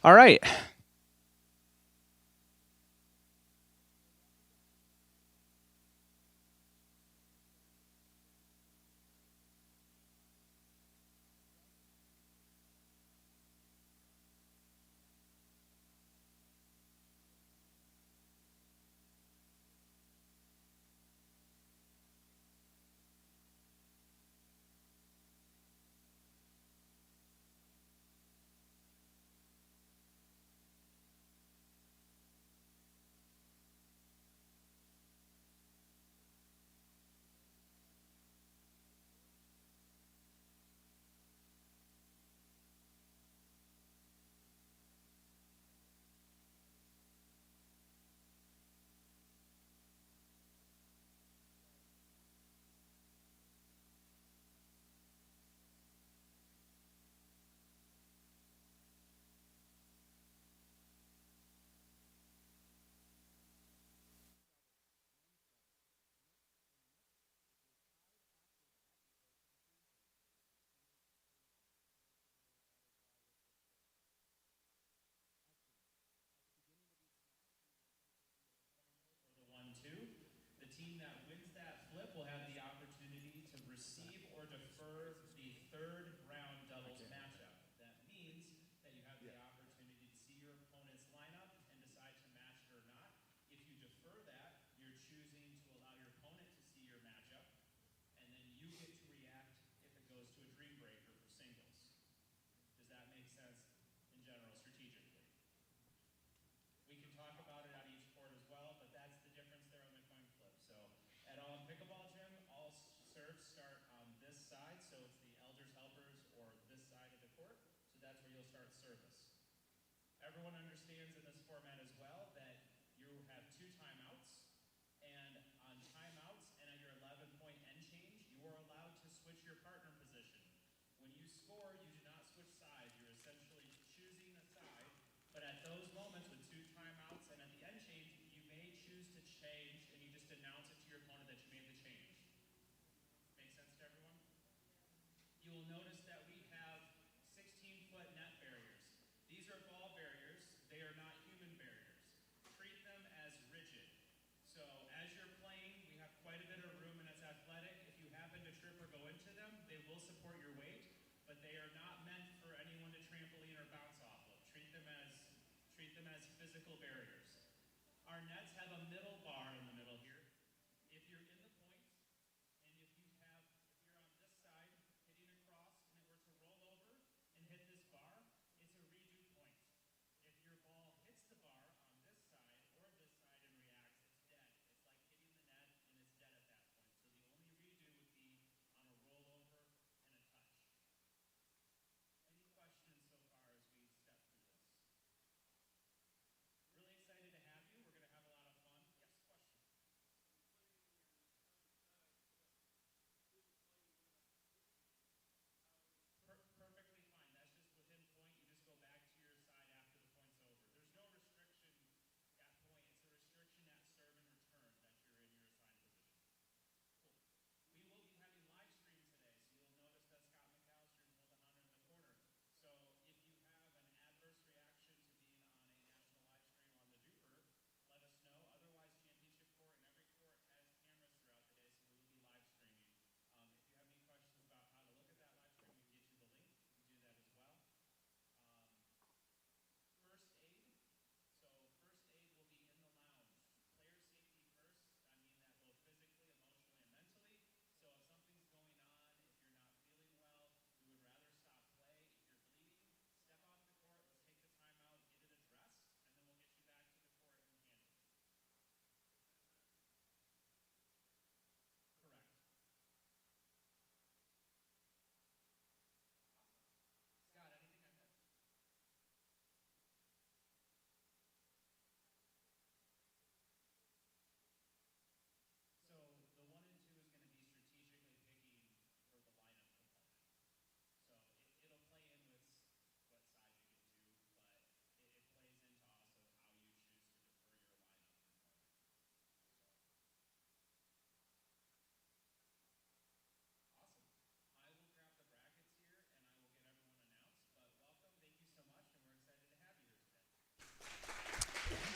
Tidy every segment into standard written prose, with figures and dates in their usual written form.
All right. The 1-2. The team that wins that flip will have the opportunity to receive or defer the third round doubles matchup. That means that you have the opportunity to see your opponent's lineup and decide to match it or not. If you defer that, you're choosing to allow your opponent to see your matchup, and then you get to react if it goes to a dream breaker for singles. Does that make sense in general, strategically? We can talk about it on each court as well, but that's the difference there on the coin flip. So at all pickleball gym, all serves start on this side, so it's the elders helpers or this side of the court. So that's where you'll start service. Everyone understands in this format as well that you have 2 timeouts, and on timeouts and at your 11-point end change, you are allowed to switch your partner position. When you score, you do not switch sides. You're essentially choosing a side, but at those moments with 2 timeouts and at the end change, you may choose to change, and you just announce it to your opponent that you made the change. Make sense to everyone? You will notice that we have 16-foot net barriers. These are ball barriers. They are not human barriers. Treat them as rigid. So as you're playing, we have quite a bit of room, and it's athletic. If you happen to trip or go into them, they will support your weight, but they are not meant for anyone to trampoline or bounce off of. Treat them as physical barriers. Our nets have a middle bar in the middle here. If you're in the point, and if you're on this side hitting across and it were to roll over and hit this bar, it's a redo point. If your ball hits the bar on this side or this side and reacts, it's dead. It's like hitting the net and it's dead at that point. So the only redo would be on a rollover and a touch. Any questions so far as we step through this? Really excited to have you. We're going to have a lot of fun. Yes, question.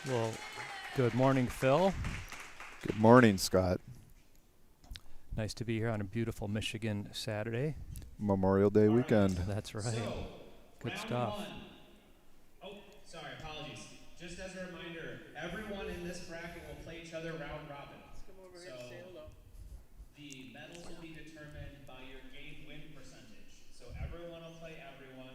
Well, good morning, Phil. Good morning, Scott. Nice to be here on a beautiful Michigan Saturday. Memorial Day weekend. That's right. So, Good round stuff. one. Oh, sorry, apologies. Just as a reminder, everyone in this bracket will play each other round robin. So, the medals will be determined by your game win percentage. So everyone will play everyone,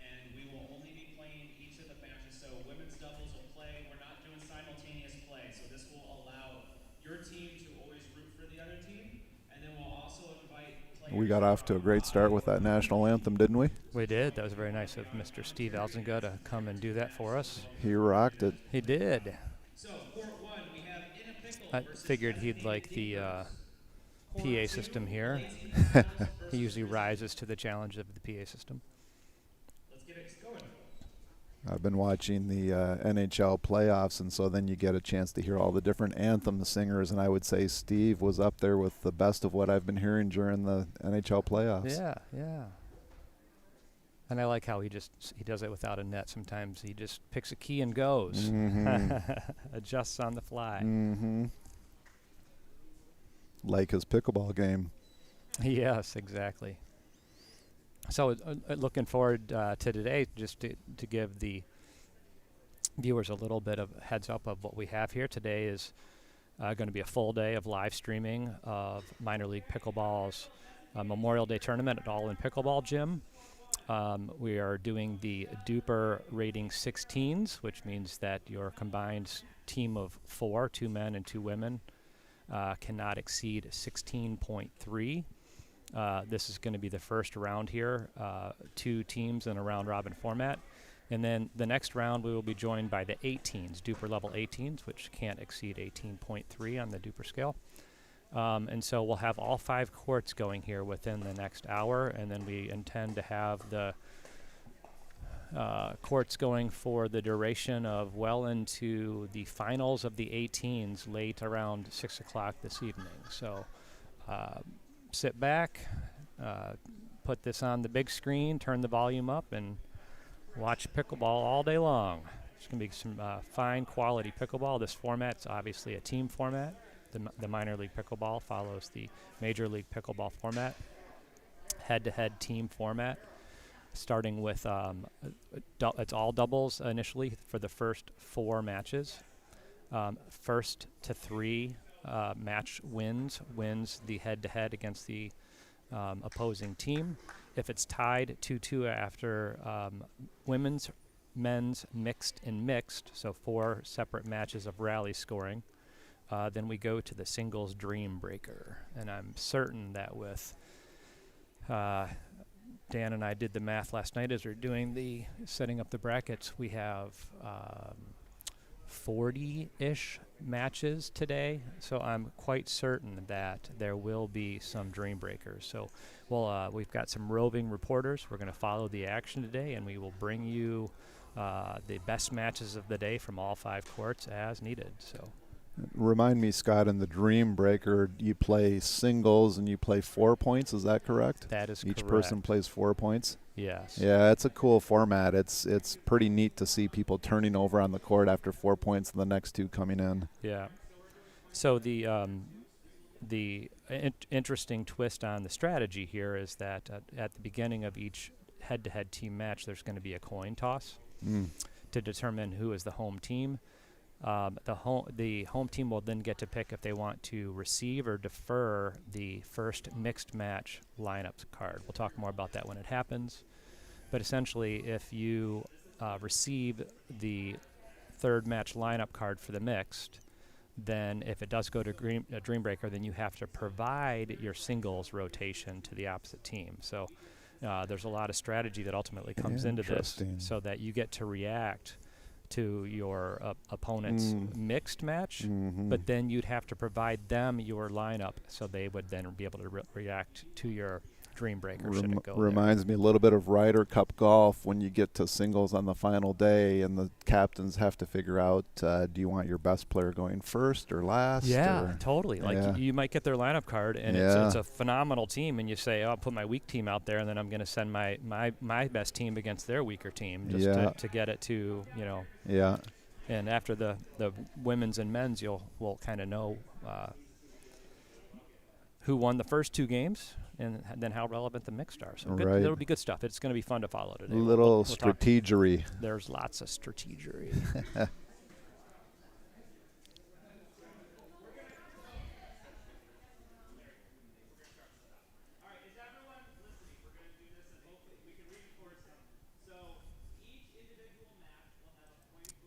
and we will only be playing each of the matches. So women's doubles will play. We're not doing simultaneous play. So this will allow your team to always root for the other team, and then we'll also invite players. We got off to a great start with that national anthem, didn't we? We did. That was very nice of Mr. Steve Elzinga to come and do that for us. He rocked it. He did. So, court one, we have In a Pickle I versus figured he'd Designated like the Dinkers. PA Court two, system here. Lazy Clowns versus He usually Grizzlies. rises to the challenge of the PA system. Let's get it going. I've been watching the NHL playoffs, and so then you get a chance to hear all the different anthem singers, and I would say Steve was up there with the best of what I've been hearing during the NHL playoffs. Yeah. And I like how he does it without a net. Sometimes he just picks a key and goes. Adjusts on the fly. Like his pickleball game. Yes, exactly. So looking forward to today, just to give the viewers a little bit of heads up of what we have here. Today is going to be a full day of live streaming of minor league pickleball's Memorial Day tournament at All In Pickleball Gym. We are doing the DUPR rating 16s, which means that your combined team of 4, 2 men and 2 women, cannot exceed 16.3. This is going to be the first round here, 2 teams in a round-robin format. And then the next round we will be joined by the 18s, DUPR level 18s, which can't exceed 18.3 on the DUPR scale. And so we'll have all 5 courts going here within the next hour, and then we intend to have the courts going for the duration of well into the finals of the 18s late around 6 o'clock this evening. So sit back, put this on the big screen, turn the volume up, and watch pickleball all day long. There's going to be some fine quality pickleball. This format's obviously a team format. The minor league pickleball follows the major league pickleball format, head-to-head team format, starting with it's all doubles initially for the first 4 matches. First to 3 match wins the head-to-head against the opposing team. If it's tied 2-2 after women's, men's, mixed, and mixed, so 4 separate matches of rally scoring, then we go to the singles dream breaker. And I'm certain that with Dan and I did the math last night as we were setting up the brackets, we have 40-ish matches today. So I'm quite certain that there will be some dream breakers. So we've got some roving reporters. We're going to follow the action today, and we will bring you the best matches of the day from all 5 courts as needed. So. Remind me, Scott, in the Dream Breaker, you play singles and you play 4 points. Is that correct? That is Each correct. person plays 4 points? Yes. Yeah, it's a cool format. It's pretty neat to see people turning over on the court after 4 points and the next 2 coming in. Yeah. So the interesting twist on the strategy here is that at the beginning of each head-to-head team match, there's going to be a coin toss to determine who is the home team. The home team will then get to pick if they want to receive or defer the first mixed match lineup card. We'll talk more about that when it happens. But essentially, if you receive the third match lineup card for the mixed, then if it does go to Dream Breaker, then you have to provide your singles rotation to the opposite team. So there's a lot of strategy that ultimately comes into this so that you get to react to your opponent's mixed match, but then you'd have to provide them your lineup so they would then be able to react to your Dream Breaker. Reminds me a little bit of Ryder Cup golf when you get to singles on the final day and the captains have to figure out, do you want your best player going first or last? Yeah, totally. Like you might get their lineup card and it's a phenomenal team, and you say, oh, I'll put my weak team out there, and then I'm going to send my best team against their weaker team just to get it to, Yeah. And after the women's and men's, we'll kind of know who won the first 2 games and then how relevant the mixed are. So Right. it'll be good stuff. It's going to be fun to follow today. Little we'll talk. strategery. There's lots of strategery.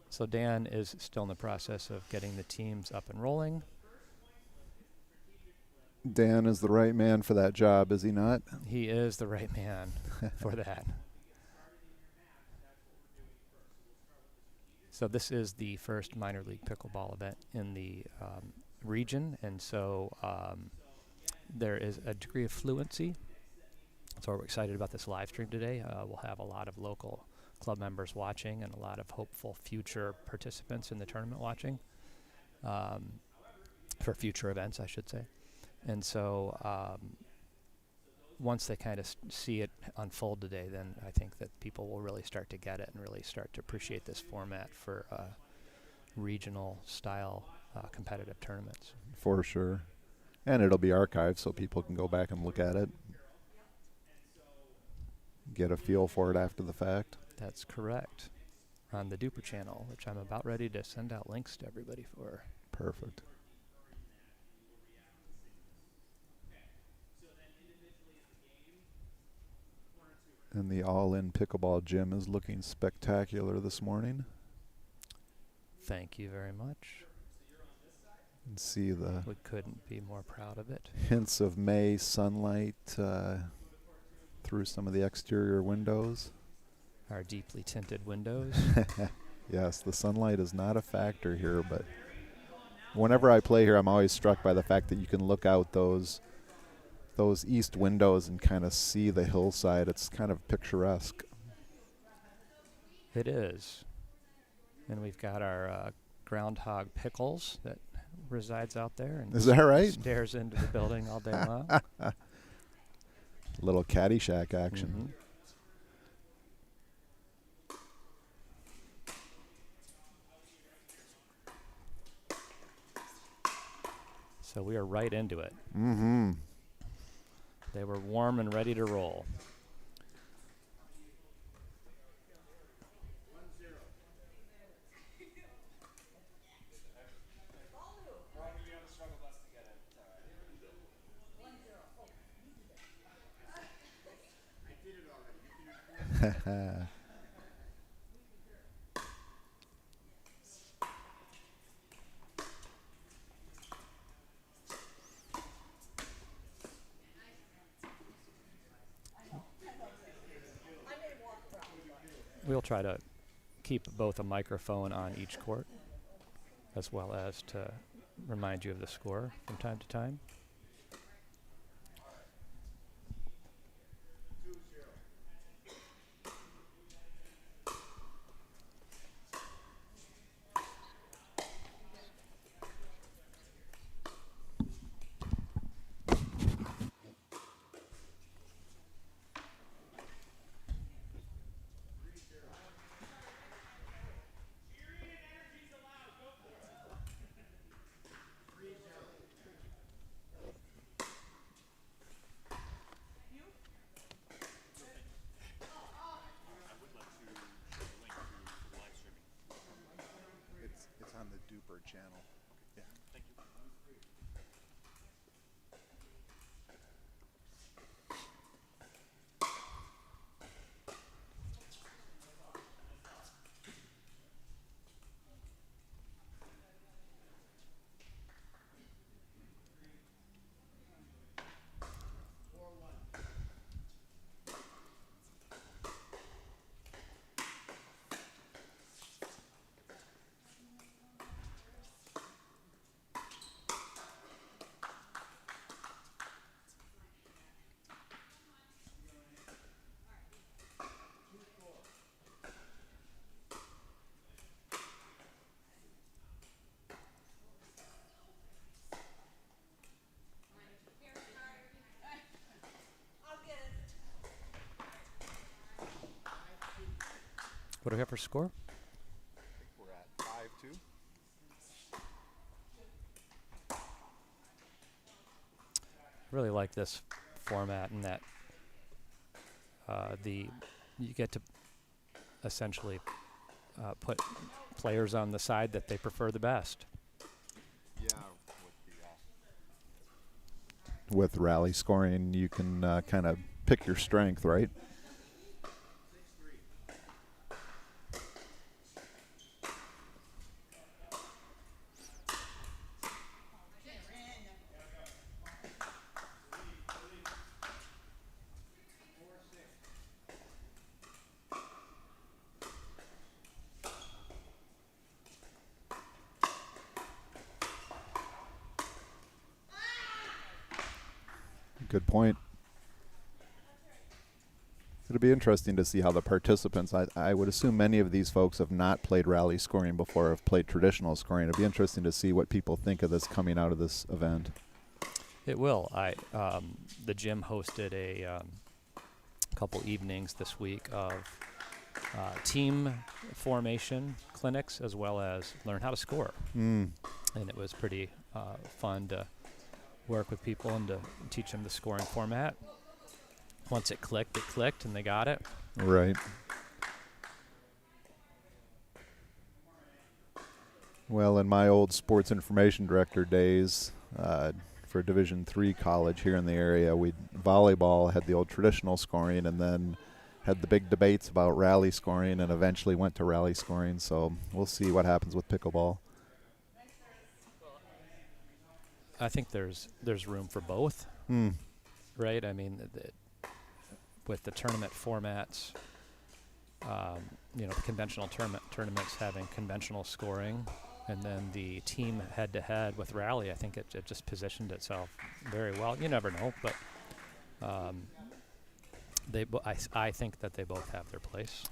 So Dan is still in the process of getting the teams up and rolling. Dan is the right man for that job, is he not? He is the right man for that. So this is the first minor league pickleball event in the region, and so there is a degree of fluency. So we're excited about this live stream today. We'll have a lot of local club members watching and a lot of hopeful future participants in the tournament watching for future events, I should say. And so once they kind of see it unfold today, then I think that people will really start to get it and really start to appreciate this format for regional style competitive tournaments. For sure. And it'll be archived so people can go back and look at it, get a feel for it after the fact. That's correct. On the DUPR channel, which I'm about ready to send out links to everybody for. Perfect. And the all-in pickleball gym is looking spectacular this morning. Thank you very much. You can see the We couldn't be more proud of it. hints of May sunlight through some of the exterior windows. Our deeply tinted windows. Yes, the sunlight is not a factor here, but whenever I play here, I'm always struck by the fact that you can look out those east windows and kind of see the hillside. It's kind of picturesque. It is. And we've got our groundhog Pickles that resides out there and Is that right? stares into the building all day long. A little Caddyshack action. Mhm. So we are right into it. Mm-hmm. They were warm and ready to roll. We'll try to keep both a microphone on each court, as well as to remind you of the score from time to time. It's on the DUPR channel. Yeah. Thank you. What do we have for score? We're at like this format in that you get to essentially put players on the side that they prefer the best. With rally scoring, you can kind of pick your strength, right? Good point. It'll be interesting to see how the participants, I would assume many of these folks have not played rally scoring before, have played traditional scoring. It'll be interesting to see what people think of this coming out of this event. It will. The gym hosted a couple evenings this week of team formation clinics as well as learn how to score. And it was pretty fun to work with people and to teach them the scoring format. Once it clicked, and they got it. Right. Well, in my old sports information director days, for Division III college here in the area, volleyball had the old traditional scoring and then had the big debates about rally scoring and eventually went to rally scoring. So we'll see what happens with pickleball. I think there's room for both, right? I mean, with the tournament formats, the conventional tournaments having conventional scoring, and then the team head-to-head with rally, I think it just positioned itself very well. You never know, but I think that they both have their place.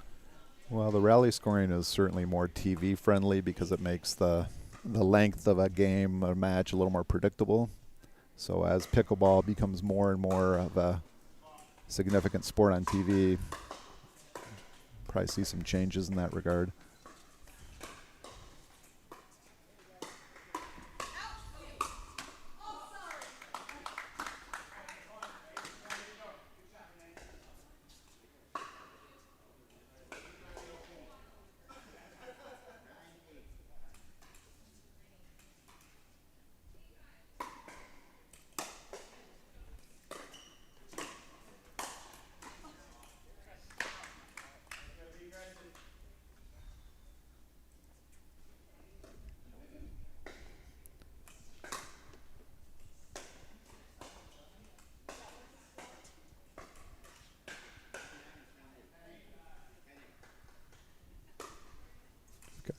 Well, the rally scoring is certainly more TV friendly because it makes the length of a game, a match, a little more predictable. So as pickleball becomes more and more of a significant sport on TV, probably see some changes in that regard.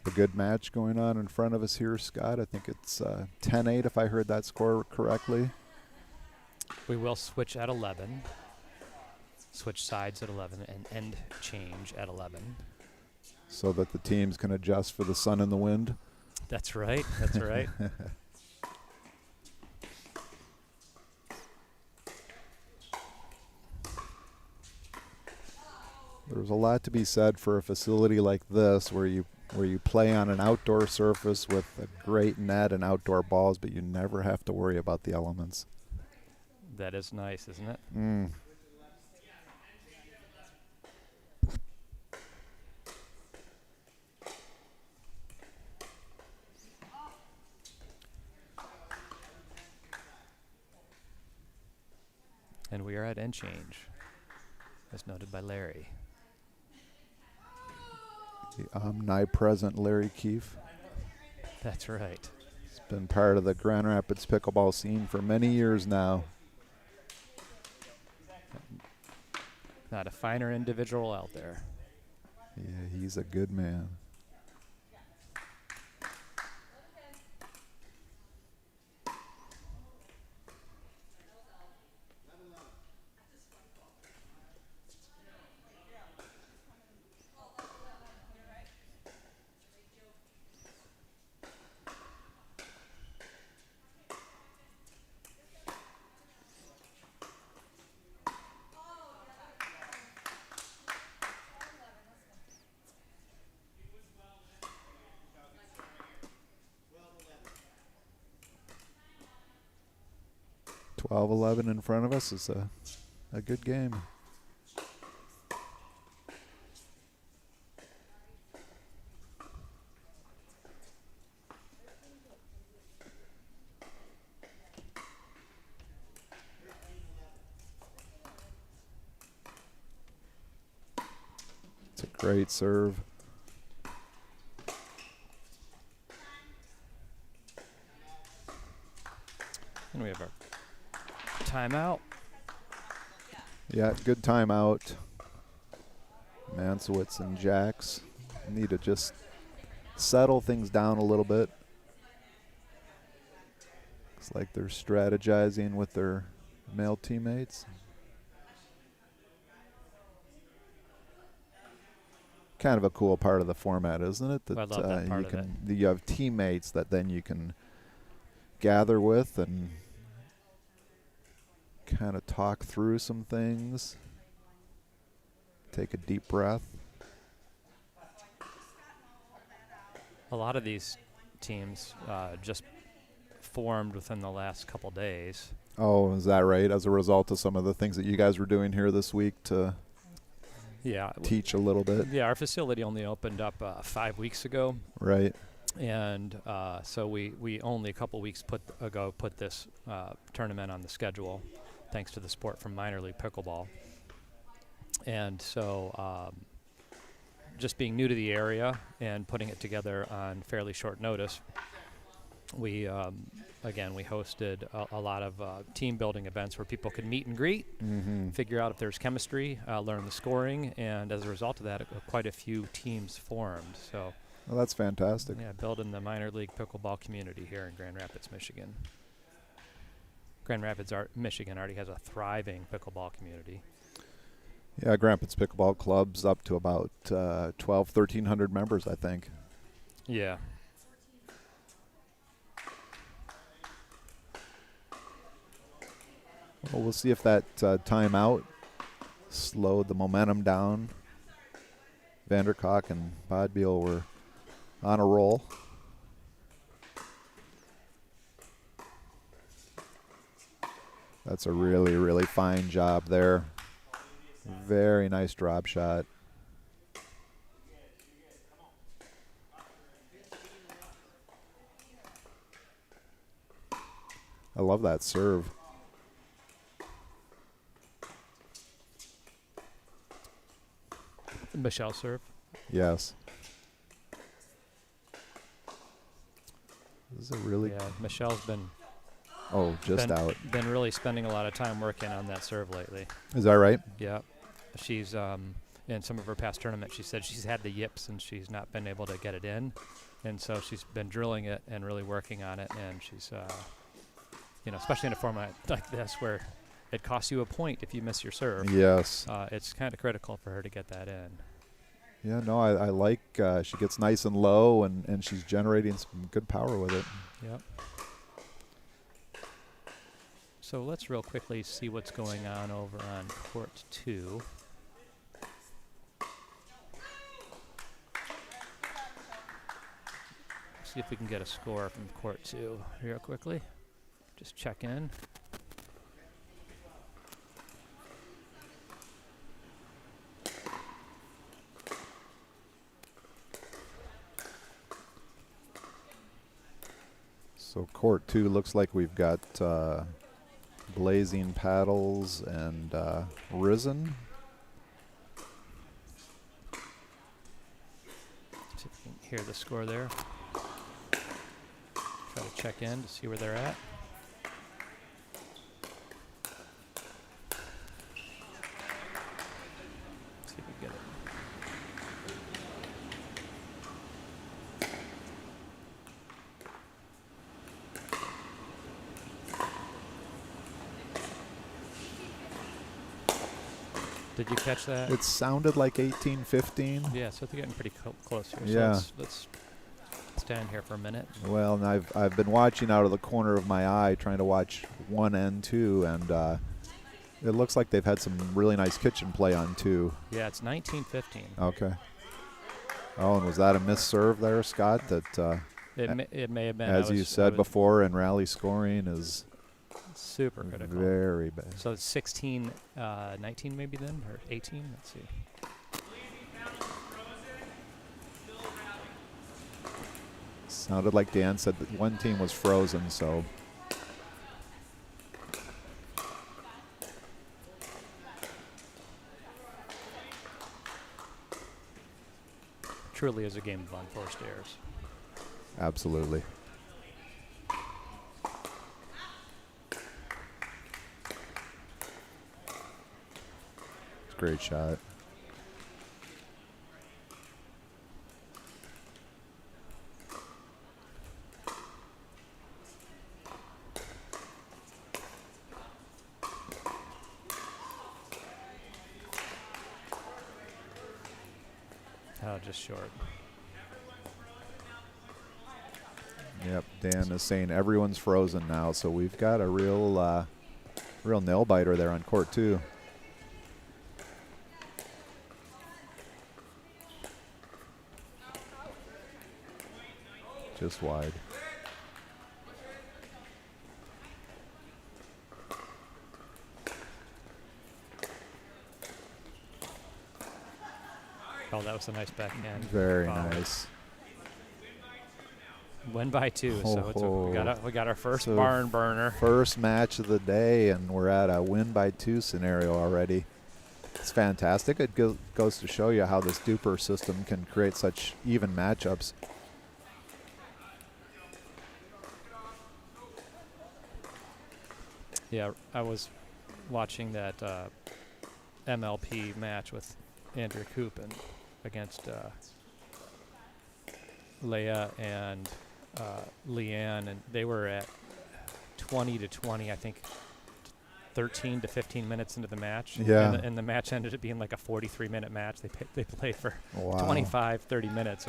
Got a good match going on in front of us here, Scott. I think it's 10-8 if I heard that score correctly. We will switch at 11, switch sides at 11, and end change at 11. So that the teams can adjust for the sun and the wind. That's right. That's right. There's a lot to be said for a facility like this where you play on an outdoor surface with a great net and outdoor balls, but you never have to worry about the elements. That is nice, isn't it? And we are at end change, as noted by Larry. The omnipresent Larry Keefe. That's right. He's been part of the Grand Rapids pickleball scene for many years now. Not a finer individual out there. Yeah, he's a good man. 12-11 in front of us is a good game. It's a great serve. And we have our timeout. Yeah, good timeout. Mansowitz and Jax need to just settle things down a little bit. Looks like they're strategizing with their male teammates. Kind of a cool part of the format, isn't it? That, I love that part of it. You have teammates that then you can gather with and kind of talk through some things. Take a deep breath. A lot of these teams just formed within the last couple days. Oh, is that right? As a result of some of the things that you guys were doing here this week to teach a little bit? Yeah, our facility only opened up 5 weeks ago. Right. And so we only a couple weeks ago put this tournament on the schedule, thanks to the support from minor league pickleball. And so just being new to the area and putting it together on fairly short notice, we hosted a lot of team building events where people could meet and greet, figure out if there's chemistry, learn the scoring, and as a result of that, quite a few teams formed. So. Well, that's fantastic. Yeah, building the minor league pickleball community here in Grand Rapids, Michigan. Grand Rapids, Michigan already has a thriving pickleball community. Yeah, Grand Rapids Pickleball Club's up to about 1,300 members, I think. Yeah. Well, we'll see if that timeout slowed the momentum down. Vanderkock and Bodbiel were on a roll. That's a really, really fine job there. Very nice drop shot. I love that serve. Michelle serve. Yes. This is a really... Yeah, Michelle's been... Oh, just out. Been really spending a lot of time working on that serve lately. Is that right? Yeah. She's, in some of her past tournaments, she said she's had the yips and she's not been able to get it in. And so she's been drilling it and really working on it. And she's, especially in a format like this where it costs you a point if you miss your serve. Yes. It's kind of critical for her to get that in. Yeah, no, I like she gets nice and low and she's generating some good power with it. Yep. So let's real quickly see what's going on over on court 2. See if we can get a score from court 2 real quickly. Just check in. So court 2 looks like we've got Blazing Paddles and Risen. See if we can hear the score there. Try to check in to see where they're at. See if we can get it. Did you catch that? It sounded like 18-15. Yeah, so they're getting pretty close here. Yeah. So let's stand here for a minute. Well, and I've been watching out of the corner of my eye, trying to watch 1 and 2, and it looks like they've had some really nice kitchen play on 2. Yeah, it's 19-15. Okay. Oh, and was that a missed serve there, Scott? That It may have been. as you said before, in rally scoring is Super critical. Very bad. So it's 16, 19 maybe then, or 18? Let's see. Sounded like Dan said that one team was frozen, so Truly is a game of unforced errors. absolutely. It's a great shot. Oh, just short. Yep, Dan is saying everyone's frozen now, so we've got a real nail biter there on court 2. Just wide. Oh, that was a nice backhand. Very Wow. nice. Win by 2, so it's we got our first So barn burner. First match of the day, and we're at a win by 2 scenario already. It's fantastic. It goes to show you how this DUPR system can create such even matchups. Yeah, I was watching that MLP match with Andrea Coop and against Leia and Leanne, and they were at 20-20, I think 13 to 15 minutes into the match. Yeah. And the match ended up being like a 43-minute match. They played for Wow. 25, 30 minutes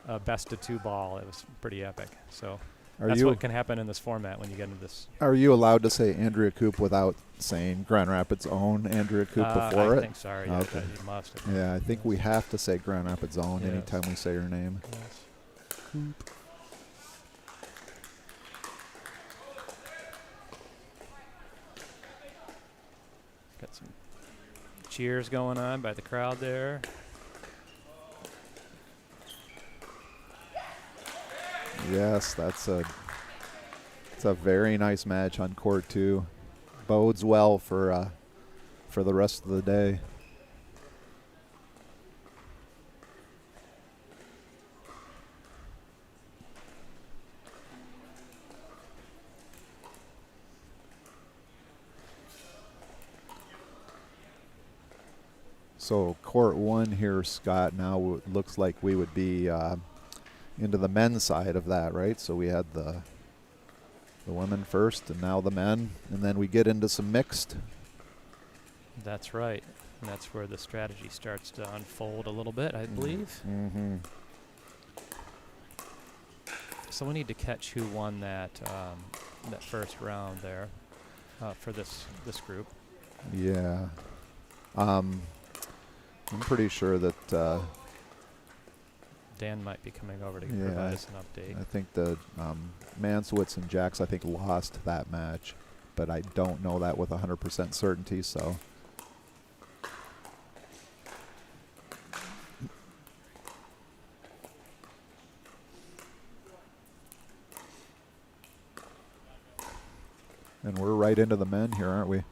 of best of 2 ball. It was pretty epic. So Are that's you what can happen in this format when you get into this. are you allowed to say Andrea Coop without saying Grand Rapids' own Andrea Coop before I it? think, sorry. Yeah, Okay. you must. Yeah, I think we have to say Grand Rapids' own Yes. anytime we say her name. Yes. Got some cheers going on by the crowd there. Yes, it's a very nice match on court 2. Bodes well for the rest of the day. So court 1 here, Scott, now looks like we would be into the men's side of that, right? So we had the women first and now the men, and then we get into some mixed. That's right. And that's where the strategy starts to unfold a little bit, I believe. Mm-hmm. So we need to catch who won that that first round there for this group. Yeah. I'm pretty sure that Dan might be coming over to Yeah. provide us an update. I think the Mansowitz and Jacks, I think, lost that match, but I don't know that with 100% certainty, so. And we're right into the men here, aren't we?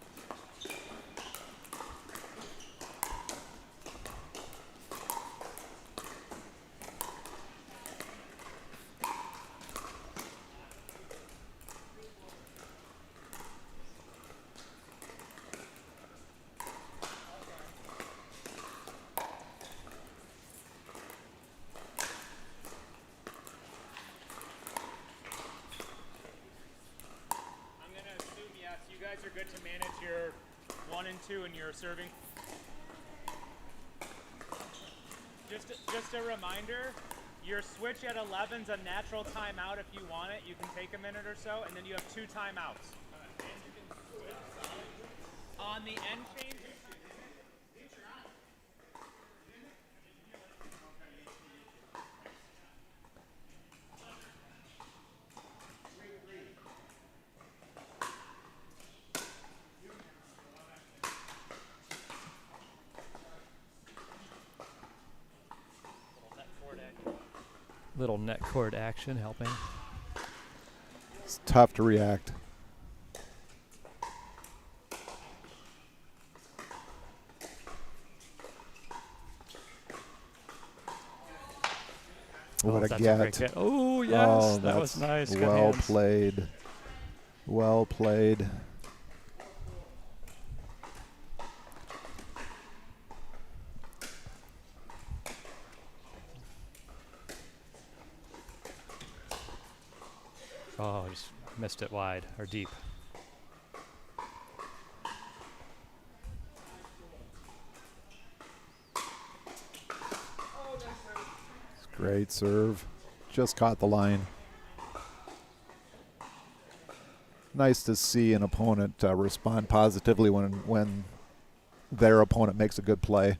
I'm going to assume yes. You guys are good to manage your 1 and 2 and your serving. Just a reminder, your switch at 11's a natural timeout if you want it. You can take a minute or so, and then you have 2 timeouts. On the end change, Little net cord action helping. It's tough to react. What a that's get. A great get. Oh, yes. Oh, that was nice. Good well hands. played. Well played. Oh, just missed it wide or deep. Great serve. Just caught the line. Nice to see an opponent respond positively when their opponent makes a good play.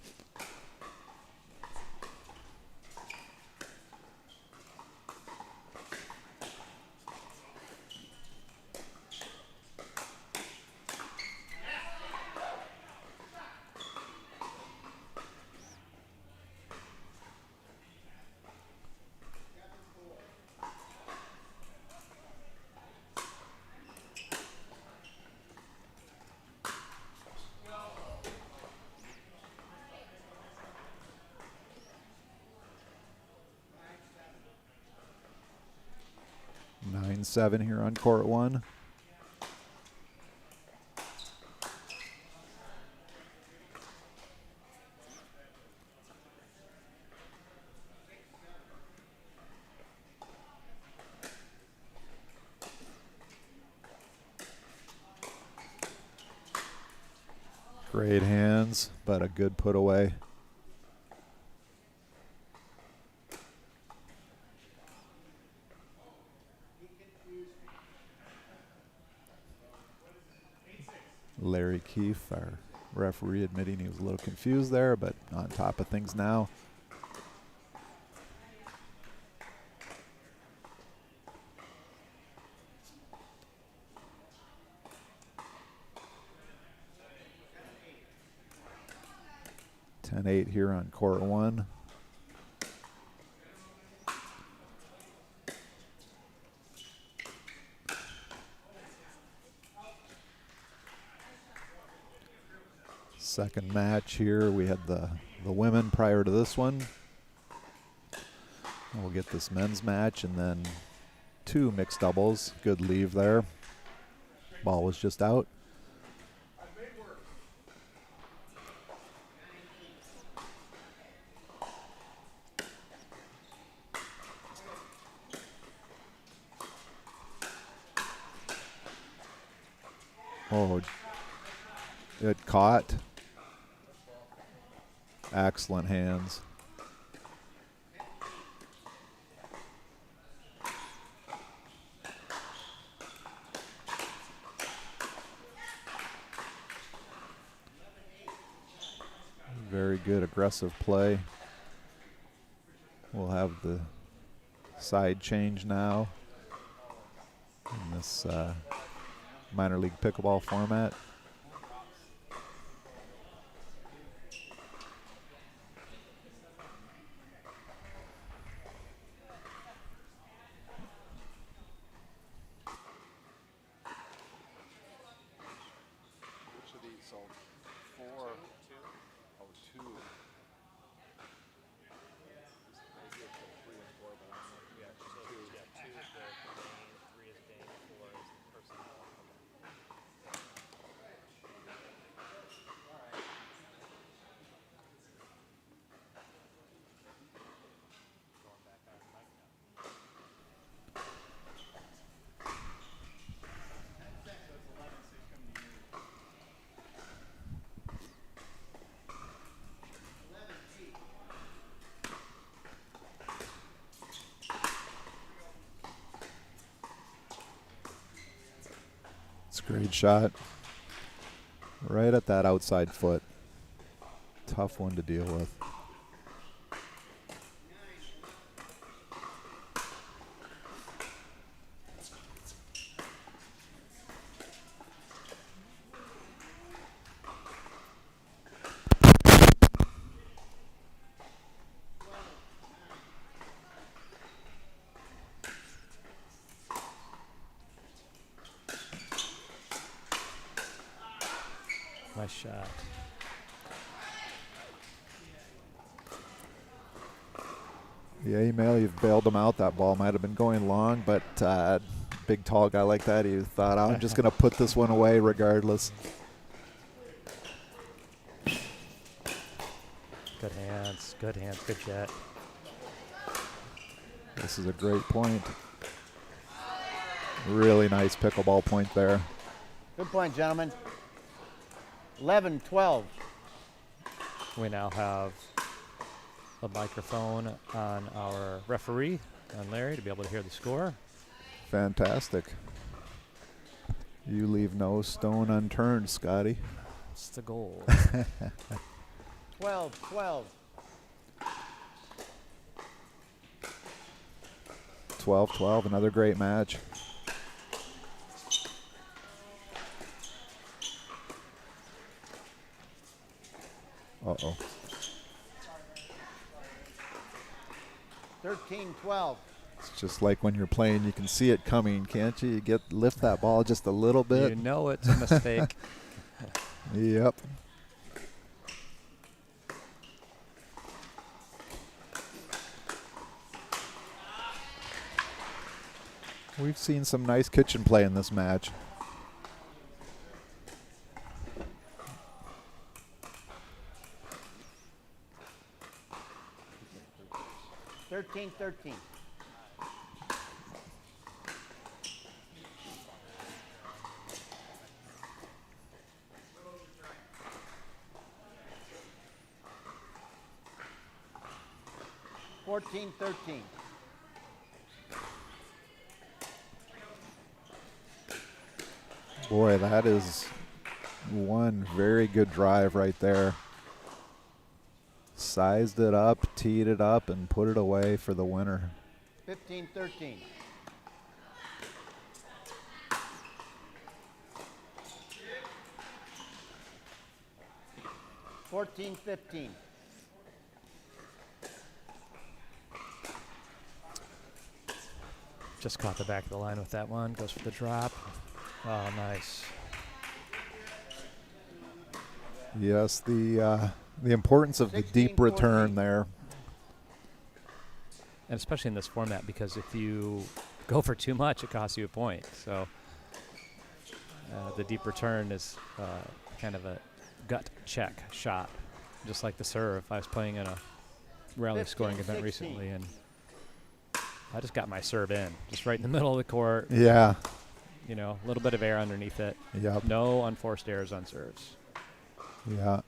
Nine 7 here on court one. Great hands, but a good put away. Larry Keefe, our referee, admitting he was a little confused there, but on top of things now. (10-8) here on court one. Second match here. We had the women prior to this one. We'll get this men's match and then two mixed doubles. Good leave there. Ball was just out. Oh, it caught. Excellent hands. Very good aggressive play. We'll have the side change now in this minor league pickleball format. It's a great shot. Right at that outside foot. Tough one to deal with. shot. Yeah, email, you've bailed him out. That ball might have been going long, but big, tall guy like that, he thought, I'm just going to put this one away regardless. Good hands, good jet. This is a great point. Really nice pickleball point there. Good point, gentlemen. 11-12. We now have a microphone on our referee, on Larry, to be able to hear the score. Fantastic. You leave no stone unturned, Scotty. That's the goal. 12-12. 12-12, another great match. Uh-oh. 13-12. It's just like when you're playing, you can see it coming, can't you? You lift that ball just a little bit. You know it's a mistake. Yep. We've seen some nice kitchen play in this match. Thirteen. 14-13. Boy, that is one very good drive right there. Sized it up, teed it up, and put it away for the winner. 15-13. 14-15. Just caught the back of the line with that one. Goes for the drop. Oh, nice. Yes, the importance of the deep return there. And especially in this format, because if you go for too much, it costs you a point. So the deep return is kind of a gut check shot, just like the serve. I was playing in a rally scoring event recently, and I just got my serve in, just right in the middle of the court. Yeah. You know, a little bit of air underneath it. Yep. No unforced errors on serves. Yeah.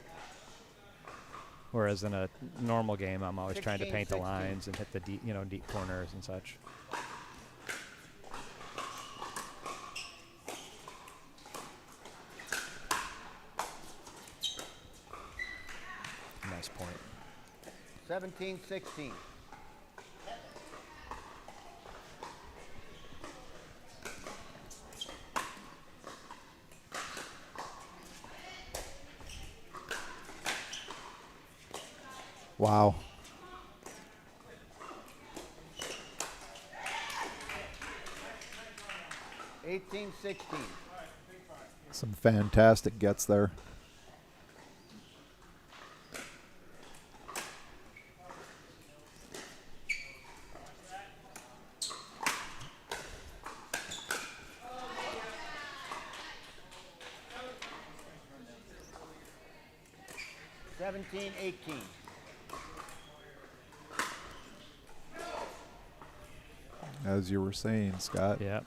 Whereas in a normal game, I'm always trying to paint the 16. lines and hit the deep, deep corners and such. Nice point. 17-16. Wow. 18-16. Some fantastic gets there. Seventeen, 18. As you were saying, Scott. Yep.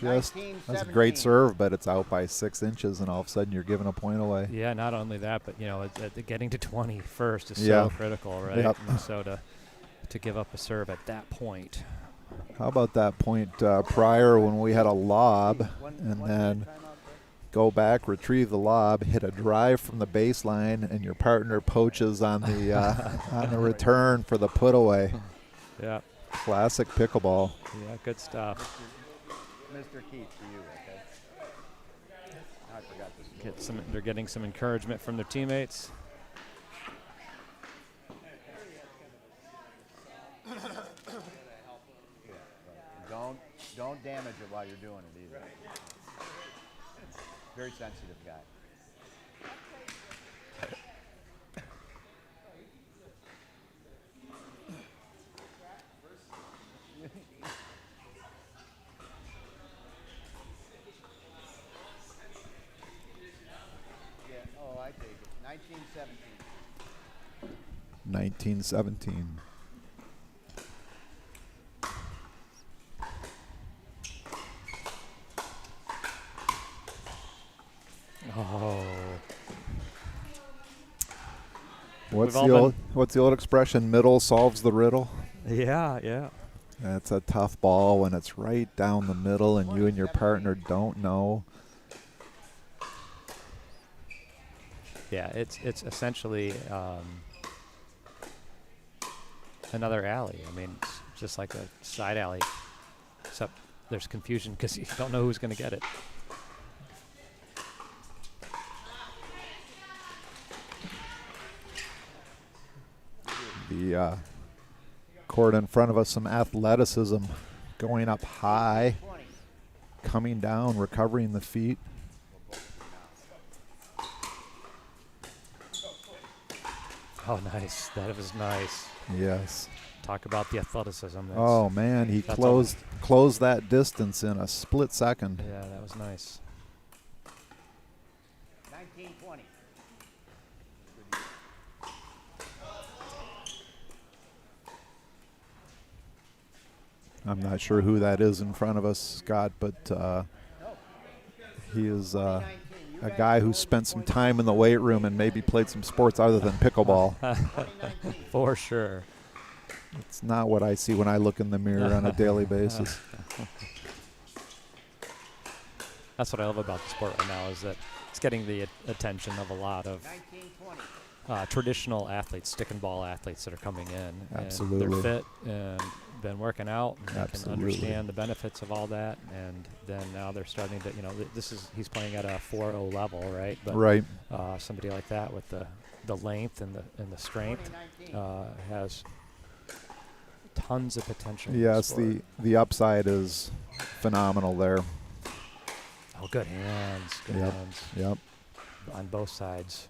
Just 19, that's a 17. great serve, but it's out by 6 inches, and all of a sudden you're giving a point away. Yeah, not only that, but getting to 20 first is Yeah. so critical, right? Yep. And so to give up a serve at that point. How about that point prior when we had a lob, and then go back, retrieve the lob, hit a drive from the baseline, and your partner poaches on the on the return for the put away. Yeah. Classic pickleball. Yeah, good stuff. Mr. Keith, to you, okay? I forgot this. They're getting some encouragement from their teammates. Don't damage it while you're doing it either. Very sensitive guy. I take it. 1917. 1917. Oh. What's the old expression? Middle solves the riddle. Yeah, yeah. That's a tough ball when it's right down the middle and you and your partner don't know. Yeah, it's essentially another alley. I mean, it's just like a side alley, except there's confusion because you don't know who's going to get it. The court in front of us, some athleticism, going up high, coming down, recovering the feet. Oh, nice. That was nice. Yes. Talk about the athleticism. Oh man, he closed that distance in a split second. Yeah, that was nice. 1920. I'm not sure who that is in front of us, Scott, but he is a guy who spent some time in the weight room and maybe played some sports other than pickleball. For sure. It's not what I see when I look in the mirror on a daily basis. That's what I love about the sport right now is that it's getting the attention of a lot of traditional athletes, stick and ball athletes that are coming in. Absolutely. And they're fit and been working out and they can Absolutely. understand the benefits of all that. And then now they're starting to, he's playing at a 4.0 level, right? But Right. Somebody like that with the length and the strength has tons of potential. Yes, the upside is phenomenal there. Oh, good hands. Good Yep. hands. Yep. On both sides.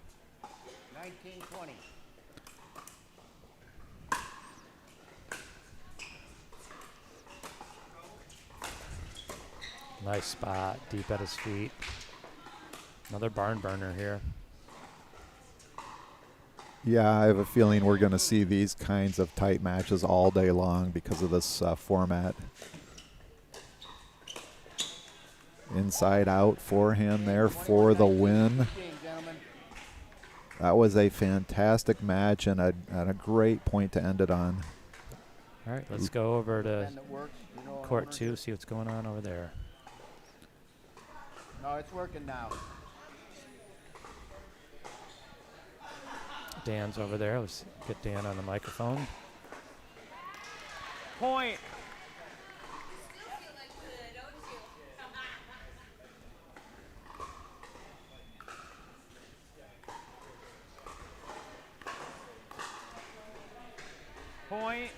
1920. Nice spot, deep at his feet. Another barn burner here. Yeah, I have a feeling we're going to see these kinds of tight matches all day long because of this format. Inside out forehand there for the win. That was a fantastic match and a great point to end it on. All right, let's go over to court 2, see what's going on over there. No, it's working now. Dan's over there. Let's get Dan on the microphone. Point. Point.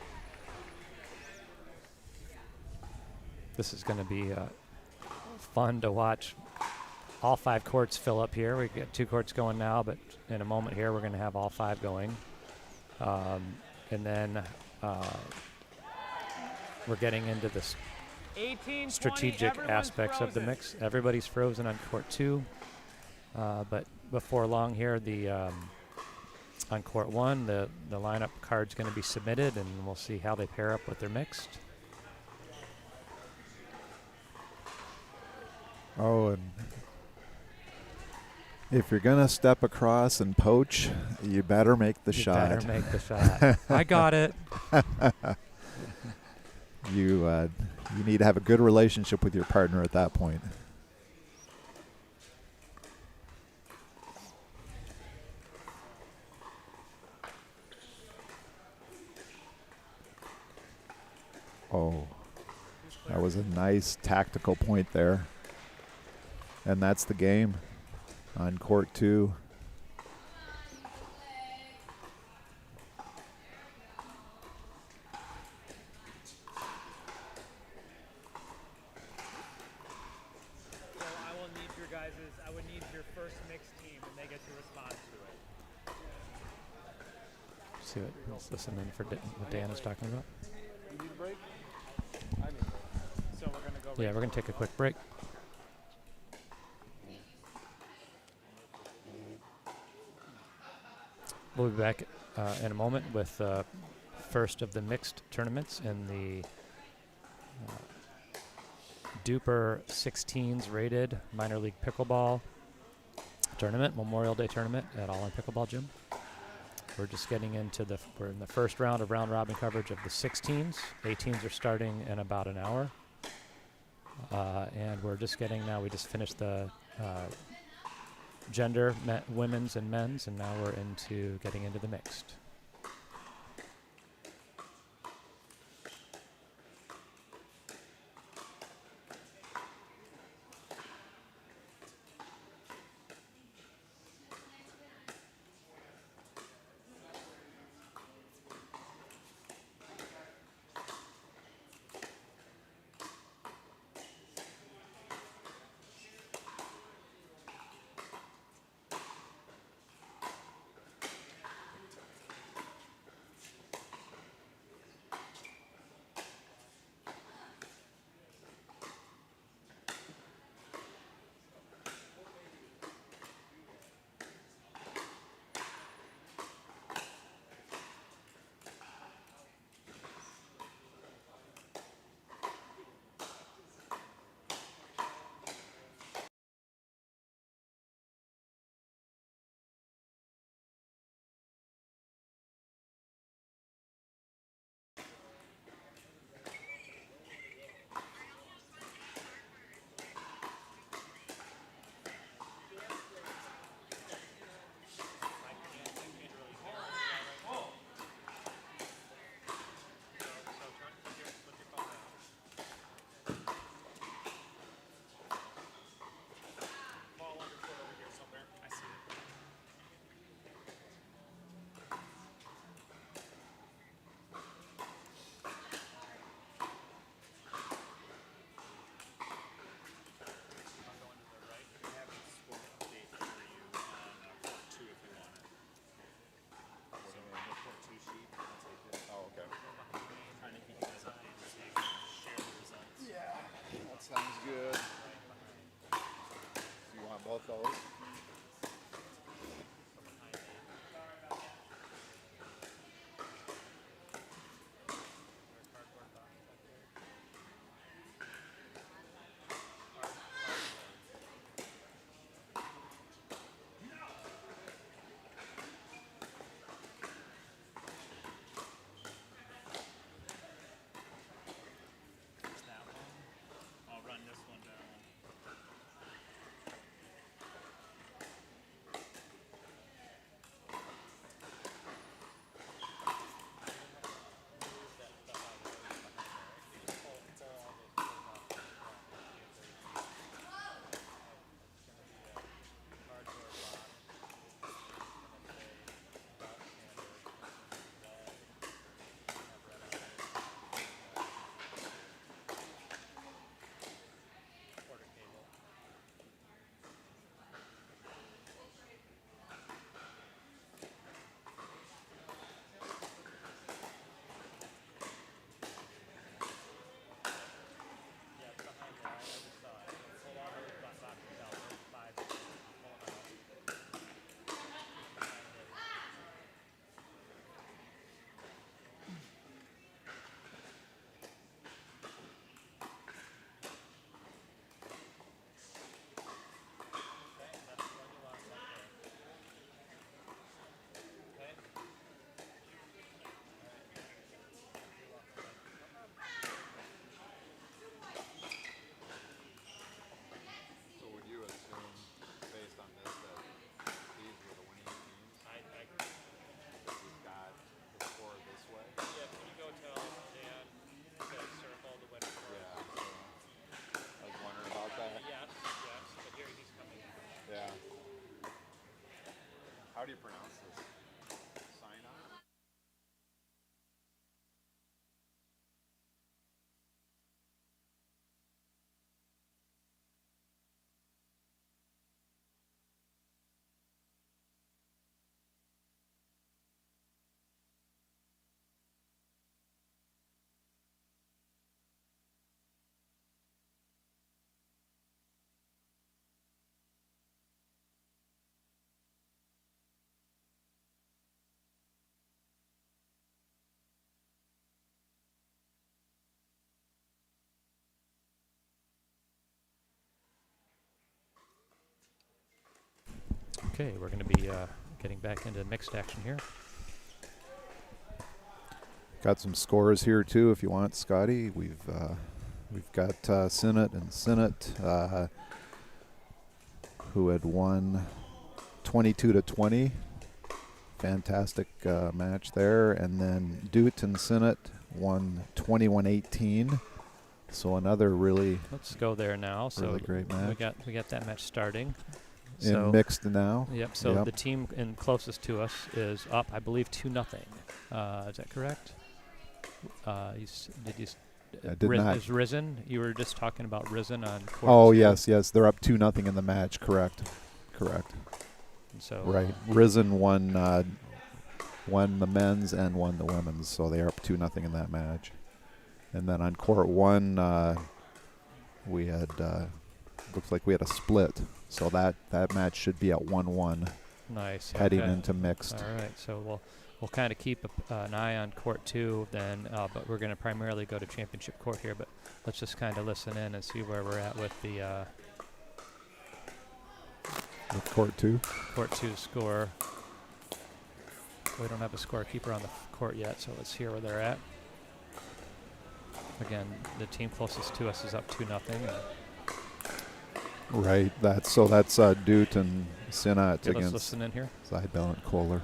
This is going to be fun to watch. All 5 courts fill up here. We've got 2 courts going now, but in a moment here we're going to have all 5 going. And then we're getting into this 18, strategic 20, aspects of the mix. Everybody's frozen on court 2. But before long here, on court 1, the lineup card's going to be submitted, and we'll see how they pair up with their mixed. Oh, and if you're going to step across and poach, you better make the shot. You better make the shot. I got it. You need to have a good relationship with your partner at that point. Oh, that was a nice tactical point there. And that's the game on court 2. So I would need your first mixed team, and they get to respond to it. See let's listen in for what Dan is talking about. You need a break? So we're going to go. Yeah, we're going to take a quick break. We'll be back in a moment with first of the mixed tournaments in the DUPR 16s rated minor league pickleball tournament, Memorial Day tournament at All In Pickleball Gym. We're just getting into we're in the first round of round robin coverage of the 16s. 18s are starting in about an hour. And we're just we just finished the gender, women's and men's, and now we're getting into the mixed. Sounds good. You want both those? I'll run this one down. How do you pronounce this? Sign-on? Okay, we're going to be getting back into mixed action here. Got some scores here too, if you want, Scotty. We've got Sinnott and Sinnott, who had won 22-20. Fantastic match there, and then Dute and Sinnott won 21-18. So another really, Let's go there now. So really great match. we got that match starting. In So mixed now. Yep. So Yep. the team in closest to us is up, I believe, 2-0. Is that correct? I did not. Is Risen? You were just talking about Risen on. Court Oh 2. yes, they're up 2-0 in the match. Correct. So Right. Risen won the men's and won the women's, so they're up 2-0 in that match. And then on court 1, we had looks like we had a split, so that match should be at 1-1 nice. heading Okay. into mixed. All right. So we'll kind of keep an eye on court 2 then, but we're going to primarily go to championship court here. But let's just kind of listen in and see where we're at with the With court 2. court 2 score. We don't have a scorekeeper on the court yet, so let's hear where they're at. Again, the team closest to us is up 2-0. Right. That's Dute and Sinnott Okay, let's against listen in here. Seidel and Kohler.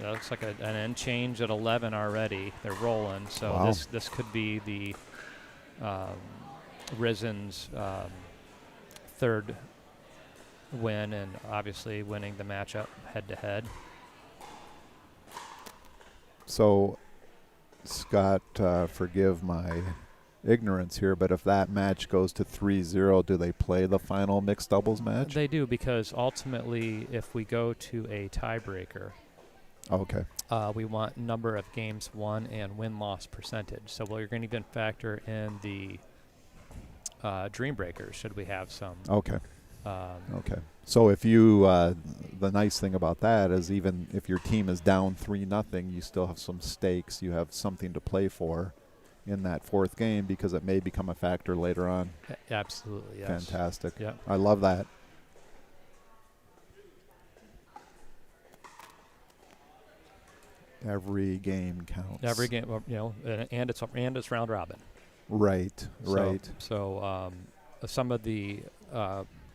Yeah, looks like an end change at 11 already. They're rolling, so Wow. this could be the Risen's third win, and obviously winning the matchup head-to-head. So, Scott, forgive my ignorance here, but if that match goes to 3-0, do they play the final mixed doubles match? They do, because ultimately, if we go to a tiebreaker, Okay. we want number of games won and win-loss percentage. So we're going to even factor in the dream breakers, should we have some. Okay. Okay. So if you, the nice thing about that is even if your team is down 3-0, you still have some stakes. You have something to play for in that fourth game because it may become a factor later on. Absolutely, yes. Fantastic. Yeah. I love that. Every game counts. Every game, well, and it's round robin. Right. Right. So some of the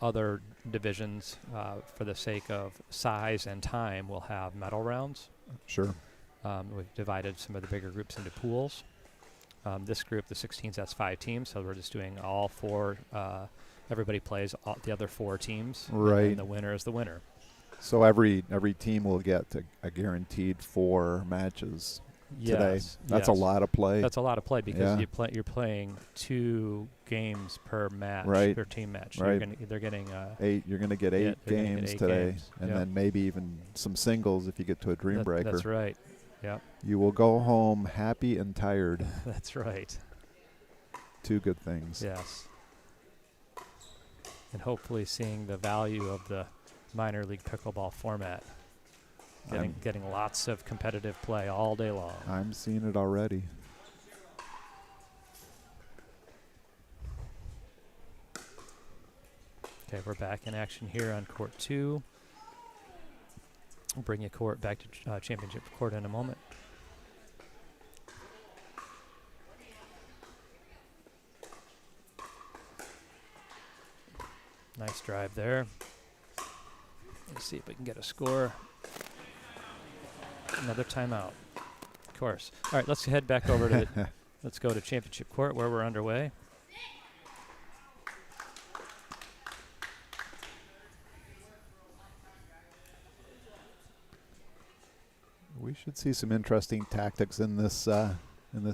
other divisions, for the sake of size and time, will have medal rounds. Sure. We've divided some of the bigger groups into pools. This group, the 16s, that's 5 teams, so we're just doing all 4. Everybody plays the other 4 teams. Right. And the winner is the winner. So every team will get a guaranteed 4 matches today. That's a lot of play. That's a lot of play because Yeah. you're playing 2 games per match, Right. per team match. Right. They're getting 8. You're going to get 8 they're gonna get games 8 today, games. and Yep. then maybe even some singles if you get to a dream breaker. That's right. Yeah, You will go home happy and tired. that's right. 2 good things. Yes. And hopefully seeing the value of the minor league pickleball format. Getting lots of competitive play all day long. I'm seeing it already. Okay, we're back in action here on court 2. We'll bring you court back to championship court in a moment. Nice drive there. Let's see if we can get a score. Another timeout. Of course. All right, let's head back over to let's go to championship court where we're underway. We should see some interesting tactics in this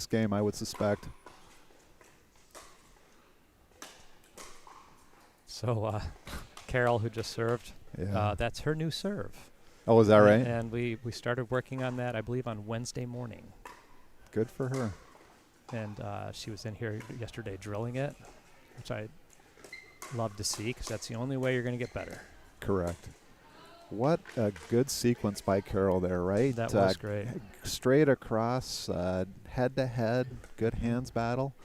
game, I would suspect. So Carol, who just served, Yeah. that's her new serve. Oh, is that right? And we started working on that, I believe, on Wednesday morning. Good for her. And she was in here yesterday drilling it, which I love to see because that's the only way you're going to get better. Correct. What a good sequence by Carol there, right? That was great. Straight across, head-to-head, good hands battle.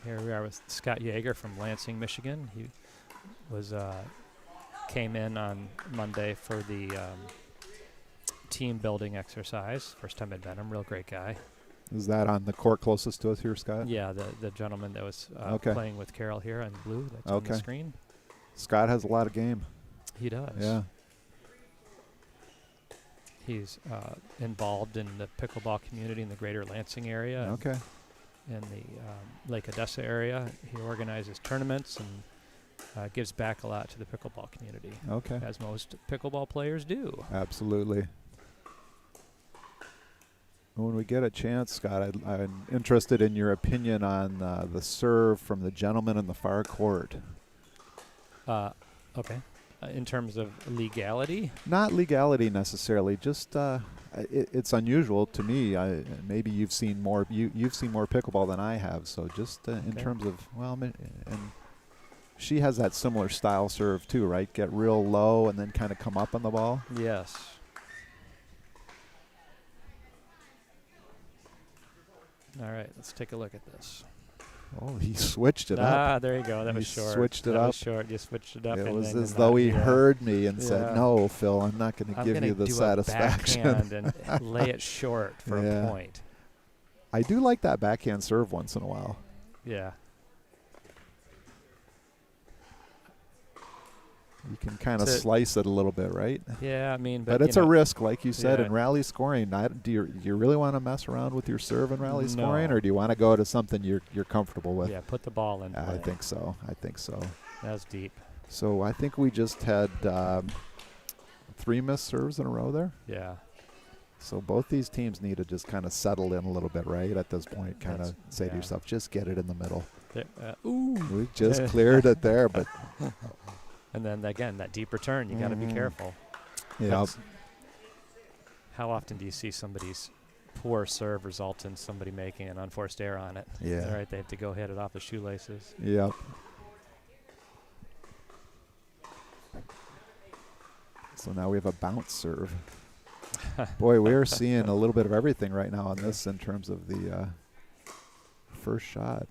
Here we are with Scott Yeager from Lansing, Michigan. He was came in on Monday for the team building exercise. First time I'd met him. Real great guy. Is that on the court closest to us here, Scott? Yeah, the gentleman that was Okay. playing with Carol here on blue. That's on the Okay. screen. Scott has a lot of game. He does. Yeah. He's involved in the pickleball community in the greater Lansing area. and Okay. in the Lake Odessa area. He organizes tournaments and gives back a lot to the pickleball community, Okay. as most pickleball players do. Absolutely. When we get a chance, Scott, I'm interested in your opinion on the serve from the gentleman in the far court. Okay. In terms of legality, Not legality necessarily, just it's unusual to me. Maybe you've seen more. You've seen more pickleball than I have. So just in Okay. terms of and she has that similar style serve too, right? Get real low and then kind of come up on the ball. yes. All right, let's take a look at this. Oh, he switched it up. There you go. That He was short. switched it that up. Was short. You switched it up. It and was then as in though that- he yeah. heard me and Yeah. said, "No, Phil, I'm not going to I'm give gonna you the do satisfaction." a backhand and lay it short for Yeah. a point. I do like that backhand serve once in a while. Yeah. You can kind of That's it. slice it a little bit, right? Yeah, I mean, But you it's a know, risk, like you said, yeah. in rally scoring. Do you really want to mess around with your serve in rally scoring, No. or do you want to go to something you're comfortable with? Yeah, put the ball in play. I think so. I think so. That was deep. So I think we just had 3 missed serves in a row there. Yeah. So both these teams need to just kind of settle in a little bit, right? At this point, kind of That's- say to yeah. yourself, just get it in the middle. There, ooh. We just cleared it there, but And then again, that deep return, you got to be Mhm. careful. yeah, That's- How often do you see somebody's poor serve result in somebody making an unforced error on it? yeah, All right, they have to go hit it off the shoelaces. yep. So now we have a bounce serve. Boy, we're seeing a little bit of everything right now on this in terms of the first shot.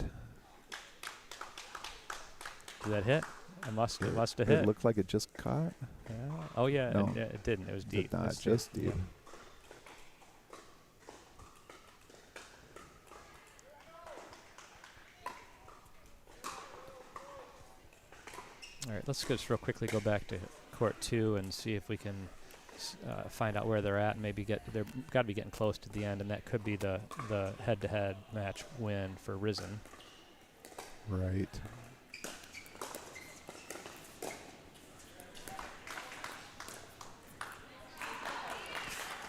Did that hit? It must have It hit. looked like it just caught. Yeah. Oh yeah, No. it didn't. It was Did deep. not, That's just deep. deep. All right, let's just real quickly go back to court 2 and see if we can find out where they're at and maybe they're got to be getting close to the end, and that could be the head-to-head match win for Risen. Right.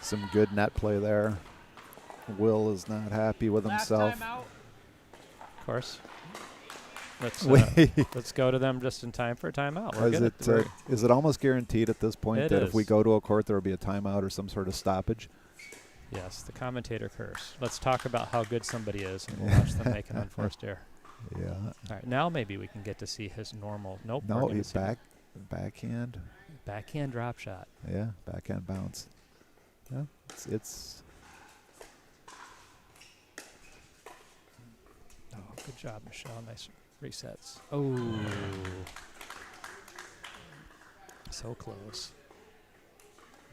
Some good net play there. Will is not happy with himself. Of course. Wait. Let's go to them just in time for a timeout. We're Is good. is it almost guaranteed at this point It that if we is. go to a court there will be a timeout or some sort of stoppage? Yes, the commentator curse. Let's talk about how good somebody is, and we'll watch them make an unforced error. Yeah. All right, now maybe we can get to see his normal. Nope. we're No, gonna he's see backhand. backhand drop shot. Yeah, backhand bounce. Yeah, it's Oh, good job, Michelle. Nice resets. Oh, so close.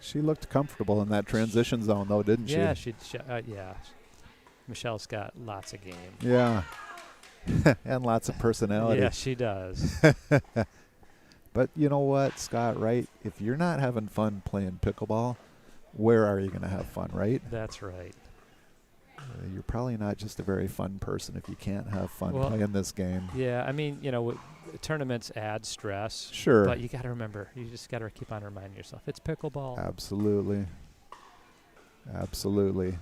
she looked comfortable in that transition zone though, didn't Yeah, she? yeah. Michelle's got lots of game. Yeah. And lots of personality. Yeah, she does. But you know what, Scott, right? If you're not having fun playing pickleball, where are you going to have fun, right? That's right. You're probably not just a very fun person if you can't have fun Well, playing this game. Yeah, I mean, tournaments add stress. Sure. But you got to remember, you just got to keep on reminding yourself, it's pickleball. Absolutely. Absolutely.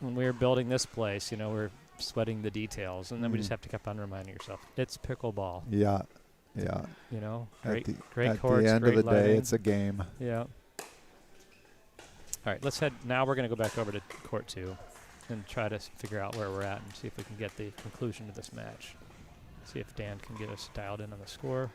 When we were building this place, we're sweating the details, and then we just have to keep on reminding yourself, it's pickleball. Yeah. Yeah. Great At courts, the end great of the day, lighting. it's a game. Yeah. All right, let's head. Now we're going to go back over to court 2 and try to figure out where we're at and see if we can get the conclusion to this match. See if Dan can get us dialed in on the score.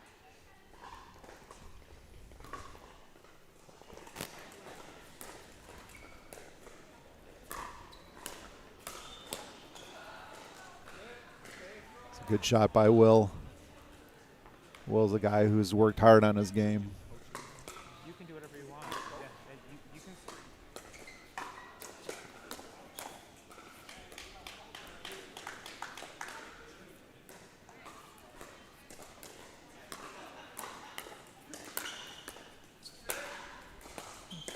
It's a Good shot by Will. Will's a guy who's worked hard on his game. You can do whatever you want. Yeah, you can.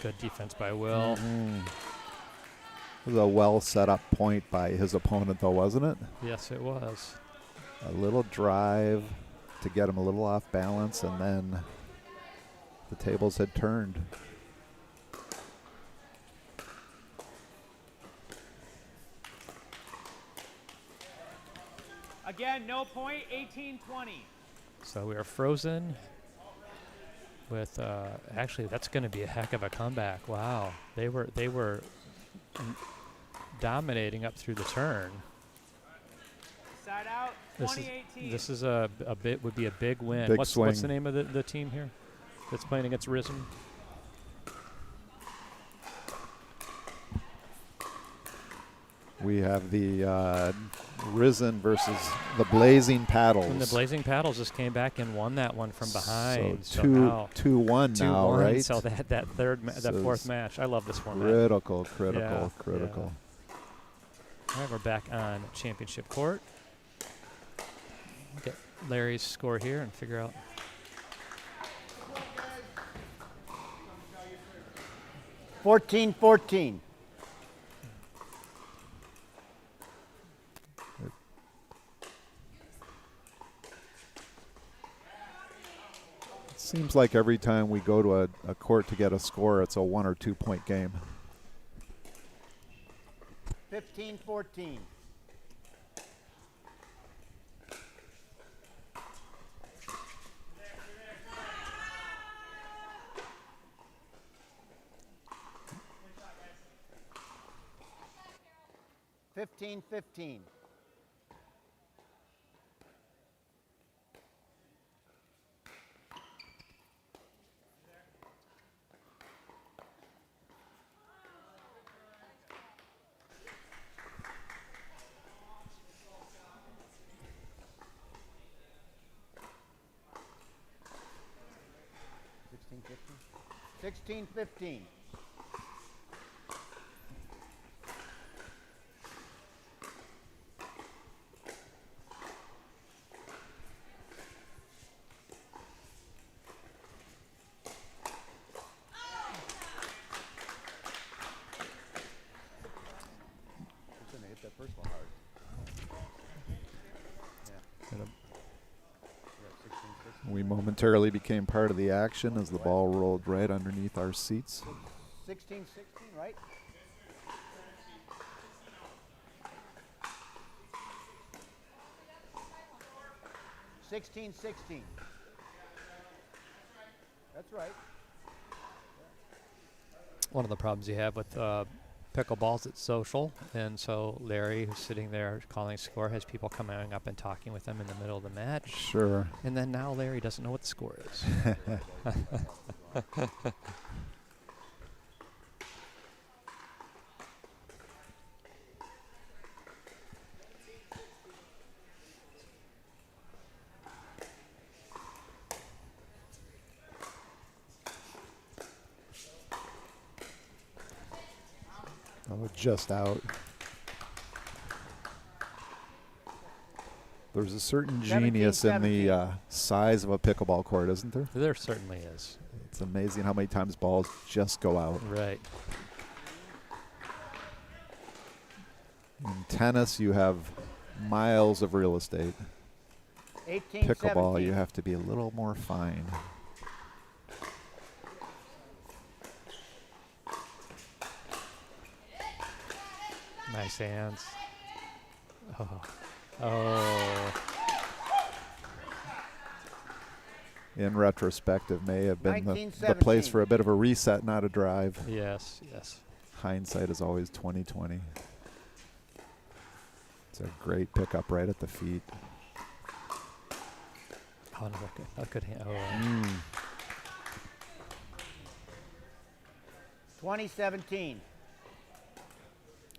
Good defense by Will. It was a well set up point by his opponent, though, wasn't it? Yes, it was. A little drive to get him a little off balance, and then the tables had turned. Again, no point, 18-20. So we are frozen with actually that's going to be a heck of a comeback. Wow. They were dominating up through the turn. Side out, 20-18. This is a bit would be a big win. Big What's swing. the name of the team here that's playing against Risen? We have the Risen versus the Blazing Paddles. And the Blazing Paddles just came back and won that one from behind. So now 2-1 now, 2-1, right? So that fourth match. I love this format. Critical. Yeah. All right, we're back on championship court. Get Larry's score here and figure out. Fourteen. Seems like every time we go to a court to get a score, it's a 1 or 2 point game. 15-14. Fifteen. 16-15. Hit that first one hard. And we momentarily became part of the action as the ball rolled right underneath our seats. 16-16, right? Sixteen. That's right. One of the problems you have with pickleball is it's social, and so Larry, who's sitting there calling score, has people coming up and talking with him in the middle of the match. Sure. And then now Larry doesn't know what the score is. Oh, just out. There's a certain genius in the size of a pickleball court, isn't there? There certainly is. It's amazing how many times balls just go out. Right. In tennis, you have miles of real estate. 18-17. Pickleball, you have to be a little more fine. Nice hands. Oh. In retrospect, it may have been the 19-17. place for a bit of a reset, not a drive. Yes. Hindsight is always 20/20. It's a great pickup right at the feet. Oh, no, a good hand. Oh. 20-17.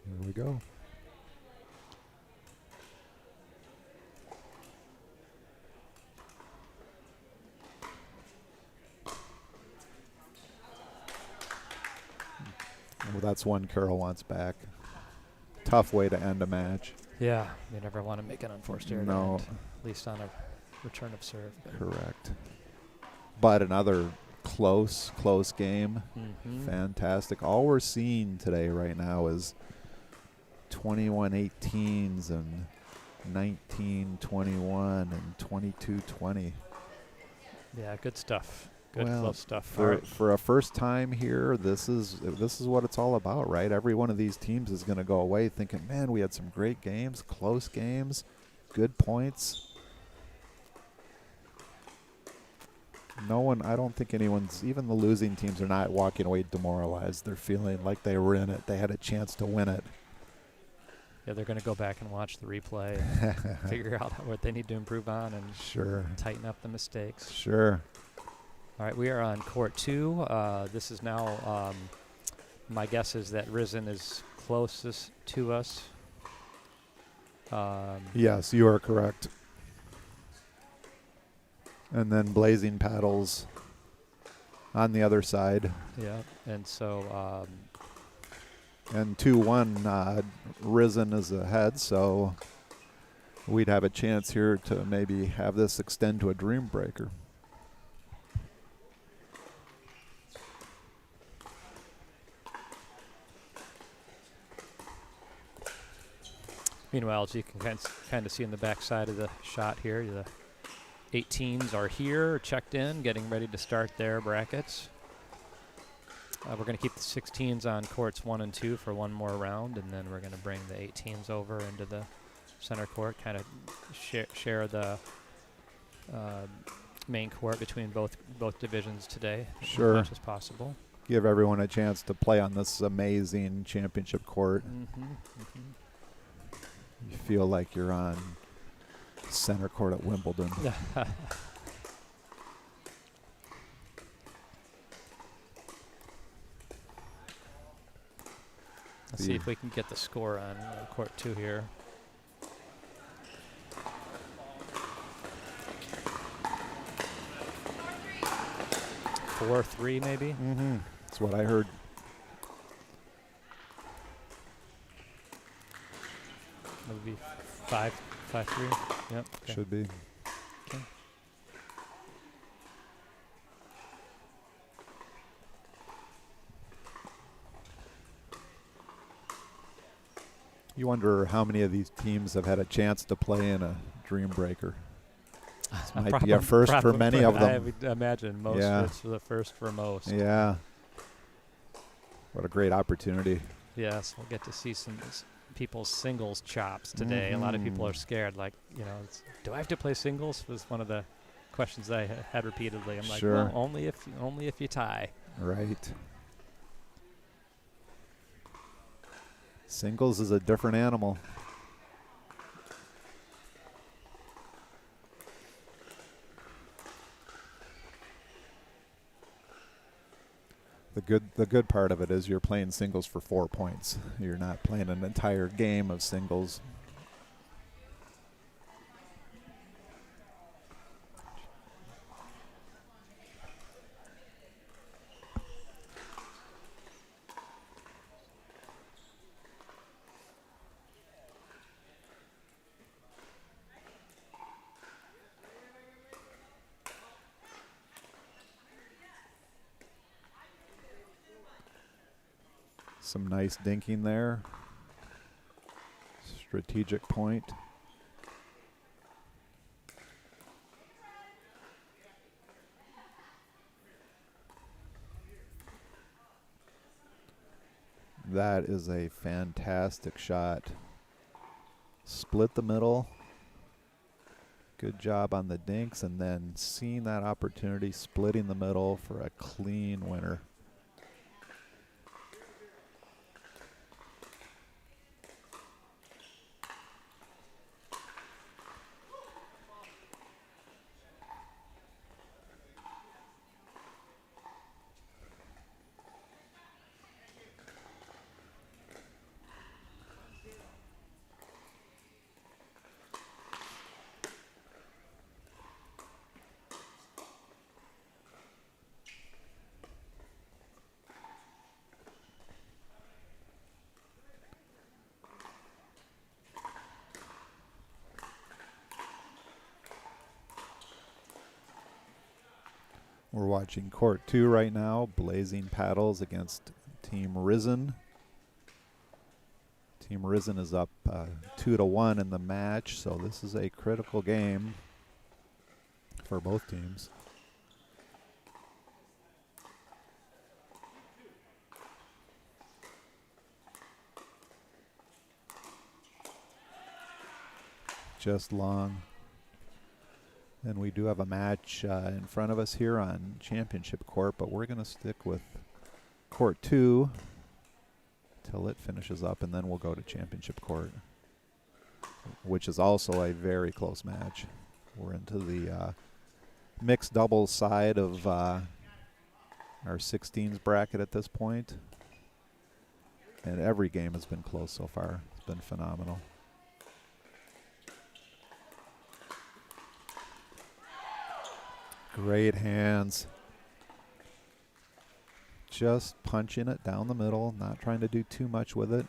Here we go. Well, that's one Carroll wants back. Tough way to end a match. Yeah, you never want to make an unforced error to No. end, at least on a return of serve. Correct. But another close game. Mm-hmm. Fantastic. All we're seeing today right now is 21-18s and 19-21 and 22-20. Yeah, good stuff. Good Well, close stuff. For a first time here, this is what it's all about, right? Every one of these teams is going to go away thinking, man, we had some great games, close games, good points. No one, I don't think anyone's, even the losing teams are not walking away demoralized. They're feeling like they were in it. They had a chance to win it. Yeah, they're going to go back and watch the replay and figure out what they need to improve on and Sure. tighten up the mistakes. Sure. All right, we are on court 2. This is now, my guess is that Risen is closest to us. Yes, you are correct. And then Blazing Paddles on the other side. Yeah, and so And 2-1, Risen is ahead, so we'd have a chance here to maybe have this extend to a dream breaker. meanwhile, as you can kind of see in the back side of the shot here, the 18s are here, checked in, getting ready to start their brackets. We're going to keep the 16s on courts 1 and 2 for one more round, and then we're going to bring the 18s over into the center court, kind of share the main court between both divisions today Sure. as much as possible. Give everyone a chance to play on this amazing championship court. You feel like you're on center court at Wimbledon. Let's see if we can get the score on court 2 here. Four-3 maybe. Mm-hmm. That's what I heard. That would be 5-3. Yep. Okay. Should be. Okay. You wonder how many of these teams have had a chance to play in a dream breaker. This might be a first for many of them. I would imagine most. Yeah. It's the first for most. Yeah. What a great opportunity. Yes, we'll get to see some people's singles chops today. A lot of people are scared. Like, do I have to play singles? Was one of the questions I had repeatedly. I'm like, Sure. well, only if you tie. Right. Singles is a different animal. The good part of it is you're playing singles for 4 points. You're not playing an entire game of singles. Some nice dinking there. Strategic point. That is a fantastic shot. Split the middle. Good job on the dinks, and then seeing that opportunity, splitting the middle for a clean winner. We're watching court 2 right now. Blazing Paddles against Team Risen. Team Risen is up 2-1 in the match, so this is a critical game for both teams. Just long. And we do have a match in front of us here on championship court, but we're going to stick with court 2 till it finishes up, and then we'll go to championship court, which is also a very close match. We're into the mixed doubles side of our 16s bracket at this point, and every game has been close so far. It's been phenomenal. Great hands. Just punching it down the middle, not trying to do too much with it.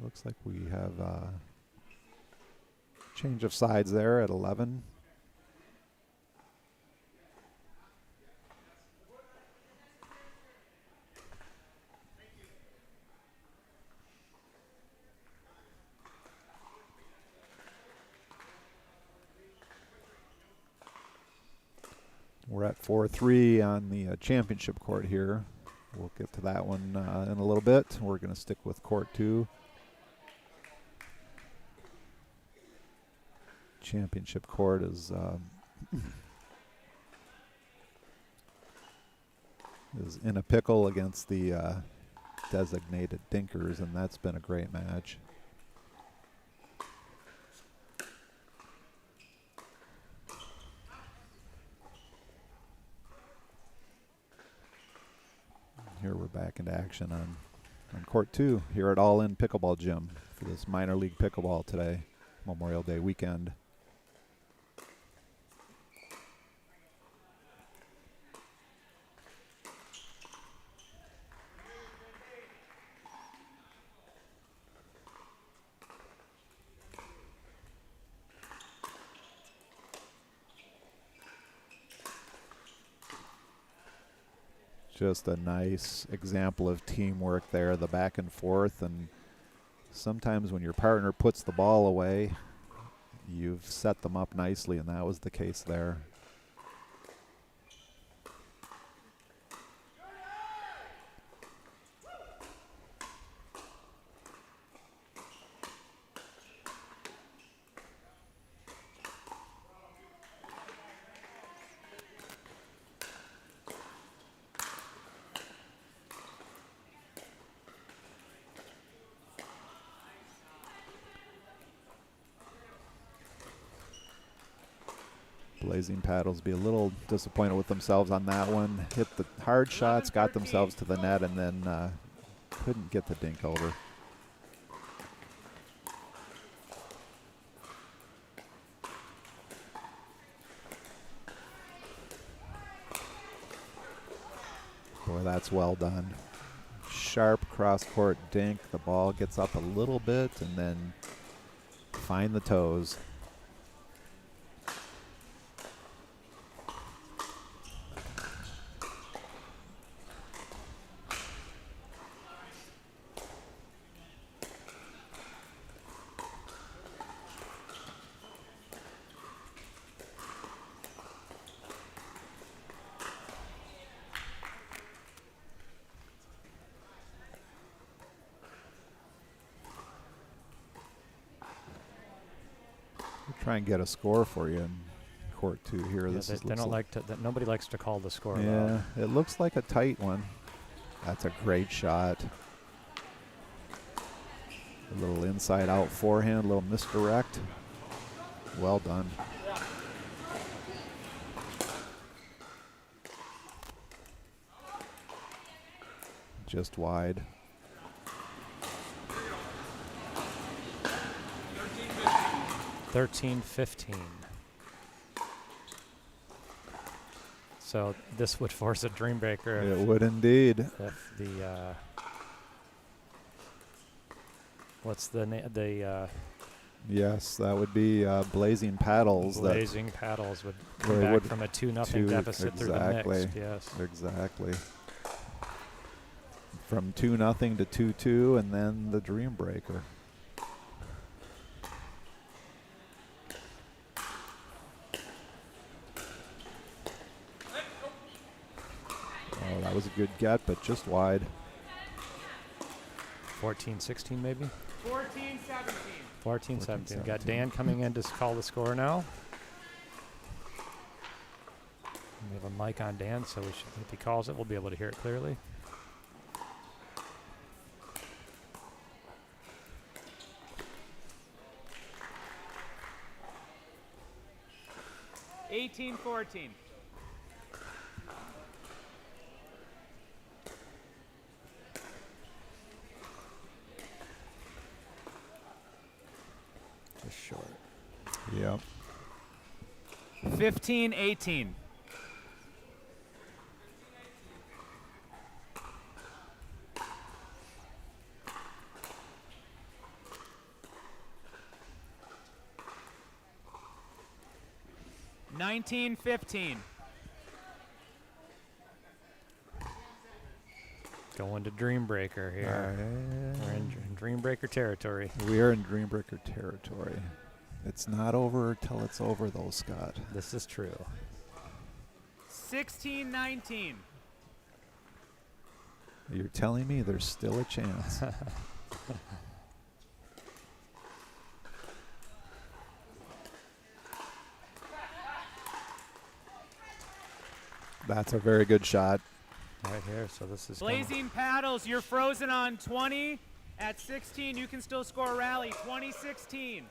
Looks like we have change of sides there at 11. We're at 4-3 on the championship court here. We'll get to that one in a little bit. We're going to stick with court 2. Championship court is in a pickle against the designated Dinkers, and that's been a great match. Here we're back into action on court 2 here at All In Pickleball Gym for this minor league pickleball today, Memorial Day weekend. Just a nice example of teamwork there, the back and forth, and sometimes when your partner puts the ball away, you've set them up nicely, and that was the case there. Blazing Paddles be a little disappointed with themselves on that one. Hit the hard shots, got themselves to the net, and then couldn't get the dink over. Boy, that's well done. Sharp cross-court dink. The ball gets up a little bit and then find the toes. Try and get a score for you in court 2 here. Yeah, this is they don't like to. Nobody likes to call the score. Yeah, it looks like a tight one. That's a great shot. A little inside-out forehand, a little misdirect. Well done. Just wide. 13-15. So this would force a dream breaker. It would indeed. If the what's the Yes, that would be Blazing Paddles. Blazing Paddles would where come it back would from a 2-0 deficit through the exactly. mixed. Yes. Exactly. From 2-0 to 2-2, and then the Dream Breaker. Oh, that was a good get, but just wide. 14-16 maybe? 14-17. 14-17. Got Dan coming in to call the score now. We have a mic on Dan, so if he calls it, we'll be able to hear it clearly. $18-14. Just short. Yep. 15-18. $19-15. Going to Dream Breaker here. We're in Dream Breaker territory. We are in Dream Breaker territory. It's not over till it's over, though, Scott. This is true. 16-19. You're telling me there's still a chance. That's a very good shot. Right here, so this is Blazing Paddles, you're frozen on 20. At 16, you can still score a rally. 20-16.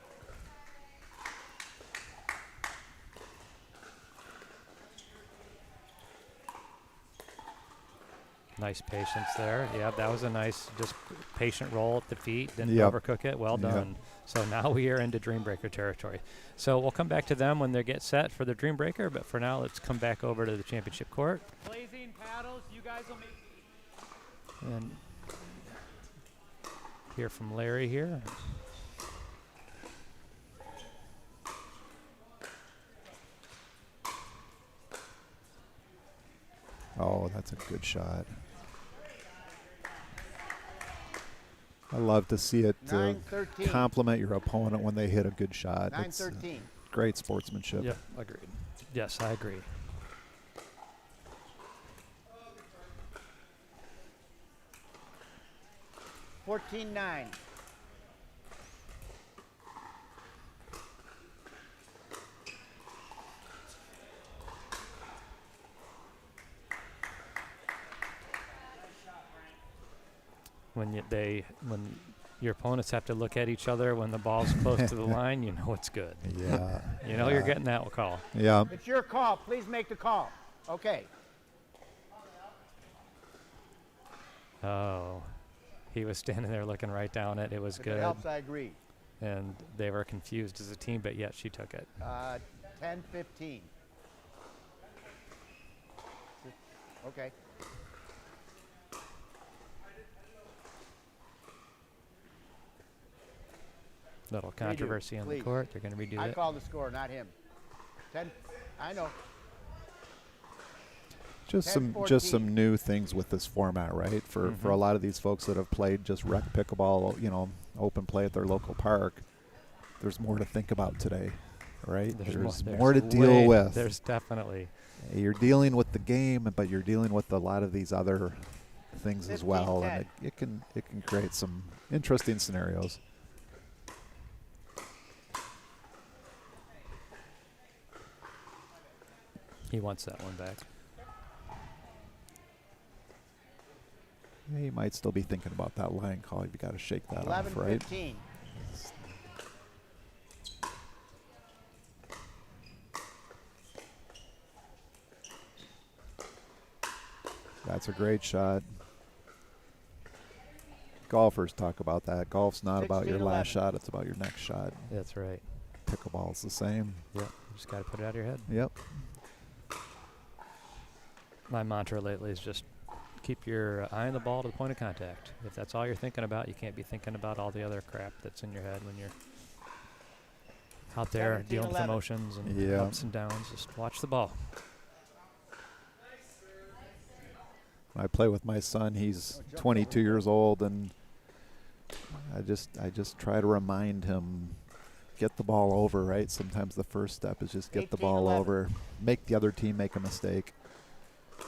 nice patience there. Yeah, that was a nice, just patient roll at the feet. Didn't Yep. overcook it. Well Yep. done. So now we are into Dream Breaker territory. So we'll come back to them when they get set for the Dream Breaker, but for now, let's come back over to the championship court. Blazing Paddles, you guys will make. And hear from Larry here. Oh, that's a good shot. I love to see it 9-13. compliment your opponent when they hit a good shot. It's 9-13. great sportsmanship. Yep, agreed. Yes, I agree. $14-9. When your opponents have to look at each other when the ball's close to the line, you know it's good. Yeah. You know you're getting that call. Yeah. It's your call. Please make the call. Okay. Oh, he was standing there looking right down it. It was If good. it helps, I agree. And they were confused as a team, but yet she took it. 10-15. Okay. Little controversy on the please. court. They're going to redo I it. call the score, not him. 10. I know. Just 10-14. some new things with this format, right? For a lot of these folks that have played just rec pickleball, open play at their local park, there's more to think about today, right? There's more to deal with. There's definitely. You're dealing with the game, but you're dealing with a lot of these other things as well, 15-10. and it can create some interesting scenarios. He wants that one back. Yeah, you might still be thinking about that line call. You've got to shake that off, right? 11-15. That's a great shot. Golfers talk about that. Golf's not about your last 16-11. shot. It's about your next shot. That's right. Pickleball's the same. Yep. You just got to put it out of your head. Yep. My mantra lately is just keep your eye on the ball to the point of contact. If that's all you're thinking about, you can't be thinking about all the other crap that's in your head when you're out there dealing with 17-11. emotions and Yeah. ups and downs. Just watch the ball. I play with my son. He's 22 years old, and I just try to remind him, get the ball over, right? Sometimes the first step is just get the ball 18-11. over, make the other team make a mistake,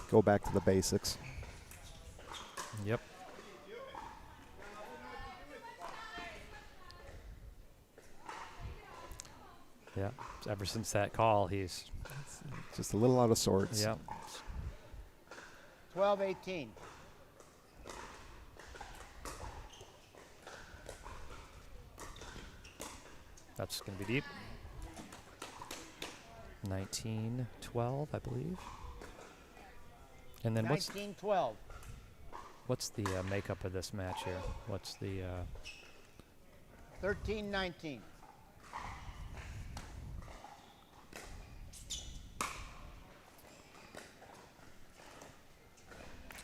go back to the basics. Yep. Yeah. Ever since that call, he's Just a little out of sorts. yeah. 12-18. That's going to be deep. 19-12, I believe. And then 19-12. what's the makeup of this match here? What's the 13-19.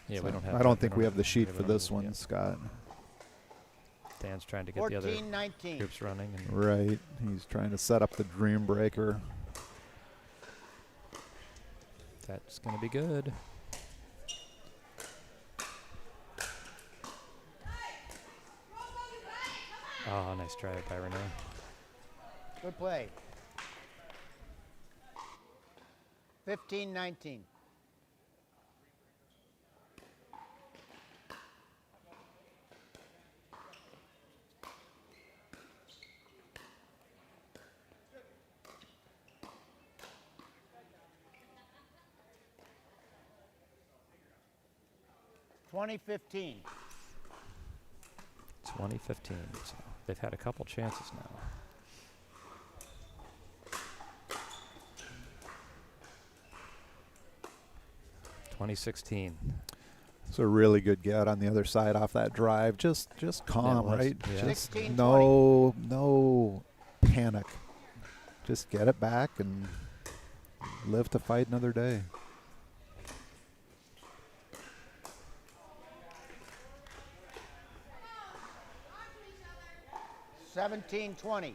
yeah? We don't have. I don't think we have the sheet for don't this have it one, yet. Scott. Dan's trying to get the other 14-19. groups running. And Right. He's trying to set up the dream breaker. that's going to be good. Oh, nice try by Renee. Good play. 15-19. (2015). 2015. So they've had a couple chances now. (2016). It's a really good get on the other side off that drive. Just calm, was, right? yeah. Just 16-20. no panic. Just get it back and live to fight another day. (17-20).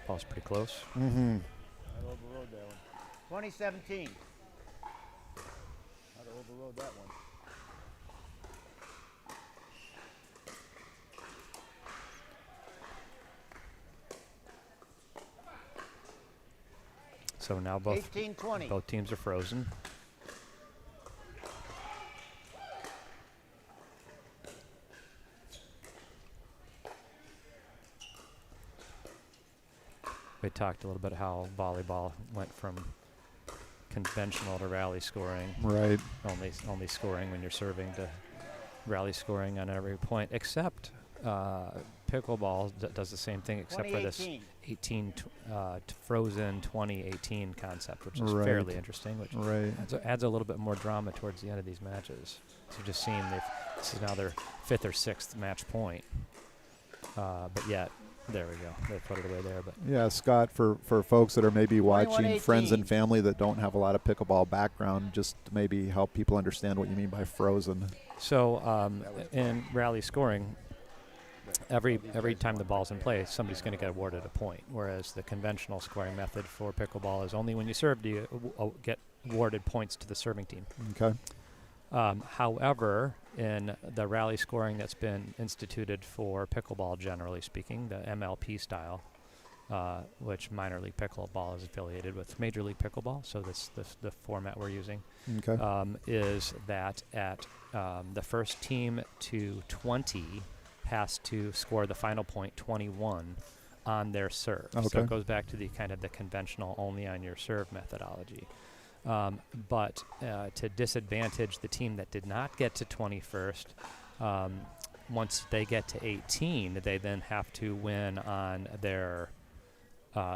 Ball's pretty close. Mm-hmm. 2017. I'd have overrode that one. So now both 18-20. both teams are frozen. We talked a little bit how volleyball went from conventional to rally scoring. Right. Only scoring when you're serving to rally scoring on every point, except pickleball does the same thing, except for this 2018. frozen 2018 concept, which is Right. fairly interesting, which Right. adds a little bit more drama towards the end of these matches. So you've just seen this is now their 5th or 6th match point, but yet there we go, they put it away there. But Yeah, Scott, for folks that are maybe watching, friends 21-18. and family that don't have a lot of pickleball background, just to maybe help people understand what you mean by frozen. so in rally scoring, every time the ball's in play, somebody's going to get awarded a point, whereas the conventional scoring method for pickleball is only when you serve do you get awarded points to the serving team. Okay. However, in the rally scoring that's been instituted for pickleball, generally speaking, the MLP style, which minor league pickleball is affiliated with Major League Pickleball, so this the format we're using, Okay. is that at the first team to 20 has to score the final point 21 on their serve. So Okay. it goes back to the kind of the conventional only on your serve methodology. But to disadvantage the team that did not get to 21st, once they get to 18, they then have to win on their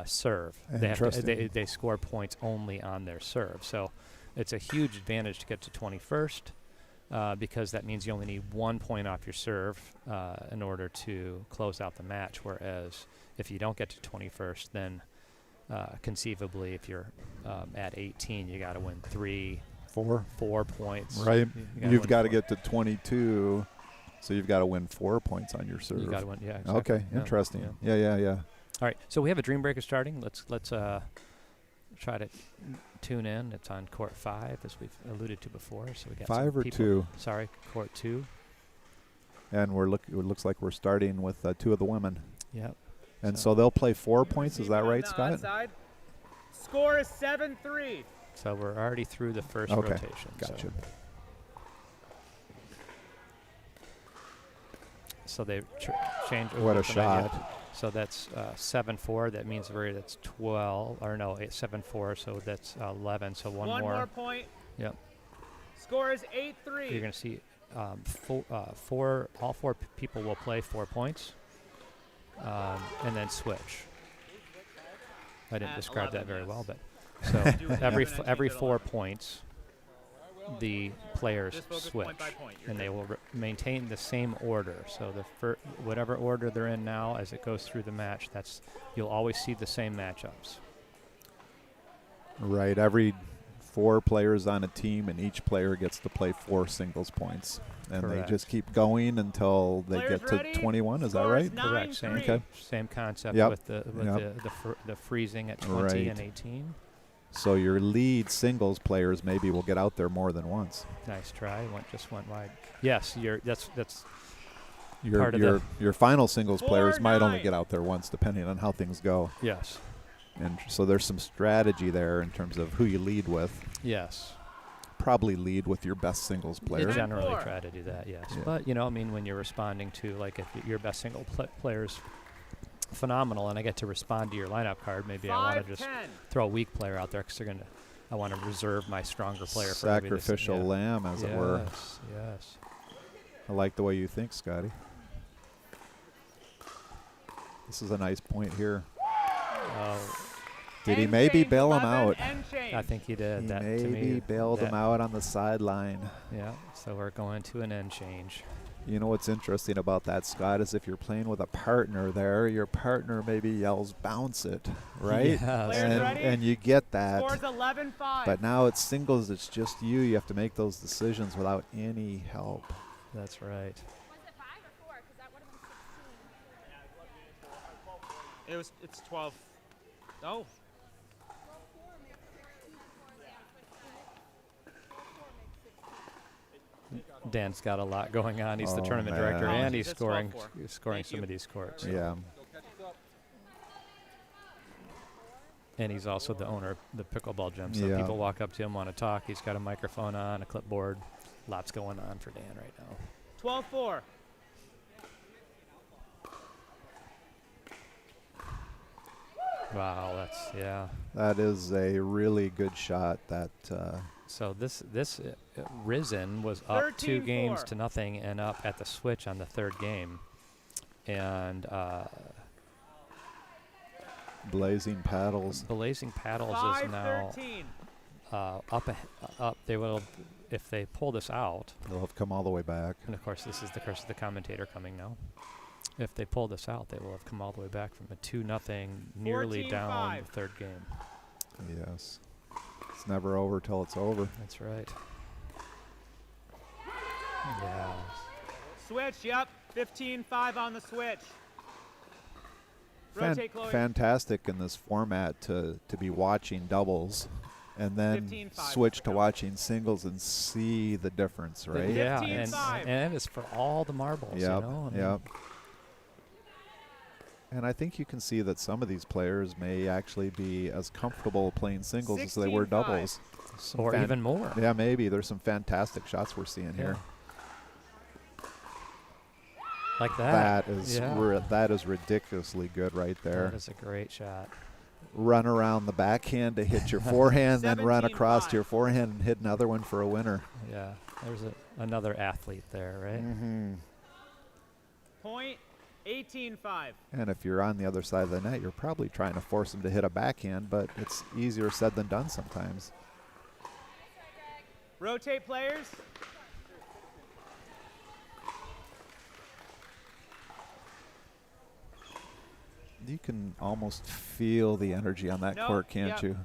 serve. Interesting. They score points only on their serve. So it's a huge advantage to get to 21st because that means you only need 1 point off your serve in order to close out the match. Whereas if you don't get to 21st, then conceivably, if you're at 18, you got to win 3 4. 4 points. Right. You You've win got to 4. get to 22, so you've got to win 4 points on your serve. You got to win. Yeah. Exactly. Okay, Yeah, interesting. yeah. Yeah. All right. So we have a Dream Breaker starting. Let's try to tune in. It's on court 5, as we've alluded to before. So we got 5 some or people. 2? Sorry, court 2. And it looks like we're starting with 2 of the women. Yep. And so they'll play 4 points. Is that right, On the Scott? onside. Score is 7-3. So we're already through the first Okay, rotation. gotcha. So they change. What a from that, yeah. shot. So that's 7-4. That means that's 12. Or no, 7-4. So that's 11. So one more point. Yep. Score is 8-3. You're going to see all 4 people will play 4 points, and then switch. I didn't At describe 11, that very yes. well, but so every 4 points, the players Just focus switch, point by point. You're and good. they will maintain the same order. So whatever order they're in now, as it goes through the match, you'll always see the same matchups. Right. Every 4 players on a team, and each player gets to play 4 singles points. And Correct. they just keep going until they Players get to ready? 21. Is that Score is right? 9-3. Correct. Same, Okay. same concept Yep. with the the freezing at 20 Right. and 18. So your lead singles players maybe will get out there more than once. Nice try. Just went wide. Yes, that's Your part of your final singles players might only 4-9. get out there once, depending on how things go. yes. And so there's some strategy there in terms of who you lead with. Yes. Probably lead with your best singles You player. generally 10-4. try to do that, yes. Yeah. But, when you're responding to, like, if your best single player's phenomenal and I get to respond to your lineup card, maybe I want to just 5-10. throw a weak player out there because I want to reserve my stronger player for maybe this- Sacrificial yeah. lamb, as it were. Yes. I like the way you think, Scotty. This is a nice point here. Oh, Did he End maybe change, bail him 11, out? end change. I think he did. He That to maybe me, bailed him that- out on the sideline. Yeah, so we're going to an end change. You know what's interesting about that, Scott, is if you're playing with a partner there, your partner maybe yells, bounce it, right? Yes. Players ready? And you get that. Scores 11-5. But now it's singles, it's just you. You have to make those decisions without any help. That's right. Was it 5 or 4? Because that would have been 16. It's 12. Oh. Dan's got a lot going on. He's the Oh, tournament man. director, and he's That's scoring 12-4. scoring Thank some you. of these courts. Yeah. And he's also the owner of the Pickleball Gym. So Yeah. people walk up to him, want to talk. He's got a microphone on, a clipboard. Lots going on for Dan right now. 12-4. Wow, That is a really good shot. That So this Risen was up 2 games 13-4. to nothing and up at the switch on the 3rd game. And blazing paddles. Blazing Paddles is now 5-13. up. They will, if they pull this out, They'll have come all the way back. and of course this is the curse of the commentator coming now. If they pull this out, they will have come all the way back from a 2-0, nearly down 14-5. the 3rd game. Yes. It's never over till it's over. That's right. Yeah. Switch, yep. 15-5 on the switch. Rotate, Chloe. Fantastic in this format to be watching doubles and then 15-5. switch to watching singles and see the difference, right? Yeah, 15-5. and it's for all the marbles, Yep, you know? I mean, yep. And I think you can see that some of these players may actually be as comfortable playing singles as they were 16-5. doubles. Or even more. Yeah, maybe. There's some fantastic shots we're seeing here. Like that. That is ridiculously good right there. That is a great shot. Run around the backhand to hit your forehand, then run across 17-5. to your forehand and hit another one for a winner. Yeah. There's another athlete there, right? Mm-hmm. Point, 18-5. And if you're on the other side of the net, you're probably trying to force them to hit a backhand, but it's easier said than done sometimes. Rotate players. You can almost feel the energy on that Nope, court, can't yep. you?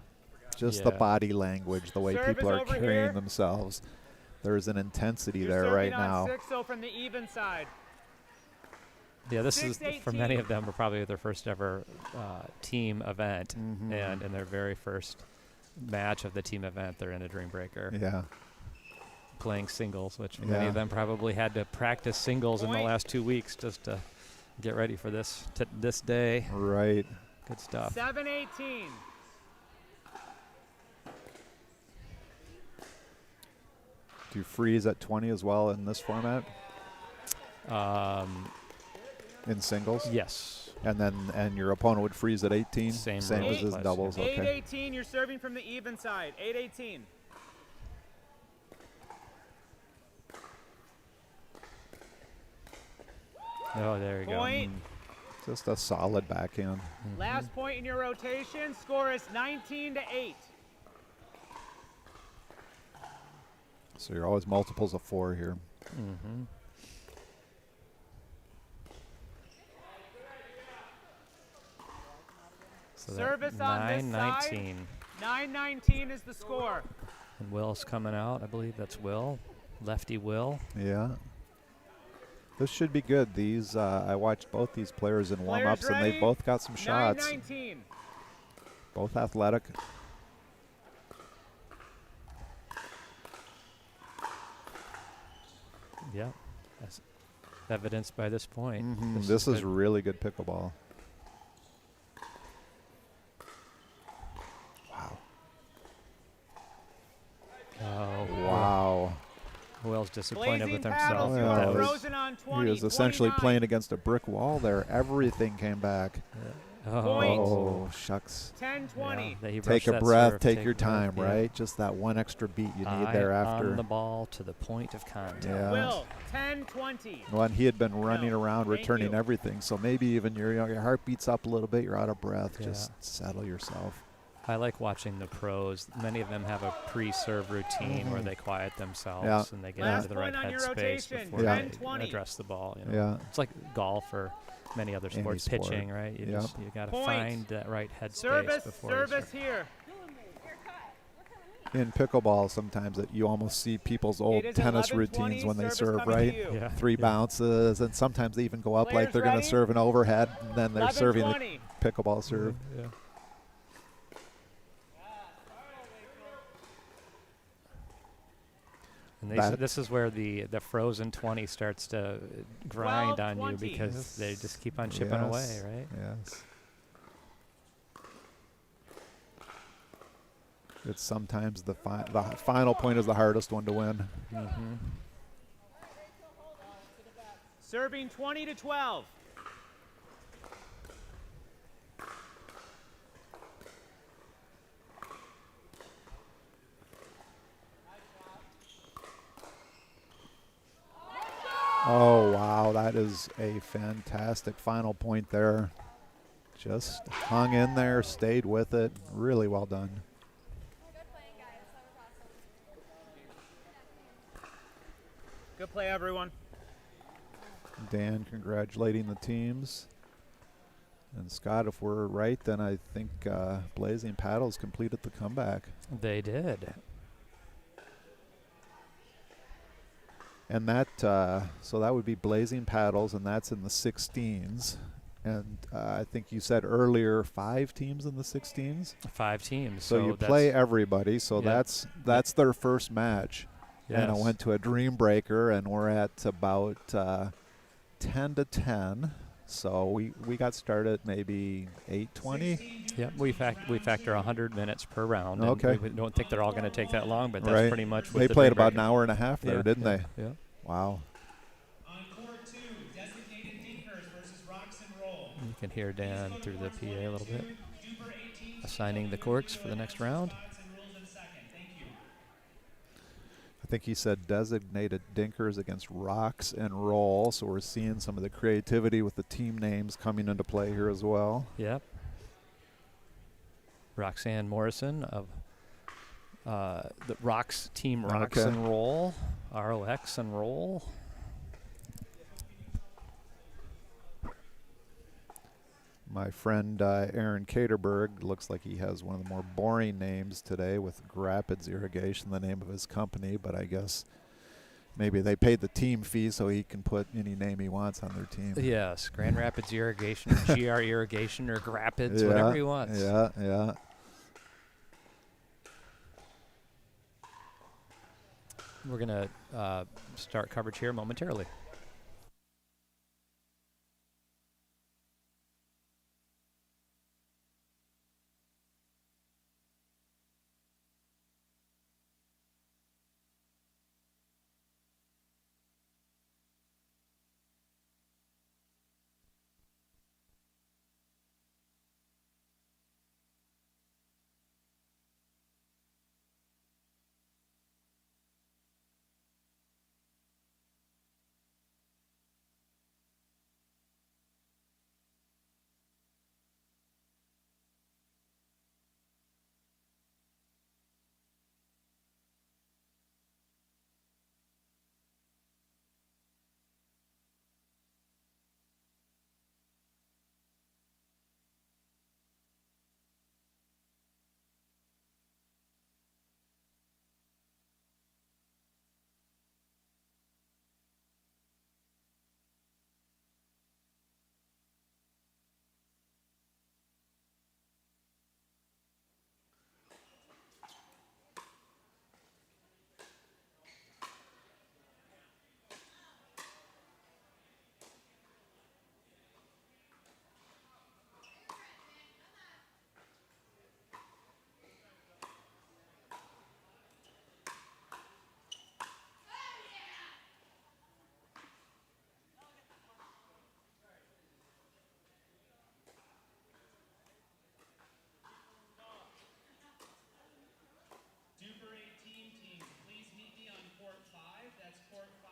Just the Yeah. body language, the way Serve people is are over carrying here. themselves. There's an intensity You're there right serving on now. 6-0 from the even side. Yeah, this is, for many 6-18. of them, probably their first ever team event. Mhm. And in their very first match of the team event, they're in a Dream Breaker. Yeah. Playing singles, which many Yeah. of them probably had to practice singles in the Point. last 2 weeks just to get ready for this day. Right. Good stuff. 7-18. Do you freeze at 20 as well in this format in singles? Yes. And your opponent would freeze at 18? Same as rules his applies, doubles, yeah. okay. 8-18, you're serving from the even side. 8-18. Oh, there you Point. Just a solid backhand. Last point in your rotation. Score is 19-8. So you're always multiples of 4 here. go. Mm-hmm. So that Service on this side. 9-19. 9-19 is the score. And Will's coming out. I believe that's Will. Lefty Will. Yeah. This should be good. These I watched both these players in warm-ups, and they ready? both got some shots. 9-19. Both athletic. Yeah. That's evidenced by this point. This is good. really good pickleball. Wow. Oh, Wow. Will's disappointed Blazing with paddles. himself. You Well, are it was- frozen on 20. He was essentially 29. playing against a brick wall there. Everything came back. Point. Oh, shucks. 10-20. Yeah, that he Take rushed a that breath, serve, take your a breath, time, yeah. right? Just that one extra beat you need Eye there on after. the ball to the point of contact. Yeah. Will, 10-20. Well, and he had been running No, around, thank returning you. everything. So maybe even your heart beats up a little bit. You're out of breath. Yeah. Just settle yourself. I like watching the pros. Many of them have a pre-serve routine where they quiet themselves Yeah. and they get Last into the right point on your headspace rotation, before Yeah. they 10-20. address the ball. You know? Yeah. It's like golf or many other Any sports, sport. pitching, right? You Yep. just you got to Point. find that right headspace Service, before you service start. here. In pickleball, sometimes you almost see people's old It is tennis 11-20, routines when they service serve, coming to right? you. Yeah. 3 bounces, and sometimes they even go up like Players they're going to ready? serve an overhead, and then they're serving the 11-20. pickleball serve. Yeah. And That- this is where the frozen 20 starts to grind on you 12-20. because they just keep on chipping away, right? Yes. It's sometimes the final point is the hardest one to win. Mm-hmm. Serving 20-12. Oh, wow. That is a fantastic final point there. Just hung in there, stayed with it. Really well done. Good play, everyone. Dan congratulating the teams. And Scott, if we're right, then I think Blazing Paddles completed the comeback. They did. And that, so that would be Blazing Paddles, and that's in the 16s. And I think you said earlier 5 teams in the 16s. 5 teams. So you play that's- everybody. So yeah. that's their first match. And it yes. went to a Dream Breaker, and we're at about 10-10. So we got started maybe 8:20. Yeah, we factor 100 minutes per round. and Okay. we don't think they're all going to take that long, but that's Right. pretty much what They the played Dream about an Breaker- hour and a half there, Yeah, didn't yeah, they? Yeah. Wow. On court 2, designated dinkers versus rocks and roll. You can hear Dan through the PA a little bit, DUPR-18 assigning the courts for the next round. shots and rules in a second. Thank you. I think he said designated dinkers against rocks and roll. So we're seeing some of the creativity with the team names coming into play here as well. Yep. Roxanne Morrison of the Rocks team, Rocks Okay. and Roll, ROX and Roll. My friend Aaron Caterberg looks like he has one of the more boring names today with Rapids Irrigation, the name of his company, but I guess maybe they paid the team fee so he can put any name he wants on their team. Yes, Grand Rapids Irrigation, or GR Irrigation, or Rapids, whatever he wants. Yeah, yeah. We're going to start coverage here momentarily. DUPR-18 teams, please meet me on court 5. That's court 5.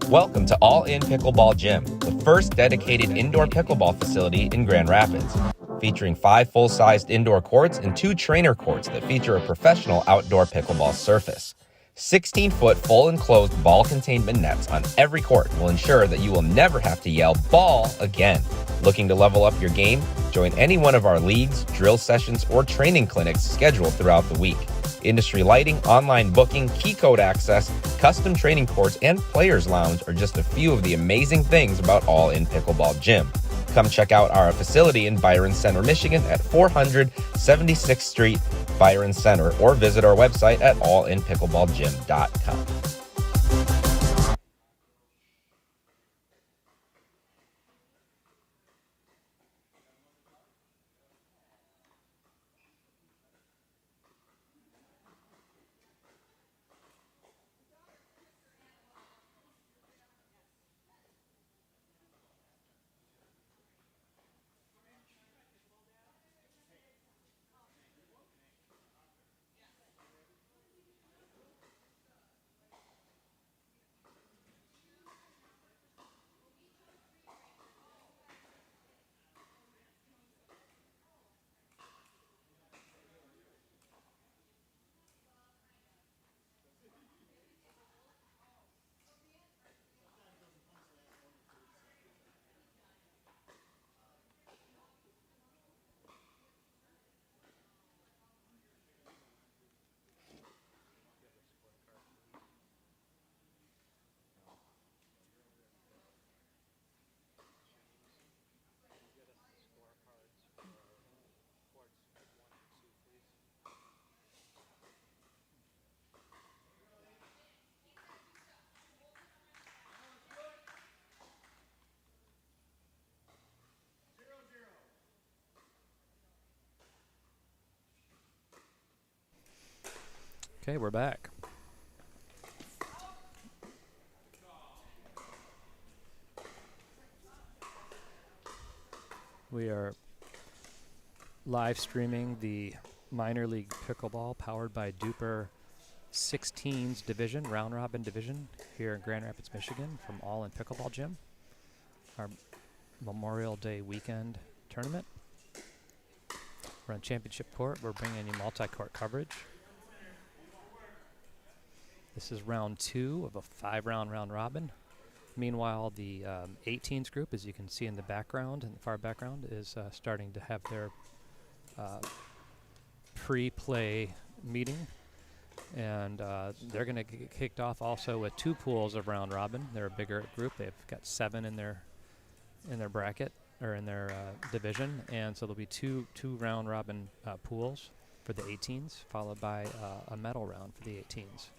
Welcome to All In Pickleball Gym, the first dedicated indoor pickleball facility in Grand Rapids, featuring 5 full-sized indoor courts and 2 trainer courts that feature a professional outdoor pickleball surface. 16-foot full enclosed ball containment nets on every court will ensure that you will never have to yell "ball" again. Looking to level up your game? Join any one of our leagues, drill sessions, or training clinics scheduled throughout the week. Industry lighting, online booking, key code access, custom training courts, and players lounge are just a few of the amazing things about All In Pickleball Gym. Come check out our facility in Byron Center, Michigan at 476th Street, Byron Center, or visit our website at allinpickleballgym.com. Okay, we're back. We are live streaming the minor league pickleball powered by DUPR-16's division, round robin division here in Grand Rapids, Michigan from All In Pickleball Gym. Our Memorial Day weekend tournament. We're on championship court. We're bringing you multi-court coverage. This is round 2 of a 5-round round robin. Meanwhile, the 18s group, as you can see in the background, in the far background, is starting to have their pre-play meeting. And they're going to get kicked off also with 2 pools of round robin. They're a bigger group. They've got 7 in their bracket, or in their division. And so there'll be two round robin pools for the 18s, followed by a medal round for the 18s.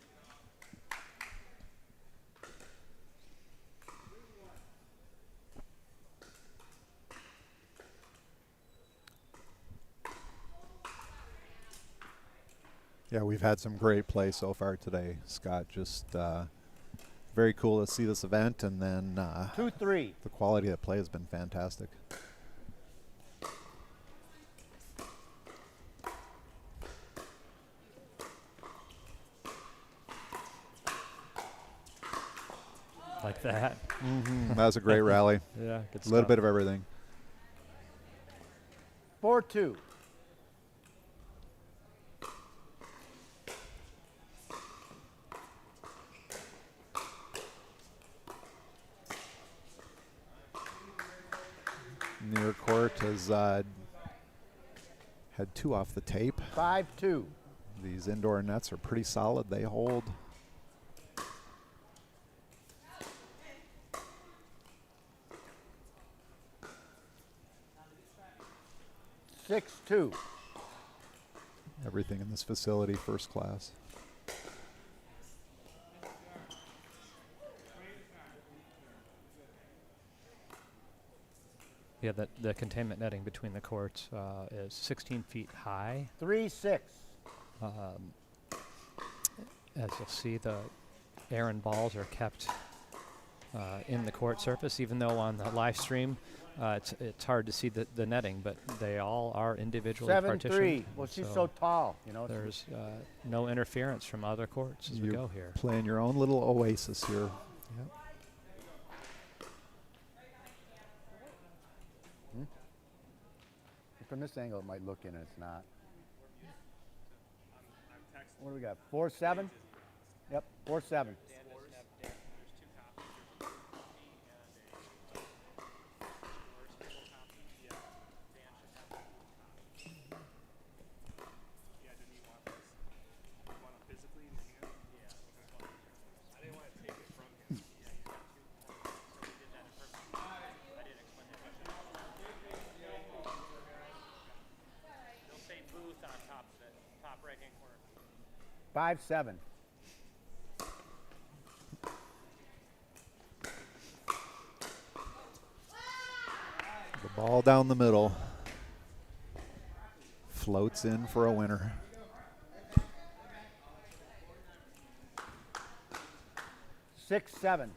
Yeah, we've had some great play so far today, Scott. Just very cool to see this event, and then 2-3. the quality of the play has been fantastic. Like that. That was a great rally. Yeah, good A little stuff. bit of everything. 4-2. Near court has had 2 off the tape. 5-2. These indoor nets are pretty solid. They hold. 6-2. Everything in this facility first class. Yeah, the containment netting between the courts is 16 feet high. 3-6. As you'll see, the errand balls are kept in the court surface, even though on the live stream it's hard to see the netting, but they all are individually 7-3. partitioned. Well, she's so tall, you know. There's no interference from other courts as we You're go here. playing your own little oasis here. Yep. From this angle, it might look in, and it's not. What do we got? 4-7? Yep, 4-7. Booth on top of it, top right-hand corner. 5-7. The ball down the middle. Floats in for a winner. 6-7.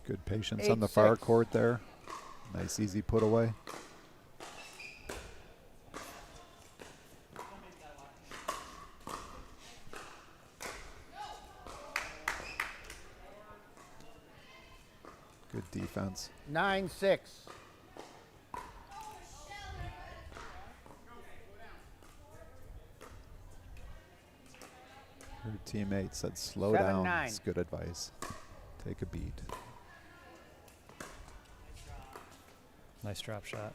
Good patience on the far 8-6. court there. Nice easy put away. Good defense. 9-6. Her teammate said slow 7-9. down. It's good advice. Take a beat. Nice drop shot.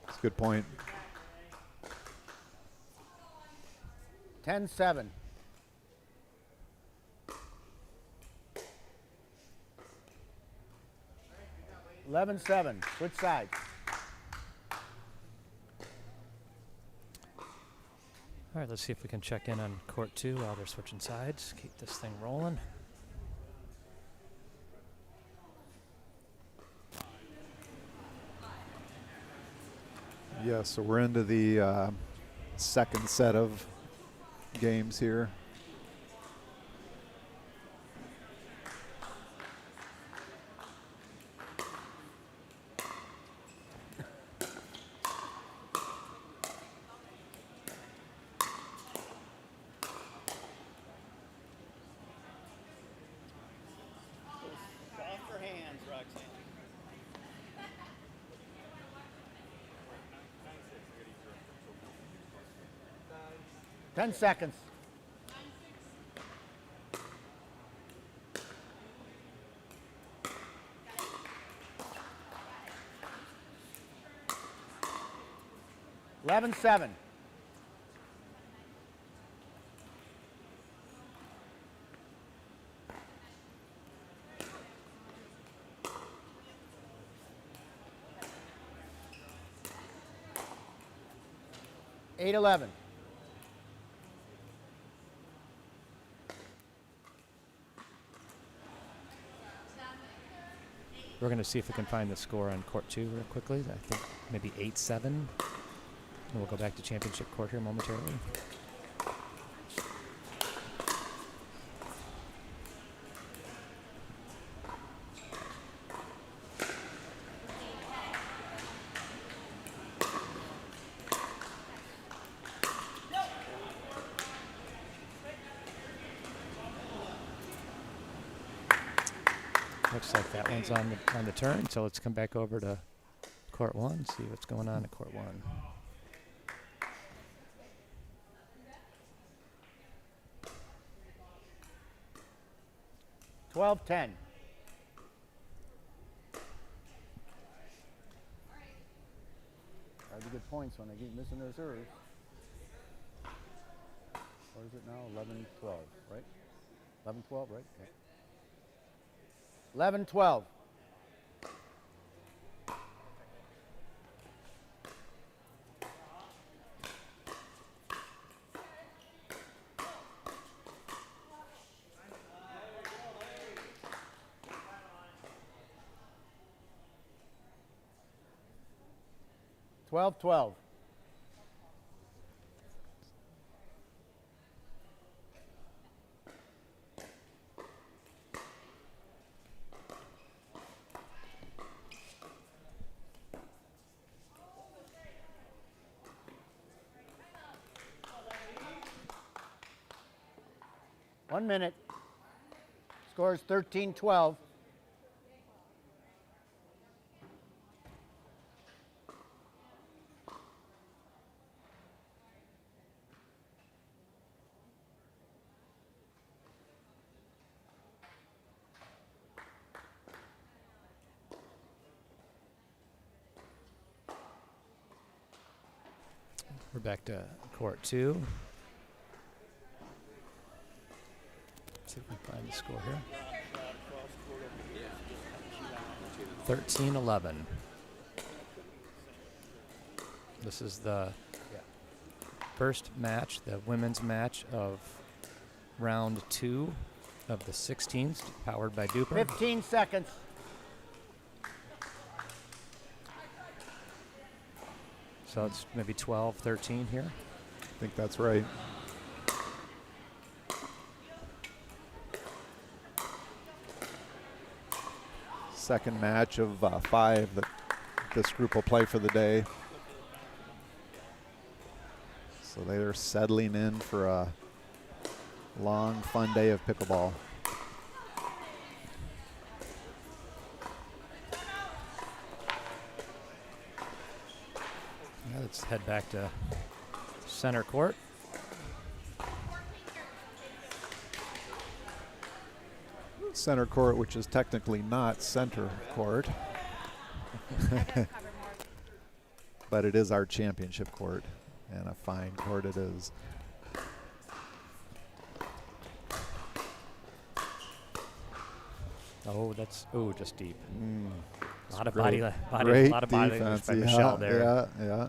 It's a good point. 10-7. 11-7. Switch sides. All right, let's see if we can check in on court 2 while they're switching sides. Keep this thing rolling. Yeah, so we're into the second set of games here. Softer hands, Roxanne. 10 seconds. $11-7. $8-11. We're going to see if we can find the score on court 2 real quickly. I think maybe 8-7. And we'll go back to championship court here momentarily. Looks like that one's on the turn, so let's come back over to court 1, see what's going on at court 1. $12-10. Hard to get points when they keep missing their serves. What is it now? 11-12, right? 11-12, right? Yeah. 11-12. $12-12. One minute. Score is 13-12. We're back to court 2. See if we can find the score here. 13-11. This is the first match, the women's match of round 2 of the 16s, powered by DUPR. 15 seconds. So it's maybe 12-13 here. I think that's right. Second match of 5 that this group will play for the day. So they're settling in for a long, fun day of pickleball. Let's head back to center court. Center court, which is technically not center court, but it is our championship court, and a fine court it is. Oh, that's just deep. A lot of Great- body, great a lot of body defense. by Michelle there. Yeah.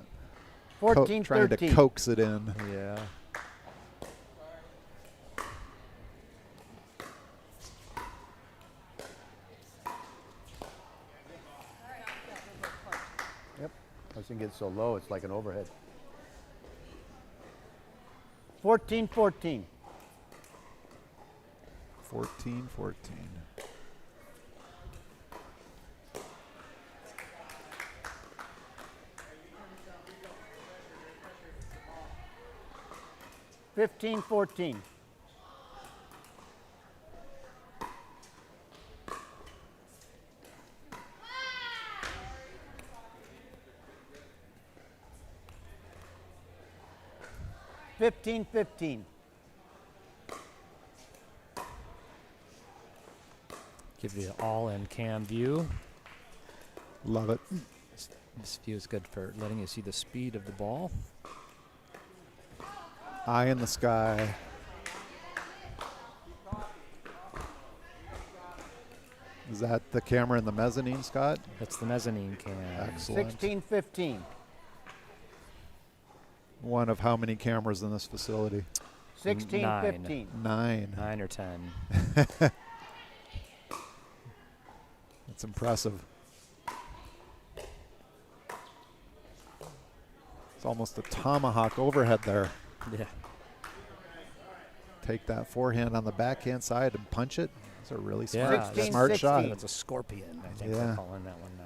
14-13. Trying to coax it in. Yeah. Yep. This thing gets so low, it's like an overhead. 14-14. 14-14. Fifteen, 14. Fifteen, 15. Give you all in cam view. Love it. This view is good for letting you see the speed of the ball. Eye in the sky. Is that the camera in the mezzanine, Scott? That's the mezzanine cam. Excellent. 16, 15. One of how many cameras in this facility? 16, Nine. 15. 9. 9 or 10. That's impressive. It's almost a tomahawk overhead there. Yeah. Take that forehand on the backhand side and punch it. It's a really smart, Yeah, 16, smart 16. shot. That's a scorpion, I think Yeah. they're calling that one now.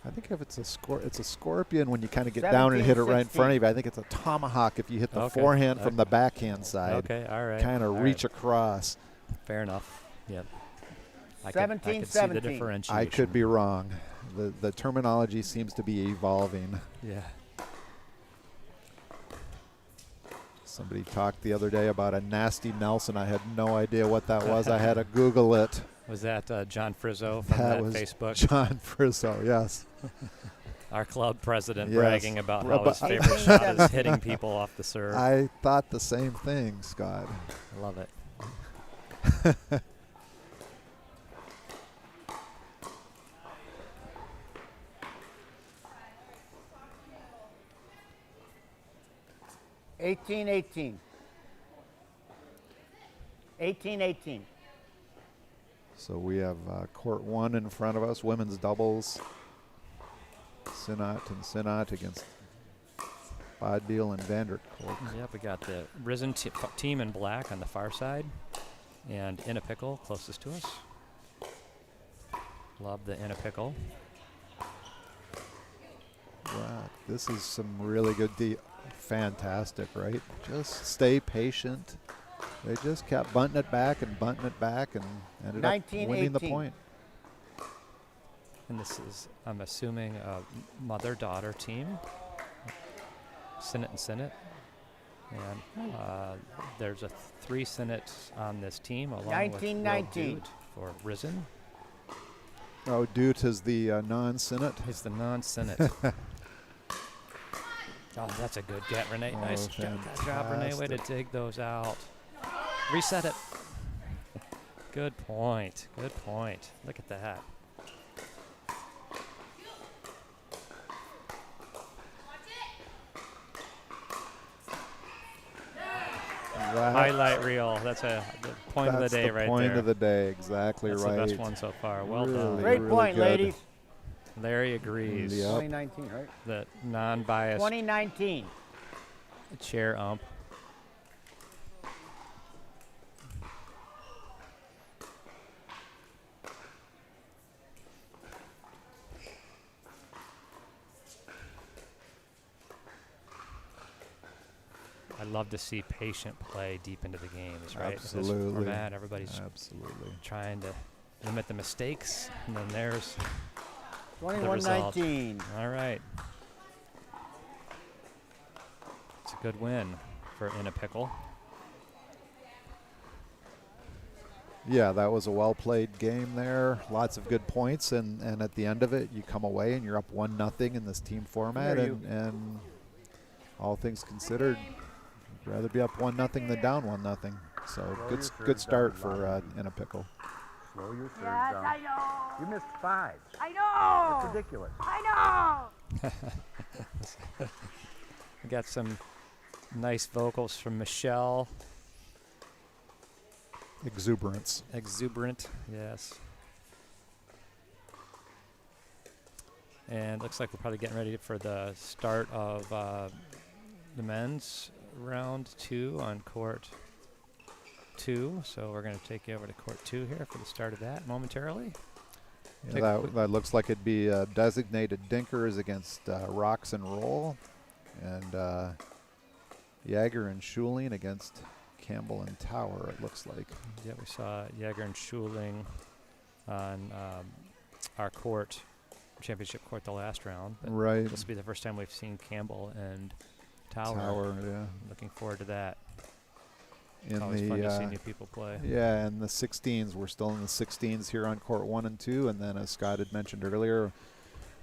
I think if it's a scorpion when you kind of get down and hit it right in front of you. I think it's a tomahawk if you hit the Okay. forehand from the backhand side. Okay, all right. Kind of all reach right. across. Fair enough. Yep. I 17, could see 17. the differentiation. I could be wrong. The terminology seems to be evolving. Yeah. Somebody talked the other day about a nasty Nelson. I had no idea what that was. I had to Google it. Was that John Frizzo from that was Facebook? John Frizzo, yes. Our club president Yes. bragging about how his About- favorite shot is hitting people off the serve. I thought the same thing, Scott. Love it. Eighteen, 18. 18, 18. So we have court 1 in front of us, women's doubles. Sinnott and Sinnott against Bodbiel and Vanderkolk. Yep, we got the Risen team in black on the far side, and In a Pickle closest to us. Love the In a Pickle. Wow, this is some really good fantastic, right? Just stay patient. They just kept bunting it back and ended 19, up winning the 18. point. And this is, I'm assuming, a mother-daughter team. Sinnott and Sinnott. And there's 3 Sinnotts on this team, along 19, with 19. Will Dute for Risen. Oh, Dute is the non-Sinnott. He's the non-Sinnott. Oh, that's a good get, Renee. Oh, Nice job, Renee. Way to dig those out. Reset it. Good point. Good point. Look at that. Highlight reel. That's the point of the day right Point there. of the day, exactly That's right. the best one so far. Well Really, done. Great really point, good. ladies. Larry agrees. Yep. 2019, right? The non-biased 2019. chair ump. I love to see patient play deep into the games, right? This Absolutely. format, everybody's Absolutely. trying to limit the mistakes, and then there's 21-19. all right. It's a good win for In a Pickle. Yeah, that was a well-played game there. Lots of good points, and at the end of it, you come away and you're up 1-0 in this team format, There you- and all things considered, I'd rather be up 1-0 than down 1-0. So good start for In a Pickle. Slow your serve Yes, down. I know. You missed 5. I know. That's ridiculous. I know. We got some nice vocals from Michelle. Exuberance. Exuberant, yes. And looks like we're probably getting ready for the start of the men's round 2 on court 2. So we're going to take you over to court 2 here for the start of that momentarily. Yeah, that looks like it'd be designated dinkers against Rocks and Roll, and Jaeger and Schuling against Campbell and Tower, it looks like. Yeah, we saw Jaeger and Schuling on our court, championship court, the last round. But Right. this will be the first time we've seen Campbell and Tower. Tower, yeah. Looking forward to that. In It's always the fun to see new people play. yeah, and the 16s. We're still in the 16s here on court 1 and 2, and then as Scott had mentioned earlier,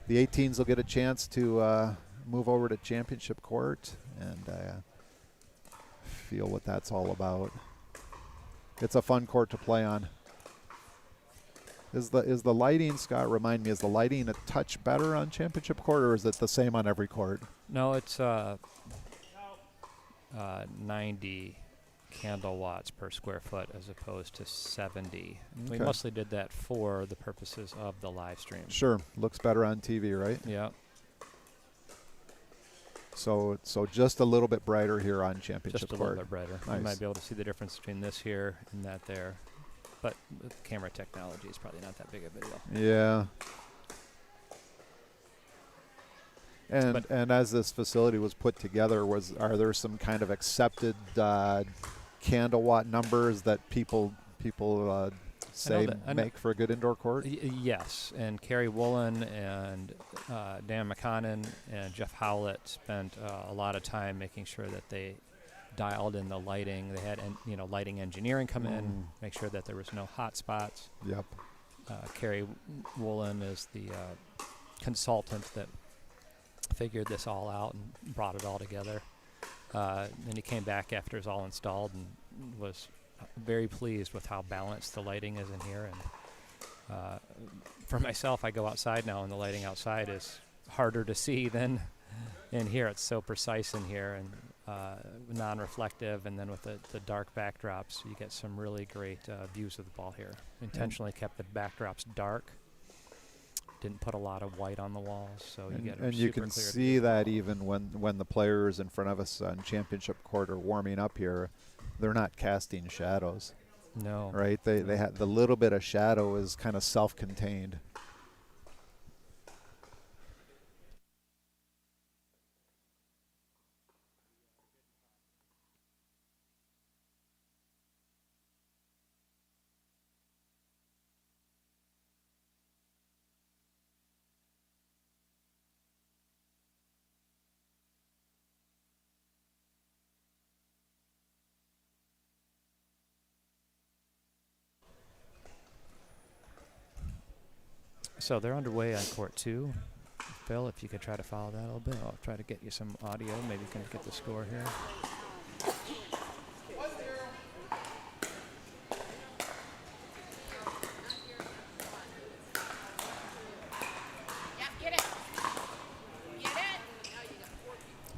the 18s will get a chance to move over to championship court and feel what that's all about. It's a fun court to play on. Is the lighting, Scott, remind me, is the lighting a touch better on championship court, or is it the same on every court? No, it's 90 candle watts per square foot as opposed to 70. We Okay. mostly did that for the purposes of the live stream. Sure, looks better on TV, right? Yeah, So just a little bit brighter here on championship just a court. little bit brighter. You Nice. might be able to see the difference between this here and that there. But the camera technology is probably not that big of a deal. Yeah. And But- and as this facility was put together, are there some kind of accepted candle watt numbers that people say I know- make for a good indoor court? Yes, and Kerry Woolen and Dan McConnon and Jeff Howlett spent a lot of time making sure that they dialed in the lighting. They had lighting engineering come in, make sure that there was no hot spots. Yep. Kerry Woolen is the consultant that figured this all out and brought it all together. Then he came back after it was all installed and was very pleased with how balanced the lighting is in here. And for myself, I go outside now, and the lighting outside is harder to see than in here. It's so precise in here and non-reflective, and then with the dark backdrops, you get some really great views of the ball here. Intentionally kept the backdrops dark. Didn't put a lot of white on the walls, so you get a And you super can clear see view of the that ball. even when the players in front of us on championship court are warming up here, they're not casting shadows, No. right? They had the little bit of shadow is kind of self-contained. So they're underway on court 2. Bill, if you could try to follow that a little bit, I'll try to get you some audio. Maybe you can get the score here.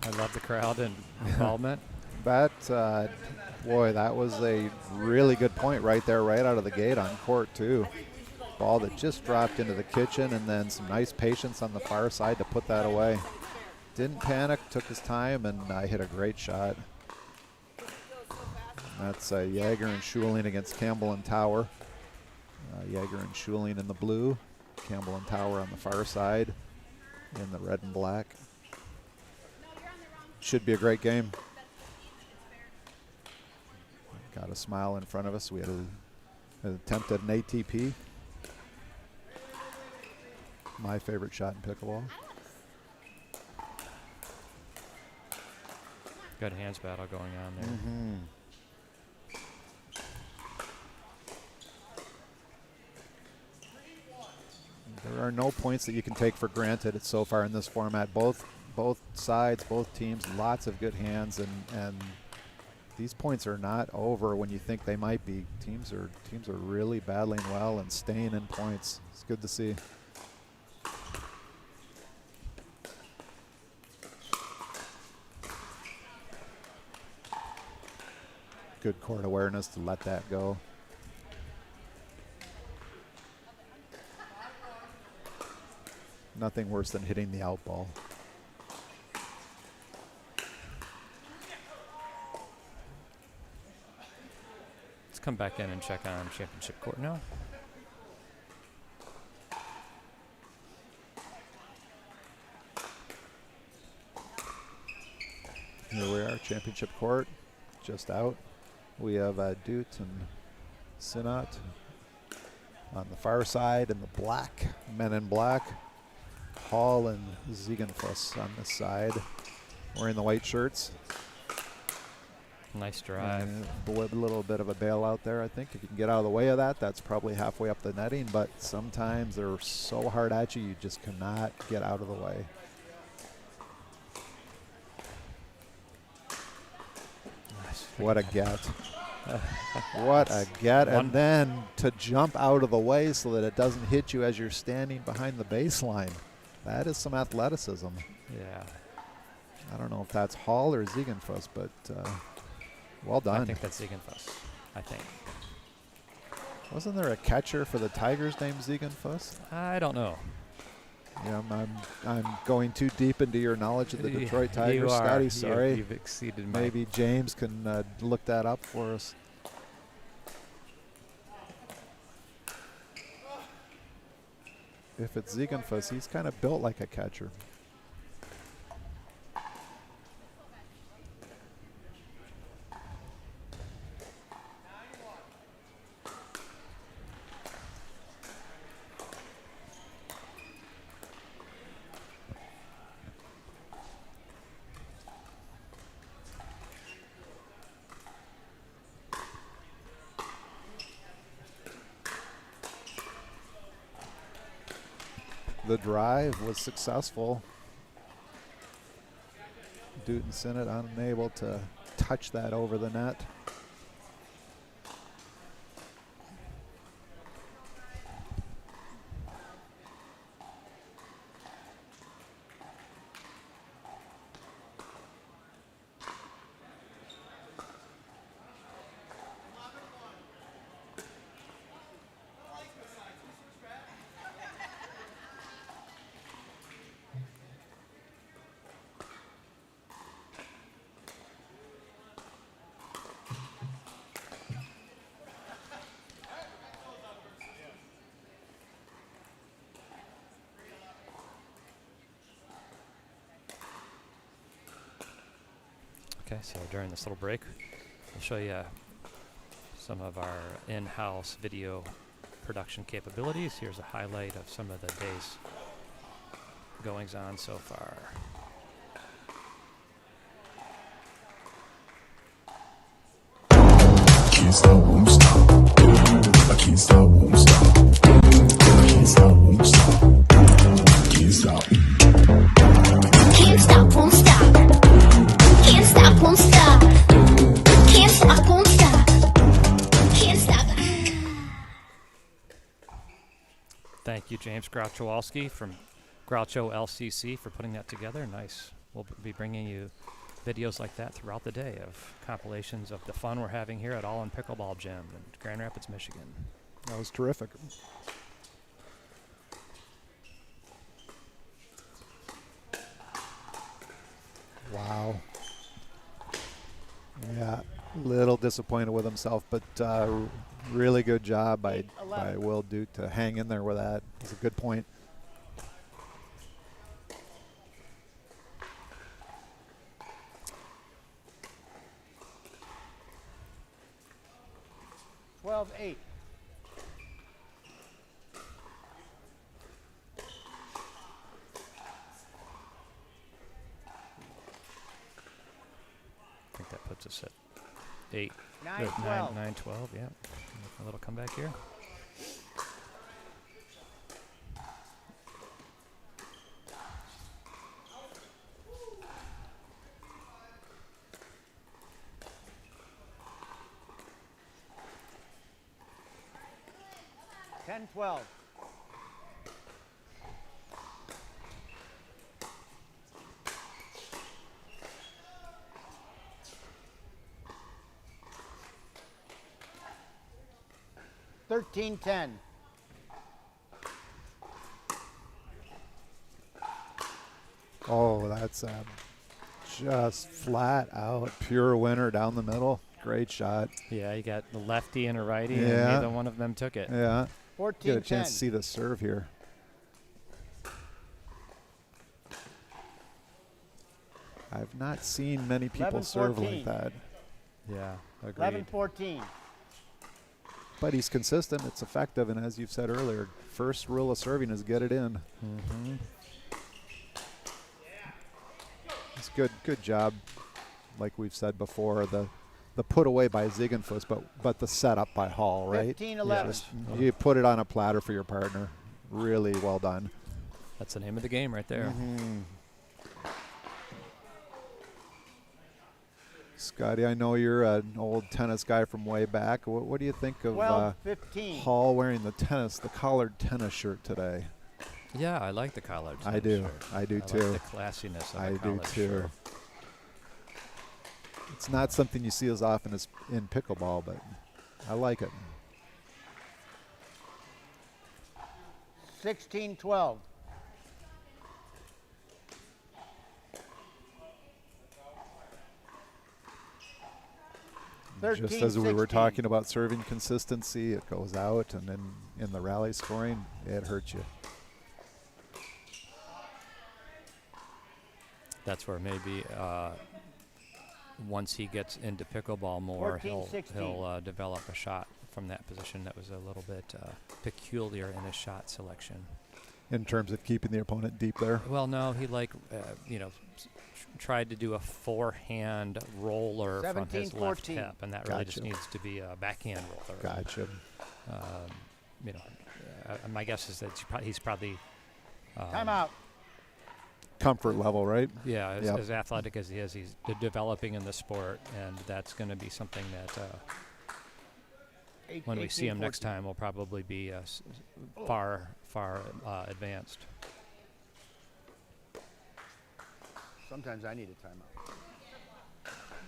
I love the crowd and involvement. That, boy, that was a really good point right there, right out of the gate on court, too. Ball that just dropped into the kitchen, and then some nice patience on the far side to put that away. Didn't panic, took his time, and hit a great shot. That's Jaeger and Schuling against Campbell and Tower. Jaeger and Schuling in the blue, Campbell and Tower on the far side in the red and black. Should be a great game. Got a smile in front of us. We had an attempt at an ATP. My favorite shot in pickleball. Good hands battle going on there. There are no points that you can take for granted so far in this format. Both sides, both teams, lots of good hands, and these points are not over when you think they might be. Teams are really battling well and staying in points. It's good to see. Good court awareness to let that go. nothing worse than hitting the out ball. Let's come back in and check on championship court now. Here we are, championship court, just out. We have Dut and Sinat on the far side in the black, men in black. Hall and Ziegenfuss on this side, wearing the white shirts. Nice drive. A little bit of a bailout there, I think. If you can get out of the way of that, that's probably halfway up the netting, but sometimes they're so hard at you, you just cannot get out of the way. Nice. What a get. What a get. And then to jump out of the way so that it doesn't hit you as you're standing behind the baseline. That is some athleticism. Yeah. I don't know if that's Hall or Ziegenfuss, but well done. I think that's Ziegenfuss. I think. Wasn't there a catcher for the Tigers named Ziegenfuss? I don't know. Yeah, I'm going too deep into your knowledge of the Detroit Tigers, You are. Scotty. Sorry. You've exceeded my. Maybe James can look that up for us. If it's Ziegenfuss, he's kind of built like a catcher. The drive was successful. Dut and Sinnott unable to touch that over the net. Okay, so during this little break, we'll show you some of our in-house video production capabilities. Here's a highlight of some of the day's goings on so far. Can't stop, won't stop. I can't stop, won't stop. I can't stop, won't stop. Can't stop. Can't stop, won't stop. Can't stop, won't stop. Can't stop, won't stop. Can't stop. Thank you, James Grouchowalski from Groucho LCC for putting that together. Nice. We'll be bringing you videos like that throughout the day of compilations of the fun we're having here at All in Pickleball Gym in Grand Rapids, Michigan. That was terrific. Wow. Yeah, little disappointed with himself, but really good job by Will Dut to hang in there with that. It's a good point. Eight. I think that puts us at 8. 9-12. 9-12, yeah. A little comeback here. Ten, 12. Thirteen, 10. Oh, that's just flat out pure winner down the middle. Great shot. Yeah, you got the lefty and a righty, and Yeah. neither one of them took it. Yeah. 14-10. Get a chance to see the serve here. I've not seen many people serve like 11-14. that. Yeah, agreed. 11-14. But he's consistent. It's effective. And as you've said earlier, first rule of serving is get it in. Mm-hmm. It's good job. Like we've said before, the put away by Ziegenfuss, but the setup by Hall, right? 15-11. Just, you put it on a platter for your partner. Really well done. That's the name of the game right there. Mm-hmm. Scotty, I know you're an old tennis guy from way back. What do you think of 12-15. Hall wearing the collared tennis shirt today? Yeah, I like the collared. I do. I do too. Like the classiness of I a do collared too. shirt. It's not something you see as often as in pickleball, but I like it. 16-12. Just as we were talking about serving consistency, it goes out, and then in the rally scoring, it hurts you. That's where maybe once he gets into pickleball more, 14-16. he'll develop a shot from that position that was a little bit peculiar in his shot selection. In terms of keeping the opponent deep there? Well, no, he tried to do a forehand roller from his left 17-14. hip, and that really just Gotcha. needs to be a backhand roller. Gotcha. My guess is that he's probably Timeout. Comfort level, right? yeah, Yep. as athletic as he is, he's developing in the sport, and that's going to be something that when we see him next time, will probably be far advanced. Sometimes I need a timeout.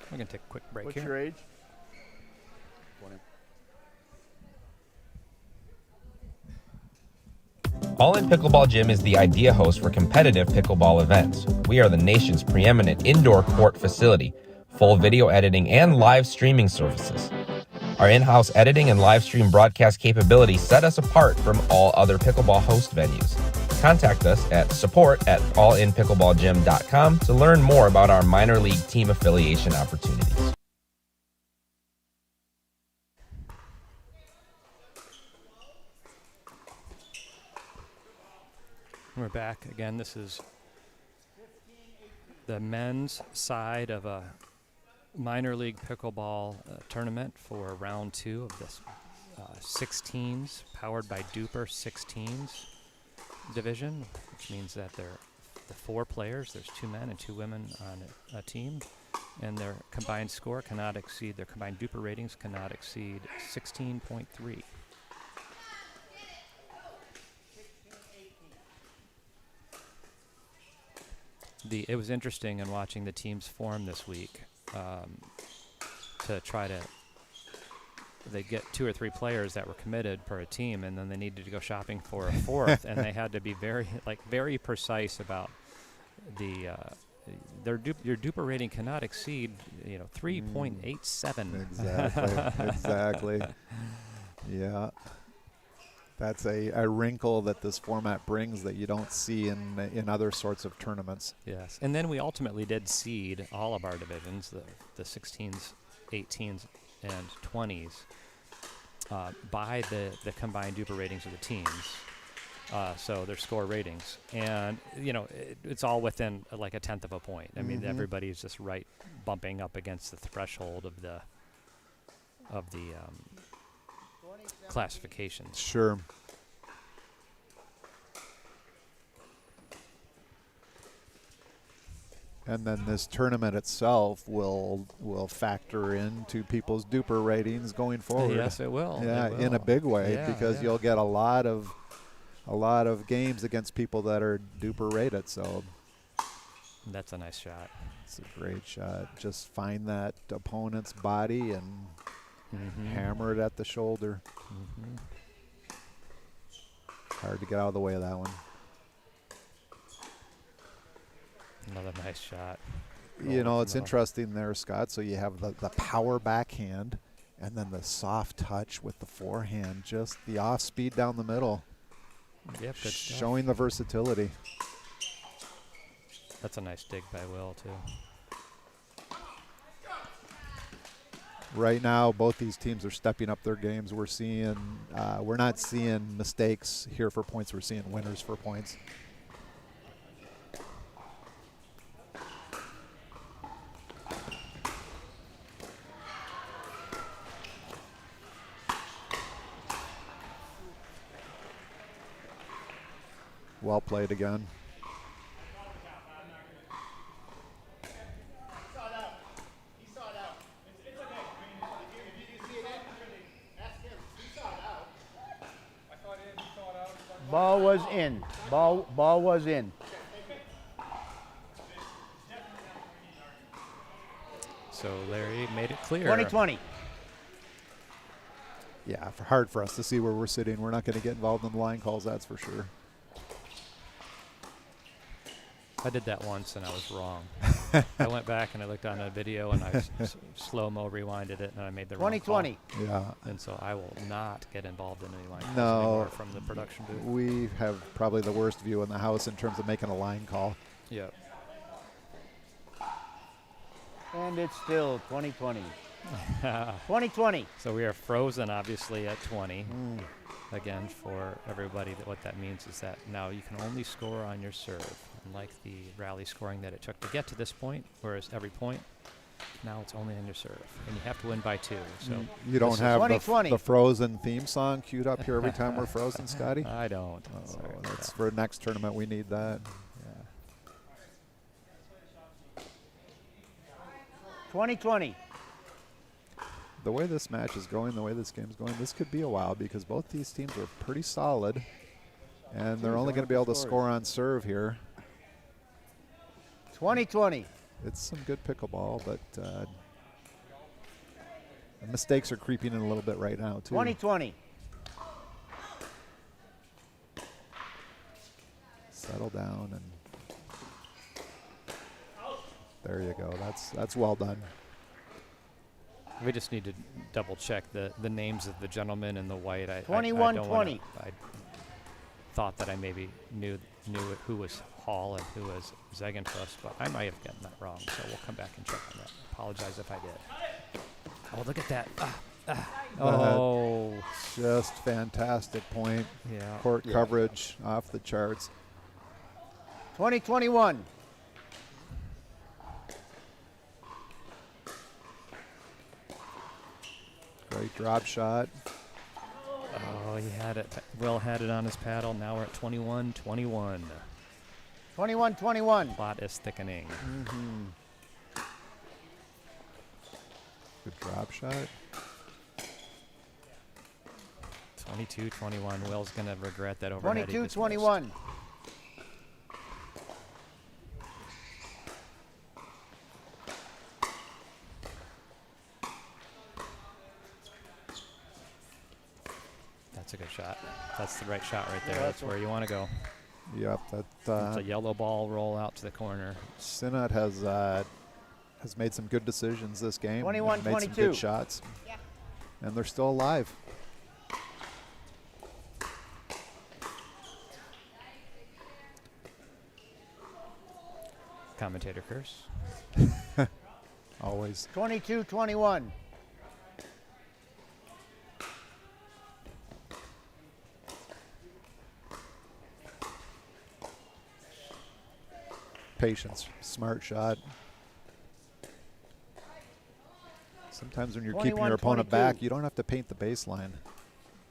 We're going to take a quick break What's here. your age? 20. All In Pickleball Gym is the idea host for competitive pickleball events. We are the nation's preeminent indoor court facility, full video editing and live streaming services. Our in-house editing and live stream broadcast capabilities set us apart from all other pickleball host venues. Contact us at support@allinpickleballgym.com to learn more about our minor league team affiliation opportunities. We're back again. This is the men's side of a minor league pickleball tournament for round 2 of this 16s, powered by DUPR 16s division, which means that they're the 4 players. There's 2 men and 2 women on a team, and their combined score cannot exceed, their combined DUPR ratings cannot exceed 16.3. It was interesting in watching the teams form this week to try to. They get 2 or 3 players that were committed per a team, and then they needed to go shopping for a 4th, and they had to be very precise about the your DUPR rating cannot exceed 3.87. Exactly. Yeah. That's a wrinkle that this format brings that you don't see in other sorts of tournaments. Yes, and then we ultimately did seed all of our divisions, the 16s, 18s, and 20s, by the combined DUPR ratings of the teams. So their score ratings, and it's all within like a 1/10 of a point. I mean, everybody's just right bumping up against the threshold of the classifications. Sure. And then this tournament itself will factor into people's DUPR ratings going forward. Yes, it will. Yeah, It in a will. big way, Yeah, because yeah. you'll get a lot of games against people that are DUPR rated. So That's a nice shot. it's a great shot. Just find that opponent's body and hammer it at the shoulder. Hard to get out of the way of that one. nice shot. You know, it's Middle. interesting there, Scott. So you have the power backhand and then the soft touch with the forehand, just the off speed down the middle. Yep, good stuff. Showing the versatility. That's a nice dig by Will, too. Right now, both these teams are stepping up their games. We're not seeing mistakes here for points. We're seeing winners for points. Well played again. Ball was in. Ball was in. So Larry made it clear. 20-20. Yeah, hard for us to see where we're sitting. We're not going to get involved in the line calls, that's for sure. I did that once and I was wrong. I went back and I looked on a video and I slow-mo rewinded it and I made the wrong call. 20-20. Yeah. And so I will not get involved in any line calls No. anymore from the production booth. We have probably the worst view in the house in terms of making a line call. Yep. And it's still 20-20. 20-20. So we are frozen, obviously, at 20. Again, for everybody, what that means is that now you can only score on your serve. Unlike the rally scoring that it took to get to this point, whereas every point, now it's only on your serve. And you have to win by 2. So You don't have the 20-20. Frozen theme song queued up here every time we're frozen, Scotty? I don't. Oh, Sorry. that's for next tournament. We need that. 20-20. The way this match is going, the way this game's going, this could be a while because both these teams are pretty solid, and they're only going to be able to score on serve here. 20-20. It's some good pickleball, but the mistakes are creeping in a little bit right now, too. 20-20. Settle down, and there you go. That's well done. We just need to double check the names of the gentleman in the white. I 21-20. I thought that I maybe knew who was Hall and who was Zegenfuss, but I might have gotten that wrong. So we'll come back and check on that. Apologize if I did. Oh, look at that. Oh. Just fantastic point. Yeah. Court coverage off the charts. 20-21. Great drop shot. Oh, he had it. Will had it on his paddle. Now we're at 21-21. 21-21. Plot is thickening. Good drop shot. 22-21. Will's going to regret that overhead. 22-21. That's a good shot. That's the right shot right there. That's where you want to go. Yep, It's a yellow ball roll out to the corner. Sinnott has made some good decisions this game. 21-22. Made some good shots. Yeah. And they're still alive. Commentator curse. Always. 22-21. Patience. Smart shot. Sometimes when you're keeping your opponent 21-22. back, you don't have to paint the baseline.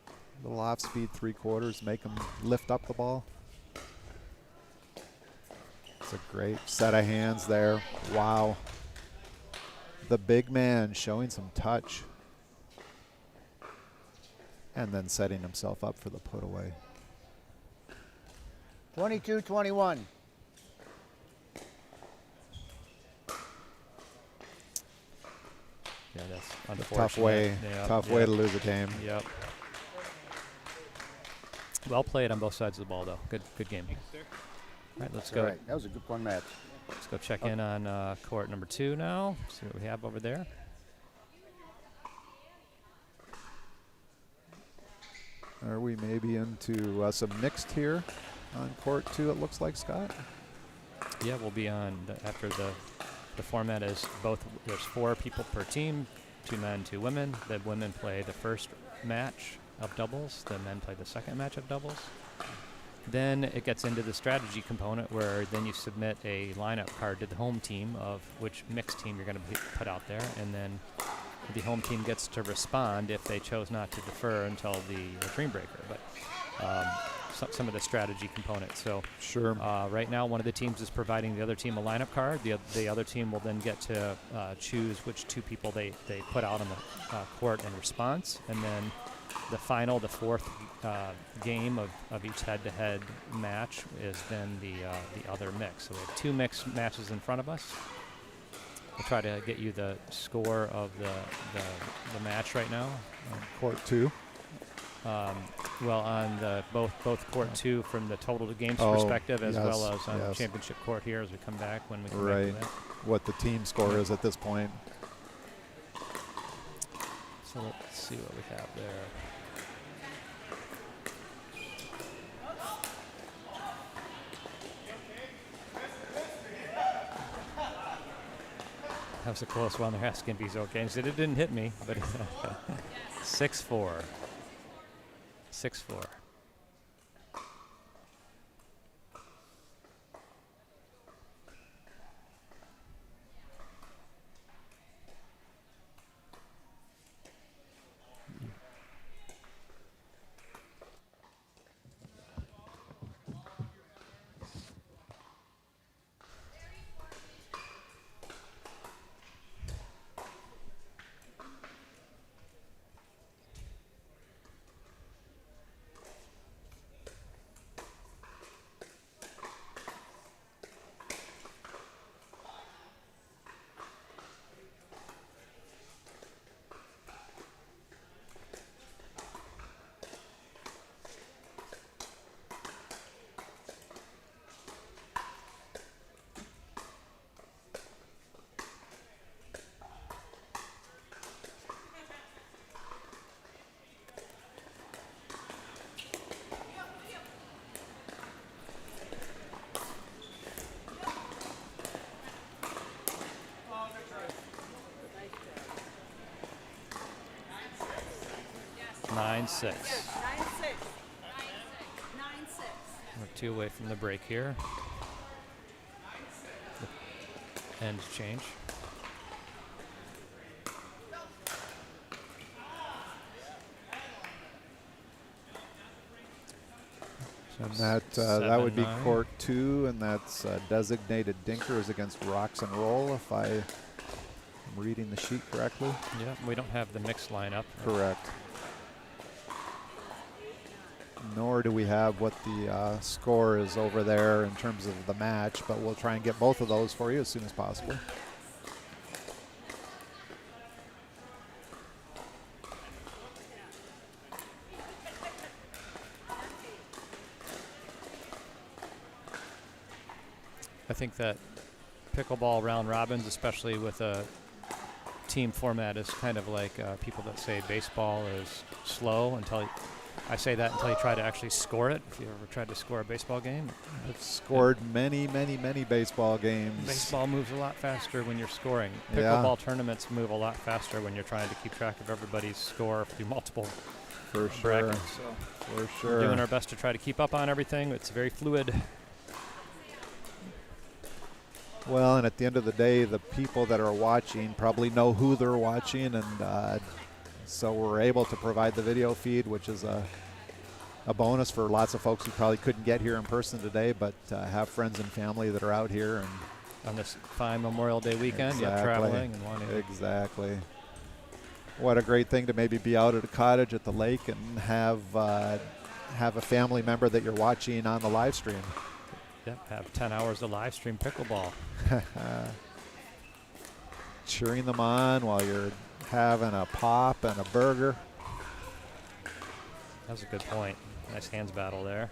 A little off speed 3/4, make them lift up the ball. It's a great set of hands there. Wow. The big man showing some touch. And then setting himself up for the put away. 22-21. Yeah, that's unfortunate. Tough way. Yeah, Tough way to lose a game. Yep. Well played on both sides of the ball, though. Good game. All right, let's go. All right. That was a good fun match. Let's go check in on court number 2 now. See what we have over there. Are we maybe into some mixed here on court 2, it looks like, Scott? Yeah, we'll be on after the format is there's 4 people per team, 2 men, 2 women. The women play the first match of doubles, the men play the second match of doubles. Then it gets into the strategy component where then you submit a lineup card to the home team of which mixed team you're going to put out there, and then the home team gets to respond if they chose not to defer until the dream breaker. But some of the strategy components. So sure. Right now, one of the teams is providing the other team a lineup card. The other team will then get to choose which 2 people they put out on the court in response, and then the final, the 4th game of each head-to-head match is then the other mix. So we have 2 mixed matches in front of us. We'll try to get you the score of the match right now. Court 2. Well, on the both court 2 from the total games perspective, as well as on championship court here as we come back when we come back to that. What the team score is at this point. So let's see what we have there. That was a close one. They're asking if he's okay. He said it didn't hit me, but 6-4. 6-4. Nine six. 9-6. We're 2 away from the break here. End change. And that would be court 2, and that's designated dinkers against rocks and roll, if I'm reading the sheet correctly. Yeah, we don't have the mixed lineup. Correct. Nor do we have what the score is over there in terms of the match, but we'll try and get both of those for you as soon as possible. I think that pickleball round robins, especially with a team format, is kind of like people that say baseball is slow until I say that until you try to actually score it. If you ever tried to score a baseball game, I've scored many baseball games. Baseball moves a lot faster when you're scoring. Pickleball tournaments move a lot faster when you're trying to keep track of everybody's score through multiple brackets. So for sure. We're doing our best to try to keep up on everything. It's very fluid. Well, and at the end of the day, the people that are watching probably know who they're watching, and so we're able to provide the video feed, which is a bonus for lots of folks who probably couldn't get here in person today, but have friends and family that are out here. And on this fine Memorial Day weekend, traveling and wanting. Exactly. What a great thing to maybe be out at a cottage at the lake and have a family member that you're watching on the live stream. Yep, have 10 hours of live stream pickleball. Cheering them on while you're having a pop and a burger. That's a good point. Nice hands battle there.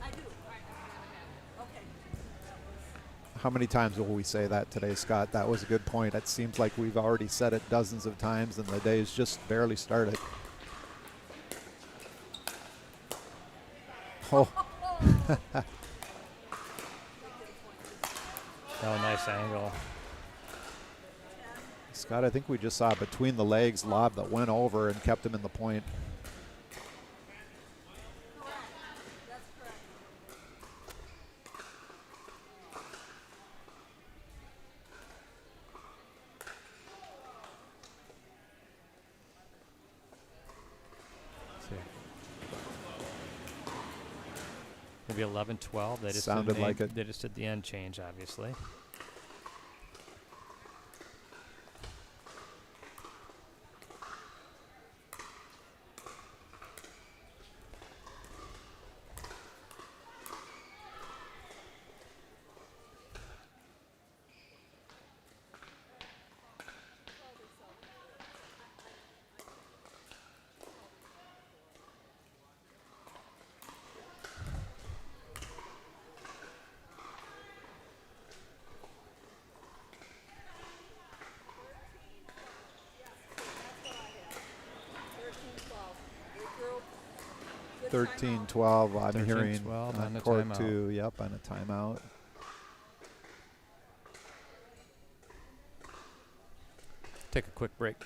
How many times will we say that today, Scott? That was a good point. It seems like we've already said it dozens of times and the day's just barely started. Oh. Oh, nice angle. Scott, I think we just saw a between the legs lob that went over and kept him in the point. Maybe 11-12. They just Sounded did like it. They just did the end change, obviously. Good 13-12, I'm 13-12 hearing on a court timeout. 2, yep, on a timeout. Take a quick break.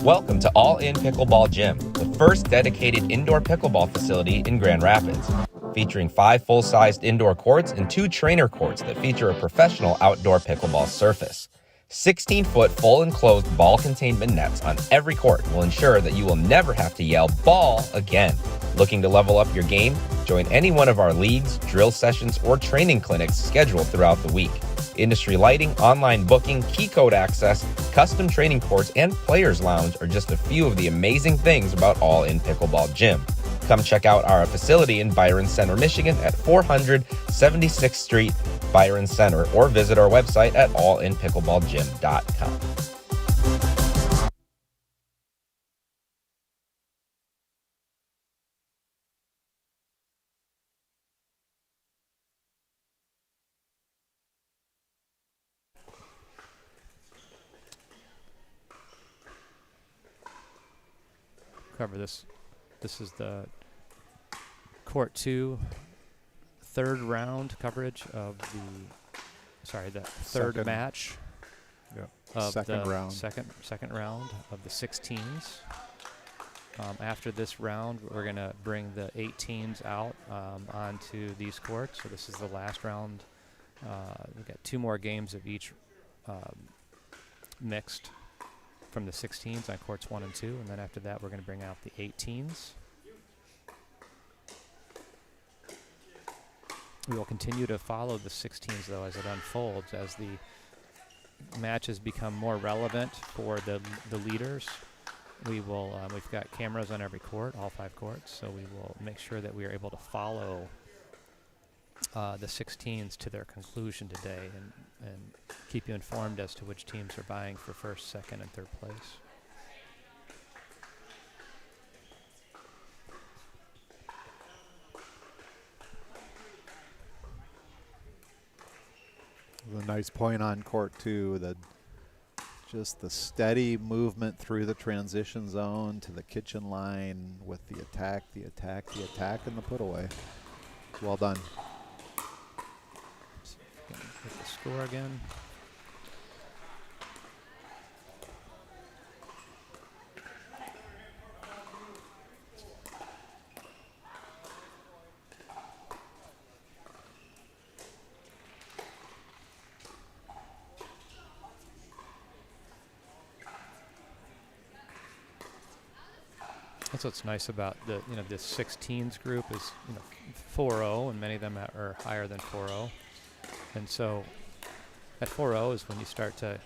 Welcome to All In Pickleball Gym, the first dedicated indoor pickleball facility in Grand Rapids. Featuring 5 full-sized indoor courts and 2 trainer courts that feature a professional outdoor pickleball surface. 16-foot full enclosed ball containment nets on every court will ensure that you will never have to yell "ball" again. Looking to level up your game? Join any one of our leagues, drill sessions, or training clinics scheduled throughout the week. Industry lighting, online booking, key code access, custom training courts, and players lounge are just a few of the amazing things about All In Pickleball Gym. Come check out our facility in Byron Center, Michigan at 400 76th Street, Byron Center, or visit our website at allinpickleballgym.com. Cover this. This is the court 2 third round coverage of the third Second. match Yep. of Second the round. second round of the 16s. After this round, we're going to bring the 18s out onto these courts. So this is the last round. We've got 2 more games of each mixed from the 16s on courts 1 and 2, and then after that we're going to bring out the 18s. We will continue to follow the 16s though as it unfolds, as the matches become more relevant for the leaders. We will we've got cameras on every court, all 5 courts, so we will make sure that we are able to follow the 16s to their conclusion today and keep you informed as to which teams are vying for first, second, and third place. A nice point on court 2, just the steady movement through the transition zone to the kitchen line with the attack, the attack, the attack, and the put away. Well done. So if we can get the score again. That's what's nice about the this 16s group is 4-0, and many of them are higher than 4-0, and so at 4-0 is when you start to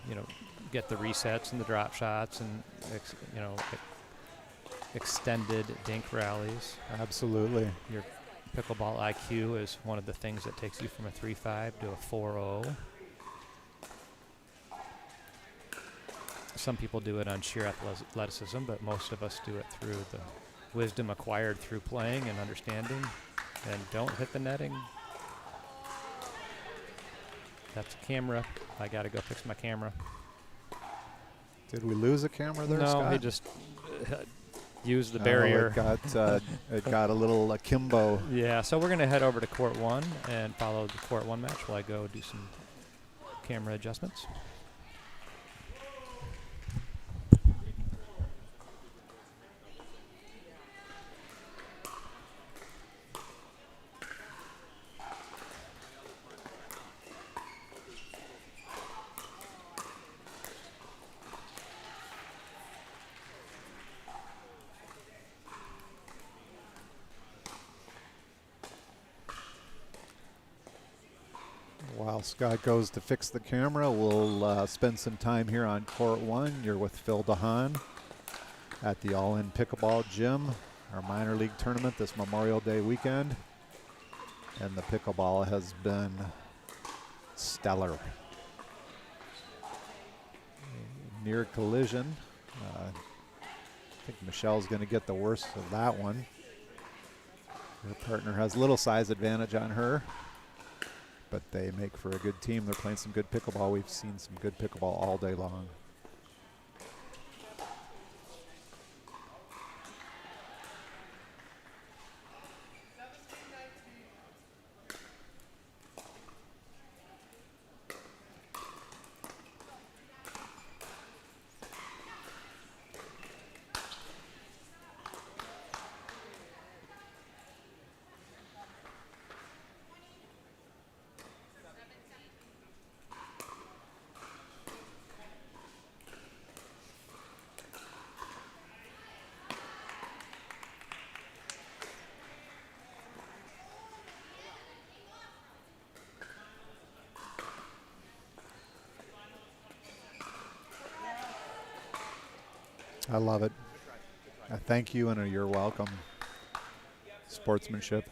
get the resets and the drop shots and extended dink rallies. Absolutely. Your pickleball IQ is one of the things that takes you from a 3-5 to a 4-0. Some people do it on sheer athleticism, but most of us do it through the wisdom acquired through playing and understanding. And don't hit the netting. That's a camera. I got to go fix my camera. Did we lose a camera there, No, Scott? he just used the Oh, barrier. it got a little akimbo. Yeah, so we're going to head over to court 1 and follow the court 1 match while I go do some camera adjustments. While Scott goes to fix the camera, we'll spend some time here on court 1. You're with Phil DeHaan at the All In Pickleball Gym, our minor league tournament this Memorial Day weekend. And the pickleball has been stellar. Near collision. I think Michelle's going to get the worst of that one. Her partner has a little size advantage on her, but they make for a good team. They're playing some good pickleball. We've seen some good pickleball all day long. I love it. Thank you and you're welcome. Sportsmanship.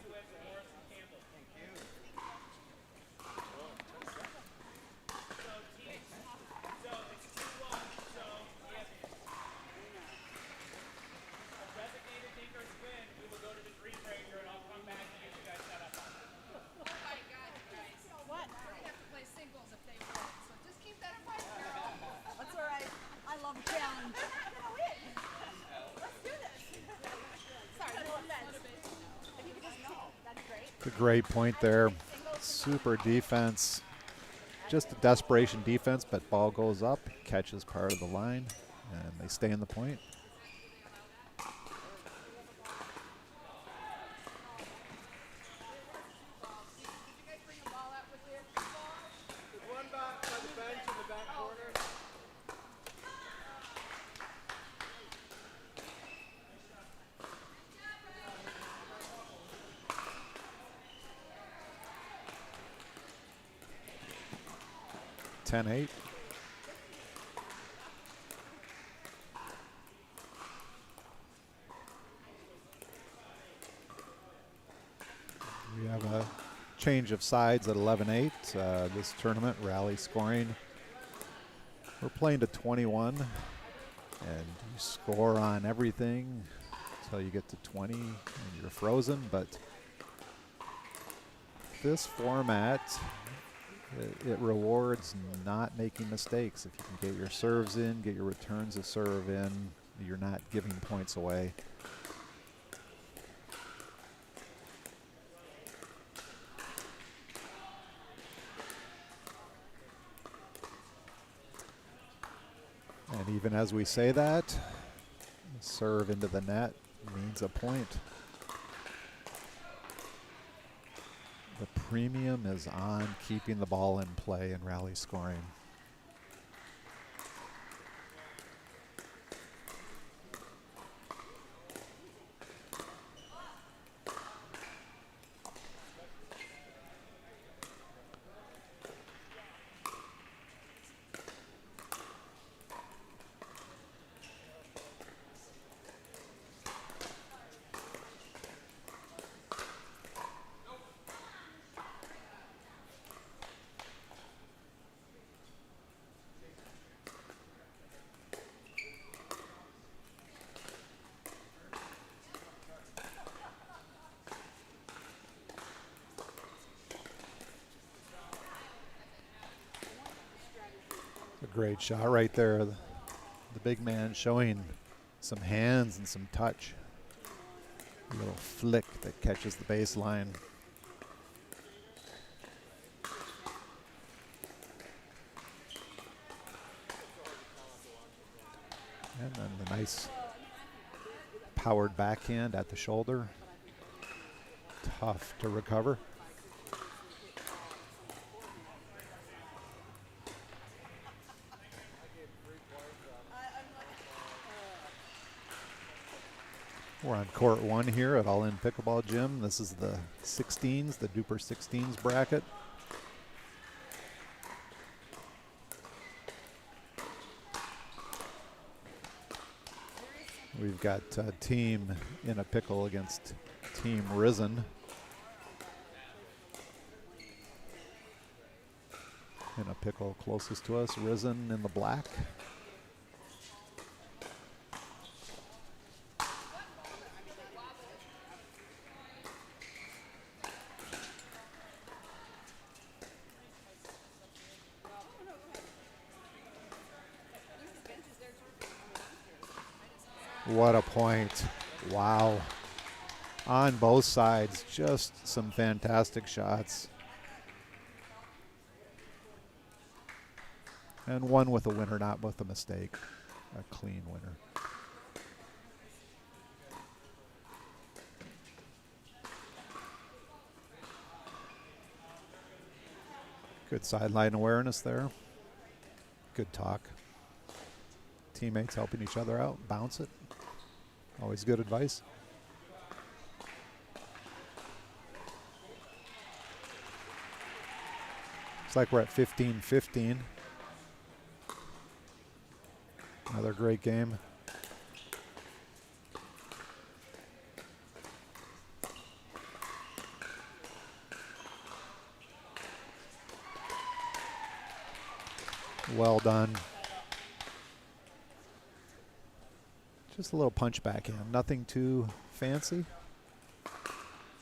A great point there. Super defense. Just a desperation defense, but ball goes up, catches part of the line, and they stay in the point. (10-8). We have a change of sides at 11-8. This tournament, rally scoring. We're playing to 21, and you score on everything until you get to 20 and you're frozen. But this format, it rewards not making mistakes. If you can get your serves in, get your returns of serve in, you're not giving points away. And even as we say that, serve into the net means a point. The premium is on keeping the ball in play and rally scoring. A great shot right there. The big man showing some hands and some touch. A little flick that catches the baseline. And then the nice powered backhand at the shoulder. Tough to recover. We're on court 1 here at All In Pickleball Gym. This is the 16s, the DUPR 16s bracket. We've got Team in a Pickle against Team Risen. In a Pickle closest to us, Risen in the black. What a point. Wow. On both sides, just some fantastic shots. And one with a winner, not with a mistake. A clean winner. Good sideline awareness there. Good talk. Teammates helping each other out. Bounce it. Always good advice. Looks like we're at 15-15. Another great game. Well done. Just a little punch backhand, nothing too fancy.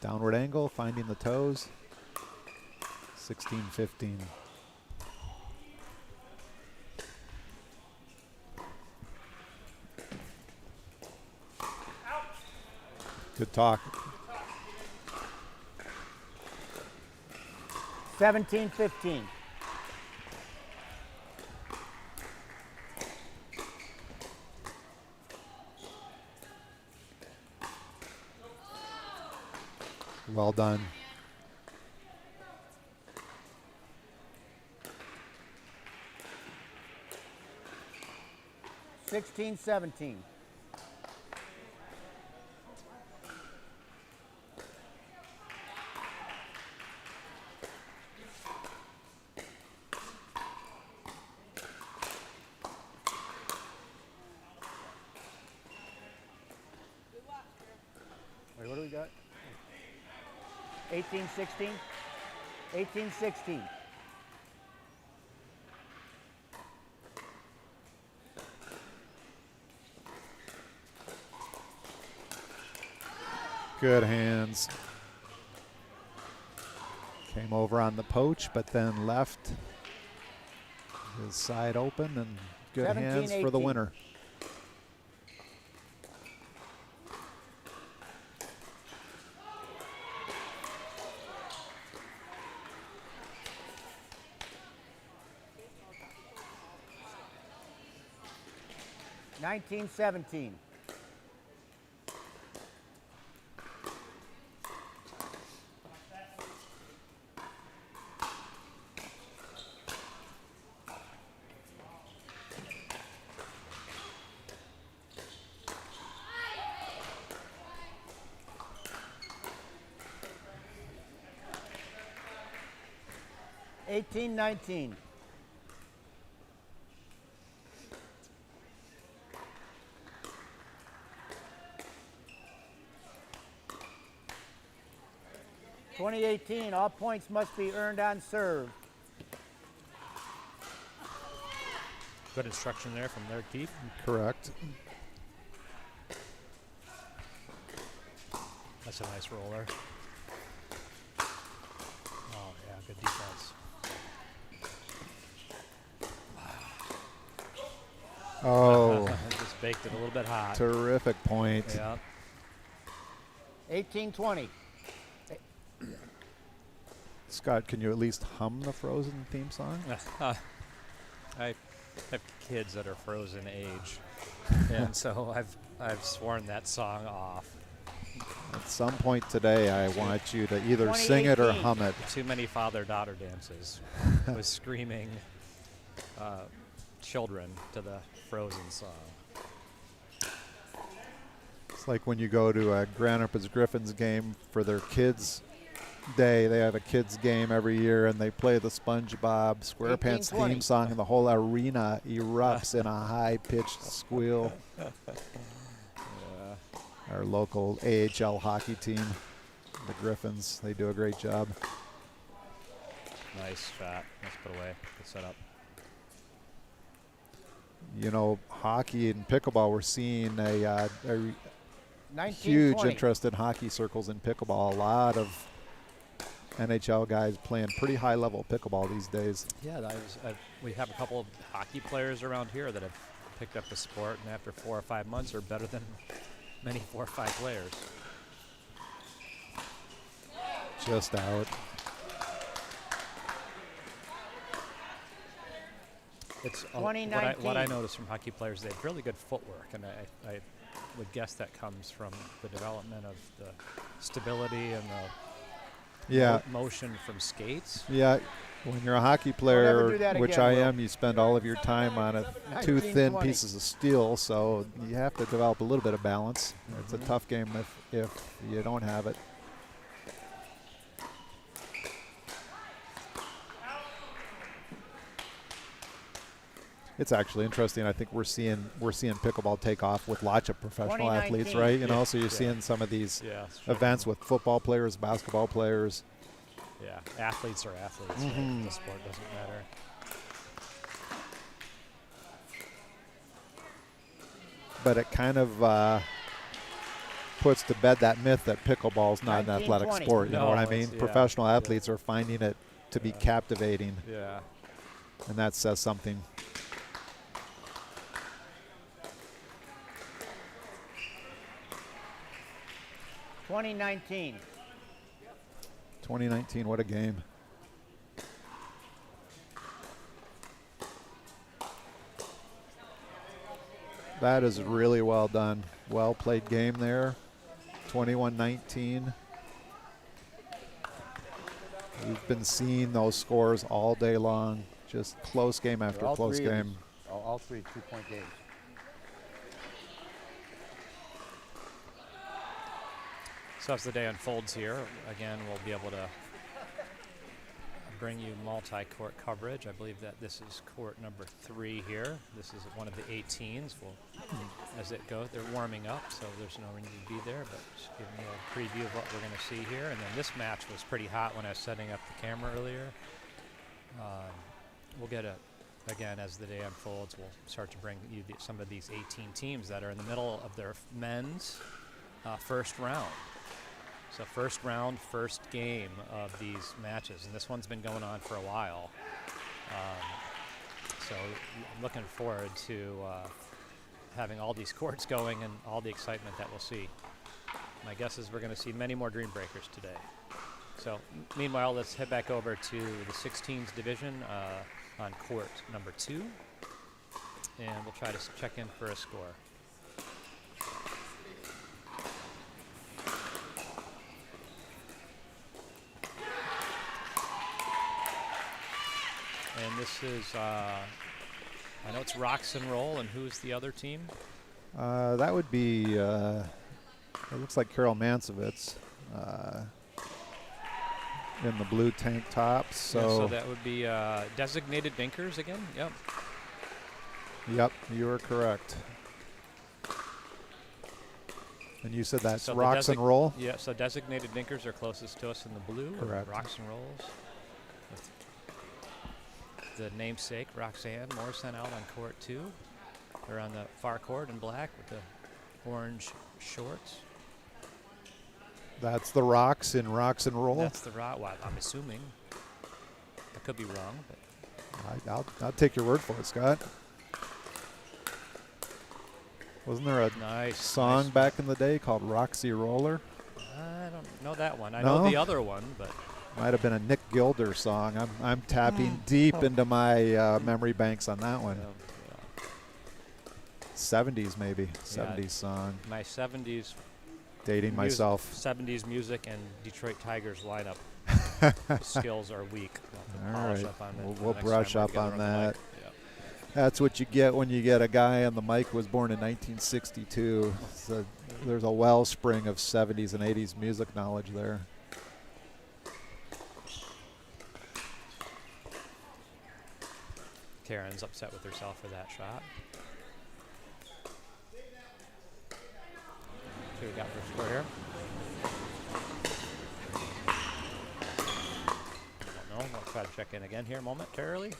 Downward angle, finding the toes. 16-15. Good talk. 17-15. Well done. 16-17. Wait, what do we got? 18-16? 18-16. Good hands. Came over on the poach, but then left his side open, and good hands for the winner. Nineteen 17. Eighteen 19. (2018) all points must be earned on serve. Good instruction there from their Keith. Correct. That's a nice roller. Oh, yeah, good defense. Oh, Just baked it a little bit hot. terrific point. Yeah. 18-20. Scott, can you at least hum the Frozen theme song? I have kids that are Frozen age, and so I've sworn that song off. At some point today, I want you to either sing it or 2018. hum it. Too many father-daughter dances with screaming children to the Frozen song. It's like when you go to a Grand Rapids Griffins game for their kids' day. They have a kids' game every year, and they play the SpongeBob SquarePants 18-20. theme song, and the whole arena erupts in a high-pitched squeal. Our local AHL hockey team, the Griffins, they do a great job. Nice shot. Nice put away. Good setup. You know, hockey and pickleball, we're seeing a 19-20. huge interest in hockey circles in pickleball. A lot of NHL guys playing pretty high-level pickleball these days. Yeah, we have a couple of hockey players around here that have picked up the sport, and after 4 or 5 months are better than many 4 or 5 players. Just out. It's what I 2019. notice from hockey players, they have really good footwork, and I would guess that comes from the development of the stability and the Yeah. motion from skates. Yeah, when you're a hockey never player, do that which again, I Will. am, you spend all of your time on two thin 19-20. pieces of steel, so you have to develop a little bit of balance. It's a tough game if you don't have it. It's actually interesting. I think we're seeing pickleball take off with lots of professional athletes, 2019. right? You know, Yeah. so you're Yeah. seeing some of these Yeah, sure. events with football players, basketball players. Yeah, athletes are athletes. Right? The sport doesn't matter. But it kind of puts to bed that myth that pickleball's not an athletic 19-20. sport. You know what I No, mean? it's- yeah, Professional yeah. athletes are finding it to be captivating, Yeah. and that says something. $20-19. 2019, what a game. That is really well done. Well played game there. 21-19. We've been seeing those scores all day long. Just close game after All close three of game. these- all 3 2-point games. So as the day unfolds here, again, we'll be able to bring you multi-court coverage. I believe that this is court number 3 here. This is one of the 18s. As it goes, they're warming up, so there's no need to be there, but just giving you a preview of what we're going to see here. And then this match was pretty hot when I was setting up the camera earlier. We'll get again, as the day unfolds, we'll start to bring you some of these 18 teams that are in the middle of their men's first round. So first round, first game of these matches, and this one's been going on for a while. So I'm looking forward to having all these courts going and all the excitement that we'll see. My guess is we're going to see many more Dream Breakers today. So meanwhile, let's head back over to the 16s division on court number 2, and we'll try to check in for a score. And this is, I know it's Rocks and Roll, and who's the other team? That would be, it looks like Carol Mansovitz in the blue tank tops. Yeah, So, so that would be Designated Dinkers again? Yep. yep, you are correct. And you said that's So the Rocks and Roll? Yeah, so Designated Dinkers are closest to us in the blue. and Correct. Rocks and Rolls. With the namesake, Roxanne Morrison, out on court 2. They're on the far court in black with the orange shorts. That's the Rocks in Rocks and Roll? That's the rock. Well, I'm assuming. I could be wrong, but I'll take your word for it, Scott. Wasn't there a Nice song nice. back in the day called Roxy Roller? I don't know that one. I No? know the other one, but Might have been a Nick Gilder song. I'm tapping deep into my memory banks on that one. yeah. 70s maybe. 70s song. My 70s Dating myself. 70s music and Detroit Tigers lineup skills are weak. We'll All polish right. up on it We'll next brush time we're up together on the that. mic. Yeah. That's what you get when you get a guy on the mic who was born in 1962. So there's a wellspring of 70s and 80s music knowledge there. Karen's upset with herself for that shot. See what we got for score here. I don't know. I'll try to check in again here momentarily.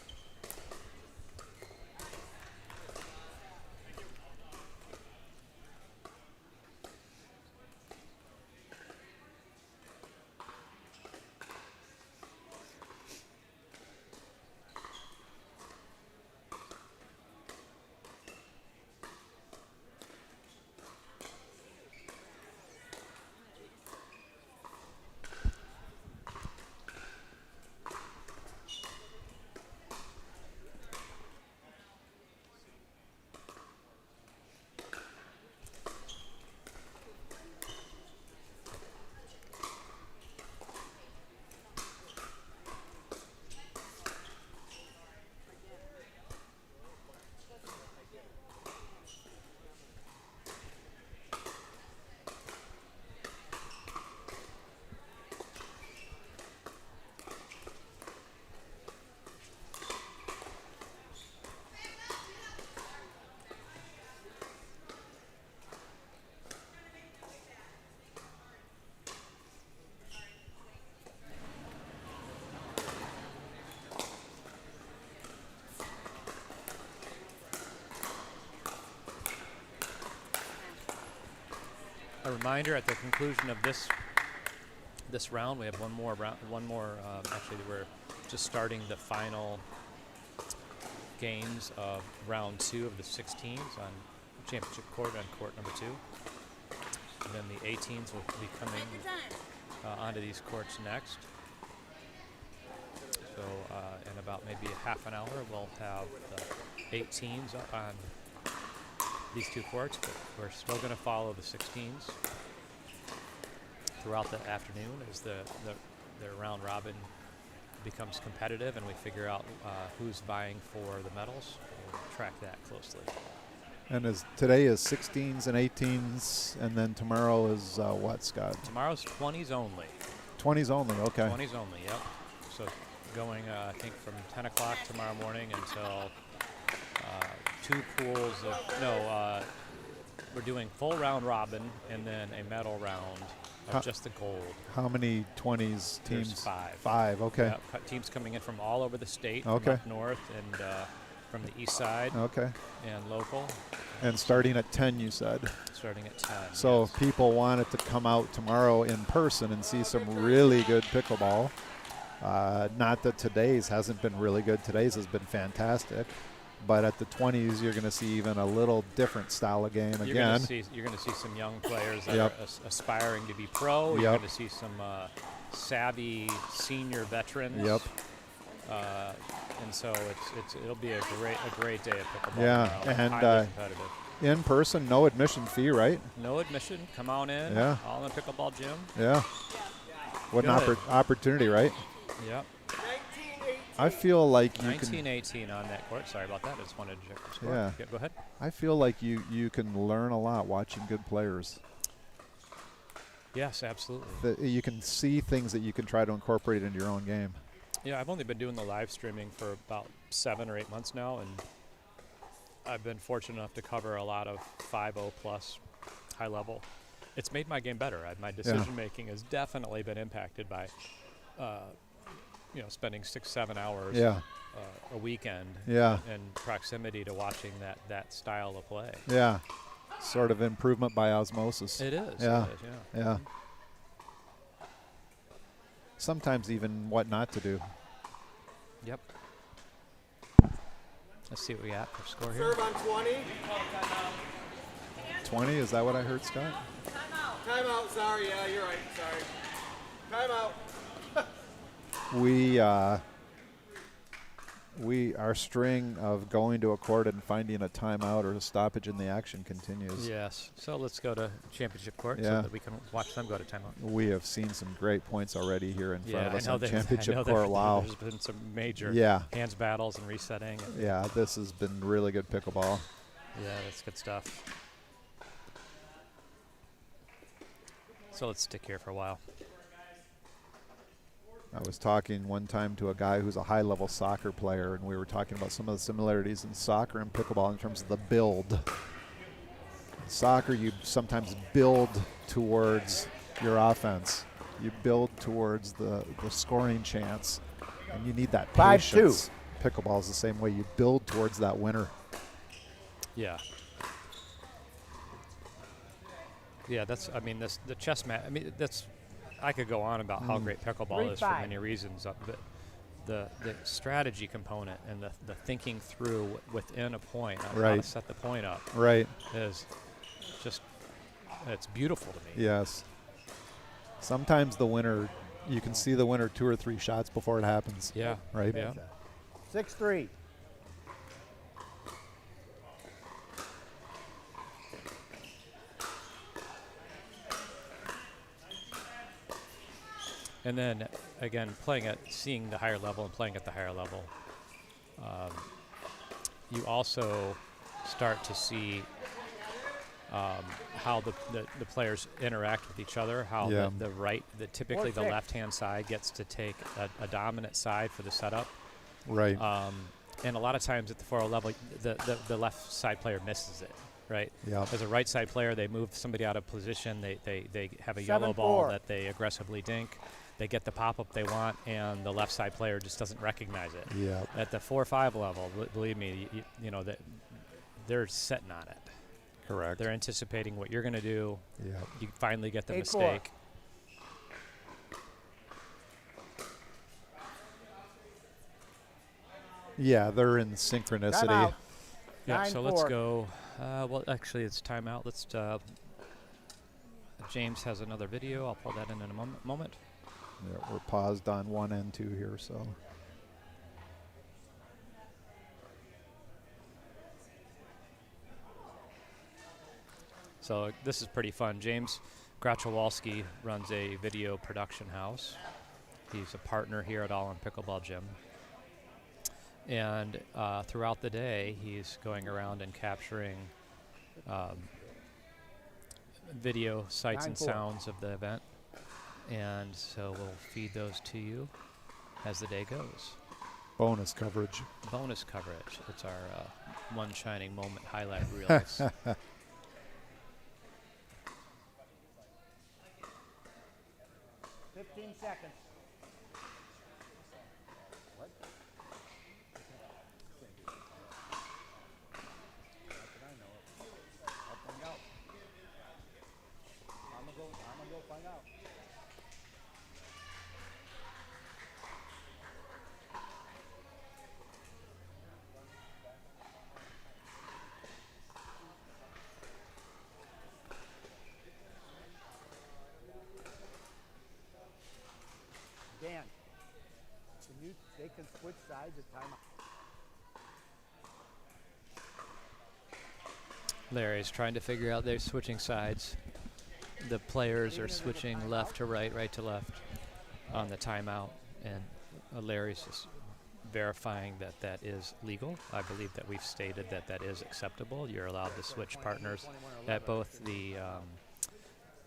A reminder: at the conclusion of this round, we have one more round. Actually, we're just starting the final games of round 2 of the 16s on championship court, on court number 2. And then the 18s will be coming onto these courts next. So in about maybe a half an hour, we'll have the 18s up on these 2 courts, but we're still going to follow the 16s throughout the afternoon as the round robin becomes competitive and we figure out who's vying for the medals. We'll track that closely. And today is 16s and 18s, and then tomorrow is what, Scott? Tomorrow's 20s only. 20s only, okay. 20s only, yep. So going, I think, from 10 o'clock tomorrow morning until 2 pools of, we're doing full round robin and then a medal round of just the gold. How many 20s teams? There's 5. 5, okay. Yep, teams coming in from all over the state, Okay. from up north and from the east side Okay. and local, And starting at 10, you said. starting at 10. So yes. if people wanted to come out tomorrow in person and see some really good pickleball. Not that today's hasn't been really good. Today's has been fantastic. But at the 20s, you're going to see even a little different style of game You're again. going to see some young players that Yep. are aspiring to be pro. You're Yep. going to see some savvy senior veterans. Yep. And so it'll be a great day of pickleball. Yeah, tomorrow. and, Highly competitive. In person, no admission fee, right? No admission. Come on in. Yeah. All in the pickleball gym. Yeah. What an Good. opportunity, right? Yep. I feel like you can. 1918 on that court. Sorry about that. I just wanted to check the score. Yeah. Go ahead. I feel like you can learn a lot watching good players. Yes, absolutely. That you can see things that you can try to incorporate into your own game. Yeah, I've only been doing the live streaming for about 7 or 8 months now, and I've been fortunate enough to cover a lot of 5.0 plus high level. It's made my game better. My decision making has definitely been impacted by, spending 6-7 hours a weekend in proximity to watching that style of play. Yeah. Sort of improvement by osmosis. It is. Yeah. It is, Yeah. Sometimes even what not to do. Yep. Let's see what we got for score here. Serve on 20. 20. Is that what I heard, Scott? Timeout. Sorry. Yeah, you're right. Sorry. Timeout. Our string of going to a court and finding a timeout or a stoppage in the action continues. Yes. So let's go to championship court so Yeah. that we can watch them go to timeout. We have seen some great points already here in front of us I know on that- championship I know court. Wow. There's been some major hands battles and resetting. And Yeah, this has been really good pickleball. yeah, that's good stuff. So let's stick here for a while. I was talking one time to a guy who's a high-level soccer player, and we were talking about some of the similarities in soccer and pickleball in terms of the build. In soccer, you sometimes build towards your offense. You build towards the scoring chance, and you need that 5-2. patience. Pickleball is the same way. You build towards that winner. Yeah. Yeah, that's, I mean, the chess match, I mean, that's, I could go on about how great pickleball is for 3-5. many reasons, but the strategy component and the thinking through within a point, on how to Right. set the point up, Right. is just, it's beautiful to me. Yes. Sometimes the winner, you can see the winner 2 or 3 shots before it happens. Yeah. Right? Yeah. 6-3. And then, again, seeing the higher level and playing at the higher level, you also start to see how the players interact with each other, how Yeah. typically the 4-6. left-hand side gets to take a dominant side for the setup. Right. And a lot of times at the 4-0 level, the left side player misses it, right? Yeah. As a right side player, they move somebody out of position. They have a yellow 7-4. ball that they aggressively dink. They get the pop-up they want, and the left side player just doesn't recognize it. Yeah. At the 4-5 level, believe me, you know that they're sitting on it. Correct. They're anticipating what you're going to do. Yeah. You finally get the 8-4. mistake. Yeah, they're in synchronicity. Timeout. Yeah, so let's 9-4. go. Well, actually, it's timeout. Let's. James has another video. I'll pull that in a moment. Yeah, we're paused on 1 and 2 here, so. So this is pretty fun. James Grachowalski runs a video production house. He's a partner here at All In Pickleball Gym. And throughout the day, he's going around and capturing video sights and 9-4. sounds of the event. And so we'll feed those to you as the day goes. Bonus coverage. Bonus coverage. It's our one shining moment highlight reels. 15 seconds. What? I know it. I'll find out. I'm gonna go find out. Dan, they can switch sides at timeout. Larry's trying to figure out they're switching sides. The players are switching left to right, right to left on the timeout. And Larry's just verifying that that is legal. I believe that we've stated that that is acceptable. You're allowed to switch partners at both the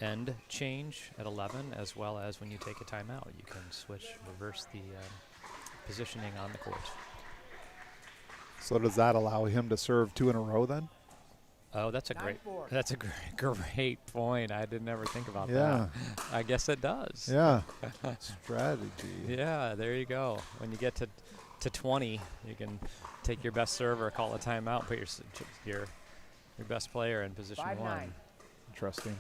end change at 11 as well as when you take a timeout. You can reverse the positioning on the court. So does that allow him to serve 2 in a row then? Oh, that's a 9-4. great point. I didn't ever think about Yeah. that. I guess it does. Yeah. Strategy. Yeah, there you go. When you get to 20, you can take your best server, call a timeout, put your best player in position 5-9. 1. Interesting.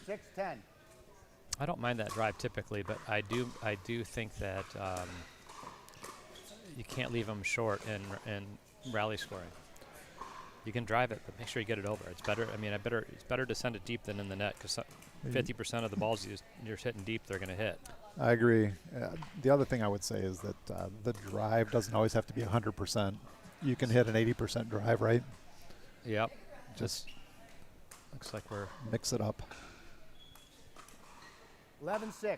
6-10. I don't mind that drive typically, but I do think that you can't leave them short in rally scoring. You can drive it, but make sure you get it over. It's better. I mean, it's better to send it deep than in the net because 50% of the balls you're hitting deep, they're going to hit. I agree. The other thing I would say is that the drive doesn't always have to be 100%. You can hit an 80% drive, right? Yep. Just looks like we're mix it up. 11-6.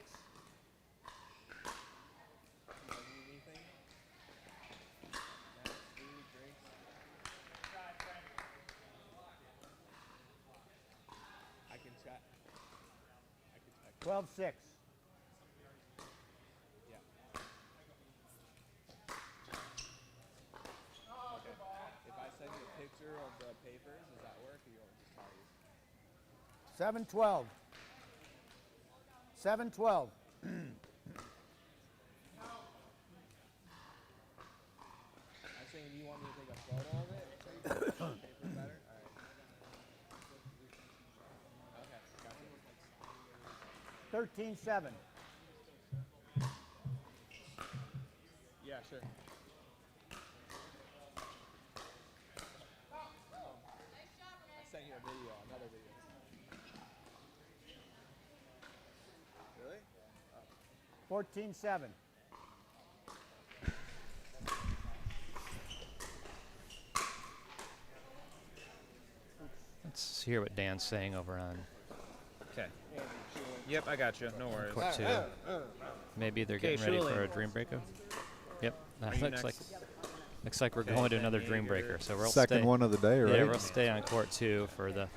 I can chat. 12-6. Yeah. Okay. If I send you a picture of the papers, does that work, or you want me to tell you? 7-12. 7-12. I'm saying, do you want me to take a photo of it so you can see the papers better? All right. Okay, gotcha. 13-7. Yeah, sure. I sent you a video, another video. Really? 14-7. Let's hear what Dan's saying over on Okay. Yep, I got you. No worries. court 2. Maybe they're Okay, getting ready Shuley. for a dream breaker. Yep. Are you Looks like next? looks like we're Okay, going to then another me, dream you're breaker. So we'll Second stay. one of the day, right? Yeah, we'll stay on court 2 for the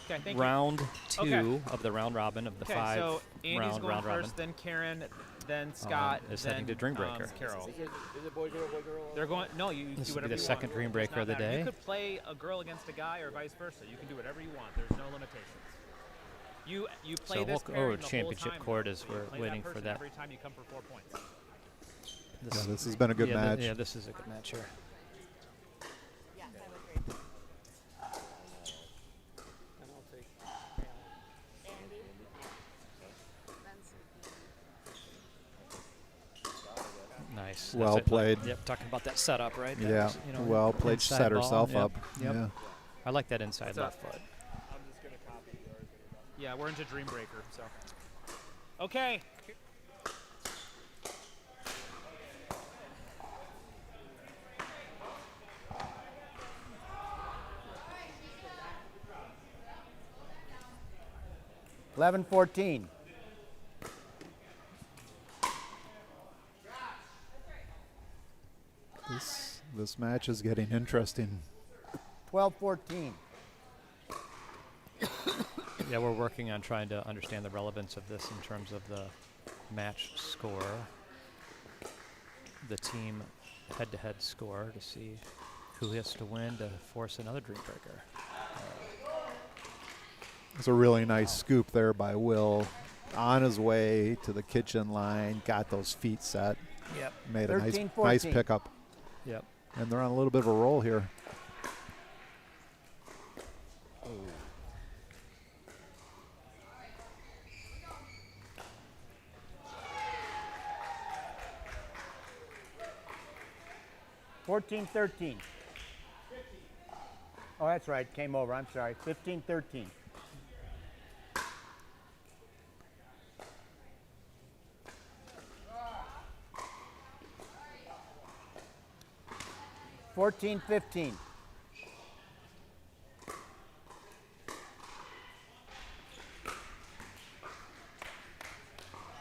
Okay, thank round you. 2 of the round robin of the Okay, 5 so Andy's round going round first, robin. then Karen, then Scott, is then heading to Dream Breaker. Carol. Is it boy, girl, boy, girl? They're going. No, you This do will be whatever the you second want. Dream It does Breaker not of the matter. day. You could play a girl against a guy, or vice versa. You can do whatever you want. There's no limitations. You play So this we'll pairing go the whole championship time, court though. as So you we're play waiting for person that. every time you come for 4 points. Yeah, this has been a good match. Yeah, this is a good match here. Nice. Well That's it. played. Yep, talking about that setup, right? That Yeah, was, you know, well played. inside Set ball. herself Yep, up. Yep. Yeah. I like that inside What's left up? foot. I'm just going to copy yours. Yeah, we're into Dream Breaker. So, okay. Eleven 14. This match is getting interesting. 12-14. Yeah, we're working on trying to understand the relevance of this in terms of the match score, the team head-to-head score to see who has to win to force another Dream Breaker. It's a really nice scoop there by Will. On his way to the kitchen line, got those feet set. Yep. Made a nice 13-14. pickup. Yep. And they're on a little bit of a roll here. Oh. Fourteen 13. Oh, that's right. Came over. I'm sorry. 15-13. Fourteen 15.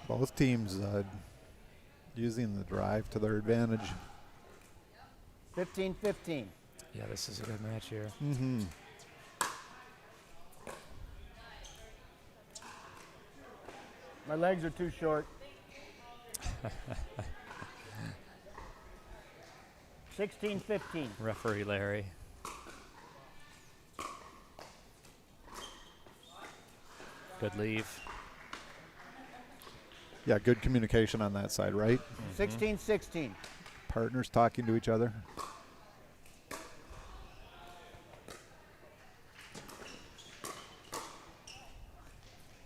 Both teams using the drive to their advantage. 15-15. Yeah, this is a good match here. Mm-hmm. My legs are too short. 16-15. Referee Larry. Good leave. Yeah, good communication on that side, right? 16-16. Partners talking to each other.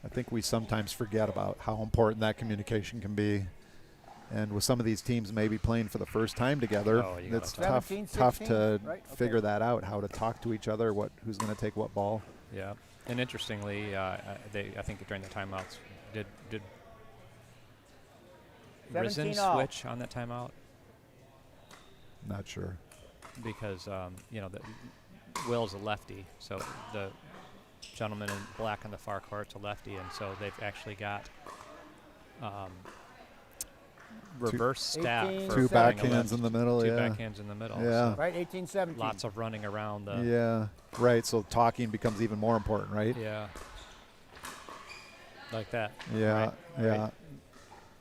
I think we sometimes forget about how important that communication can be. And with some of these teams maybe playing for the first time together, Oh, you gotta it's talk. tough 17, to 16, right? Okay. figure that out, how to talk to each other, who's going to take what ball. Yeah, and interestingly, I think during the timeouts, did 17 Risen all. switch on that timeout? Not sure. Because Will's a lefty, so the gentleman in black on the far court's a lefty, and so they've actually got reverse stat 18, for Two playing a backhands left. in the middle, Two yeah. backhands in the middle. Yeah. So Right, 18, 17. lots of running around the. Yeah, right. So talking becomes even more important, right? Yeah. Like that. Yeah, right? yeah. Right.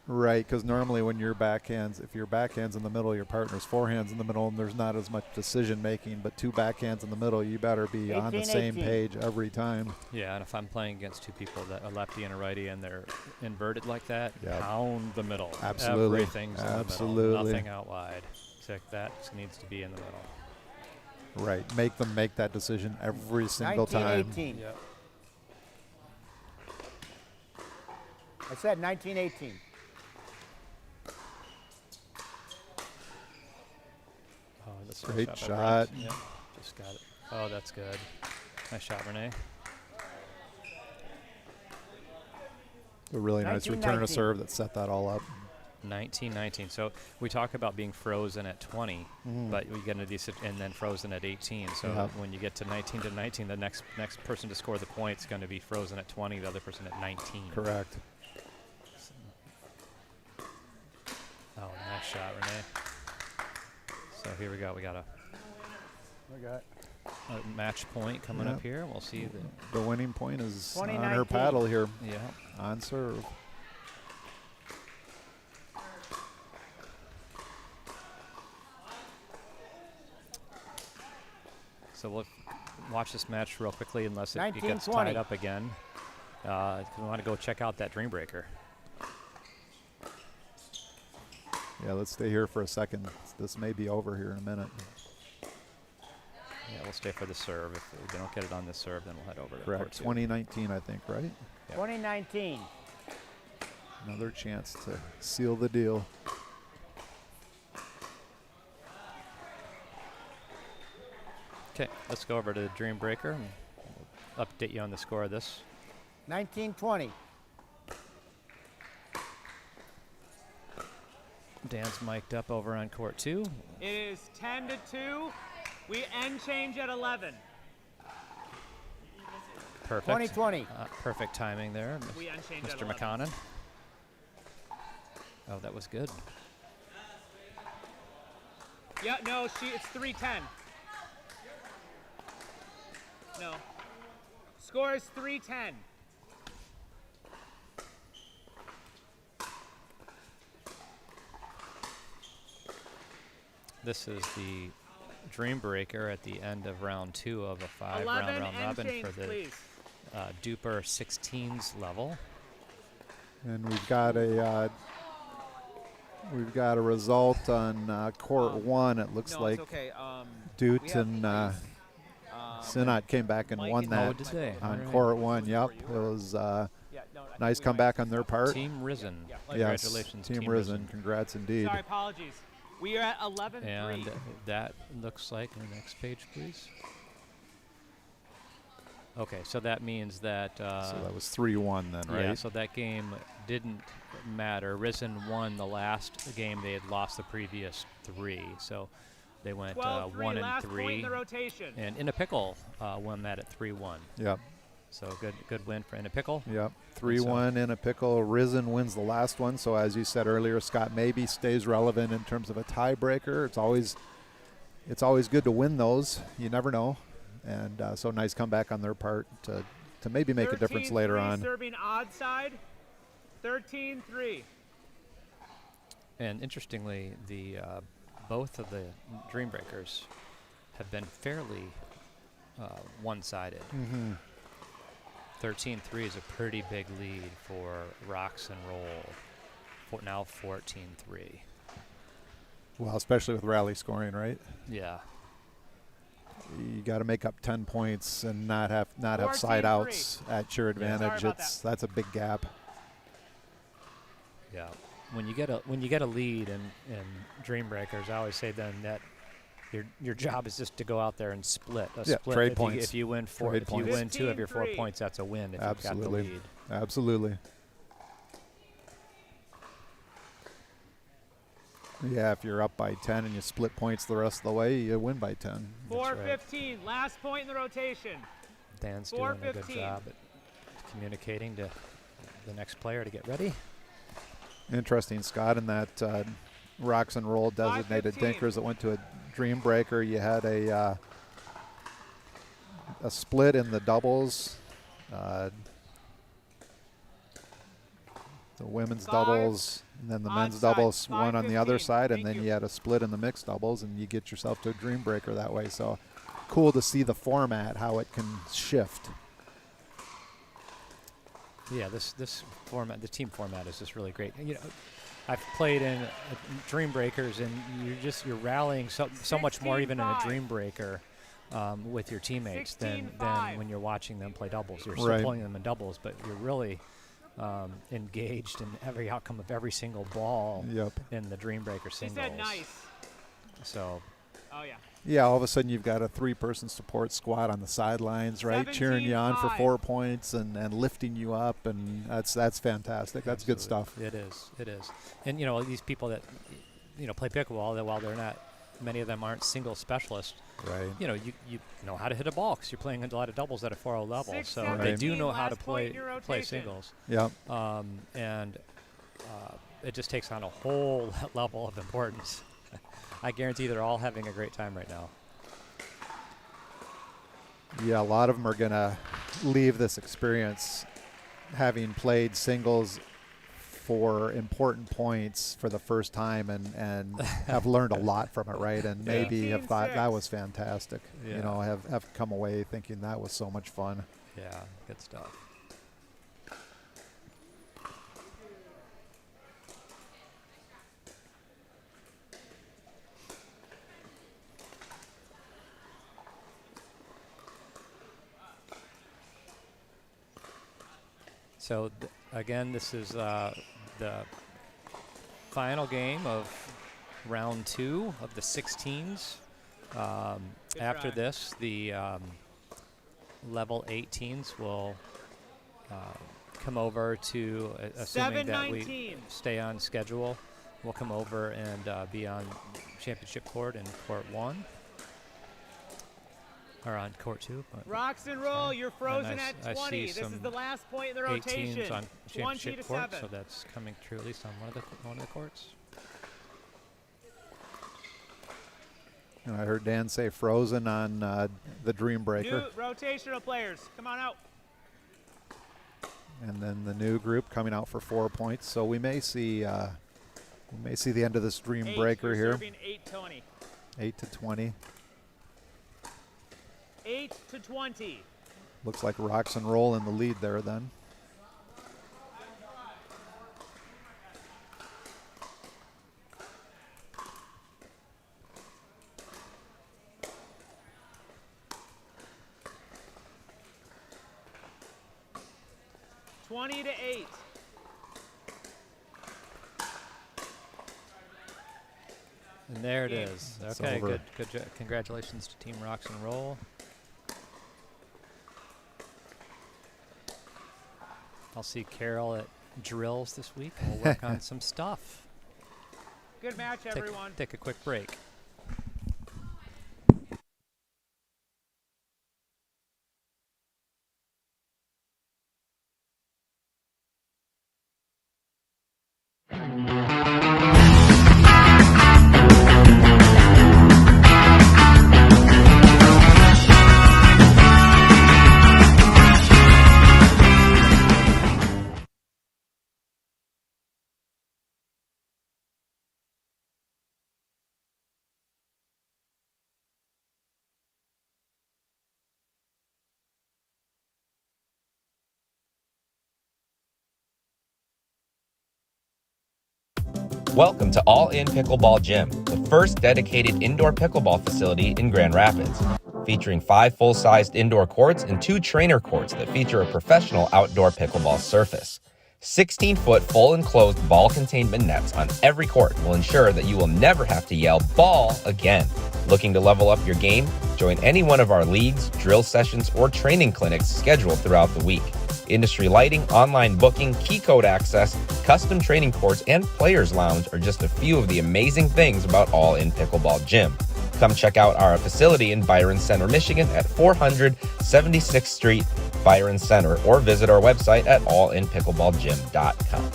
Right, because normally when your backhands, if your backhand's in the middle, your partner's forehands in the middle, and there's not as much decision making. But two backhands in the middle, you better be on the 18, same 18. page every time. Yeah, and if I'm playing against two people, a lefty and a righty, and they're inverted like that, Yeah. pound the middle. Absolutely. Everything's in the Absolutely. middle. Nothing out wide. That needs to be in the middle. Right, make them make that decision every single 19, time. 18. Yep. I said 19, 18. Oh, that's a Great by shot. Brent. Yep. Just got it. Oh, that's good. Nice shot, Renee. A really nice 19, return 19. of serve that set that all up. 19-19. So we talk about being frozen at 20, Mm. but we get into these and then frozen at 18. So Yep. when you get to 19-19, the next person to score the point is going to be frozen at 20. The other person at 19. Correct. Oh, nice shot, Renee. So here we go. We got I got a match point coming Yep. up here. We'll see The winning point is on 20-19. her paddle here, yeah. on serve. So we'll watch this match real quickly unless it 19, gets 20. tied up again. 'Cause we want to go check out that Dream Breaker. Yeah, let's stay here for a second. This may be over here in a minute. Yeah, we'll stay for the serve. If we don't get it on this serve, then we'll head over to Correct. court two. 2019, I think, right? 2019. Another chance to seal the deal. Okay, let's go over to the Dream Breaker and we'll update you on the score of this. 19, 20. Dan's mic'd up over on court two. It is 10-2. We end change at 11. Perfect. 2020. Perfect timing there, We end change at Mr. 11. McConnon. Oh, that was good. Yeah, no, it's 3-10. No. Score is 3-10. This is the Dream Breaker at the end of round two of a 11 round end robin change, for the please. DUPR 16s level. And we've got a result on court one. It looks No, like it's okay. Dute we have and police. Sinat came back and Mike won and that Oh, did they? on Alright. court one. Yep, it was Yeah, no, I think nice we comeback might- on their part. Team Risen. Yeah. Yes, Congratulations, Team Team Risen. Congrats indeed. Sorry, apologies. We are at 11-3. And that looks like the next page, please. Okay, so that means that. So that was 3-1 then, right? Yeah, so that game didn't matter. Risen won the last game. They had lost the previous three, so they went 12-3, 1 and last point 3. in the rotation. And In a Pickle won that at 3-1. Yep. So good win for In a Pickle. Yep. 3-1 in a pickle. Risen wins the last one. So as you said earlier, Scott maybe stays relevant in terms of a tiebreaker. It's always good to win those. You never know. And so nice comeback on their part to maybe make a difference later 13-3 on. Serving odd side. 13-3. And interestingly, the both of the Dream Breakers have been fairly one-sided. 13-3 is a pretty big lead for Rocks and Roll. Now 14-3. Well, especially with rally scoring, right? Yeah. you got to make up 10 points and not have side 14-3. outs at your Sorry advantage. about That's a big gap. Yeah. When you get a lead in Dream Breakers, I always say then that your job is just to go out there and split. Split. Trade if points. If you win Trade if points. you win 2 of your 4 15-3. points, that's a win. If Absolutely. you've got the lead. Absolutely. Yeah, if you're up by 10 and you split points the rest of the way, you win by 10. 4:15. Last point in the rotation. Dan's doing a good 4:15. job at communicating to the next player to get ready. Interesting, Scott, in that rocks and roll designated 5:15. dinkers that went to a Dream Breaker. You had a split in the doubles. The women's doubles, and then the men's Onside, doubles, one on the other 5:15. side, and Thank then you. you had a split in the mixed doubles, and you get yourself to a Dream Breaker that way. So cool to see the format, how it can shift. Yeah, this format, the team format, is just really great. You know, I've played in Dream Breakers, and you're rallying so much more even in a 16-5. Dream Breaker with your teammates than 16-5. when you're watching them play doubles. You're still Right. playing them in doubles, but you're really engaged in every outcome of every single ball Yep. in the Dream Breaker She singles. said nice. So Oh, yeah. Yeah, all of a sudden you've got a 3-person support squad on the sidelines, right, cheering you on for 17-5. 4 points and lifting you up, and that's fantastic. That's good stuff. It is. It is. And, you know, these people that, you know, play pickleball, that while they're not, many of them aren't single specialists, Right. you know, you know how to hit a ball because you're playing a lot of doubles at a 4-0 level. So they 6:17, do know how to last point in play your play rotation. singles. Yep. And it just takes on a whole level of importance. I guarantee they're all having a great time right now. Yeah, a lot of them are going to leave this experience having played singles for important points for the first time and have learned a lot from it, right? And maybe have thought that 18-6. was fantastic. Yeah. You know, have come away thinking that was so much fun. Yeah, good stuff. So again, this is the final game of round 2 of the 16s. After try. this, the level 18s will come over to, assuming that we 7:19. stay on schedule, we'll come over and be on championship court in court 1. Or on court 2. But Rocks and roll. You're frozen I at 20. see This is some the last point in the 18s rotation. on 20 championship to court, 7. so that's coming true at least on one of the courts. And I heard Dan say frozen on the Dream Breaker. New rotational players, come on out. And then the new group coming out for 4 points. So we may see the end of this Dream 8, Breaker you're here. Serving 8-20. 8 to 20. 8 to 20. Looks like Rocks and Roll in the lead there then. $20 to 8. And there it Game. is. It's Okay, over. good. Congratulations to Team Rocks and Roll. I'll see Carol at drills this week. We'll work on some stuff. Good match, everyone. Take a quick break. Welcome to All In Pickleball Gym, the first dedicated indoor pickleball facility in Grand Rapids. featuring 5 full-sized indoor courts and 2 trainer courts that feature a professional outdoor pickleball surface. 16-foot full enclosed ball containment nets on every court will ensure that you will never have to yell "ball" again. Looking to level up your game? Join any one of our leagues, drill sessions, or training clinics scheduled throughout the week. Industry lighting, online booking, key code access, custom training courts, and players' lounge are just a few of the amazing things about All In Pickleball Gym. Come check out our facility in Byron Center, Michigan at 400 76th Street, Byron Center, or visit our website at allinpickleballgym.com.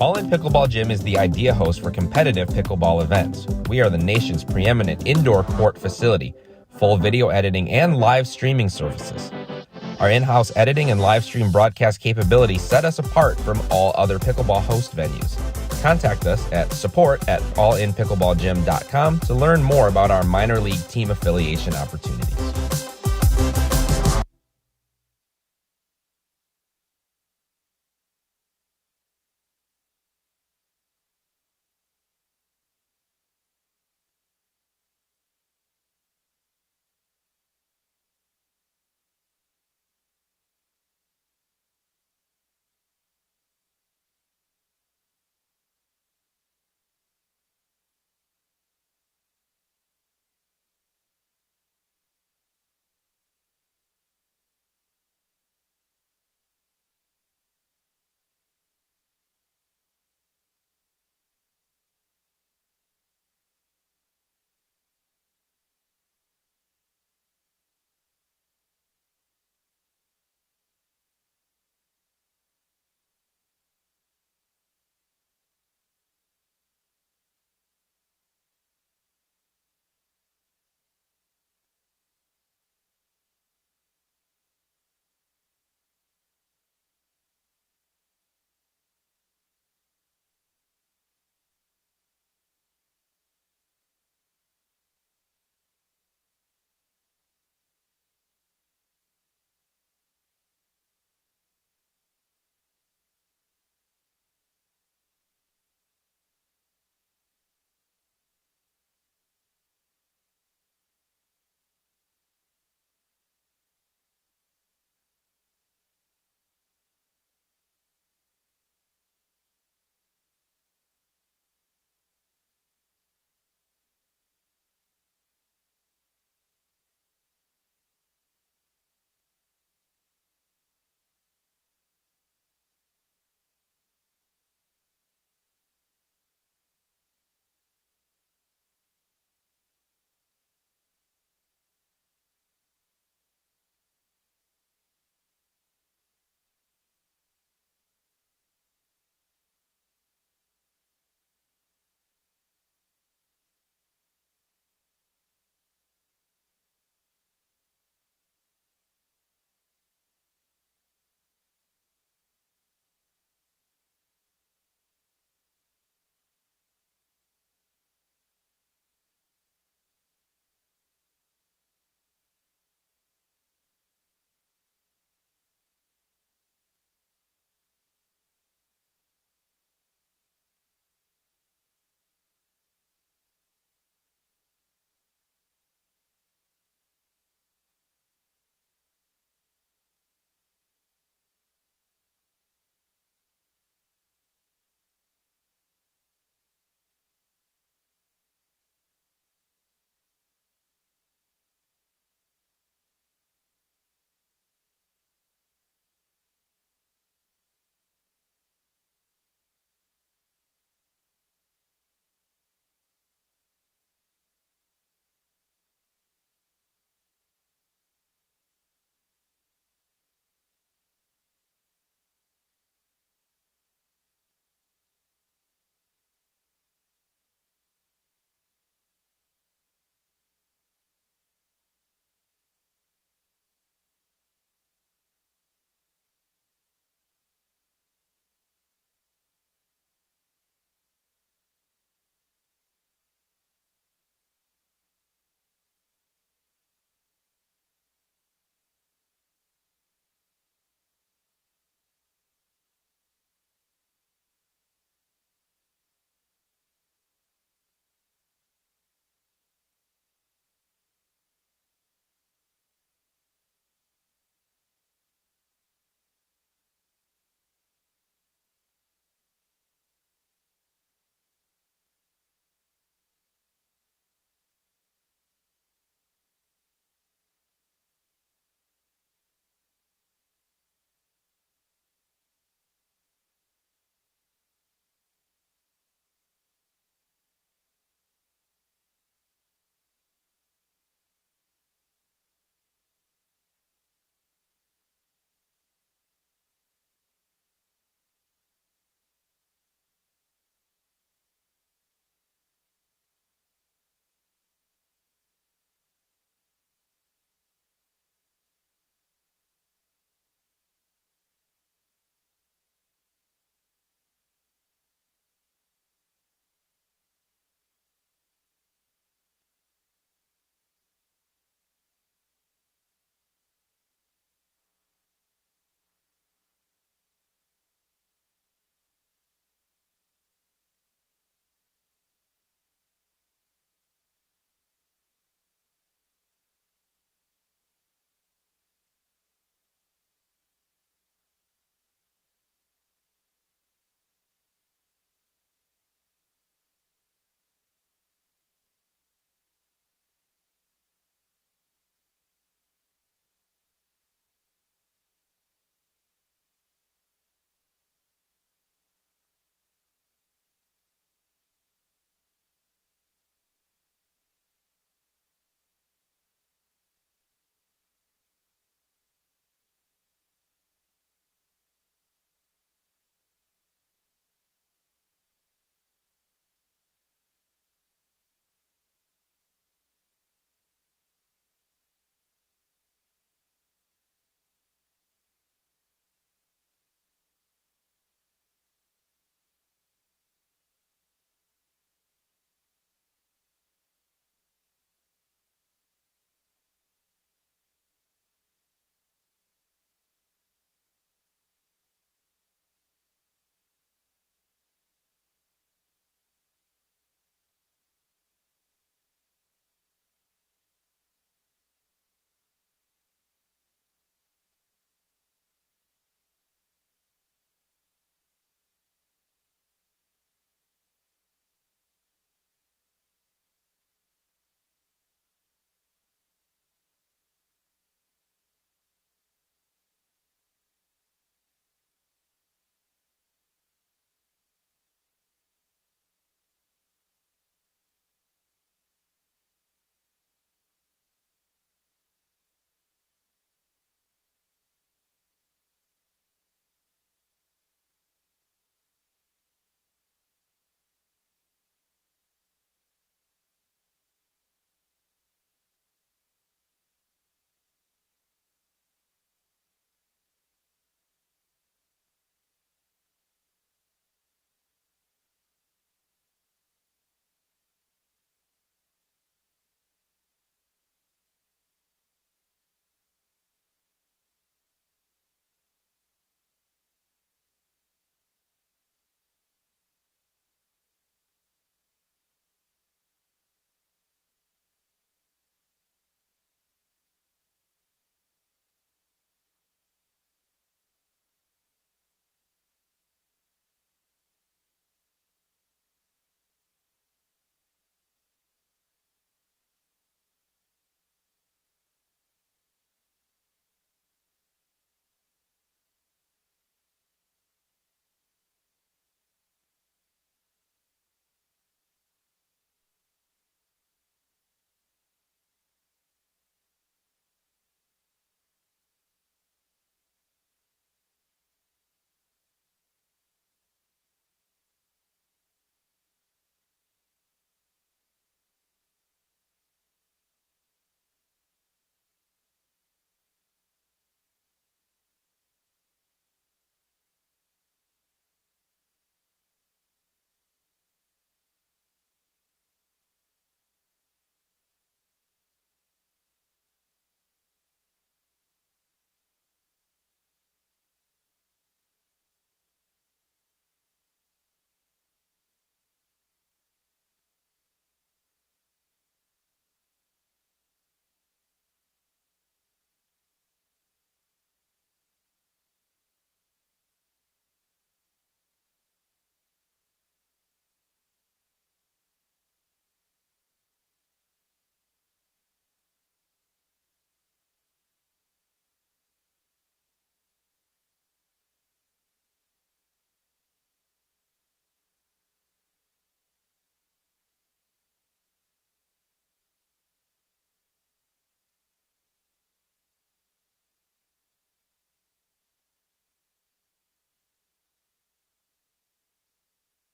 All In Pickleball Gym is the idea host for competitive pickleball events. We are the nation's preeminent indoor court facility, full video editing and live streaming services. Our in-house editing and live stream broadcast capabilities set us apart from all other pickleball host venues. Contact us at support@allinpickleballgym.com to learn more about our minor league team affiliation opportunities.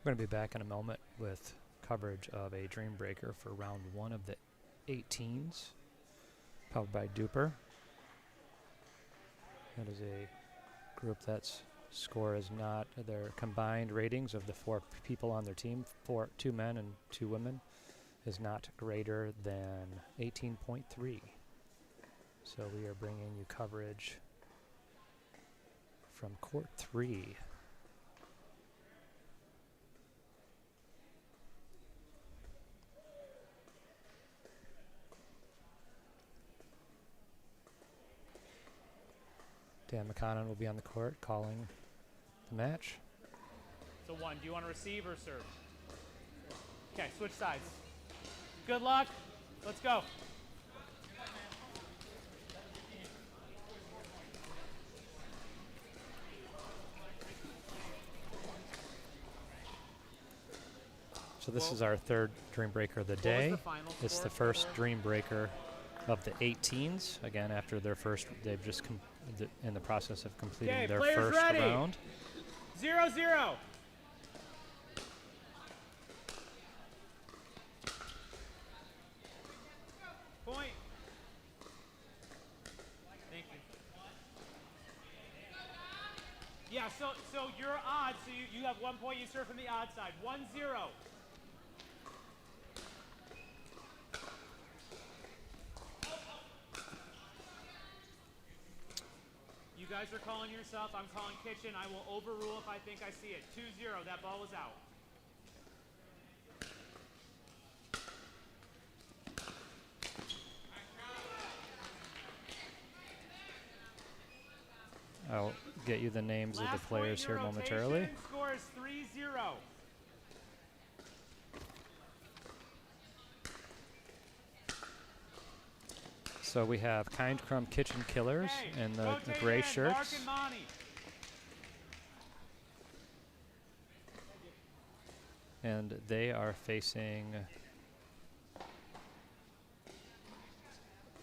We're going to be back in a moment with coverage of a Dream Breaker for round 1 of the 18s, powered by DUPR. That is a group that's score is not their combined ratings of the 4 people on their team, 2 men and 2 women, is not greater than 18.3. So we are bringing you coverage from court 3. Dan McConnell will be on the court calling the match. So 1, do you want to receive or serve? Okay, switch sides. Good luck. Let's go. So this is our 3rd Dream Breaker of the day. It's the first Dream Breaker of the 18s. Again, after their first, they've just in the process of completing their first round. 0-0. Point. Thank you. Yeah, so you're odd, so you have 1 point, you serve from the odd side. 1-0. You guys are calling yourself, I'm calling kitchen. I will overrule if I think I see it. 2-0, that ball was out. I'll get you the names of the players here momentarily. Score is 3-0. So we have Kind Crumb Kitchen Killers in the gray shirts. And they are facing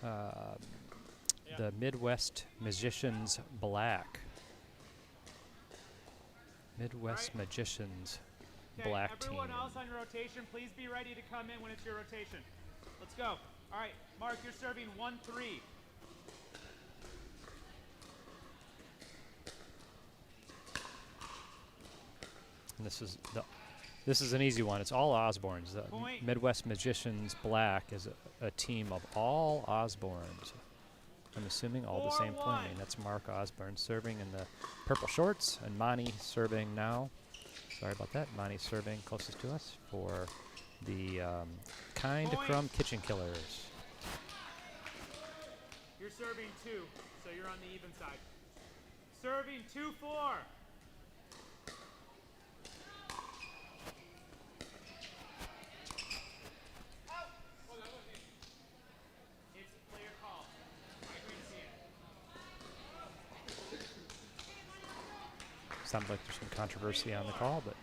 the Midwest Magicians Black. Midwest Magicians Black team. Everyone else on your rotation, please be ready to come in when it's your rotation. Let's go. All right, Mark, you're serving 1-3. And this is an easy one. It's all Osbornes. The Midwest Magicians Black is a team of all Osbornes. I'm assuming all the same playing. That's Mark Osborne serving in the purple shorts, and Monty serving now. Sorry about that. Monty serving closest to us for the Kind Crumb Kitchen Killers. You're serving 2, so you're on the even side. Serving 2-4. It's player call. I agree to see it. Sounds like there's some controversy on the call, but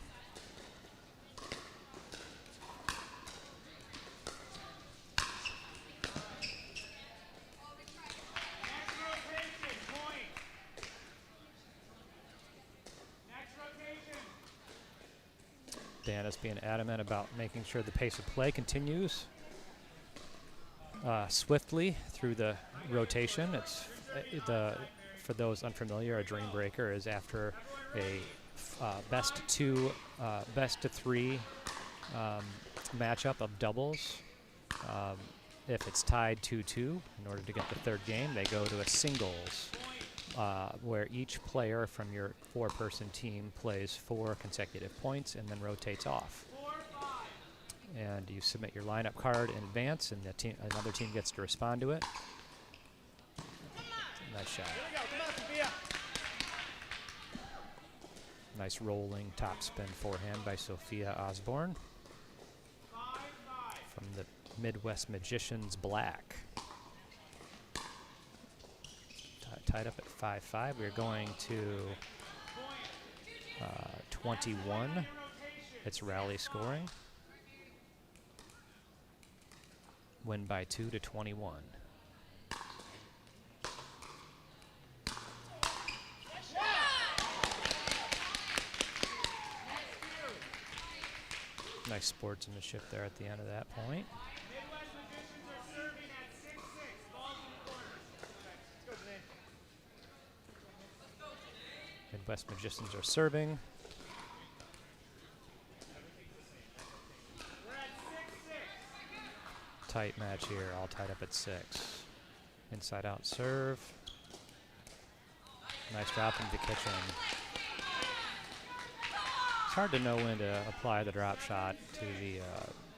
Dan is being adamant about making sure the pace of play continues swiftly through the rotation. It's for those unfamiliar, a Dream Breaker is after a best of 3 matchup of doubles. If it's tied 2-2, in order to get the 3rd game, they go to a singles, where each player from your 4-person team plays 4 consecutive points and then rotates off. And you submit your lineup card in advance, and another team gets to respond to it. Nice shot. Nice rolling topspin forehand by Sophia Osborne from the Midwest Magicians Black. Tied up at 5-5. We're going to 21. It's rally scoring. Win by 2 to 21. Nice sportsmanship there at the end of that point. Midwest Magicians are serving at 6-6. Balls in the corners. Let's go, Janae. Midwest Magicians are serving. We're at 6-6. Tight match here, all tied up at 6. Inside out serve. Nice drop into the kitchen. It's hard to know when to apply the drop shot to the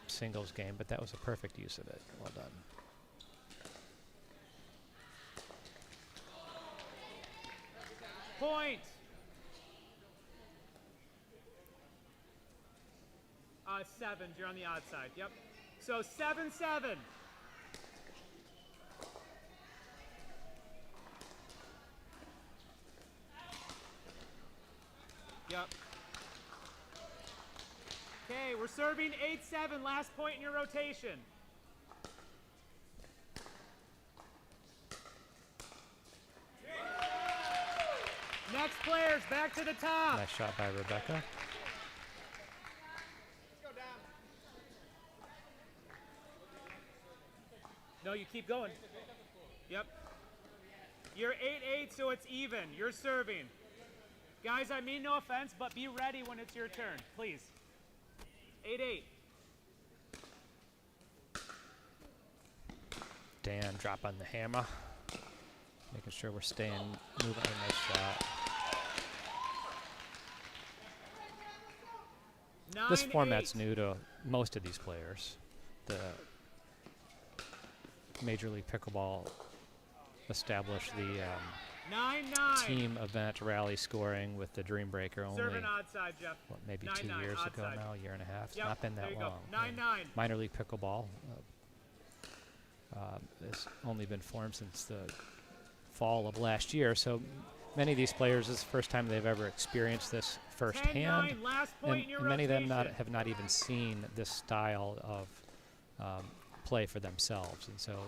singles game, but that was a perfect use of it. Well done. Point. 7. You're on the odd side. Yep. So 7-7. Yep. Okay, we're serving 8-7. Last point in your rotation. Next players back to the top. Nice shot by Rebecca. No, you keep going. Yep. You're 8-8, so it's even. You're serving. Guys, I mean no offense, but be ready when it's your turn, please. 8-8. Dan drop on the hammer. Making sure we're staying moving on this shot. This 9-8. format's new to most of these players. The Major League Pickleball established the 9-9. team event rally scoring with the Dream Breaker only, Serving odd side, Jeff. what, maybe 9-9, 2 years odd ago side. now, a year and a half. It's Yep, not been there that you long. go. And 9-9. Minor League Pickleball has only been formed since the fall of last year, so many of these players, this is the first time they've ever experienced this firsthand. 10-9. Last point in your And many of them rotation. have not even seen this style of play for themselves, and so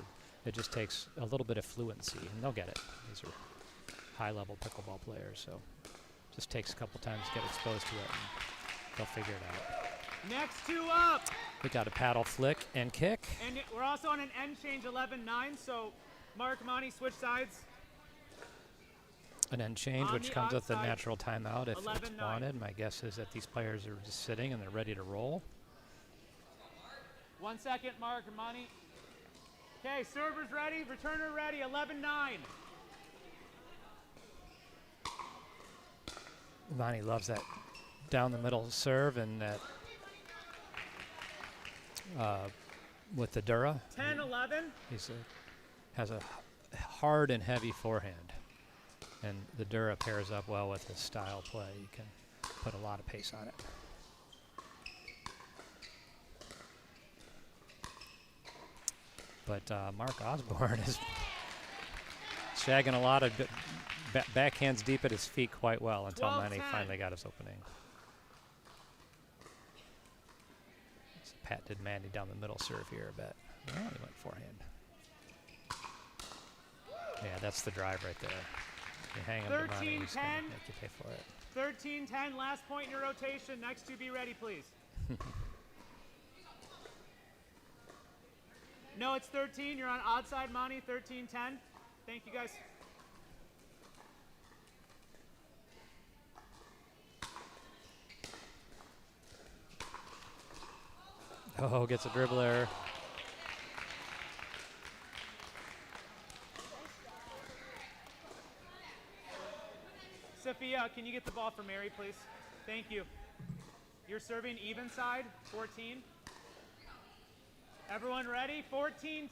it just takes a little bit of fluency, and they'll get it. These are high-level pickleball players, so just takes a couple times to get exposed to it, and they'll figure it out. Next two up. We got a paddle flick and kick. And we're also on an end change 11-9, so Mark, Monty, switch sides. An end change, On which the comes with the outside, natural timeout if it's 11-9. wanted. My guess is that these players are just sitting and they're ready to roll. 1 second, Mark and Monty. Okay, servers ready, returner ready, 11-9. Vonnie loves that down the middle serve and that with the Dura. 10-11. Has a hard and heavy forehand, and the Dura pairs up well with his style play. You can put a lot of pace on it. But Mark Osborne is shagging a lot of backhands deep at his feet quite well until 12-10. Manny finally got his opening. So Pat did Manny down the middle serve here a bit. Oh, he went forehand. Yeah, that's the drive right there. You hang him to Manny, he's going to make you pay for it. 13-10, last point in your rotation. Next two be ready, please. No, it's 13. You're on odd side, Monty. 13-10. Thank you, guys. Oh, gets a dribbler. Sophia, can you get the ball for Mary, please? Thank you. You're serving even side, 14. Everyone ready? 14-10.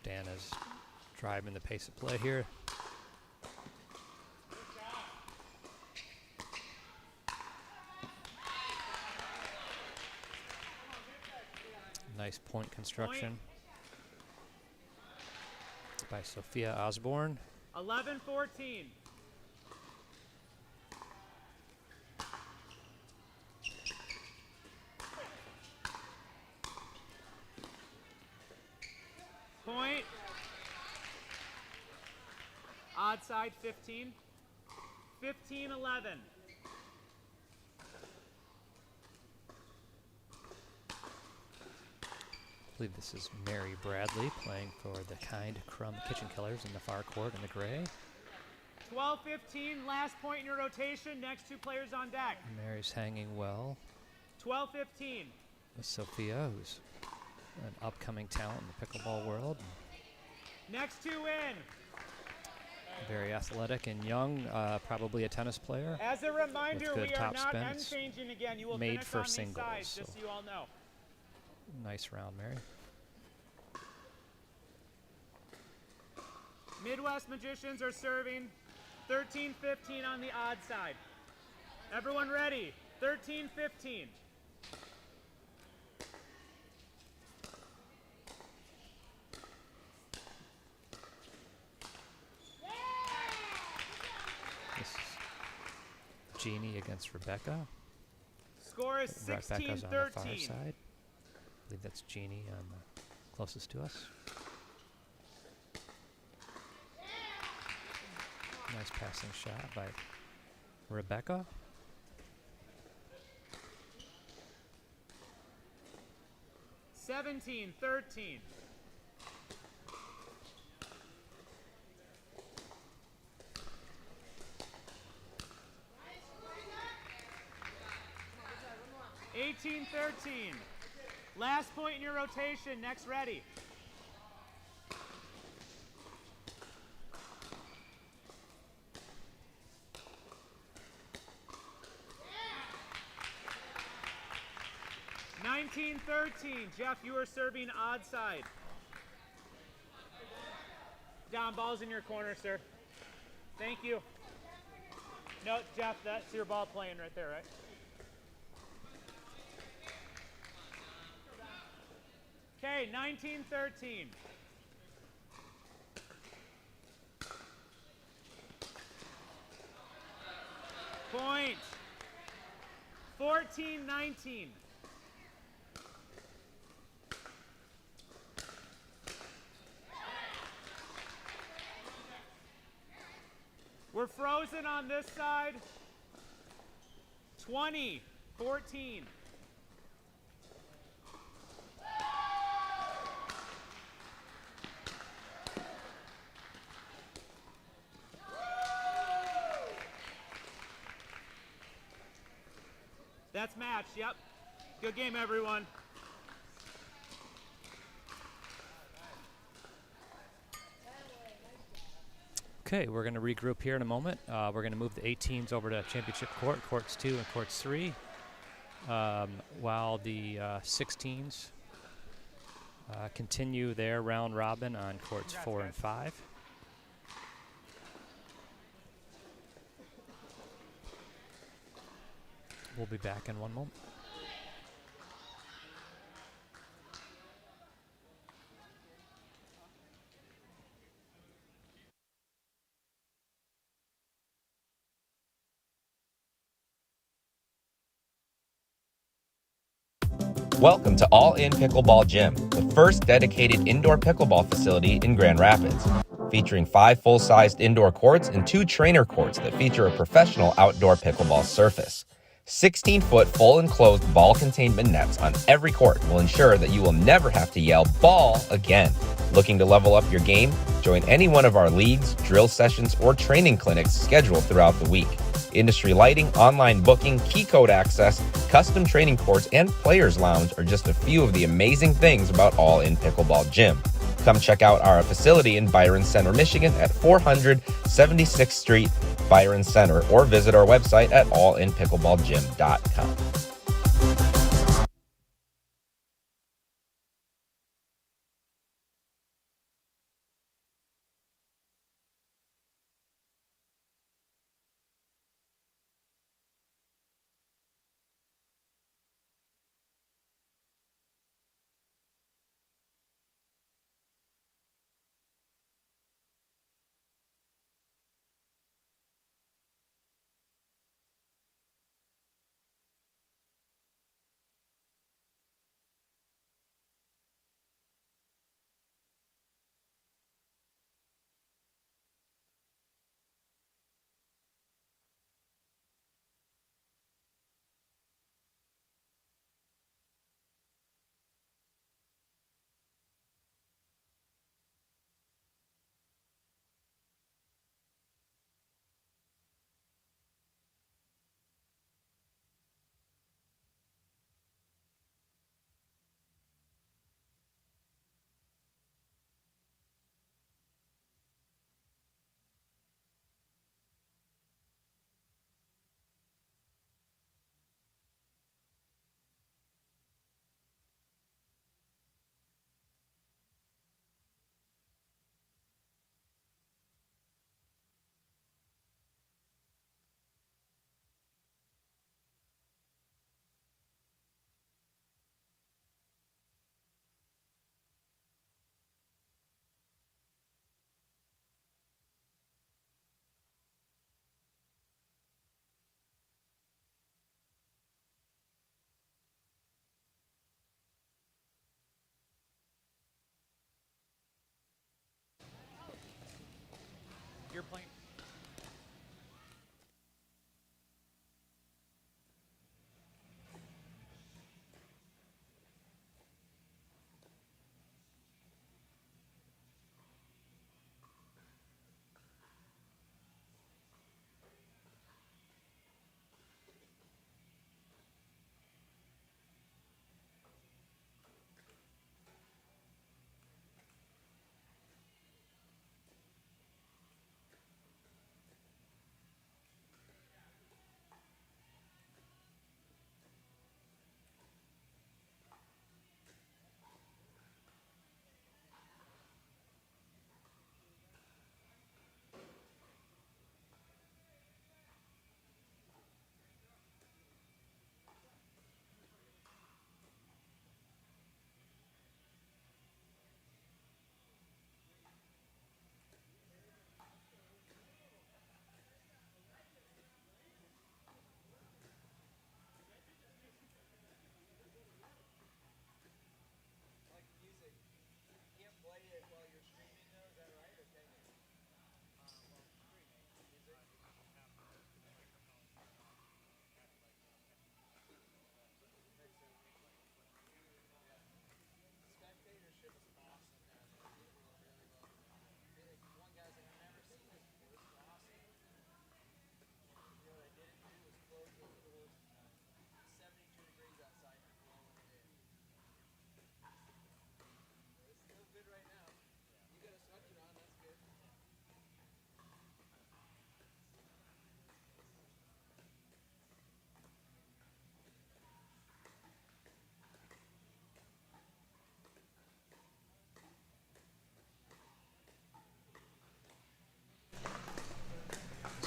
Dan is driving the pace of play here. Nice point construction by Sophia Osborne. 11-14. Point. Odd side 15. 15-11. believe this is Mary Bradley playing for the Kind Crumb Kitchen Killers in the far court in the gray. 12-15, last point in your rotation. Next two players on deck. Mary's hanging well 12-15. with Sophia, who's an upcoming talent in the pickleball world. Next two in. Very athletic and young, probably a tennis player. As a reminder, good we are top not spin. end It's changing again. You will made finish for on these singles, sides, so- just so you all know. Nice round, Mary. Midwest Magicians are serving 13-15 on the odd side. Everyone ready? 13-15. This is Jeannie against Rebecca. Score is Rebecca's on the far 16-13. side. I believe that's Jeannie on the closest to us. Nice passing shot by Rebecca. 17-13. (18-13). Last point in your rotation. Next ready. (19-13). Jeff, you are serving odd side. Down, ball's in your corner, sir. Thank you. No, Jeff, that's your ball playing right there, right? Okay, 19-13. Point. 14-19. We're frozen on this side. 20-14. That's match, yep. Good game, everyone. Okay, we're going to regroup here in a moment. We're going to move the 18s over to championship court, courts 2 and courts 3, while the 16s continue their round robin on courts 4 and 5. We'll be back in one moment. Welcome to All In Pickleball Gym, the first dedicated indoor pickleball facility in Grand Rapids. Featuring 5 full-sized indoor courts and 2 trainer courts that feature a professional outdoor pickleball surface. 16-foot full enclosed ball containment nets on every court will ensure that you will never have to yell "ball" again. Looking to level up your game? Join any one of our leagues, drill sessions, or training clinics scheduled throughout the week. Industry lighting, online booking, key code access, custom training courts, and players lounge are just a few of the amazing things about All In Pickleball Gym. Come check out our facility in Byron Center, Michigan at 476th Street, Byron Center, or visit our website at allinpickleballgym.com.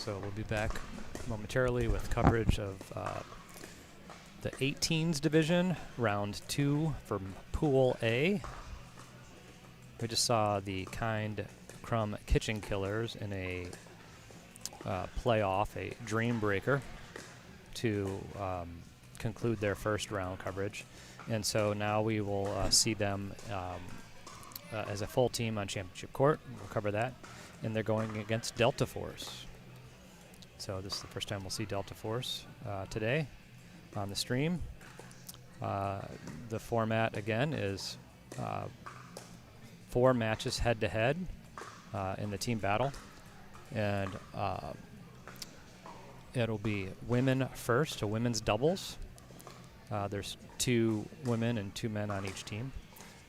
So we'll be back momentarily with coverage of the 18s division, round 2 from Pool A. We just saw the Kind Crumb Kitchen Killers in a playoff, a dream breaker, to conclude their first round coverage. And so now we will see them as a full team on championship court. We'll cover that. And they're going against Delta Force. So this is the first time we'll see Delta Force today on the stream. The format, again, is 4 matches head-to-head in the team battle. And it'll be women first, so women's doubles. There's 2 women and 2 men on each team.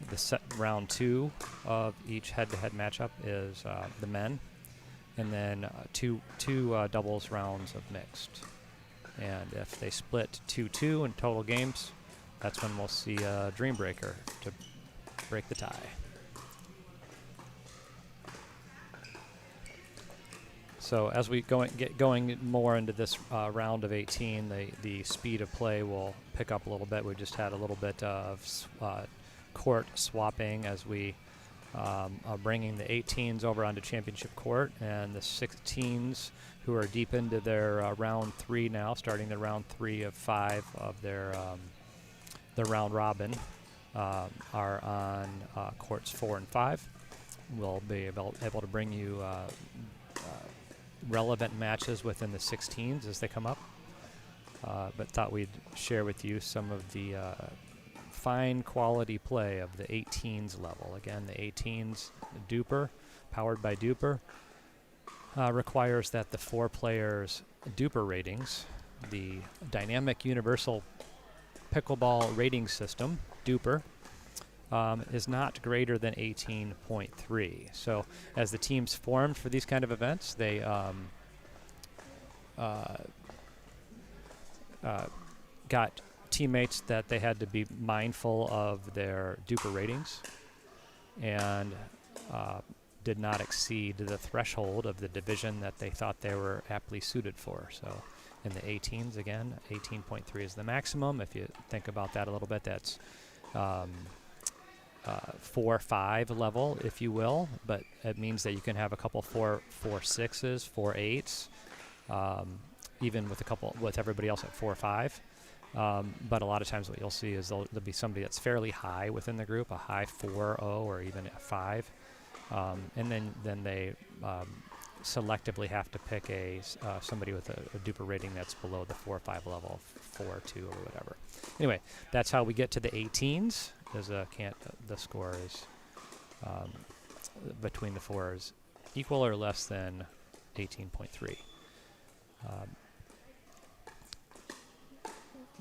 The round 2 of each head-to-head matchup is the men, and then two doubles rounds of mixed. And if they split 2-2 in total games, that's when we'll see a dream breaker to break the tie. So as we get going more into this round of 18, the speed of play will pick up a little bit. We just had a little bit of court swapping as we are bringing the 18s over onto championship court, and the 16s, who are deep into their round 3 now, starting the round 3 of 5 of their round robin, are on courts 4 and 5. We'll be able to bring you relevant matches within the 16s as they come up, but thought we'd share with you some of the fine quality play of the 18s level. Again, the 18s DUPR, powered by DUPR, requires that the 4 players' DUPR ratings, the Dynamic Universal Pickleball Rating System, DUPR, is not greater than 18.3. So as the teams formed for these kind of events, they got teammates that they had to be mindful of their DUPR ratings and did not exceed the threshold of the division that they thought they were aptly suited for. So in the 18s, again, 18.3 is the maximum. If you think about that a little bit, that's 4-5 level, if you will, but it means that you can have a couple 4-6s, 4-8s, even with everybody else at 4-5. But a lot of times what you'll see is there'll be somebody that's fairly high within the group, a high 4-0 or even a 5, and then they selectively have to pick somebody with a DUPR rating that's below the 4-5 level, 4-2 or whatever. Anyway, that's how we get to the 18s. The score is between the 4s equal or less than 18.3.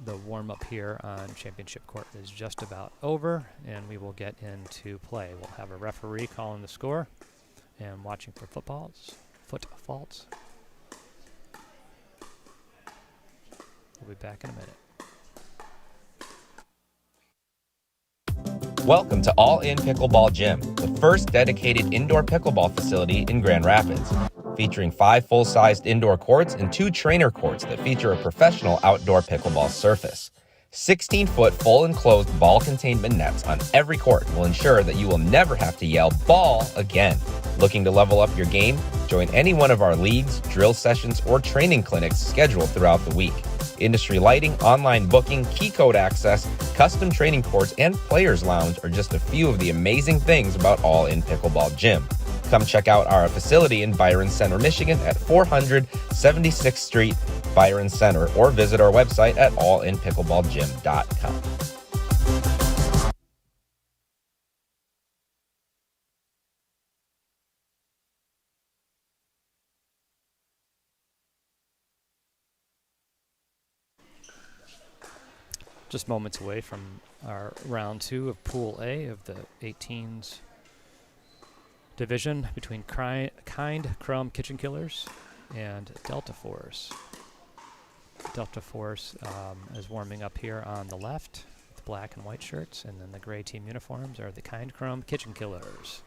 The warm-up here on championship court is just about over, and we will get into play. We'll have a referee calling the score and watching for foot faults. We'll be back in a minute. Welcome to All In Pickleball Gym, the first dedicated indoor pickleball facility in Grand Rapids, featuring 5 full-sized indoor courts and 2 trainer courts that feature a professional outdoor pickleball surface. 16-foot full enclosed ball containment nets on every court will ensure that you will never have to yell "ball" again. Looking to level up your game? Join any one of our leagues, drill sessions, or training clinics scheduled throughout the week. Industry lighting, online booking, key code access, custom training courts, and players' lounge are just a few of the amazing things about All In Pickleball Gym. Come check out our facility in Byron Center, Michigan at 400 76th Street, Byron Center, or visit our website at allinpickleballgym.com. Just moments away from our round 2 of Pool A of the 18s division between Kind Crumb Kitchen Killers and Delta Force. Delta Force is warming up here on the left with black and white shirts, and then the gray team uniforms are the Kind Crumb Kitchen Killers.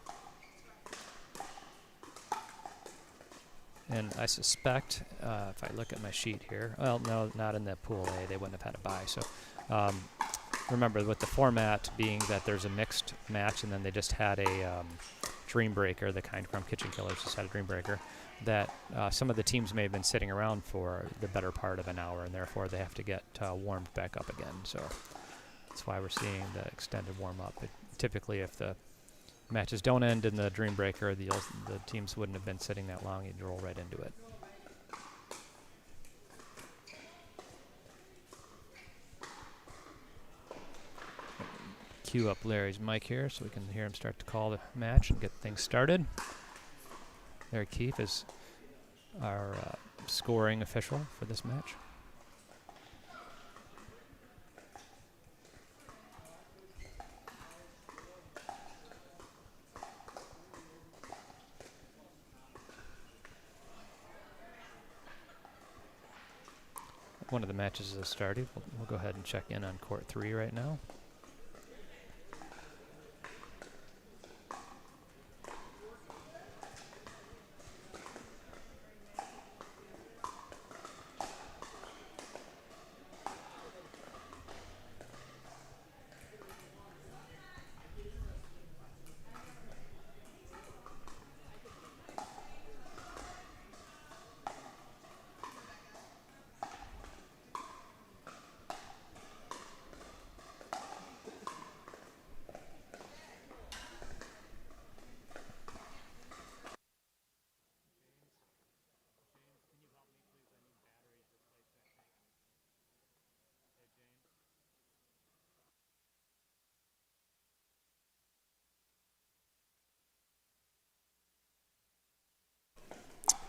And I suspect, if I look at my sheet here, well, no, not in the pool A. They wouldn't have had a bye. So remember, with the format being that there's a mixed match, and then they just had a Dream Breaker, the Kind Crumb Kitchen Killers just had a Dream Breaker, that some of the teams may have been sitting around for the better part of an hour, and therefore they have to get warmed back up again. So that's why we're seeing the extended warm-up. Typically, if the matches don't end in the Dream Breaker, the teams wouldn't have been sitting that long. You'd roll right into it. Cue up Larry's mic here so we can hear him start to call the match and get things started. Larry Keefe is our scoring official for this match. One of the matches has started. We'll go ahead and check in on court 3 right now.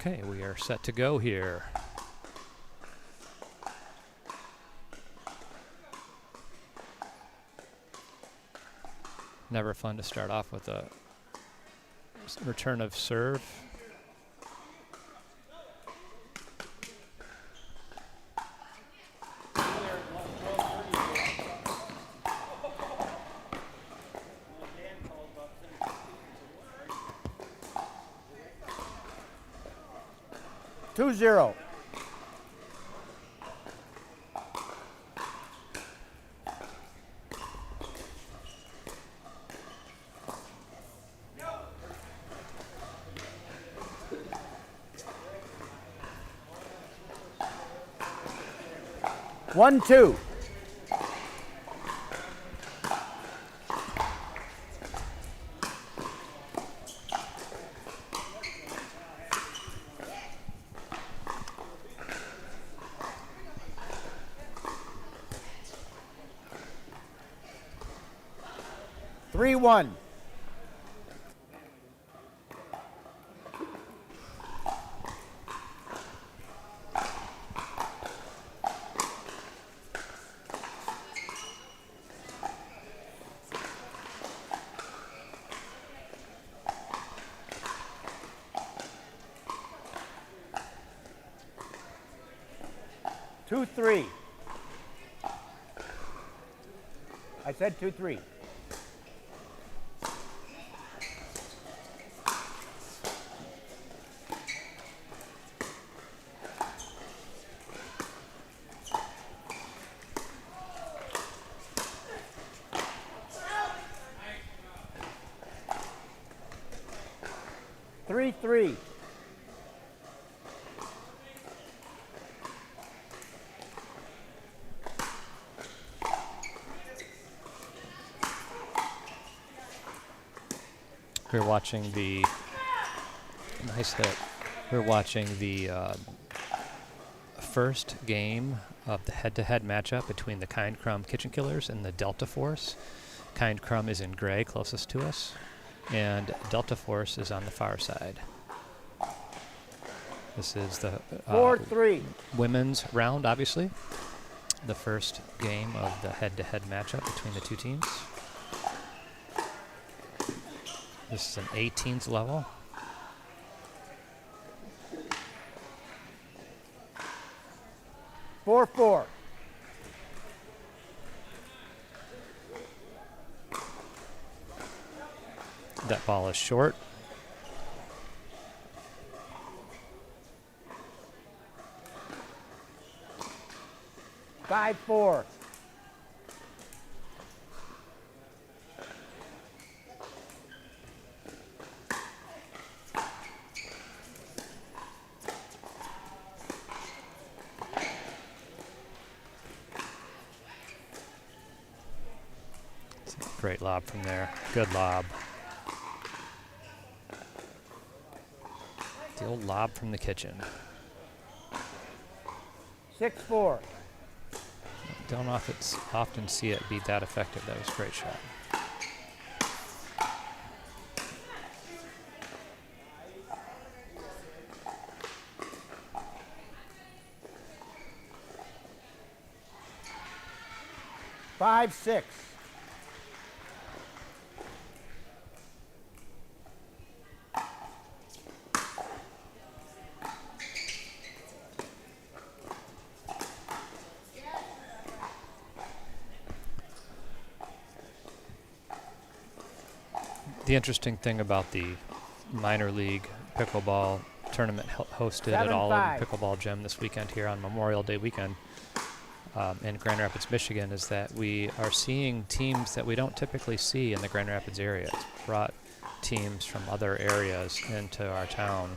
Okay, we are set to go here. Never fun to start off with a return of serve. Two zero. One two. Three one. Two three. I said 2-3. Three three. We're watching the nice hit. We're watching the first game of the head-to-head matchup between the Kind Crumb Kitchen Killers and the Delta Force. Kind Crumb is in gray, closest to us, and Delta Force is on the far side. This is the 4-3. women's round, obviously. The first game of the head-to-head matchup between the two teams. This is an 18s level. Four four. That ball is short. 5-4. Great lob from there. Good lob. The old lob from the kitchen. 6-4. Don't often see it be that effective. That was a great shot. Five, 6. The interesting thing about the minor league pickleball tournament hosted at All In 7-5. Pickleball Gym this weekend here on Memorial Day weekend in Grand Rapids, Michigan, is that we are seeing teams that we don't typically see in the Grand Rapids area. It's brought teams from other areas into our town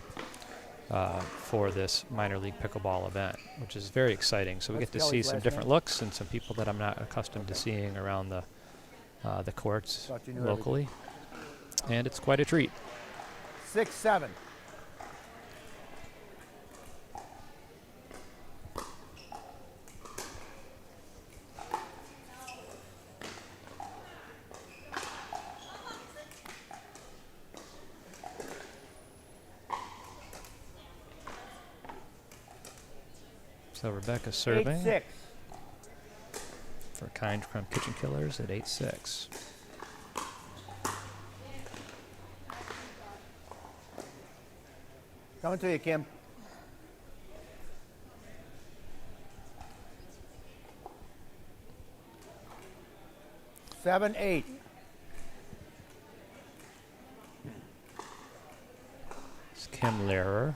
for this minor league pickleball event, which is very exciting. So we get to see some different looks and some people that I'm not accustomed to seeing around the courts Thought you knew locally. And it's quite a treat. 6-7. So Rebecca serving 8-6. for Kind from Kitchen Killers at 8-6. Coming to you, Kim. Seven, 8. It's Kim Lehrer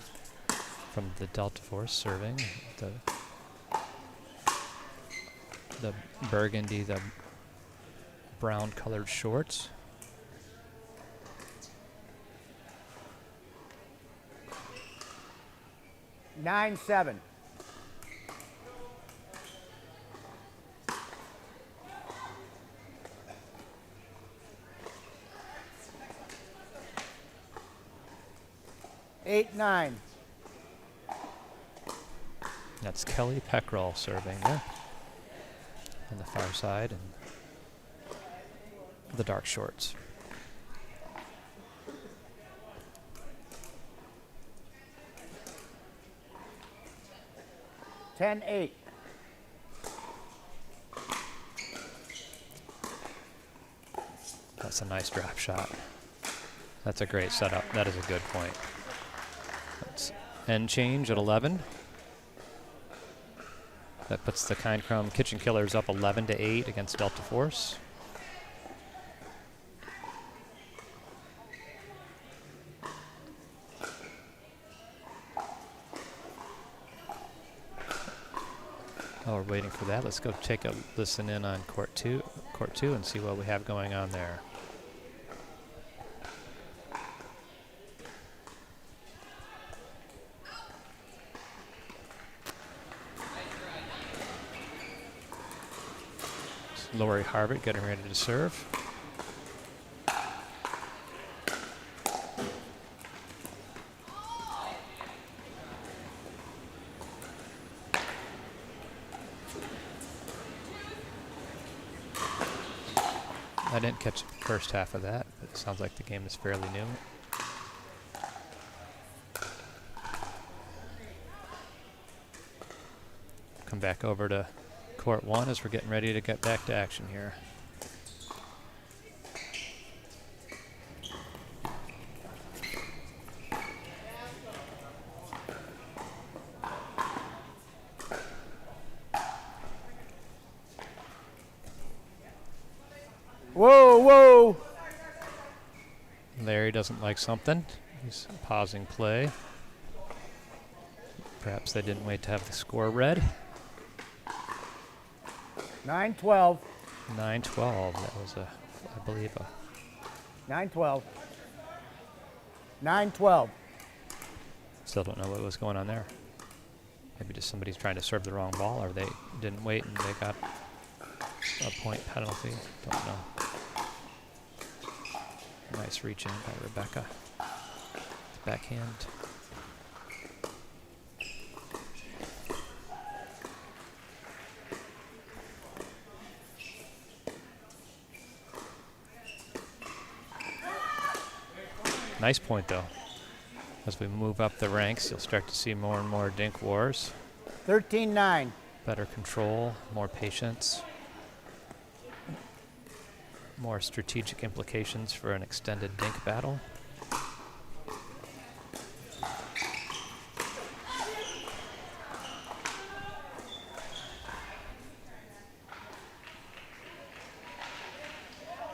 from the Delta Force serving the burgundy, the brown colored shorts. Nine, 7. Eight, 9. That's Kelly Peckrell serving there on the far side and the dark shorts. 10-8. That's a nice drop shot. That's a great setup. That is a good point. That's end change at 11. That puts the Kind Crumb Kitchen Killers up 11-8 against Delta Force. While we're waiting for that, let's go take a listen in on court two and see what we have going on there. It's Lori Harvard getting ready to serve. I didn't catch the first half of that, but it sounds like the game is fairly new. Come back over to court one as we're getting ready to get back to action here. Whoa, whoa. Larry doesn't like something. He's pausing play. Perhaps they didn't wait to have the score read. 9-12. 9-12. That was I believe, a 9-12. 9-12. still don't know what was going on there. Maybe just somebody's trying to serve the wrong ball, or they didn't wait and they got a point penalty. Don't know. Nice reach in by Rebecca. Backhand. Nice point, though. As we move up the ranks, you'll start to see more and more dink wars. 13-9. Better control, more patience, more strategic implications for an extended dink battle.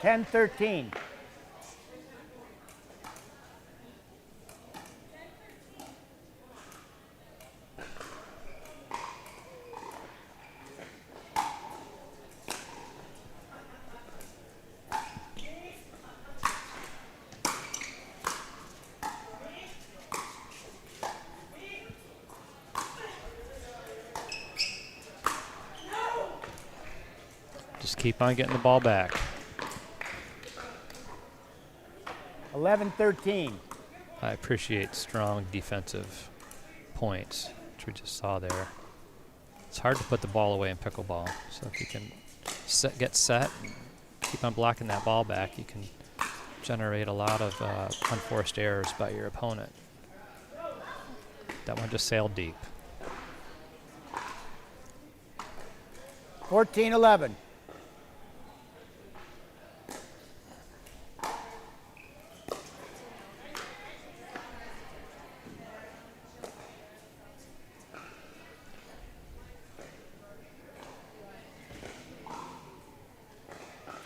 Ten 13. Just keep on getting the ball back. 11-13. I appreciate strong defensive points, which we just saw there. It's hard to put the ball away in pickleball, so if you can get set, and keep on blocking that ball back, you can generate a lot of unforced errors by your opponent. That one just sailed deep. 14-11.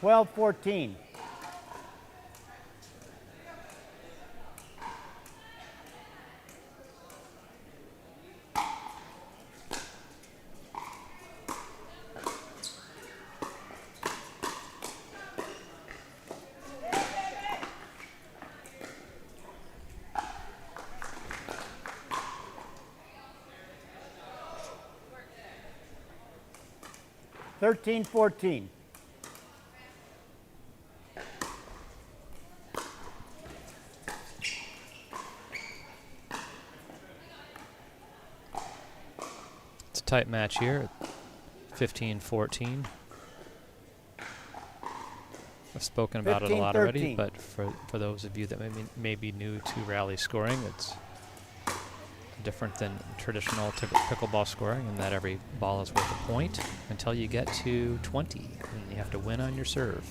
Twelve 14. Thirteen 14. It's a tight match here, 15-14. I've spoken about it a lot already, 15-13. but for those of you that may be new to rally scoring, it's different than traditional pickleball scoring in that every ball is worth a point until you get to 20, and you have to win on your serve.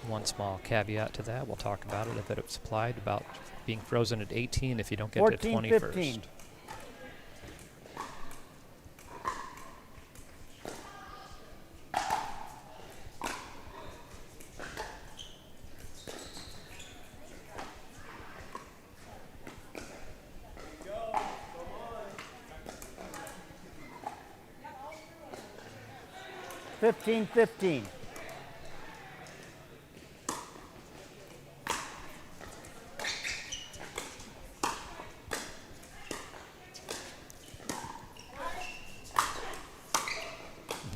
One small caveat to that, we'll talk about it if it's applied, about being frozen at 18 if you don't get to 20 14-15. first. Fifteen 15.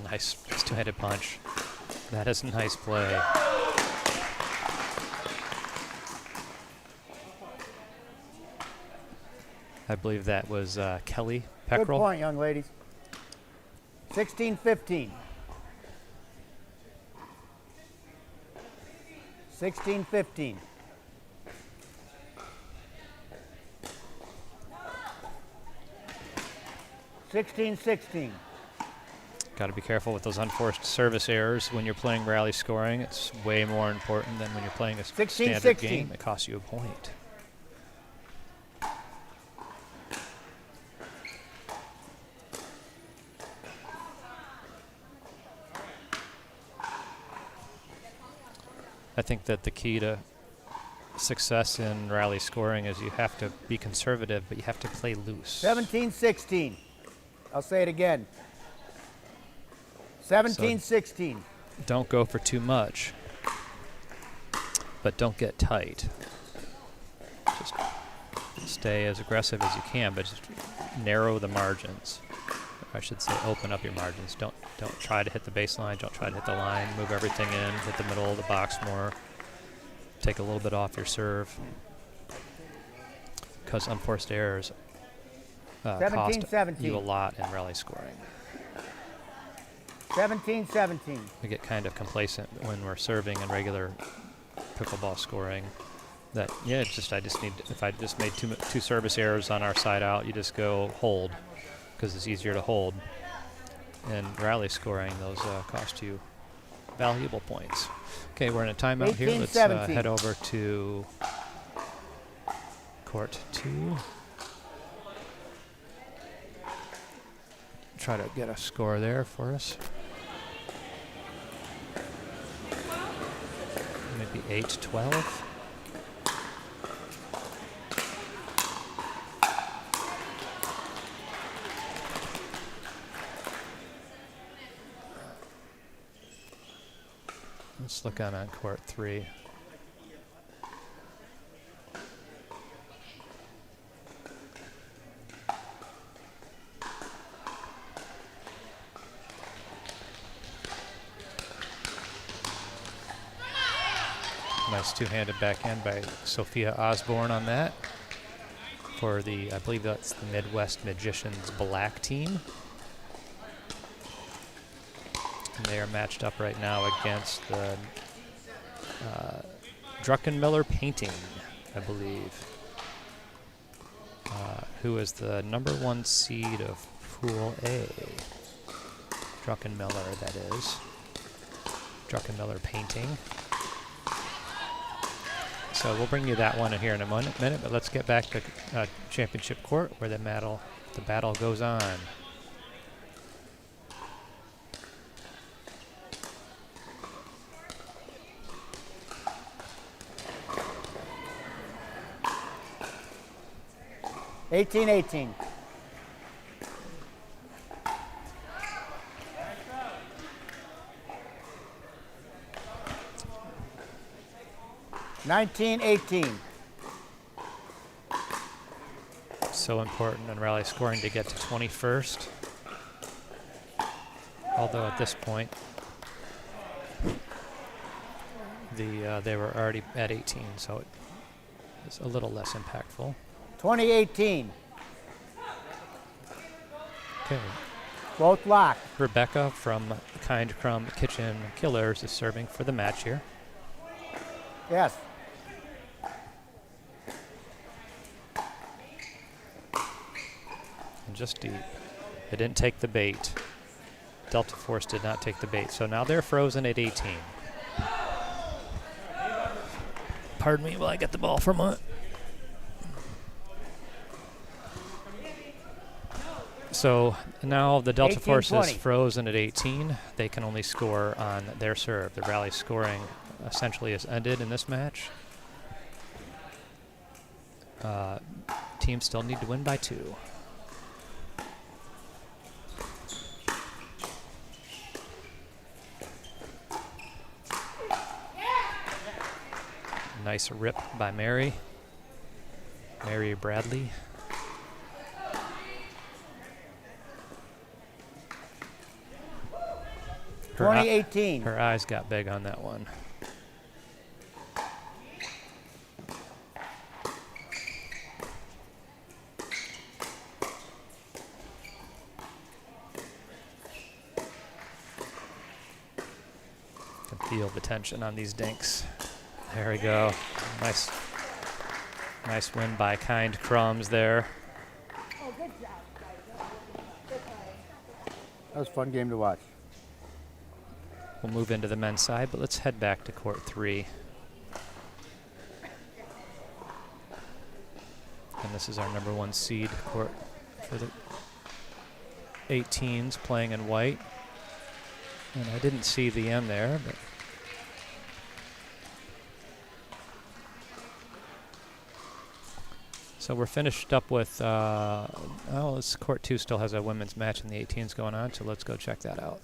Nice two-handed punch. That is nice play. I believe that was Kelly Peckrell. Good point, young ladies. 16 15. 16 15. 16 16. Got to be careful with those unforced service errors when you're playing rally scoring. It's way more important than when you're playing a standard 16. game. It costs you a point. I think that the key to success in rally scoring is you have to be conservative, but you have to play loose. 17 16. I'll say it again. 17-16. Don't go for too much, but don't get tight. Just stay as aggressive as you can, but just narrow the margins. I should say open up your margins. Don't try to hit the baseline. Don't try to hit the line. Move everything in. Hit the middle of the box more. Take a little bit off your serve, because unforced errors cost 17-17. you a lot in rally scoring. 17-17. We get kind of complacent when we're serving in regular pickleball scoring. That if I just made two service errors on our side out, you just go hold, because it's easier to hold. In rally scoring, those cost you valuable points. Okay, we're in a timeout here. Let's head over to court 2. Try to get a score there for us. Maybe 8-12. Let's look on court 3. Nice two-handed backhand by Sophia Osborne on that for the, I believe that's the Midwest Magicians black team. And they are matched up right now against the Druckenmiller Painting, I believe, who is the #1 seed of Pool A. Druckenmiller, that is. Druckenmiller Painting. So we'll bring you that one in here in a minute, but let's get back to championship court where the battle goes on. $18-18. $19-18. So important in rally scoring to get to 21st. Although at this point, they were already at 18, so it's a little less impactful. 20-18. Okay. Both locked. Rebecca from Kind Crumb Kitchen Killers is serving for the match here. Yes. And just deep. They didn't take the bait. Delta Force did not take the bait. So now they're frozen at 18. Pardon me while I get the ball for a moment. So now the Delta Force is frozen at 18. They can only score on their serve. The rally scoring essentially is ended in this match. Teams still need to win by 2. Nice rip by Mary Bradley. Her 20-18. Her eyes got big on that one. Can feel the tension on these dinks. There we go. Nice win by Kind Crumbs there. That was a fun game to watch. We'll move into the men's side, but let's head back to court 3. And this is our #1 seed court for the 18s playing in white. And I didn't see the end there, but So we're finished up with, this Court 2 still has a women's match in the 18s going on, so let's go check that out.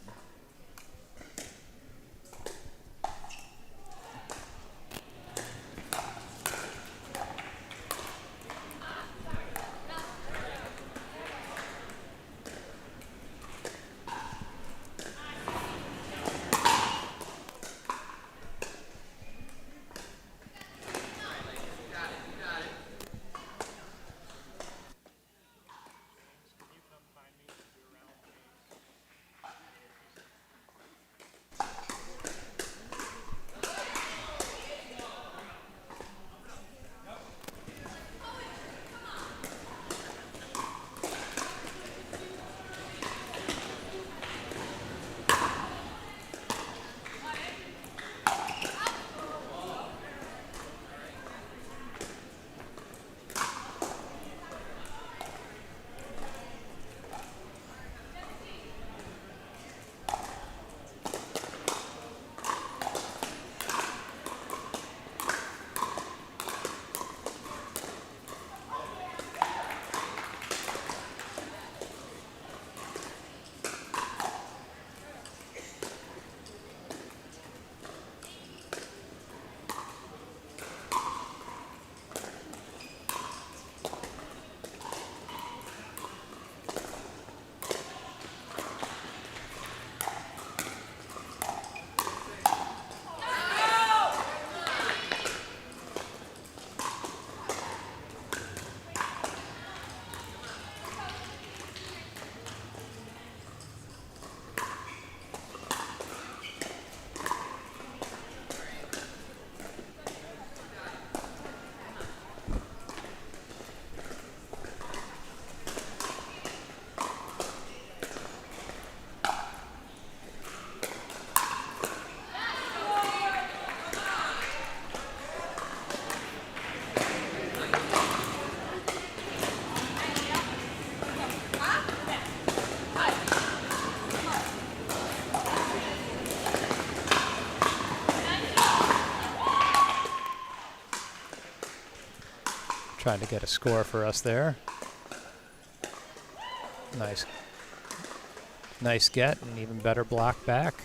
Trying to get a score for us there. Nice get, and even better block back.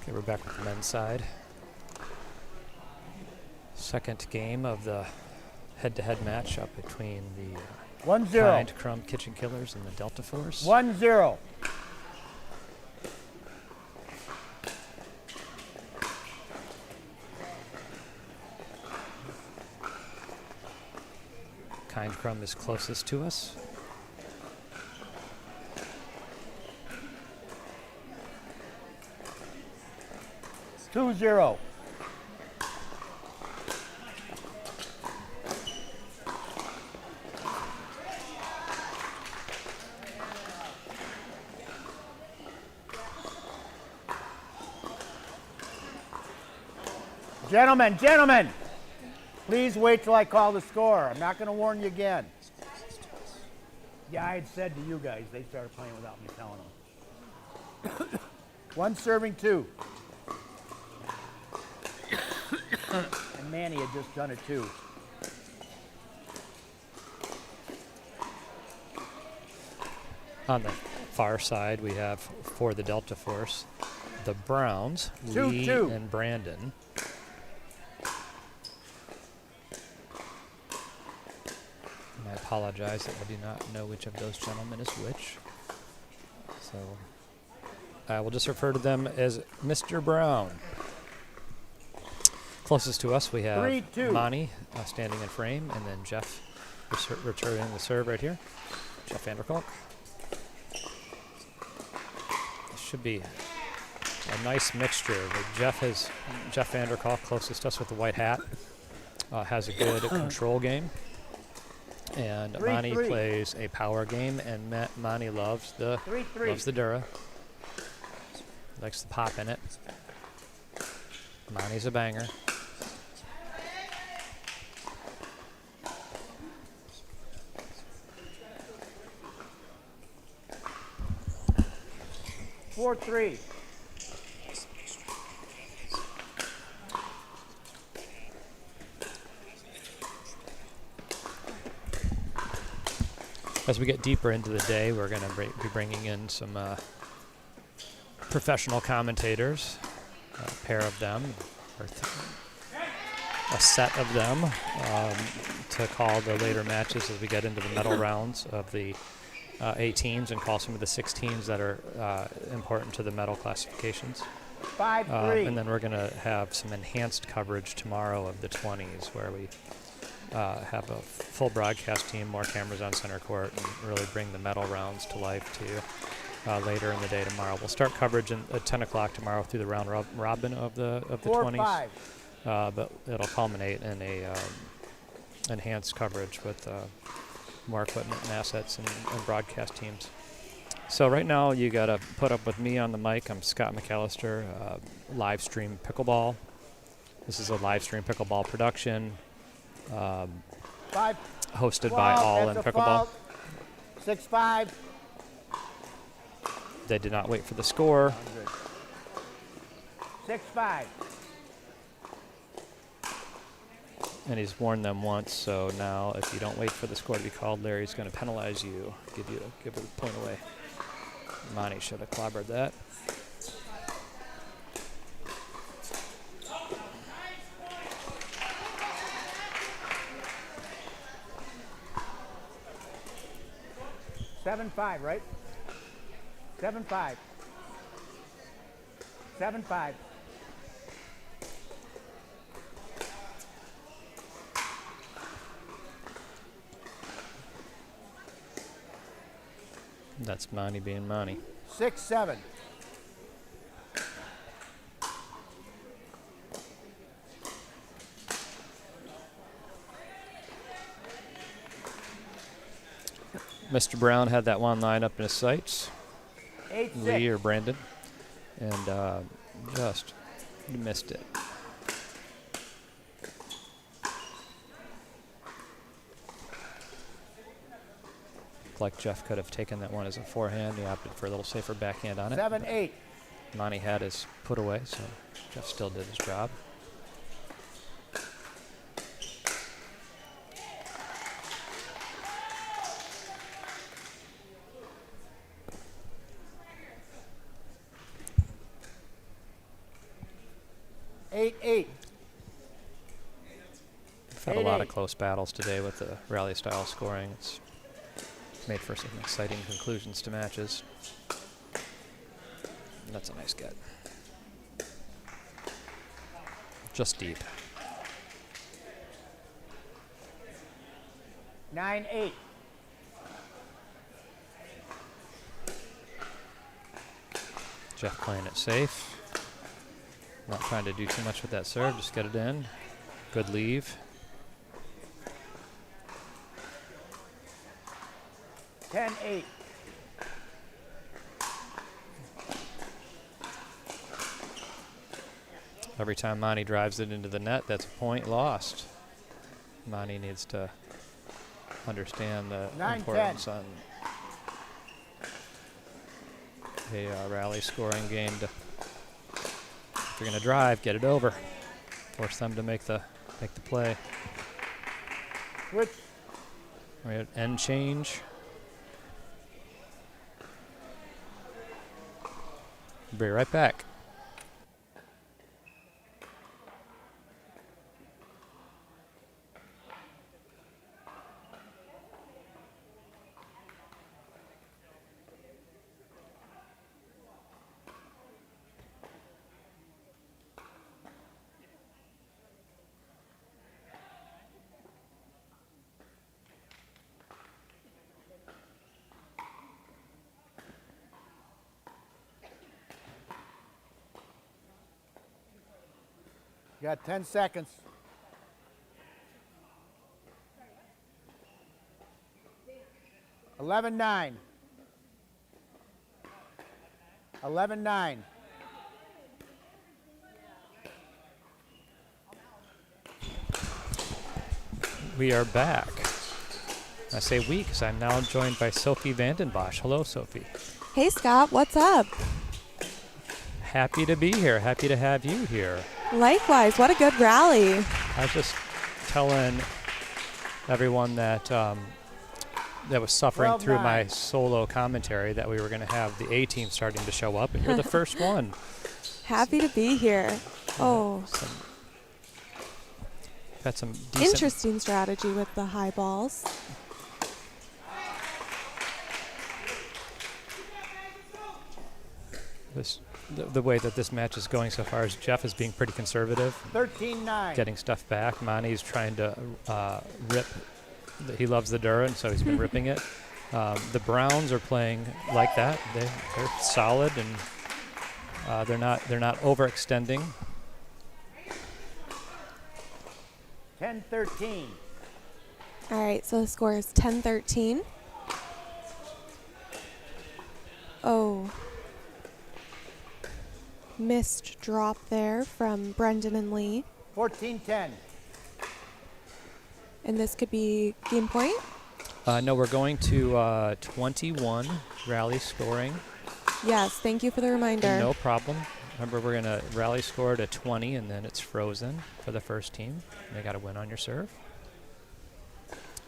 Okay, we're back with the men's side. Second game of the head-to-head matchup between the 1-0. Kind Crumb Kitchen Killers and the Delta Force. 1-0. Kind Crumb is closest to us. It's 2-0. Gentlemen, please wait till I call the score. I'm not going to warn you again. Yeah, I had said to you guys, they started playing without me telling them. 1 serving 2. And Manny had just done it too. On the far side, we have for the Delta Force, the Browns, Lee 2-2. and Brandon. And I apologize that I do not know which of those gentlemen is which. So I will just refer to them as Mr. Brown. Closest to us, we have 3-2. Monty standing in frame, and then Jeff returning the serve right here. Jeff Vanderkolk. Should be a nice mixture. Jeff Vanderkolk, closest to us with the white hat, has a good control game, and Monty plays a power game, and Monty loves the Dura. Likes the pop in it. Monty's a banger. Four, 3. As we get deeper into the day, we're going to be bringing in some professional commentators, a pair of them, or a set of them, to call the later matches as we get into the medal rounds of the 8 teams and call some of the 6 teams that are important to the medal classifications. 5-3. And then we're going to have some enhanced coverage tomorrow of the 20s, where we have a full broadcast team, more cameras on center court, and really bring the medal rounds to life to you later in the day tomorrow. We'll start coverage at 10 o'clock tomorrow through the round robin of the 20s, but it'll culminate in a enhanced coverage with more equipment and assets and broadcast teams. So right now you got to put up with me on the mic. I'm Scott McAllister, Livestream Pickleball. This is a Livestream Pickleball production, hosted by All in Pickleball. 6-5. They did not wait for the score. 6-5. And he's warned them once, so now if you don't wait for the score to be called, Larry's going to penalize you, give a point away. Monty should have clobbered that. Seven, 5, right? 7-5. 7-5. That's Monty being Monty. 6-7. Mr. Brown had that one line up in his sights. 8-6. Lee or Brandon, and just missed it. Like Jeff could have taken that one as a forehand. He opted for a little safer backhand on it. 7-8. Monty had his put away, so Jeff still did his job. We've had a lot of close battles today with the rally style scoring. It's made for some exciting conclusions to matches. And that's a nice get. Just deep. 9-8. Jeff playing it safe. Not trying to do too much with that serve, just get it in. Good leave. 10-8. Every time Monty drives it into the net, that's a point lost. Monty needs to understand the 9-10. importance on a rally scoring game. If you're going to drive, get it over. Force them to make the play. Switch. We had end change. Be right back. You got 10 seconds. $11-9. 11-9. We are back. I say we because I'm now joined by Sophie Vandenbosch. Hello, Sophie. Hey, Scott. What's up? Happy to be here. Happy to have you here. Likewise. What a good rally. I was just telling everyone that that was suffering through my solo commentary that we were going to have the A team starting to show up, and you're the first one. Happy to be here. Oh. Got some decent Interesting strategy with the high balls. The way that this match is going so far is Jeff is being pretty conservative. 13-9. Getting stuff back. Monty's trying to rip. He loves the Duran, so he's been ripping it. The Browns are playing like that. They're solid and they're not overextending. 10-13. All right, so the score is 10-13. Oh. Missed drop there from Brendan and Lee. 14-10. And this could be game point? No, we're going to 21 rally scoring. Yes, thank you for the reminder. No problem. Remember, we're going to rally score to 20, and then it's frozen for the first team. They got to win on your serve.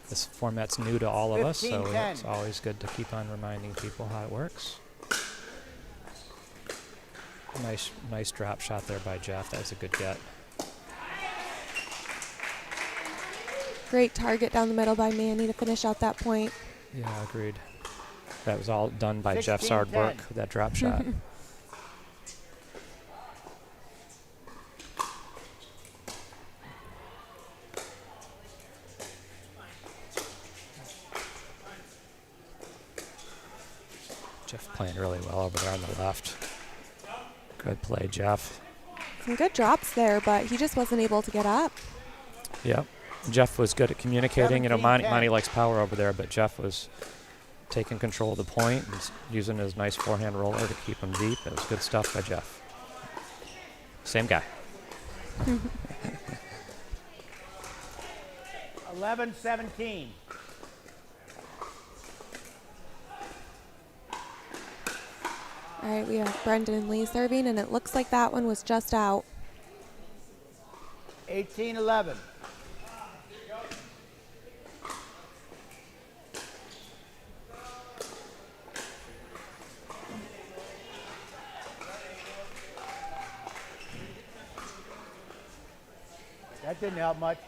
This format's new to all of us, so it's always good to keep on reminding people how it works. Nice drop shot there by Jeff. That was a good get. Great target down the middle by Manny to finish out that point. Yeah, agreed. That was all done by Jeff's 16-10. hard work, that drop shot. Jeff playing really well over there on the left. Good play, Jeff. Some good drops there, but he just wasn't able to get up. Yep. Jeff was good at communicating. You know, Monty likes power over there, but Jeff was taking control of the point and using his nice forehand roller to keep him deep. It was good stuff by Jeff. Same guy. 11-17. All right, we have Brendan and Lee serving, and it looks like that one was just out. 18-11. That didn't help much.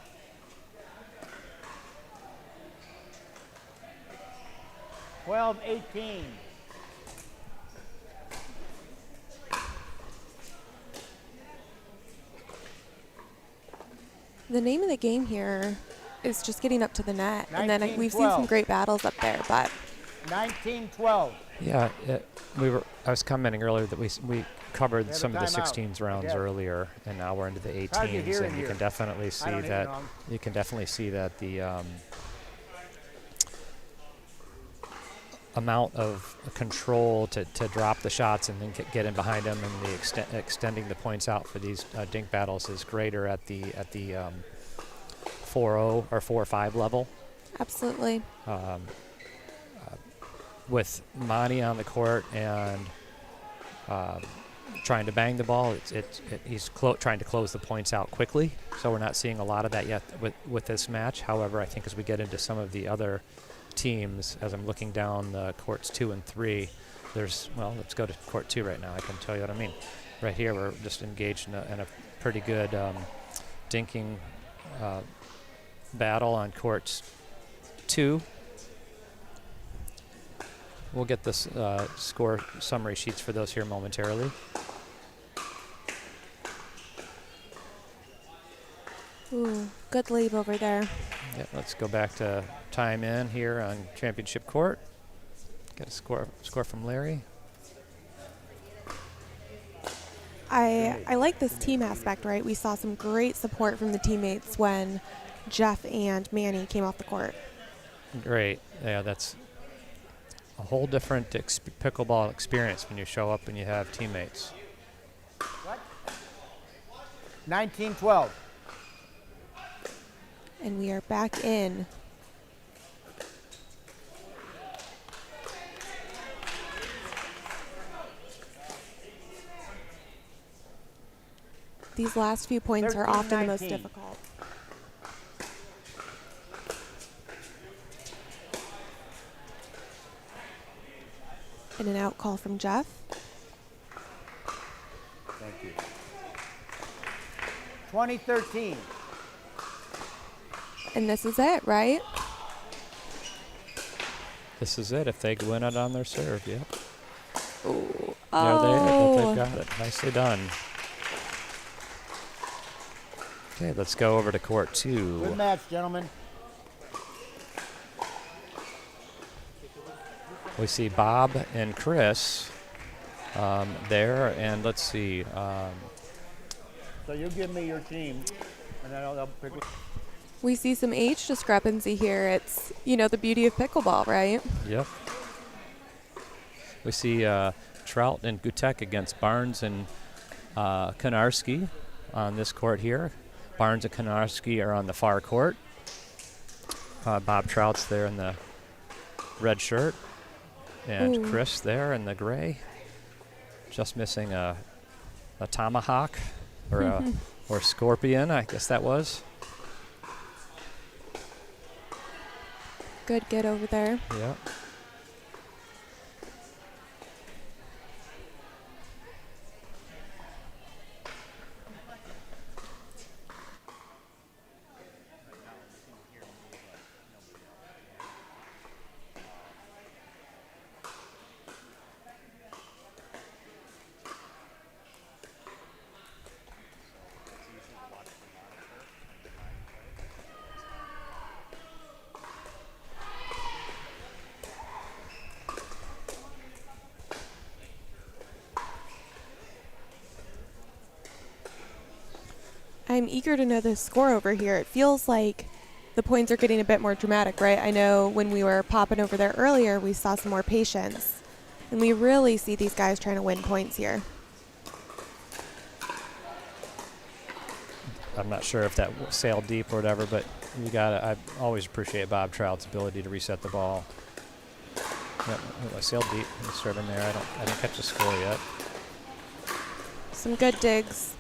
$12-18. The name of the game here is just getting up to the net, and then we've seen 19-12. some great battles up there, but 19-12. Yeah, I was commenting earlier that we covered have some a of the timeout. 16s rounds Yeah. earlier, and now we're into the How's your 18s, hearing and you here? can definitely see I don't that. even know. You can definitely see that the amount of control to drop the shots and then get in behind them, and the extending the points out for these dink battles is greater at the 4-0 or 4-5 level. Absolutely. With Monty on the court and trying to bang the ball, he's trying to close the points out quickly. So we're not seeing a lot of that yet with this match. However, I think as we get into some of the other teams, as I'm looking down the courts 2 and 3, let's go to court 2 right now. I can tell you what I mean. Right here, we're just engaged in a pretty good dinking battle on courts 2. We'll get the score summary sheets for those here momentarily. Ooh, good lead over there. Yep, let's go back to time in here on championship court. Get a score from Larry. I like this team aspect, right? We saw some great support from the teammates when Jeff and Manny came off the court. Great. Yeah, that's a whole different pickleball experience when you show up and you have teammates. What? 19-12. And we are back in. These last few points are often the most 13-19. difficult. And an out call from Jeff. Thank you. 2013. And this is it, right? This is it if they win it on their serve. Yep. Ooh. They've got it. Nicely done. Okay, let's go over to court 2. Good match, gentlemen. We see Bob and Chris there, and let's see. So you give me your team, and then I'll pick. We see some age discrepancy here. It's, the beauty of pickleball, right? Yep. We see Trout and Gutek against Barnes and Konarski on this court here. Barnes and Konarski are on the far court. Bob Trout's there in the red shirt. And Ooh. Chris there in the gray. Just missing a tomahawk or scorpion, I guess that was. Good get over there. Yep. I'm eager to know the score over here. It feels like the points are getting a bit more dramatic, right? I know when we were popping over there earlier, we saw some more patience. And we really see these guys trying to win points here. I'm not sure if that sailed deep or whatever, but I always appreciate Bob Trout's ability to reset the ball. Yep, I sailed deep. He's serving there. I didn't catch the score yet. Some good digs.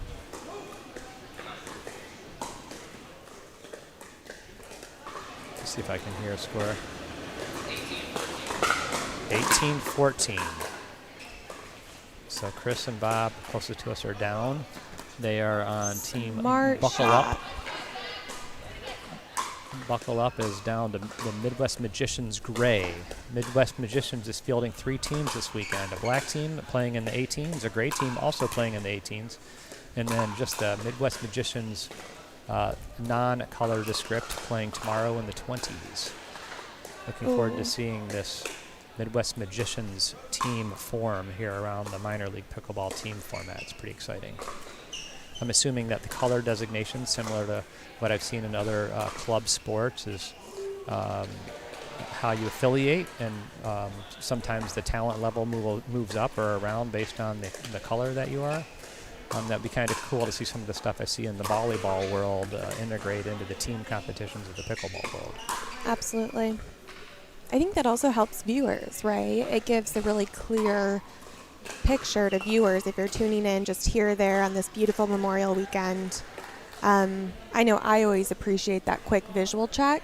Let's see if I can hear a score. 18-14. So Chris and Bob, closest to us, are down. They are on team Smart Buckle shot. Up. Buckle Up is down to the Midwest Magicians Gray. Midwest Magicians is fielding 3 teams this weekend. A black team playing in the 18s, a gray team also playing in the 18s, and then just the Midwest Magicians non-color descript playing tomorrow in the 20s. Looking forward to seeing this Midwest Magicians team form here around the minor league pickleball team format. It's pretty exciting. I'm assuming that the color designation, similar to what I've seen in other club sports, is how you affiliate, and sometimes the talent level moves up or around based on the color that you are. That'd be kind of cool to see some of the stuff I see in the volleyball world integrate into the team competitions of the pickleball world. Absolutely. I think that also helps viewers, right? It gives a really clear picture to viewers if you're tuning in just here or there on this beautiful Memorial weekend. I know I always appreciate that quick visual check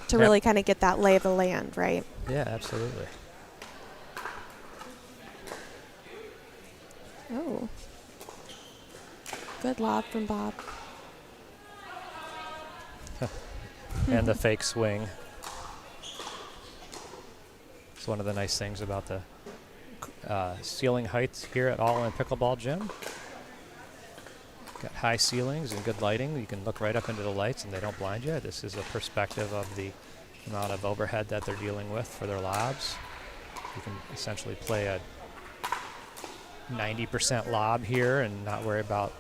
to really kind of get that lay of the land, right? Yeah, absolutely. Oh. Good lob from Bob. And the fake swing. It's one of the nice things about the ceiling heights here at All In Pickleball Gym. Got high ceilings and good lighting. You can look right up into the lights and they don't blind you. This is a perspective of the amount of overhead that they're dealing with for their lobs. You can essentially play a 90% lob here and not worry about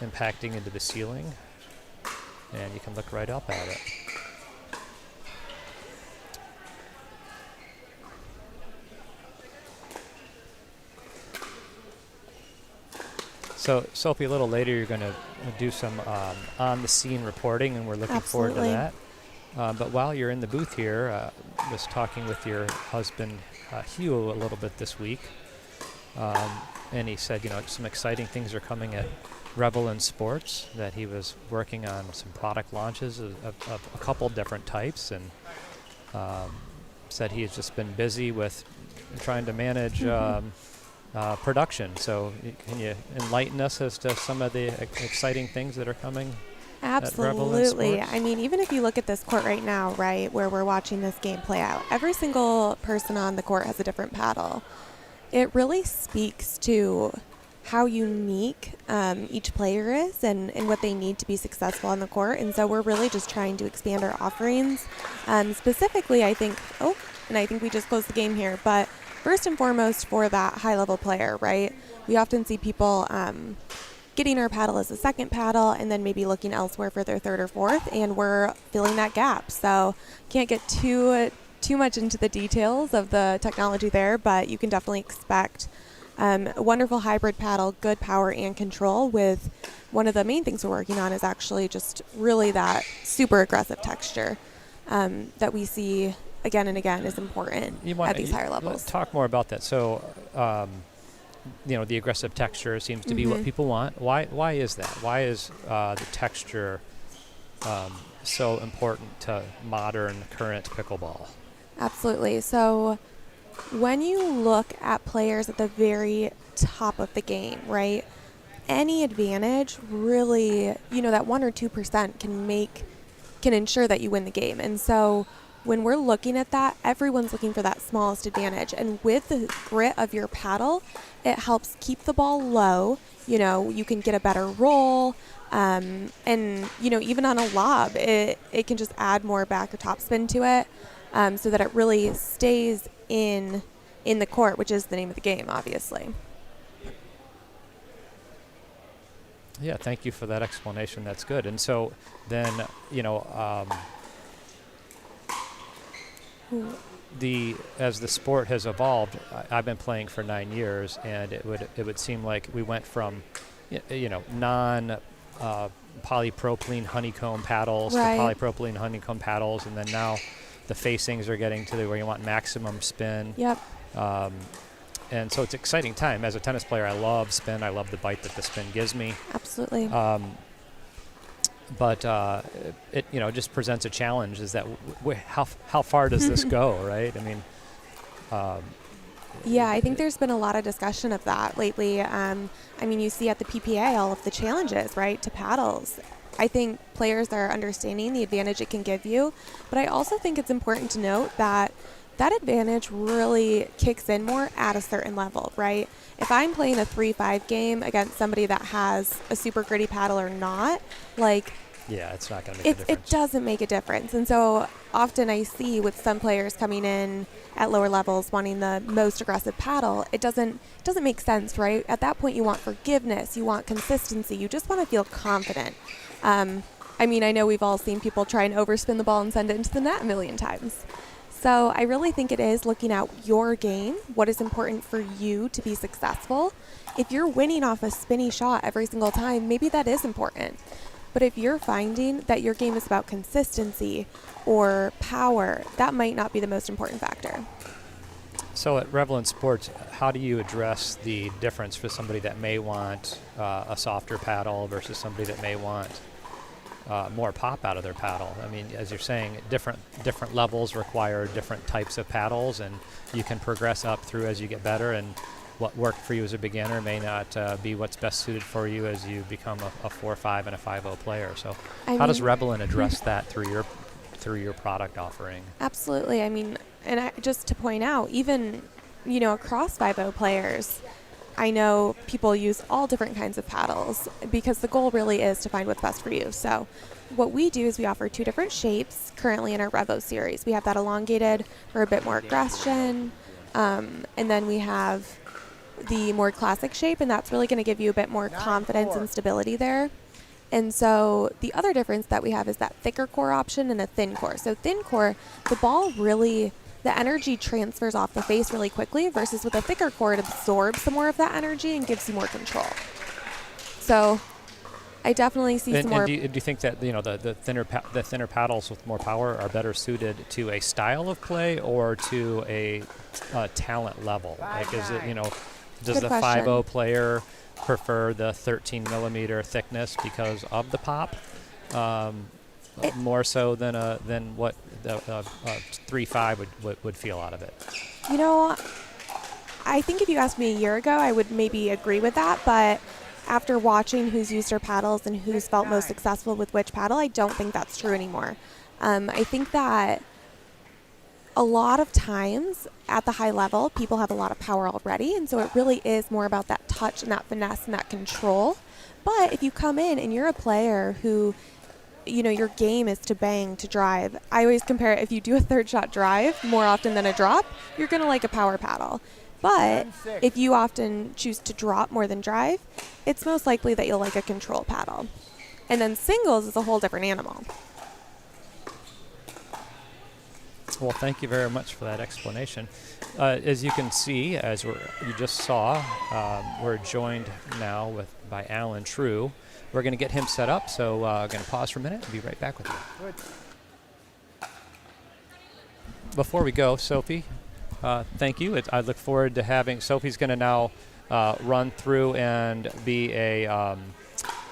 impacting into the ceiling. And you can look right up at it. So, Sophie, a little later you're going to do some on-the-scene reporting, and we're looking forward to that. But while you're in the booth here, was talking with your husband, Hugh, a little bit this week. And he said, some exciting things are coming at Revel in Sports, that he was working on some product launches of a couple different types, and said he has just been busy with trying to manage production. So can you enlighten us as to some of the exciting things that are coming? Absolutely. I mean, even if you look at this court right now, right, where we're watching this game play out, every single person on the court has a different paddle. It really speaks to how unique each player is and what they need to be successful on the court. And so we're really just trying to expand our offerings. Specifically, I think we just closed the game here, but first and foremost for that high-level player, right? We often see people getting our paddle as a second paddle and then maybe looking elsewhere for their third or fourth, and we're filling that gap. So can't get too much into the details of the technology there, but you can definitely expect a wonderful hybrid paddle, good power and control. With one of the main things we're working on is actually just really that super aggressive texture that we see again and again is important at these higher levels. Talk more about that. So, the aggressive texture seems to be what people want. Why is that? Why is the texture so important to modern, current pickleball? Absolutely. So when you look at players at the very top of the game, right, any advantage really, that 1 or 2% can ensure that you win the game. And so when we're looking at that, everyone's looking for that smallest advantage. And with the grit of your paddle, it helps keep the ball low. You can get a better roll. And, even on a lob, it can just add more back or top spin to it so that it really stays in the court, which is the name of the game, obviously. Yeah, thank you for that explanation. That's good. And so then, as the sport has evolved, I've been playing for 9 years, and it would seem like we went from, non polypropylene honeycomb paddles to polypropylene honeycomb paddles, and then now the facings are getting to where you want maximum spin. Yep. And so it's an exciting time. As a tennis player, I love spin. I love the bite that the spin gives me. Absolutely. But it just presents a challenge. Is that how far does this go, right? I mean. Yeah, I think there's been a lot of discussion of that lately. You see at the PPA all of the challenges, right, to paddles. I think players are understanding the advantage it can give you, but I also think it's important to note that advantage really kicks in more at a certain level, right? If I'm playing a 3-5 game against somebody that has a super gritty paddle or not, yeah, it's not going to make a difference. It doesn't make a difference. And so often I see with some players coming in at lower levels wanting the most aggressive paddle, it doesn't make sense, right? At that point you want forgiveness, you want consistency, you just want to feel confident. I mean, I know we've all seen people try and overspin the ball and send it into the net a million times. So I really think it is looking at your game, what is important for you to be successful. If you're winning off a spinny shot every single time, maybe that is important. But if you're finding that your game is about consistency or power, that might not be the most important factor. So at Revelin Sports, how do you address the difference for somebody that may want a softer paddle versus somebody that may want more pop out of their paddle? I mean, as you're saying, different levels require different types of paddles, and you can progress up through as you get better, and what worked for you as a beginner may not be what's best suited for you as you become a 4-5 and a 5-0 player. So how does Revelin address that through your product offering? Absolutely. I mean, and just to point out, even, across 5-0 players, I know people use all different kinds of paddles because the goal really is to find what's best for you. So what we do is we offer 2 different shapes currently in our Revo series. We have that elongated for a bit more aggression, and then we have the more classic shape, and that's really going to give you a bit more confidence and stability there. And so the other difference that we have is that thicker core option and a thin core. So thin core, the ball really, the energy transfers off the face really quickly, versus with a thicker core, it absorbs some more of that energy and gives you more control. So I definitely see some more. And do you think that the thinner paddles with more power are better suited to a style of play or to a talent level? Like, is it does Good the question. 5-0 player prefer the 13 millimeter thickness because of the pop, more so than what the 3-5 would feel out of it? I think if you asked me a year ago, I would maybe agree with that, but after watching who's used their paddles and who's felt most successful with which paddle, I don't think that's true anymore. I think that a lot of times at the high level, people have a lot of power already, and so it really is more about that touch and that finesse and that control. But if you come in and you're a player who, your game is to bang, to drive, I always compare it, if you do a third shot drive more often than a drop, you're going to like a power paddle. But if you often choose to drop more than drive, it's most likely that you'll like a control paddle. And then singles is a whole different animal. Well, thank you very much for that explanation. As you can see, you just saw, we're joined now by Alan True. We're going to get him set up, so I'm going to pause for a minute and be right back with you. Good. Before we go, Sophie, thank you. I look forward to having Sophie's going to now run through and be a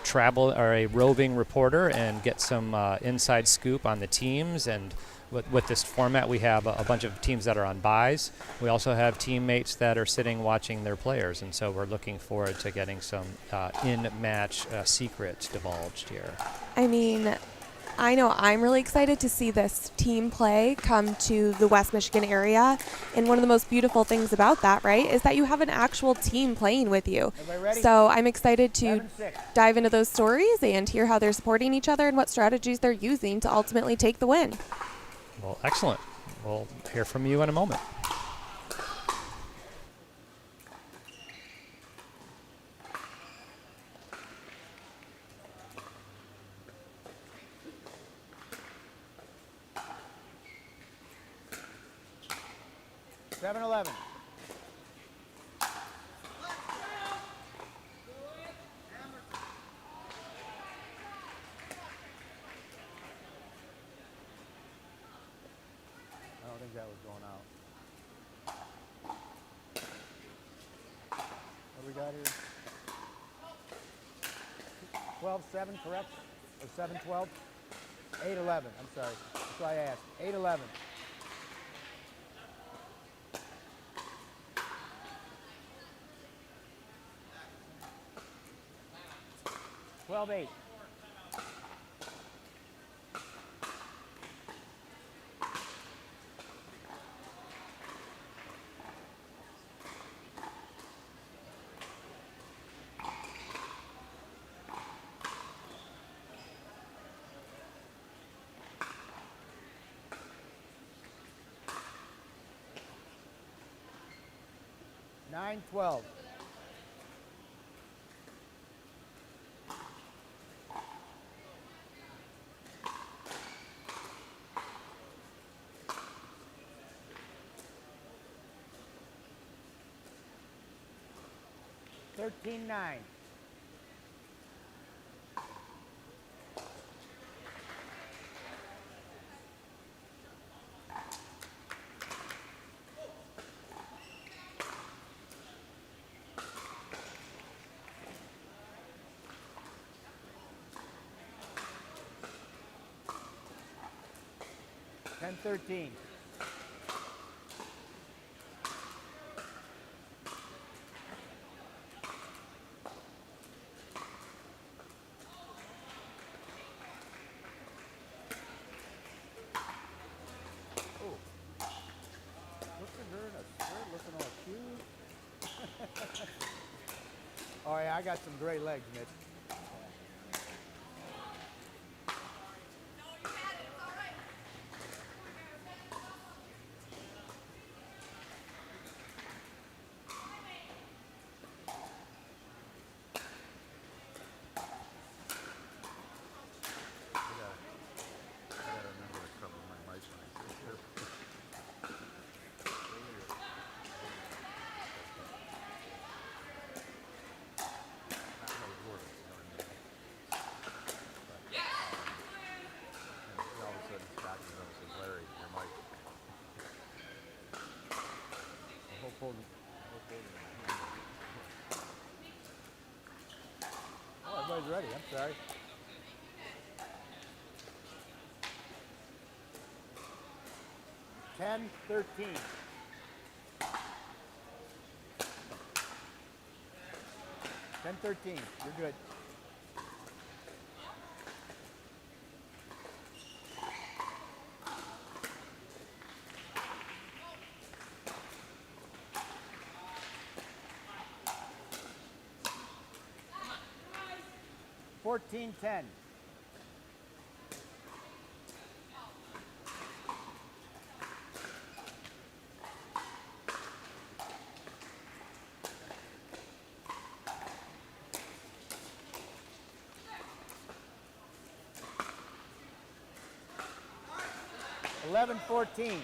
travel or a roving reporter and get some inside scoop on the teams. And with this format, we have a bunch of teams that are on buys. We also have teammates that are sitting watching their players, and so we're looking forward to getting some in-match secrets divulged here. I mean, I know I'm really excited to see this team play come to the West Michigan area. And one of the most beautiful things about that, right, is that you have an actual team playing with you. So I'm excited to dive into those stories and hear how they're supporting each other and what strategies they're using to ultimately take the win. Well, excellent. We'll hear from you in a moment. Seven 11. I don't think that was going out. What do we got here? 12-7, correct? Or 7-12? 8-11, I'm sorry. That's why I asked. 8-11. 12-8. Nine 12. 13-9. Ten 13. Looking all cute. Oh yeah, I got some great legs, Mitch. Oh, everybody's ready. I'm sorry. Ten 13. Ten 13. You're good. Fourteen 10. Eleven 14.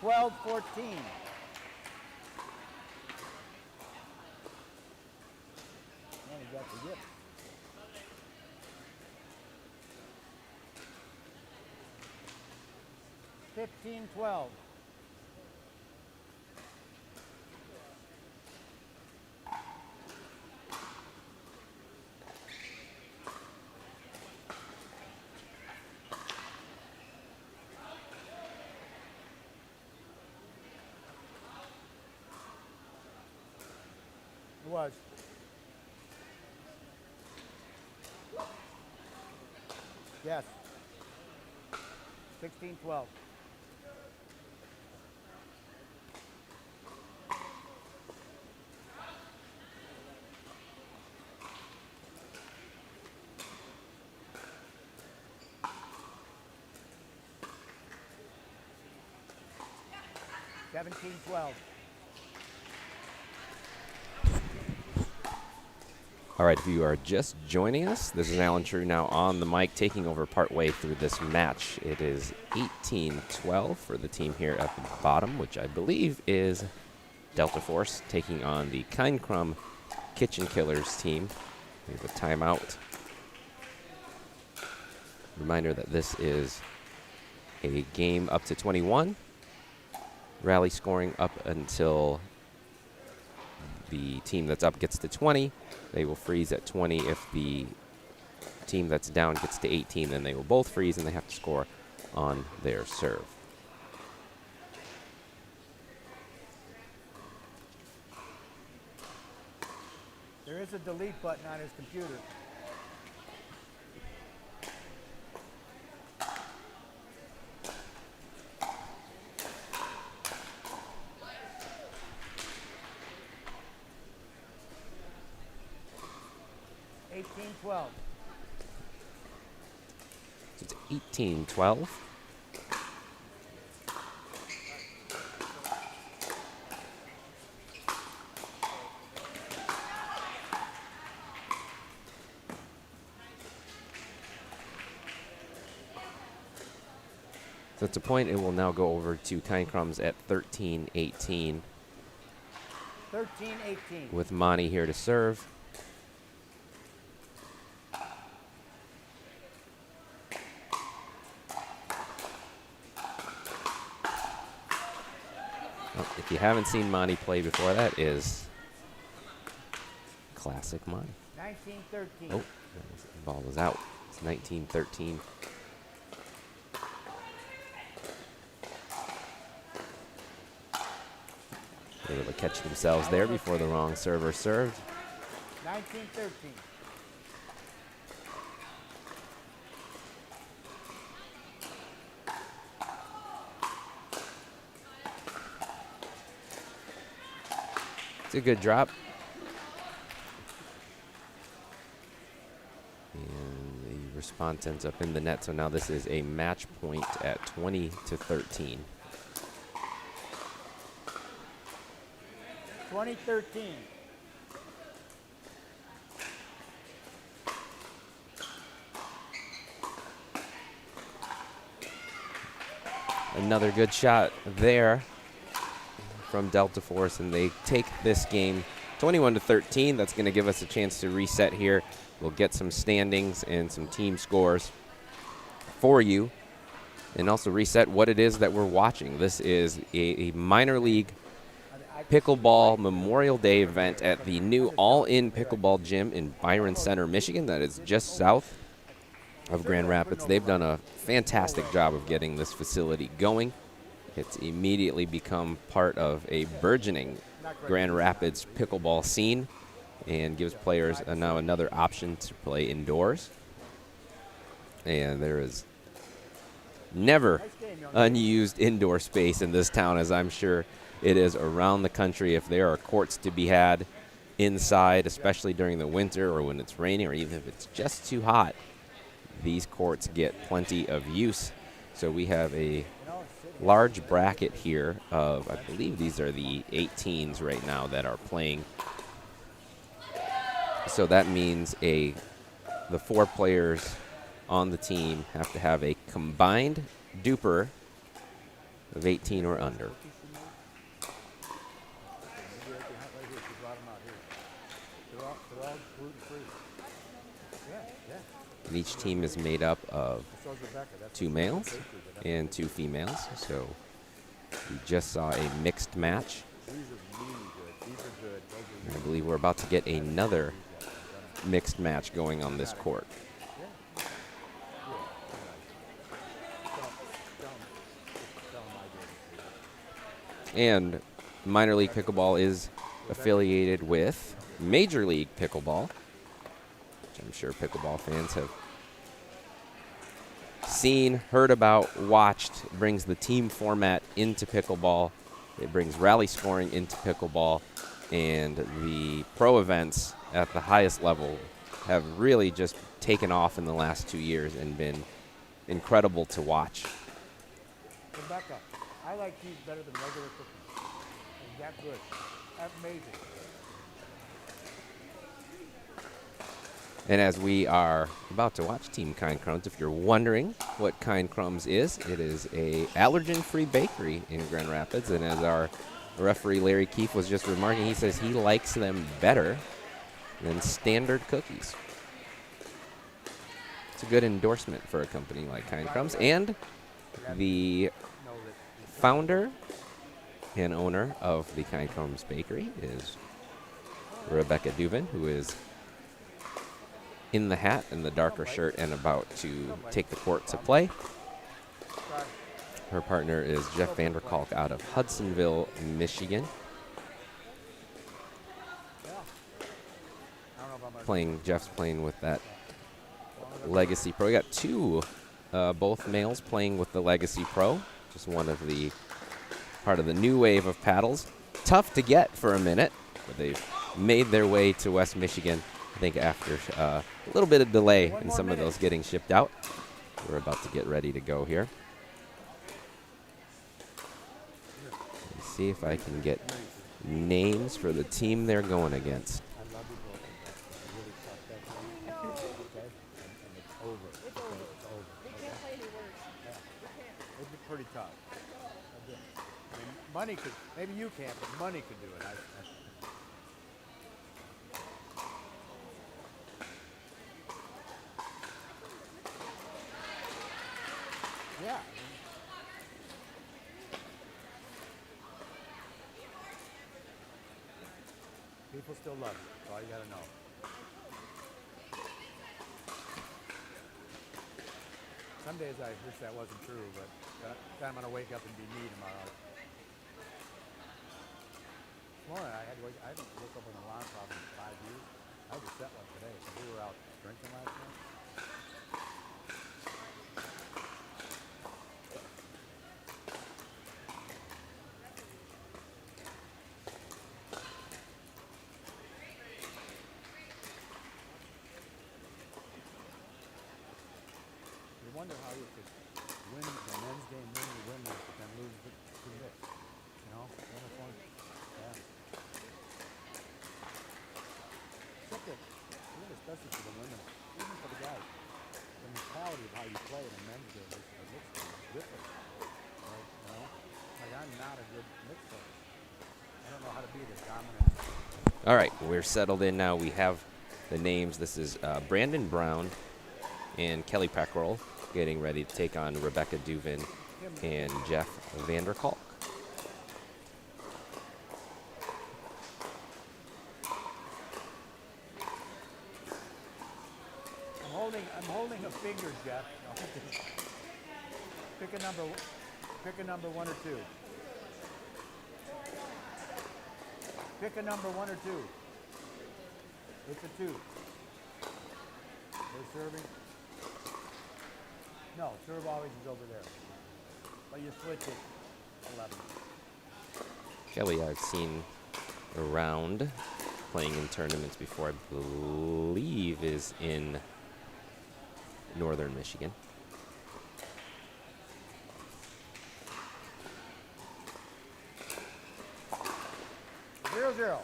Twelve 14. Man, he got the yips. 15-12. It was. Yes. 16-12. Seventeen 12. All right, if you are just joining us, this is Alan True now on the mic, taking over partway through this match. It is 18-12 for the team here at the bottom, which I believe is Delta Force taking on the Kind Crumb Kitchen Killers team. We have a timeout. Reminder that this is a game up to 21. Rally scoring up until the team that's up gets to 20. They will freeze at 20. If the team that's down gets to 18, then they will both freeze and they have to score on their serve. There is a delete button on his computer. $18-12. So it's 18-12. So it's a point. It will now go over to Kind Crumbs at 13-18. 13-18. With Monty here to serve. Well, if you haven't seen Monty play before, that is classic Monty. 19-13. Oh, the ball was out. It's 19-13. They were able to catch themselves there before the wrong server served. 19-13. It's a good drop. And the response ends up in the net, so now this is a match point at 20-13. 20-13. Another good shot there from Delta Force, and they take this game 21-13. That's going to give us a chance to reset here. We'll get some standings and some team scores for you, and also reset what it is that we're watching. This is a minor league pickleball Memorial Day event at the new All-In Pickleball Gym in Byron Center, Michigan. That is just south of Grand Rapids. They've done a fantastic job of getting this facility going. It's immediately become part of a burgeoning Grand Rapids pickleball scene and gives players now another option to play indoors. And there is never unused indoor space in this town, as I'm sure it is around the country. If there are courts to be had inside, especially during the winter or when it's raining or even if it's just too hot, these courts get plenty of use. So we have a large bracket here of, I believe these are the 18s right now that are playing. So that means the 4 players on the team have to have a combined DUPR of 18 or under. And each team is made up of 2 males and 2 females. So we just saw a mixed match. And I believe we're about to get another mixed match going on this court. And minor league pickleball is affiliated with Major League Pickleball, which I'm sure pickleball fans have seen, heard about, watched. It brings the team format into pickleball. It brings rally scoring into pickleball. And the pro events at the highest level have really just taken off in the last 2 years and been incredible to watch. Rebecca, I like these better than regular cookies. Is that good? That's amazing. And as we are about to watch Team Kind Crumbs, if you're wondering what Kind Crumbs is, it is a allergen-free bakery in Grand Rapids. And as our referee Larry Keefe was just remarking, he says he likes them better than standard cookies. It's a good endorsement for a company like Kind Crumbs. And the founder and owner of the Kind Crumbs Bakery is Rebecca Dubin, who is in the hat and the darker shirt and about to take the court to play. Her partner is Jeff Vanderkalk out of Hudsonville, Michigan. Jeff's playing with that Legacy Pro. We got 2, both males playing with the Legacy Pro. Just one of the part of the new wave of paddles. Tough to get for a minute, but they've made their way to West Michigan, I think after a little bit of delay in some of those getting shipped out. We're about to get ready to go here. Let's see if I can get names for the team they're going against. It'd be pretty tough. I mean, money could, maybe you can't, but money could do it. Yeah. People still love you. That's all you gotta know. Some days I wish that wasn't true, but then I'm gonna wake up and be me tomorrow. This morning I haven't woke up with an alarm problem in 5 years. I just set one today because we were out drinking last night. You wonder how you could win the men's game, win the women's, but then lose the mixed. You know, yeah. Except that, especially for the women, even for the guys, the mentality of how you play in a men's game is a mixed game is different. Right? You know, like I'm not a good mixed player. I don't know how to be the dominant. All right, we're settled in now. We have the names. This is Brandon Brown and Kelly Peckrell getting ready to take on Rebecca Duvin and Jeff Vanderkalk. I'm holding a finger, Jeff. No. Pick a number 1 or 2. Pick a number 1 or 2. It's a 2. They're serving. No, serve always is over there. But you switch it 11. Kelly, I've seen around playing in tournaments before. I believe is in northern Michigan. Zero, zero.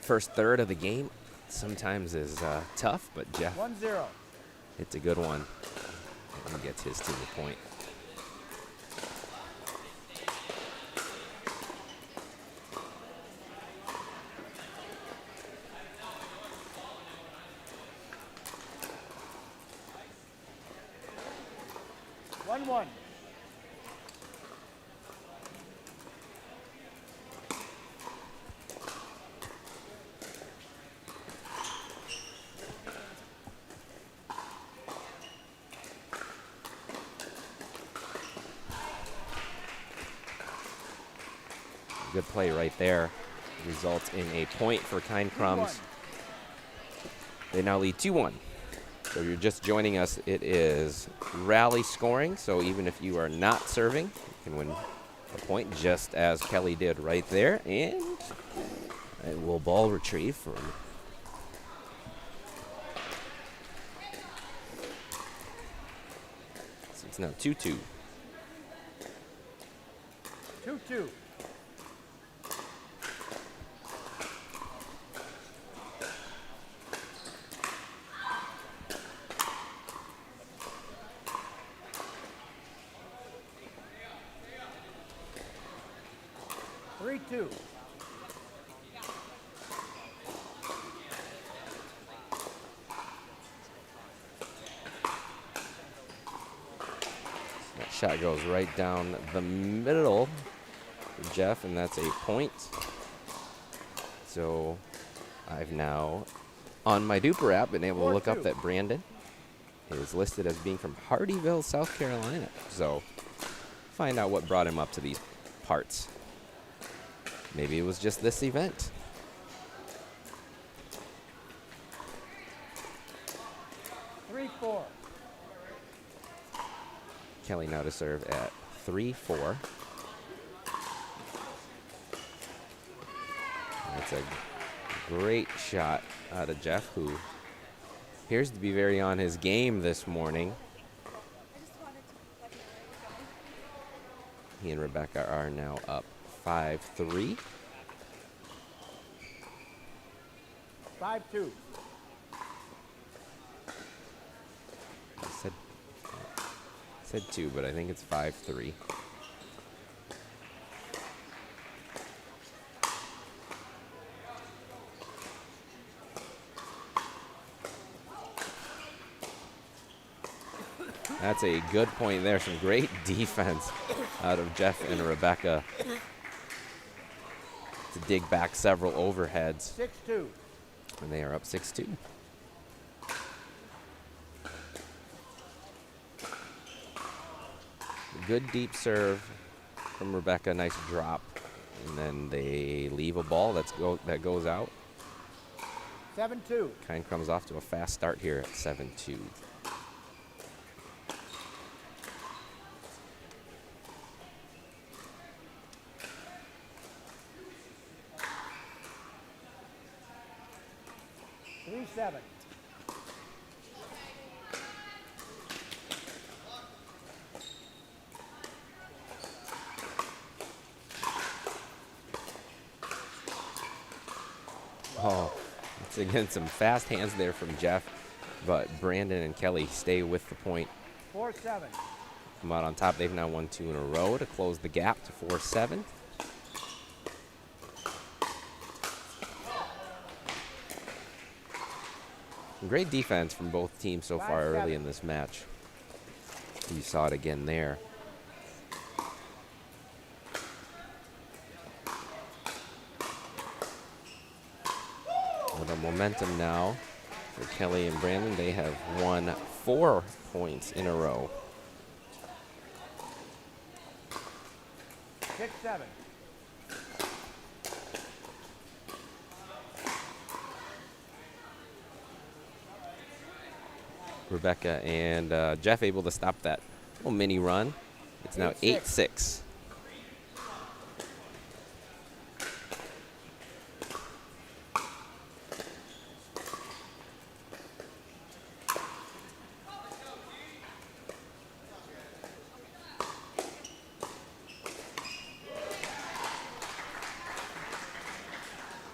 First third of the game sometimes is tough, but Jeff 1-0. hits a good one and gets his team a point. One. Good play right there. Results in a point for Kind Crumbs. They now lead 2-1. So if you're just joining us, it is rally scoring. So even if you are not serving, you can win a point just as Kelly did right there. And it will ball retrieve from so it's now 2-2. 2-2. That shot goes right down the middle for Jeff, and that's a point. So I've now, on my DUPR app, been able to look up that Brandon is listed as being from Hardyville, South Carolina. So find out what brought him up to these parts. Maybe it was just this event. Kelly now to serve at 3-4. That's a great shot out of Jeff, who appears to be very on his game this morning. He and Rebecca are now up 5-3. 5-2. I said 2, but I think it's 5-3. That's a good point there. Some great defense out of Jeff and Rebecca to dig back several overheads. 6-2. And they are up 6-2. Good deep serve from Rebecca. Nice drop. And then they leave a ball that goes out. 7-2. Kind comes off to a fast start here at 7-2. Seven. Oh, it's again some fast hands there from Jeff, but Brandon and Kelly stay with the point. 4-7. Come out on top. They've now won 2 in a row to close the gap to 4-7. Great defense from both teams so far early in this match. You saw it again there. With the momentum now for Kelly and Brandon, they have won 4 points in a row. 6-7. Rebecca and Jeff able to stop that little mini run. It's now 8-6.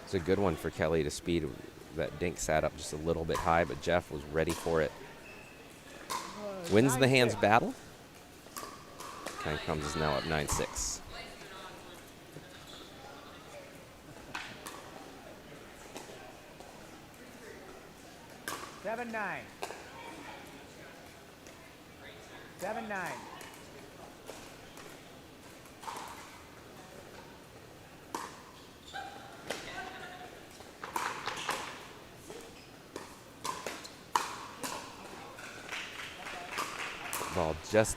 It's a good one for Kelly to speed. That dink sat up just a little bit high, but Jeff was ready for it. Wins the hands battle. Kind Crumbs is now up 9-6. Seven nine. 7-9. Ball just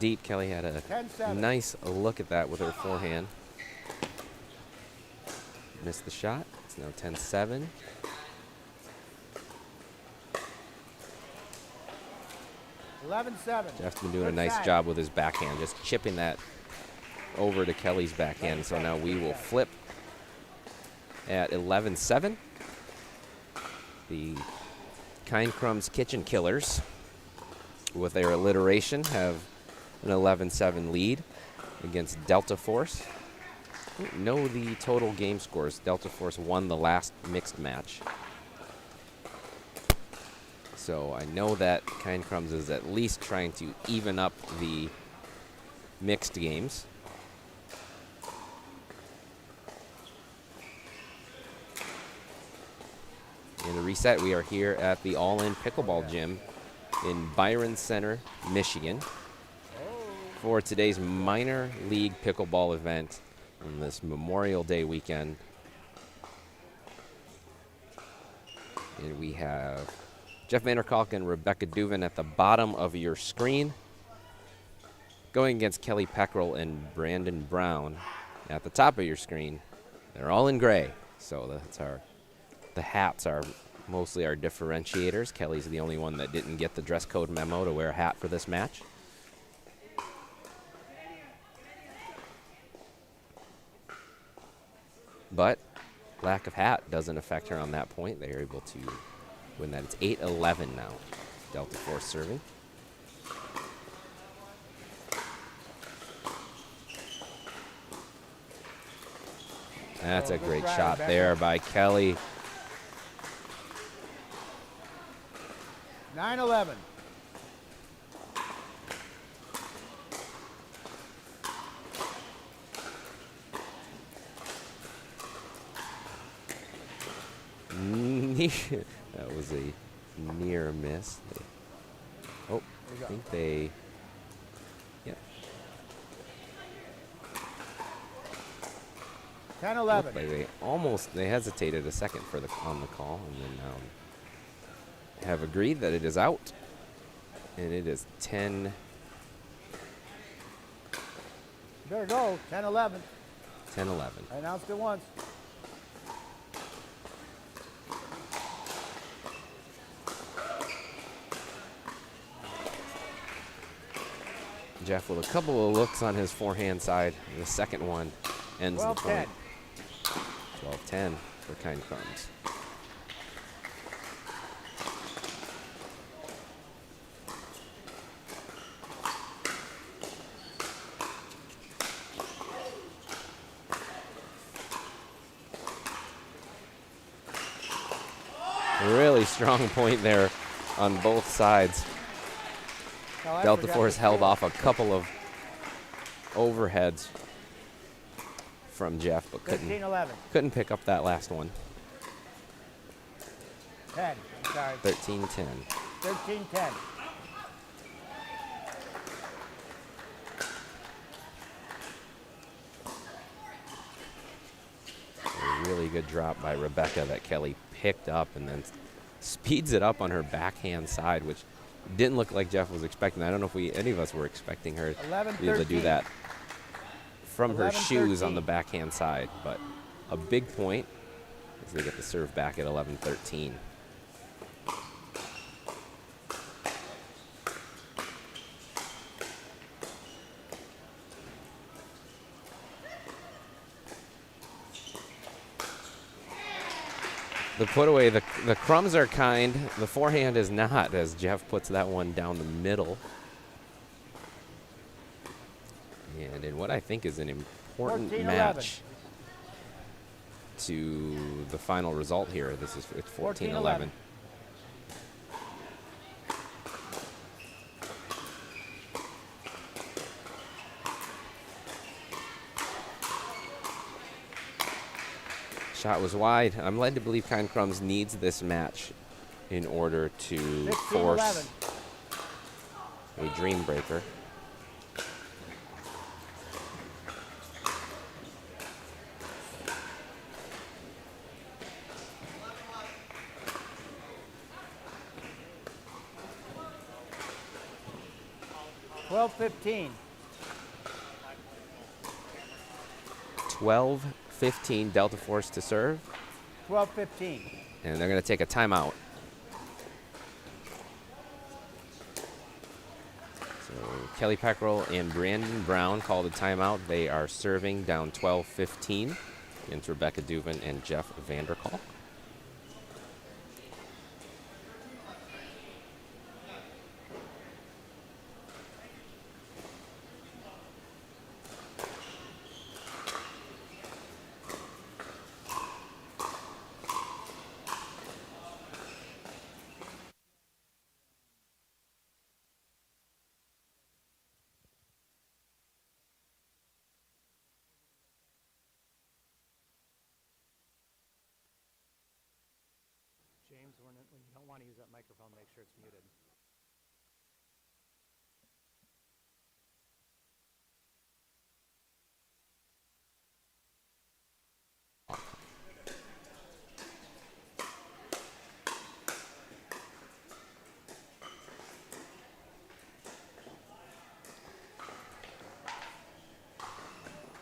deep. Kelly had a 10-7. nice look at that with her forehand. Missed the shot. It's now 10-7. Jeff's been doing a nice job with his backhand, just chipping that over to Kelly's backhand. So now we will flip at 11-7. The Kind Crumbs Kitchen Killers, with their alliteration, have an 11-7 lead against Delta Force. I don't know the total game scores. Delta Force won the last mixed match. So I know that Kind Crumbs is at least trying to even up the mixed games. In the reset, we are here at the All-In Pickleball Gym in Byron Center, Michigan, for today's minor league pickleball event on this Memorial Day weekend. And we have Jeff Vanderkalk and Rebecca Duvin at the bottom of your screen, going against Kelly Peckrell and Brandon Brown at the top of your screen. They're all in gray, so that's the hats are mostly our differentiators. Kelly's the only one that didn't get the dress code memo to wear a hat for this match. But lack of hat doesn't affect her on that point. They are able to win that. It's 8-11 now. Delta Force serving. That's a great shot there by Kelly. 9-11. That was a near miss. Oh, I think they. Yep. 10-11. Looked like they hesitated a second on the call, and then have agreed that it is out, and it is 10. Better go. 10-11. 10-11. I announced it once. Jeff with a couple of looks on his forehand side. The second one ends the point. 12-10 for Kind Crumbs. Really strong point there on both sides. Delta Force held off a couple of overheads from Jeff, but couldn't pick up that last one. 10. I'm sorry. 13-10. 13-10. A really good drop by Rebecca that Kelly picked up and then speeds it up on her backhand side, which didn't look like Jeff was expecting. I don't know if any of us were expecting her to be able to do that from her shoes on the backhand side, but a big point as they get the serve back at 11-13. The put away, the crumbs are kind, the forehand is not, as Jeff puts that one down the middle. And in what I think is an important 14-11. match to the final result here. It's 14-11. Shot was wide. I'm led to believe Kind Crumbs needs this match in order to force a dream breaker. $12-15. 12-15, Delta Force to serve. 12-15. And they're going to take a timeout. So Kelly Peckrell and Brandon Brown called a timeout. They are serving down 12-15 against Rebecca Dubin and Jeff Vanderkalk. James, when you don't want to use that microphone, make sure it's muted.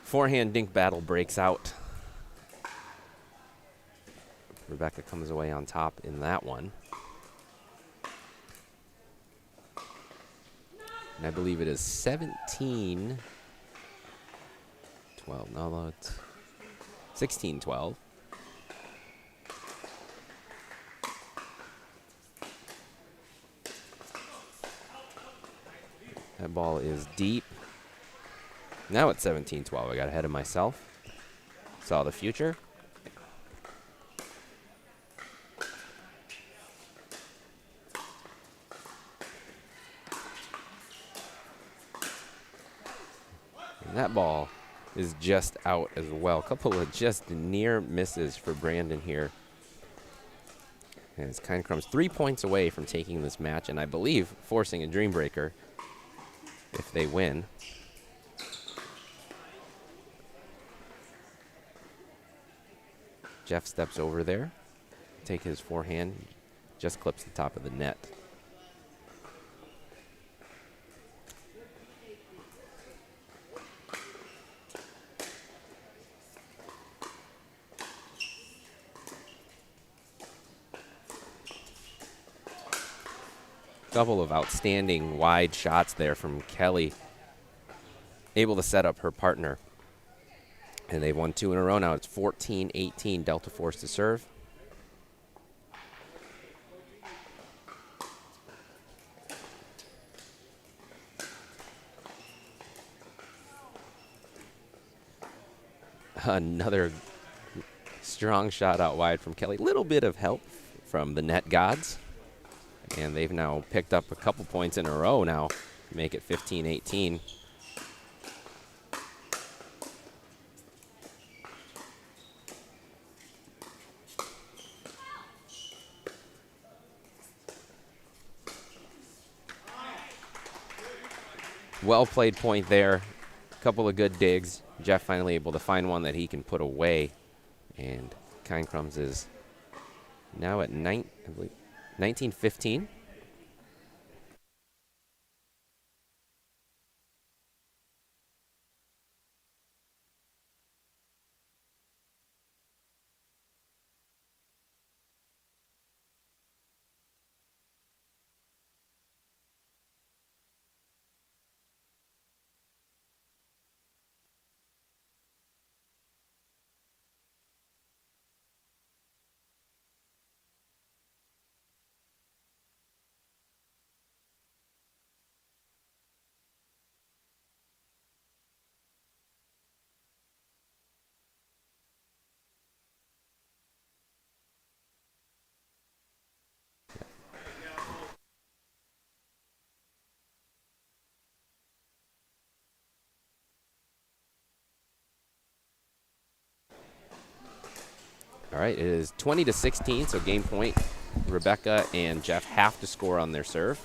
Forehand dink battle breaks out. Rebecca comes away on top in that one. And I believe it is 17-12. No, it's 16-12. That ball is deep. Now it's 17-12. I got ahead of myself. Saw the future. That ball is just out as well. A couple of just near misses for Brandon here. As Kind Crumb's 3 points away from taking this match, and I believe forcing a dream breaker if they win. Jeff steps over there, take his forehand, just clips the top of the net. Couple of outstanding wide shots there from Kelly, able to set up her partner. And they've won 2 in a row now. It's 14-18, Delta Force to serve. Another strong shot out wide from Kelly. Little bit of help from the net gods. And they've now picked up a couple points in a row now, make it 15-18. Well played point there. A couple of good digs. Jeff finally able to find one that he can put away. And Kind Crumbs is now at 19-15. All right, it is 20-16, so game point. Rebecca and Jeff have to score on their serve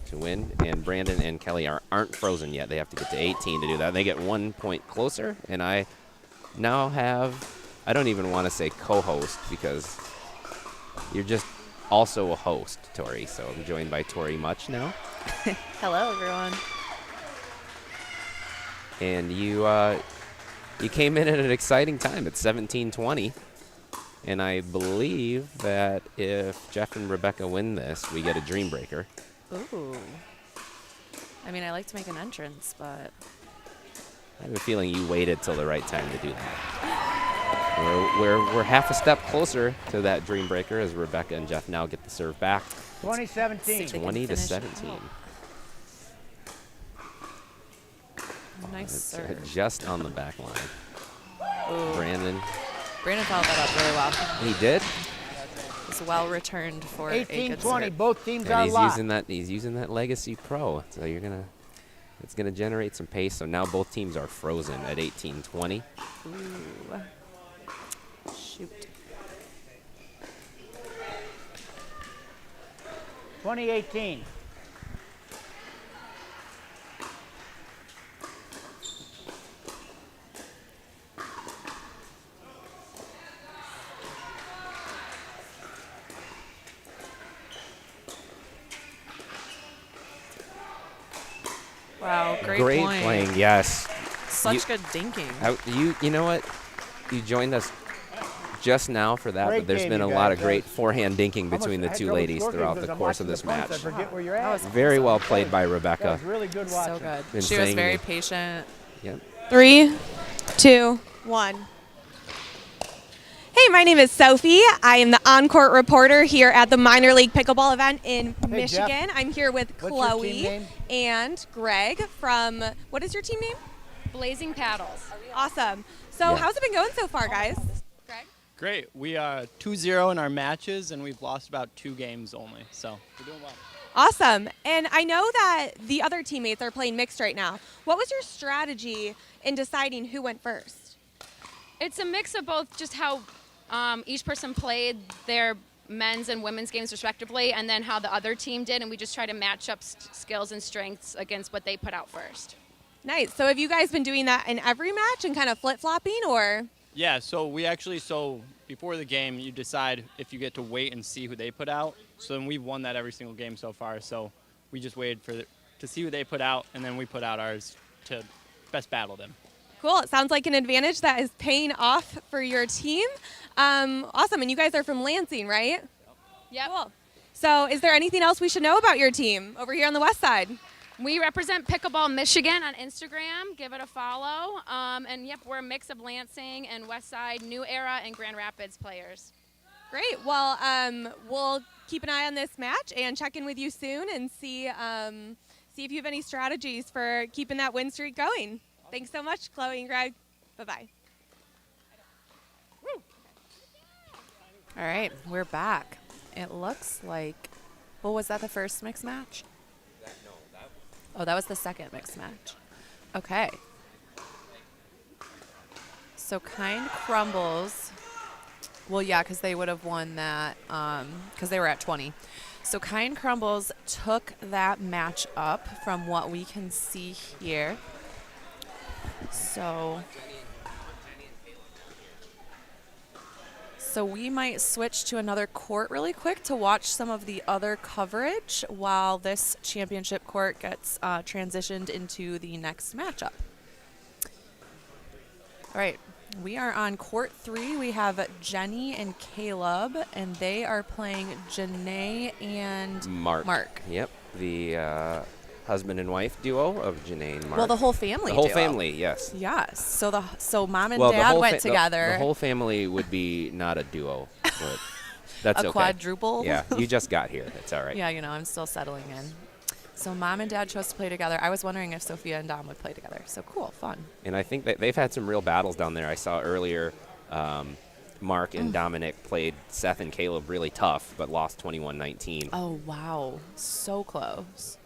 to win, and Brandon and Kelly aren't frozen yet. They have to get to 18 to do that. They get 1 point closer, and I now have, I don't even want to say co-host because you're just also a host, Tori. So I'm joined by Tori Much now. Hello, everyone. And you came in at an exciting time at 17-20. And I believe that if Jeff and Rebecca win this, we get a dream breaker. Ooh. I mean, I like to make an entrance, but I have a feeling you waited till the right time to do that. We're half a step closer to that dream breaker as Rebecca and Jeff now get the serve back. 20-17. 20-17. Nice serve. Just on the back line. Ooh. Brandon followed that up really well. He did. It's well returned for a good 18-20. serve. Both teams And are locked. he's using that Legacy Pro. So it's gonna generate some pace. So now both teams are frozen at 18-20. Ooh. Shoot. 20-18. Wow, great point. playing, yes. Such good dinking. You know what? You joined us just now for that, Great but there's game, been a you lot guys. of great forehand dinking between the I had two trouble ladies scoring throughout because the I'm course of watching this the points. match. I forget where you're That at. was Very well played by That Rebecca. was really good So watching. good. Been She was saying very it. patient. Yep. 3, 2, 1. Hey, my name is Sophie. I am the on-court reporter here at the minor league pickleball event in Michigan. Jeff. I'm here with What's your team Chloe name? and Greg from, what is your team name? Blazing Paddles. Awesome. So Yeah. how's it been going so far, guys? Greg? Great. We are 2-0 in our matches, and we've lost about 2 games only. So we're doing well. Awesome. And I know that the other teammates are playing mixed right now. What was your strategy in deciding who went first? It's a mix of both, just how each person played their men's and women's games respectively, and then how the other team did, and we just try to match up skills and strengths against what they put out first. Nice. So have you guys been doing that in every match and kind of flip-flopping, or? Yeah, so we actually, before the game, you decide if you get to wait and see who they put out. So then we've won that every single game so far. So we just waited to see who they put out, and then we put out ours to best battle them. Cool. It sounds like an advantage that is paying off for your team. Awesome. And you guys are from Lansing, right? Yep. Cool. So is there anything else we should know about your team over here on the west side? We represent Pickleball Michigan on Instagram. Give it a follow. And yep, we're a mix of Lansing and Westside, New Era, and Grand Rapids players. Great. Well, we'll keep an eye on this match and check in with you soon and see if you have any strategies for keeping that win streak going. Thanks so much, Chloe and Greg. Bye-bye. All right, we're back. It looks like, well, was that the first mixed match? Oh, that was the second mixed match. Okay. So Kind Crumbles. Well, yeah, because they would have won that because they were at 20. So Kind Crumbles took that match up from what we can see here. So we might switch to another court really quick to watch some of the other coverage while this championship court gets transitioned into the next matchup. All right, we are on court 3. We have Jenny and Caleb, and they are playing Janae and Mark. Yep, the husband and wife duo of Janae and Mark. Well, the whole family. The whole duo. family, yes. Yes. So mom and dad went together. The whole family would be not a duo, but that's okay. A quadruple. Yeah, you just got here. It's all right. Yeah, I'm still settling in. So mom and dad chose to play together. I was wondering if Sophia and Dom would play together. So cool, fun. And I think that they've had some real battles down there. I saw earlier Mark and Dominic played Seth and Caleb really tough, but lost 21-19. Oh, wow. So close.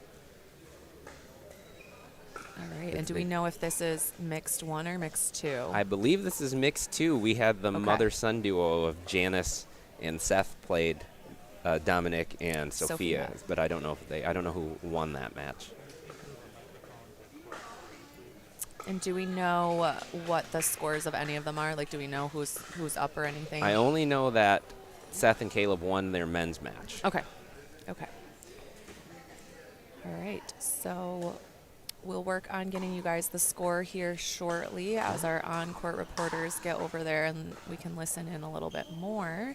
All right, and do we know if this is mixed 1 or mixed 2? I believe this is mixed 2. We had the mother-son duo of Janice and Seth played Dominic and Sophia, but I don't know who won that match. And do we know what the scores of any of them are? Like, do we know who's up or anything? I only know that Seth and Caleb won their men's match. Okay. All right, so we'll work on getting you guys the score here shortly as our on-court reporters get over there and we can listen in a little bit more.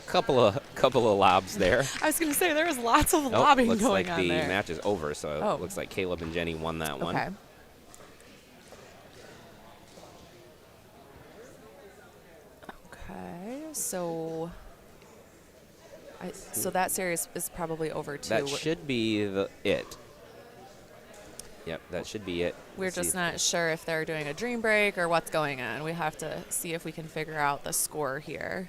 Couple of lobs there. I was going to say there was lots of lobbing looks going like on the there. match is over, so it looks like Caleb and Jenny won that one. Okay. Okay, so that series is probably over too. That should be it. Yep, that should be it. We're just not sure if they're doing a dream break or what's going on. We have to see if we can figure out the score here.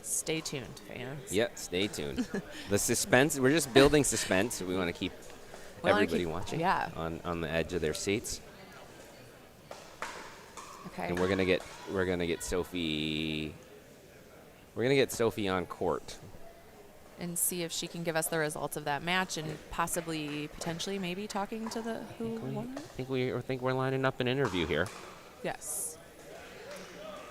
Stay tuned, fans. Yeah, stay tuned. The suspense, we're just building suspense. We want to keep everybody watching on the edge of their seats. Okay. And we're gonna get Sophie on court. And see if she can give us the results of that match and potentially maybe talking to the who won it. I think we're lining up an interview here. Yes.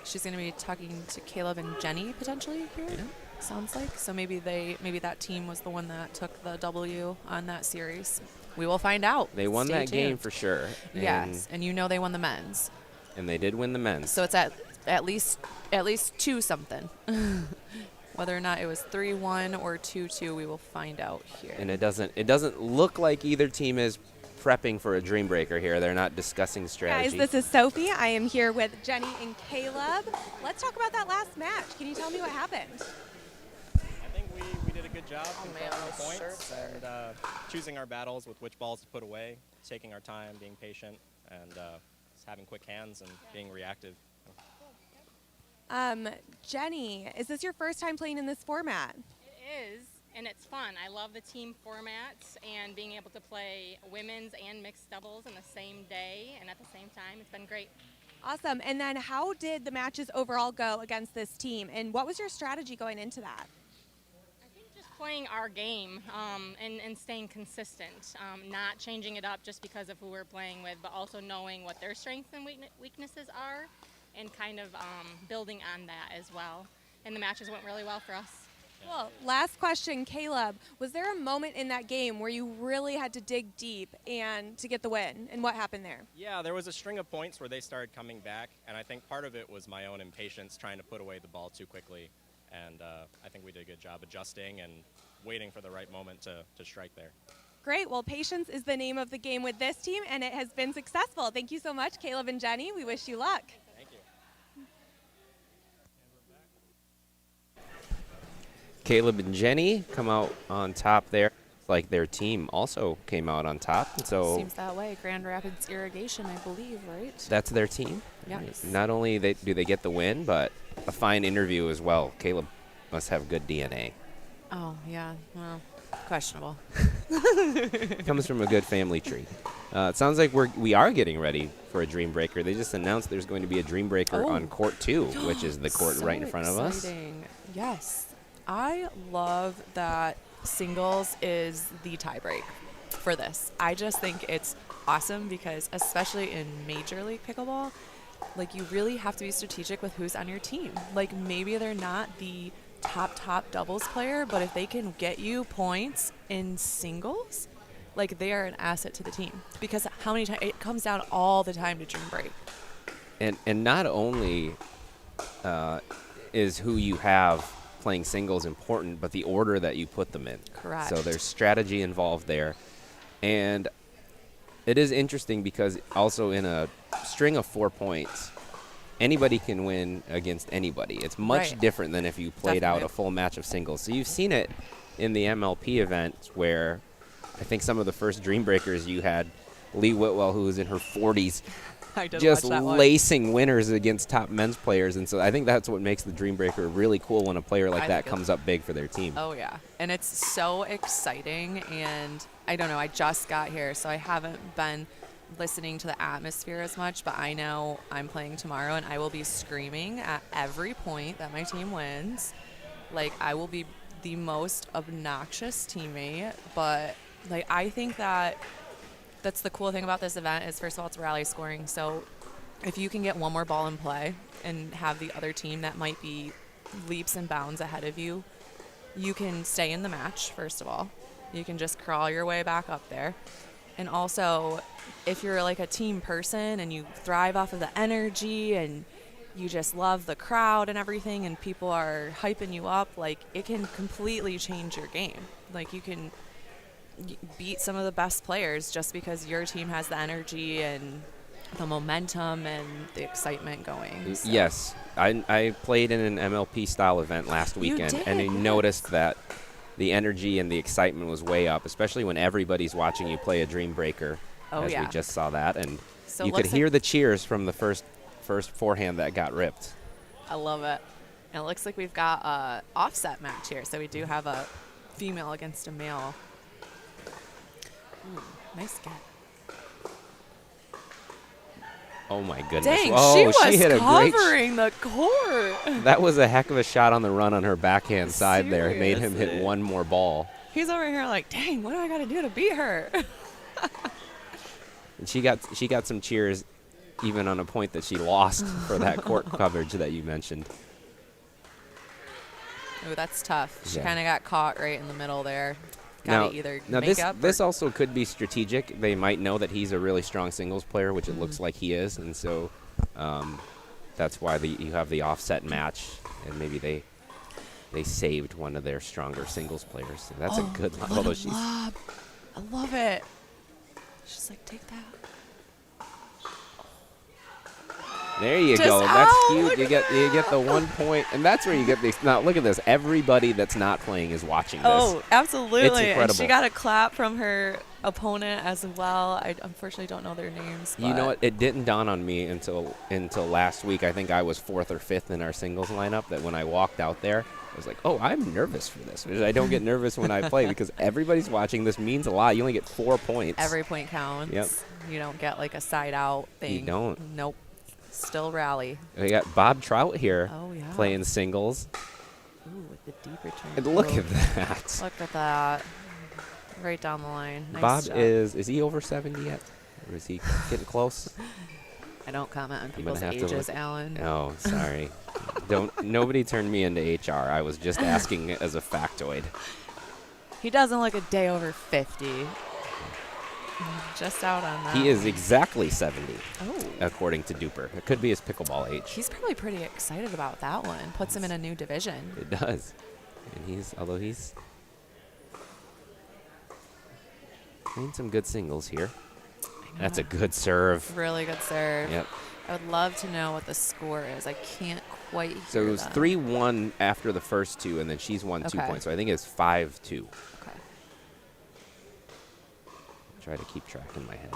She's going to be talking to Caleb and Jenny potentially here. Yeah. Sounds like. So maybe that team was the one that took the W on that series. We will find out. They won that game for sure. Yes, and they won the men's. And they did win the men's. So it's at least 2-something. Whether or not it was 3-1 or 2-2, we will find out here. And it doesn't look like either team is prepping for a dream breaker here. They're not discussing strategy. Guys, this is Sophie. I am here with Jenny and Caleb. Let's talk about that last match. Can you tell me what happened? I think we did a good job controlling the points and choosing our battles with which balls to put away. taking our time, being patient, and just having quick hands and being reactive. Jenny, is this your first time playing in this format? It is, and it's fun. I love the team formats and being able to play women's and mixed doubles in the same day and at the same time. It's been great. Awesome. And then how did the matches overall go against this team? And what was your strategy going into that? I think just playing our game and staying consistent, not changing it up just because of who we're playing with, but also knowing what their strengths and weaknesses are and kind of building on that as well. And the matches went really well for us. Well, last question, Caleb. Was there a moment in that game where you really had to dig deep and to get the win? And what happened there? Yeah, there was a string of points where they started coming back, and I think part of it was my own impatience trying to put away the ball too quickly. And I think we did a good job adjusting and waiting for the right moment to strike there. Great. Well, patience is the name of the game with this team, and it has been successful. Thank you so much, Caleb and Jenny. We wish you luck. Thank you. Caleb and Jenny come out on top there. Like their team also came out on top. So Seems that way. Grand Rapids Irrigation, I believe, right? that's their team. Yes. Not only do they get the win, but a fine interview as well. Caleb must have good DNA. Oh, yeah. Well, questionable. Comes from a good family tree. It sounds like we are getting ready for a Dream Breaker. They just announced there's going to be a Dream Breaker on Court 2, which is the court So right in front of us. exciting. Yes. I love that singles is the tiebreak for this. I just think it's awesome because especially in Major League Pickleball, like you really have to be strategic with who's on your team. Like maybe they're not the top doubles player, but if they can get you points in singles, like they are an asset to the team because how many times it comes down all the time to Dream Break. And not only is who you have playing singles important, but the order that you put them in. Correct. So there's strategy involved there. And it is interesting because also in a string of 4 points, anybody can win against anybody. It's much Right. different than if you played out Definitely. a full match of singles. So you've seen it in the MLP event where I think some of the first Dream Breakers you had Lee Whitwell, who was in her 40s, I did just watch that one. lacing winners against top men's players. And so I think that's what makes the Dream Breaker really cool when a player like I that think comes up big for their team. Oh, yeah. And it's so exciting. And I don't know, I just got here, so I haven't been listening to the atmosphere as much, but I know I'm playing tomorrow, and I will be screaming at every point that my team wins. Like, I will be the most obnoxious teammate, but, like, I think that's the cool thing about this event is, first of all, it's rally scoring. So if you can get one more ball in play and have the other team that might be leaps and bounds ahead of you, you can stay in the match, first of all. You can just crawl your way back up there. And also, if you're like a team person and you thrive off of the energy and you just love the crowd and everything and people are hyping you up, like it can completely change your game. Like you can beat some of the best players just because your team has the energy and the momentum and the excitement going. So. Yes. I played in an MLP style event last weekend, and I noticed that the energy and the excitement was way up, especially when everybody's watching you play a Dream Breaker, as we just saw that. And So you could hear the cheers from the first forehand that got ripped. I love it. And it looks like we've got a offset match here. So we do have a female against a male. Ooh, nice get. Oh, my goodness. Dang, oh, she hit was a great covering the court. That was a heck of a shot on the run on her backhand side there. It made him hit Seriously. one more ball. He's over here like, dang, what do I got to do to beat her? And she got some cheers even on a point that she lost for that court coverage that you mentioned. Oh, that's tough. She Yeah. kind of got caught right in the middle there. Got to either now make up this also could be strategic. They might know that he's a really strong singles player, which it looks like he is, and so that's why you have the offset match, and maybe they saved one of their stronger singles players. So that's a good lob. what Although a she's lob. I love it. She's like, take that. There you Just go. That's out. cute. Look You at get the 1 point, and that's where you get these. Now look at this. Everybody that's not playing is watching this. Oh, absolutely. It's incredible. And she got a clap from her opponent as well. I unfortunately don't know their names. You know but- what? It didn't dawn on me until last week. I think I was 4th or 5th in our singles lineup. That when I walked out there, I was like, "Oh, I'm nervous for this." I don't get nervous when I play because everybody's watching. This means a lot. You only get 4 points. Every point counts. Yep. You don't get like a side out thing. You don't. Nope. Still rally. We got Bob Trout here Oh, yeah. playing singles. Ooh, with the deeper turn. And look Oh, at that. Look at that. Right down the line. Nice Bob job. is he over 70 yet? Or is he getting close? I don't comment on I'm people's gonna have to ages, look. Alan. Oh, sorry. Nobody turned me into HR. I was just asking as a factoid. He doesn't look a day over 50. Just out on that. He is exactly 70, Oh. according to DUPR. It could be his pickleball age. He's probably pretty excited about that one. Puts him in a new division. It does. And although he's playing some good singles here. That's a good serve. Really good serve. Yep. I would love to know what the score is. I can't quite hear So it was that. 3-1 after the first two, and then she's won 2 Okay. points. So I think it's 5-2. Okay. Try to keep track in my head.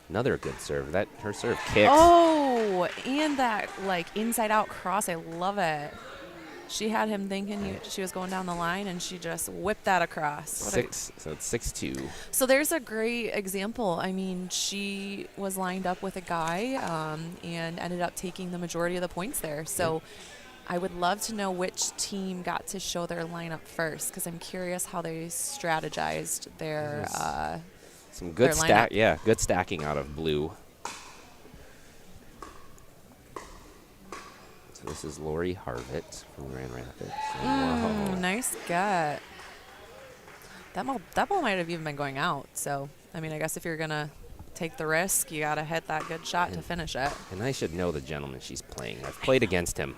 Another good serve. Her serve kicks. Oh, and that like inside out cross. I love it. She had him thinking she was going down the line, and she just whipped that across. What a- So it's 6-2. So there's a great example. I mean, she was lined up with a guy and ended up taking the majority of the points there. So I would love to know which team got to show their lineup first, because I'm curious how they strategized their Some good their lineup. good stacking out of blue. So this is Lori Harvett from Grand Rapids. Whoa. Nice gut. That ball might have even been going out. So, I mean, I guess if you're going to take the risk, you got to hit that good shot to finish it. And I should know the gentleman she's playing. I've played against him.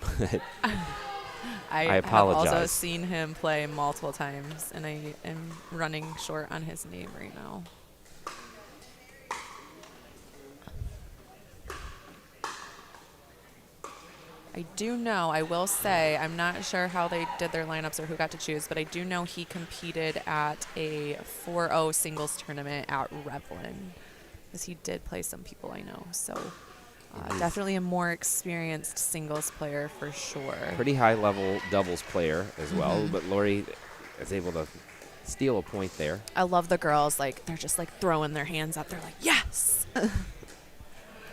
I apologize. have also seen him play multiple times, and I am running short on his name right now. I do know, I will say, I'm not sure how they did their lineups or who got to choose, but I do know he competed at a 4-0 singles tournament at Revlin, because he did play some people I know. So definitely a more experienced singles player for sure. Pretty high level doubles player as well, but Lori is able to steal a point there. I love the girls, like, they're just like throwing their hands up. They're like, yes!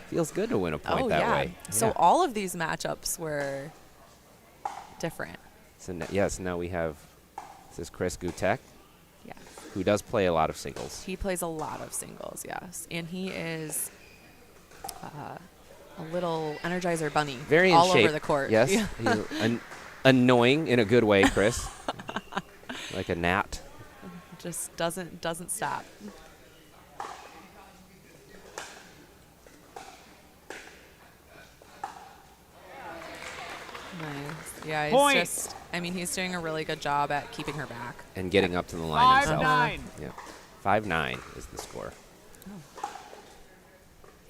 Feels good to win a point that way. So Yeah. all of these matchups were different. So yes, now we have, this is Chris Gutek, Yeah. who does play a lot of singles. He plays a lot of singles, yes. And he is a little Energizer bunny. Very in all shape. over the court. Yes. Yeah. He's annoying in a good way, Chris. Like a gnat. Just doesn't stop. Nice. Yeah, he's Point. just, I mean, he's doing a really good job at keeping her back. And getting up to the line himself. 5-9. Yeah. 5-9 is the score.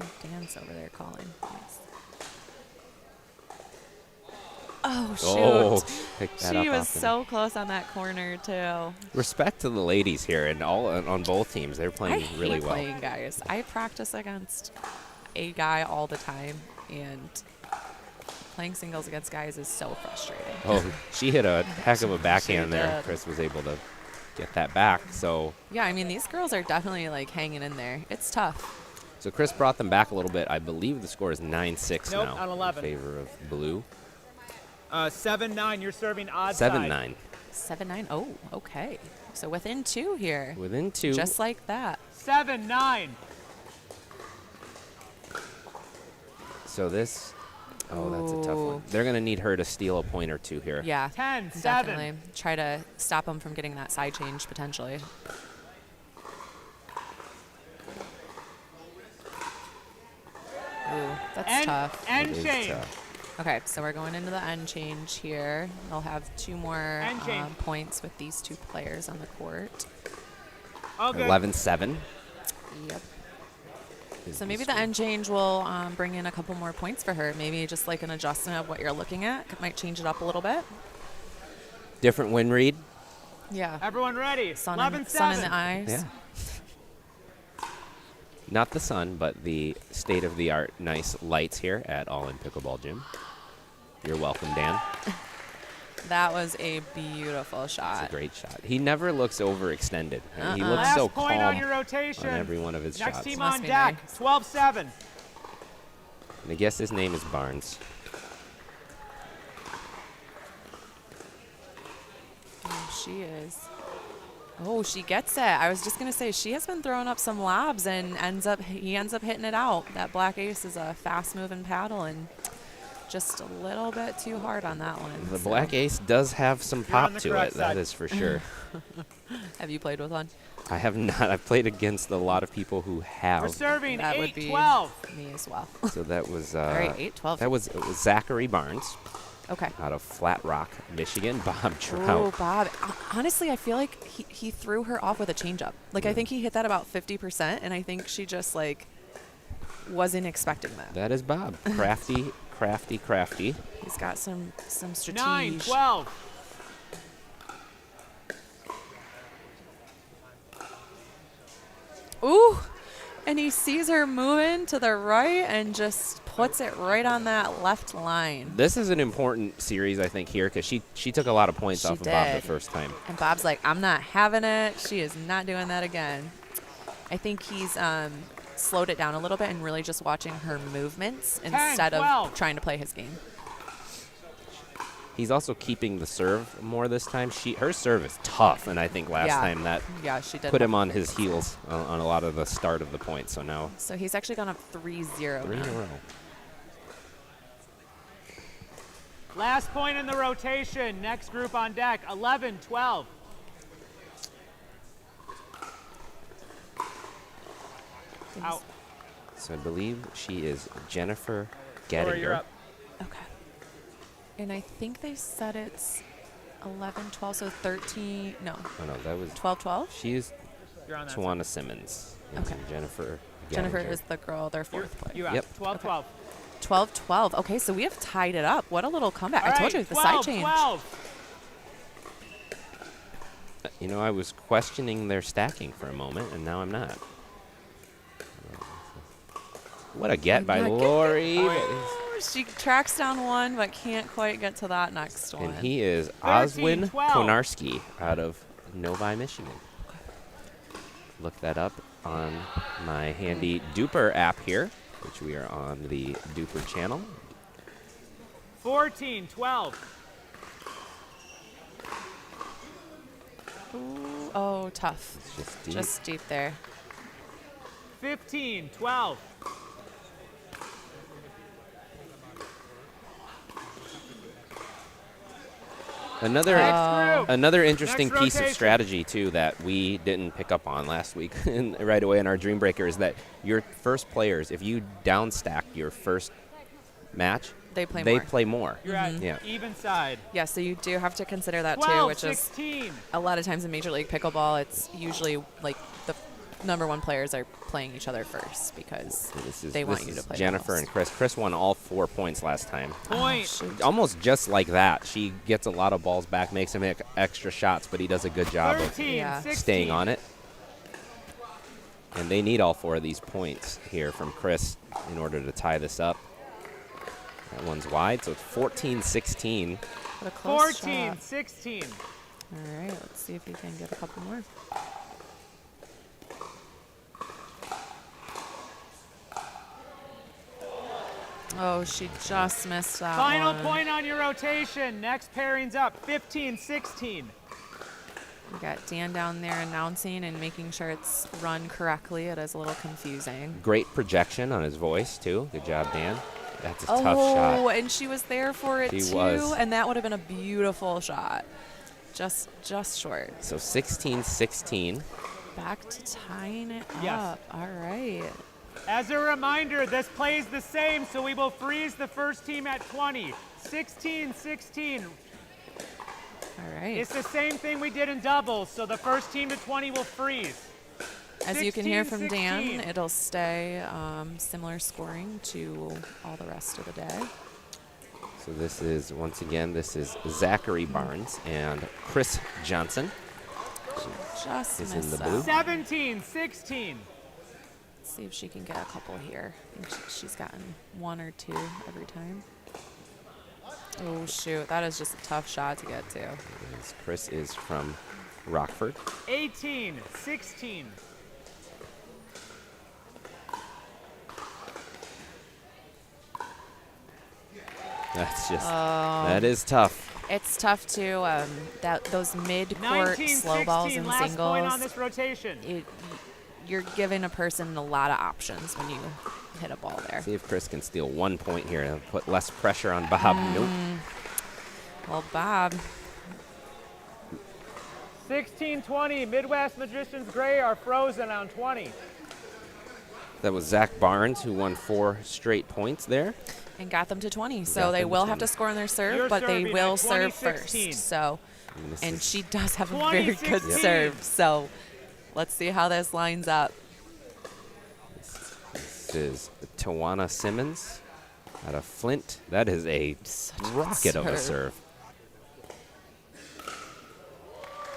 I think Dan's over there calling. Nice. Oh, shoot. Oh, picked that She up was off the- so close on that corner, too. Respect to the ladies here and all on both teams. They're playing I really hate well. playing guys. I practice against a guy all the time, and playing singles against guys is so frustrating. Oh, she hit a heck of a backhand She there. did. Chris was able to get that back. So Yeah, I mean, these girls are definitely, like, hanging in there. It's tough. Chris brought them back a little bit. I believe the score is 9-6 Nope, now on 11. in favor of blue. 7-9. You're serving odd 7-9. 7-9. Oh, okay. So within 2 here. Within 2. Just like that. 7-9. So this, that's a tough one. They're going to need her to steal a point or two here. Yeah. 10-7. Definitely. Try to stop them from getting that side change, potentially. Ooh, that's tough. End It is change. tough. Okay, so we're going into the end change here. They'll have 2 more End change. points with these 2 players on the court. All good. 11-7. Yep. So maybe the end change will bring in a couple more points for her. Maybe just like an adjustment of what you're looking at. It might change it up a little bit. Different win read. Yeah. Everyone ready? Sun 11-7. in the eyes. Yeah. Not the sun, but the state-of-the-art nice lights here at All In Pickleball Gym. You're welcome, Dan. That was a beautiful shot. It's a great shot. He never looks overextended. He looks Last so point calm on your rotation. on every one of his Next shots. team Must on be deck. nice. 12-7. And I guess his name is Barnes. Oh, she is. Oh, she gets it. I was just going to say, she has been throwing up some lobs and he ends up hitting it out. That black ace is a fast-moving paddle and just a little bit too hard on that one. The black ace does have some pop to it, that side. is for sure. Have you played with one? I have not. I've played against a lot of people who have. We're serving That would be 8-12. me as well. So that was. All right, 8-12. That was Zachary Barnes. Okay. Out of Flat Rock, Michigan. Bob Oh, Trout. Bob. Honestly, I feel like he threw her off with a changeup. Like, I think he hit that about 50%, and I think she just, like, wasn't expecting that. That is Bob. Crafty, crafty, crafty. He's got some strategy. 9-12. Ooh, and he sees her moving to the right and just puts it right on that left line. This is an important series, I think, here, because she took a lot of points off of Bob the did. first time. And Bob's like, I'm not having it. She is not doing that again. I think he's slowed it down a little bit and really just watching her movements instead 12. of trying to play his game. He's also keeping the serve more this time. Her serve is tough, and I think last time that she did put him on his heels on a lot of the start of the points. So now So he's actually gone up 3-0 3 in a now. row. Last point in the rotation. Next group on deck. 11-12. Out. So I believe she is Jennifer Laura, you're Gettinger. up. Okay. And I think they said it's 11-12, so 13. No. Oh no, that was 12-12? She's You're on that Tawana Simmons. And Okay. Jennifer. Jennifer Gettinger. is the girl, their fourth player. You out. Yep. 12-12. 12-12. Okay, so we have tied it up. What a little comeback. All I told right, you, the side change. 12-12. You know, I was questioning their stacking for a moment, and now I'm not. What a get by Not good. Lori. Oh, she tracks down one, but can't quite get to that next one. And he is Oswin 13-12. Konarski out of Novi, Michigan. Look that up on my handy DUPR app here, which we are on the DUPR channel. 14-12. Ooh, oh, tough. It's just deep. Just deep there. 15-12. Another interesting Next piece of rotation. strategy too that we didn't pick up on last week right away in our Dream Breaker is that your first players, if you down stack your first match, They play more. You're at Yeah. even side. Yeah, so you do have to consider that too, 12, which is 16. a lot of times in Major League Pickleball, it's usually like the number one players are playing each other first because they want you to play. Jennifer and Chris. Chris won all 4 points last time. Point. Almost just like that. She gets a lot of balls back, makes him hit extra shots, but he does a good job 13, of 16. staying on it. And they need all 4 of these points here from Chris in order to tie this up. That one's wide, so it's 14-16. What a close 14, shot. 16. All right, let's see if we can get a couple more. Oh, she just missed that Final one. point on your rotation. Next pairing's up. 15-16. We got Dan down there announcing and making sure it's run correctly. It is a little confusing. Great projection on his voice, too. Good job, Dan. That's a Oh, tough shot. and she was there for it She too, was. and that would have been a beautiful shot. Just short. So 16-16. Back to tying it Yes. up. All right. As a reminder, this plays the same, so we will freeze the first team at 20. 16-16. All right. It's the same thing we did in doubles, so the first team to 20 will freeze. As you can hear from 16-16. Dan, it'll stay similar scoring to all the rest of the day. So this is, once again, this is Zachary Barnes and Chris Johnson. Just is in the missed blue. out. 17-16. Let's see if she can get a couple here. I think she's gotten 1 or 2 every time. Oh, shoot. That is just a tough shot to get to. Chris is from Rockford. 18-16. That's just, that is tough. It's tough to, those mid-court slow balls 19-16, and last singles. point on this rotation. You're giving a person a lot of options when you hit a ball there. See if Chris can steal 1 point here and put less pressure on Bob. Nope. Well, Bob. 16-20. Midwest Magicians Gray are frozen on 20. That was Zach Barnes who won 4 straight points there. And got them to 20. Got So they them to will have 20. to score on their serve, You're but they serving will at serve 20-16. first. So, and is she does have a very good 20-16. serve. So let's see how this lines up. This is Tawana Simmons out of Flint. That is a rocket of a serve.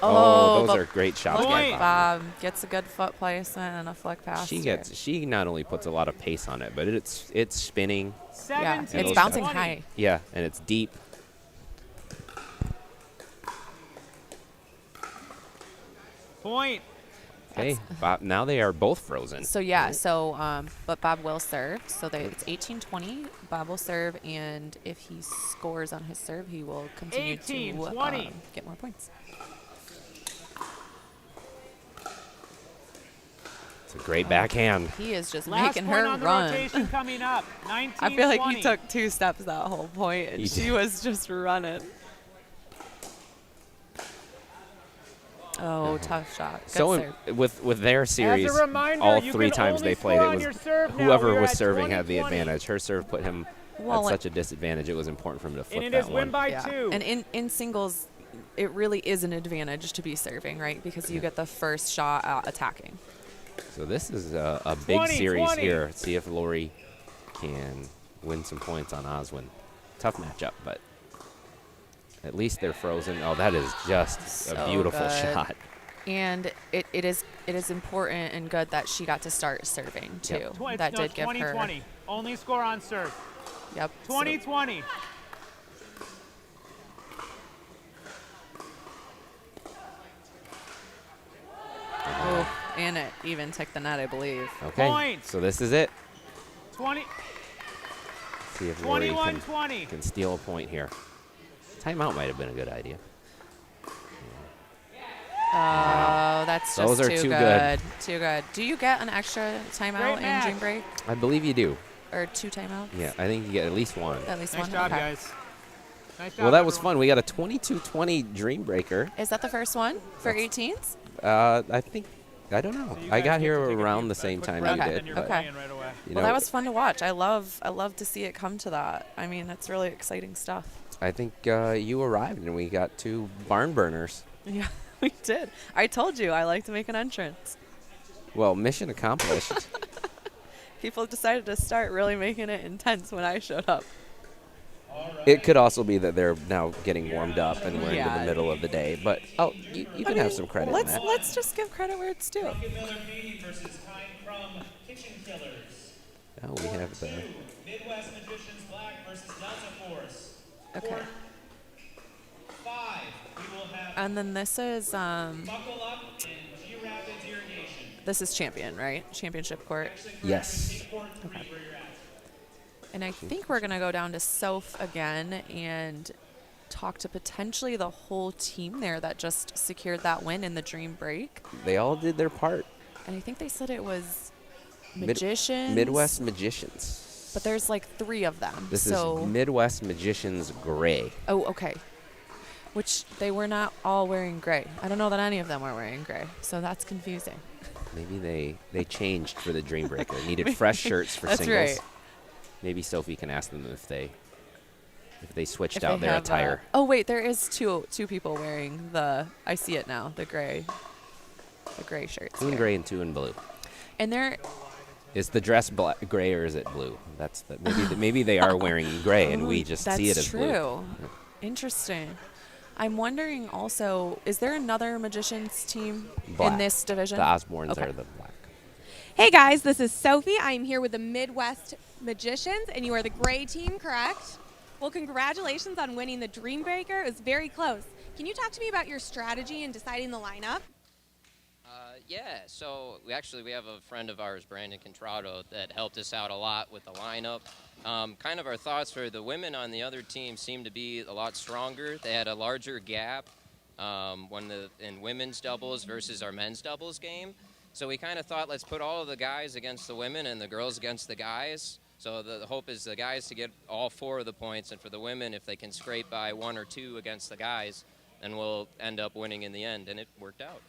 Oh, those but are great shots. look by at Bob. Bob gets a good foot placement and a flick pass. She not only puts a lot of pace on it, but it's spinning. Yeah, 17, it's bouncing 20. high. Yeah, and it's deep. Point. Okay, Bob. Now they are both frozen. So yeah, so but Bob will serve. So it's 18-20. Bob will serve, and if he scores on his serve, he will continue 18-20. to get more points. It's a great backhand. He is just Last making point her on the run. rotation coming up. 19-20. I feel like he took 2 steps that whole point, and He she did. was just running. Oh, tough shot. Good So serve. with their series, reminder, all you 3 can times only they played, score it on was your serve now. whoever We're was at serving had the 20-20. advantage. Her serve put him Well, at such a disadvantage. It was important for him to flip And it that is win one. by Yeah. 2. And in singles, it really is an advantage to be serving, right? Because you get the first shot out attacking. So this is a big 20-20. series here. See if Lori can win some points on Oswin. Tough matchup, but at least they're frozen. Oh, that is just So a beautiful good. shot. And it is important and good that she got to start serving too. Yep. That did give her. 20-20. Only score on serve. Yep. 20-20. Oh, and it even took the net, I believe. Okay, Point. so this is it. 20. See if Lori 21-20. can steal a point here. Timeout might have been a good idea. Oh, that's just Those are too too good. good. Too good. Do you get an extra timeout in match. Dream Break? I believe you do. Or 2 timeouts? Yeah, I think you get at least 1. At least Nice 1? job, Okay. guys. Nice job, Well, that was everyone. fun. We got a 22-20 Dream Breaker. Is that the first one for 18s? I think, I don't know. So you I guys got get here to take a around deep- the same quick time breath you and did. you're but, playing right away. you Well, know, that was fun to watch. I love to see it come to that. I mean, it's really exciting stuff. I think you arrived and we got 2 barn burners. Yeah, we did. I told you I like to make an entrance. Well, mission accomplished. People decided to start really making it intense when I showed up. It could also be that they're now getting warmed up and we're in Yeah. the middle of the day. But you can have some credit in that. Let's just give credit where it's due. Miller Katie versus Kind Crumb Kitchen Killers. Oh, we have the. 2, Midwest Magicians Black versus Delta Force. Okay. Court 5, we will have And then this is Buckle Up and G Rapids Irrigation. this is champion, right? Championship court. Yes. Court 3 where you're at. And I think we're gonna go down to Soph again and talk to potentially the whole team there that just secured that win in the Dream Break. They all did their part. And I think they said it was magicians. Midwest Magicians. But there's like 3 of them. This so is Midwest Magicians Gray. Oh, okay. Which they were not all wearing gray. I don't know that any of them were wearing gray. So that's confusing. Maybe they changed for the Dream Breaker. Needed fresh shirts for That's singles. right. Maybe Sophie can ask them if they switched If out they their have, attire. oh wait, there is two people wearing the. I see it now. The gray. The gray shirts. Two in here. gray and two in blue. And they're Is the dress gray or is it blue? That's maybe they are wearing gray and we just see it as blue. That's true. Interesting. I'm wondering also, is there another Magicians team Black. in this division? The Osbornes Okay. are the black. Hey guys, this is Sophie. I'm here with the Midwest Magicians, and you are the gray team, correct? Well, congratulations on winning the Dreambreaker. It was very close. Can you talk to me about your strategy in deciding the lineup? Yeah, so we have a friend of ours, Brandon Contrado, that helped us out a lot with the lineup. Kind of our thoughts for the women on the other team seemed to be a lot stronger. They had a larger gap in women's doubles versus our men's doubles game. So we kind of thought, let's put all of the guys against the women and the girls against the guys. So the hope is the guys to get all 4 of the points, and for the women, if they can scrape by 1 or 2 against the guys, then we'll end up winning in the end, and it worked out.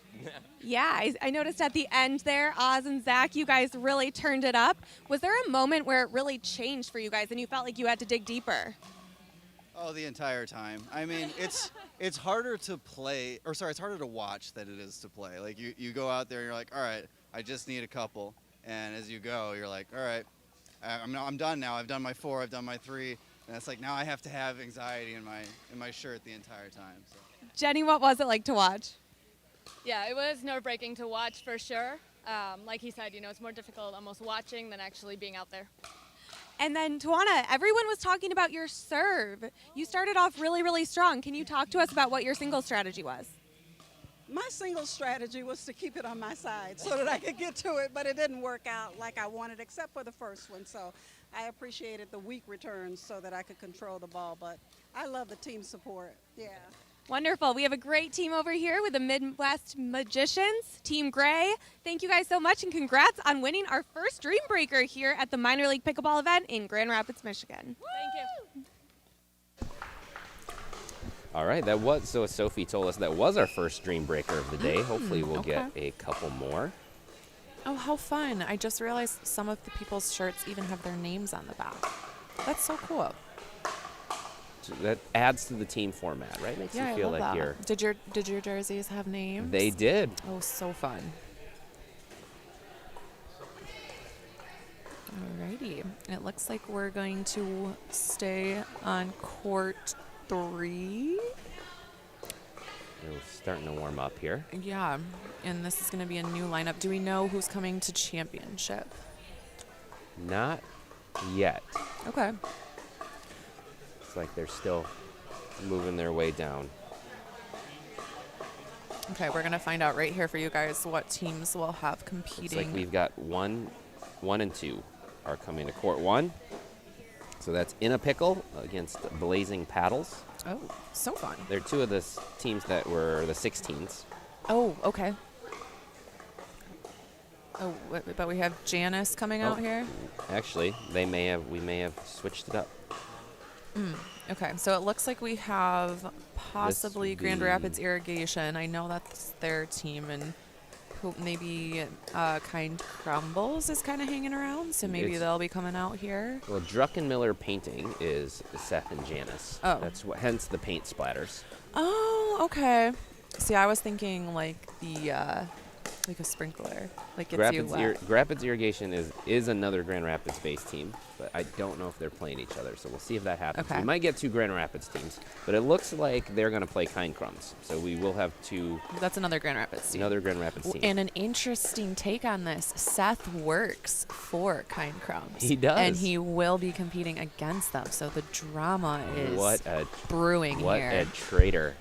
Yeah, I noticed at the end there, Oz and Zach, you guys really turned it up. Was there a moment where it really changed for you guys and you felt like you had to dig deeper? Oh, the entire time. I mean, it's harder to play, or sorry, it's harder to watch than it is to play. Like you go out there and you're like, all right, I just need a couple, and as you go, you're like, all right, I'm done now. I've done my 4, I've done my 3, and it's like now I have to have anxiety in my shirt the entire time. So. Jenny, what was it like to watch? Yeah, it was nerve-breaking to watch for sure. Like he said, it's more difficult almost watching than actually being out there. And then, Tawana, everyone was talking about your serve. You started off really, really strong. Can you talk to us about what your single strategy was? My single strategy was to keep it on my side so that I could get to it, but it didn't work out like I wanted, except for the first one. So I appreciated the weak returns so that I could control the ball, but I love the team support. Yeah. Wonderful. We have a great team over here with the Midwest Magicians, Team Gray. Thank you guys so much, and congrats on winning our first Dreambreaker here at the Minor League Pickleball event in Grand Rapids, Michigan. Thank you. All right, so as Sophie told us, that was our first Dreambreaker of the day. Hopefully we'll get a couple more. Oh, how fun. I just realized some of the people's shirts even have their names on the back. That's so cool. That adds to the team format, right? Makes you feel like you're. Did your jerseys have names? They did. Oh, so fun. Alrighty. It looks like we're going to stay on court 3. We're starting to warm up here. Yeah, and this is going to be a new lineup. Do we know who's coming to championship? Not yet. Okay. It's like they're still moving their way down. Okay, we're going to find out right here for you guys what teams will have competing. Looks like we've got 1 and 2 are coming to court 1. So that's In a Pickle against Blazing Paddles. Oh, so fun. They're 2 of the teams that were the 16s. Oh, okay. Oh, but we have Janice coming out here. Actually, we may have switched it up. Okay, so it looks like we have possibly Grand Rapids Irrigation. I know that's their team, and maybe Kind Crumbles is kind of hanging around, so maybe they'll be coming out here. Well, Druckenmiller Painting is Seth and Janice. Oh. That's hence the paint splatters. Oh, okay. See, I was thinking like like a sprinkler, like gets you wet. Rapids Irrigation is another Grand Rapids-based team, but I don't know if they're playing each other, so we'll see if that happens. Okay. We might get 2 Grand Rapids teams, but it looks like they're going to play Kind Crumbs, so we will have 2. That's another Grand Rapids team. Another Grand Rapids team. And an interesting take on this, Seth works for Kind Crumbs. He does. And he will be competing against them, so the drama is brewing here. What a traitor.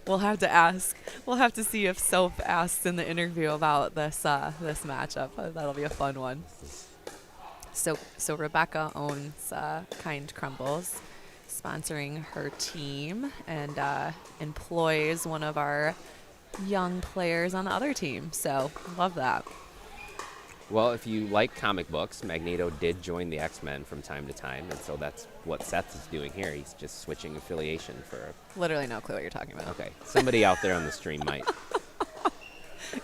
We'll have to ask. We'll have to see if Soph asks in the interview about this matchup. That'll be a fun one. So Rebecca owns Kind Crumbles, sponsoring her team, and employs one of our young players on the other team. So love that. Well, if you like comic books, Magneto did join the X-Men from time to time, and so that's what Seth is doing here. He's just switching affiliation for... Literally no clue what you're talking about. Okay. Somebody out there on the stream might.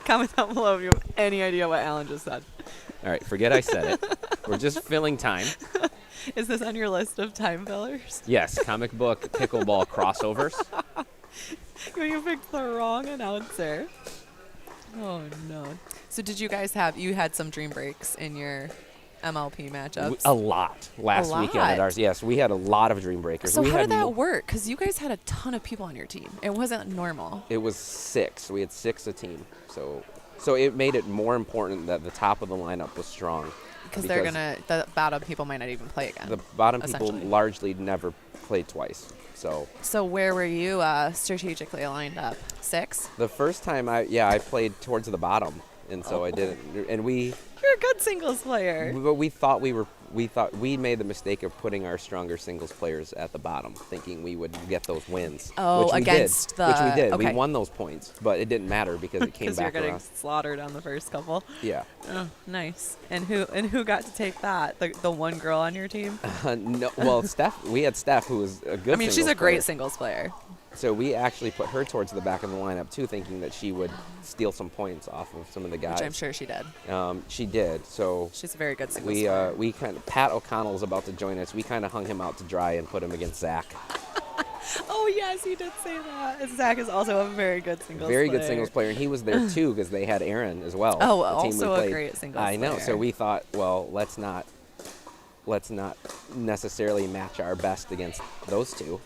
Comment down below if you have any idea what Alan just said. All right, forget I said it. We're just filling time. Is this on your list of time fillers? Yes, comic book pickleball crossovers. You picked the wrong announcer. Oh no. So did you guys you had some dream breaks in your MLP matchups? A lot last weekend at ours. Yes, we had a lot of dream breakers. So we how had did that work? Because you guys had a ton of people on your team. It wasn't normal. It was 6. We had 6 a team. So it made it more important that the top of the lineup was strong. Because the bottom people might not even play again. The bottom people largely never played twice. So where were you strategically lined up? 6? The first time I played towards the bottom, and so I didn't. And You're a good singles player. But we thought we made the mistake of putting our stronger singles players at the bottom, thinking we would get those wins. Oh, which we against did, which we did. Okay. We won those points, but it didn't matter because it came back you're getting around. slaughtered on the first couple. Yeah. Oh, nice. And who got to take that? The one girl on your team? No, well, Steph. We had Steph, who was a good. I mean, she's a great singles player. So we actually put her towards the back of the lineup too, thinking that she would steal some points off of some of the guys. Which I'm sure she did. She did. So she's a very good singles player. We kind of Pat O'Connell's about to join us. We kind of hung him out to dry and put him against Zach. Oh yes, you did say that. And Zach is also a very good singles player. Very good singles player, and he was there too because they had Aaron as well. Oh, the team also we played. a great singles I know. player. So we thought, well, let's not necessarily match our best against those two,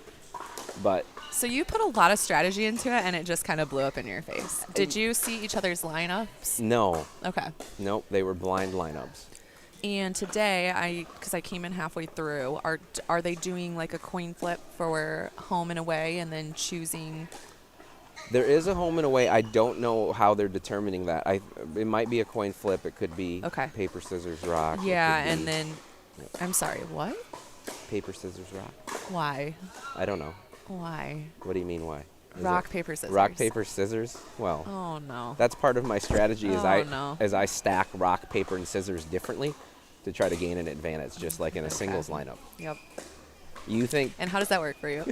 but. So you put a lot of strategy into it, and it just kind of blew up in your face. Did you see each other's lineups? No. Okay. Nope, they were blind lineups. And today, because I came in halfway through, are they doing like a coin flip for home and away, and then choosing? There is a home and away. I don't know how they're determining that. It might be a coin flip. It could be paper, scissors, rock. Yeah, and then, I'm sorry, what? Paper, scissors, rock. Why? I don't know. Why? What do you mean why? Rock, paper, scissors. Rock, paper, scissors? Well. Oh, no. That's part of my strategy no. as I stack rock, paper, and scissors differently to try to gain an advantage, just like in a singles lineup. Yep. You think? And how does that work for you?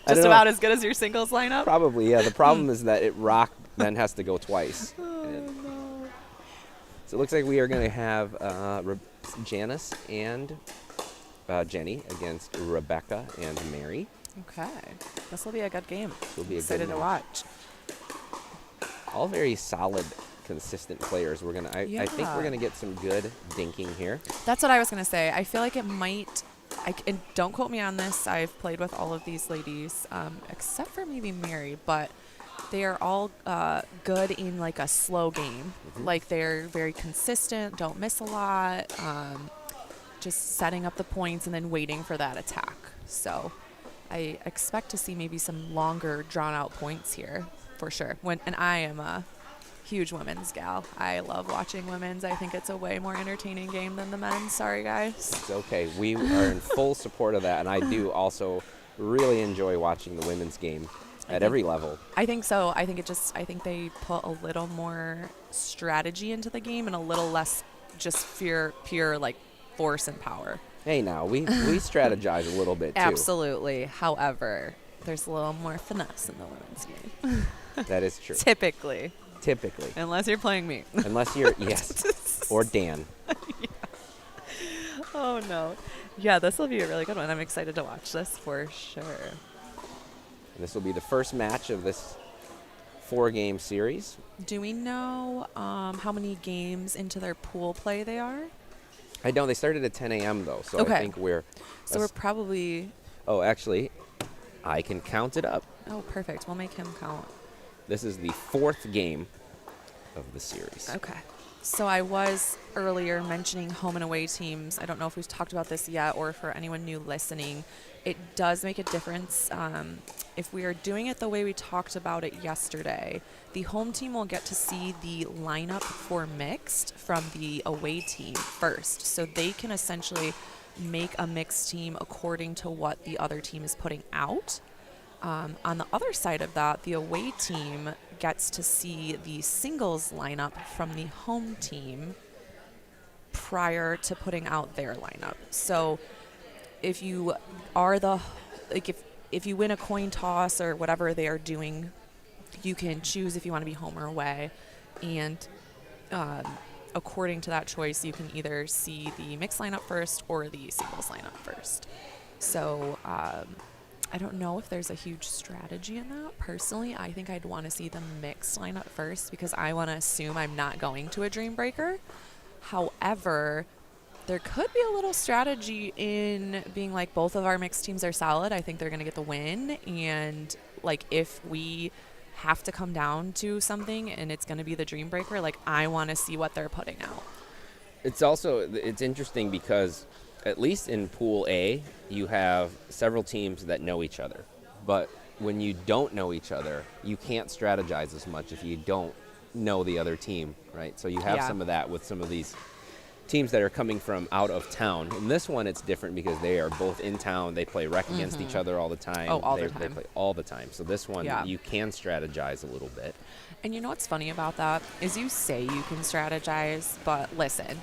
Just about as good as your singles lineup? Probably, yeah. The problem is that rock then has to go twice. No. So it looks like we are going to have Janice and Jenny against Rebecca and Mary. Okay. This will be a good game. This will be excited to watch. All very solid, consistent players. I think we're gonna get some good dinking here. That's what I was gonna say. I feel like it might. And don't quote me on this. I've played with all of these ladies, except for maybe Mary, but they are all good in like a slow game. Mm-hmm. Like they're very consistent, don't miss a lot, just setting up the points and then waiting for that attack. So I expect to see maybe some longer, drawn-out points here for sure. And I am a huge women's gal. I love watching women's. I think it's a way more entertaining game than the men's. Sorry, guys. It's okay. We are in full support of that, and I do also really enjoy watching the women's game at every level. I think so. I think they put a little more strategy into the game and a little less just pure like force and power. Hey, now we strategize a little bit too. Absolutely. However, there's a little more finesse in the women's game. That is true. Typically. Unless you're playing me. Unless you're yes, or Dan. Yeah. Oh no. Yeah, this will be a really good one. I'm excited to watch this for sure. And this will be the first match of this 4-game series. Do we know how many games into their pool play they are? I don't. They started at 10 a.m. though, so okay. I think we're. So we're probably. Oh, actually, I can count it up. Oh, perfect. We'll make him count. This is the 4th game of the series. Okay. So I was earlier mentioning home and away teams. I don't know if we've talked about this yet or for anyone new listening. It does make a difference. If we are doing it the way we talked about it yesterday, the home team will get to see the lineup for mixed from the away team first. So they can essentially make a mixed team according to what the other team is putting out. On the other side of that, the away team gets to see the singles lineup from the home team prior to putting out their lineup. So if you are if you win a coin toss or whatever they are doing, you can choose if you want to be home or away. And according to that choice, you can either see the mixed lineup first or the singles lineup first. So I don't know if there's a huge strategy in that. Personally, I think I'd want to see the mixed lineup first because I want to assume I'm not going to a dream breaker. However, there could be a little strategy in being like both of our mixed teams are solid. I think they're going to get the win. And like if we have to come down to something and it's going to be the dream breaker, like I want to see what they're putting out. It's interesting because at least in Pool A, you have several teams that know each other. But when you don't know each other, you can't strategize as much if you don't know the other team, right? So you have some of that with some of these teams that are coming from out of town. In this one, it's different because they are both in town. They play rec against each other all the time. Oh, all the They time. play all the time. So this one, you can strategize a little bit. And you know what's funny about that is you say you can strategize, but listen,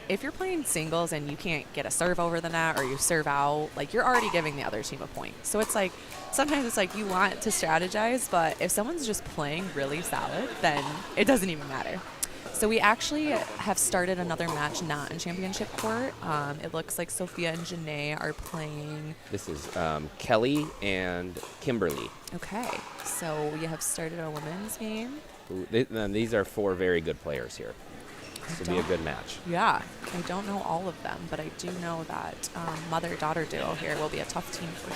if you're playing singles and you can't get a serve over the net or you serve out, like you're already giving the other team a point. So it's like, sometimes it's like you want to strategize, but if someone's just playing really solid, then it doesn't even matter. So we actually have started another match not in championship court. It looks like Sophia and Janae are playing. This is Kelly and Kimberly. Okay, so we have started a women's game. These are 4 very good players here. This will be a good match. Yeah, I don't know all of them, but I do know that mother-daughter duo here will be a tough team for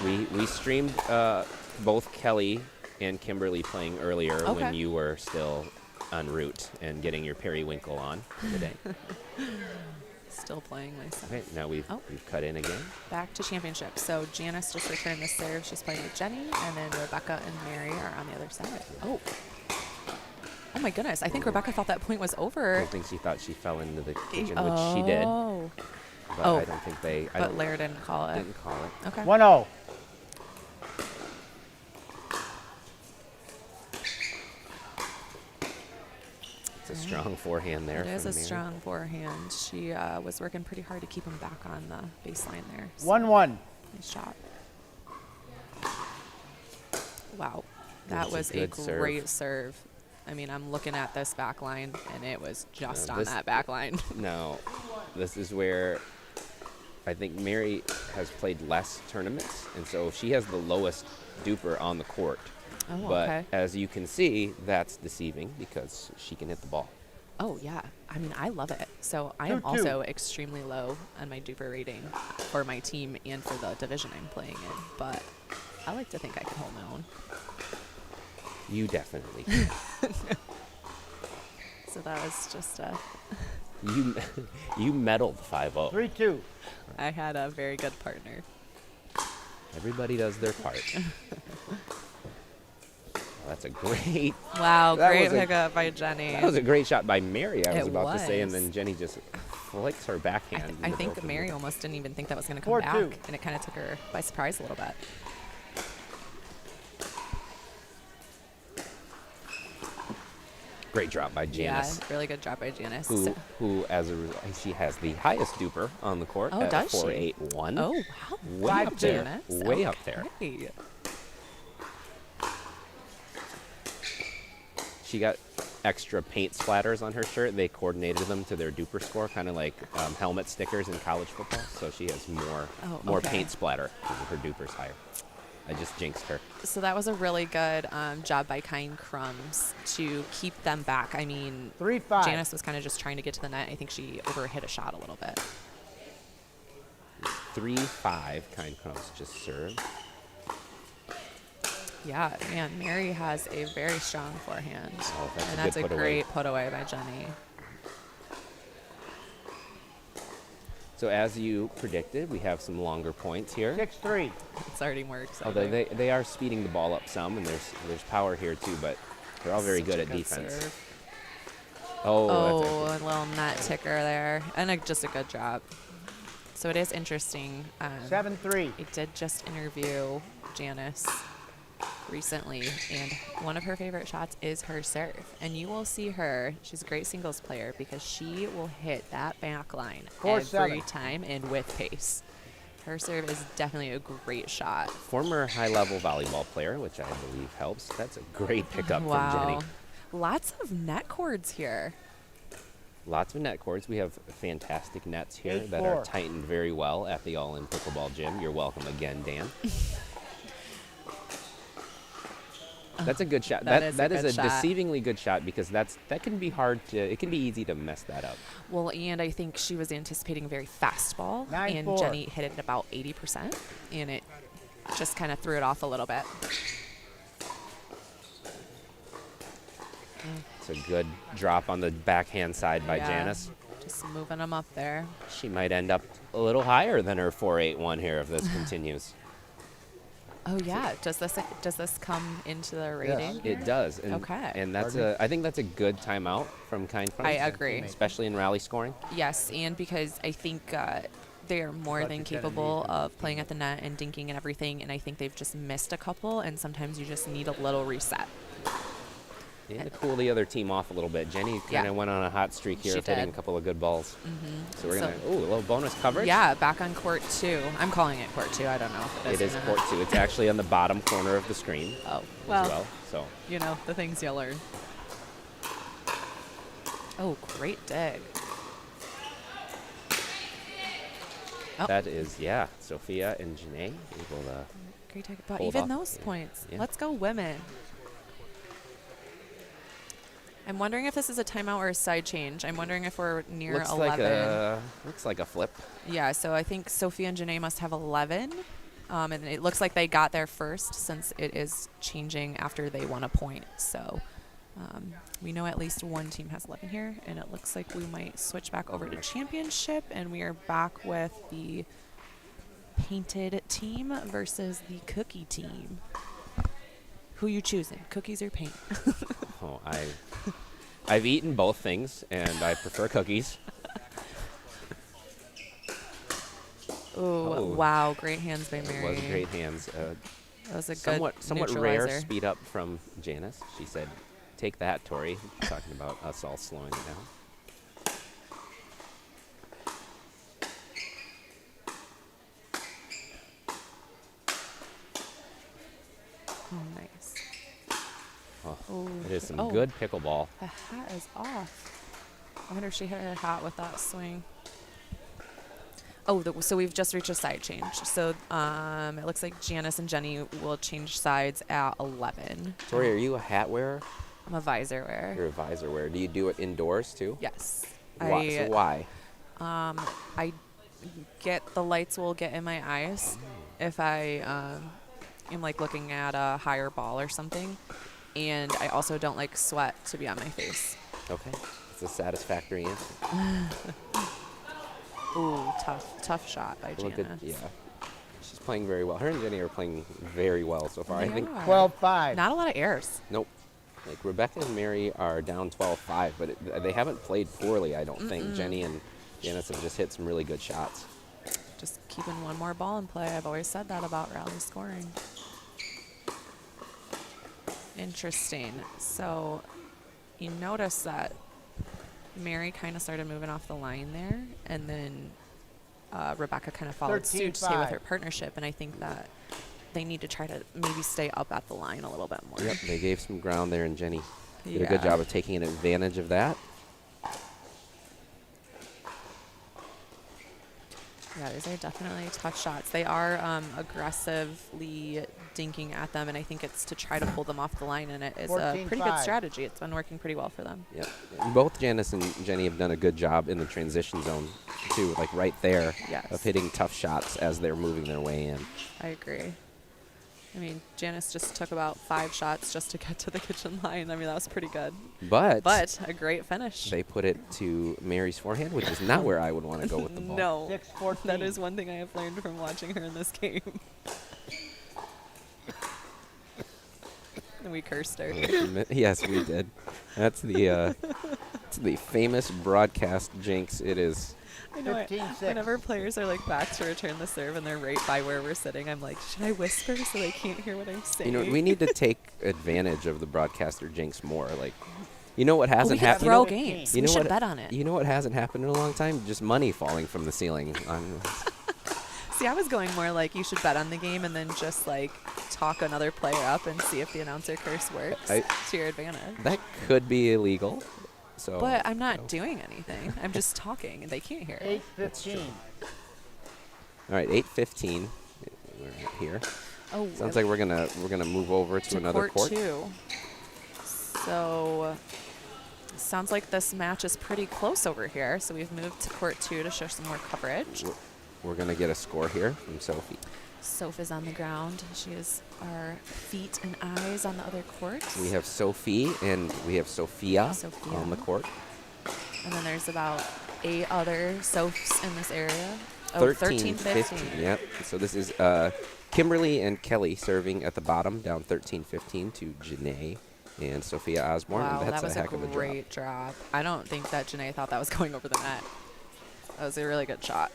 sure. We streamed both Kelly and Kimberly playing earlier when you were still en route and getting your periwinkle on today. Still playing myself. Okay, now we've cut in again. Back to championship. So Janice just returned the serve. She's playing with Jenny, and then Rebecca and Mary are on the other side. Oh my goodness. I think Rebecca thought that point was over. I don't think she thought she fell into the kitchen, which she did. But I don't think they... But Lair didn't call it. Didn't call it. Okay. 1-0. It's a strong forehand there. It is a Mary. strong forehand. She was working pretty hard to keep him back on the baseline there. 1-1. Nice shot. Wow. That was a great serve. I mean, I'm looking at this back line, and it was just on that back line. No, this is where I think Mary has played less tournaments, and so she has the lowest duper on the court. Oh, but okay. as you can see, that's deceiving because she can hit the ball. Oh, yeah. I mean, I love it. So I am also extremely low on my duper rating for my team and for the division I'm playing in, but I like to think I can hold my own. You definitely can. So that was just a... You medaled 5-0. 3-2. I had a very good partner. Everybody does their part. That's a great... Wow, great pickup by Jenny. That was a great shot by Mary, I was It about to say, and was. then Jenny just flicks her backhand. I think Mary almost didn't even think that was going to come 4-2. back, and it kind of took her by surprise a little bit. Great drop by Janice. Yeah, really good job by Janice. Who as a result, she has the highest duper on the court at does she? 4.81. Oh, wow. Way up there. Janice. Way up there. Okay. She got extra paint splatters on her shirt. They coordinated them to their duper score, kind of like helmet stickers in college football. So she has more paint splatter because her duper's higher. I just jinxed her. So that was a really good job by Kind Crumbs to keep them back. I mean, 3-5. Janice was kind of just trying to get to the net. I think she overhit a shot a little bit. 3-5, Kind Crumbs just served. Yeah, man, Mary has a very strong forehand. Oh, that's and a that's good a put away. great put away by Jenny. So as you predicted, we have some longer points here. 6-3. It's already more exciting. Although they are speeding the ball up some, and there's power here too, but they're all very Such good a at defense. serve. Oh, a little net ticker there, and just a good job. So it is interesting. 7-3. I did just interview Janice recently, and one of her favorite shots is her serve. And you will see her. She's a great singles player because she will hit that back line every time and with pace. Her serve is definitely a great shot. Former high-level volleyball player, which I believe helps. That's a great pickup from Jenny. Lots of net cords here. Lots of net cords. We have fantastic nets here 8-4. that are tightened very well at the All In Pickleball Gym. You're welcome again, Dan. That's a good shot. That That is a shot. deceivingly good shot because that can be hard to. It can be easy to mess that up. Well, and I think she was anticipating a very fast ball, 9-4. and Jenny hit it about 80%, and it just kind of threw it off a little bit. It's a good drop on the backhand side by Yeah, Janice. Just moving them up there. She might end up a little higher than her 4.81 here if this continues. Oh yeah, does this come into the rating? It does. And, Okay. And I think that's a good timeout from Kind Front. I agree. Especially in rally scoring. Yes, and because I think they are more than capable of playing at the net and dinking and everything, and I think they've just missed a couple, and sometimes you just need a little reset. And to cool the other team off a little bit. Jenny kind of went on a hot streak here She of hitting did. a couple of good balls. Mm-hmm. So we're going to, a little bonus coverage. Yeah, back on court 2. I'm calling it court 2. I don't know if It is court 2. It's actually on the bottom corner of the screen. Oh, as well. So you know, the things you learn. Oh, great dig. Oh. that is, Sophia and Janae able to Great dig. But hold even off. those points. Yeah. Let's go women. I'm wondering if this is a timeout or a side change. I'm wondering if we're near looks 11. Looks like a flip. Yeah, so I think Sophia and Janae must have 11. And it looks like they got there first since it is changing after they won a point. So we know at least one team has 11 here. And it looks like we might switch back over to championship. And we are back with the painted team versus the cookie team. Who you choosing, cookies or paint? Oh, I've eaten both things, and I prefer cookies. Ooh, wow, great hands by Mary. It was great hands. That was a somewhat good rare neutralizer. speed up from Janice. She said, "Take that, Tori." Talking about us all slowing it down. Oh, nice. Oh, Ooh. it is some Oh, good pickleball. The hat is off. I wonder if she hit her hat with that swing. Oh, so we've just reached a side change. So it looks like Janice and Jenny will change sides at 11. Tori, are you a hat wearer? I'm a visor wearer. You're a visor wearer. Do you do it indoors too? Yes. Why? So why? I get the lights will get in my eyes if I am like looking at a higher ball or something, and I also don't like sweat to be on my face. Okay, it's a satisfactory answer. Ooh, tough shot by Look Janice. at, yeah, she's playing very well. Her and Jenny are playing very well so far. They I think are. 12-5. Not a lot of errors. Nope. Like Rebecca and Mary are down 12-5, but they haven't played poorly, I don't think. Jenny and Janice have just hit some really good shots. Just keeping one more ball in play. I've always said that about rally scoring. Interesting. So you notice that Mary kind of started moving off the line there, and then Rebecca kind of followed suit to stay with 13-5. her partnership, and I think that they need to try to maybe stay up at the line a little bit more. Yep, they gave some ground there, and Jenny did a Yeah. good job of taking advantage of that. Yeah, these are definitely tough shots. They are aggressively dinking at them, and I think it's to try to pull them off the line, and it is a pretty good 14-5. strategy. It's been working pretty well for them. Yep. And both Janice and Jenny have done a good job in the transition zone, too, like right there, Yes. of hitting tough shots as they're moving their way in. I agree. I mean, Janice just took about 5 shots just to get to the kitchen line. I mean, that was pretty good. But a great finish. they put it to Mary's forehand, which is not where I would want to go with the ball. No. 6-14. That is one thing I have learned from watching her in this game. And we cursed her. Yes, we did. That's the famous broadcast jinx. It is. I know 15-6. whenever players are like back to return the serve and they're right by where we're sitting, I'm like, should I whisper so they can't hear what I'm saying? You know, we need to take advantage of the broadcaster jinx more. Like, you know what hasn't we could happened? throw games. You We know should what, bet on it. You know what hasn't happened in a long time? Just money falling from the ceiling. See, I was going more like you should bet on the game and then just like talk another player up and see if the announcer curse works to your advantage. That could be illegal. So. But I'm not doing anything. I'm just talking, and they can't hear. 8:15. All right, 8:15. We're at here. Oh, Sounds like we're gonna move over to another court. 2. So sounds like this match is pretty close over here. So we've moved to court 2 to show some more coverage. We're gonna get a score here from Sophie. Soph is on the ground. She is our feet and eyes on the other court. We have Sophie and we have Sophia on the court. And then there's about 8 other Sophs in this area. 13, 15. Yep. So this is Kimberly and Kelly serving at the bottom, down 13-15 to Janae and Sophia Osborne. Wow, and that's that was a heck of a great drop. I don't think that Janae thought that was going over the net. That was a really good shot.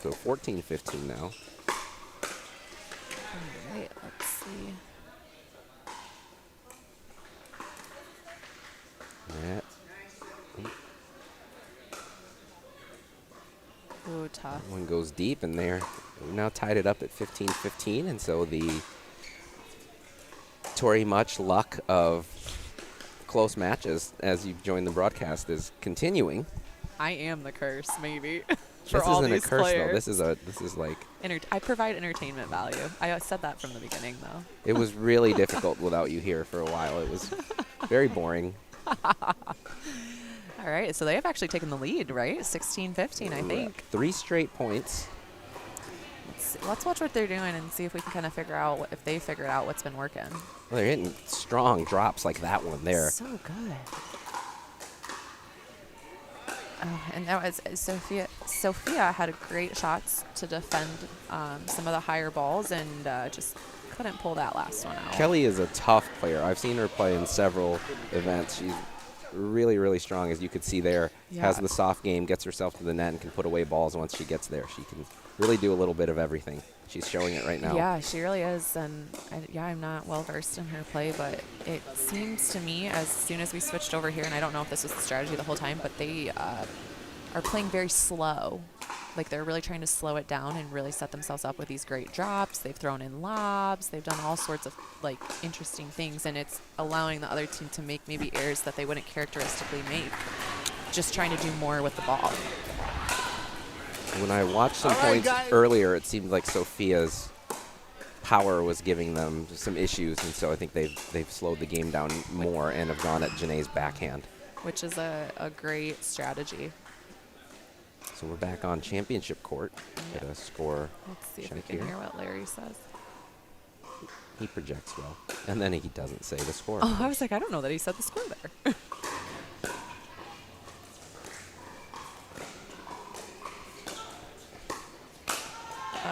So 14-15 now. All right, let's see. Yeah. Ooh, tough. One goes deep in there. We've now tied it up at 15-15, and so the Tori Much luck of close matches as you've joined the broadcast is continuing. I am the curse, maybe. This isn't a curse, though. This is like... I provide entertainment value. I said that from the beginning, though. It was really difficult without you here for a while. It was very boring. All right, so they have actually taken the lead, right? 16-15, I think. 3 straight points. Let's watch what they're doing and see if we can kind of figure out if they figured out what's been working. Well, they're hitting strong drops like that one there. So good. Oh, and that was Sophia. Sophia had great shots to defend some of the higher balls and just couldn't pull that last one out. Kelly is a tough player. I've seen her play in several events. She's really, really strong, as you could see there. Yeah. Has the soft game, gets herself to the net, and can put away balls once she gets there. She can really do a little bit of everything. She's showing it right now. Yeah, she really is. And I'm not well versed in her play, but it seems to me as soon as we switched over here, and I don't know if this was the strategy the whole time, but they are playing very slow. Like they're really trying to slow it down and really set themselves up with these great drops. They've thrown in lobs. They've done all sorts of like interesting things, and it's allowing the other team to make maybe errors that they wouldn't characteristically make. Just trying to do more with the ball. When I watched some points earlier, it seemed like Sophia's power was giving them some issues, and so I think they've slowed the game down more and have gone at Janae's backhand. Which is a great strategy. So we're back on championship court. Get a score. Let's see if we can hear what Larry says. He projects well, and then he doesn't say the score. Oh, I was like, I don't know that he said the score there.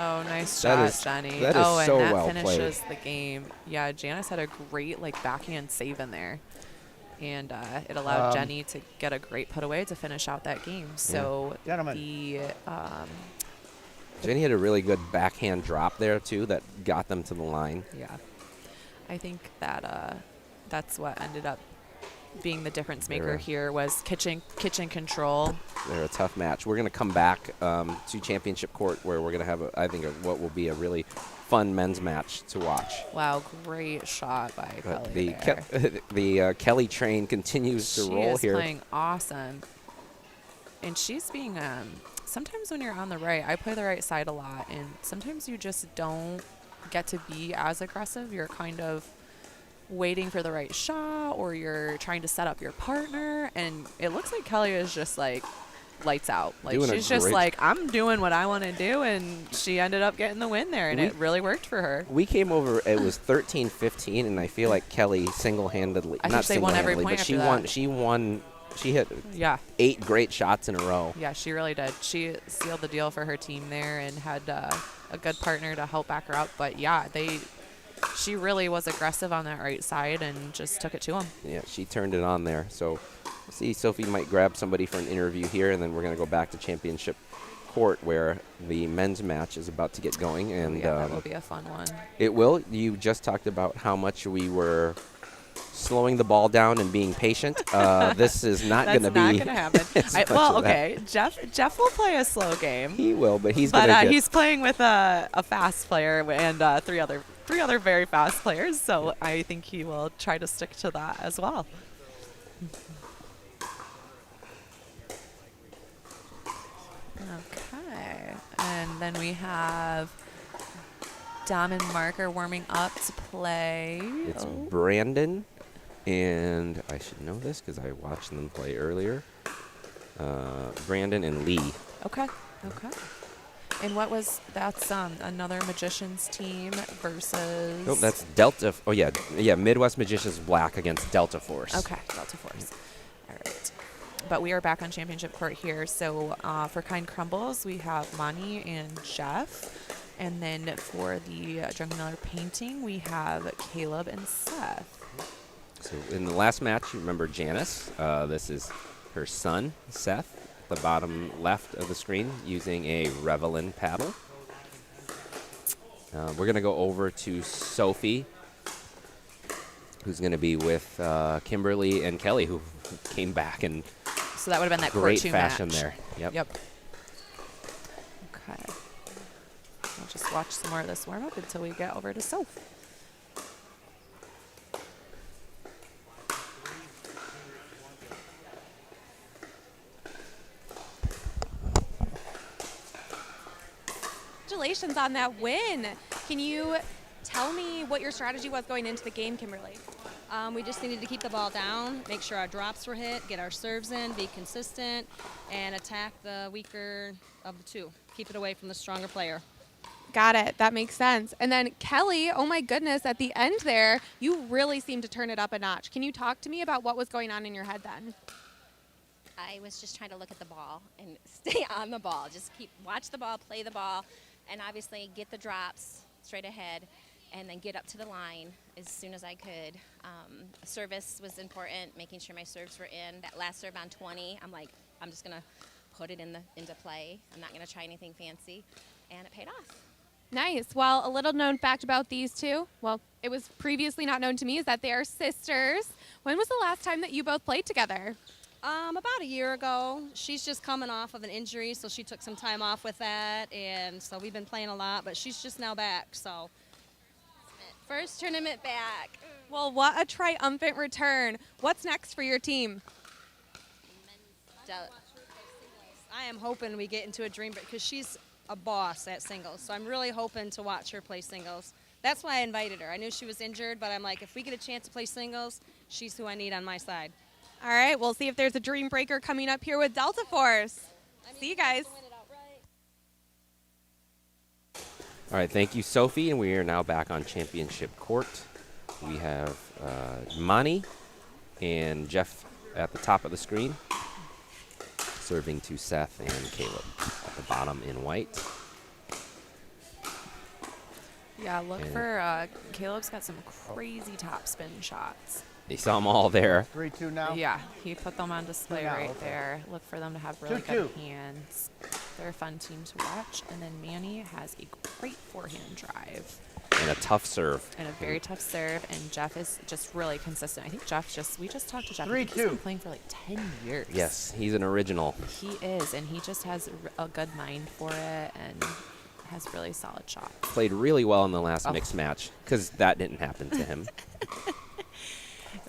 Oh, nice shot, Jenny. That is and so that well finishes played. the game. Yeah, Janice had a great backhand save in there. And it allowed Jenny to get a great put away to finish out that game. So Gentlemen. Jenny had a really good backhand drop there too that got them to the line. Yeah, I think that that's what ended up being the difference maker here was kitchen control. They're a tough match. We're going to come back to championship court where we're going to have what will be a really fun men's match to watch. Wow, great shot by But Kelly the Kelly train continues to roll here. She is playing awesome. And she's being, sometimes when you're on the right, I play the right side a lot, and sometimes you just don't get to be as aggressive. You're kind of waiting for the right shot, or you're trying to set up your partner, and it looks like Kelly is just like lights out. Like she's just like, I'm doing what I want to do, and she ended up getting the win there, and it really worked for her. We came over, it was 13-15, and I feel like Kelly single-handedly, I think they won every point but she won. She hit 8 great shots in a row. Yeah, she really did. She sealed the deal for her team there and had a good partner to help back her up. But yeah, she really was aggressive on that right side and just took it to them. Yeah, she turned it on there. So we'll see, Sophie might grab somebody for an interview here, and then we're going to go back to championship court where the men's match is about to get going. And that will be a fun one. It will. You just talked about how much we were slowing the ball down and being patient. This is not going to be. That's not going to happen. Well, okay. Jeff will play a slow game. He will, but he's going to he's playing with a fast player and three other very fast players. So I think he will try to stick to that as well. Okay. And then we have Dom and Mark are warming up to play. It's Brandon, and I should know this because I watched them play earlier. Brandon and Lee. Okay. Okay. And what was that's another Magicians team versus? Oh, that's Delta. Oh yeah, Midwest Magicians Black against Delta Force. Okay, Delta Force. All right. But we are back on championship court here. So for Kind Crumbles, we have Monty and Jeff. And then for the Drunken Miller painting, we have Caleb and Seth. So in the last match, you remember Janice. This is her son, Seth, at the bottom left of the screen, using a Revelin paddle. We're going to go over to Sophie, who's going to be with Kimberly and Kelly, who came back and so that would have been that great court 2 fashion match. there. Yep. Yep. Okay. I'll just watch some more of this warm up until we get over to Soph. Congratulations on that win. Can you tell me what your strategy was going into the game, Kimberly? We just needed to keep the ball down, make sure our drops were hit, get our serves in, be consistent, and attack the weaker of the two. Keep it away from the stronger player. Got it. That makes sense. And then Kelly, oh my goodness, at the end there, you really seemed to turn it up a notch. Can you talk to me about what was going on in your head then? I was just trying to look at the ball and stay on the ball. Just watch the ball, play the ball, and obviously get the drops straight ahead, and then get up to the line as soon as I could. Service was important, making sure my serves were in. That last serve on 20, I'm like, I'm just gonna put it into play. I'm not gonna try anything fancy, and it paid off. Nice. Well, a little known fact about these two, well, it was previously not known to me, is that they are sisters. When was the last time that you both played together? About a year ago. She's just coming off of an injury, so she took some time off with that, and so we've been playing a lot, but she's just now back, so. First tournament back. Well, what a triumphant return. What's next for your team? I am hoping we get into a dream, because she's a boss at singles, so I'm really hoping to watch her play singles. That's why I invited her. I knew she was injured, but I'm like, if we get a chance to play singles, she's who I need on my side. All right, we'll see if there's a dream breaker coming up here with Delta Force. See you guys. All right, thank you, Sophie, and we are now back on championship court. We have Mani and Jeff at the top of the screen, serving to Seth and Caleb at the bottom in white. Yeah, look for Caleb's got some crazy topspin shots. You saw them all there. 3-2 now? Yeah, he put them on display right okay. there. Look for them to have really 2-2. good hands. They're a fun team to watch. And then Manny has a great forehand drive. And a tough serve. And a very tough serve. And Jeff is just really consistent. I think Jeff we just talked to Jeff. He's been playing for like 10 years. Yes, he's an original. He is, and he just has a good mind for it and has really solid shots. Played really well in the last mixed match because that didn't happen to him.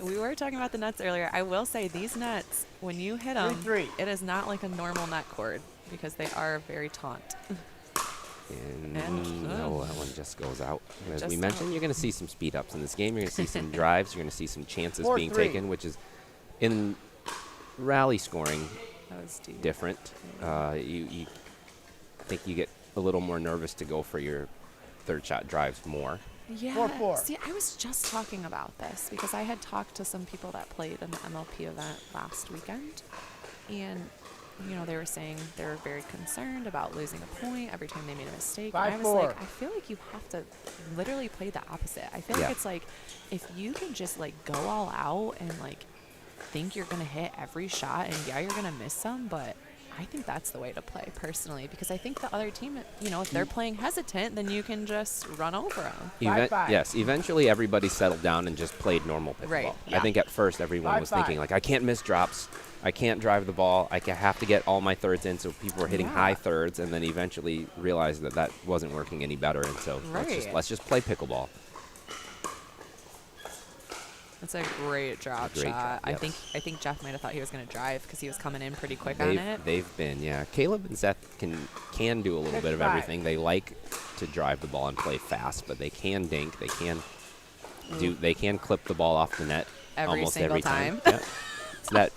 We were talking about the nets earlier. I will say these nets, when you hit them, it is not like a normal net cord because they are very taut. And no, that one just goes out. As we Just mentioned, out. you're going to see some speed ups in this game. You're going to see some drives. You're going to see some chances 4-3. being taken, which is in rally scoring That was deep. different. You think you get a little more nervous to go for your third shot drives more. Yeah. 4-4. See, I was just talking about this because I had talked to some people that played an MLP event last weekend, and they were saying they were very concerned about losing a point every time they made a mistake. And I was 5-4. like, I feel like you have to literally play the opposite. I feel Yeah. like it's like if you can just like go all out and like think you're gonna hit every shot, and yeah, you're gonna miss some, but I think that's the way to play personally, because I think the other team, if they're playing hesitant, then you can just run over them. Yes, eventually everybody settled down and just played normal pickleball. Right, I yeah. think at first everyone was thinking, like, I can't miss drops. I can't drive the ball. I have to get all my thirds in, so people were hitting high thirds, and then eventually realized that wasn't working any better, and so let's just play pickleball. It's a great drop Great shot. drop, yep. I think Jeff might have thought he was going to drive because he was coming in pretty quick on it. They've been, yeah. Caleb and Seth can do a little bit of everything. They like to drive the ball and play fast, but they can dink. They can clip the ball off the net almost every time. Yep.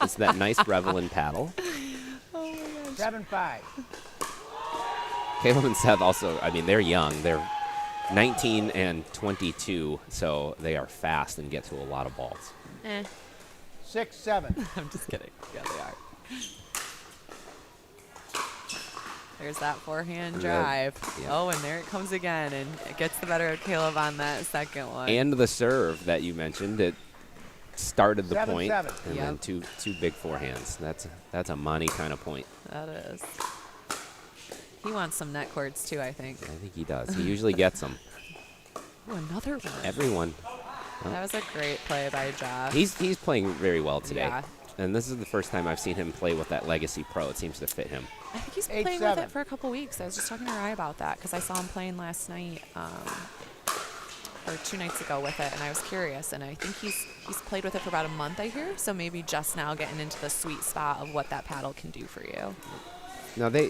It's that nice revel and paddle. Oh my gosh. 7-5. Caleb and Seth also, I mean, they're young. They're 19 and 22, so they are fast and get to a lot of balls. 6-7. I'm just kidding. Yeah, they are. There's that forehand drive. Yeah. Oh, and there it comes again, and it gets the better of Caleb on that second one. And the serve that you mentioned, it started the 7-7. point, and then two big forehands. That's a money kind of point. That is. He wants some net cords too, I think. I think he does. He usually gets them. Oh, another one. Everyone. That was a great play by Jeff. He's playing very well today. Yeah. And this is the first time I've seen him play with that Legacy Pro. It seems to fit him. I think he's been playing with it for a couple weeks. I was just talking to Rye about that because I saw him playing last night or 2 nights ago with it, and I was curious. And I think he's played with it for about a month, I hear. So maybe just now getting into the sweet spot of what that paddle can do for you. Now, they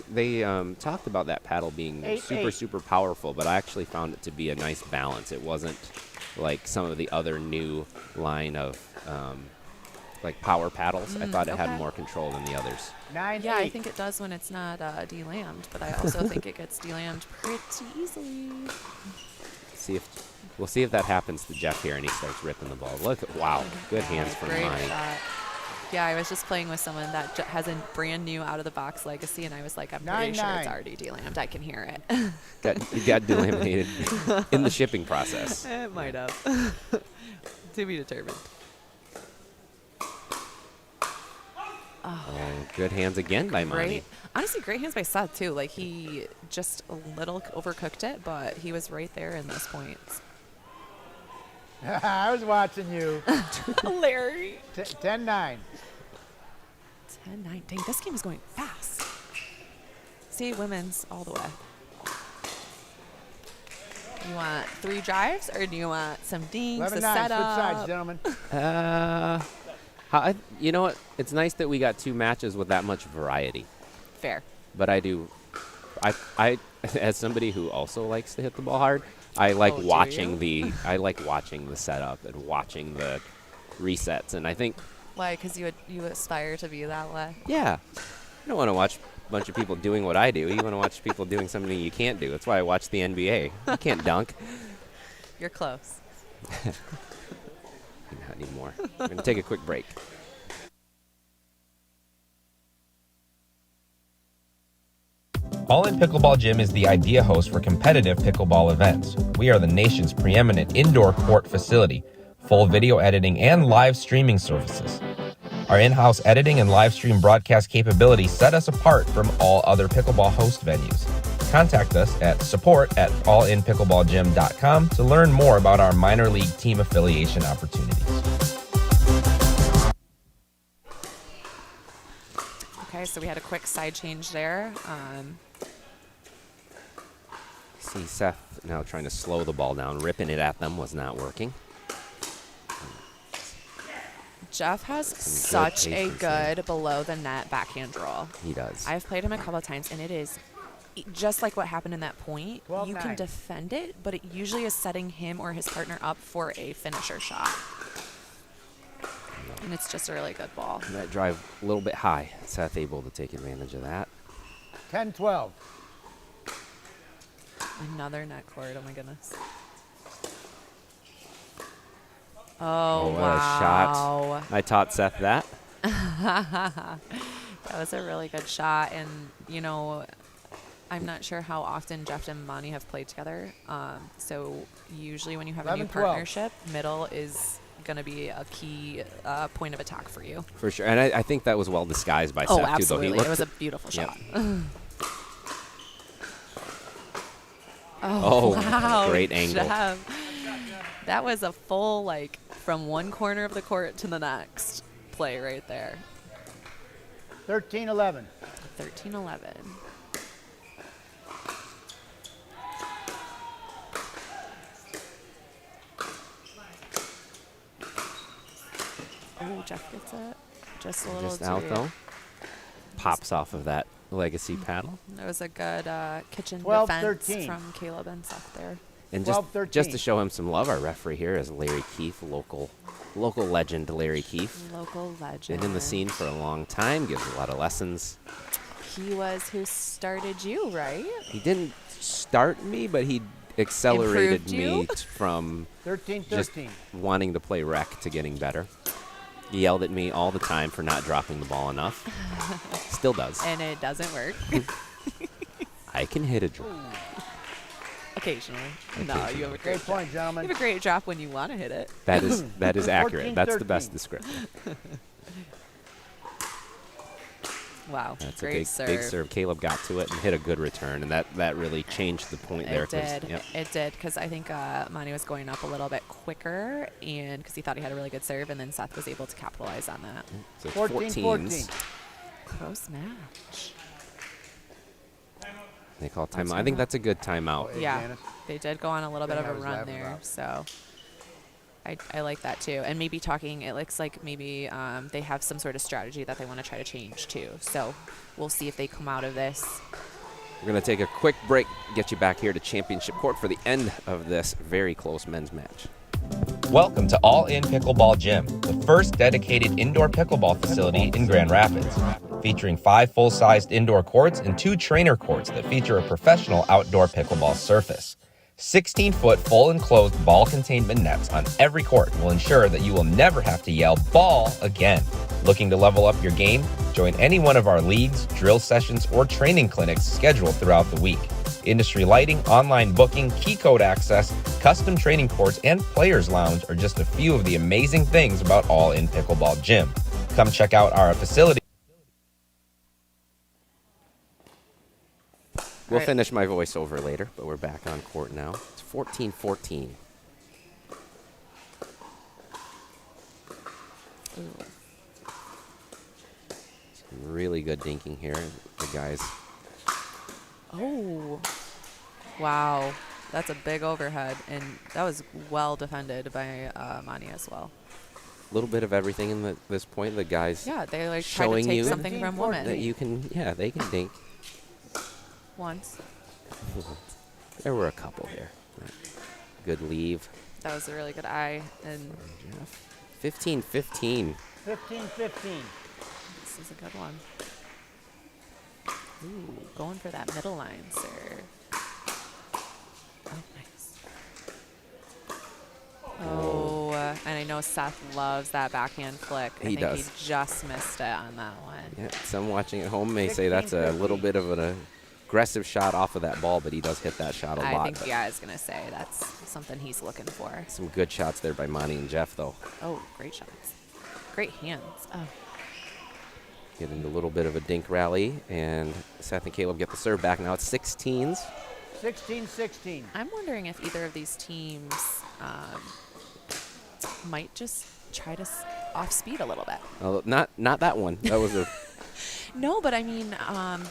talked about that paddle being super powerful, but I actually found it to be a nice balance. It wasn't like some of the other new line of like power paddles. I thought it had more control than the others. 9-8. Yeah, I think it does when it's not de-lammed, but I also think it gets de-lammed pretty easily. We'll see if that happens to Jeff here and he starts ripping the ball. Look, wow, good hands from Great Monty. shot. Yeah, I was just playing with someone that has a brand new out of the box Legacy, and I was like, I'm pretty sure it's already de-lammed. I can hear it. It got delaminated in the shipping process. It might have. To be determined. Oh, good hands again by Monty. Great. Honestly, great hands by Seth, too. Like, he just a little overcooked it, but he was right there in those points. I was watching you. Larry. 10-9. 10-9. Dang, this game is going fast. See, women's all the way. You want 3 drives, or do you want some dings, a 11-9. setup? Switch sides, gentlemen. You know what? It's nice that we got 2 matches with that much variety. Fair. But I as somebody who also likes to hit the ball hard, I like watching the setup and watching the resets, and I think. Why? Because you aspire to be that way. Yeah, you don't want to watch a bunch of people doing what I do. You want to watch people doing something you can't do. That's why I watch the NBA. You can't dunk. You're close. Not anymore. We're gonna take a quick break. All In Pickleball Gym is the idea host for competitive pickleball events. We are the nation's preeminent indoor court facility, full video editing and live streaming services. Our in-house editing and live stream broadcast capabilities set us apart from all other pickleball host venues. Contact us at support@allinpickleballgym.com to learn more about our minor league team affiliation opportunities. Okay, so we had a quick side change there. See Seth now trying to slow the ball down. Ripping it at them was not working. Jeff has such a good below the net backhand roll. He does. I've played him a couple of times, and it is just like what happened in that point. 12-9. You can defend it, but it usually is setting him or his partner up for a finisher shot. And it's just a really good ball. That drive a little bit high. Seth able to take advantage of that. 10-12. Another net cord. Oh, my goodness. Oh, wow. what a shot. I taught Seth that. That was a really good shot. And, you know, I'm not sure how often Jeff and Monty have played together. So usually when you have a new 11-12. partnership, middle is going to be a key point of attack for you. For sure. And I think that was well disguised by Seth, too. Absolutely. Though It was a beautiful shot. Oh, wow. great angle. Jeff. That was a full, like, from one corner of the court to the next play right there. 13-11. 13-11. Oh, Jeff gets it. Just a little Just out, too- though. Pops off of that legacy paddle. That was a good kitchen 12-13. defense from Caleb and Seth there. And 12-13. just to show him some love, our referee here is Larry Keefe, local legend Larry Keefe. Local legend. Been in the scene for a long time, gives a lot of lessons. He was who started you, right? He didn't start me, but he accelerated Improved you? me from 13-13. just wanting to play rec to getting better. He yelled at me all the time for not dropping the ball enough. Still does. And it doesn't work. I can hit a drop. Occasionally. No, you have a Great point, gentlemen. You have a great drop when you want to hit it. That is accurate. That's the 14-13. best description. Wow. That's great a big serve. big serve. Caleb got to it and hit a good return, and that really changed the point there. It did. Yep. It did, because I think Monty was going up a little bit quicker, and because he thought he had a really good serve, and then Seth was able to capitalize on that. So 14-14. Close match. They call timeout. I think that's a good timeout. Yeah, they did go on a little bit of Thing I a was run laughing there, about. so I like that too. And maybe it looks like maybe they have some sort of strategy that they want to try to change too. So we'll see if they come out of this. We're going to take a quick break, get you back here to championship court for the end of this very close men's match. Welcome to All In Pickleball Gym, the first dedicated indoor pickleball facility in Grand Rapids, featuring 5 full-sized indoor courts and 2 trainer courts that feature a professional outdoor pickleball surface. 16-foot full enclosed ball containment nets on every court will ensure that you will never have to yell ball again. Looking to level up your game? Join any one of our leagues, drill sessions, or training clinics scheduled throughout the week. Industry lighting, online booking, key code access, custom training courts, and players lounge are just a few of the amazing things about All In Pickleball Gym. Come check out our facility. We'll finish my voiceover later, but we're back on court now. It's 14-14. Some really good dinking here. The guys. Oh, wow. That's a big overhead, and that was well defended by Monty as well. A little bit of everything in this point. The guys Yeah, they like tried to showing take you something from women. that you can, they can dink. Once. There were a couple there. Good leave. That was a really good eye. And 15-15. 15-15. this is a good one. Ooh, going for that middle line, sir. Oh, nice. Oh, and I know Seth loves that backhand flick. I He think does. he just missed it on that one. Yeah, some watching at home may say that's a little bit of an aggressive shot off of that ball, but he does hit that shot a lot. I think I was going to say that's something he's looking for. Some good shots there by Monty and Jeff, though. Oh, great shots. Great hands. Oh. Get into a little bit of a dink rally, and Seth and Caleb get the serve back. Now it's 16s. 16-16. I'm wondering if either of these teams might just try to off speed a little bit. Not that one. That was a No, but I mean,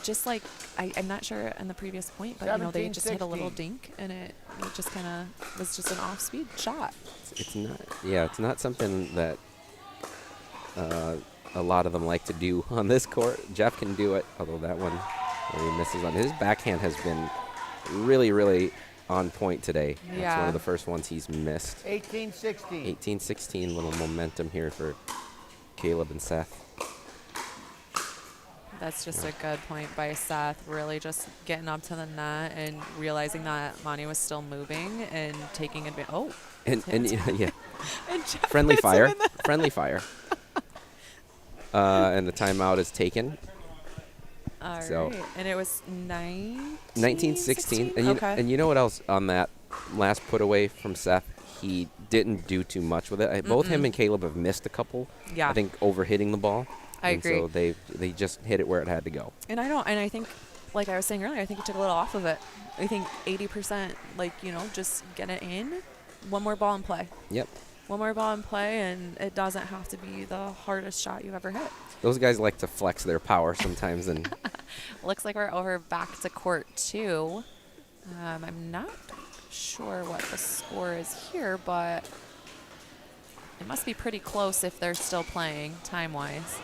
just like I'm not sure in the previous point, but they just hit a little 17-16. dink, and it just kind of was just an off-speed shot. It's not. Yeah, it's not something that a lot of them like to do on this court. Jeff can do it, although that one where he misses on his backhand has been really, really on point today. That's one Yeah. of the first ones he's missed. 18-16. 18-16, little momentum here for Caleb and Seth. That's just a good point by Seth, really just getting up to the net and realizing that Monty was still moving and taking advantage. Oh. And yeah. And Jeff Friendly puts him fire. in the- Friendly fire. And the timeout is taken. All So- right. And it was 19-16. And you know what else on that last put away from Seth? He didn't do too much with it. Both him and Caleb have missed a couple. Yeah. I think overhitting the ball. I and agree. So they just hit it where it had to go. And I think, like I was saying earlier, I think it took a little off of it. I think 80%, just get it in. One more ball in play. Yep. One more ball in play, and it doesn't have to be the hardest shot you ever hit. Those guys like to flex their power sometimes. And Looks like we're over back to court 2. I'm not sure what the score is here, but It must be pretty close if they're still playing time-wise.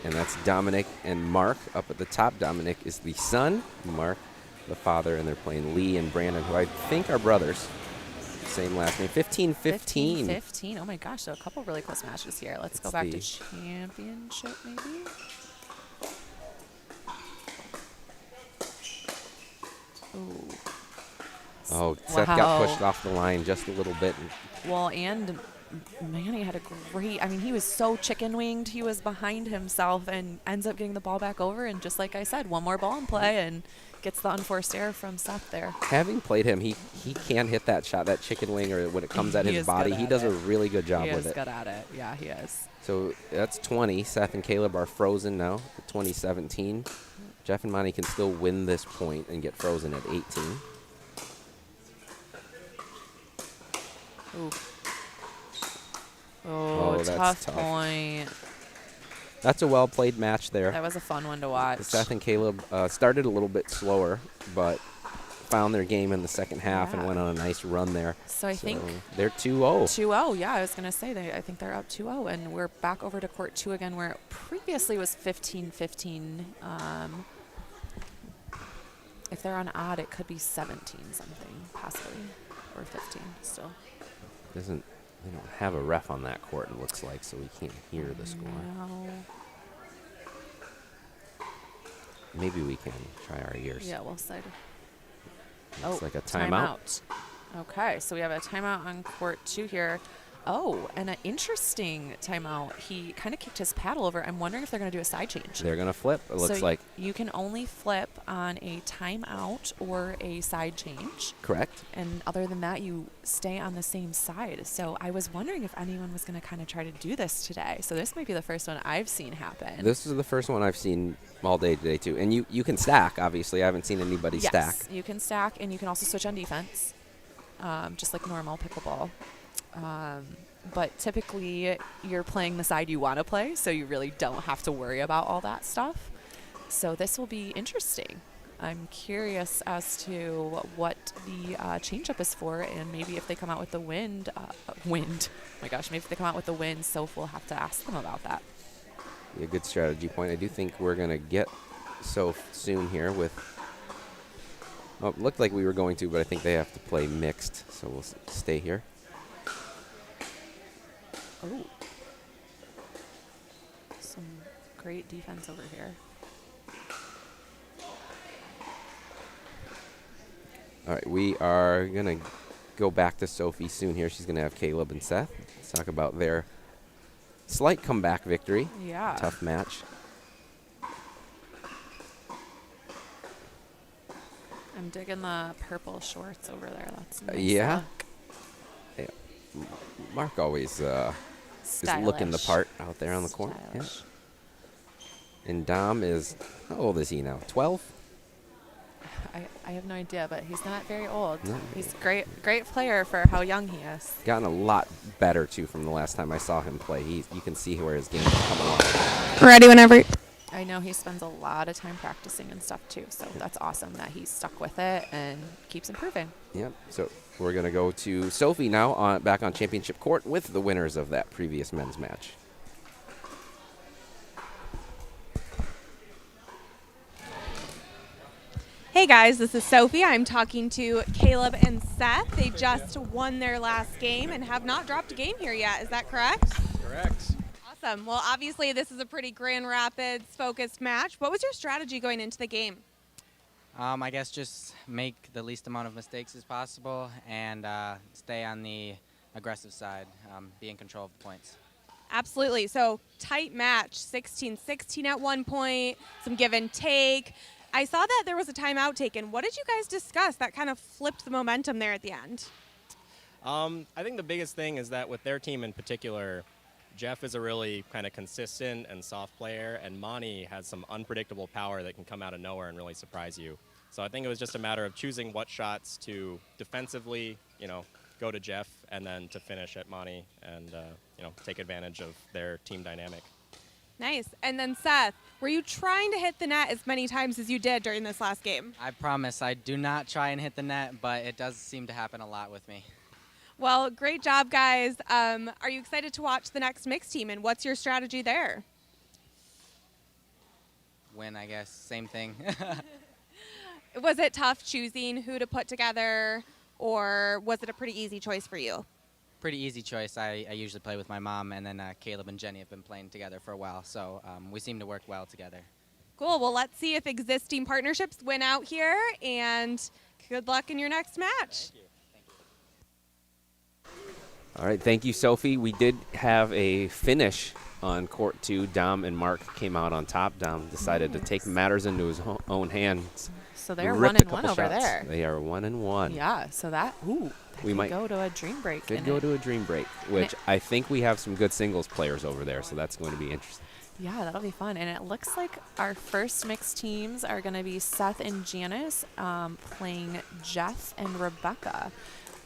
That's Dominic and Mark up at the top. Dominic is the son, Mark the father, and they're playing Lee and Brandon, who I think are brothers. Same last name. 15-15. 15. Oh my gosh, so a couple really close matches here. Let's go back to championship maybe. Ooh. Oh, Seth got pushed off the line just a little bit. Well, and Manny had a great, I mean, he was so chicken winged. He was behind himself and ends up getting the ball back over. And just like I said, one more ball in play and gets the unforced error from Seth there. Having played him, he can hit that shot, that chicken wing, or when it comes at his body, he does a really good job with it. He is good at it. Yeah, he is. So that's 20. Seth and Caleb are frozen now at 20-17. Jeff and Monty can still win this point and get frozen at 18. Ooh. Oh, tough point. That's a well-played match there. That was a fun one to watch. Seth and Caleb started a little bit slower, but found their game in the second half and went on a nice run there. So I think they're 2-0. 2-0, yeah. I was going to say, I think they're up 2-0, and we're back over to court 2 again, where it previously was 15-15. If they're on odd, it could be 17 something, possibly, or 15 still. They don't have a ref on that court, it looks like, so we can't hear the score. No. Maybe we can try our ears. Yeah, we'll say. Looks like a timeout. Okay, so we have a timeout on court 2 here. Oh, and an interesting timeout. He kind of kicked his paddle over. I'm wondering if they're going to do a side change. They're going to flip, it looks like. You can only flip on a timeout or a side change. Correct. And other than that, you stay on the same side. So I was wondering if anyone was going to kind of try to do this today. So this might be the first one I've seen happen. This is the first one I've seen all day today, too. And you can stack, obviously. I haven't seen anybody stack. Yes, you can stack, and you can also switch on defense, just like normal pickleball. But typically you're playing the side you want to play, so you really don't have to worry about all that stuff. So this will be interesting. I'm curious as to what the changeup is for, and maybe if they come out with the wind. Oh my gosh, maybe if they come out with the wind, Soph will have to ask them about that. A good strategy point. I do think we're going to get Soph soon here with... Oh, it looked like we were going to, but I think they have to play mixed, so we'll stay here. Oh. Some great defense over here. All right, we are going to go back to Sophie soon here. She's going to have Caleb and Seth. Let's talk about their slight comeback victory. Yeah. Tough match. I'm digging the purple shorts over there. That's nice. Yeah. Mark always is looking the part out there on the court. Yeah. And Dom is, how old is he now? 12? I have no idea, but he's not very old. No. He's a great player for how young he is. Gotten a lot better, too, from the last time I saw him play. You can see where his game is coming along. Ready whenever. I know he spends a lot of time practicing and stuff, too, so that's awesome that he's stuck with it and keeps improving. Yep, so we're going to go to Sophie now, back on championship court with the winners of that previous men's match. Hey guys, this is Sophie. I'm talking to Caleb and Seth. They just won their last game and have not dropped a game here yet. Is that correct? Correct. Awesome. Well, obviously this is a pretty Grand Rapids focused match. What was your strategy going into the game? I guess just make the least amount of mistakes as possible and stay on the aggressive side, be in control of the points. Absolutely. So tight match, 16-16 at one point, some give and take. I saw that there was a timeout taken. What did you guys discuss that kind of flipped the momentum there at the end? I think the biggest thing is that with their team in particular, Jeff is a really kind of consistent and soft player, and Monty has some unpredictable power that can come out of nowhere and really surprise you. So I think it was just a matter of choosing what shots to defensively, go to Jeff, and then to finish at Monty and, take advantage of their team dynamic. Nice. And then Seth, were you trying to hit the net as many times as you did during this last game? I promise I do not try and hit the net, but it does seem to happen a lot with me. Well, great job, guys. Are you excited to watch the next mixed team, and what's your strategy there? Win, I guess. Same thing. Was it tough choosing who to put together, or was it a pretty easy choice for you? Pretty easy choice. I usually play with my mom, and then Caleb and Jenny have been playing together for a while, so we seem to work well together. Cool. Well, let's see if existing partnerships win out here, and good luck in your next match. Thank you. All right, thank you, Sophie. We did have a finish on court 2. Dom and Mark came out on top. Dom decided to take matters into his own hands. So they're Ripped a 1-1 couple over shots. there. They are 1-1. Yeah, so that we could might go to a dream break. Could and go it- to a dream break, which I think we have some good singles players over there, so that's going to be interesting. Yeah, that'll be fun. And it looks like our first mixed teams are going to be Seth and Janice playing Jeff and Rebecca.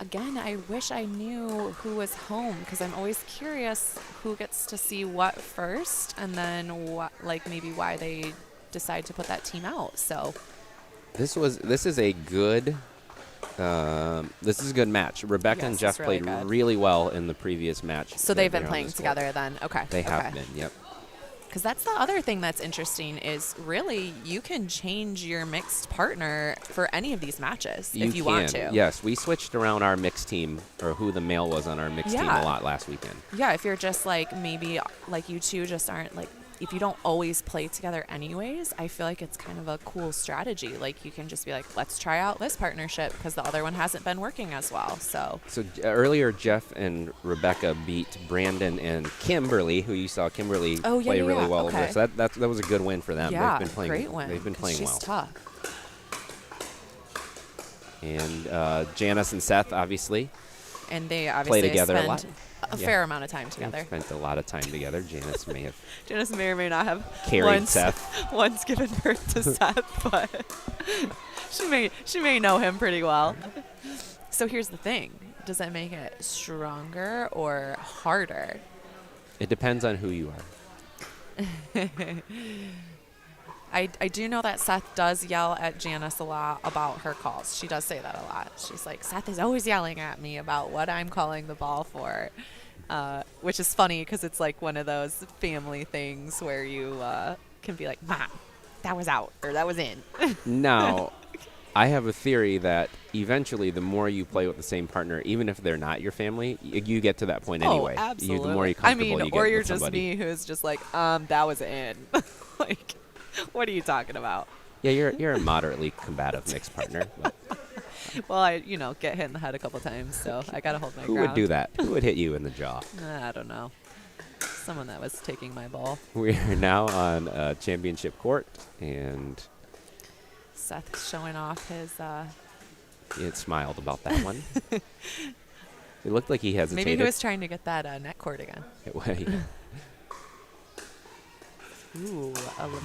Again, I wish I knew who was home because I'm always curious who gets to see what first and then what, like maybe why they decide to put that team out. So This is a good match. Rebecca Yes, and Jeff it's really played good. really well in the previous match. So that they've been they're on playing this together court. then. Okay. They have okay. been, yep. Because that's the other thing that's interesting is really you can change your mixed partner for any of these matches if you want to. Yes, we switched around our mixed team, or who the male was on our mixed team a lot last weekend. Yeah, if you're just like maybe like you two just aren't like if you don't always play together anyways, I feel like it's kind of a cool strategy. Like you can just be like, let's try out this partnership because the other one hasn't been working as well. So Earlier, Jeff and Rebecca beat Brandon and Kimberly, who you saw Kimberly play really well over. So that was a good win for them. Yeah, they've been playing, great win. They've been playing she's well. Tough. And Janice and Seth, obviously, and they obviously play together spend a lot. A fair amount of time together. They spent a lot of time together. Janice may have Janice may or may not have carried Seth. once given birth to Seth, but she may know him pretty well. So here's the thing: does that make it stronger or harder? It depends on who you are. I do know that Seth does yell at Janice a lot about her calls. She does say that a lot. She's like, Seth is always yelling at me about what I'm calling the ball for, which is funny because it's like one of those family things where you can be like, Mom, that was out or that was in. Now, I have a theory that eventually the more you play with the same partner, even if they're not your family, you get to that point anyway. Oh, absolutely. The more you're comfortable you get or you're with just somebody. me who's just like, that was in. Like, what are you talking about? Yeah, you're a moderately combative mixed partner. But well, I get hit in the head a couple times, so I gotta hold my who ground. would do that? Who would hit you in the jaw? I don't know. Someone that was taking my ball. We are now on championship court, and Seth showing off his. he had smiled about that one. It looked like he hesitated. Maybe he was trying to get that net cord again. Ooh,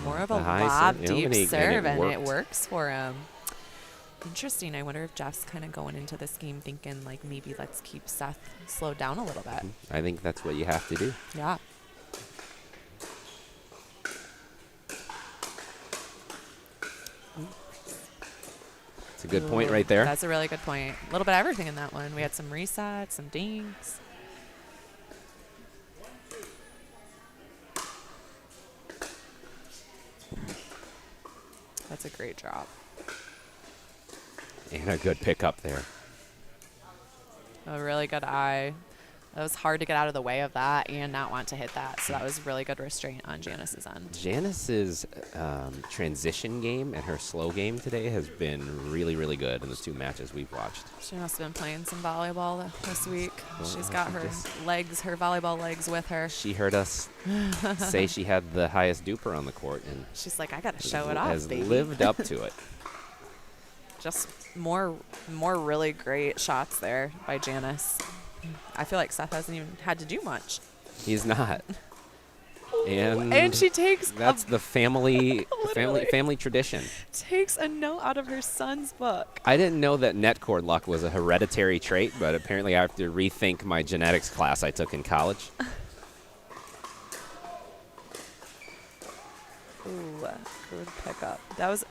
more of a lob deep serve, and it works for him. Interesting. I wonder if Jeff's kind of going into this game thinking, like, maybe let's keep Seth slowed down a little bit. I think that's what you have to do. Yeah. It's a good point right there. That's a really good point. A little bit of everything in that one. We had some resets, some dinks. That's a great drop. And a good pickup there. A really good eye. It was hard to get out of the way of that and not want to hit that. So that was really good restraint on Janice's end. Janice's transition game and her slow game today has been really, really good in the 2 matches we've watched. She must have been playing some volleyball this week. Well, She's got her legs, her volleyball legs with her. She heard us say she had the highest duper on the court, and she's like, I got to show it off, has baby. lived up to it. Just more really great shots there by Janice. I feel like Seth hasn't even had to do much. He's not. And she takes that's the family tradition. Takes a note out of her son's book. I didn't know that net cord luck was a hereditary trait, but apparently I have to rethink my genetics class I took in college. Ooh, good pickup. That was,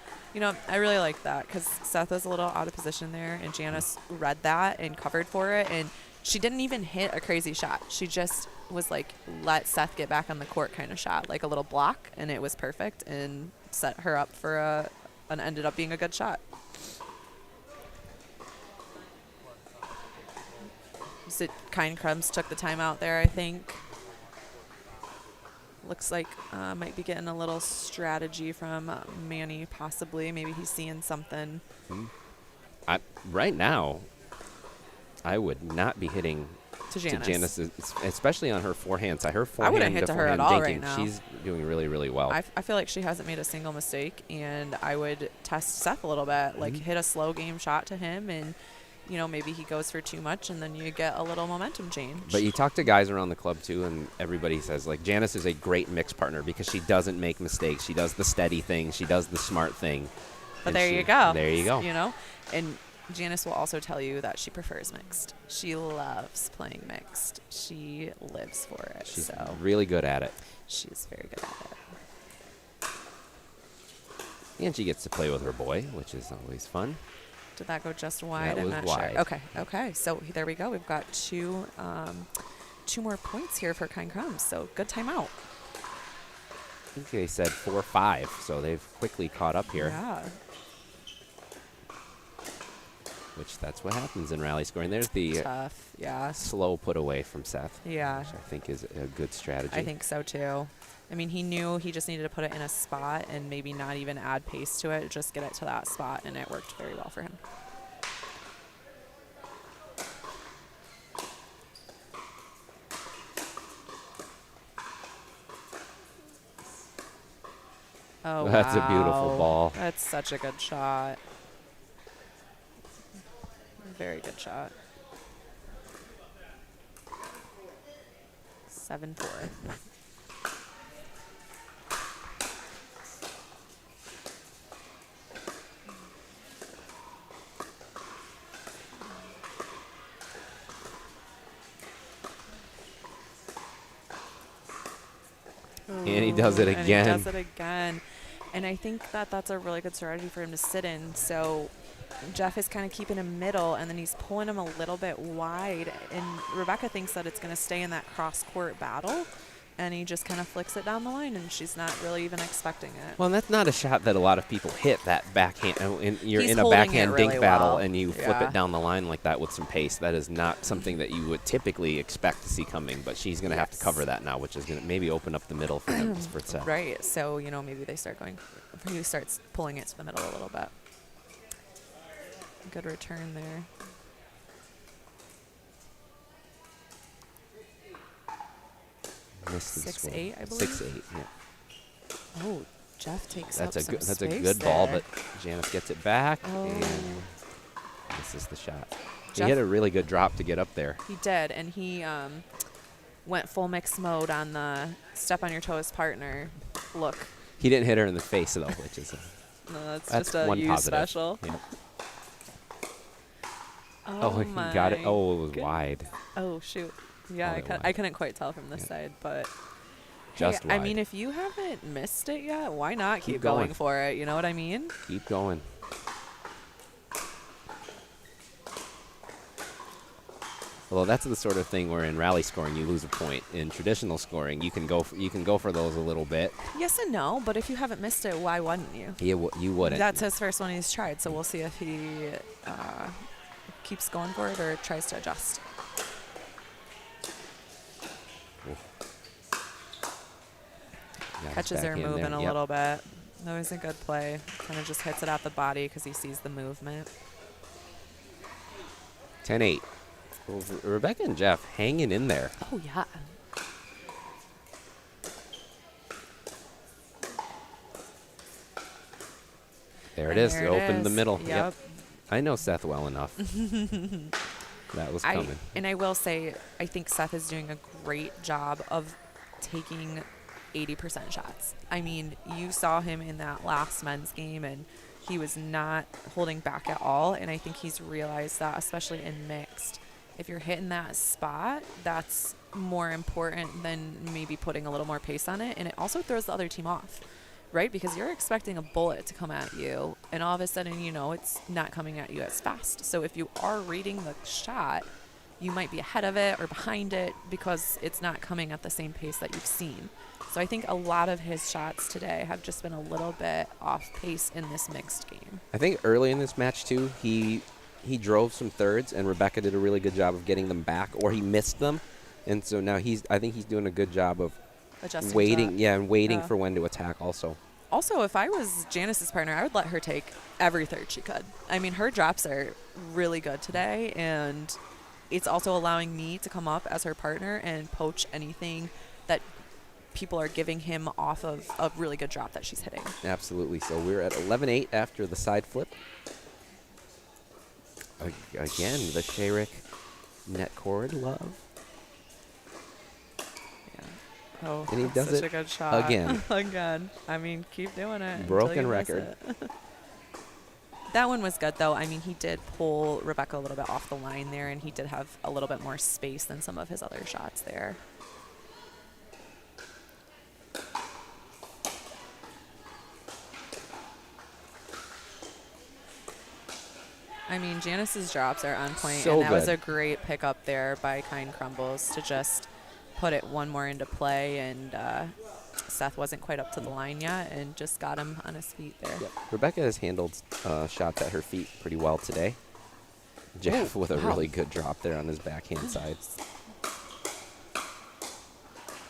I really like that because Seth was a little out of position there, and Janice read that and covered for it, and she didn't even hit a crazy shot. She just was like, let Seth get back on the court kind of shot, like a little block, and it was perfect and set her up for an ended up being a good shot. So Kind Crumbs took the timeout there, I think. Looks like might be getting a little strategy from Manny, possibly. Maybe he's seeing something. Right now, I would not be hitting to Janice, especially on her forehand side. Her I forehand wouldn't hit to her at all right now. She's doing really, really well. I feel like she hasn't made a single mistake, and I would test Seth a little bit, like hit a slow game shot to him, and you know, maybe he goes for too much, and then you get a little momentum change. But you talk to guys around the club too, and everybody says like Janice is a great mix partner because she doesn't make mistakes. She does the steady thing. She does the smart thing. But there you go. There you go. You know, and Janice will also tell you that she prefers mixed. She loves playing mixed. She lives for it. She's so really good at it. She's very good at it. And she gets to play with her boy, which is always fun. Did that go just wide? That I'm was not wide. sure. Okay. So there we go. We've got two more points here for Kind Crumbs. So good timeout. I think they said 4-5, so they've quickly caught up here. Yeah. Which that's what happens in rally scoring. There's the tough, slow put away from Seth. Yeah. Which I think is a good strategy. I think so too. I mean, he knew he just needed to put it in a spot and maybe not even add pace to it, just get it to that spot, and it worked very well for him. Oh, That's wow. a beautiful ball. That's such a good shot. Very good shot. 7-4. And he does it again. And he does it again. And I think that that's a really good strategy for him to sit in. So Jeff is kind of keeping him middle, and then he's pulling him a little bit wide. And Rebecca thinks that it's going to stay in that cross-court battle. And he just kind of flicks it down the line, and she's not really even expecting it. Well, and that's not a shot that a lot of people hit, that backhand. You're He's in a holding backhand it dink really battle, well. and you flip Yeah. it down the line like that with some pace. That is not something that you would typically expect to see coming, but she's going to have to cover that now, which is going to maybe open up the middle for him for Seth. Right. So, you know, maybe they start going, he starts pulling it to the middle a little bit. Good return there. Missed the score. 6-8, I believe. 6-8, yeah. Oh, Jeff takes That's up a some good. That's a space good ball, there. but Janice gets it back, Oh. and misses the shot. He Jeff- hit a really good drop to get up there. He did, and he went full mix mode on the step on your toes partner look. He didn't hit her in the face though, which is No, that's that's just a one you positive. special. Yep. Oh, he got it. my Oh, it was good- wide. Oh shoot. Yeah, Oh, I couldn't quite tell from this side, but Just hey, I wide. mean, if you haven't missed it yet, why not Keep keep going going. for it? You know what I mean? Keep going. Well, that's the sort of thing where in rally scoring you lose a point. In traditional scoring, you can go for those a little bit. Yes and no, but if you haven't missed it, why wouldn't you? You wouldn't. That's his first one he's tried, so we'll see if he keeps going for it or tries to adjust. Got his Catches her backhand moving there. a Yep. little bit. That was a good play. Kind of just hits it at the body because he sees the movement. 10-8. Well, Rebecca and Jeff hanging in there. Oh, yeah. There it is. There it Open the is. middle. Yep. I know Seth well enough. That was coming. And I will say, I think Seth is doing a great job of taking 80% shots. I mean, you saw him in that last men's game, and he was not holding back at all. And I think he's realized that, especially in mixed, if you're hitting that spot, that's more important than maybe putting a little more pace on it. And it also throws the other team off, right? Because you're expecting a bullet to come at you, and all of a sudden, you know, it's not coming at you as fast. So if you are reading the shot, you might be ahead of it or behind it because it's not coming at the same pace that you've seen. So I think a lot of his shots today have just been a little bit off pace in this mixed game. I think early in this match, too, he drove some thirds, and Rebecca did a really good job of getting them back, or he missed them. And so now I think he's doing a good job of adjusting waiting, and waiting for when to attack also. Also, if I was Janice's partner, I would let her take every third she could. I mean, her drops are really good today, and it's also allowing me to come up as her partner and poach anything that people are giving him off of a really good drop that she's hitting. Absolutely. So we're at 11-8 after the side flip. Again, the Sherrick net cord love. Yeah. Oh, and he does such it a good shot. again. Again. I mean, keep doing it. Broken record. That one was good, though. I mean, he did pull Rebecca a little bit off the line there, and he did have a little bit more space than some of his other shots there. I mean, Janice's drops are on point, So and that was good. a great pickup there by Kind Crumbles to just put it one more into play, and Seth wasn't quite up to the line yet and just got him on his feet there. Yep. Rebecca has handled shots at her feet pretty well today. Jeff with a really good drop there on his backhand side.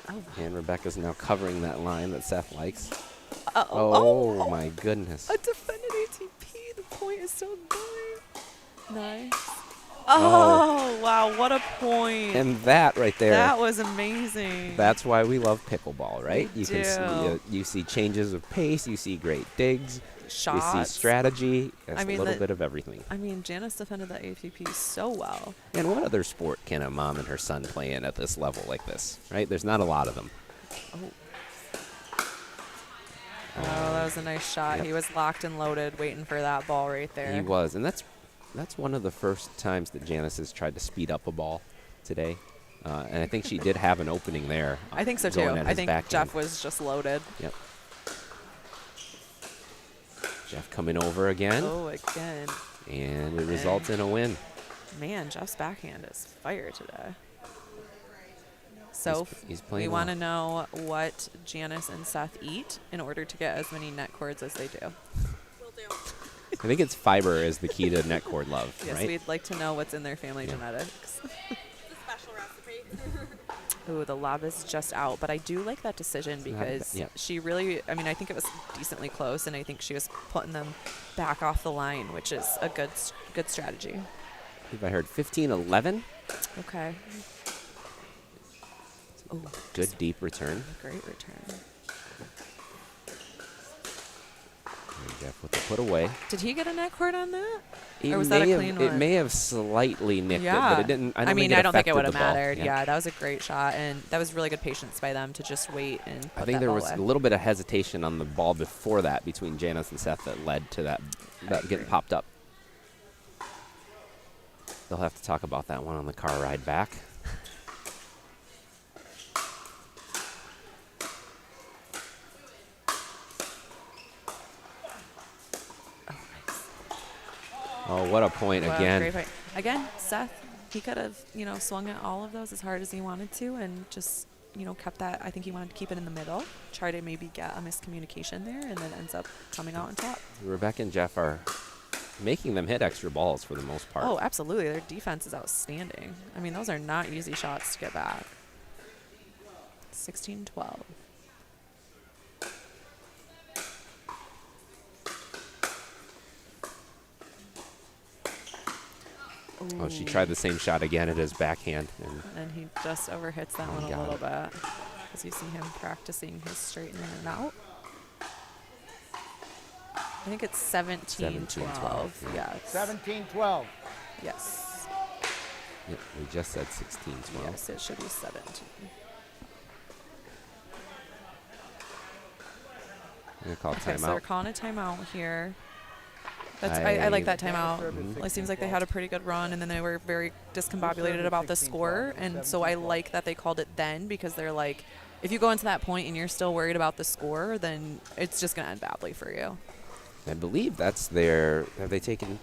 Oh. And Rebecca's now covering that line that Seth likes. Uh-oh. Oh, my goodness. A defended ATP. The point is so good. Nice. Oh. Oh, wow. What a point. And that right there. That was amazing. That's why we love pickleball, right? We You can see, you see changes of pace. You see great digs. Shots. You see strategy. It's I mean, a little bit of everything. I mean, Janice defended that ATP so well. And what other sport can a mom and her son play in at this level like this, right? There's not a lot of them. Oh, that was a nice shot. Yep. He was locked and loaded waiting for that ball right there. He was, and that's one of the first times that Janice has tried to speed up a ball today. And I think she did have an opening there. I think so, too. going at I his think backhand. Jeff was just loaded. Yep. Jeff coming over again. Oh, again. And it results in a win. Man, Jeff's backhand is fire today. So He's playing we want to well. know what Janice and Seth eat in order to get as many net cords as they do. I think it's fiber is the key to net cord love, Yes, right? we'd like to know what's in their family genetics. Special recipe. Ooh, the lob is just out, but I do like that decision because she really, I mean, I think it was decently close, and I think she was putting them back off the line, which is a good strategy. I think I heard 15-11. Okay. Oh, Good deep return. great return. And Jeff with the put away. Did he get a net cord on that? It Or was that a may have- clean It one? may have slightly nicked it, but it didn't. I don't mean, think I don't think it affected would have the ball. mattered. Yeah, that was a great shot, and that was really good patience by them to just wait and put I think that there ball was away. a little bit of hesitation on the ball before that between Janice and Seth that led to that getting popped up. They'll have to talk about that one on the car ride back. Oh, what a point Wow, again. great point. Again, Seth, he could have, swung at all of those as hard as he wanted to and just, kept that. I think he wanted to keep it in the middle, try to maybe get a miscommunication there, and then ends up coming out on top. Rebecca and Jeff are making them hit extra balls for the most part. Oh, absolutely. Their defense is outstanding. I mean, those are not easy shots to get back. 16-12. Oh, she tried the same shot again at his backhand. And he just overhits that one a little bit. As you see him practicing his straighten in and out. I think it's 17-12. Yeah. 17-12. Yes. Yep, we just said 16-12. Yes, it should be 17. I'm going to call Okay, timeout. so they're calling a timeout here. I like that timeout. Mhm. It seems like they had a pretty good run, and then they were very discombobulated about the score. And so I like that they called it then, because they're like, if you go into that point and you're still worried about the score, then it's just going to end badly for you. I believe that's their. Have they taken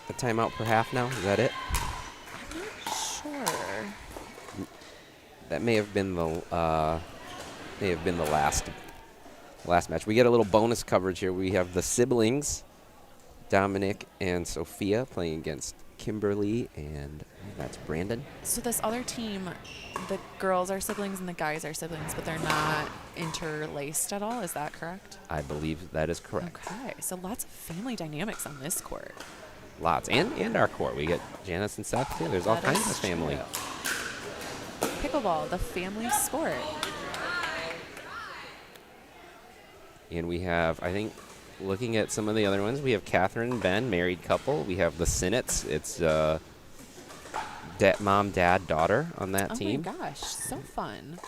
a timeout per half now? Is that it? Sure. that may have been the last match. We get a little bonus coverage here. We have the siblings, Dominic and Sophia, playing against Kimberly and that's Brandon. So this other team, the girls are siblings and the guys are siblings, but they're not interlaced at all. Is that correct? I believe that is correct. Okay, so lots of family dynamics on this court. Lots. And our court. We get Janice and Seth, too. There's all kinds of family. True. Pickleball, the family sport. And we have, I think, looking at some of the other ones, we have Catherine and Ben, married couple. We have the Sinnets. It's mom, dad, daughter on that team. Oh, my gosh. So fun.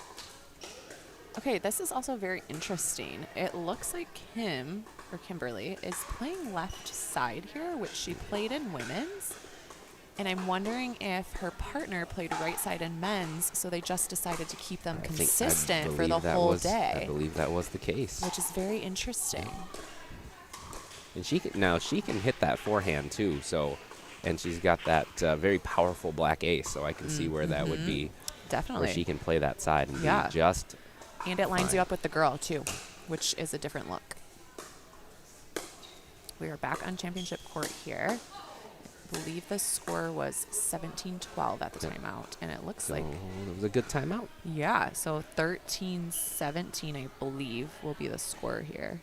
Okay, this is also very interesting. It looks like Kimberly is playing left side here, which she played in women's. And I'm wondering if her partner played right side in men's, so they just decided to keep them consistent for the whole day. I believe that was the case. Which is very interesting. And she can hit that forehand too. So, and she's got that very powerful black ace. So I can see where that would be. Definitely. Where she can play that side and be just. And it lines you up with the girl too, which is a different look. We are back on championship court here. I believe the score was 17-12 at the timeout, and it looks like it was a good timeout. Yeah, so 13-17, I believe, will be the score here.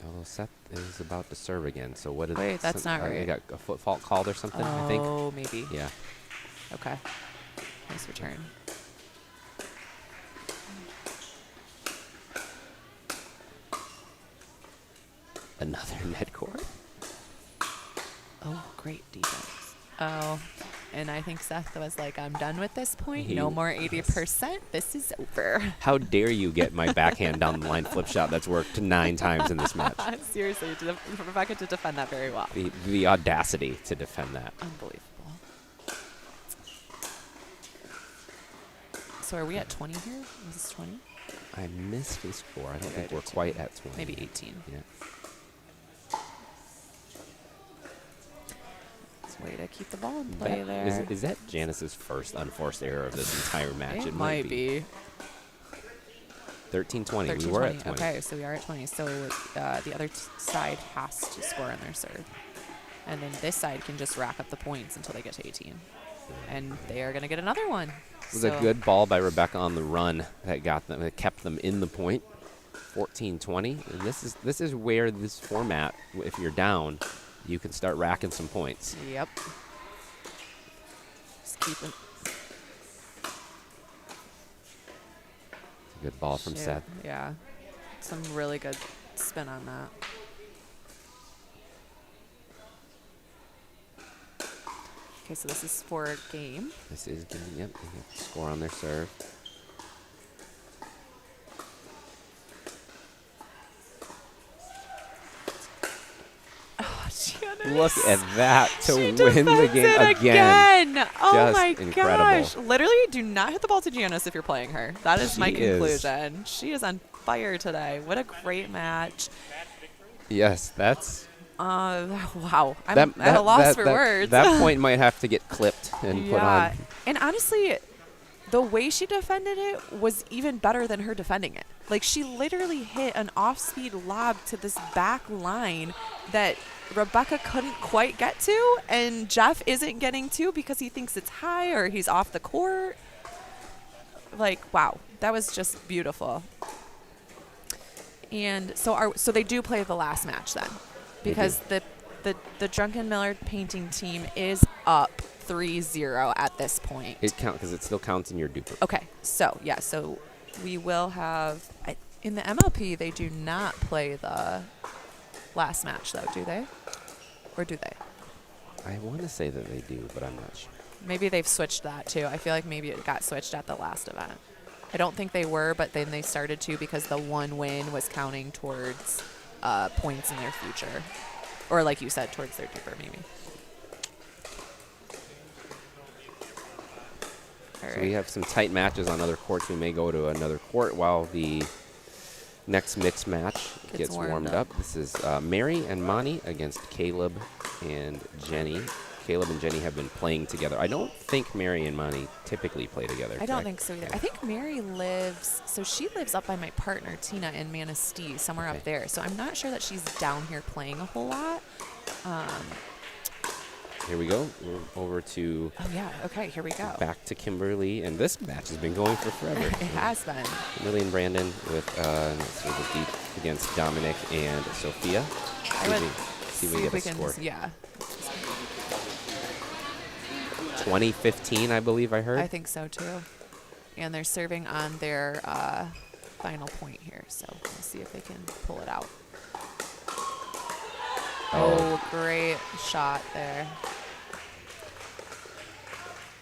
Oh, Seth is about to serve again. So what is? Wait, that's not right. You got a foot fault called or something? I think. Oh, maybe. Yeah. Okay. Nice return. Another net court. Oh, great defense. Oh, and I think Seth was like, I'm done with this point. No more 80%. This is over. How dare you get my backhand down the line flip shot that's worked 9 times in this match. Seriously, Rebecca to defend that very well. The audacity to defend that. Unbelievable. So are we at 20 here? Is this 20? I missed the score. I don't think we're quite at 20. Maybe 18. Yeah. Way to keep the ball in play there. Is that Janice's first unforced error of this entire match? It might be. 13-20. We were at 20. Okay, so we are at 20. So the other side has to score on their serve. And then this side can just rack up the points until they get to 18. And they are going to get another one. It was a good ball by Rebecca on the run that got them, that kept them in the point. 14-20. And this is where this format, if you're down, you can start racking some points. Yep. Just keep it. It's a good ball from Seth. Yeah. Some really good spin on that. Okay, so this is for a game. This is game, yep. They have to score on their serve. Look at that to win the game again. Oh Just my incredible. gosh. Literally, do not hit the ball to Janice if you're playing her. That is my conclusion. She is on fire today. What a great match. Yes, that's... wow. I'm at a loss for words. That point might have to get clipped and put on. And honestly, the way she defended it was even better than her defending it. Like, she literally hit an off-speed lob to this back line that Rebecca couldn't quite get to, and Jeff isn't getting to because he thinks it's high or he's off the court. Like, wow. That was just beautiful. And so they do play the last match then, because the Drunken Millard painting team is up 3-0 at this point. It counts because it still counts in your DUPR. Okay, so yeah, so we will have in the MLP they do not play the last match though, do they? Or do they? I want to say that they do, but I'm not sure. Maybe they've switched that too. I feel like maybe it got switched at the last event. I don't think they were, but then they started to because the one win was counting towards points in their future. Or like you said, towards their DUPR maybe. So we have some tight matches on other courts. We may go to another court while the next mixed match gets warmed up. This is Mary and Monty against Caleb and Jenny. Caleb and Jenny have been playing together. I don't think Mary and Monty typically play together. I don't correct? think so either. I think Mary lives, so she lives up by my partner, Tina, in Manistee, somewhere up there. So I'm not sure that she's down here playing a whole lot. Here we go. We're over to... Oh, yeah. Okay, here we go. Back to Kimberly. And this match has been going for forever. It has been. Kimberly and Brandon with sort of deep against Dominic and Sophia. I would see if we get a score. Yeah. 20-15, I believe I heard. I think so, too. And they're serving on their final point here. So we'll see if they can pull it out. Oh, great shot there.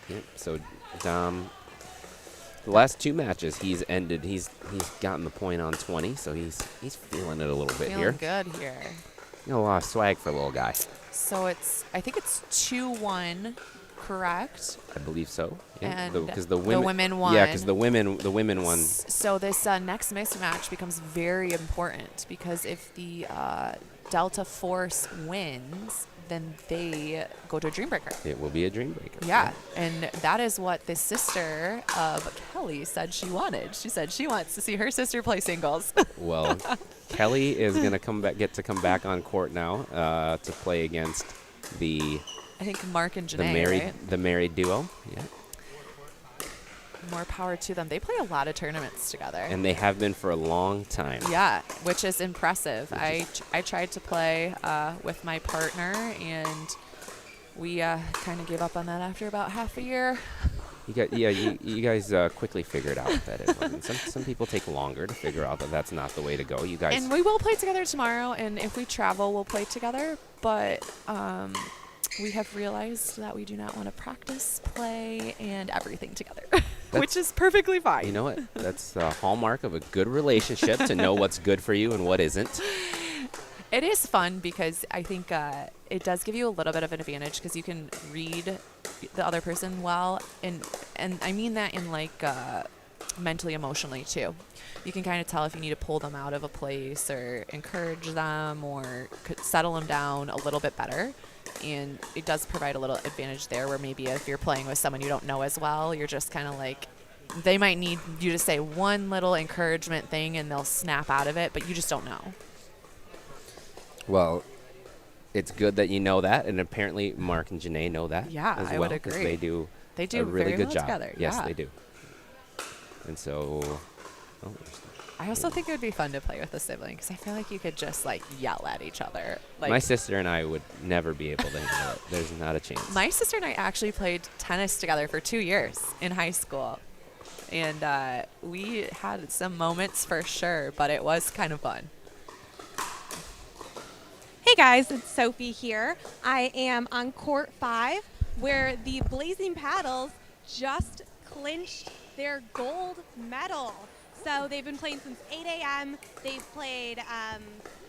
Yep. So Dom, the last 2 matches he's gotten the point on 20, so he's feeling it a little bit here. Feeling good here. You know, a lot of swag for a little guy. So I think it's 2-1, correct? I believe so. Yeah, And because the women won. Yeah, because the women won. So this next mixed match becomes very important because if the Delta Force wins, then they go to a Dream Breaker. It will be a Dream Breaker. Yeah, and that is what the sister of Kelly said she wanted. She said she wants to see her sister play singles. Well, Kelly is going to get to come back on court now to play against the... I think Mark and Janae, the married duo. Yeah. More power to them. They play a lot of tournaments together. And they have been for a long time. Yeah, which is impressive. I tried to play with my partner, and we kind of gave up on that after about half a year. You guys quickly figured out that it wasn't. Some people take longer to figure out that that's not the way to go. You guys. And we will play together tomorrow, and if we travel, we'll play together. But we have realized that we do not want to practice, play, and everything together, which is perfectly fine. You know what? That's the hallmark of a good relationship, to know what's good for you and what isn't. It is fun because I think it does give you a little bit of an advantage because you can read the other person well, and I mean that in like mentally, emotionally too. You can kind of tell if you need to pull them out of a place or encourage them or settle them down a little bit better. And it does provide a little advantage there where maybe if you're playing with someone you don't know as well, you're just kind of like, they might need you to say one little encouragement thing and they'll snap out of it, but you just don't know. Well, it's good that you know that, and apparently Mark and Janae know that. Yeah, as I well, would agree. They do a really very good well job together. Yes, yeah. they do. And so, I also think it would be fun to play with a sibling because I feel like you could just like yell at each other. Like, my sister and I would never be able to handle it. There's not a chance. My sister and I actually played tennis together for 2 years in high school. And we had some moments for sure, but it was kind of fun. Hey guys, it's Sophie here. I am on court 5 where the Blazing Paddles just clinched their gold medal. So they've been playing since 8 a.m. They've played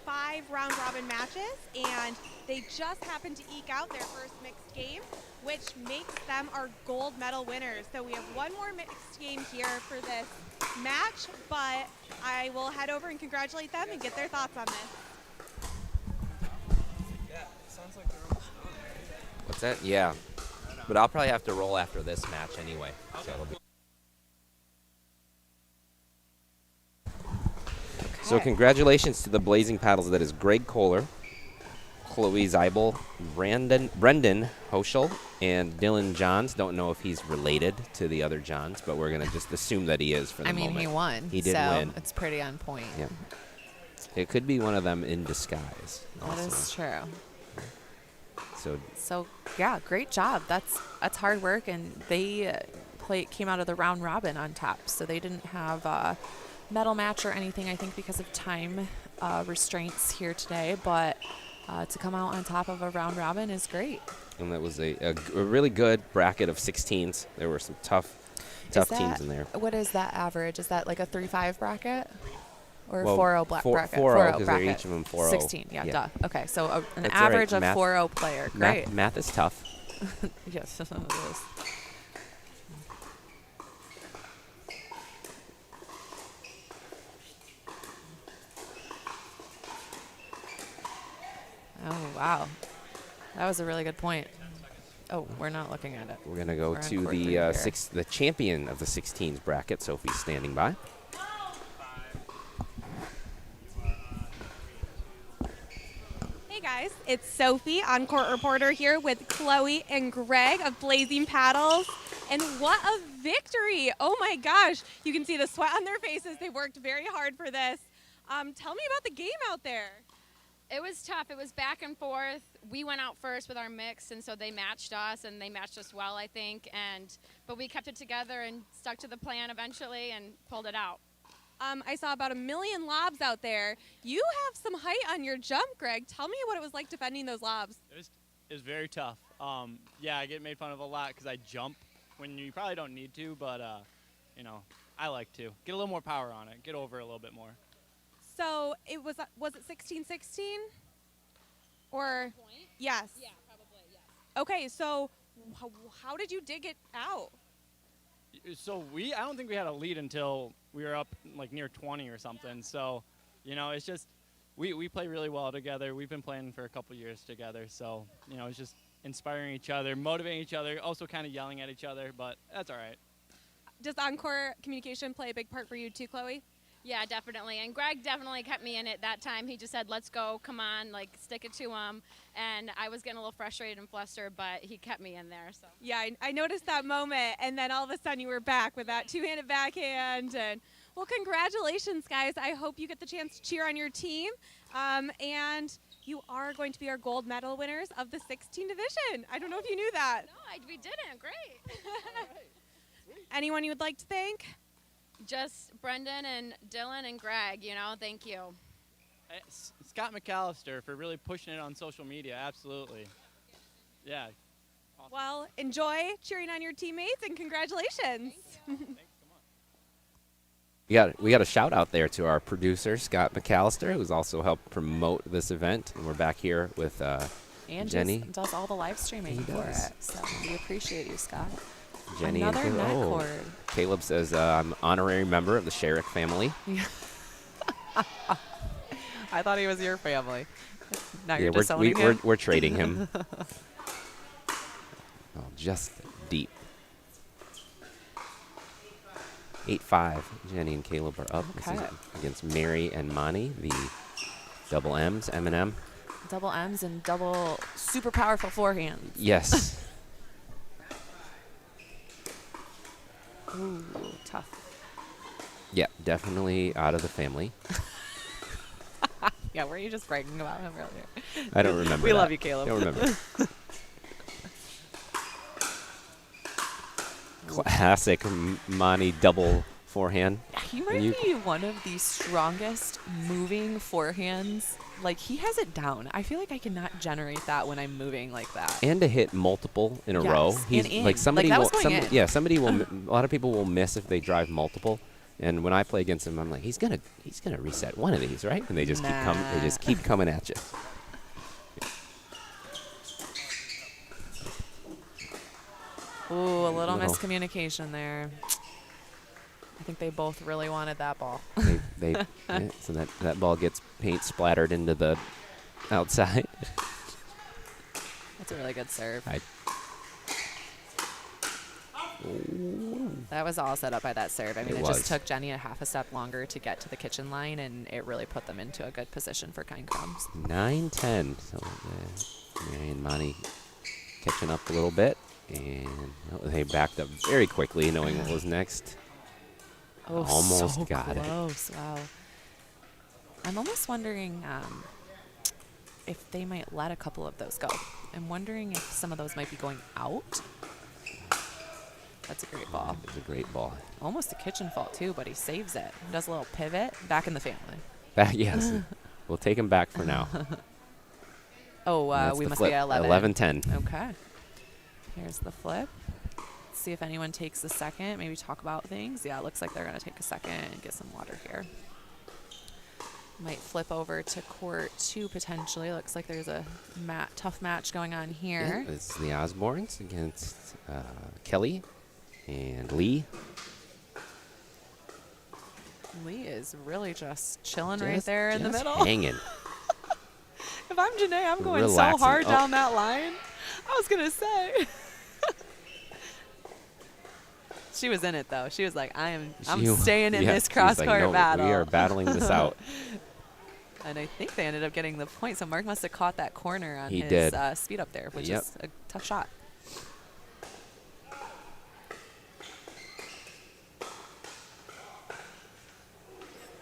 5 round-robin matches, and they just happened to eke out their first mixed game, which makes them our gold medal winners. So we have one more mixed game here for this match, but I will head over and congratulate them and get their thoughts on this. Yeah, sounds like they're almost done. What's that? Yeah. But I'll probably have to roll after this match anyway. So it'll be. So congratulations to the Blazing Paddles. That is Greg Kohler, Chloe Zeibel, Brendan Hoschel, and Dylan Johns. Don't know if he's related to the other Johns, but we're going to just assume that he is for the moment. I mean, he won. He did so win. It's pretty on point. Yeah. It could be one of them in disguise. That is true. So yeah, great job. That's hard work, and they came out of the round robin on top, so they didn't have a medal match or anything, I think, because of time restraints here today. But to come out on top of a round robin is great. And that was a really good bracket of 16s. There were some tough teams in there. What is that average? Is that like a 3-5 bracket? Or well, 4-0 bracket? 4-0, because they're each of them 4-0. 16, yeah, duh. Okay, so an That's average right. of 4-0 player. Great. Math is tough. Yes, it is. Oh, wow. That was a really good point. Oh, we're not looking at it. We're going to go We're on to court the 3 here. the champion of the 16s bracket. Sophie's standing by. Hey guys, it's Sophie, on-court reporter here with Chloe and Greg of Blazing Paddles. And what a victory! Oh my gosh, you can see the sweat on their faces. They worked very hard for this. Tell me about the game out there. It was tough. It was back and forth. We went out first with our mix, and so they matched us, and they matched us well, I think. But we kept it together and stuck to the plan eventually and pulled it out. I saw about 1 million lobs out there. You have some height on your jump, Greg. Tell me what it was like defending those lobs. It was very tough. Yeah, I get made fun of a lot because I jump when you probably don't need to, but, you know, I like to. Get a little more power on it. Get over it a little bit more. So it was it 16-16? Or yes. Yeah, probably, yes. Okay, so how did you dig it out? So I don't think we had a lead until we were up like near 20 or something. So, you know, it's just we play really well together. We've been playing for a couple years together. So, you know, it's just inspiring each other, motivating each other, also kind of yelling at each other, but that's all right. Does on-court communication play a big part for you too, Chloe? Yeah, definitely. And Greg definitely kept me in it that time. He just said, let's go, come on, like, stick it to him. And I was getting a little frustrated and flustered, but he kept me in there. So. Yeah, I noticed that moment, and then all of a sudden you were back with that two-handed backhand. And well, congratulations, guys. I hope you get the chance to cheer on your team. And you are going to be our gold medal winners of the 16 division. I don't know if you knew that. No, we didn't. Great. Anyone you would like to thank? Just Brendan and Dylan and Greg, you know, thank you. Scott McAllister for really pushing it on social media, absolutely. Yeah. Awesome. Well, enjoy cheering on your teammates, and congratulations. We got a shout out there to our producer, Scott McAllister, who's also helped promote this event. And we're back here with And Jenny. just does all the live streaming He for does. it. So we appreciate you, Scott. Jenny Another and net Caleb. cord. Caleb says, I'm an honorary member of the Sherrick family. Yeah. I thought he was your family. Now you're we're, disowning him? we're trading him. Oh, just deep. 8-5. Jenny and Caleb are up. This is Okay. against Mary and Monty, the double M's, M&M. Double M's and double super powerful forehands. Yes. Ooh, tough. Yeah, definitely out of the family. Yeah, were you just bragging about him earlier? I don't remember We that. love you, Caleb. Don't remember. Classic Monty double forehand. He might be one of the strongest moving forehands. Like, he has it down. I feel like I cannot generate that when I'm moving like that. And to hit multiple in a Yes, row. and He's in. like somebody Like, that will was going in. yeah, somebody will a lot of people will miss if they drive multiple. And when I play against him, I'm like, he's gonna reset one of these, right? And they just keep coming at you. Ooh, a little miscommunication there. I think they both really wanted that ball. Yeah, so that ball gets paint splattered into the outside. That's a really good serve. Ooh. That was all set up by that serve. I mean, It it was. just took Jenny a half a step longer to get to the kitchen line, and it really put them into a good position for kind crumbs. 9-10. So Mary and Monty catching up a little bit. And they backed up very quickly, knowing what was next. Oh, Almost so got it. close. Wow. I'm almost wondering if they might let a couple of those go. I'm wondering if some of those might be going out. That's a great ball. It's a great ball. Almost a kitchen fault, too, but he saves it. Does a little pivot. Back in the family. Yes. We'll take him back for now. We the must flip. be at 11. 11-10. Okay. Here's the flip. Let's see if anyone takes a second. Maybe talk about things. Yeah, it looks like they're going to take a second and get some water here. Might flip over to court 2 potentially. Looks like there's a tough match going on here. Yeah, it's the Osbornes against Kelly and Lee. Lee is really just chilling right there in the Just middle. hanging. If I'm Janae, I'm going Relaxing. so hard Oh. down that line. I was gonna say. She was in it though. She was like, I'm staying in this cross-court like, no, battle. We are battling this out. And I think they ended up getting the point. So Mark must have caught that corner on He his did. Speed up there, which is a tough shot.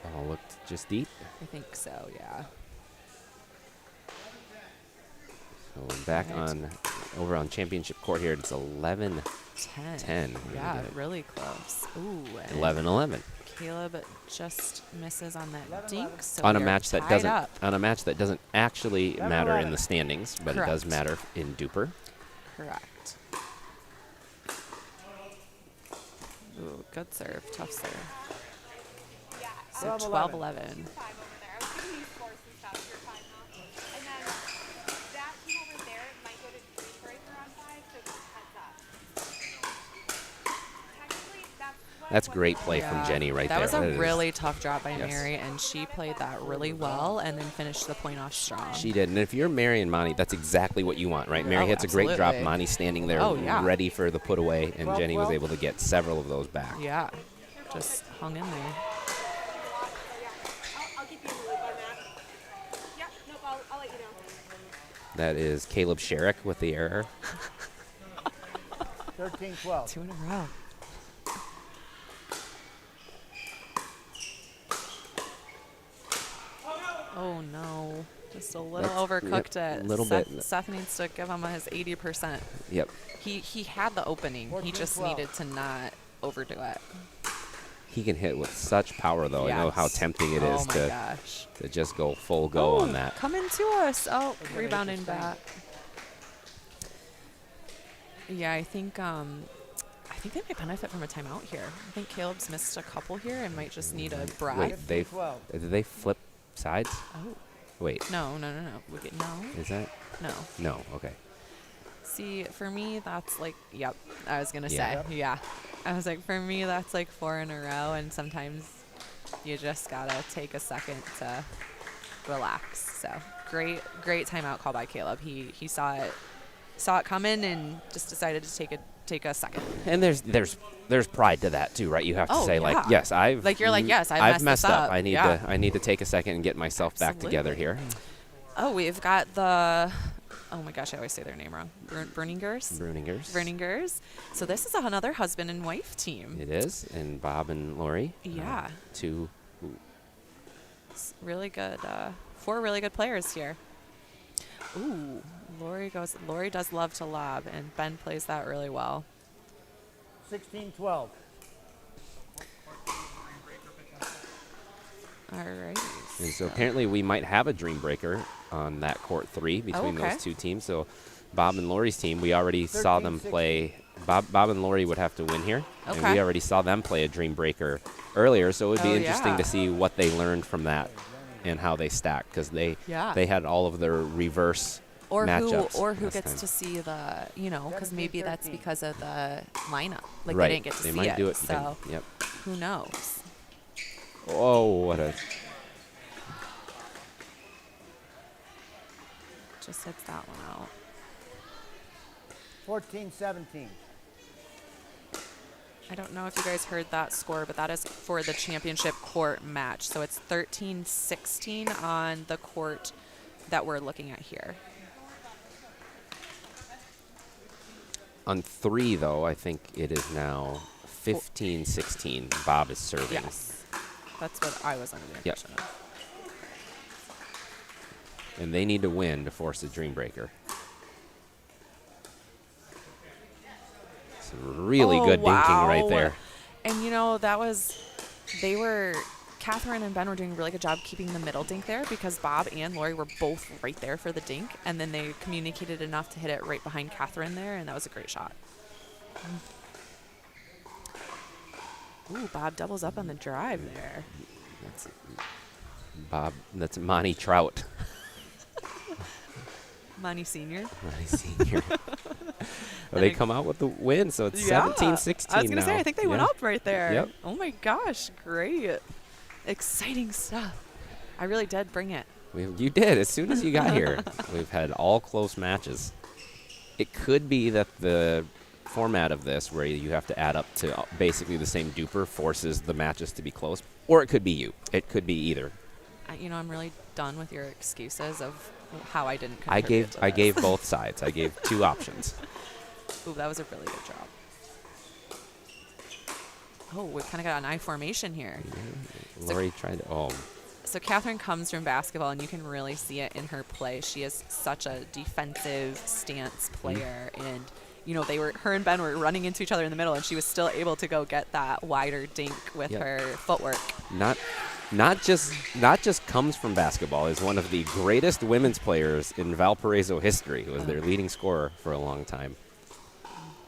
Oh, looked just deep. I think so, yeah. So back over on championship court here. It's 11-10. Yeah, really close. Ooh. 11-11. Caleb just misses on that dink. So On a we are match that tied doesn't up. on a match that doesn't actually matter in the standings, but it does Correct. matter in DUPR. Correct. Ooh, good serve. Tough serve. So 12-11. That's great play from Jenny right there. That was a is- really tough drop by Yes. Mary, and she played that really well and then finished the point off strong. She did. And if you're Mary and Monty, that's exactly what you want, right? Mary Oh, hits a great drop. absolutely. Monty standing there Oh, yeah. ready for the put away, and Jenny was able to get several of those back. Yeah, just hung in there. That is Caleb Sherrick with the error. 13-12. 2 in a row. Oh no, just a little That's- overcooked yep, it. little Seth, bit. Seth needs to give him his 80%. Yep. He had the opening. He just 14-12. needed to not overdo it. He can hit with such power, though. I know how Yes. tempting it Oh is my to gosh. just go full go on Oh, that. Coming to us. Oh, rebounding back. Yeah, I think they might benefit from a timeout here. I think Caleb's missed a couple here and might just need a breath. Wait, did they flip sides? Oh. Wait. No. No. Is that? No. No. Okay. See, for me, that's like, yep, I was going to Yeah. say, yeah. I was like, for me, that's like 4 in a row, and sometimes you just got to take a second to relax. So, great timeout call by Caleb. He saw it coming and just decided to take a second. And there's pride to that too, right? You have to Oh, say like, yeah. yes, I've Like, you're like, yes, I've I've messed messed this up. up. I need Yeah. I need to take a second and get myself back together here. Oh, we've got the, oh my gosh, I always say their name wrong. Bruningers? Bruningers. So this is another husband and wife team. It is, and Bob and Lori. Yeah. Two. It's really good. 4 really good players here. Ooh, Lori does love to lob, and Ben plays that really well. 16-12. All right. And so apparently we might have a dream breaker on that court 3 between okay. those two teams. So Bob and Lori's team, we already saw them play. Bob and Lori would have to win here. And Okay. we already saw them play a dream breaker earlier. So it would be Oh, interesting yeah. to see what they learned from that and how they stack, because they had all of their reverse matchups. Or who last gets time. to see the, because maybe that's because of the lineup. Like Right. they didn't get to They see might it. do it So then. Yep. who knows? Oh, what a. Just hits that one out. 14-17. I don't know if you guys heard that score, but that is for the championship court match. So it's 13-16 on the court that we're looking at here. On 3, though, I think it is now 15-16. Bob is serving. Yes. That's what I was under the Yep. impression of. And they need to win to force a dream breaker. It's really good dinking right there. And Catherine and Ben were doing a really good job keeping the middle dink there, because Bob and Lori were both right there for the dink, and then they communicated enough to hit it right behind Catherine there, and that was a great shot. Ooh, Bob doubles up on the drive there. That's Monty Trout. Monty Sr. Monty Sr. Well, they come out with the win, so it's 17-16 I was going to say, now. I think they went Yeah. up right there. Yep. Oh my gosh, great. Exciting stuff. I really did bring it. You did as soon as you got here. We've had all close matches. it could be that the format of this, where you have to add up to basically the same duper, forces the matches to be close. Or it could be you. It could be either. I'm really done with your excuses of how I didn't I contribute gave to I this. gave both sides. I gave 2 options. Ooh, that was a really good job. Oh, we kind of got an I formation here. Lori tried to. Oh. So Catherine comes from basketball, and you can really see it in her play. She is such a defensive stance player, and her and Ben were running into each other in the middle, and she was still able to go get that wider dink with her footwork. Not just comes from basketball, is one of the greatest women's players in Valparaiso history. Was their leading scorer for a long time.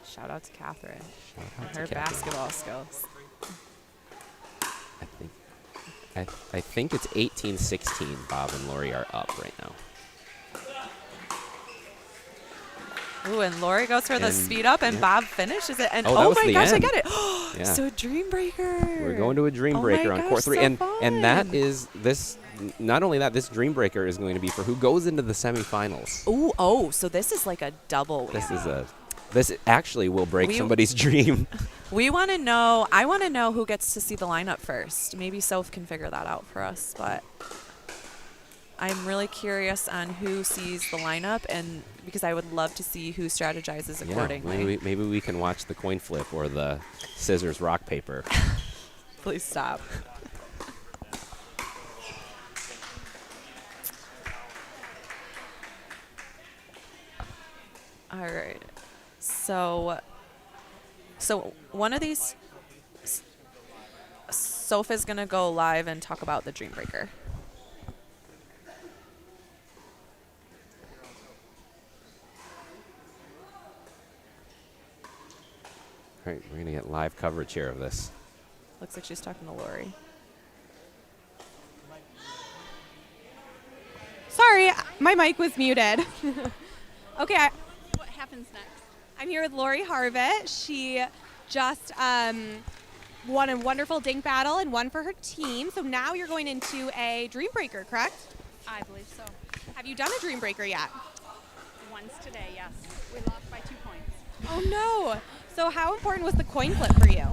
Shout out to Catherine. Shout out to her Catherine. basketball skills. I think it's 18-16. Bob and Lori are up right now. Ooh, and Lori goes for the speed up, and Bob finishes it. And that oh was my the gosh, end. I get it. Yeah. So Dream Breaker. We're going to a Dream Breaker on court 3. So and that is this. Not only that, this Dream Breaker is going to be for who goes into the semifinals. Ooh, oh, so this is like a double whammy. This actually will break somebody's dream. We want to know. I want to know who gets to see the lineup first. Maybe Soph can figure that out for us, but I'm really curious on who sees the lineup, and because I would love to see who strategizes accordingly. Maybe we can watch the coin flip or the scissors, rock, paper. Please stop. All right. So one of these, Soph is going to go live and talk about the Dream Breaker. All right, we're going to get live coverage here of this. Looks like she's talking to Lori. Sorry, my mic was muted. Okay. What happens next? I'm here with Lori Harvett. She just won a wonderful dink battle and won for her team. So now you're going into a Dream Breaker, correct? I believe so. Have you done a Dream Breaker yet? Once today, yes. We lost by 2 points. Oh, no. So how important was the coin flip for you?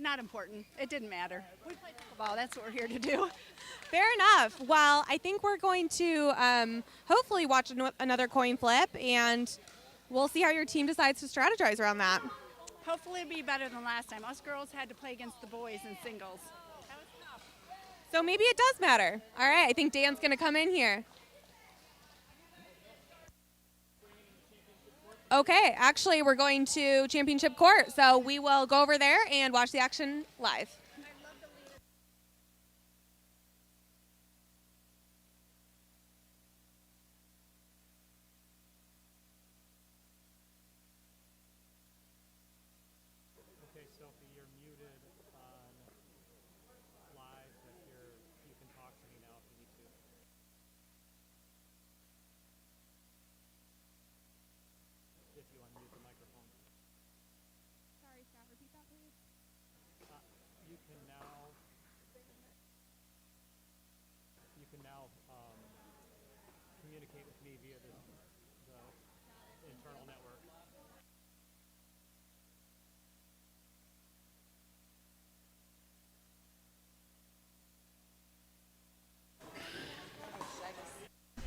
Not important. It didn't matter. We played pickleball. That's what we're here to do. Fair enough. Well, I think we're going to hopefully watch another coin flip, and we'll see how your team decides to strategize around that. Hopefully it'll be better than last time. Us girls had to play against the boys in singles. That was tough. So maybe it does matter. All right, I think Dan's going to come in here. Okay, actually, we're going to championship court, so we will go over there and watch the action live. Okay, Sophie, you're muted on live, but you can talk to me now if you need to. If you unmute the microphone. Sorry, Scott, repeat that, please. You can now communicate with me via the internal network.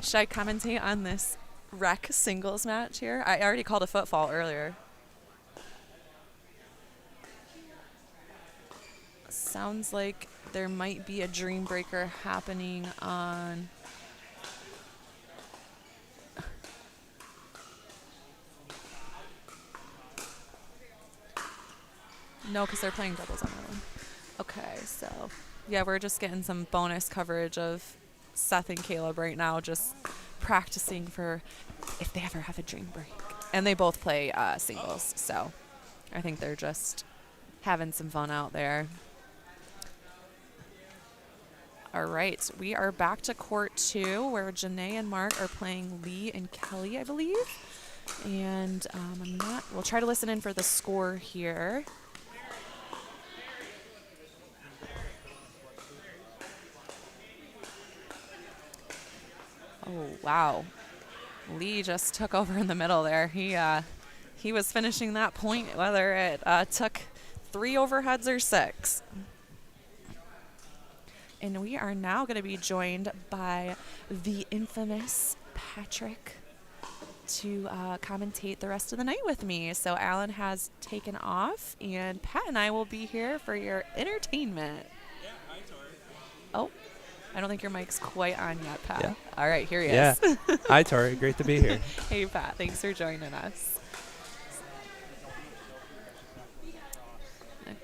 Should I commentate on this rec singles match here? I already called a footfall earlier. Sounds like there might be a Dream Breaker happening on... No, because they're playing doubles on that one. Okay, so yeah, we're just getting some bonus coverage of Seth and Caleb right now, just practicing for if they ever have a Dream Break. And they both play singles, so I think they're just having some fun out there. All right, we are back to court 2, where Janae and Mark are playing Lee and Kelly, I believe. And we'll try to listen in for the score here. Oh, wow. Lee just took over in the middle there. He was finishing that point, whether it took 3 overheads or 6. And we are now going to be joined by the infamous Patrick to commentate the rest of the night with me. So Alan has taken off, and Pat and I will be here for your entertainment. Yeah, hi, Tori. Oh, I don't think your mic's quite on yet, Pat. Yeah. All right, here he Yeah. is. Hi, Tori. Great to be here. Hey, Pat. Thanks for joining us.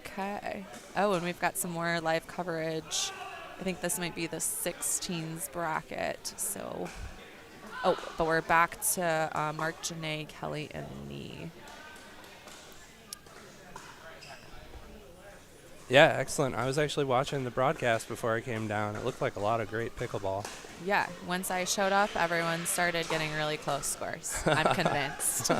Okay. Oh, and we've got some more live coverage. I think this might be the 16s bracket. So, but we're back to Mark, Janae, Kelly, and me. Yeah, excellent. I was actually watching the broadcast before I came down. It looked like a lot of great pickleball. Yeah, once I showed up, everyone started getting really close scores. I'm convinced.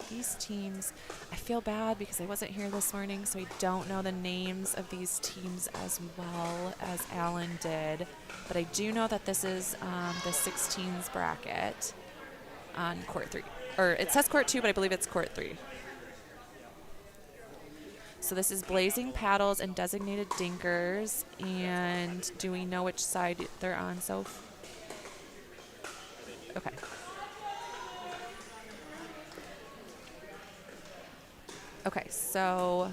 These teams, I feel bad because I wasn't here this morning, so I don't know the names of these teams as well as Alan did. But I do know that this is the 16s bracket on court 3. Or it says court 2, but I believe it's court 3. So this is Blazing Paddles and Designated Dinkers. And do we know which side they're on, Soph? Okay. Okay, so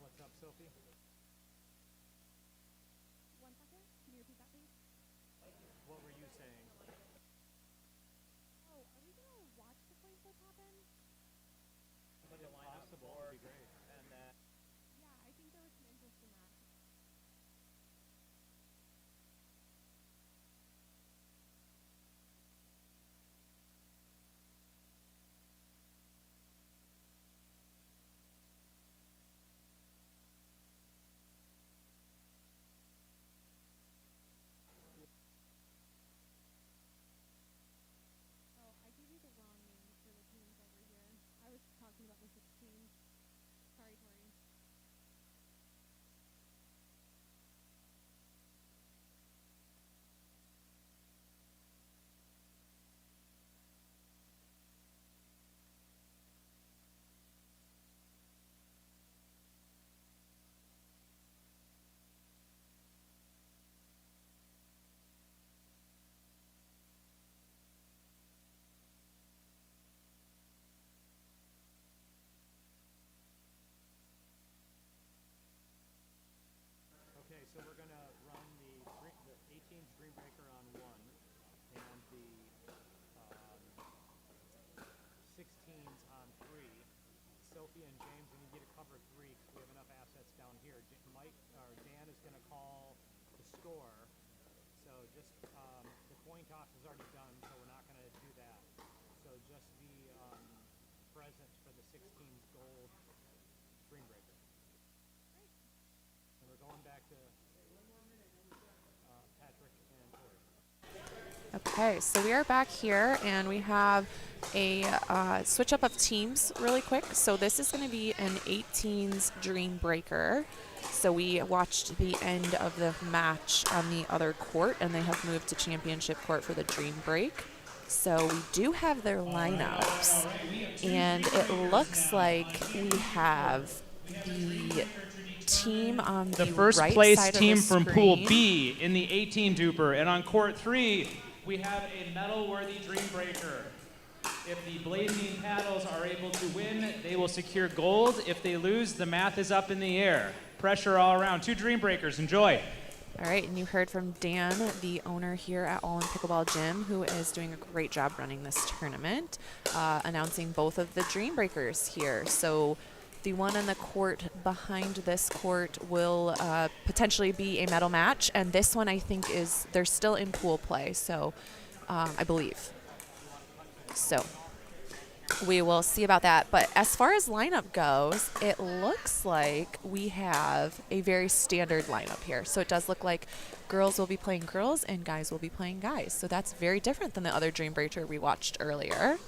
What's up, Sophie? 1 second. Can you repeat that, please? What were you saying? Oh, are we going to watch the coin flip happen? If possible, would be great. And Yeah, I think there was some interest in that. Oh, I gave you the wrong names for the teams over here. I was talking about the 16. Sorry, Tori. okay, so we're going to run the 18's Dream Breaker on 1 and the 16's on 3. Sophie and James, we need you to cover 3 because we have enough assets down here. Dan is going to call the score. So just the coin toss is already done, so we're not going to do that. So just be present for the 16's gold Dream Breaker. And we're going back to Patrick and Tori. Okay, so we are back here, and we have a switch up of teams really quick. So this is going to be an 18's Dream Breaker. So we watched the end of the match on the other court, and they have moved to championship court for the Dream Break. So we do have their lineups, and it looks like we have the team on the first right place side team of the from Pool screen. B in the 18 duper. And on court 3, we have a medal-worthy Dream Breaker. If the Blazing Paddles are able to win, they will secure gold. If they lose, the math is up in the air. Pressure all around. 2 Dream Breakers. Enjoy. All right, and you heard from Dan, the owner here at All in Pickleball Gym, who is doing a great job running this tournament, announcing both of the Dream Breakers here. So the one on the court behind this court will potentially be a medal match, and this one I think they're still in pool play, so I believe. So we will see about that. But as far as lineup goes, it looks like we have a very standard lineup here. So it does look like girls will be playing girls and guys will be playing guys. So that's very different than the other Dream Breaker we watched earlier.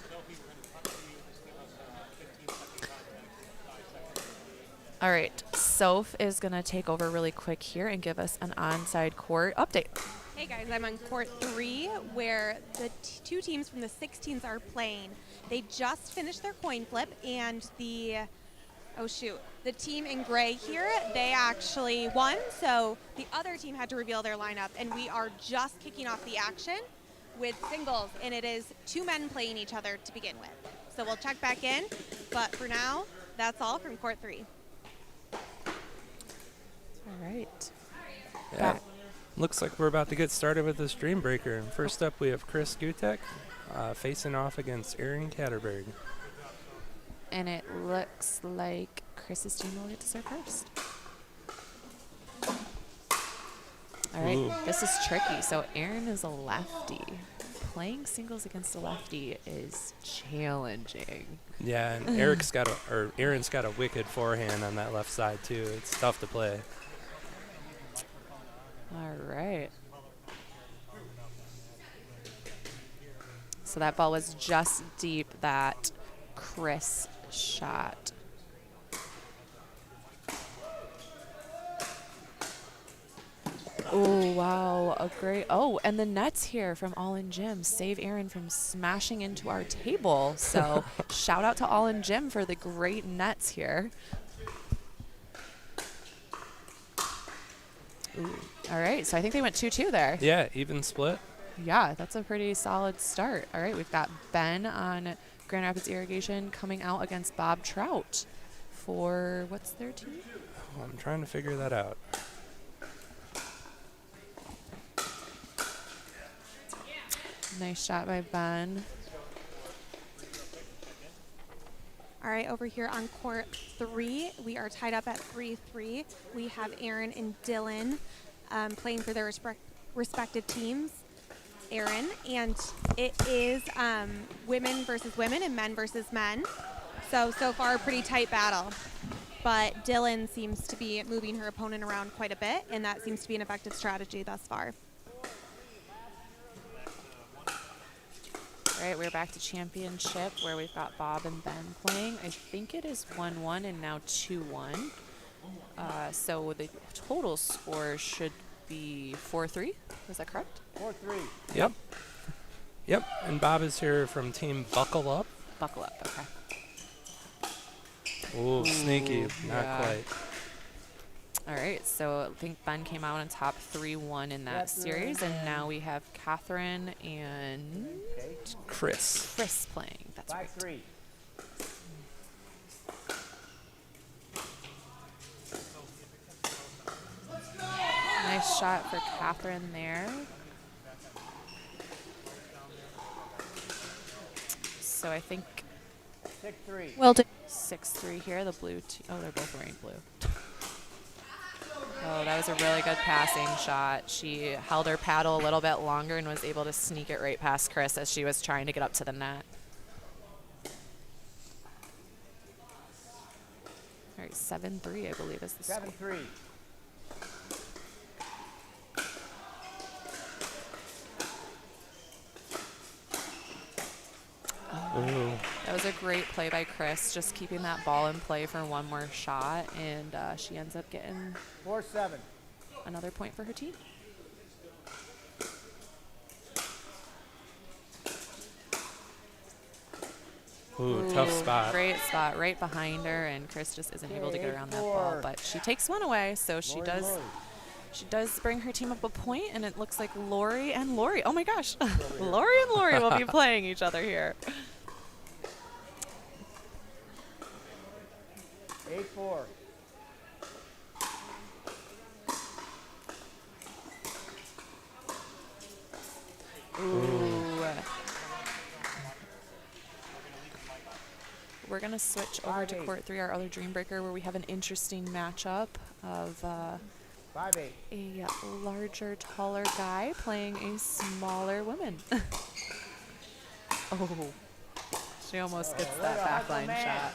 All right, Soph is going to take over really quick here and give us an onside court update. Hey guys, I'm on court 3 where the two teams from the 16s are playing. They just finished their coin flip and the team in gray here, they actually won. So the other team had to reveal their lineup and we are just kicking off the action with singles and it is 2 men playing each other to begin with. So we'll check back in, but for now, that's all from court 3. All right. Yeah. Looks like we're about to get started with this Dream Breaker. First up, we have Chris Gutek facing off against Aaron Katterberg. And it looks like Chris's team will get to serve first. All right, Ooh. This is tricky. So Aaron is a lefty. Playing singles against a lefty is challenging. Yeah, and Aaron's got a wicked forehand on that left side too. It's tough to play. All right. So that ball was just deep that Chris shot. Oh, wow. A great. Oh, and the nets here from All In Gym save Aaron from smashing into our table. So shout out to All In Gym for the great nets here. Ooh. All right, so I think they went 2-2 there. Yeah, even split. Yeah, that's a pretty solid start. All right, we've got Ben on Grand Rapids Irrigation coming out against Bob Trout for, what's their team? Oh, I'm trying to figure that out. Nice shot by Ben. All right, over here on court 3, we are tied up at 3-3. We have Aaron and Dylan playing for their respective teams. Aaron, and it is women versus women and men versus men. So far a pretty tight battle. But Dylan seems to be moving her opponent around quite a bit, and that seems to be an effective strategy thus far. All right, we're back to championship where we've got Bob and Ben playing. I think it is 1-1 and now 2-1. So the total score should be 4-3. Is that correct? 4-3. Yep. And Bob is here from Team Buckle Up. Buckle Up, okay. Ooh, sneaky. Not quite. All right, so I think Ben came out on top 3-1 in that series, and now we have Catherine and Chris playing. That's right. 5-3. Nice shot for Catherine there. So I think 6-3. Well done. 6-3 here. The blue team. Oh, they're both wearing blue. Oh, that was a really good passing shot. She held her paddle a little bit longer and was able to sneak it right past Chris as she was trying to get up to the net. All right, 7-3, I believe, is the score. 7-3. Ooh. That was a great play by Chris, just keeping that ball in play for one more shot, and she ends up getting 4-7. another point for her team. Ooh, tough spot. Great spot right behind her, and Chris just isn't able to get around that ball, but she takes one away, so she does bring her team up a point, and it looks like Lori and Lori. Oh my gosh, Lori and Lori will be playing each other here. 8-4. Ooh. We're going to switch over to court 3, our other Dream Breaker, where we have an interesting matchup of 5-8. a larger, taller guy playing a smaller woman. Oh. She almost gets Way that to hustle, backline man. shot.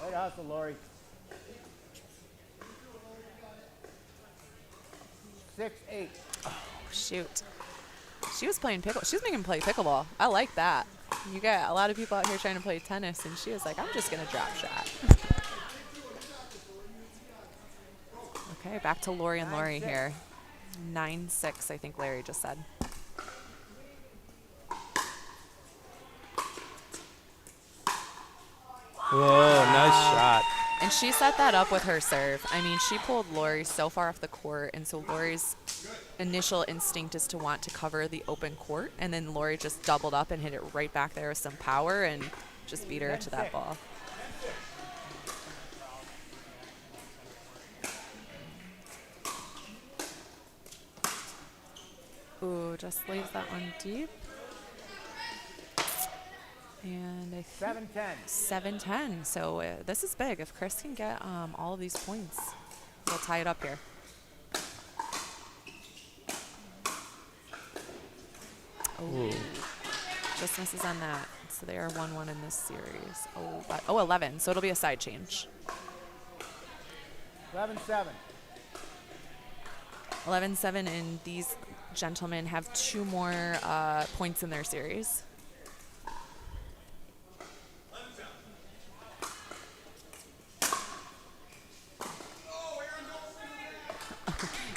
Way to hustle, Lori. 6-8. Oh, shoot. She was playing pickle. She was making him play pickleball. I like that. You got a lot of people out here trying to play tennis, and she was like, I'm just going to drop shot. Okay, back to Lori and Lori here. 9-6, I think Larry just said. Whoa, nice shot. And she set that up with her serve. I mean, she pulled Lori so far off the court, and so Lori's initial instinct is to want to cover the open court, and then Lori just doubled up and hit it right back there with some power and just beat her to that ball. Ooh, just leaves that one deep. And I think 7-10. So this is big. If Chris can get all of these points, we'll tie it up here. Oh, just misses on that. So they are 1-1 in this series. Oh, 11. So it'll be a side change. 11-7. 11-7, and these gentlemen have 2 more points in their series.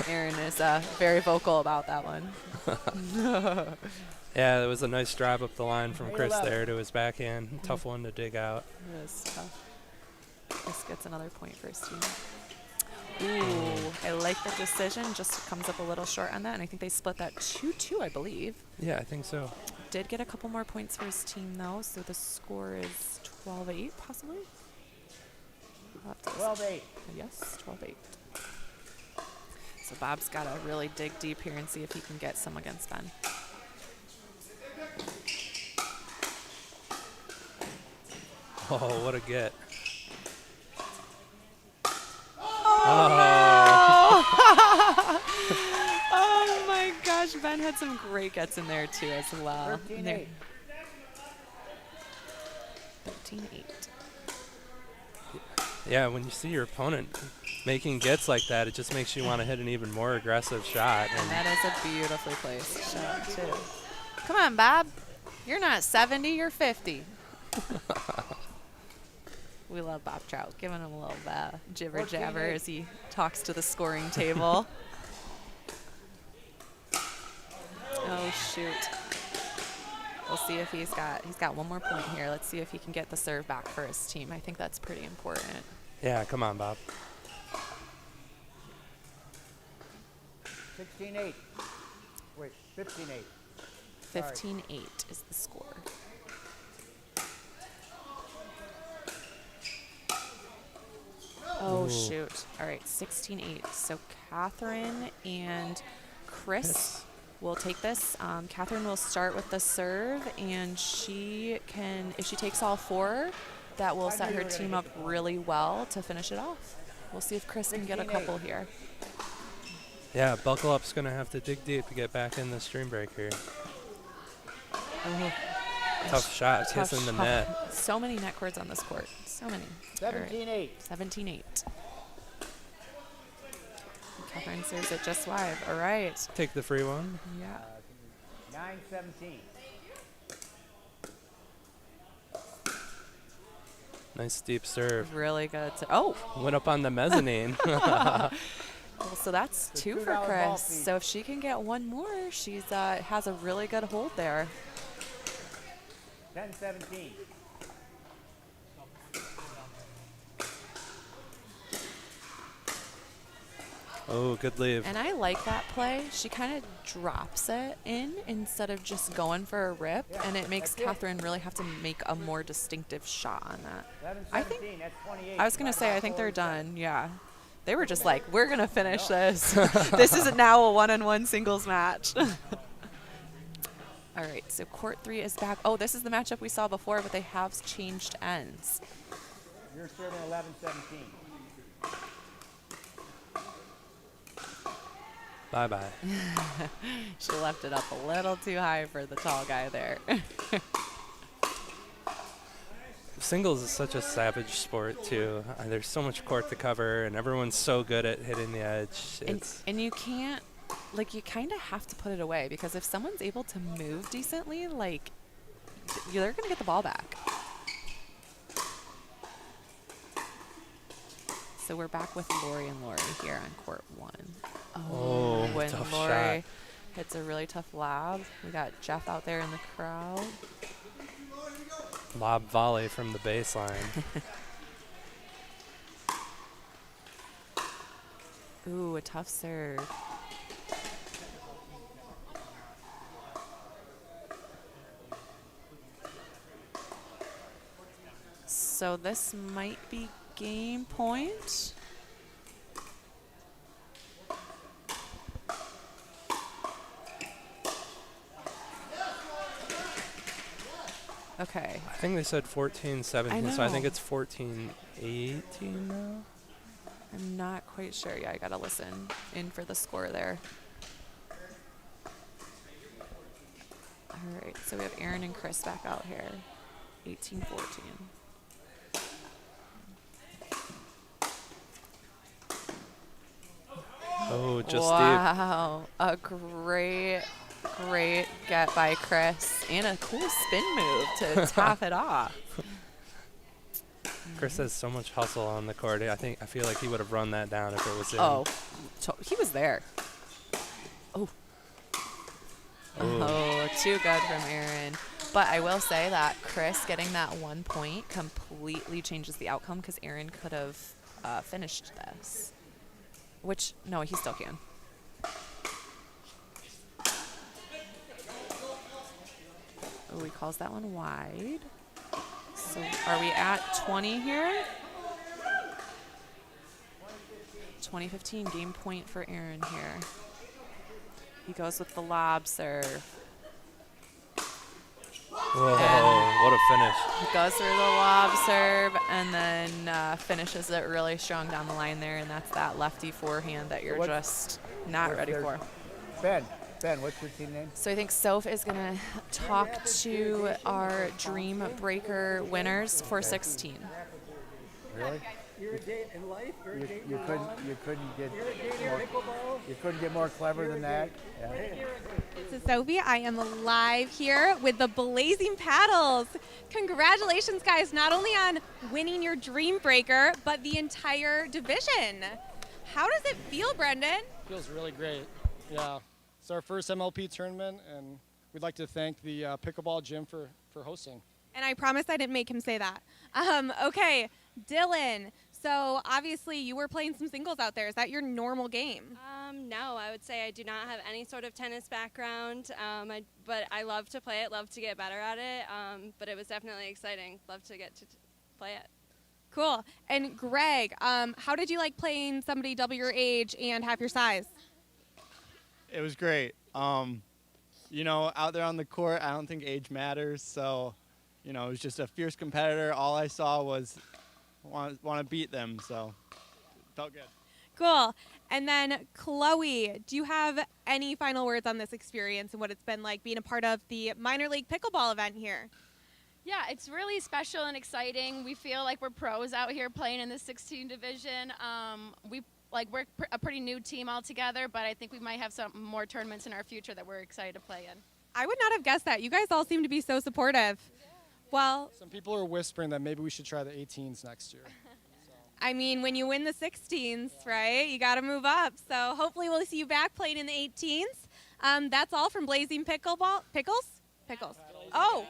Aaron is very vocal about that one. Yeah, it was a nice drive up the line from Chris there to his backhand. Tough one to dig out. It was tough. Chris gets another point for his team. Ooh, I like the decision. Just comes up a little short on that, and I think they split that 2-2, I believe. Yeah, I think so. Did get a couple more points for his team, though, so the score is 12-8, possibly? 12-8. Yes, 12-8. So Bob's got to really dig deep here and see if he can get some against Ben. Oh, what a get. Oh my gosh, Ben had some great gets in there too as well. 13-8. 13-8. Yeah, when you see your opponent making gets like that, it just makes you want to hit an even more aggressive shot. And that is a beautifully placed shot too. Come on, Bob. You're not 70, you're 50. We love Bob Trout, giving him a little jibber jabber as he talks to the scoring table. Oh shoot! We'll see if he's got one more point here. Let's see if he can get the serve back for his team. I think that's pretty important. Yeah, come on, Bob. 16-8. Wait, 15-8. 15-8 is the score. Oh, shoot. All right, 16-8. So Catherine and Chris will take this. Catherine will start with the serve, and she can, if she takes all 4, that will set her team up really well to finish it off. We'll see if Chris can get a couple here. Yeah, Buckle Up's going to have to dig deep to get back in the stream breaker. Oh. Tough shot, kissing the net. So many net cords on this court. So many. 17-8. 17-8. Catherine serves it just wide. All right. Take the free one. Yeah. 9-17. Nice deep serve. Really good. Oh! Went up on the mezzanine. Well, so that's 2 for Chris. So if she can get one more, she's has a really good hold there. 10-17. Oh, good leave. And I like that play. She kind of drops it in instead of just going for a rip, and it makes Catherine really have to make a more distinctive shot on that. I think, I was going to say, I think they're done. Yeah. They were just like, we're going to finish this. This is now a one-on-one singles match. All right, so court 3 is back. Oh, this is the matchup we saw before, but they have changed ends. You're serving 11-17. Bye-bye. She left it up a little too high for the tall guy there. Singles is such a savage sport too. There's so much court to cover, and everyone's so good at hitting the edge. And you can't, like, you kind of have to put it away, because if someone's able to move decently, like, they're going to get the ball back. So we're back with Lori and Lori here on court 1. Oh, when tough Lori shot. hits a really tough lob. We got Jeff out there in the crowd. Lob volley from the baseline. Ooh, a tough serve. So this might be game point. Okay. I think they said 14-17, so I think it's 14-18 now. I'm not quite sure. Yeah, I gotta listen in for the score there. All right, so we have Aaron and Chris back out here. 18-14. Oh, just deep. Wow, a great get by Chris, and a cool spin move to top it off. Chris has so much hustle on the court. I feel like he would have run that down if it was in. Oh, he was there. Oh. Oh, too good from Aaron. But I will say that Chris getting that 1 point completely changes the outcome, because Aaron could have finished this. Which, no, he still can. Oh, he calls that one wide. So are we at 20 here? 20-15, game point for Aaron here. He goes with the lob serve. Whoa, what a finish. He goes through the lob serve and then finishes it really strong down the line there, and that's that lefty forehand that you're just not ready for. Ben, what's your team name? So I think Soph is going to talk to our Dream Breaker winners for 16. Really? You're a date in life. You're a date You couldn't get more clever than that. Yeah. This is Sophie. I am live here with the Blazing Paddles. Congratulations, guys, not only on winning your Dream Breaker, but the entire division. How does it feel, Brendan? Feels really great. Yeah, it's our first MLP tournament, and we'd like to thank the Pickleball Gym for hosting. And I promise I didn't make him say that. Okay, Dylan. So obviously you were playing some singles out there. Is that your normal game? No, I would say I do not have any sort of tennis background, but I love to play it, love to get better at it, but it was definitely exciting. Love to get to play it. Cool. And Greg, how did you like playing somebody double your age and half your size? It was great. You know, out there on the court, I don't think age matters, so, you know, it was just a fierce competitor. All I saw was want to beat them, so felt good. Cool. And then Chloe, do you have any final words on this experience and what it's been like being a part of the minor league pickleball event here? Yeah, it's really special and exciting. We feel like we're pros out here playing in the 16 division. We're a pretty new team altogether, but I think we might have some more tournaments in our future that we're excited to play in. I would not have guessed that. You guys all seem to be so supportive. Well, some people are whispering that maybe we should try the 18s next year. I mean, when you win the 16s, right, you got to move up. So hopefully we'll see you back playing in the 18s. That's all from Blazing Pickleball. Pickles? Oh,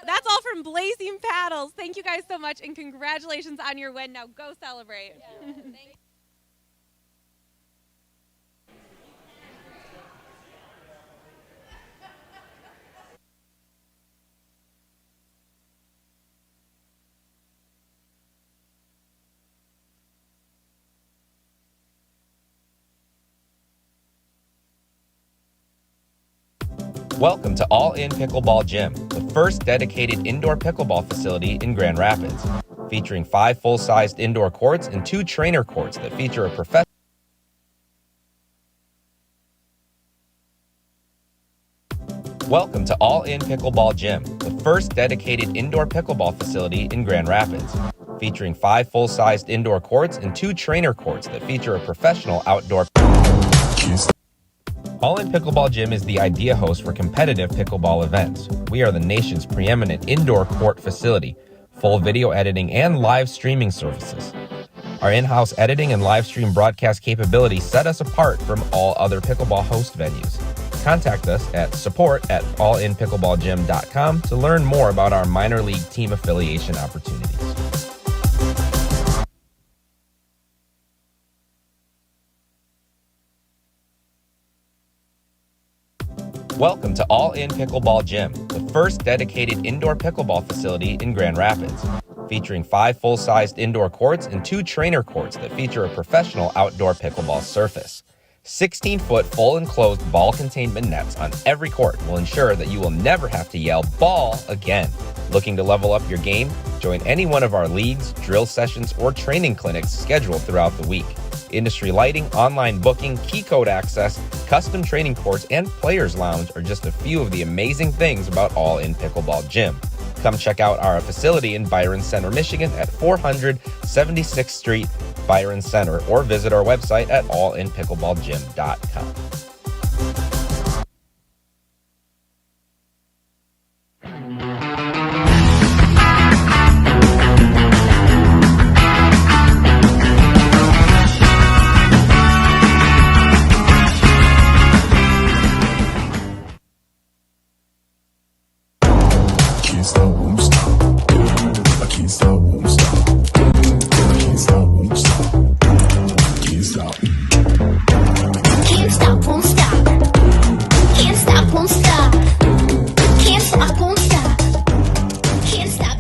that's all from Blazing Paddles. Thank you guys so much, and congratulations on your win. Now go celebrate. Thank you. Welcome to All In Pickleball Gym, the first dedicated indoor pickleball facility in Grand Rapids, featuring 5 full-sized indoor courts and 2 trainer courts that feature a professional. Welcome to All In Pickleball Gym, the first dedicated indoor pickleball facility in Grand Rapids, featuring 5 full-sized indoor courts and 2 trainer courts that feature a professional outdoor. All In Pickleball Gym is the idea host for competitive pickleball events. We are the nation's preeminent indoor court facility, full video editing and live streaming services. Our in-house editing and live stream broadcast capabilities set us apart from all other pickleball host venues. Contact us at support@allinpickleballgym.com to learn more about our minor league team affiliation opportunities. Welcome to All In Pickleball Gym, the first dedicated indoor pickleball facility in Grand Rapids, featuring 5 full-sized indoor courts and 2 trainer courts that feature a professional outdoor pickleball surface. 16-foot full enclosed ball containment nets on every court will ensure that you will never have to yell "ball" again. Looking to level up your game? Join any one of our leagues, drill sessions, or training clinics scheduled throughout the week. Industry lighting, online booking, key code access, custom training courts, and players lounge are just a few of the amazing things about All In Pickleball Gym. Come check out our facility in Byron Center, Michigan at 400 76th Street, Byron Center, or visit our website at allinpickleballgym.com. Can't stop, won't stop. I can't stop, won't stop. I can't stop, won't stop. Can't stop. Can't stop, won't stop. Can't stop, won't stop. Can't stop, won't stop. Can't stop.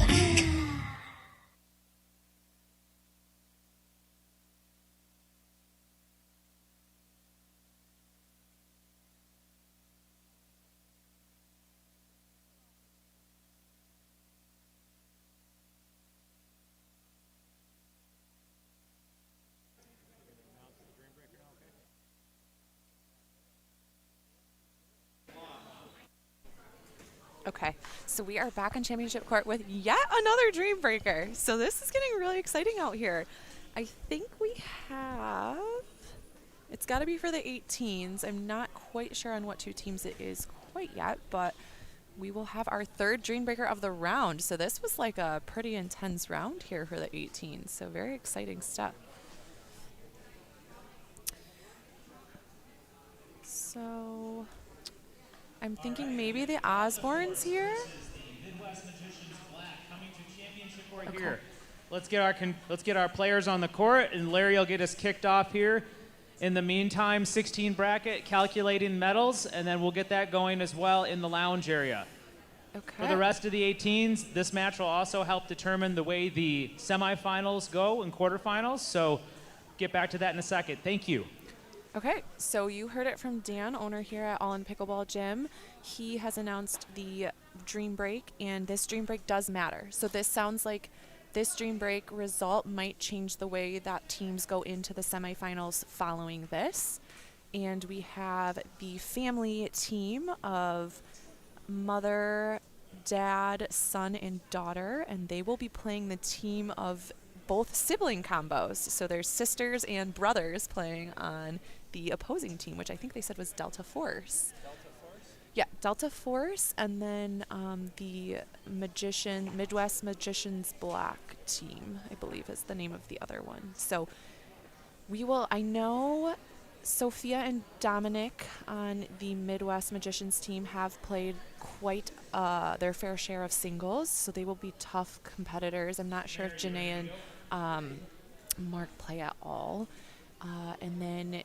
Okay, so we are back on championship court with yet another Dream Breaker. So this is getting really exciting out here. I think we have, it's got to be for the 18s. I'm not quite sure on what 2 teams it is quite yet, but we will have our 3rd Dream Breaker of the round. So this was like a pretty intense round here for the 18s. So very exciting stuff. So I'm thinking maybe the Osborne's here. Okay. Here. Let's get our players on the court, and Larry will get us kicked off here. In the meantime, 16 bracket, calculating medals, and then we'll get that going as well in the lounge area. Okay. For the rest of the 18s, this match will also help determine the way the semifinals go and quarterfinals. So get back to that in a second. Thank you. Okay, so you heard it from Dan, owner here at All In Pickleball Gym. He has announced the Dream Break, and this Dream Break does matter. So this sounds like this Dream Break result might change the way that teams go into the semifinals following this. And we have the family team of mother, dad, son, and daughter, and they will be playing the team of both sibling combos. So there's sisters and brothers playing on the opposing team, which I think they said was Delta Force. Delta Force? Yeah, Delta Force, and then the Midwest Magicians Black team, I believe is the name of the other one. So I know Sophia and Dominic on the Midwest Magicians team have played quite their fair share of singles, so they will be tough competitors. I'm not sure if Janae and Mark play at all. And then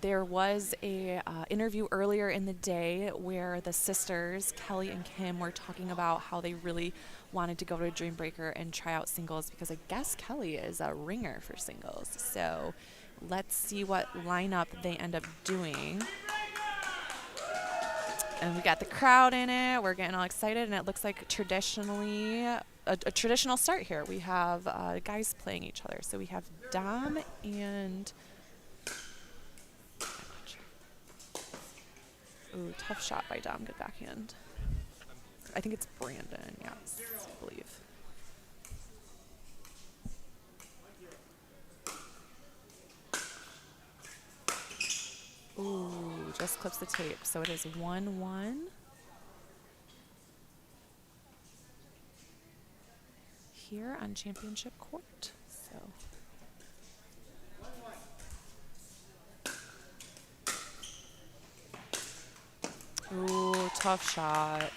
there was a interview earlier in the day where the sisters, Kelly and Kim, were talking about how they really wanted to go to Dream Breaker and try out singles, because I guess Kelly is a ringer for singles. So let's see what lineup they end up doing. And we got the crowd in it. We're getting all excited, and it looks like traditionally a traditional start here. We have guys playing each other. So we have Dom and Ooh, tough shot by Dom. Good backhand. I think it's Brandon, yes, I believe. Ooh, just clips the tape. So it is 1-1. Here on championship court. So. Ooh, tough shot.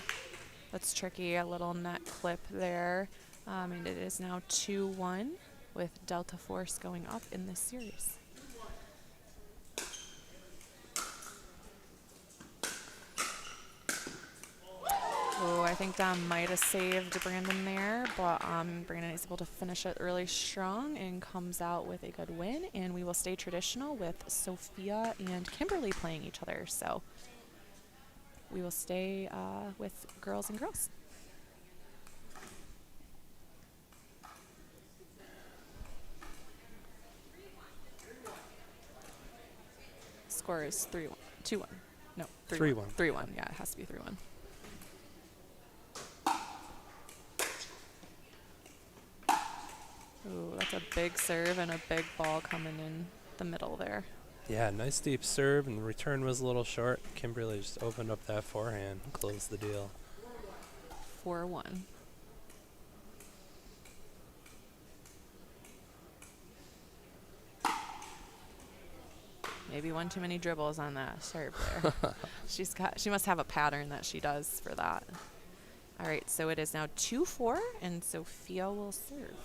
That's tricky. A little net clip there. And it is now 2-1 with Delta Force going up in this series. Oh, I think Dom might have saved Brandon there, but Brandon is able to finish it really strong and comes out with a good win. And we will stay traditional with Sophia and Kimberly playing each other. So we will stay with girls and girls. Score is 3-1. 2-1. No, 3-1. 3-1. Yeah, it has to be 3-1. Ooh, that's a big serve and a big ball coming in the middle there. Yeah, nice deep serve, and the return was a little short. Kimberly just opened up that forehand and closed the deal. 4-1. Maybe one too many dribbles on that serve there. She must have a pattern that she does for that. All right, so it is now 2-4, and Sophia will serve.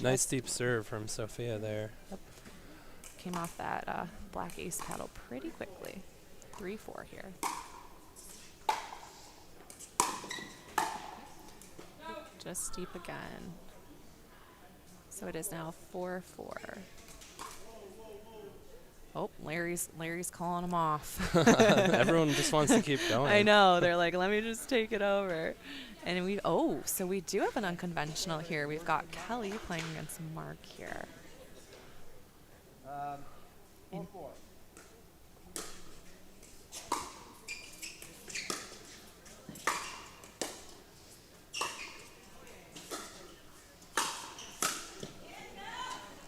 Nice deep serve from Sophia there. Yep. Came off that black ace paddle pretty quickly. 3-4 here. Just deep again. So it is now 4-4. Oh, Larry's calling him off. Everyone just wants to keep going. I know. They're like, let me just take it over. And so we do have an unconventional here. We've got Kelly playing against Mark here. 4-4.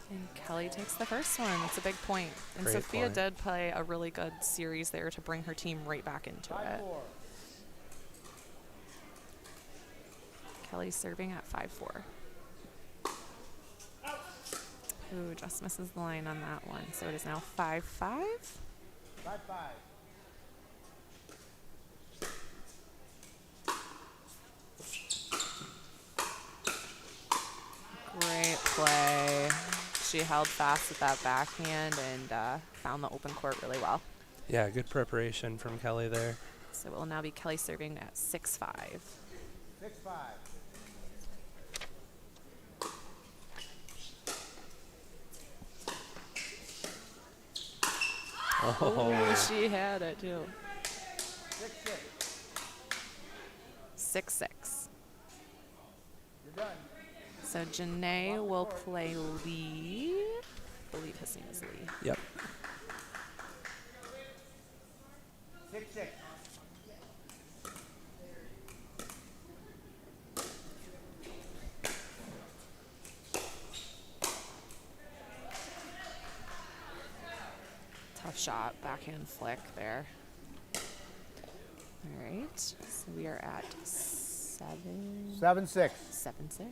And Kelly takes the first one. That's a big point. And Great Sophia point. did play a really good series there to bring her team right back into it. 5-4. Kelly's serving at 5-4. Ooh, just misses the line on that one. So it is now 5-5. 5-5. Great play. She held fast with that backhand and found the open court really well. Yeah, good preparation from Kelly there. So it will now be Kelly serving at 6-5. 6-5. Oh, she had it too. 6-6. 6-6. You're done. So Janae will play Lee. I believe his name is Lee. Yep. 6-6. Tough shot, backhand flick there. All right, so we are at 7-6. 7-6. 7-6.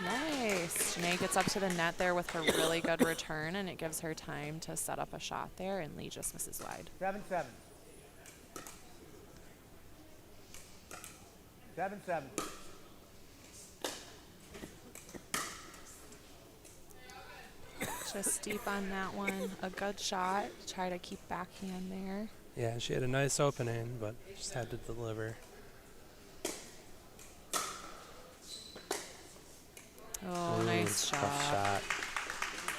Nice. Janae gets up to the net there with her really good return, and it gives her time to set up a shot there, and Lee just misses wide. 7-7. 7-7. Just deep on that one. A good shot. Try to keep backhand there. Yeah, she had a nice opening, but just had to deliver. Oh, Ooh, nice shot. tough shot.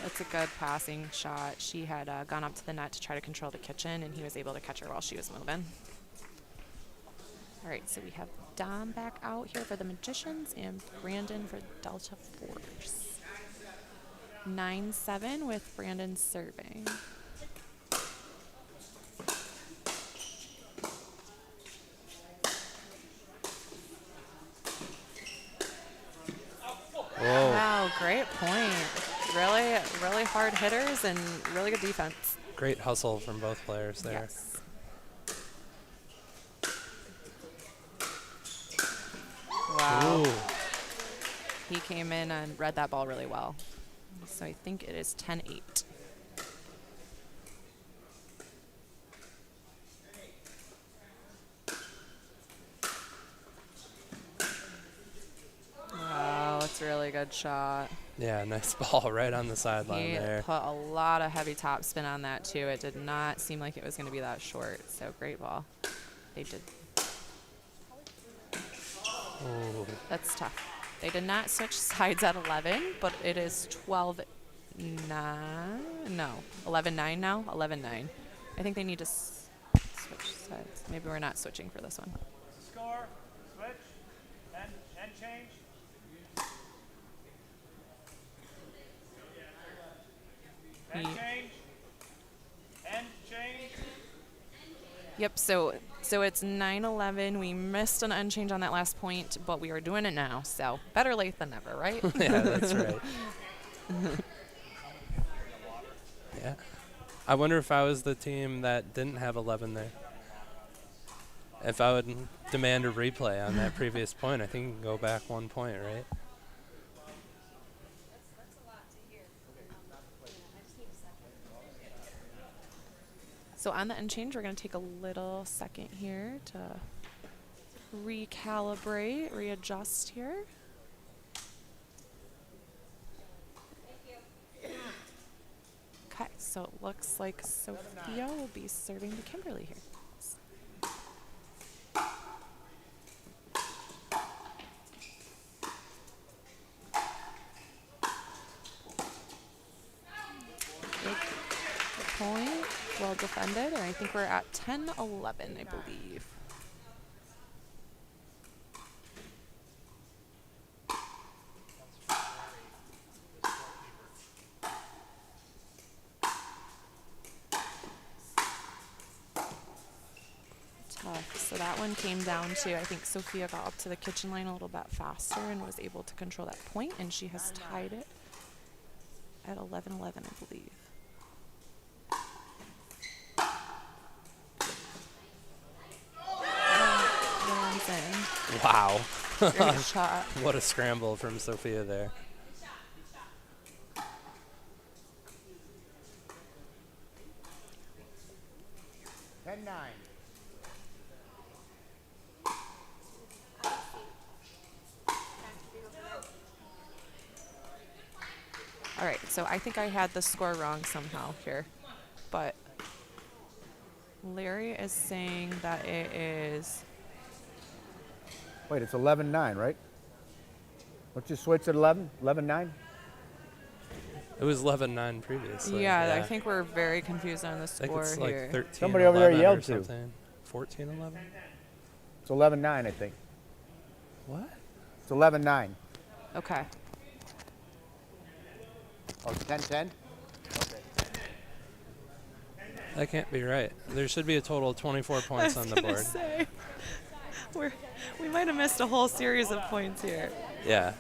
That's a good passing shot. She had gone up to the net to try to control the kitchen, and he was able to catch her while she was moving. All right, so we have Dom back out here for the Magicians and Brandon for Delta Force. 9-7 with Brandon serving. Whoa. Wow, great point. Really, really hard hitters and really good defense. Great hustle from both players there. Yes. Wow. Ooh. He came in and read that ball really well. So I think it is 10-8. Wow, that's a really good shot. Yeah, nice ball right on the sideline He there. put a lot of heavy top spin on that too. It did not seem like it was going to be that short. So great ball. They did. Ooh. That's tough. They did not switch sides at 11, but it is 12-9. No, 11-9 now. 11-9. I think they need to switch sides. Maybe we're not switching for this one. Score, switch, and change. And change. And change. Yep. So it's 9-11. We missed an unchange on that last point, but we are doing it now. So better late than never, right? Yeah, that's right. Yeah. I wonder if I was the team that didn't have 11 there. If I would demand a replay on that previous point, I think you can go back 1 point, right? So on the unchange, we're going to take a little second here to recalibrate, readjust here. Okay, so it looks like Sophia will be serving to Kimberly here. Good point, well defended, and I think we're at 10-11, I believe. Tough. So that one came down to, I think Sophia got up to the kitchen line a little bit faster and was able to control that point, and she has tied it at 11-11, I believe. Lands in. Wow. Great shot. What a scramble from Sophia there. All right, so I think I had the score wrong somehow here, but Larry is saying that it is. Wait, it's 11-9, right? What's your switch at 11? 11-9? It was 11-9 previously. Yeah, I think we're very confused on the I think score it's here. like 13, Somebody over there yelled to. 14-11? It's 11-9, I think. What? It's 11-9. Okay. Oh, 10-10? That can't be right. There should be a total of 24 points on the board. Say, we might have missed a whole series of points here. Yeah.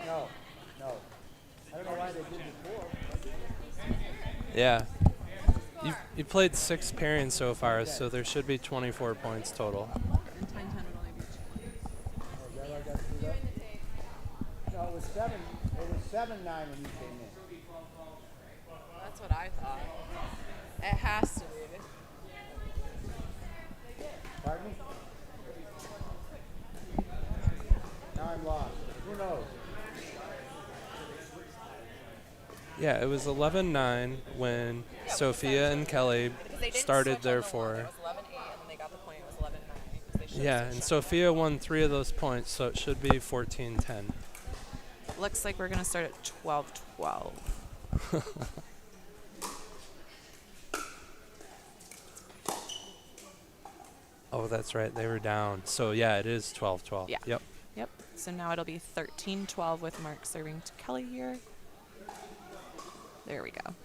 No. I don't know why they did before. Yeah. You played 6 pairings so far, so there should be 24 points total. No, it was 7. It was 7-9 when you came in. That's what I thought. It has to be. Pardon me? Now I'm lost. Who knows? Yeah, it was 11-9 when Sophia and Kelly started their 4. It was 11-8, and then they got the point. It was 11-9. Yeah, and Sophia won 3 of those points, so it should be 14-10. Looks like we're going to start at 12-12. Oh, that's right. They were down. So, yeah, it is 12-12. Yeah. Yep. Yep. So now it'll be 13-12 with Mark serving to Kelly here. There we go.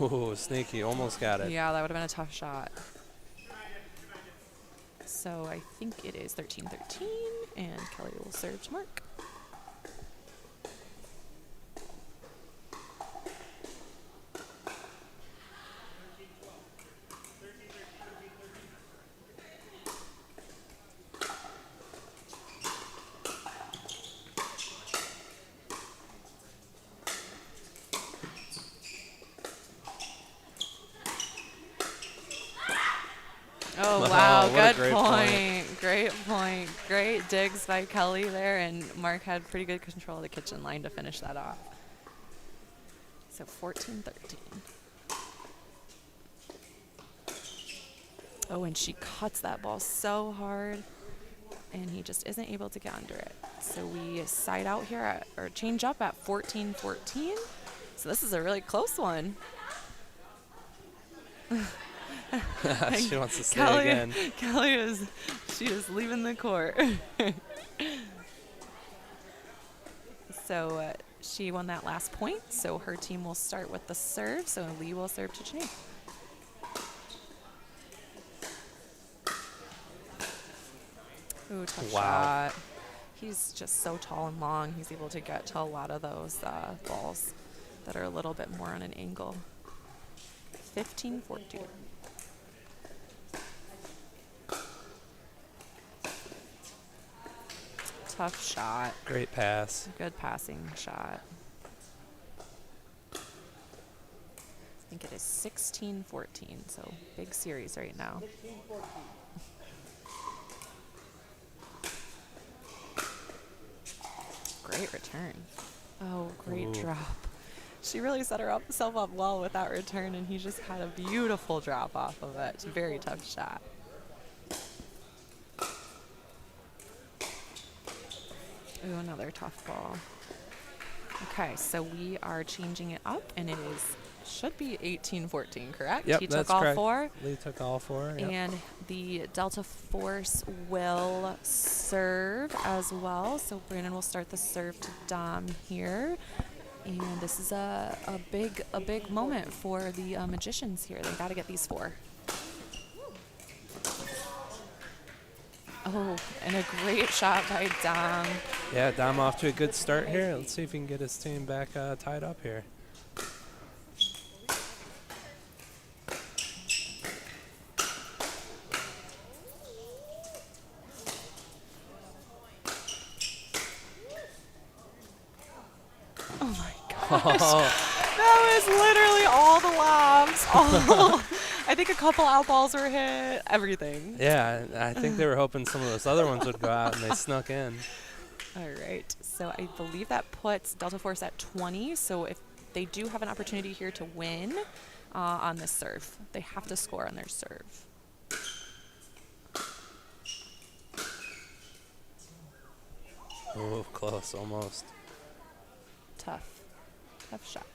Ooh, sneaky. Almost got it. Yeah, that would have been a tough shot. So I think it is 13-13, and Kelly will serve to Mark. Oh, wow. Good point. Great point. Great digs by Kelly there, and Mark had pretty good control of the kitchen line to finish that off. So 14-13. Oh, and she cuts that ball so hard, and he just isn't able to get under it. So we side out here at, or change up at 14-14. So this is a really close one. She wants to stay again. Kelly is leaving the court. So she won that last point. So her team will start with the serve. So Lee will serve to Janae. Ooh, tough shot. He's just so tall and long. He's able to get to a lot of those balls that are a little bit more on an angle. 15-14. Tough shot. Great pass. Good passing shot. I think it is 16-14, so big series right now. 16-14. Great return. Oh, great drop. She really set herself up well with that return, and he just had a beautiful drop off of it. It's a very tough shot. Ooh, another tough ball. Okay, so we are changing it up, and it should be 18-14, correct? Yep, he that's took all correct. 4. Lee took all 4. Yep. And the Delta Force will serve as well. So Brandon will start the serve to Dom here. And this is a big moment for the Magicians here. They got to get these 4. Oh, and a great shot by Dom. Yeah, Dom off to a good start here. Let's see if he can get his team back tied up here. Oh my gosh. That was literally all the lobs. I think a couple out balls were hit, everything. Yeah, I think they were hoping some of those other ones would go out, and they snuck in. All right, so I believe that puts Delta Force at 20. So if they do have an opportunity here to win on this serve, they have to score on their serve. Oh, close, almost. Tough shot.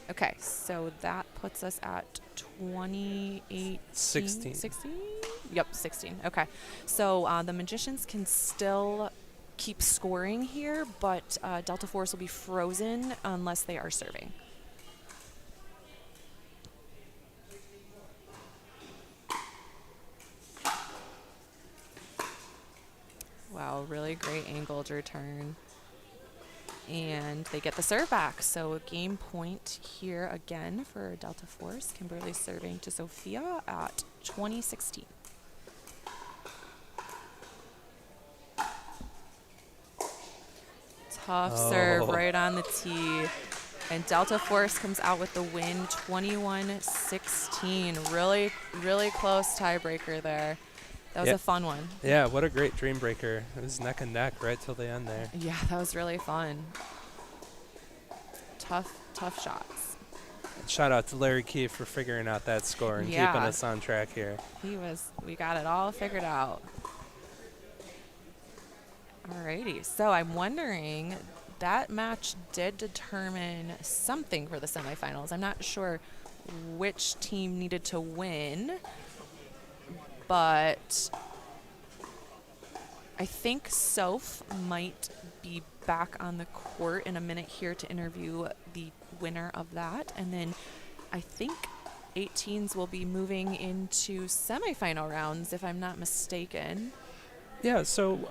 Okay, so that puts us at 28. 16. 16? Yep, 16. Okay, so the Magicians can still keep scoring here, but Delta Force will be frozen unless they are serving. Wow, really great angled return. And they get the serve back. So a game point here again for Delta Force. Kimberly serving to Sophia at 20-16. Tough serve right on the tee. And Delta Force comes out with the win, 21-16. Really, really close tiebreaker there. That was a fun one. Yeah, what a great dream breaker. It was neck and neck right till the end there. Yeah, that was really fun. Tough shots. Shout out to Larry Keefe for figuring out that score and keeping us on track here. We got it all figured out. Alrighty, so I'm wondering, that match did determine something for the semifinals. I'm not sure which team needed to win, but I think Soph might be back on the court in a minute here to interview the winner of that. And then I think 18s will be moving into semifinal rounds, if I'm not mistaken. Yeah, so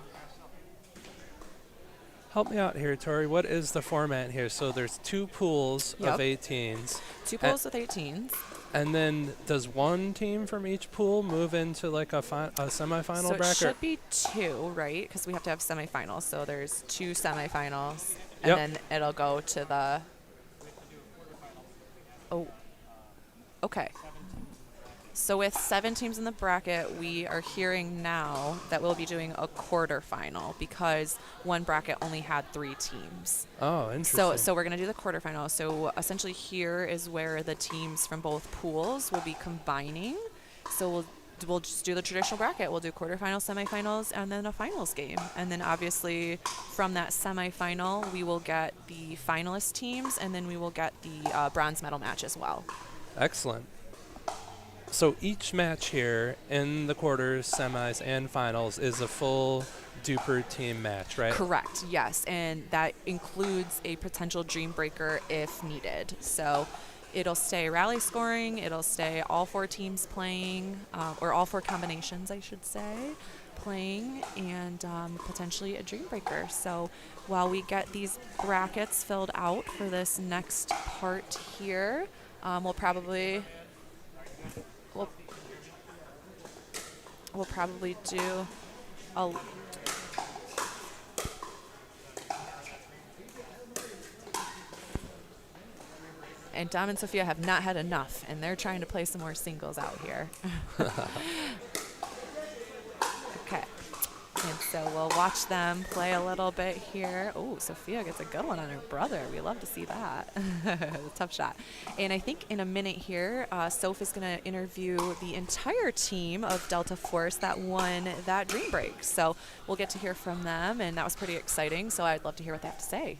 help me out here, Tori. What is the format here? So there's 2 pools of 18s. 2 pools with 18s. And then does one team from each pool move into like a semifinal So bracket? it should be 2, right? Because we have to have semifinals. So there's 2 semifinals, and Yep. then it'll go to the. Oh. Okay. So with 7 teams in the bracket, we are hearing now that we'll be doing a quarterfinal because one bracket only had 3 teams. Oh, interesting. So we're going to do the quarterfinal. So essentially here is where the teams from both pools will be combining. So we'll just do the traditional bracket. We'll do quarterfinals, semifinals, and then a finals game. And then obviously from that semifinal, we will get the finalist teams, and then we will get the bronze medal match as well. Excellent. So each match here in the quarters, semis, and finals is a full DUPR team match, right? Correct, yes. And that includes a potential dream breaker if needed. So it'll stay rally scoring, it'll stay all 4 teams playing, or all 4 combinations, I should say, playing, and potentially a dream breaker. So while we get these brackets filled out for this next part here, we'll probably do a and Dom and Sophia have not had enough, and they're trying to play some more singles out here. Okay. And so we'll watch them play a little bit here. Oh, Sophia gets a good one on her brother. We love to see that. Tough shot. And I think in a minute here, Soph is going to interview the entire team of Delta Force that won that dream break. So we'll get to hear from them, and that was pretty exciting. So I'd love to hear what they have to say.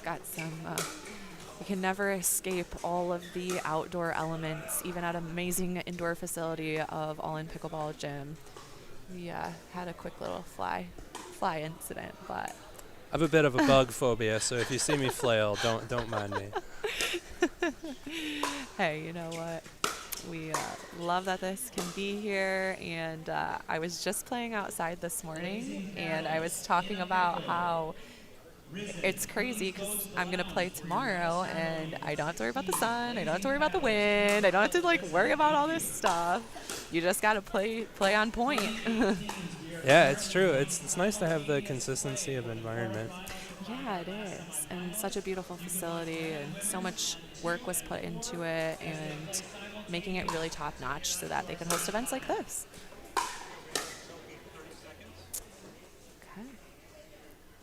Got some, you can never escape all of the outdoor elements, even at an amazing indoor facility of All In Pickleball Gym. We had a quick little fly incident, but I have a bit of a bug phobia, so if you see me flail, don't mind me. Hey, you know what? We love that this can be here, and I was just playing outside this morning, and I was talking about how it's crazy because I'm going to play tomorrow, and I don't have to worry about the sun. I don't have to worry about the wind. I don't have to, worry about all this stuff. You just got to play on point. Yeah, it's true. It's nice to have the consistency of environment. Yeah, it is. And such a beautiful facility, and so much work was put into it, and making it really top-notch so that they can host events like this.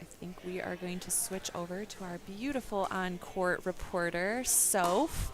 I think we are going to switch over to our beautiful on-court reporter, Soph.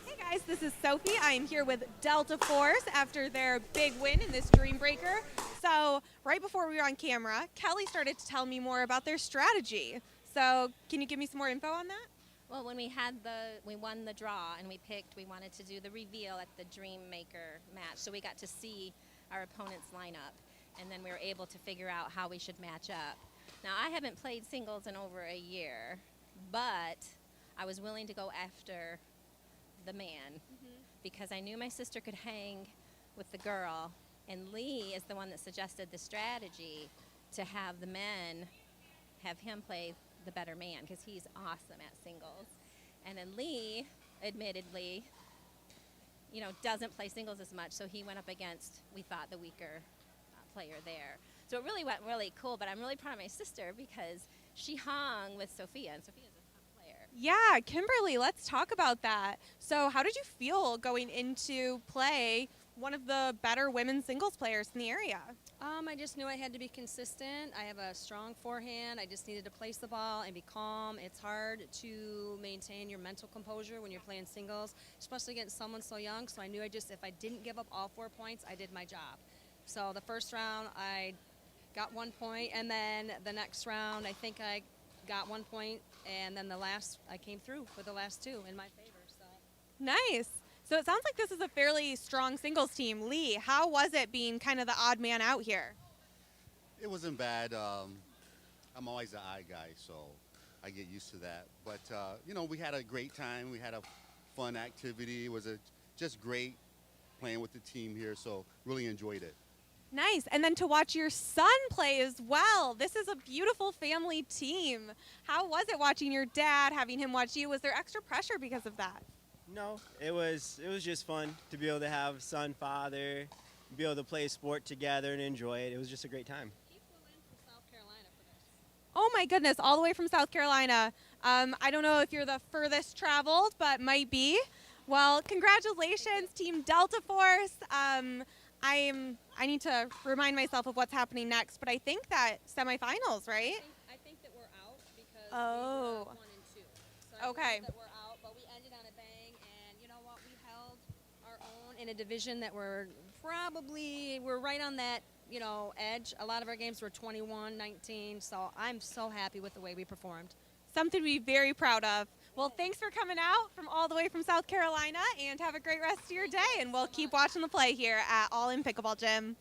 Hey guys, this is Sophie. I am here with Delta Force after their big win in this Dream Breaker. So right before we were on camera, Kelly started to tell me more about their strategy. So can you give me some more info on that? Well, when we won the draw and we wanted to do the reveal at the Dream Maker match. So we got to see our opponent's lineup, and then we were able to figure out how we should match up. Now, I haven't played singles in over a year, but I was willing to go after the man because I knew my sister could hang with the girl, and Lee is the one that suggested the strategy to have the men have him play the better man because he's awesome at singles. And then Lee, admittedly, doesn't play singles as much, so he went up against, we thought, the weaker player there. So it really went really cool, but I'm really proud of my sister because she hung with Sophia, and Sophia's a tough player. Yeah, Kimberly, let's talk about that. So how did you feel going into play one of the better women's singles players in the area? I just knew I had to be consistent. I have a strong forehand. I just needed to place the ball and be calm. It's hard to maintain your mental composure when you're playing singles, especially against someone so young. So I knew if I didn't give up all 4 points, I did my job. So the first round, I got 1 point, and then the next round, I think I got 1 point, and then the last, I came through with the last 2 in my favor. So Nice. So it sounds like this is a fairly strong singles team. Lee, how was it being kind of the odd man out here? It wasn't bad. I'm always the eye guy, so I get used to that. But, you know, we had a great time. We had a fun activity. It was just great playing with the team here, so really enjoyed it. Nice. And then to watch your son play as well. This is a beautiful family team. How was it watching your dad, having him watch you? Was there extra pressure because of that? No, it was just fun to be able to have son, father, be able to play a sport together and enjoy it. It was just a great time. Oh my goodness, all the way from South Carolina. I don't know if you're the furthest traveled, but might be. Well, congratulations, Team Delta Force. I need to remind myself of what's happening next, but I think that semifinals, right? I think that we're out because Oh. we were 1 and 2. So Okay. I think that we're out, but we ended on a bang, and you know what? We held our own in a division that we're right on that, you know, edge. A lot of our games were 21-19, so I'm so happy with the way we performed. Something to be very proud of. Well, thanks for coming out from all the way from South Carolina, and have a great rest of your day, and we'll keep watching the play here at All In Pickleball Gym.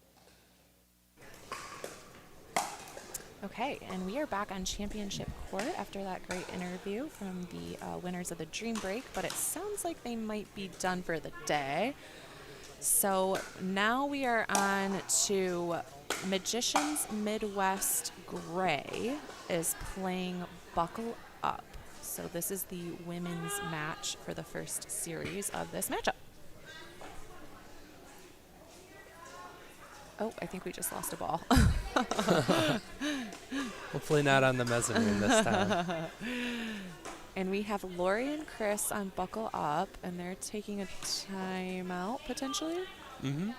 Okay, and we are back on championship court after that great interview from the winners of the Dream Break, but it sounds like they might be done for the day. So now we are on to Magicians Midwest Gray is playing Buckle Up. So this is the women's match for the first series of this matchup. Oh, I think we just lost a ball. Hopefully not on the mezzanine this time. And we have Lori and Chris on Buckle Up, and they're taking a timeout potentially. Mm-hmm.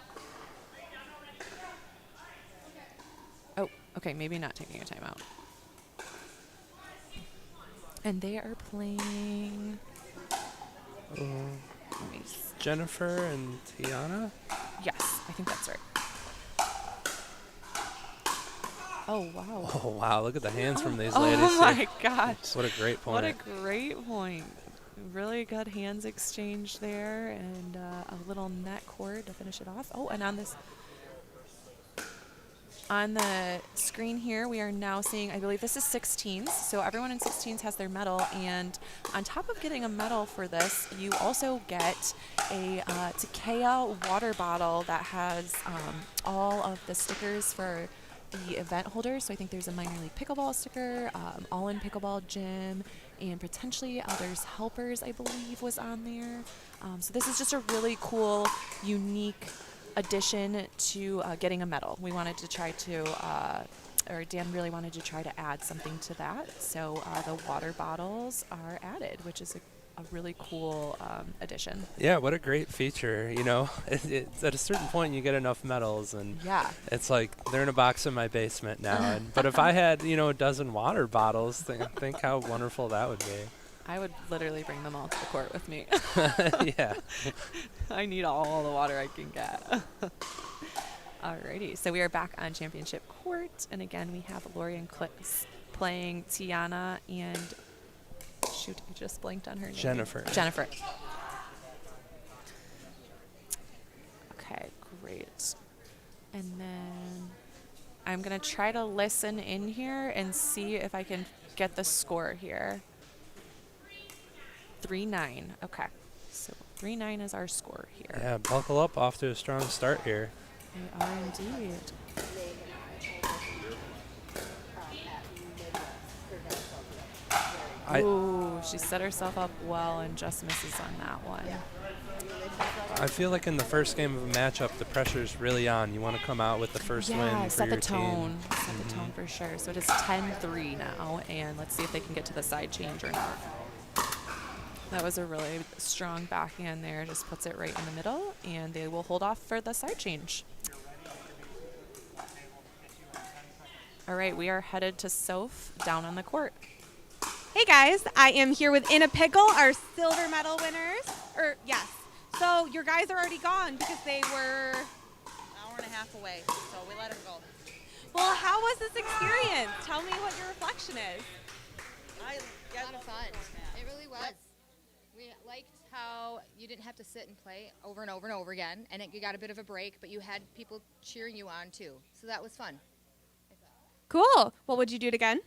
Oh, okay, maybe not taking a timeout. And they are playing Jennifer and Tiana? Yes, I think that's right. Oh, wow. Oh, wow. Look at the hands from these ladies. Oh, my here. gosh. What a great point. What a great point. Really good hands exchange there, and a little net cord to finish it off. Oh, and on the screen here, we are now seeing, I believe this is 16s. So everyone in 16s has their medal. And on top of getting a medal for this, you also get a Takea water bottle that has all of the stickers for the event holders. So I think there's a minor league pickleball sticker, All In Pickleball Gym, and potentially Elders Helpers, I believe, was on there. So this is just a really cool, unique addition to getting a medal. We wanted to try to, or Dan really wanted to try to add something to that. So the water bottles are added, which is a really cool addition. Yeah, what a great feature. You know, it's at a certain point you get enough medals, and yeah, it's like they're in a box in my basement now. But if I had, you know, a dozen water bottles, think how wonderful that would be. I would literally bring them all to the court with me. Yeah. I need all the water I can get. Alrighty, so we are back on championship court, and again we have Lori and Clips playing Tiana and shoot, I just blanked on her name. Jennifer. Okay, great. And then I'm gonna try to listen in here and see if I can get the score here. 3-9. Okay, so 3-9 is our score here. Yeah, buckle up, off to a strong start here. They are indeed. Ooh, she set herself up well and just misses on that one. I feel like in the first game of a matchup, the pressure's really on. You want to come out with the first win for set your the tone. team. Set the tone for sure. So it is 10-3 now, and let's see if they can get to the side change or not. That was a really strong backhand there. Just puts it right in the middle, and they will hold off for the side change. All right, we are headed to Soph down on the court. Hey guys, I am here with In a Pickle, our silver medal winners. Yes. So your guys are already gone because they were hour and a half away, so we let them go. Well, how was this experience? Tell me what your reflection is. A lot of fun. It really was. We liked how you didn't have to sit and play over and over and over again, and you got a bit of a break, but you had people cheering you on too. So that was fun. Cool. Well, would you do it again?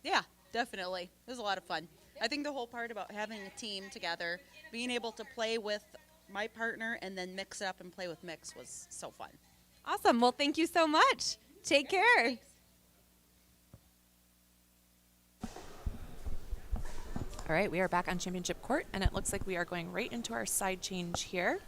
Yeah, definitely. It was a lot of fun. I think the whole part about having a team together, being able to play with my partner and then mix it up and play with Mix was so fun. Awesome. Well, thank you so much. Take care. All right, we are back on championship court, and it looks like we are going right into our side change here.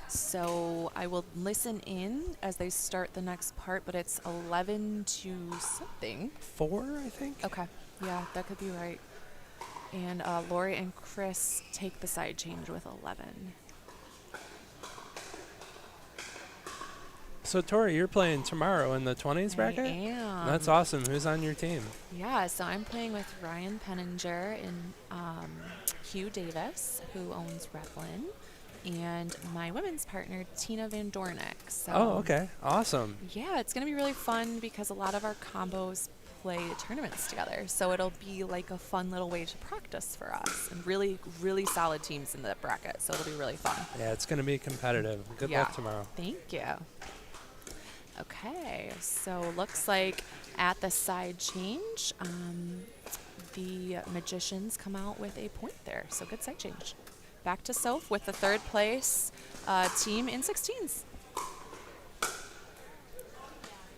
So I will listen in as they start the next part, but it's 11 to something. 4, I think. Okay, yeah, that could be right. And Lori and Chris take the side change with 11. So, Tori, you're playing tomorrow in the 20s bracket? I am. That's awesome. Who's on your team? Yeah, so I'm playing with Ryan Penninger and Hugh Davis, who owns Revlin, and my women's partner, Tina Van Dornick. So Oh, okay. Awesome. yeah, it's going to be really fun because a lot of our combos play tournaments together. So it'll be like a fun little way to practice for us. And really, really solid teams in the bracket. So it'll be really fun. Yeah, it's going to be competitive. Good luck tomorrow. Thank you. Okay, so looks like at the side change, the Magicians come out with a point there. So good side change. Back to Soph with the third place team in 16s.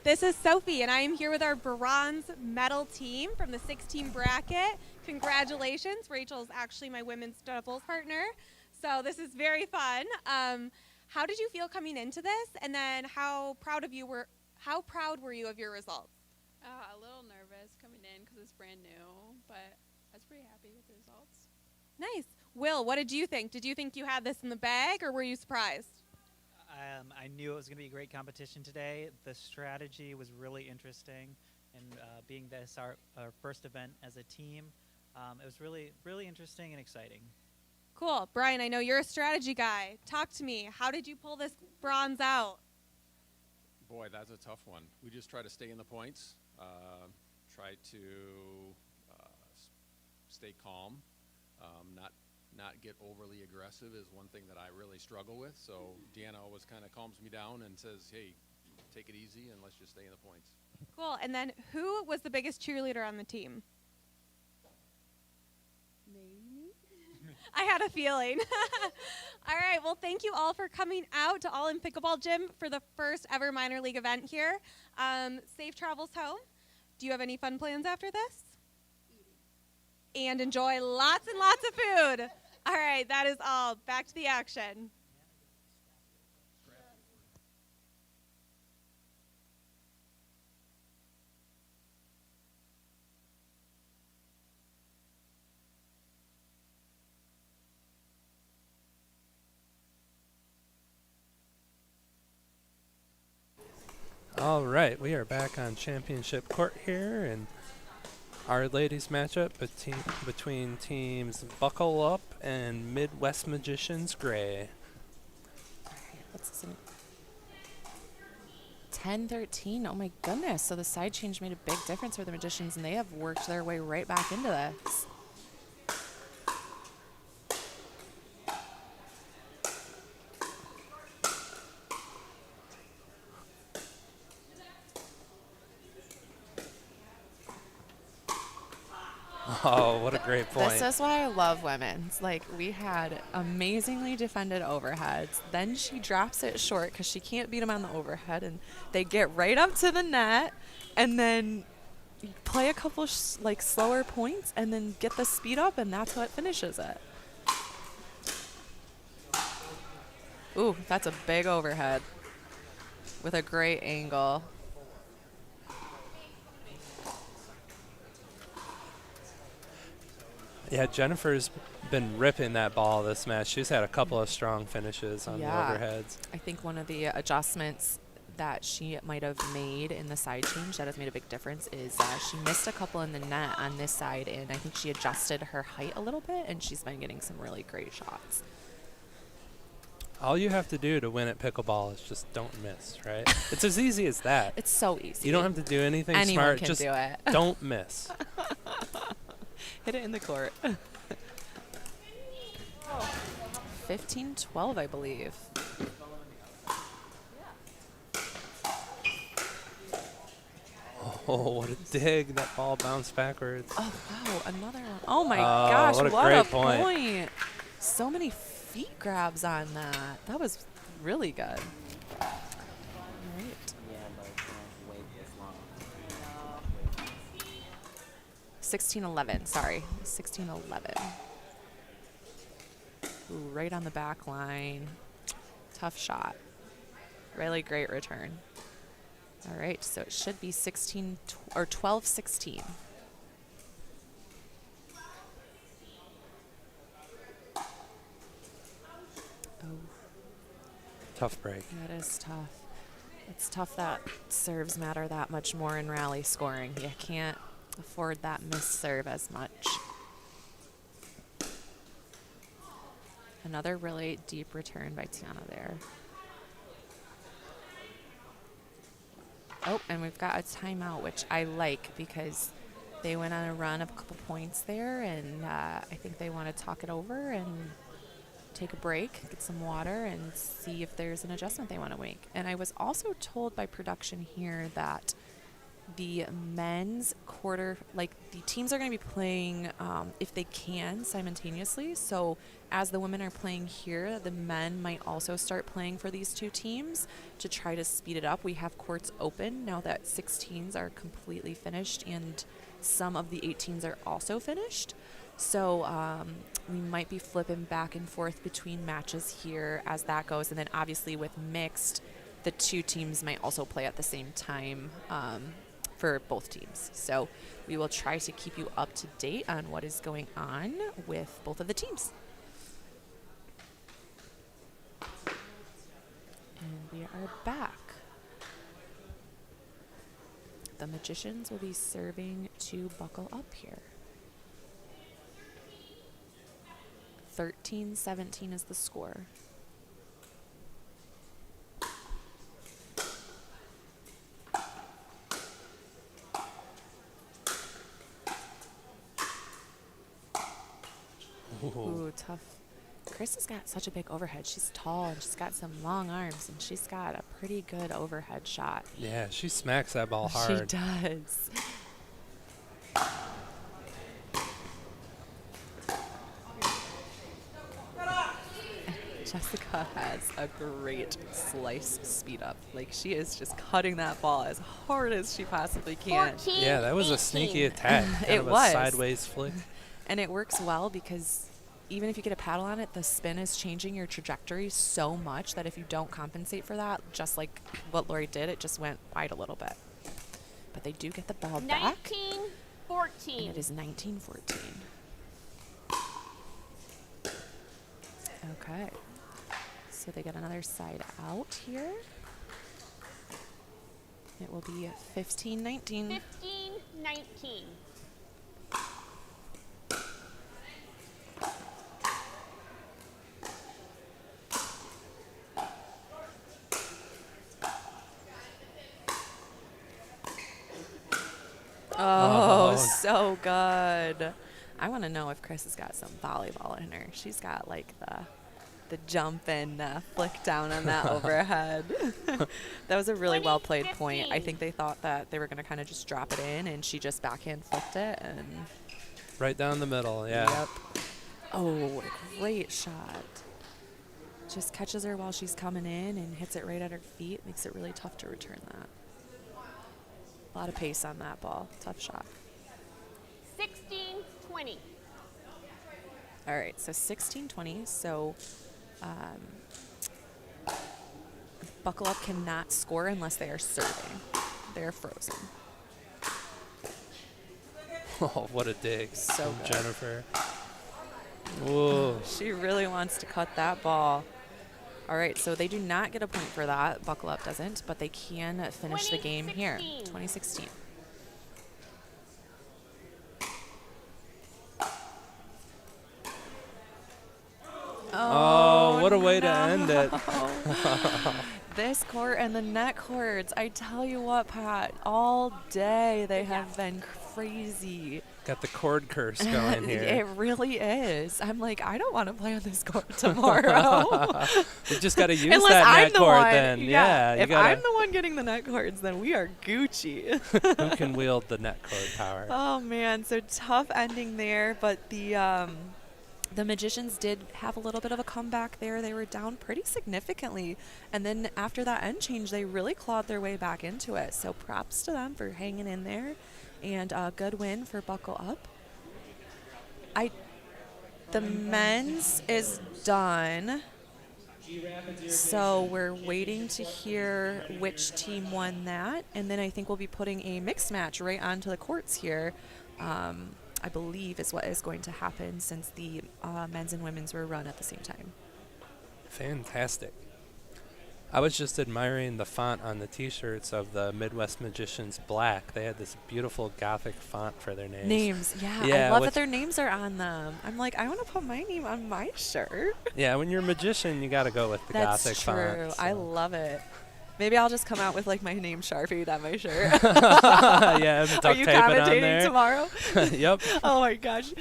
This is Sophie, and I am here with our bronze medal team from the 16 bracket. Congratulations. Rachel's actually my women's doubles partner, so this is very fun. How did you feel coming into this, and then how proud were you of your results? A little nervous coming in because it's brand new, but I was pretty happy with the results. Nice. Will, what did you think? Did you think you had this in the bag, or were you surprised? I knew it was going to be a great competition today. The strategy was really interesting, and being this our first event as a team, it was really, really interesting and exciting. Cool. Brian, I know you're a strategy guy. Talk to me. How did you pull this bronze out? Boy, that's a tough one. We just try to stay in the points, try to stay calm, not get overly aggressive is one thing that I really struggle with. So Deanna always kind of calms me down and says, hey, take it easy and let's just stay in the points. Cool. And then who was the biggest cheerleader on the team? I had a feeling. All right. Well, thank you all for coming out to All in Pickleball Gym for the first ever minor league event here. Safe travels home. Do you have any fun plans after this? And enjoy lots and lots of food. All right. That is all. Back to the action. All right, we are back on championship court here, and our ladies matchup between teams Buckle Up and Midwest Magicians Gray. What's this? 10-13. Oh my goodness. So the side change made a big difference for the Magicians, and they have worked their way right back into this. Oh, what a great point. This is why I love women's. Like, we had amazingly defended overheads. Then she drops it short because she can't beat them on the overhead, and they get right up to the net, and then play a couple slower points, and then get the speed up, and that's what finishes it. Ooh, that's a big overhead with a great angle. Yeah, Jennifer's been ripping that ball this match. She's had a couple of strong finishes on the overheads. I think one of the adjustments that she might have made in the side change that has made a big difference is she missed a couple in the net on this side, and I think she adjusted her height a little bit, and she's been getting some really great shots. All you have to do to win at pickleball is just don't miss, right? It's as easy as that. It's so easy. You don't have to do anything Anyone smart. can Just do it. don't miss. Hit it in the court. 15-12, I believe. Oh, what a dig. That ball bounced backwards. Oh, wow, another one. Oh, my gosh, what a what great a point. point. So many feet grabs on that. That was really good. All right. 16-11, sorry. 16-11. Ooh, right on the back line. Tough shot. Really great return. All right, so it should be 12-16. Oh. Tough break. That is tough. It's tough that serves matter that much more in rally scoring. You can't afford that missed serve as much. Another really deep return by Tiana there. Oh, and we've got a timeout, which I like because they went on a run of a couple points there, and I think they want to talk it over and take a break, get some water, and see if there's an adjustment they want to make. And I was also told by production here that the men's quarter, like the teams are going to be playing, if they can, simultaneously. So as the women are playing here, the men might also start playing for these two teams to try to speed it up. We have courts open now that 16s are completely finished and some of the 18s are also finished. So we might be flipping back and forth between matches here as that goes. And then obviously with mixed, the two teams might also play at the same time for both teams. So we will try to keep you up to date on what is going on with both of the teams. And we are back. The Magicians will be serving to buckle up here. 13-17 is the score. Ooh, tough. Chris has got such a big overhead. She's tall and she's got some long arms and she's got a pretty good overhead shot. Yeah, she smacks that ball hard. She does. Jessica has a great slice speed up. Like, she is just cutting that ball as hard as she possibly can. 14, yeah, that was 18. A sneaky attack. It was. A sideways flick. And it works well because even if you get a paddle on it, the spin is changing your trajectory so much that if you don't compensate for that, just like what Lori did, it just went wide a little bit. But they do get the ball back. 19-14. And it is 19-14. Okay. So they get another side out here. It will be 15-19. 15-19. Oh, so good. I want to know if Chris has got some volleyball in her. She's got like the jump and flick down on that overhead. That was a really well played point. I think they thought that they were going to kind of just drop it in, and she just backhand flicked it and right down the middle. Yeah. Yep. Oh, great shot. Just catches her while she's coming in and hits it right at her feet. Makes it really tough to return that. A lot of pace on that ball. Tough shot. 16-20. All right, so 16-20. So Buckle Up cannot score unless they are serving. They're frozen. Oh, what a dig So from good. Jennifer. Whoa. She really wants to cut that ball. All right, so they do not get a point for that. Buckle Up doesn't, but they can finish the game here. 2016. Oh, what a way to end it. This court and the net courts, I tell you what, Pat, all day they have been crazy. Got the cord curse going here. It really is. I'm like, I don't want to play on this court tomorrow. You just got to use Unless that I'm net the cord one, then. Yeah. If I'm the one getting the net cords, then we are Gucci. Who can wield the net cord power? Oh, man. So tough ending there, but the Magicians did have a little bit of a comeback there. They were down pretty significantly. And then after that end change, they really clawed their way back into it. So props to them for hanging in there. And a good win for Buckle Up. The men's is done. So we're waiting to hear which team won that. And then I think we'll be putting a mixed match right onto the courts here. I believe is what is going to happen since the men's and women's were run at the same time. Fantastic. I was just admiring the font on the T-shirts of the Midwest Magicians Black. They had this beautiful Gothic font for their names. Yeah, I love that their names are on them. I'm like, I want to put my name on my shirt. Yeah, when you're a magician, you got to go with the Gothic font. That's true. I love it. Maybe I'll just come out with like my name Sharpied on my shirt. Yeah, duct Are you tape it on commentating there. tomorrow? Yep. Oh my gosh.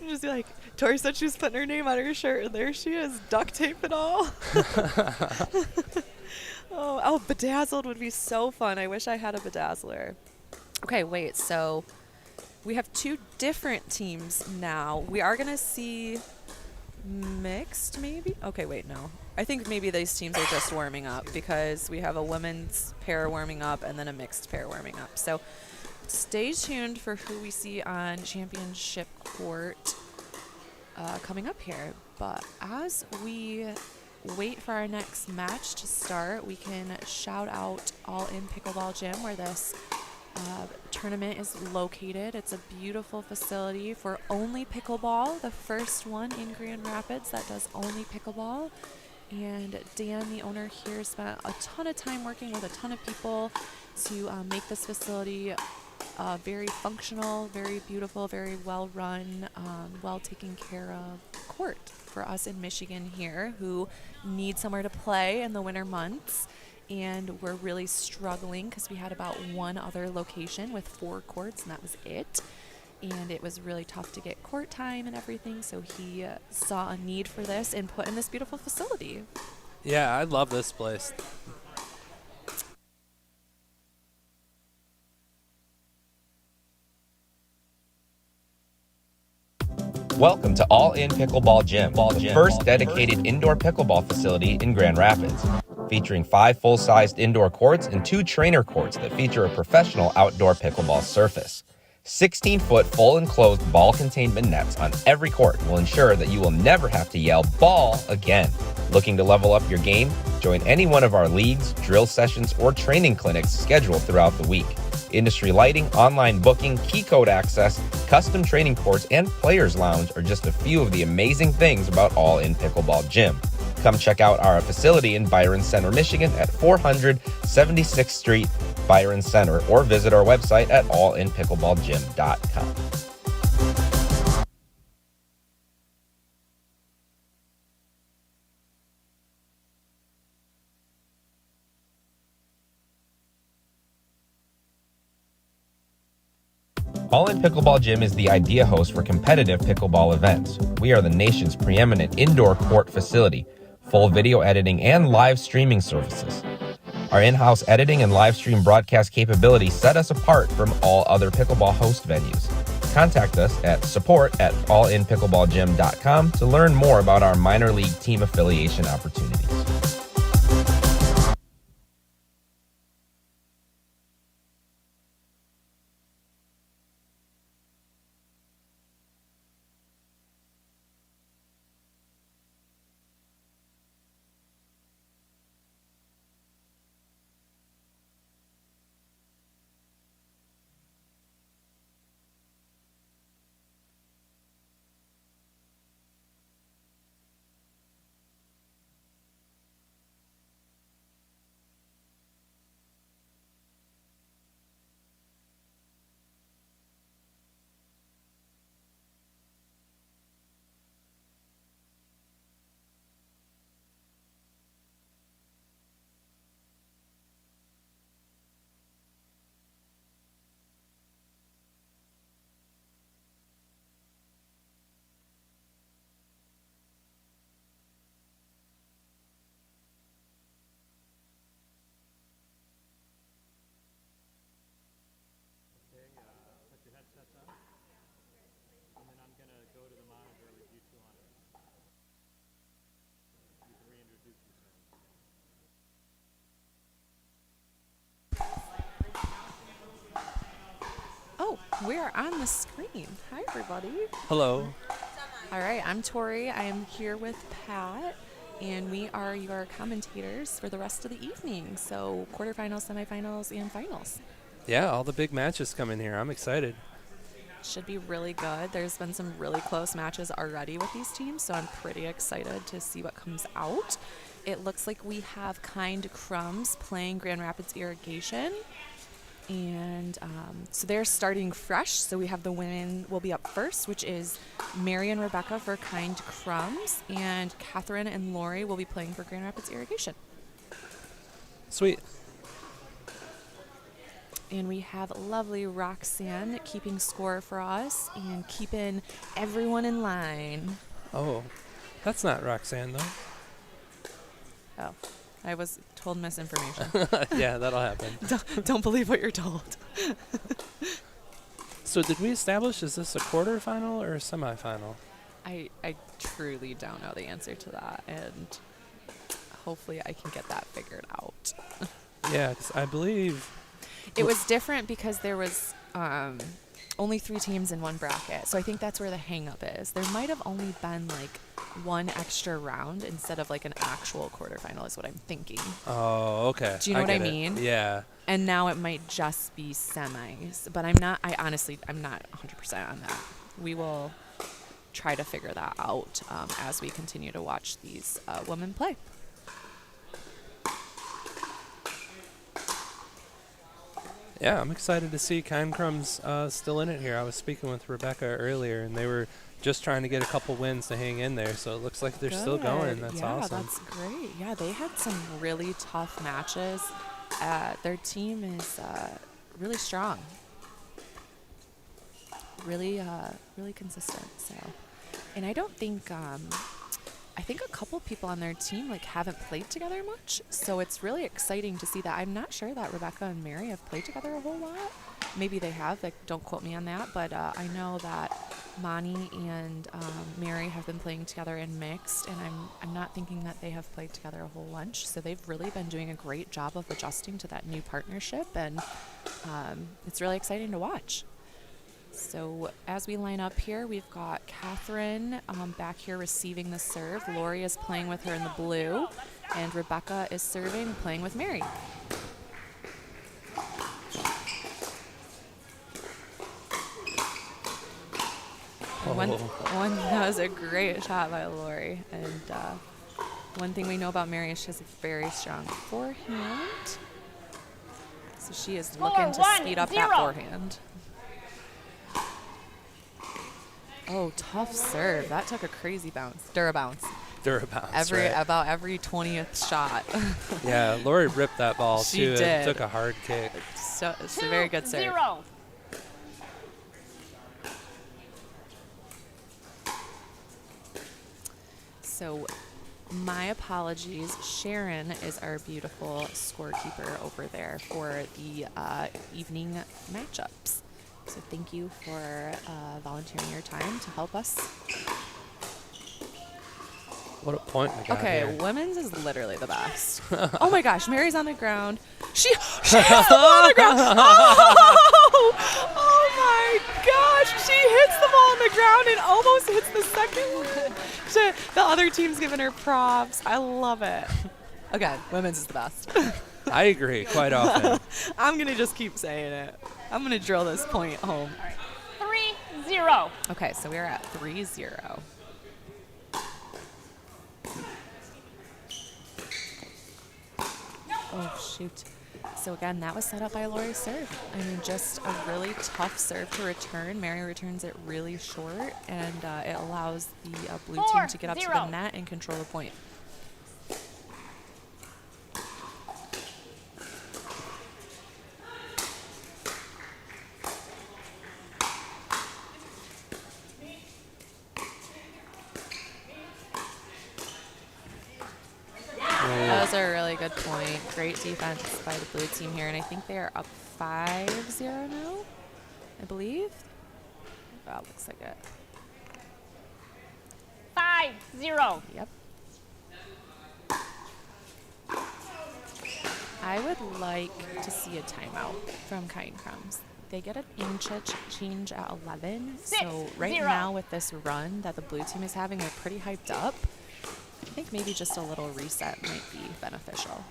Just be like, Tori said she was putting her name on her shirt, and there she is, duct tape and all. Oh, bedazzled would be so fun. I wish I had a bedazzler. Okay, wait. So we have two different teams now. We are going to see mixed, maybe? Okay, wait, no. I think maybe these teams are just warming up because we have a women's pair warming up and then a mixed pair warming up. So stay tuned for who we see on championship court coming up here. But as we wait for our next match to start, we can shout out All In Pickleball Gym where this tournament is located. It's a beautiful facility for only pickleball, the first one in Grand Rapids that does only pickleball. And Dan, the owner here, spent a ton of time working with a ton of people to make this facility very functional, very beautiful, very well run, well taken care of court for us in Michigan here who need somewhere to play in the winter months. And we're really struggling because we had about one other location with 4 courts, and that was it. And it was really tough to get court time and everything, so he saw a need for this and put in this beautiful facility. Yeah, I love this place. Welcome to All In Pickleball Gym, the first dedicated indoor pickleball facility in Grand Rapids. Featuring 5 full-sized indoor courts and 2 trainer courts that feature a professional outdoor pickleball surface. 16-foot full enclosed ball containment nets on every court will ensure that you will never have to yell ball again. Looking to level up your game? Join any one of our leagues, drill sessions, or training clinics scheduled throughout the week. Industry lighting, online booking, key code access, custom training courts, and players lounge are just a few of the amazing things about All In Pickleball Gym. Come check out our facility in Byron Center, Michigan at 400 76th Street, Byron Center, or visit our website at allinpickleballgym.com. All In Pickleball Gym is the idea host for competitive pickleball events. We are the nation's preeminent indoor court facility, full video editing and live streaming services. Our in-house editing and live stream broadcast capabilities set us apart from all other pickleball host venues. Contact us at support@allinpickleballgym.com to learn more about our minor league team affiliation opportunities. we're on the screen. Hi, everybody. Hello. All right, I'm Tori. I am here with Pat, and we are your commentators for the rest of the evening. So quarterfinals, semifinals, and finals. Yeah, all the big matches coming here. I'm excited. Should be really good. There's been some really close matches already with these teams, so I'm pretty excited to see what comes out. It looks like we have Kind Crumbs playing Grand Rapids Irrigation. And so they're starting fresh. So we have the women will be up first, which is Mary and Rebecca for Kind Crumbs, and Catherine and Lori will be playing for Grand Rapids Irrigation. Sweet. And we have lovely Roxanne keeping score for us and keeping everyone in line. Oh, that's not Roxanne, though. Oh, I was told misinformation. Yeah, that'll happen. Don't believe what you're told. So did we establish, is this a quarterfinal or a semifinal? I truly don't know the answer to that, and hopefully I can get that figured out. Yeah, 'cause I believe... It was different because there was only 3 teams in one bracket, so I think that's where the hang-up is. There might have only been, like, 1 extra round instead of, like, an actual quarterfinal is what I'm thinking. Oh, okay. Do you know what I mean? Yeah. And now it might just be semis, but I'm not 100% on that. We will try to figure that out as we continue to watch these women play. Yeah, I'm excited to see Kind Crumbs still in it here. I was speaking with Rebecca earlier, and they were just trying to get a couple wins to hang in there, so it looks like they're still going. That's awesome. Yeah, that's great. Yeah, they had some really tough matches. Their team is really strong. Really consistent. So, and I don't think I think a couple people on their team like haven't played together much, so it's really exciting to see that. I'm not sure that Rebecca and Mary have played together a whole lot. Maybe they have, like, don't quote me on that, but I know that Moni and Mary have been playing together in mixed, and I'm not thinking that they have played together a whole bunch, so they've really been doing a great job of adjusting to that new partnership, and it's really exciting to watch. So as we line up here, we've got Catherine back here receiving the serve. Lori is playing with her in the blue, and Rebecca is serving, playing with Mary. One that was a great shot by Lori, and one thing we know about Mary is she has a very strong forehand, so she is looking to speed up that forehand. Oh, tough serve. That took a crazy bounce. Dura-bounce. About every 20th shot. Yeah, Lori ripped that ball, she too. Did. It took a hard kick. So, it's a very good serve. 2-0. So, my apologies. Sharon is our beautiful scorekeeper over there for the evening matchups. So thank you for volunteering your time to help us. What a point we got Okay, here. women's is literally the best. Oh my gosh, Mary's on the ground. She hits the ball on the ground. Oh my gosh, she hits the ball on the ground and almost hits the second one. The other team's giving her props. I love it. Okay, women's is the best. I agree quite often. I'm going to just keep saying it. I'm going to drill this point home. 3-0. Okay, so we're at 3-0. Oh, shoot. So, again, that was set up by Lori's serve. I mean, just a really tough serve to return. Mary returns it really short, and it allows the blue team to get up to the net and control the point. That was a really good point. Great defense by the blue team here, and I think they are up 5-0 now, I believe. That looks like it. 5-0. Yep. I would like to see a timeout from Kind Crumbs. they get an inch change at 11. 6, So right 0. now with this run that the blue team is having, they're pretty hyped up. I think maybe just a little reset might be beneficial.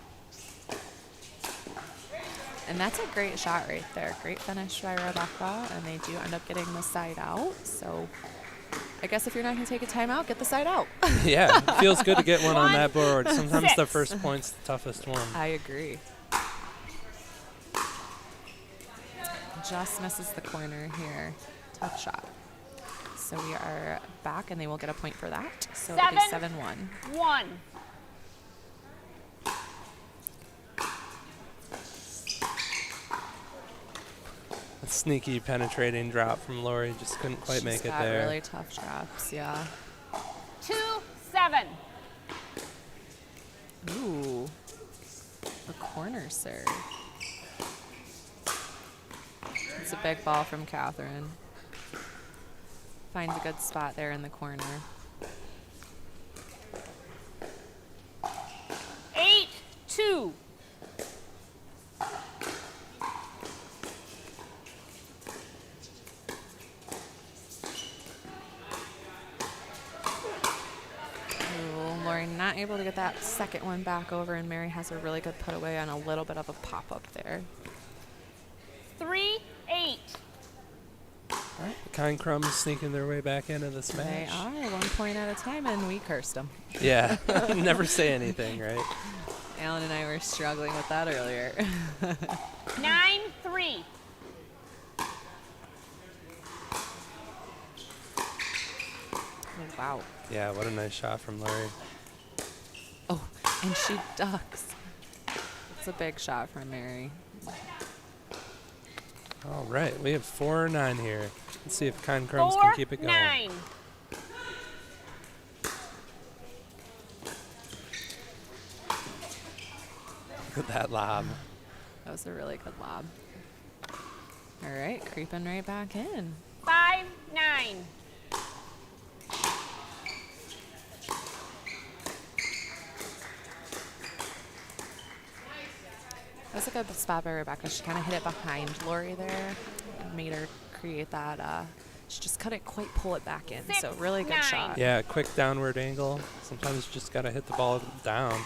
And that's a great shot right there. Great finish by Rebecca, and they do end up getting the side out. So I guess if you're not going to take a timeout, get the side out. Yeah, it feels good to get one on that board. Sometimes 6. the first point's the toughest one. I agree. Just misses the corner here. Tough shot. So we are back, and they will get a point for that. So it'll be 7-1. 1. A sneaky penetrating drop from Lori, just couldn't quite She's make it got there. really tough drops, yeah. 2-7. Ooh, a corner serve. It's a big ball from Catherine. Finds a good spot there in the corner. 8-2. Lori not able to get that second one back over, and Mary has a really good put away on a little bit of a pop-up there. 3-8. All right, Kind Crumbs sneaking their way back into this They match. are 1 point at a time, and we cursed them. Yeah, never say anything, right? Alan and I were struggling with that earlier. 9-3. Oh, wow. Yeah, what a nice shot from Lori. Oh, and she ducks. It's a big shot from Mary. All right, we have 4-9 here. Let's see if Kind Crumbs can keep it going. 4-9. Look at that lob. That was a really good lob. All right, creeping right back in. 5-9. That was a good spot by Rebecca. She kind of hit it behind Lori there and made her create that. She just couldn't quite pull it back in. So really good shot. Yeah, quick downward angle. Sometimes you just got to hit the ball down.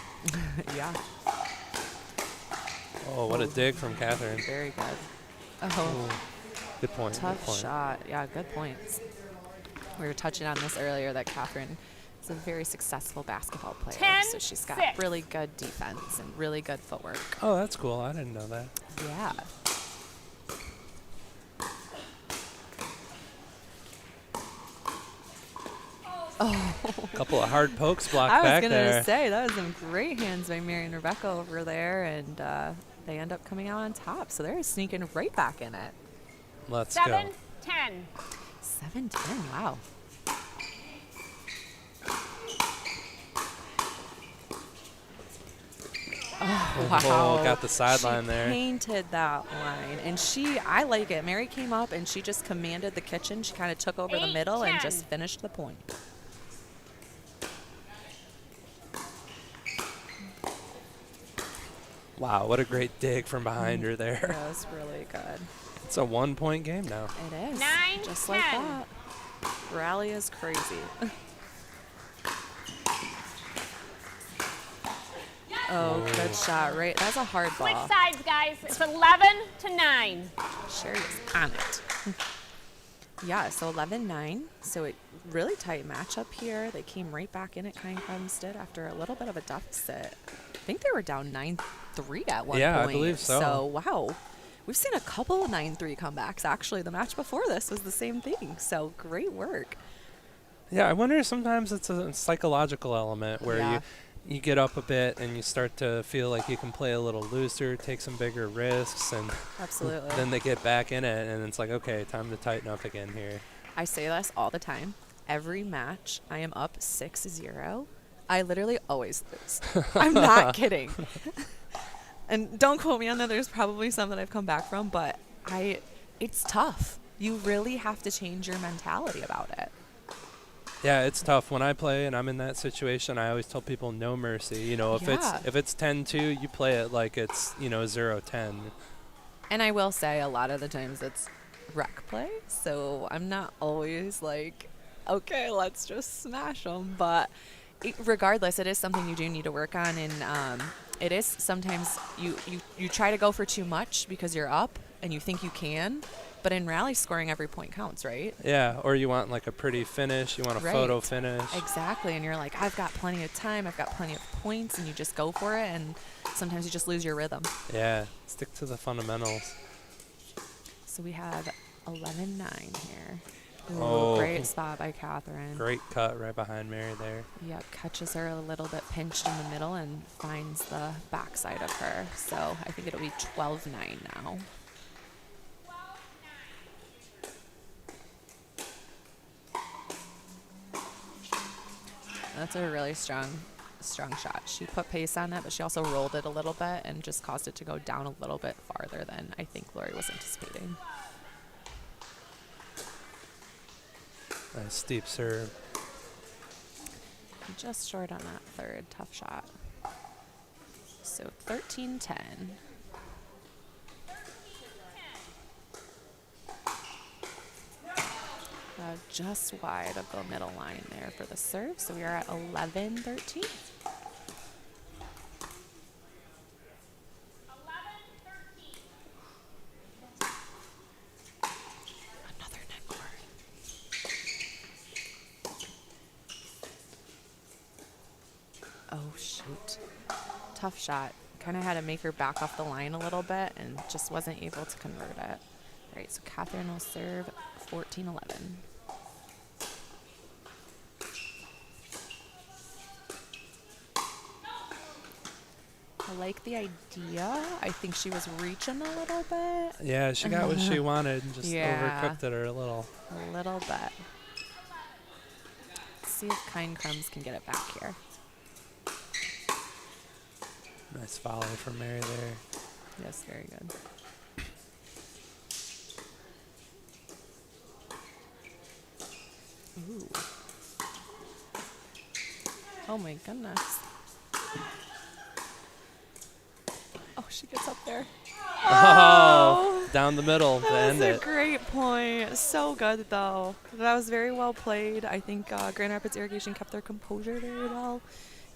Yeah. Oh, what a dig from Catherine. Very good. Oh. Ooh, good point. Tough good point. shot. Yeah, good points. We were touching on this earlier that Catherine is a very successful basketball player. 10, so she's got 6. really good defense and really good footwork. Oh, that's cool. I didn't know that. Yeah. Oh. Couple of hard pokes blocked I was back gonna there. say that was some great hands by Mary and Rebecca over there, and they end up coming out on top. So they're sneaking right back in it. Let's 7-10. go. 7-10. Wow. Oh, wow. Got the sideline she there. Painted that line, and I like it. Mary came up and she just commanded the kitchen. She kind of took over the middle and just finished the point. Wow, what a great dig from behind her there. That was really good. It's a 1 point game now. It is. 9, just 10. like that. Rally is crazy. Oh, good shot, right? That's a hard Switch ball. sides, guys. It's 11-9. Sherry's on it. Yeah, so 11-9. So it really tight matchup here. They came right back in at Kind Crumbs did after a little bit of a deficit. I think they were down 9-3 at one point. Yeah, I believe so. So, wow. We've seen a couple of 9-3 comebacks. Actually, the match before this was the same thing. So, great work. Yeah, I wonder if sometimes it's a psychological element where you get up a bit and you start to feel like you can play a little looser, take some bigger risks, and Absolutely. then they get back in it, and it's like, okay, time to tighten up again here. I say this all the time. Every match, I am up 6-0. I literally always lose. I'm not kidding. And don't quote me on that. There's probably some that I've come back from, but it's tough. You really have to change your mentality about it. Yeah, it's tough. When I play and I'm in that situation, I always tell people no mercy. You know, if it's 10-2, you play it like it's, 0-10. And I will say a lot of the times it's rec play, so I'm not always like, okay, let's just smash them. But regardless, it is something you do need to work on, and it is sometimes you try to go for too much because you're up and you think you can, but in rally scoring every point counts, right? Yeah, or you want like a pretty finish, you want a photo finish. Exactly, and you're like, I've got plenty of time, I've got plenty of points, and you just go for it, and sometimes you just lose your rhythm. Yeah, stick to the fundamentals. So we have 11-9 here. Ooh, Oh, great spot by Catherine. Great cut right behind Mary there. Yep, catches her a little bit pinched in the middle and finds the backside of her. So I think it'll be 12-9 now. That's a really strong shot. She put pace on it, but she also rolled it a little bit and just caused it to go down a little bit farther than I think Lori was anticipating. Nice steep serve. Just short on that third tough shot. So 13-10. Just wide of the middle line there for the serve. So we are at 11-13. Oh, shoot. Tough shot. Kind of had to make her back off the line a little bit and just wasn't able to convert it. All right, so Catherine will serve 14-11. I like the idea. I think she was reaching a little bit. Yeah, she got what she wanted and just overcooked it her a little. A little bit. Let's see if Kind Crumbs can get it back here. Nice volley from Mary there. Yes, very good. Ooh. Oh my goodness. Oh, she gets up there. Oh, down the middle to end it. That's a great point. So good, though. That was very well played. I think Grand Rapids Irrigation kept their composure very well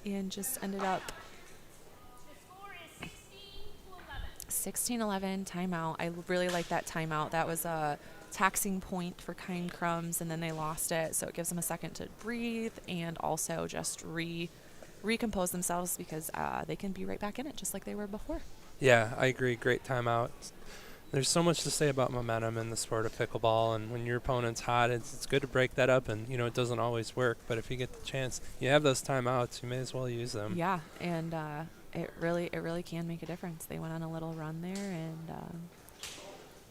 and just ended up 16-11 timeout. I really like that timeout. That was a taxing point for Kind Crumbs, and then they lost it, so it gives them a second to breathe and also just recompose themselves because they can be right back in it just like they were before. Yeah, I agree. Great timeout. There's so much to say about momentum in the sport of pickleball, and when your opponent's hot, it's good to break that up, and it doesn't always work, but if you get the chance, you have those timeouts, you may as well use them. Yeah, and it really can make a difference. They went on a little run there, and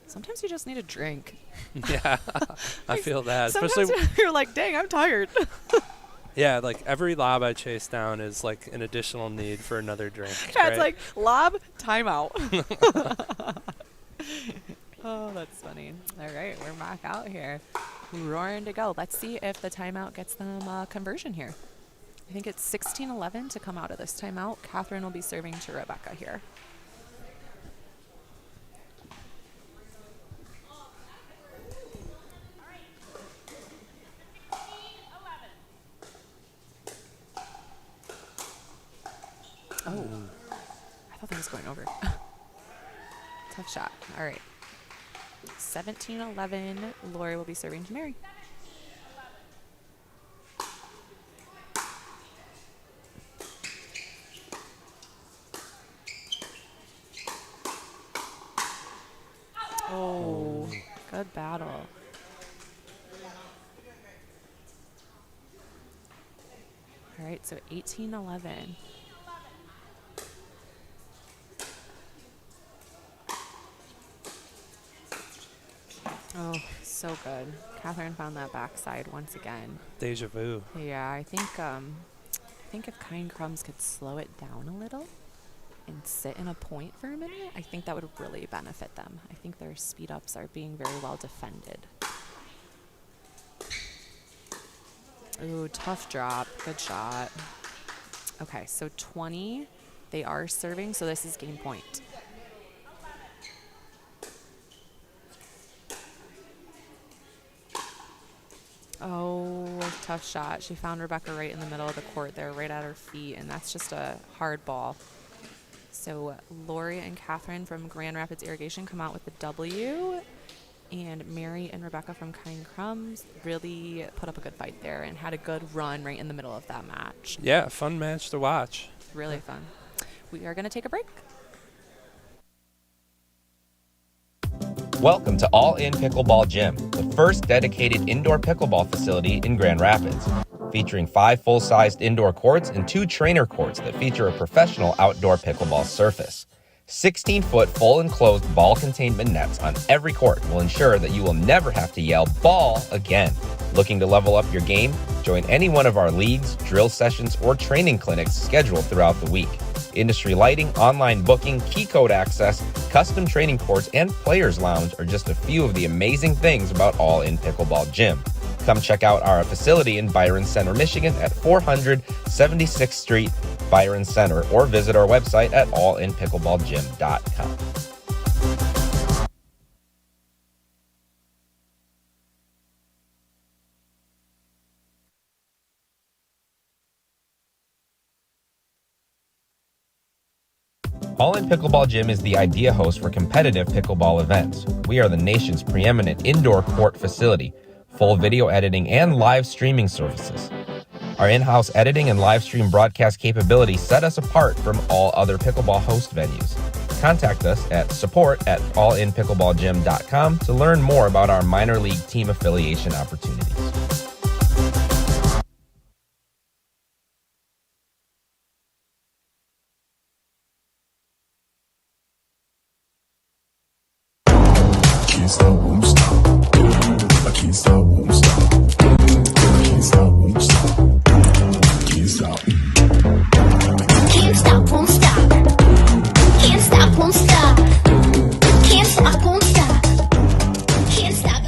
sometimes you just need a drink. Yeah, I feel that. Sometimes Especially you're like, dang, I'm tired. Yeah, like every lob I chase down is like an additional need for another drink. Yeah, right? it's like lob, timeout. Oh, that's funny. All right, we're back out here. Roaring to go. Let's see if the timeout gets them conversion here. I think it's 16-11 to come out of this timeout. Catherine will be serving to Rebecca here. Oh, I thought that was going over. Tough shot. All right. 17-11. Lori will be serving to Mary. Oh, good battle. All right, so 18-11. Oh, so good. Catherine found that backside once again. Deja vu. Yeah, I think if Kind Crumbs could slow it down a little and sit in a point for a minute, I think that would really benefit them. I think their speed ups are being very well defended. Ooh, tough drop. Good shot. Okay, so 20. They are serving, so this is game point. Oh, tough shot. She found Rebecca right in the middle of the court there, right at her feet, and that's just a hard ball. So Lori and Catherine from Grand Rapids Irrigation come out with the W, and Mary and Rebecca from Kind Crumbs really put up a good fight there and had a good run right in the middle of that match. Yeah, fun match to watch. Really fun. We are going to take a break. Welcome to All In Pickleball Gym, the first dedicated indoor pickleball facility in Grand Rapids, featuring 5 full-sized indoor courts and 2 trainer courts that feature a professional outdoor pickleball surface. 16-foot full enclosed ball containment nets on every court will ensure that you will never have to yell "ball" again. Looking to level up your game? Join any one of our leagues, drill sessions, or training clinics scheduled throughout the week. Industry lighting, online booking, key code access, custom training courts, and players lounge are just a few of the amazing things about All In Pickleball Gym. Come check out our facility in Byron Center, Michigan at 476th Street, Byron Center, or visit our website at allinpickleballgym.com. All In Pickleball Gym is the idea host for competitive pickleball events. We are the nation's preeminent indoor court facility, full video editing and live streaming services. Our in-house editing and live stream broadcast capabilities set us apart from all other pickleball host venues. Contact us at support@allinpickleballgym.com to learn more about our minor league team affiliation opportunities. Can't stop, won't stop. I can't stop, won't stop. Can't stop, won't stop. Can't stop. Can't stop, won't stop. Can't stop, won't stop. Can't stop, won't stop. Can't stop.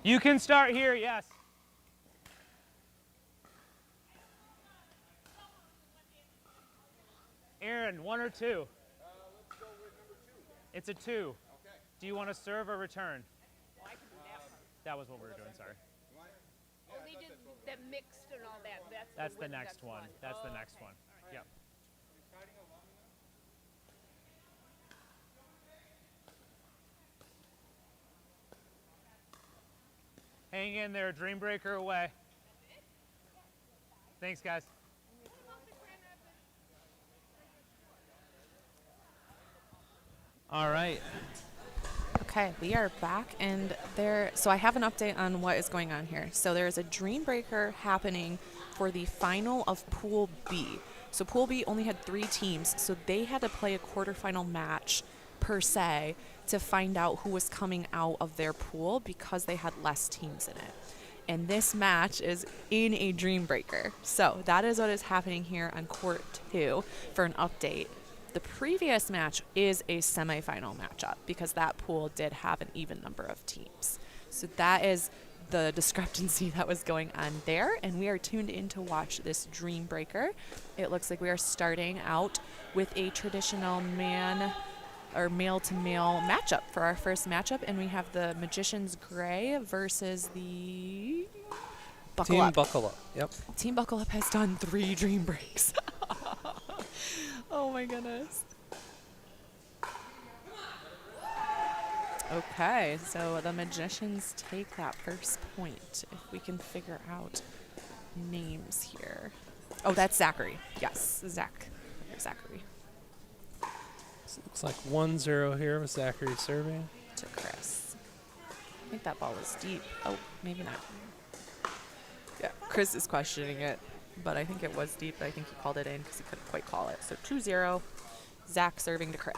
You can start here, yes. Aaron, 1 or 2? Let's go with number 2. It's a 2. Okay. Do you want to serve or return? That was what we were doing, sorry. Oh, they did that mixed and all that. That's the next one. That's the next one. Yep. Hang in there, Dream Breaker away. Thanks, guys. All right. Okay, we are back, and so I have an update on what is going on here. So there is a Dream Breaker happening for the final of Pool B. So Pool B only had 3 teams, so they had to play a quarterfinal match per se to find out who was coming out of their pool because they had less teams in it. And this match is in a Dream Breaker. So that is what is happening here on Court 2 for an update. The previous match is a semifinal matchup because that pool did have an even number of teams. So that is the discrepancy that was going on there, and we are tuned in to watch this Dream Breaker. It looks like we are starting out with a traditional male-to-male matchup for our first matchup, and we have the Magician's Gray versus the Buckle Up. Team Buckle Up, yep. Team Buckle Up has done 3 Dream Breaks. Oh my goodness. Okay, so the Magicians take that first point. If we can figure out names here. Oh, that's Zachary. Yes, Zachary. So it looks like 1-0 here with Zachary serving. To Chris. I think that ball was deep. Oh, maybe not. Yeah, Chris is questioning it, but I think it was deep. I think he called it in because he couldn't quite call it. So 2-0, Zach serving to Chris.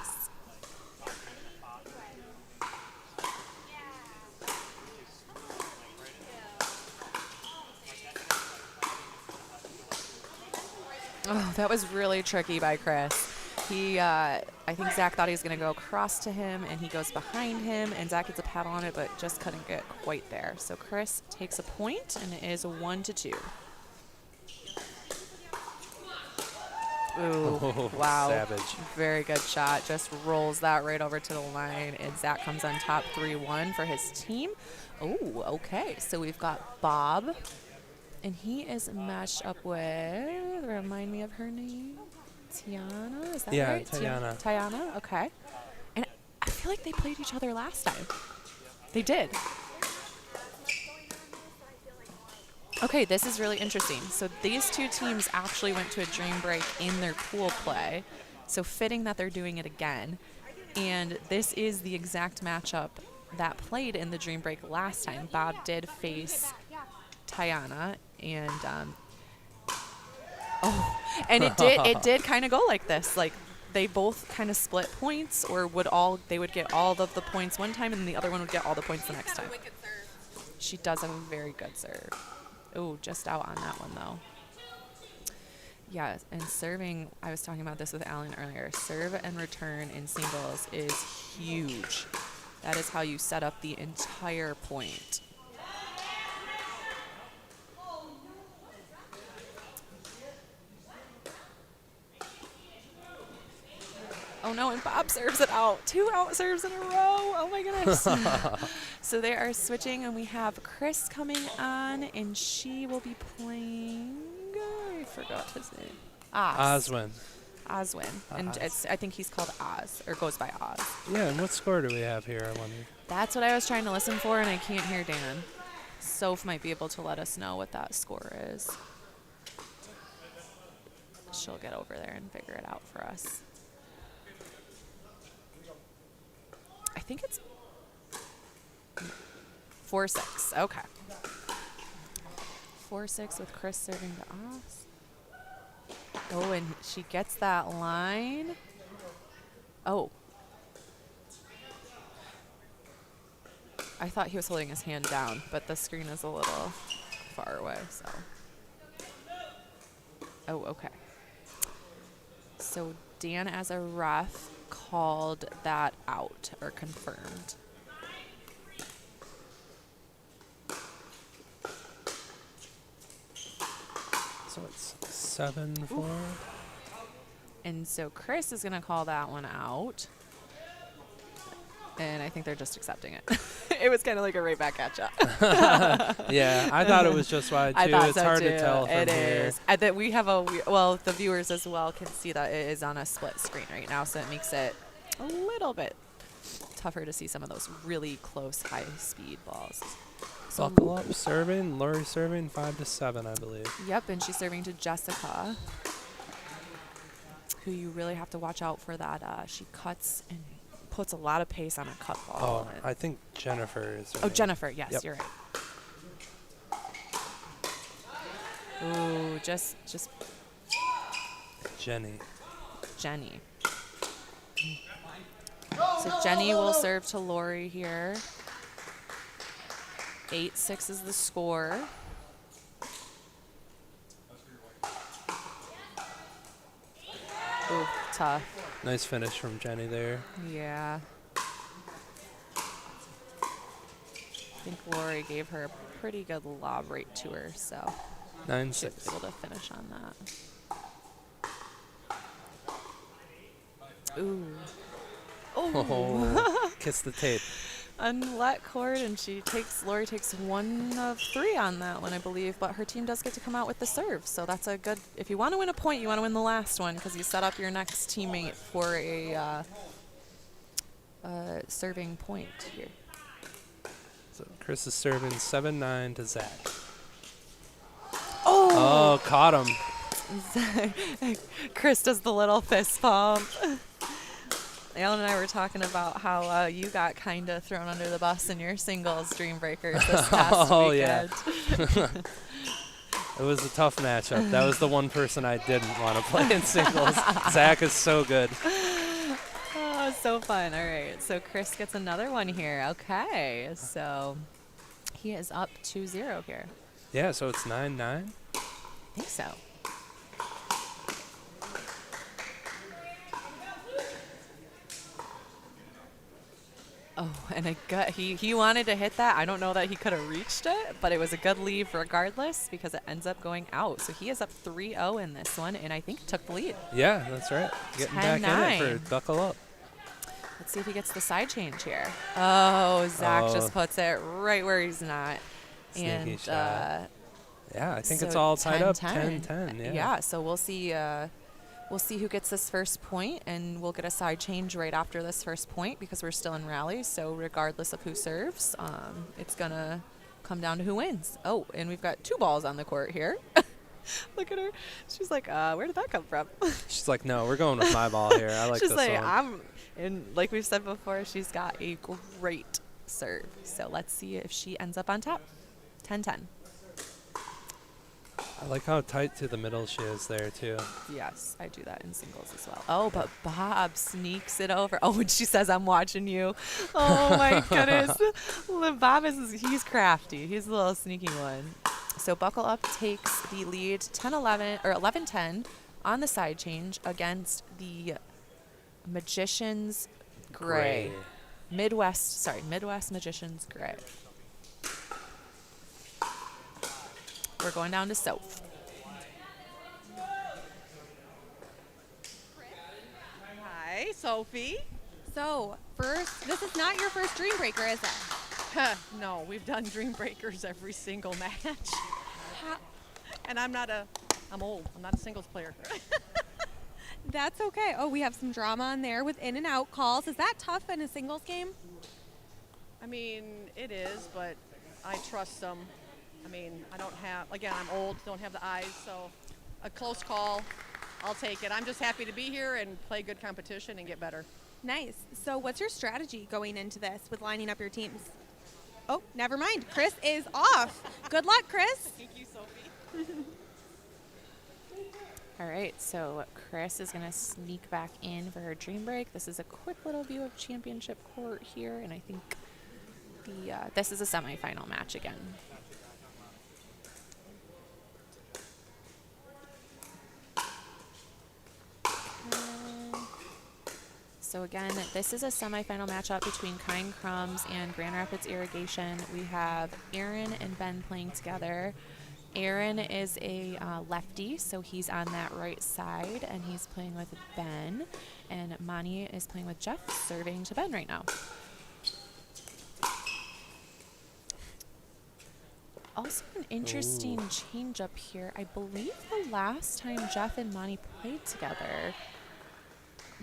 Oh, that was really tricky by Chris. I think Zach thought he was going to go across to him, and he goes behind him, and Zach gets a paddle on it, but just couldn't get quite there. So Chris takes a point, and it is 1-2. Ooh, Oh, wow. savage. Very good shot. Just rolls that right over to the line, and Zach comes on top 3-1 for his team. Oh, okay. So we've got Bob, and he is matched up with, remind me of her name, Tiana, is that Yeah, right? Tiana. Tiana, okay. And I feel like they played each other last time. They did. Okay, this is really interesting. So these 2 teams actually went to a Dream Break in their pool play. So fitting that they're doing it again. And this is the exact matchup that played in the Dream Break last time. Bob did face Tiana, and it did kind of go like this. Like they both kind of split points, or they would get all of the points one time, and the other one would get all the points the next time. She does have a very good serve. Oh, just out on that one though. Yeah, and serving, I was talking about this with Alan earlier. Serve and return in singles is huge. That is how you set up the entire point. Oh no, and Bob serves it out. 2 out serves in a row. Oh my goodness. So they are switching, and we have Chris coming on, and she will be playing, I forgot his name. Oswin. And I think he's called Oz, or goes by Oz. Yeah, and what score do we have here, I wonder? That's what I was trying to listen for, and I can't hear Dan. Soph might be able to let us know what that score is. She'll get over there and figure it out for us. I think it's 4-6. Okay. 4-6 with Chris serving to Oz. Oh, and she gets that line. Oh. I thought he was holding his hand down, but the screen is a little far away, so. Oh, okay. So Dan, as a ref, called that out, or confirmed. So it's 7-4. And so Chris is going to call that one out. and I think they're just accepting it. It was kind of like a right back at ya. Yeah, I thought it was just wide too. I thought It's so hard too. to tell from It here. is. That we have the viewers as well can see that it is on a split screen right now, so it makes it a little bit tougher to see some of those really close, high-speed balls. So Buckle up serving. Lori serving 5-7, I believe. Yep, and she's serving to Jessica, who you really have to watch out for that. She cuts and puts a lot of pace on a cut ball. Oh, I think Jennifer is. her Oh, name. Jennifer, yes, Yep. you're right. Ooh, just Jenny. So Jenny will serve to Lori here. 8-6 is the score. Ooh, tough. Nice finish from Jenny there. Yeah. I think Lori gave her a pretty good lob right to her, so 9-6. she was able to finish on that. Ooh. Oh, kiss the tape. Unlet cord, and Lori takes 1 of 3 on that one, I believe, but her team does get to come out with the serve, so that's a good, if you want to win a point, you want to win the last one, because you set up your next teammate for a serving point here. So Chris is serving 7-9 to Zach. Oh! Oh, caught him. Chris does the little fist pump. Alan and I were talking about how you got kind of thrown under the bus in your singles Dream Breakers this past weekend. Yeah. It was a tough matchup. That was the one person I didn't want to play in singles. Zach is so good. Oh, so fun. All right. So Chris gets another one here. Okay. So he is up 2-0 here. Yeah, so it's 9-9. I think so. Oh, and he wanted to hit that. I don't know that he could have reached it, but it was a good leave regardless because it ends up going out. So he is up 3-0 in this one, and I think took the lead. Yeah, that's right. Getting back in it for Buckle Up. Let's see if he gets the side change here. Oh, Zach just puts it right where he's not. Sneaky And shot. Yeah, I think so it's all tied up 10-10. 10-10. Yeah. Yeah, so we'll see who gets this first point, and we'll get a side change right after this first point because we're still in rally. So regardless of who serves, it's going to come down to who wins. Oh, and we've got 2 balls on the court here. Look at her. She's like, where did that come from? She's like, no, we're going with my ball here. I like She's this like, one. And like we've said before, she's got a great serve. So let's see if she ends up on top. 10-10. I like how tight to the middle she is there, too. Yes, I do that in singles as well. Oh, but Bob sneaks it over. Oh, and she says, I'm watching you. Oh, my goodness. Bob he's crafty. He's a little sneaky one. So Buckle Up takes the lead 10-11 or 11-10 on the side change against the Magicians Gray. Midwest Magicians Gray. We're going down to South. Hi, Sophie. So, this is not your first Dream Breaker, is it? No, we've done Dream Breakers every single match. And I'm old. I'm not a singles player. That's okay. Oh, we have some drama on there with in and out calls. Is that tough in a singles game? I mean, it is, but I trust them. I mean, I'm old, don't have the eyes, so a close call, I'll take it. I'm just happy to be here and play good competition and get better. Nice. So what's your strategy going into this with lining up your teams? Oh, never mind. Chris is off. Good luck, Chris. Thank you, Sophie. All right, so Chris is going to sneak back in for her Dream Break. This is a quick little view of championship court here, and I think this is a semifinal match again. So again, this is a semifinal matchup between Kind Crumbs and Grand Rapids Irrigation. We have Aaron and Ben playing together. Aaron is a lefty, so he's on that right side, and he's playing with Ben. And Mani is playing with Jeff, serving to Ben right now. also an interesting change up here. I believe the last time Jeff and Monty played together,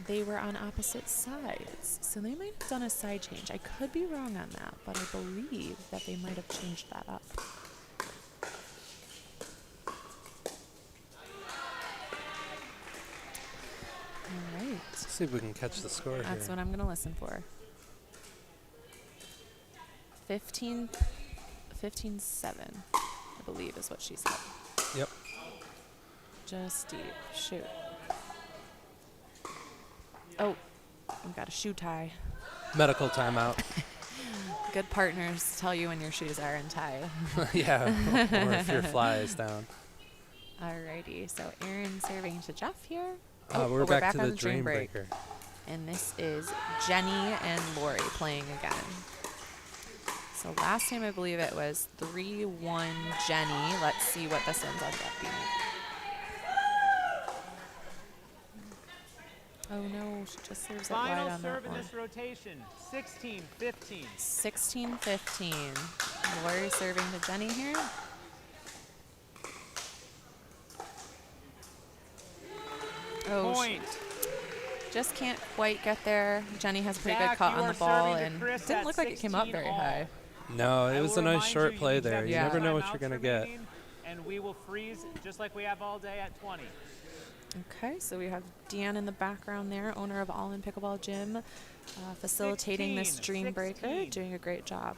they were on opposite sides. So they might have done a side change. I could be wrong on that, but I believe that they might have changed that up. All right. Let's see if we can catch the score That's here. what I'm going to listen for. 15-7, I believe is what she said. Yep. Just deep. Shoot. Oh, we've got a shoe tie. Medical timeout. Good partners tell you when your shoes are untied. Yeah, or if your fly is down. Alrighty, so Aaron serving to Jeff here. We're back to on the Dream Breaker. And this is Jenny and Lori playing again. So last time I believe it was 3-1 Jenny. Let's see what this ends up being. Oh no, she just serves it wide Final on serve that in one. this rotation, 16-15. 16-15. Lori serving to Jenny here. Oh, Point. Just can't quite get there. Jenny has a pretty Zach, good cut you on are the ball, serving to and Chris it didn't at look like it came up very 16 all. high. No, it was a nice short play there. You Yeah. never know what you're Timeouts going to get. remaining, and we will freeze just like we have all day at 20. Okay, so we have Deanne in the background there, owner of All in Pickleball Gym, facilitating this Dream Breaker, doing a great job.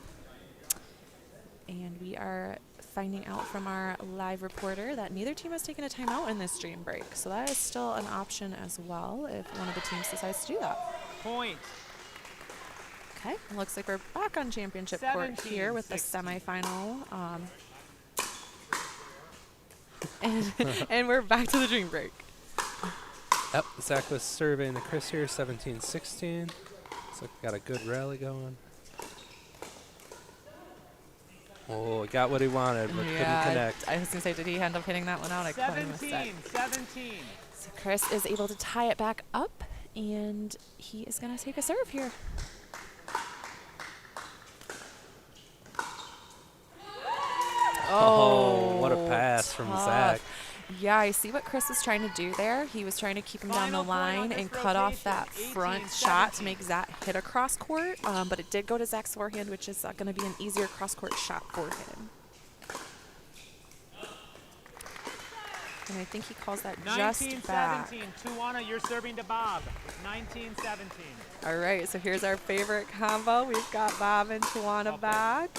And we are finding out from our live reporter that neither team has taken a timeout in this Dream Break. So that is still an option as well if one of the teams decides to do that. Point. Okay, looks like we're back on championship court here with the semifinal. And we're back to the Dream Break. Yep, Zach was surveying the Chris here, 17-16. Looks like we got a good rally going. Oh, got what he wanted, but couldn't connect. I was going to say, did he end up hitting that one out? I caught him a sec. 17. So Chris is able to tie it back up, and he is going to take a serve here. Oh, what a pass from tough. Zach. Yeah, I see what Chris was trying to do there. He was trying to keep him down the line and cut off that front shot to make Zach hit a cross court, but it did go to Zach's forehand, which is going to be an easier cross court shot for him. And I think he calls that just back. 19-17. Tuana, you're serving to Bob. 19-17. All right, so here's our favorite combo. We've got Bob and Tuana back.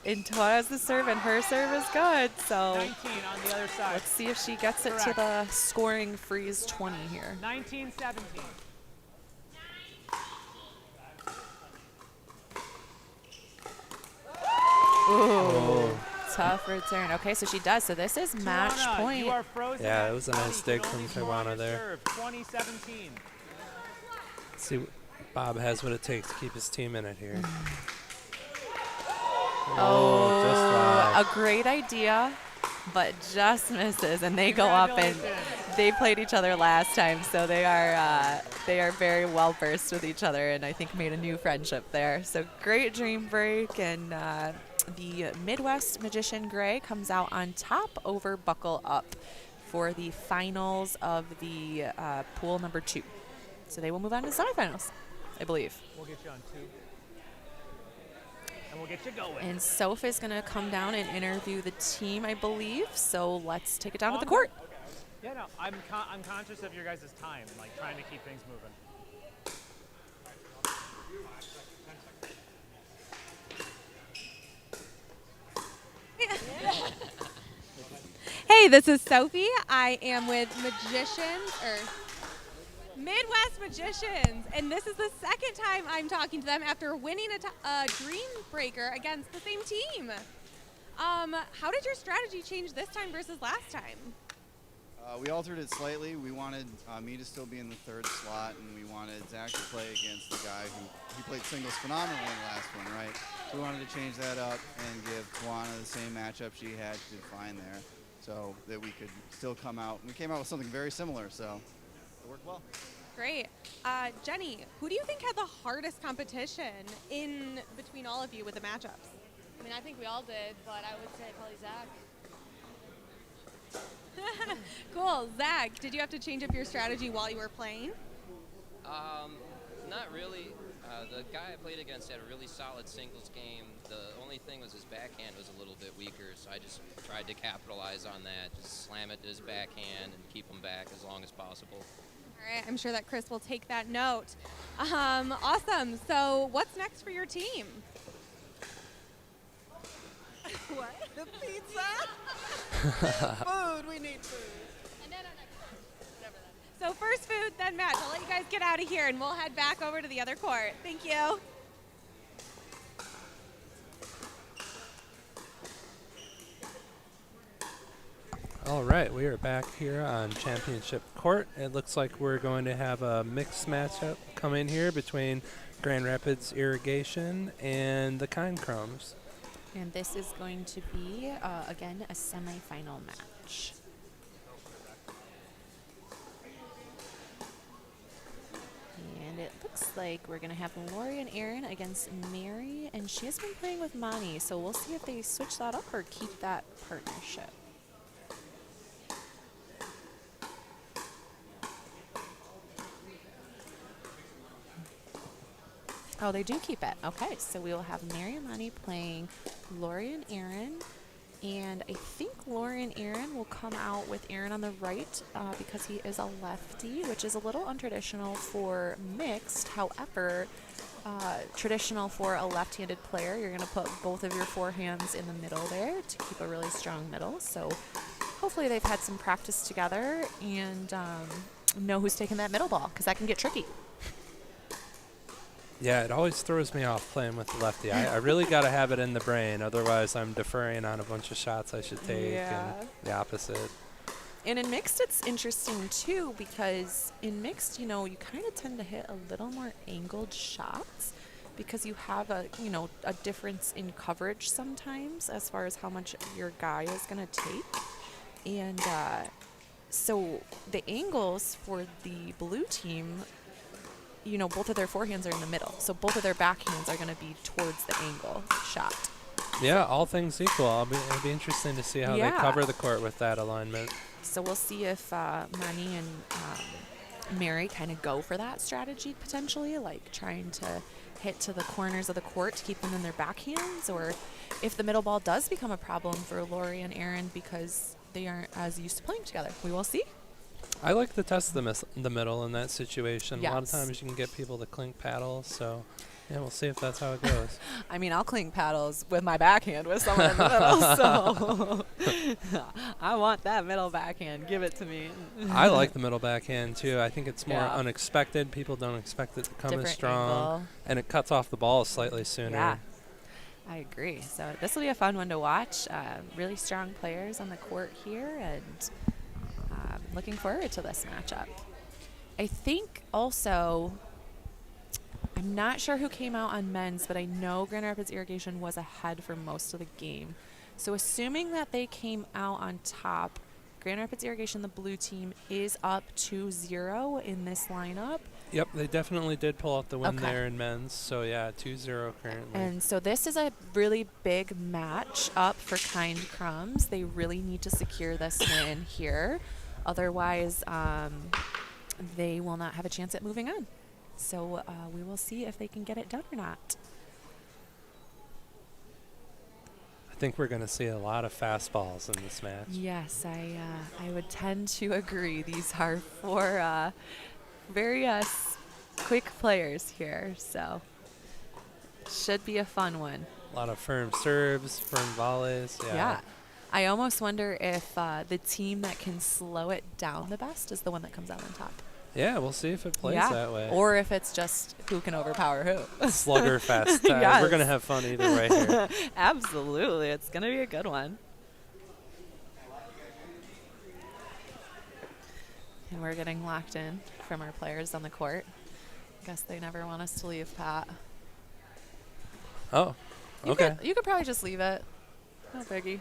And Tuana's the serve, and her serve is good. So 19 on the other side. let's see if she gets it to the scoring freeze 20 here. 19-17. Ooh, tough return. Okay, so she does. So this is match Tuana, point. you are frozen Yeah, at it was a 20. nice You dig can from only score on Tuana your there. serve. 20-17. Let's see, Bob has what it takes to keep his team in it here. Oh, just wide. a great idea, but just misses, and they go up, and they played each other last time, so they are very well versed with each other, and I think made a new friendship there. So great Dream Break, and the Midwest Magician Gray comes out on top over Buckle Up for the finals of the pool number 2. So they will move on to the semifinals, I believe. We'll get you on 2. And we'll get you going. And Soph is going to come down and interview the team, I believe. So let's take it down to the court. Yeah, no, I'm conscious of your guys' time, like trying to keep things moving. Hey, this is Sophie. I am with Midwest Magicians, and this is the second time I'm talking to them after winning a Dream Breaker against the same team. How did your strategy change this time versus last time? We altered it slightly. We wanted me to still be in the 3rd slot, and we wanted Zach to play against the guy he played singles phenomenally in the last one, right? So we wanted to change that up and give Tuana the same matchup she had. She did fine there, so that we could still come out. We came out with something very similar, so it worked well. Great. Jenny, who do you think had the hardest competition in between all of you with the matchups? I mean, I think we all did, but I would say probably Zach. Cool. Zach, did you have to change up your strategy while you were playing? Not really. The guy I played against had a really solid singles game. The only thing was his backhand was a little bit weaker, so I just tried to capitalize on that, just slam it to his backhand and keep him back as long as possible. All right, I'm sure that Chris will take that note. Awesome. So what's next for your team? What? The pizza? Food. We need food. So first food, then match. I'll let you guys get out of here, and we'll head back over to the other court. Thank you. All right, we are back here on Championship Court. It looks like we're going to have a mixed matchup coming here between Grand Rapids Irrigation and the Kind Crumbs. And this is going to be, again, a semifinal match. And it looks like we're going to have Lori and Erin against Mary, and she has been playing with Mani, so we'll see if they switch that up or keep that partnership. Oh, they do keep it. Okay, so we will have Mary and Mani playing Lori and Erin. And I think Lori and Erin will come out with Erin on the right because he is a lefty, which is a little untraditional for mixed. However, traditional for a left-handed player. You're going to put both of your forehands in the middle there to keep a really strong middle. So hopefully they've had some practice together and know who's taking that middle ball because that can get tricky. Yeah, it always throws me off playing with the lefty. I really got to have it in the brain. Otherwise, I'm deferring on a bunch of shots I should take and the opposite. And in mixed, it's interesting, too, because in mixed, you know, you kind of tend to hit a little more angled shots because you have a difference in coverage sometimes as far as how much your guy is going to take. And so the angles for the blue team, you know, both of their forehands are in the middle. So both of their backhands are going to be towards the angle shot. Yeah, all things equal. It'll be interesting to see how they cover the court with that alignment. So we'll see if Mani and Mary kind of go for that strategy potentially, like trying to hit to the corners of the court to keep them in their backhands, or if the middle ball does become a problem for Lori and Erin because they aren't as used to playing together. We will see. I like to test the middle in that situation. Yes. A lot of times you can get people to clink paddle, so yeah, we'll see if that's how it goes. I mean, I'll clink paddles with my backhand with someone in the middle, so I want that middle backhand. Give it to me. I like the middle backhand, too. I think it's more unexpected. People don't expect it to come as strong, angle. And it cuts off the ball slightly sooner. Yeah, I agree. So this will be a fun one to watch. Really strong players on the court here, and looking forward to this matchup. I think also, I'm not sure who came out on men's, but I know Grand Rapids Irrigation was ahead for most of the game. So assuming that they came out on top, Grand Rapids Irrigation, the blue team, is up 2-0 in this lineup. Yep, they definitely did pull out the win there in men's. So, yeah, 2-0 currently. And so this is a really big match up for Kind Crumbs. They really need to secure this win here. Otherwise, they will not have a chance at moving on. So we will see if they can get it done or not. I think we're going to see a lot of fastballs in this match. Yes, I would tend to agree. These are four very quick players here, so should be a fun one. A lot of firm serves, firm volleys. Yeah. I almost wonder if the team that can slow it down the best is the one that comes out on top. Yeah, we'll see if it plays that way. Or if it's just who can overpower who. Sluggerfest. Yes. We're going to have fun either way here. Absolutely. It's going to be a good one. And we're getting locked in from our players on the court. Guess they never want us to leave, Pat. Oh, okay. You could probably just leave it. No biggie.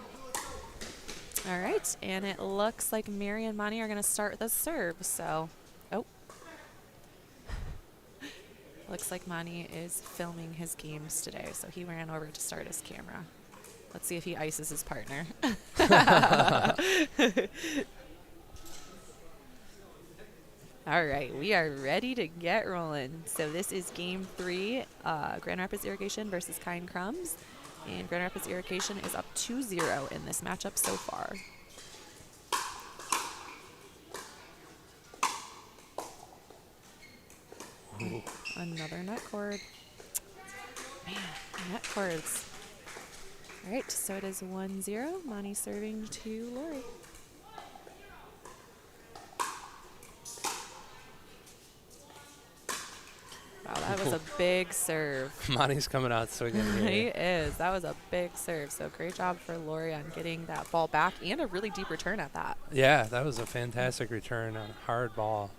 All right, and it looks like Mary and Mani are going to start the serve, so, looks like Mani is filming his games today, so he ran over to start his camera. Let's see if he ices his partner. All right, we are ready to get rolling. So this is game 3, Grand Rapids Irrigation versus Kind Crumbs. And Grand Rapids Irrigation is up 2-0 in this matchup so far. Ooh. Another net cord. Man, net cords. All right, so it is 1-0. Monty serving to Lori. Wow, that was a big serve. Monty's coming out swinging here. He is. That was a big serve. So great job for Lori on getting that ball back and a really deep return at that. Yeah, that was a fantastic return on a hard ball.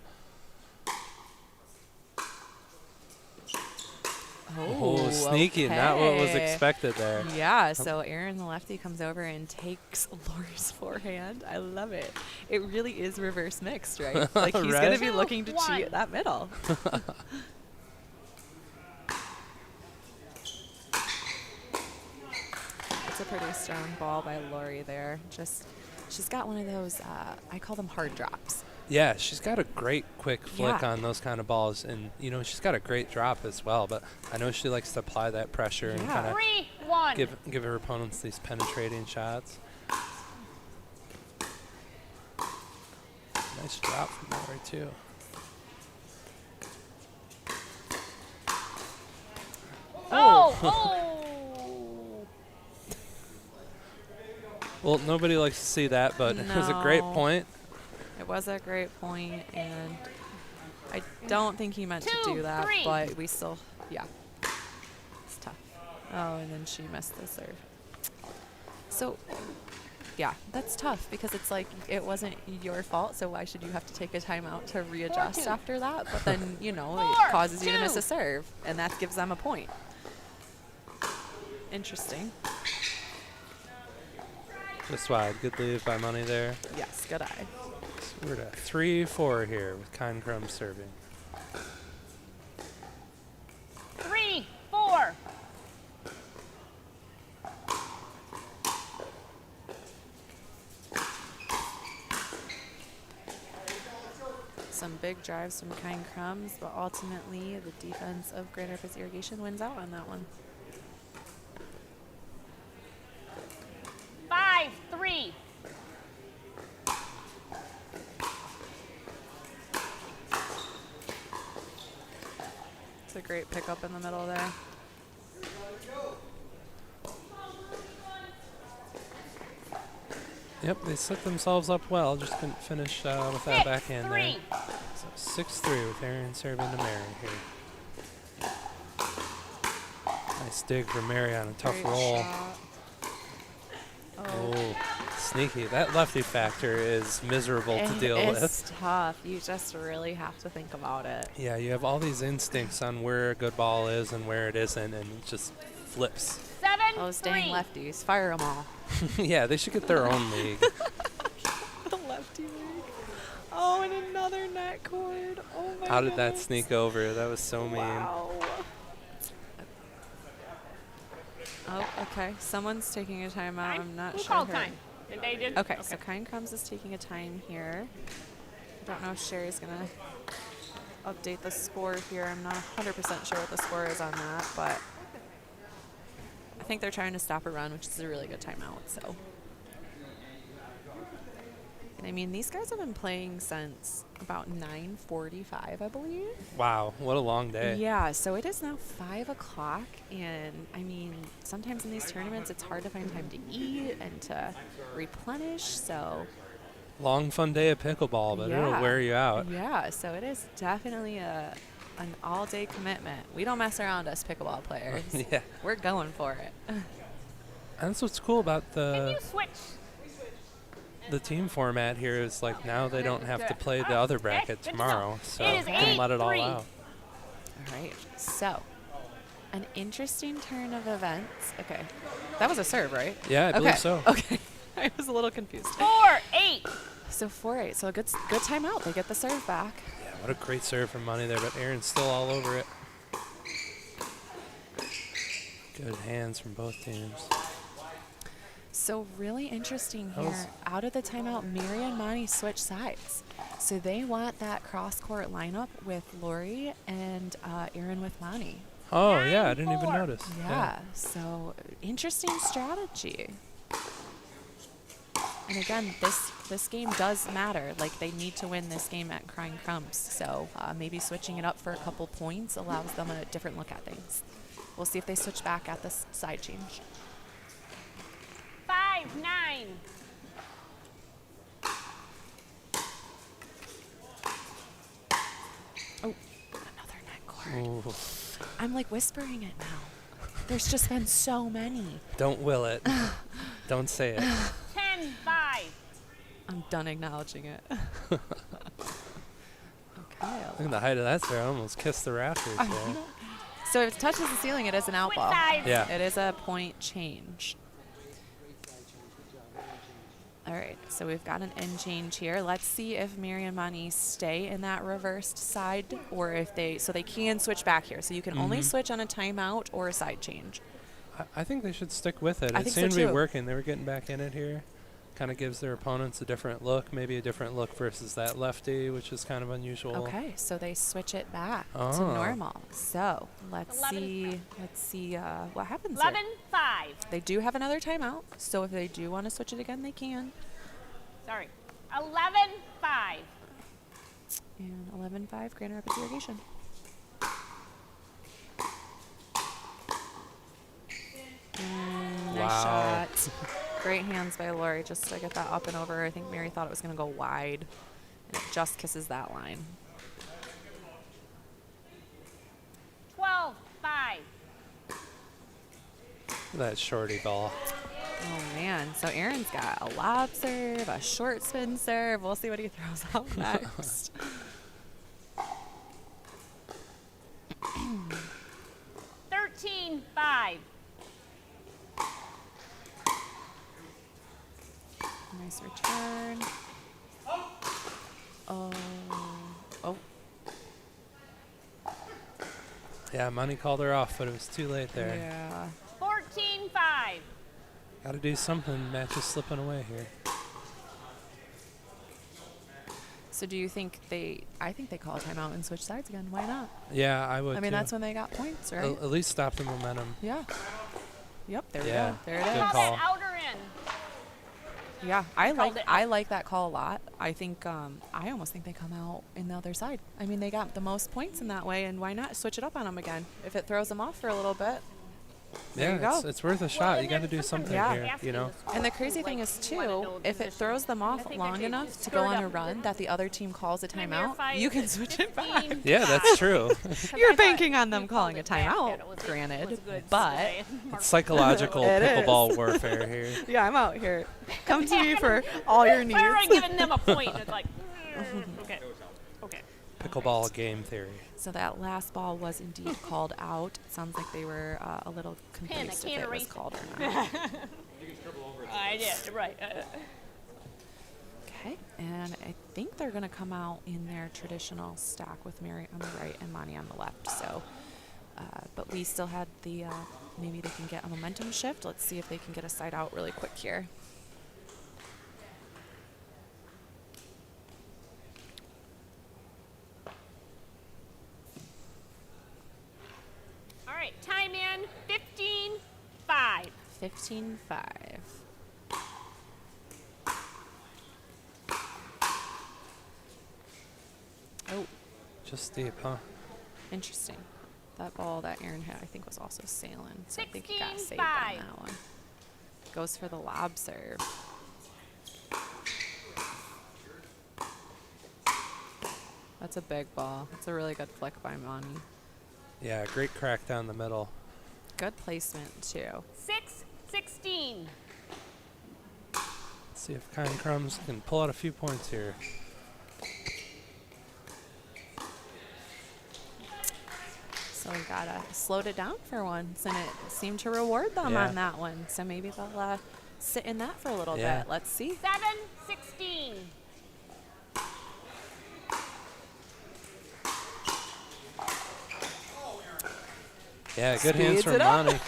Oh, sneaky. Okay. Not what was expected there. Yeah, so Aaron, the lefty, comes over and takes Lori's forehand. I love it. It really is reverse mixed, right? Like he's going to be looking to cheat that middle. It's a pretty strong ball by Lori there. Just, she's got one of those, I call them hard drops. Yeah, she's got a great quick flick on those kind of balls, and you know she's got a great drop as well. But I know she likes to apply that pressure and kind of give her opponents these penetrating shots. Nice drop from Lori too. Well, nobody likes to see that, but it was a great point. It was a great point, and I don't think he meant to do that, but we still, yeah, it's tough. Oh, and then she missed the serve. So, yeah, that's tough because it's like it wasn't your fault, so why should you have to take a timeout to readjust after that? But then, you know, it causes you to miss a serve, and that gives them a point. Interesting. Just wide. Good lead by Money there. Yes, good eye. So we're at 3-4 here with Kind Crumbs serving. 3-4. Some big drives from Kind Crumbs, but ultimately the defense of Grand Rapids Irrigation wins out on that one. 5-3. It's a great pickup in the middle there. Yep, they set themselves up well. Just couldn't finish with that backhand there. So 6-3 with Aaron serving to Mary here. Nice dig for Mary on a tough roll. Oh, sneaky. That lefty factor is miserable to deal with. It's tough. You just really have to think about it. Yeah, you have all these instincts on where a good ball is and where it isn't, and it just flips. 7-3. Those dang lefties. Fire them all. Yeah, they should get their own league. The lefty league. Oh, and another net cord. Oh, my How did that goodness. sneak over? That was so mean. Wow. Oh, okay. Someone's taking a timeout. I'm not Who sure. called time? Did they did? Okay, so Kind Crumbs is taking a time here. I don't know if Sherry's going to update the score here. I'm not 100% sure what the score is on that, but I think they're trying to stop a run, which is a really good timeout. So, and I mean, these guys have been playing since about 9:45, I believe. Wow, what a long day. Yeah, so it is now 5 o'clock, and I mean, sometimes in these tournaments, it's hard to find time to eat and to replenish. So, Long, fun day of pickleball, but it'll wear you out. Yeah, so it is definitely an all-day commitment. We don't mess around, us pickleball players. Yeah. We're going for it. And that's what's cool about the team format here is like now they don't have to play the other bracket tomorrow, so they can let it all out. All right, so an interesting turn of events. Okay, that was a serve, right? Yeah, I believe so. Okay, I was a little confused. 4-8. So 4-8. So a good timeout. They get the serve back. Yeah, what a great serve from Money there, but Aaron's still all over it. Good hands from both teams. So really interesting That was- here. Out of the timeout, Mary and Monty switch sides. So they want that cross-court lineup with Lori and Aaron with Monty. Oh, yeah, I didn't even notice. Yeah, so interesting strategy. And again, this game does matter. Like, they need to win this game at Crying Crumbs. So maybe switching it up for a couple points allows them a different look at things. We'll see if they switch back at this side change. 5-9. Oh, another net cord. Ooh. I'm like whispering it now. There's just been so many. Don't will it. Don't say it. 10-5. I'm done acknowledging it. Okay. Look at the height of that there. I almost kissed the rafters I there. know. So if it touches the ceiling, it is an out ball. Yeah. It is a point change. All right, so we've got an end change here. Let's see if Mary and Monty stay in that reversed side, or if they can switch back here. So you can only switch on a timeout or a side change. I think they should stick with it. I It think so seemed to be too. working. They were getting back in it here. Kind of gives their opponents a different look, maybe a different look versus that lefty, which is kind of unusual. Okay, so they switch it back to Oh. normal. So let's 11. see what happens here. 11-5. They do have another timeout, so if they do want to switch it again, they can. Sorry. 11-5. And 11-5, Grand Rapids Irrigation. Nice Wow. shot. Great hands by Lori just to get that up and over. I think Mary thought it was going to go wide, and it just kisses that line. 12-5. That shorty ball. Oh, man. So Aaron's got a lob serve, a short spin serve. We'll see what he throws out next. 13-5. Nice return. Oh. Yeah, Monty called her off, but it was too late there. Yeah. 14-5. Got to do something. Match is slipping away here. So do you think I think they call a timeout and switch sides again. Why not? Yeah, I would. I mean, too. that's when they got points, right? At least stop the momentum. Yeah. Yep, there we Yeah, go. There it good is. call. Outer in. Yeah, I Called it. like that call a lot. I think I almost think they come out in the other side. I mean, they got the most points in that way, and why not switch it up on them again if it throws them off for a little bit? There you go. It's worth a shot. You got to do something here, you know. And the crazy thing is, too, if it throws them off long enough to go on a run that the other team calls a timeout, you can switch it back. Yeah, that's true. You're banking on them calling a timeout, granted, but It's psychological It pickleball is. warfare here. Yeah, I'm out here. Come to me for all your needs. Why are I giving them a point? It's like, okay. Okay. Pickleball game theory. So that last ball was indeed called out. It sounds like they were a little confused if it was called or not. I did, right. Okay, and I think they're going to come out in their traditional stack with Mary on the right and Monty on the left. So, but we still had the, maybe they can get a momentum shift. Let's see if they can get a side out really quick here. All right, time in 15-5. 15-5. Oh. Just deep, huh? Interesting. That ball that Aaron had, I think, was also sailing. So I think he got saved 16-5. on that one. Goes for the lob serve. That's a big ball. That's a really good flick by Monty. Yeah, great crack down the middle. Good placement, too. 6-16. Let's see if Kind Crumbs can pull out a few points here. So we gotta slowed it down for once, and it seemed to reward them Yeah. on that one. So maybe they'll sit in that for a little Yeah. bit. Let's see. 7-16. Yeah, good hands Speeds from it up. Monty.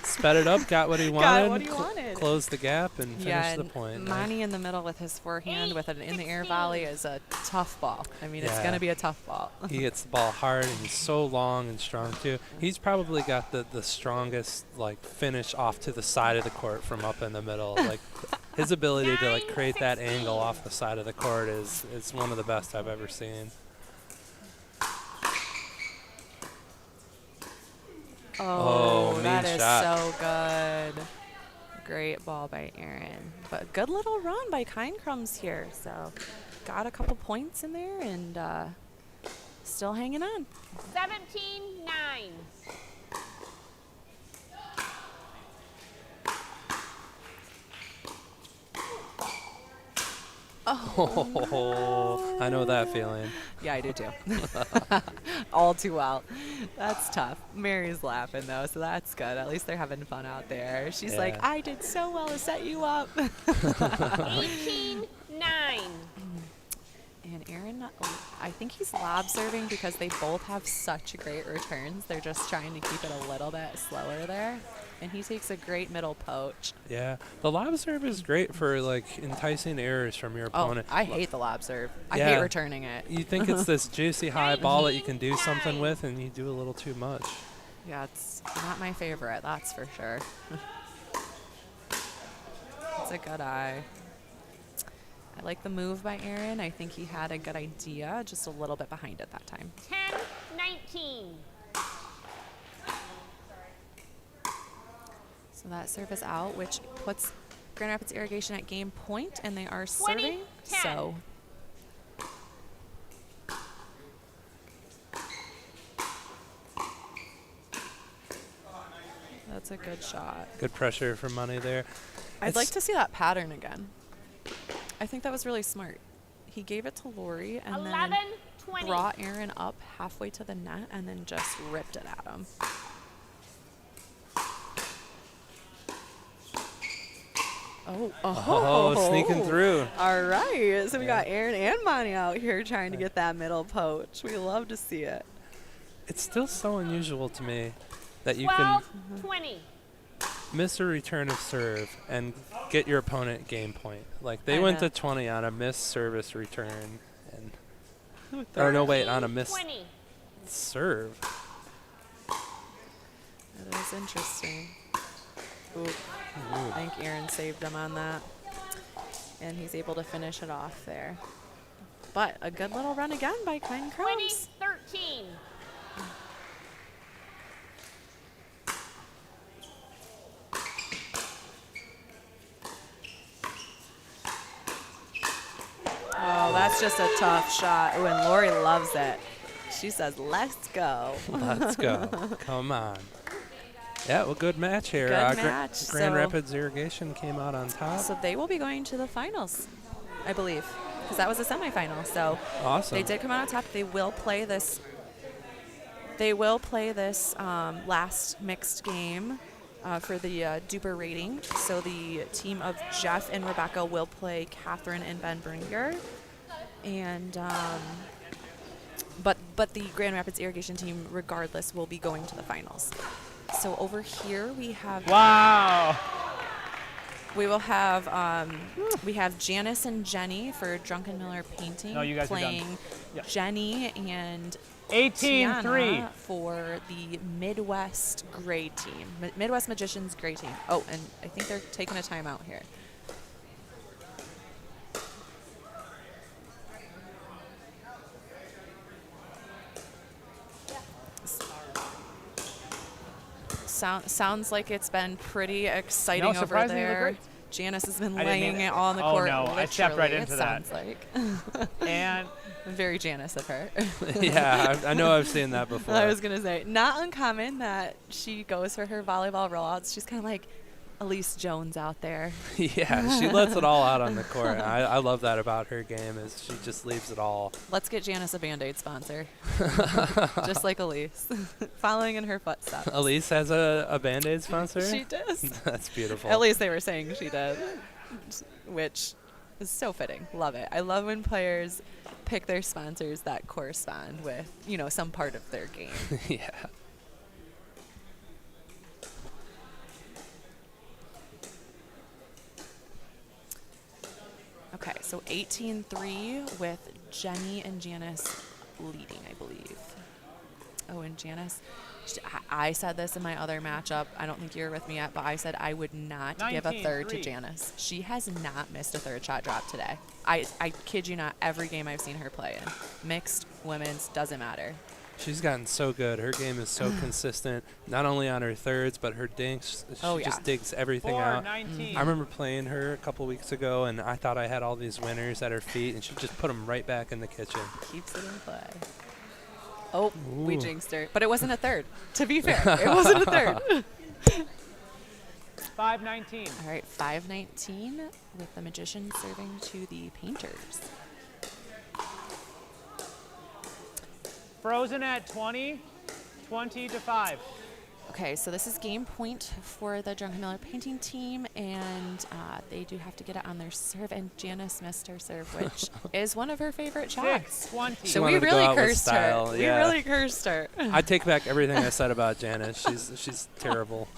Sped it up, got what he wanted. Got what he wanted. close the gap and finish the and point. Monty in the middle with his forehand with an in-the-air volley is a tough ball. I mean, it's going to be a tough ball. He hits the ball hard, and he's so long and strong, too. He's probably got the strongest, like, finish off to the side of the court from up in the middle. Like, his ability to, like, create that angle off the side of the court is one of the best I've ever seen. Oh, mean that is shot. so good. Great ball by Aaron. But good little run by Kind Crumbs here. So got a couple points in there and still hanging on. 17-9. Oh, I know that feeling. Yeah, I do too. All too well. That's tough. Mary's laughing though, so that's good. At least they're having fun out there. She's like, I did so well to set you up. 18-9. And Aaron, I think he's lob serving because they both have such great returns. They're just trying to keep it a little bit slower there. And he takes a great middle poach. Yeah, the lob serve is great for, like, enticing errors from your opponent. I hate the lob serve. I hate returning it. You think it's this juicy high ball that you can do something with, and you do a little too much. Yeah, it's not my favorite, that's for sure. It's a good eye. I like the move by Aaron. I think he had a good idea, just a little bit behind it that time. 10-19. So that serve is out, which puts Grand Rapids Irrigation at game point, and they are serving. So that's a good shot. Good pressure for Money there. I'd like to see that pattern again. I think that was really smart. He gave it to Lori and then brought Aaron up halfway to the net and then just ripped it at him. Oh, sneaking through. All right. So we got Aaron and Monty out here trying to get that middle poach. We love to see it. It's still so unusual to me that you 12-20. miss a return of serve and get your opponent game point. Like, they went to 20 on a missed service return. Or no, wait, on a missed serve. That was interesting. Ooh. I think Aaron saved him on that. And he's able to finish it off there. But a good little run again by Kind Crumbs. 20-13. Oh, that's just a tough shot. Ooh, and Lori loves it. She says, let's go. Let's go. Come on. Yeah, well, good match here. Good match. Grand Rapids Irrigation came out on top. So they will be going to the finals, I believe, because that was a semifinal. So awesome. They did come out on top. They will play this. They will play this last mixed game for the DUPR rating. So the team of Jeff and Rebecca will play Catherine and Ben Bernier, and but the Grand Rapids Irrigation team, regardless, will be going to the finals. So over here we have. Wow. We will have we have Janice and Jenny for Drunken Miller Painting playing Jenny and 18-3 for the Midwest Gray team, Midwest Magicians Gray team. Oh, and I think they're taking a timeout here. Sounds like it's been pretty exciting over there. Janice has been laying it all on the court. Oh, no, I stepped right into that. Sounds like. And very Janice of her. Yeah, I know I've seen that before. I was going to say, not uncommon that she goes for her volleyball rollouts. She's kind of like Elise Jones out there. Yeah, she lets it all out on the court. I love that about her game, is she just leaves it all. Let's get Janice a Band-Aid sponsor. Just like Elise. Following in her footsteps. Elise has a Band-Aid sponsor? She does. That's beautiful. At least they were saying she did, which is so fitting. Love it. I love when players pick their sponsors that correspond with, you know, some part of their game. Yeah. So 18-3 with Jenny and Janice leading, I believe. Oh, and Janice, I said this in my other matchup. I don't think you're with me yet, but I said I would not give a third to Janice. She has not missed a third shot drop today. I kid you not, every game I've seen her play in. Mixed, women's, doesn't matter. She's gotten so good. Her game is so consistent, not only on her thirds, but her dinks. She just digs everything out. I remember playing her a couple weeks ago, and I thought I had all these winners at her feet, and she just put them right back in the kitchen. Keeps it in play. Oh, we jinxed her. But it wasn't a third, to be fair. It wasn't a third. 5-19. All right, 5-19 with the Magician serving to the Painters. Frozen at 20, 20-5. Okay, so this is game point for the Drunken Miller painting team, and they do have to get it on their serve, and Janice missed her serve, which is one of her favorite shots. 6-20. So we really cursed her. We really cursed her. I take back everything I said about Janice. She's terrible.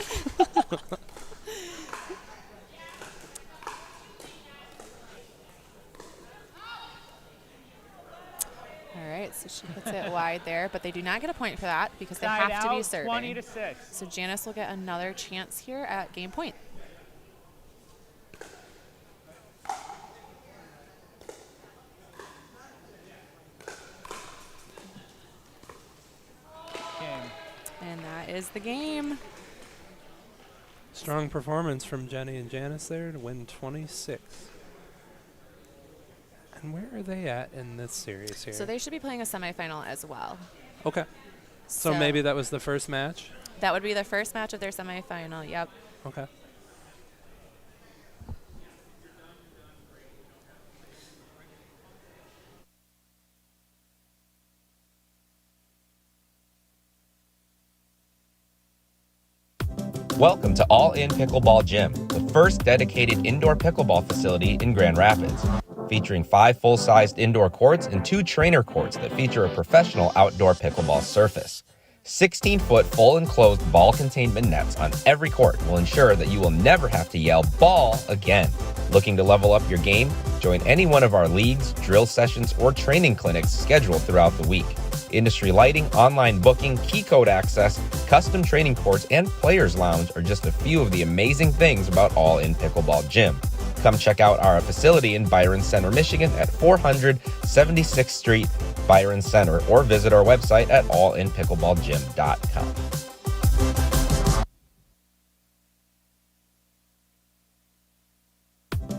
All right, so she puts it wide there, but they do not get a point for that because they Side have to be out, serving. 20-6. So Janice will get another chance here at game point. And that is the game. Strong performance from Jenny and Janice there to win 26. And where are they at in this series here? So they should be playing a semifinal as well. Okay. So maybe that was the first match? That would be the first match of their semifinal, yep. Okay. Welcome to All In Pickleball Gym, the first dedicated indoor pickleball facility in Grand Rapids, featuring 5 full-sized indoor courts and 2 trainer courts that feature a professional outdoor pickleball surface. 16-foot full enclosed ball containment nets on every court will ensure that you will never have to yell "ball" again. Looking to level up your game? Join any one of our leagues, drill sessions, or training clinics scheduled throughout the week. Industry lighting, online booking, key code access, custom training courts, and players' lounge are just a few of the amazing things about All In Pickleball Gym. Come check out our facility in Byron Center, Michigan at 476th Street, Byron Center, or visit our website at allinpickleballgym.com.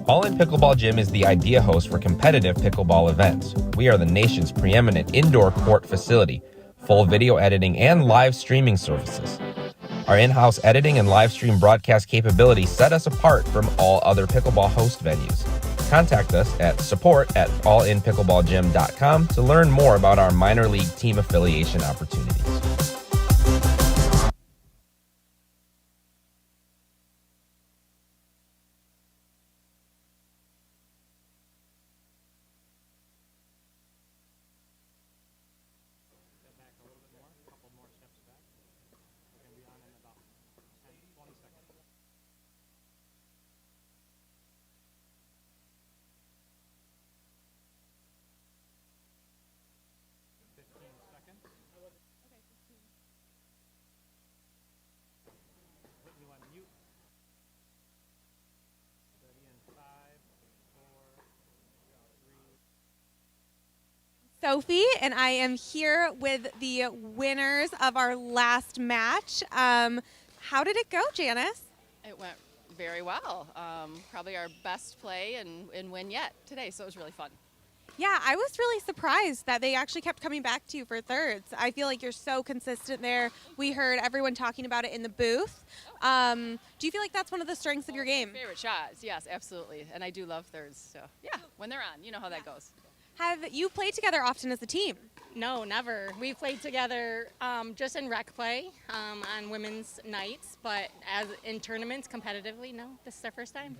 All In Pickleball Gym is the idea host for competitive pickleball events. We are the nation's preeminent indoor court facility, full video editing and live streaming services. Our in-house editing and live stream broadcast capabilities set us apart from all other pickleball host venues. Contact us at support@allinpickleballgym.com to learn more about our minor league team affiliation opportunities. Sophie, and I am here with the winners of our last match. How did it go, Janice? It went very well. Probably our best play and win yet today, so it was really fun. Yeah, I was really surprised that they actually kept coming back to you for thirds. I feel like you're so consistent there. We heard everyone talking about it in the booth. Do you feel like that's one of the strengths of your game? Favorite shots, yes, absolutely. And I do love thirds, so yeah, when they're on, you know how that goes. Have you played together often as a team? No, never. We played together just in rec play on women's nights, but as in tournaments competitively, no, this is our first time.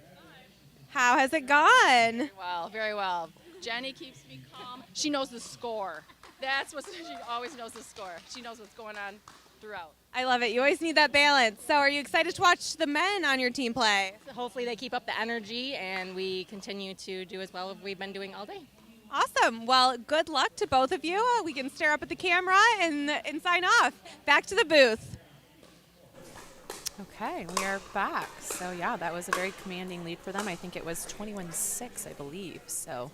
How has it gone? Very well, very well. Jenny keeps me calm. She knows the score. That's what she always knows the score. She knows what's going on. throughout. I love it. You always need that balance. So are you excited to watch the men on your team play? Hopefully they keep up the energy and we continue to do as well as we've been doing all day. Awesome. Well, good luck to both of you. We can stare up at the camera and sign off. Back to the booth. Okay, we are back. So, yeah, that was a very commanding lead for them. I think it was 21-6, I believe. So,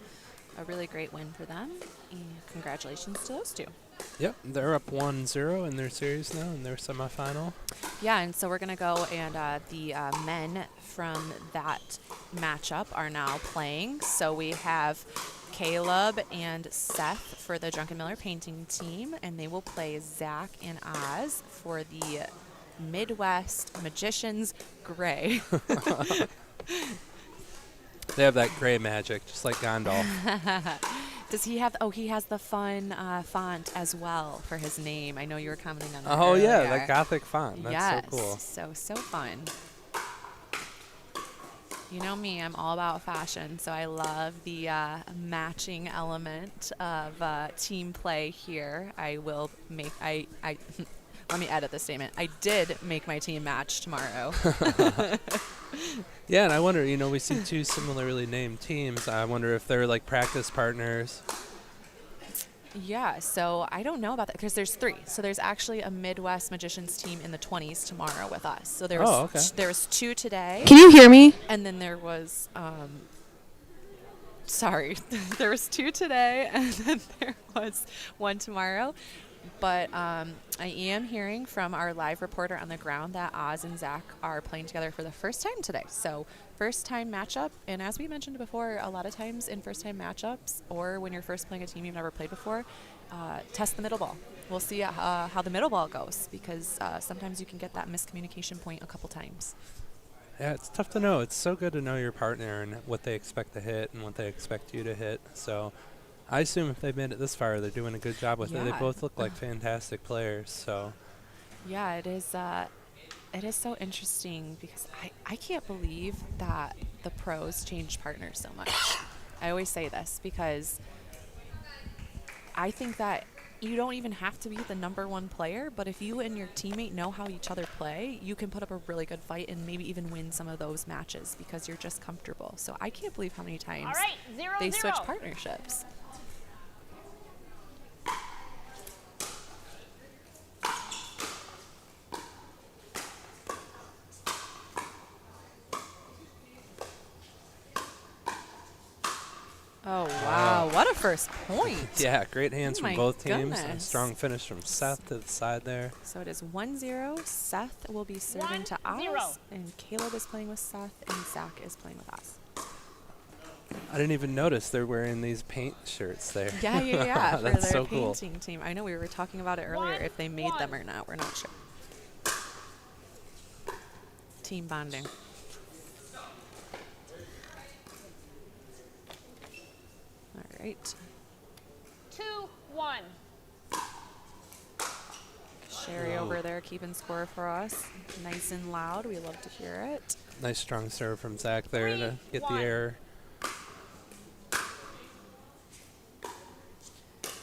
a really great win for them. And congratulations to those two. Yep, they're up 1-0 in their series now in their semifinal. Yeah, and so we're going to go, and the men from that matchup are now playing. So we have Caleb and Seth for the Drunken Miller painting team, and they will play Zach and Oz for the Midwest Magicians Gray. They have that gray magic, just like Gondalf. Does he have? Oh, he has the fun font as well for his name. I know you were commenting on that. Oh earlier. yeah, that Gothic font. That's yes, so cool. So fun. You know me, I'm all about fashion, so I love the matching element of team play here. I will make. I let me edit this statement. I did make my team match tomorrow. Yeah, and I wonder, we see two similarly named teams. I wonder if they're like practice partners. Yeah, so I don't know about that because there's 3. So there's actually a Midwest Magicians team in the 20s tomorrow with us. So there was there was 2 today. Can you hear me? And then there was sorry. There was 2 today and then there was 1 tomorrow. But I am hearing from our live reporter on the ground that Oz and Zach are playing together for the first time today. So first time matchup. And as we mentioned before, a lot of times in first time matchups or when you're first playing a team you've never played before, test the middle ball. We'll see how the middle ball goes because sometimes you can get that miscommunication point a couple times. Yeah, it's tough to know. It's so good to know your partner and what they expect to hit and what they expect you to hit. So I assume if they've made it this far, they're doing a good job with it. They both look like fantastic players. So, yeah, it is so interesting because I can't believe that the pros change partners so much. I always say this because I think that you don't even have to be the number 1 player, but if you and your teammate know how each other play, you can put up a really good fight and maybe even win some of those matches because you're just comfortable. So I can't believe how many times they switch partnerships. Oh, wow. What a first point. Yeah, great hands from both teams. And a goodness. strong finish from Seth to the side there. So it is 1-0. Seth will be serving to Oz, and Caleb is playing with Seth, and Zach is playing with Oz. I didn't even notice they're wearing these paint shirts there. Yeah. For That's their so cool. painting team. I know we were talking about it earlier, if they made them or not. We're not sure. Team bonding. All right. 2-1. Sherry over there keeping score for us. Nice and loud. We love to hear it. Nice strong serve from Zach there to get the error.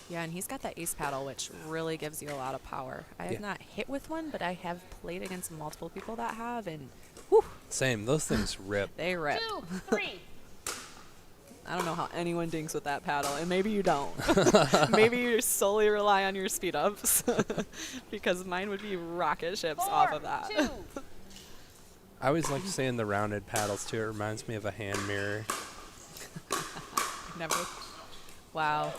Yeah, and he's got that ace paddle, which really gives you a lot of power. I have not hit with one, but I have played against multiple people that have, and whew. Same. Those things rip. They rip. 2-3. I don't know how anyone dinks with that paddle, and maybe you don't. Maybe you solely rely on your speed ups, because mine would be rocket ships off of that. I always like saying the rounded paddles too. It reminds me of a hand mirror. Never. Wow.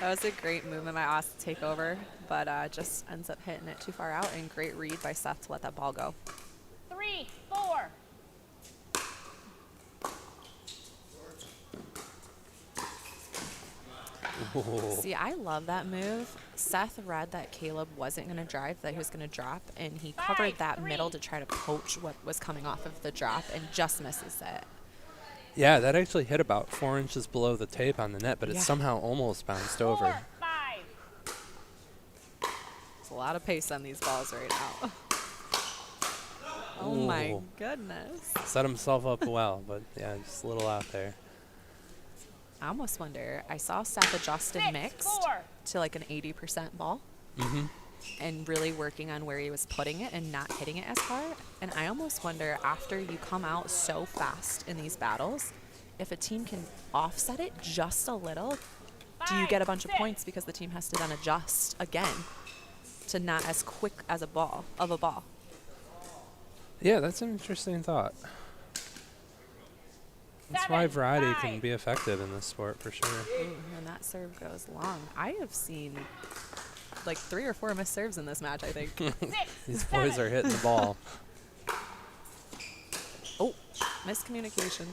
That was a great movement by Oz to take over, but just ends up hitting it too far out, and great read by Seth to let that ball go. 3-4. See, I love that move. Seth read that Caleb wasn't going to drive, that he was going to drop, and he covered that middle to try to poach what was coming off of the drop and just misses it. Yeah, that actually hit about 4 inches below the tape on the net, but it somehow almost bounced over. 4-5. There's a lot of pace on these balls right now. Oh my goodness. Set himself up well, but yeah, just a little out there. I almost wonder, I saw Seth adjust and mixed to like an 80% ball. Mm-hmm. and really working on where he was putting it and not hitting it as hard. And I almost wonder, after you come out so fast in these battles, if a team can offset it just a little, do you get a bunch of points because the team has to then adjust again to not as quick as a ball. Yeah, that's an interesting thought. That's why variety can be effective in this sport for sure. Ooh, and that serve goes long. I have seen like 3 or 4 missed serves in this match, I think. These boys are hitting the ball. Oh, miscommunication.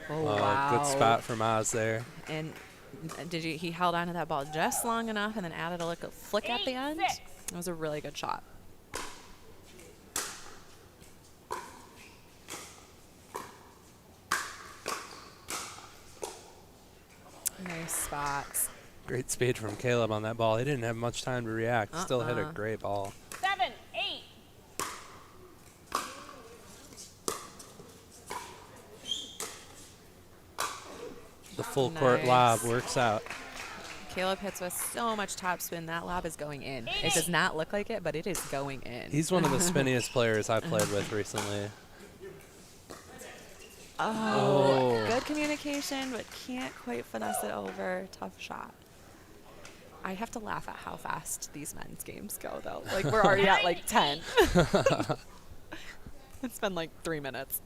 Oh, wow. Good spot from Oz there. And he held on to that ball just long enough and then added a little flick at the end. It was a really good shot. Nice spots. Great speed from Caleb on that ball. He didn't have much time to react. Still hit a great ball. 7, 8. The full court lob works out. Caleb hits with so much topspin. That lob is going in. It does not look like it, but it is going in. He's one of the spinniest players I've played with recently. Oh, good communication, but can't quite finesse it over. Tough shot. I have to laugh at how fast these men's games go, though. Like, we're already at, like, 10. It's been, like, 3 minutes.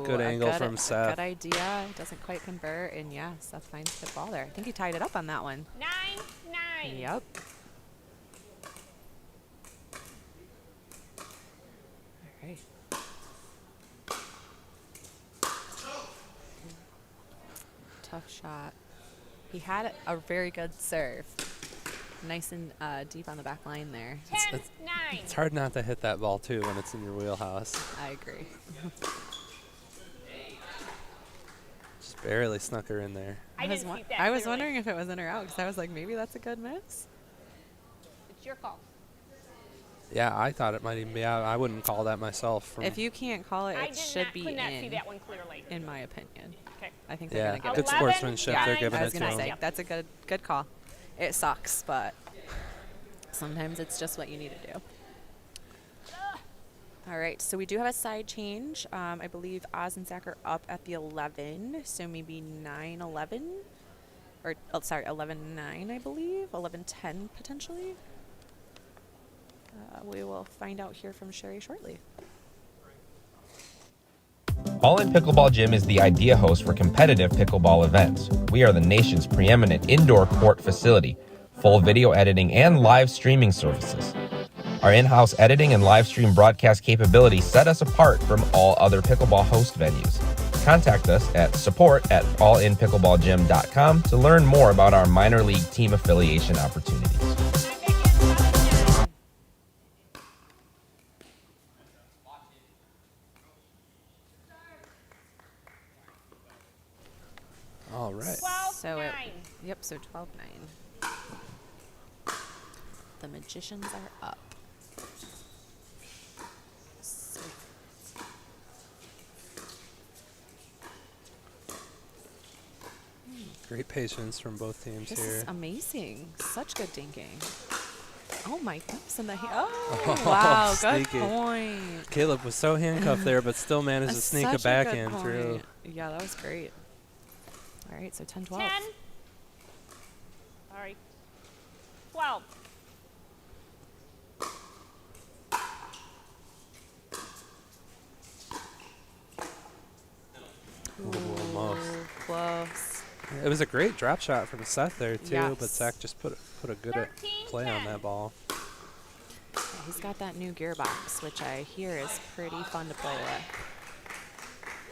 Good angle from Seth. Good idea. Doesn't quite convert, and yeah, Seth finds the ball there. I think he tied it up on that one. 9, 9. Yep. All right. Tough shot. He had a very good serve. Nice and deep on the back line there. 10, 9. It's hard not to hit that ball, too, when it's in your wheelhouse. I agree. Just barely snuck her in there. I was wondering if it was in or out because I was like, maybe that's a good miss. It's your call. Yeah, I thought it might even be out. I wouldn't call that myself. If you can't call it, it should be could not in. See that one clearly. In my opinion. Okay. I think they're going to give good it. Sportsmanship. They're giving I was it to going to him. say that's a good call. It sucks, but sometimes it's just what you need to do. All right, so we do have a side change. I believe Oz and Zach are up at the 11, so maybe 9-11, or sorry, 11-9, I believe, 11-10 potentially. We will find out here from Sherry shortly. All In Pickleball Gym is the idea host for competitive pickleball events. We are the nation's preeminent indoor court facility, full video editing and live streaming services. Our in-house editing and live stream broadcast capabilities set us apart from all other pickleball host venues. Contact us at support@allinpickleballgym.com to learn more about our minor league team affiliation opportunities. All right. 12-9. Yep, so 12-9. The Magicians are up. Great patience from both teams This here. is amazing. Such good dinking. Oh my goodness. And oh, wow. Good Sneaky. point. Caleb was so handcuffed there, but still managed to sneak a backhand through. Yeah, that was great. All right, so 10-12. 10. Sorry. 12. Ooh, almost. Close. It was a great drop shot from Seth there too, Yes. but Zach just put a good play on that ball. Yeah, he's got that new gearbox, which I hear is pretty fun to play with.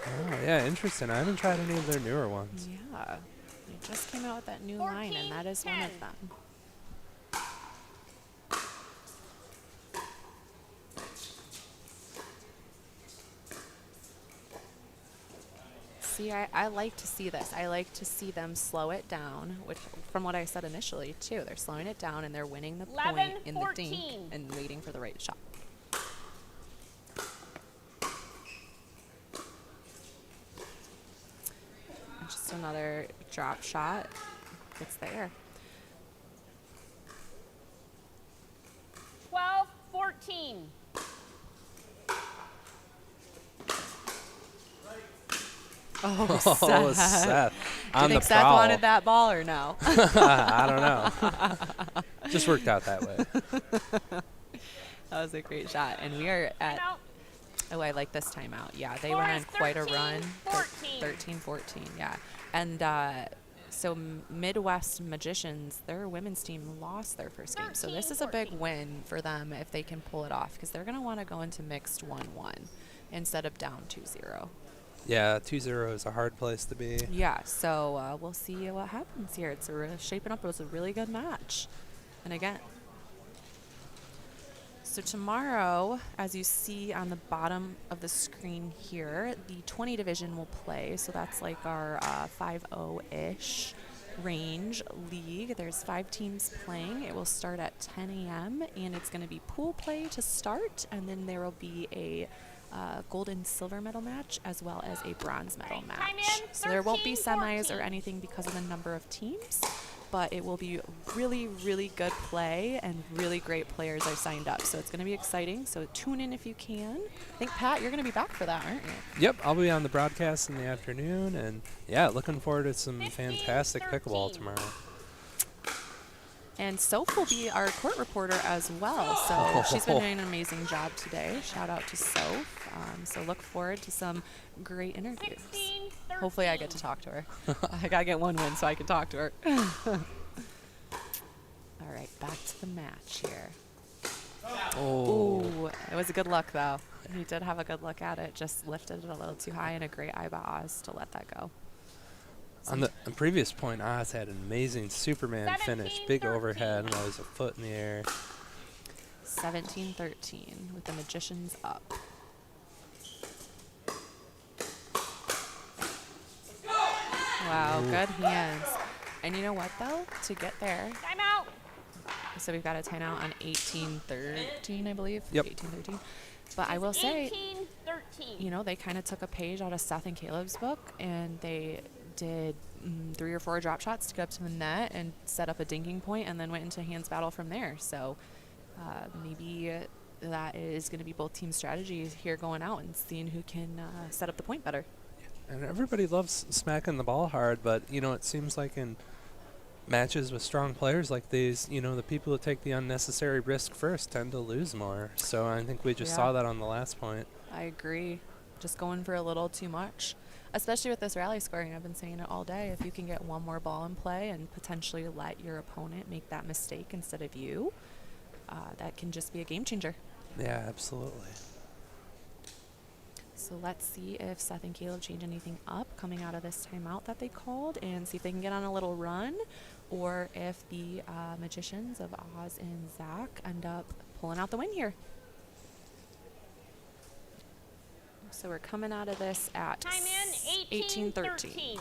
Oh yeah, interesting. I haven't tried any of their newer ones. Yeah, they just came out with that new line, and that is one of them. See, I like to see this. I like to see them slow it down, which from what I said initially, too. They're slowing it down, and they're winning the point in the dink and waiting for the right shot. Just another drop shot. It's there. 12-14. Oh, Seth. Do you think Seth wanted that ball or no? I don't know. Just worked out that way. That was a great shot. And we are at, oh, I like this timeout. Yeah, they went on quite a run. 13-14, yeah. And so Midwest Magicians, their women's team lost their first game. So this is a big win for them if they can pull it off, because they're going to want to go into mixed 1-1 instead of down 2-0. Yeah, 2-0 is a hard place to be. Yeah, so we'll see what happens here. It's shaping up as a really good match. And again, so tomorrow, as you see on the bottom of the screen here, the 20 division will play. So that's like our 5-0-ish range league. There's 5 teams playing. It will start at 10 a.m. and it's going to be pool play to start, and then there will be a gold and silver medal match as well as a bronze medal match. So there won't be semis or anything because of the number of teams, but it will be really, really good play, and really great players are signed up. So it's going to be exciting. So tune in if you can. I think, Pat, you're going to be back for that, aren't you? Yep, I'll be on the broadcast in the afternoon, and yeah, looking forward to some fantastic pickleball tomorrow. And Soph will be our court reporter as well. So she's been doing an amazing job today. Shout out to Soph. So look forward to some great interviews. Hopefully I get to talk to her. I got to get one win so I can talk to her. All right, back to the match here. Ooh, it was a good look, though. He did have a good look at it. Just lifted it a little too high, and a great eye by Oz to let that go. On the previous point, Oz had an amazing Superman finish. Big overhead, and always a foot in the air. 17-13 with the Magicians up. Wow, good hands. And you know what, though? To get there. Timeout. So we've got a timeout on 18-13, I believe. Yep. 18-13. But I will say, 18-13. you know, they kind of took a page out of Seth and Caleb's book, and they did 3 or 4 drop shots to get up to the net and set up a dinking point, and then went into hands battle from there. So maybe that is going to be both team strategies here going out and seeing who can set up the point better. And everybody loves smacking the ball hard, but, you know, it seems like in matches with strong players like these, you know, the people who take the unnecessary risk first tend to lose more. So I think we just saw that on the last point. I agree. Just going for a little too much, especially with this rally scoring. I've been saying it all day. If you can get one more ball in play and potentially let your opponent make that mistake instead of you, that can just be a game changer. Yeah, absolutely. So let's see if Seth and Caleb change anything up coming out of this timeout that they called, and see if they can get on a little run, or if the Magicians of Oz and Zach end up pulling out the win here. So we're coming out of this at 18-13.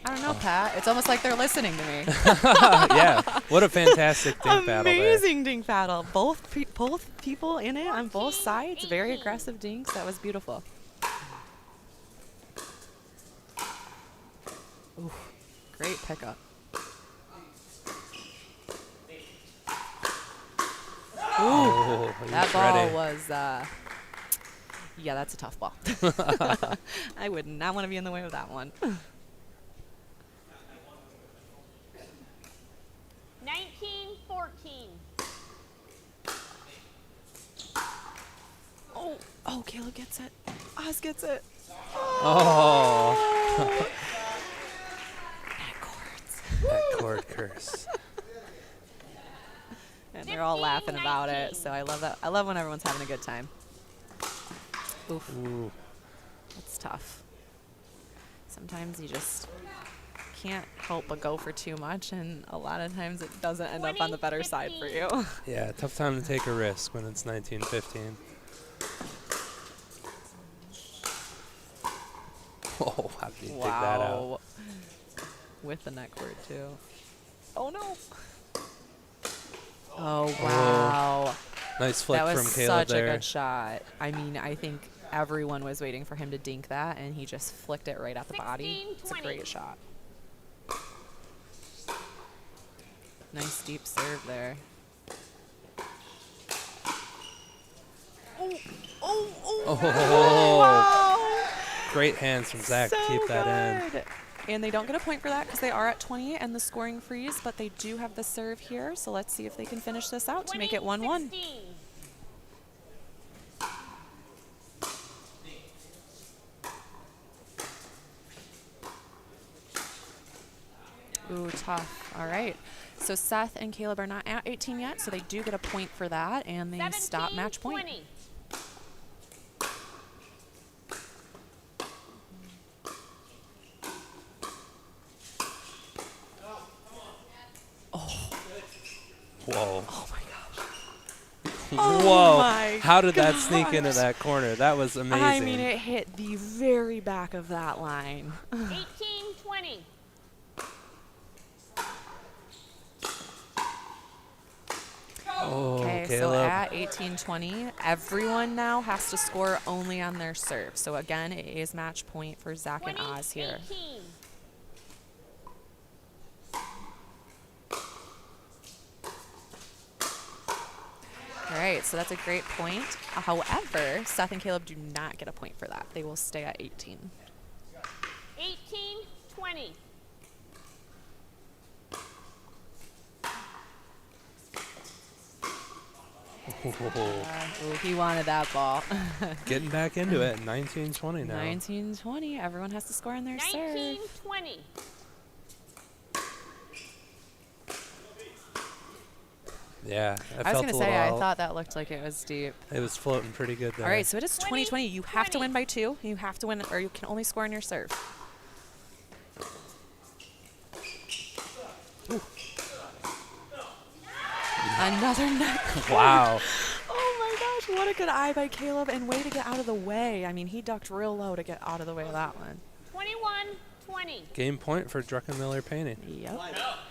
I don't know, Pat. It's almost like they're listening to me. Yeah, what a fantastic dink battle there. Amazing dink battle. Both people in it on both sides. Very aggressive dinks. That was beautiful. Ooh, great pickup. Ooh, that ball was, yeah, that's a tough ball. I would not want to be in the way of that one. 19-14. Oh, Caleb gets it. Oz gets it. Oh. Lord curse. And they're all laughing about it, so I love that. I love when everyone's having a good time. Oof. Ooh. That's tough. Sometimes you just can't help but go for too much, and a lot of times it doesn't end up on the better side for you. Yeah, tough time to take a risk when it's 19-15. Oh, how did he dig that out? With the neck cord, too. Oh, no. Oh, wow. Nice flick that was from Caleb such there. a good shot. I mean, I think everyone was waiting for him to dink that, and he just flicked it right at the body. It's a great shot. Nice deep serve there. Oh, wow. Great hands from Zach to keep that in. And they don't get a point for that because they are at 20 and the scoring freeze, but they do have the serve here. So let's see if they can finish this out to make it 1-1. Ooh, tough. All right. So Seth and Caleb are not at 18 yet, so they do get a point for that, and they stop match point. Whoa. Oh, my gosh. Whoa. My How did that sneak into gosh. that corner? That was amazing. I mean, it hit the very back of that line. 18-20. Oh, Okay, Caleb. so at 18-20, everyone now has to score only on their serve. So again, it is match point for Zach and Oz here. All right, so that's a great point. However, Seth and Caleb do not get a point for that. They will stay at 18. 18-20. Ooh, he wanted that ball. Getting back into it. 19-20 now. 19-20. Everyone has to score on their serve. 19-20. Yeah, I was going to say, I thought that looked like it was deep. It was floating pretty good there. All right, so it is 20-20. You have to win by 2. You have to win, or you can only score on your serve. Ooh. Another net. Wow. Oh my gosh, what a good eye by Caleb, and way to get out of the way. I mean, he ducked real low to get out of the way of that one. 21-20. Game point for Druckenmiller Painting. Yep.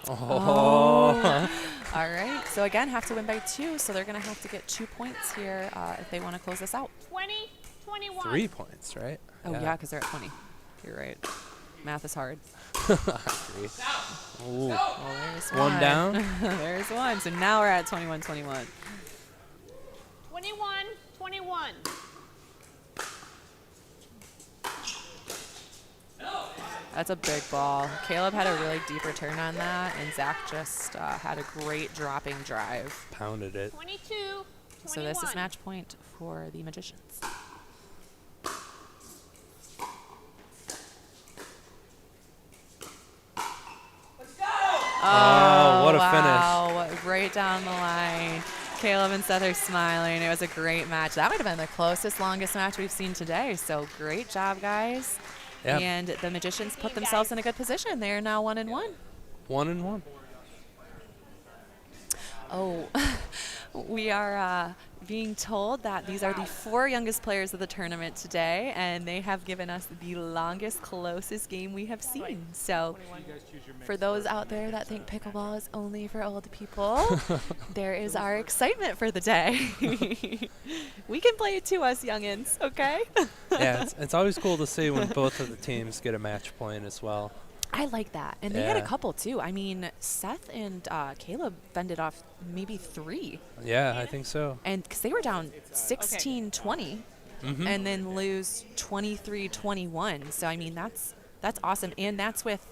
Oh. All right, so again, have to win by 2, so they're going to have to get 2 points here if they want to close this out. 20-21. 3 points, right? Oh, yeah, because they're at 20. You're right. Math is hard. I agree. Ooh. Well, there's One down. There's one. So now we're at 21-21. 21-21. That's a big ball. Caleb had a really deep return on that, and Zach just had a great dropping drive. Pounded it. 22-21. So this is match point for the Magicians. Oh, what a wow. Finish. Right down the line. Caleb and Seth are smiling. It was a great match. That might have been the closest, longest match we've seen today. So great job, guys. Yep. And the Magicians put themselves in a good position. They are now 1-1. 1-1. Oh, we are being told that these are the 4 youngest players of the tournament today, and they have given us the longest, closest game we have seen. So for those out there that think pickleball is only for old people, there is our excitement for the day. We can play it too, us youngins, okay? Yeah, it's always cool to see when both of the teams get a match point as well. I like that. And they had a couple, too. I mean, Seth and Caleb fended off maybe 3. Yeah, I think so. And because they were down 16-20 and then lose 23-21. So, I mean, that's awesome. And that's with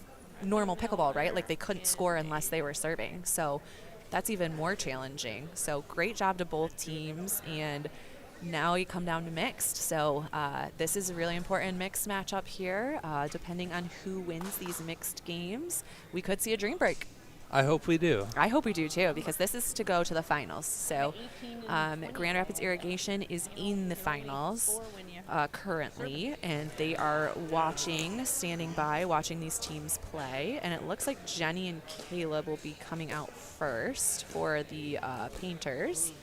normal pickleball, right? Like, they couldn't score unless they were serving. So that's even more challenging. So great job to both teams. And now you come down to mixed. So this is a really important mixed matchup here. Depending on who wins these mixed games, we could see a dream break. I hope we do. I hope we do too, because this is to go to the finals. So Grand Rapids Irrigation is in the finals currently, and they are standing by, watching these teams play. And it looks like Jenny and Caleb will be coming out first for the painters.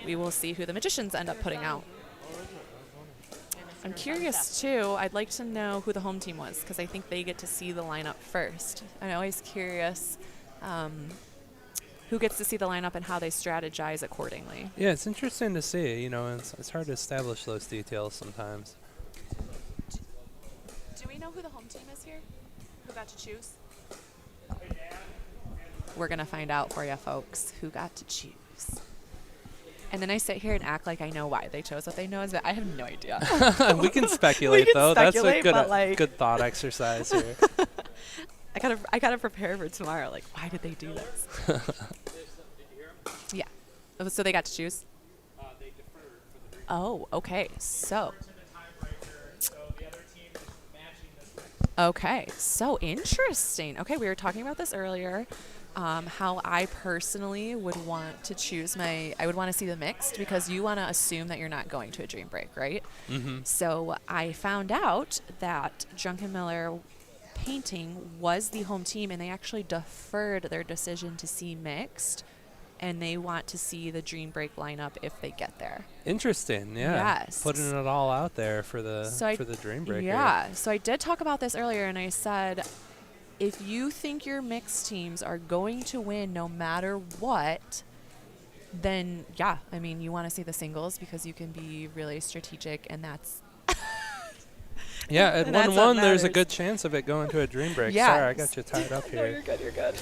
We will see who the magicians end up putting out. I'm curious too. I'd like to know who the home team was, because I think they get to see the lineup first. I'm always curious who gets to see the lineup and how they strategize accordingly. Yeah, it's interesting to see. You know, it's hard to establish those details sometimes. Do we know who the home team is here? Who got to choose? We're going to find out for you folks who got to choose. And then I sit here and act like I know why they chose what they know, but I have no idea. We can speculate, though. That's a good thought exercise here. I gotta prepare for tomorrow. Like, why did they do this? Yeah. So they got to choose? Oh, okay. So. Okay. So interesting. Okay, we were talking about this earlier. How I personally would want to choose I would want to see the mixed, because you want to assume that you're not going to a dream break, right? Mm-hmm. So I found out that Junkin Miller Painting was the home team, and they actually deferred their decision to see mixed, and they want to see the dream break lineup if they get there. Interesting, yeah. Yes. Putting it all out there for the dream break. Yeah. So I did talk about this earlier, and I said, if you think your mixed teams are going to win no matter what, then yeah, I mean, you want to see the singles, because you can be really strategic, and that's yeah, at 1-1, there's a good chance of it going to a dream break. Yeah. Sorry, I got you tied up here. No, you're good.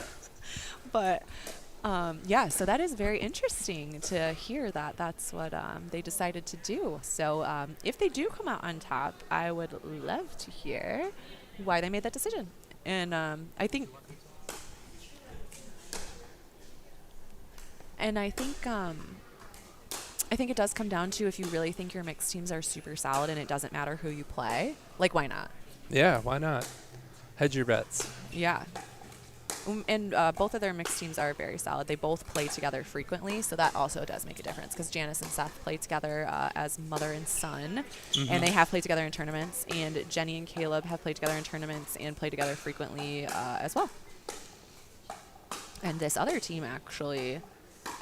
But yeah, so that is very interesting to hear that that's what they decided to do. So if they do come out on top, I would love to hear why they made that decision. And I think it does come down to, if you really think your mixed teams are super solid and it doesn't matter who you play, like, why not? Yeah, why not? Hedge your bets. Yeah. And both of their mixed teams are very solid. They both play together frequently, so that also does make a difference, because Janice and Seth play together as mother and son, and they have played together in tournaments, and Jenny and Caleb have played together in tournaments and play together frequently as well. And this other team, actually,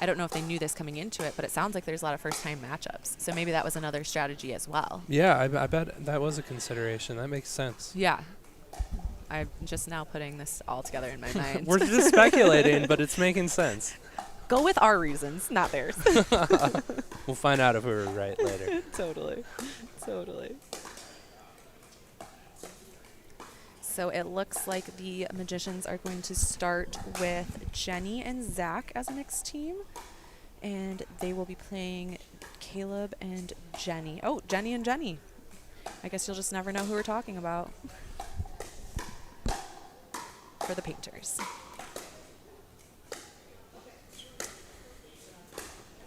I don't know if they knew this coming into it, but it sounds like there's a lot of first-time matchups, so maybe that was another strategy as well. Yeah, I bet that was a consideration. That makes sense. Yeah. I'm just now putting this all together in my mind. We're just speculating, but it's making sense. Go with our reasons, not theirs. We'll find out if we were right later. Totally. So it looks like the Magicians are going to start with Jenny and Zach as a mixed team, and they will be playing Caleb and Jenny. Oh, Jenny and Jenny. I guess you'll just never know who we're talking about. For the painters.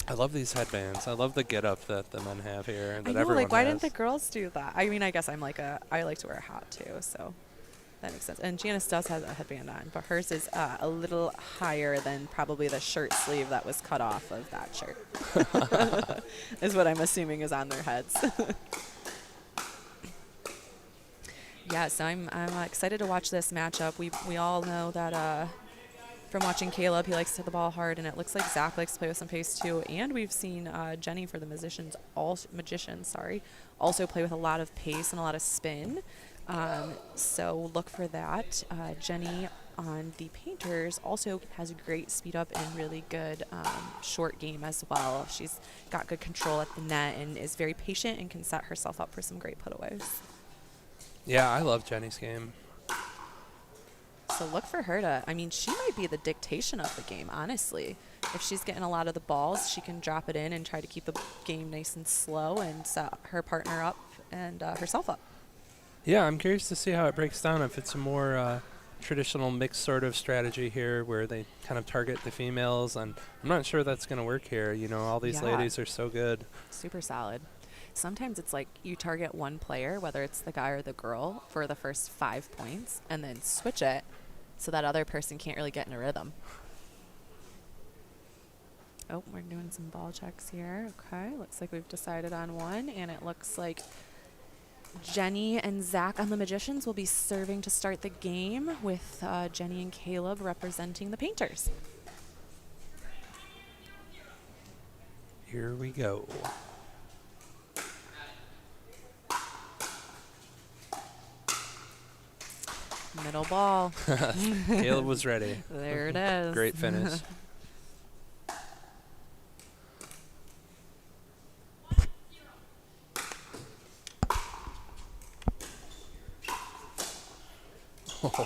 I love these headbands. I love the get-up that the men have here. That I know, everyone like, why has. didn't the girls do that? I mean, I guess I like to wear a hat too, so that makes sense. And Janice does have a headband on, but hers is a little higher than probably the shirt sleeve that was cut off of that shirt. Is what I'm assuming is on their heads. Yeah, so I'm excited to watch this matchup. We all know that from watching Caleb, he likes to hit the ball hard, and it looks like Zach likes to play with some pace too. And we've seen Jenny for the magicians also play with a lot of pace and a lot of spin. So look for that. Jenny on the painters also has a great speed up and really good short game as well. She's got good control at the net and is very patient and can set herself up for some great putaways. Yeah, I love Jenny's game. So look for her she might be the dictation of the game, honestly. If she's getting a lot of the balls, she can drop it in and try to keep the game nice and slow and set her partner up and herself up. Yeah, I'm curious to see how it breaks down, if it's a more traditional mixed sort of strategy here where they kind of target the females, and I'm not sure that's going to work here. You know, all these ladies are so good. Super solid. Sometimes it's like you target one player, whether it's the guy or the girl, for the first 5 points, and then switch it so that other person can't really get in a rhythm. Oh, we're doing some ball checks here. Okay, looks like we've decided on one, and it looks like Jenny and Zach on the Magicians will be serving to start the game, with Jenny and Caleb representing the Painters. Here we go. Middle ball. Caleb was ready. There it is. Great finish.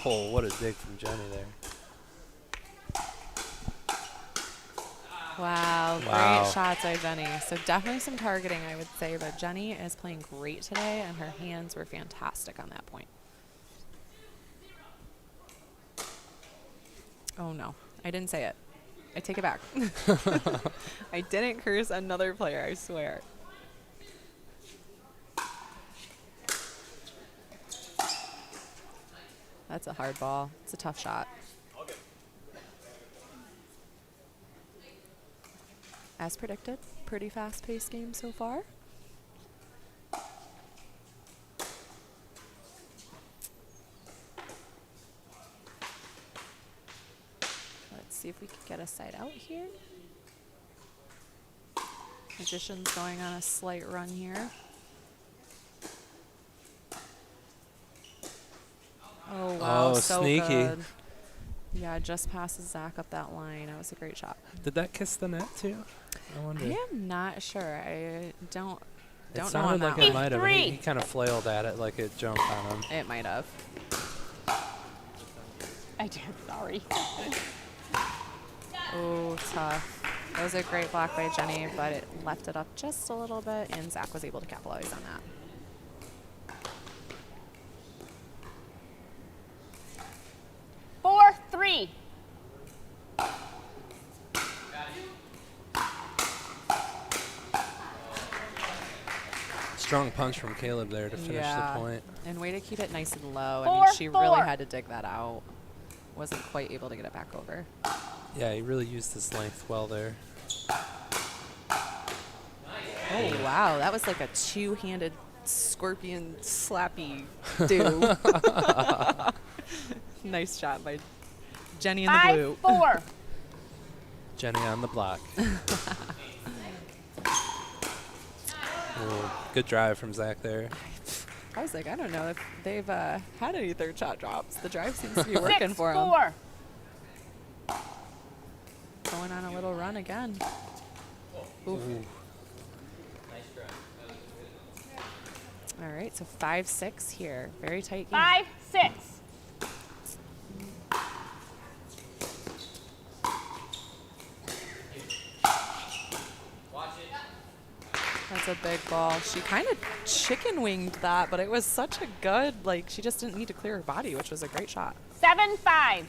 Oh, what a dig from Jenny there. Wow, Wow. great shots by Jenny. So definitely some targeting, I would say, but Jenny is playing great today, and her hands were fantastic on that point. Oh, no. I didn't say it. I take it back. I didn't curse another player, I swear. That's a hard ball. It's a tough shot. As predicted, pretty fast-paced game so far. Let's see if we can get a side out here. Magician's going on a slight run here. Oh, wow, Oh, so sneaky. good. Yeah, just passes Zach up that line. That was a great shot. Did that kiss the net too? I wonder. I am not sure. I don't It know on sounded that like it one. might have. He kind of flailed at it like it jumped on him. It might have. I did, sorry. Oh, tough. That was a great block by Jenny, but it left it up just a little bit, and Zach was able to capitalize on that. Four, three. Strong punch from Caleb there to finish the point. And way to keep it nice and low. I Four, mean, she really four. had to dig that out. Wasn't quite able to get it back over. Yeah, he really used his length well there. Oh, wow. That was like a two-handed scorpion slappy do. Nice shot by Jenny in the blue. 5-4. Jenny on the block. Ooh, good drive from Zach there. I was like, I don't know if they've had any third shot drops. The drive seems to be working for them. 6-4. Going on a little run again. Oof. All right, so 5-6 here. Very tight game. 5-6. That's a big ball. She kind of chicken winged that, but it was such a good, like, she just didn't need to clear her body, which was a great shot. 7-5.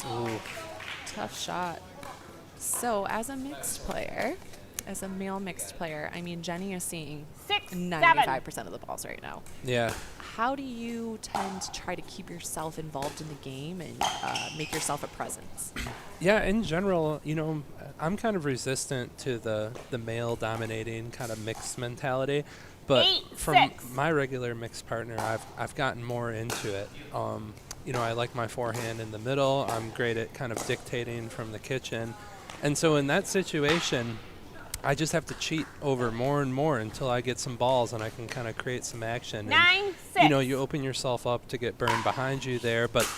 Ooh. Tough shot. So, as a mixed player, as a male mixed player, I mean, Jenny is seeing 95% of the balls right now. Yeah. How do you tend to try to keep yourself involved in the game and make yourself a presence? Yeah, in general, you know, I'm kind of resistant to the male dominating kind of mixed mentality, but from my regular mixed partner, I've gotten more into it. You know, I like my forehand in the middle. I'm great at kind of dictating from the kitchen. And so in that situation, I just have to cheat over more and more until I get some balls and I can kind of create some action. 9-6. You know, you open yourself up to get burned behind you there, but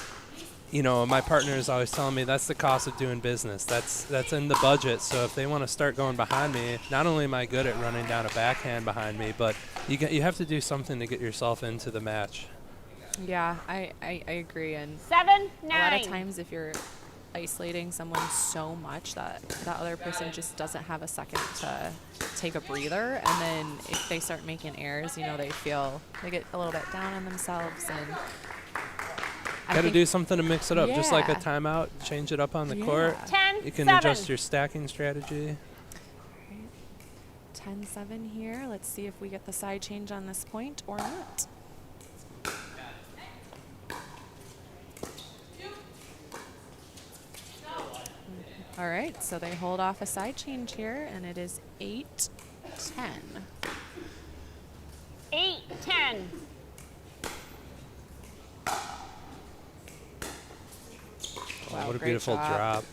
you know, my partner is always telling me that's the cost of doing business. That's in the budget. So if they want to start going behind me, not only am I good at running down a backhand behind me, but you have to do something to get yourself into the match. Yeah, I agree. And 7-9. a lot of times if you're isolating someone so much that that other person just doesn't have a second to take a breather, and then if they start making errors, you know, they get a little bit down on themselves, and Got to do something to mix it up, just like a Yeah. timeout. Change it up on the court. 10, You can 7. adjust your stacking strategy. 10-7 here. Let's see if we get the side change on this point or not. All right, so they hold off a side change here, and it is 8-10. 8-10. Oh, what a great beautiful drop.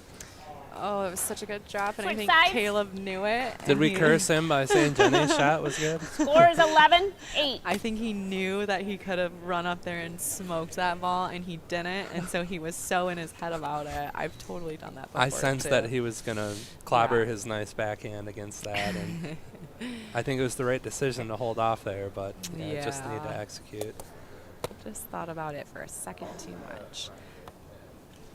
Oh, it was such a good drop, and I Switch think sides. Caleb knew it. Did and we he- curse him by saying Jenny's shot was good? Score is 11-8. I think he knew that he could have run up there and smoked that ball, and he didn't, and so he was so in his head about it. I've totally done that before, I sensed that too. he was going to clobber his nice backhand against that, and I think it was the right decision to hold off there, but just need to Yeah. execute. Just thought about it for a second too much.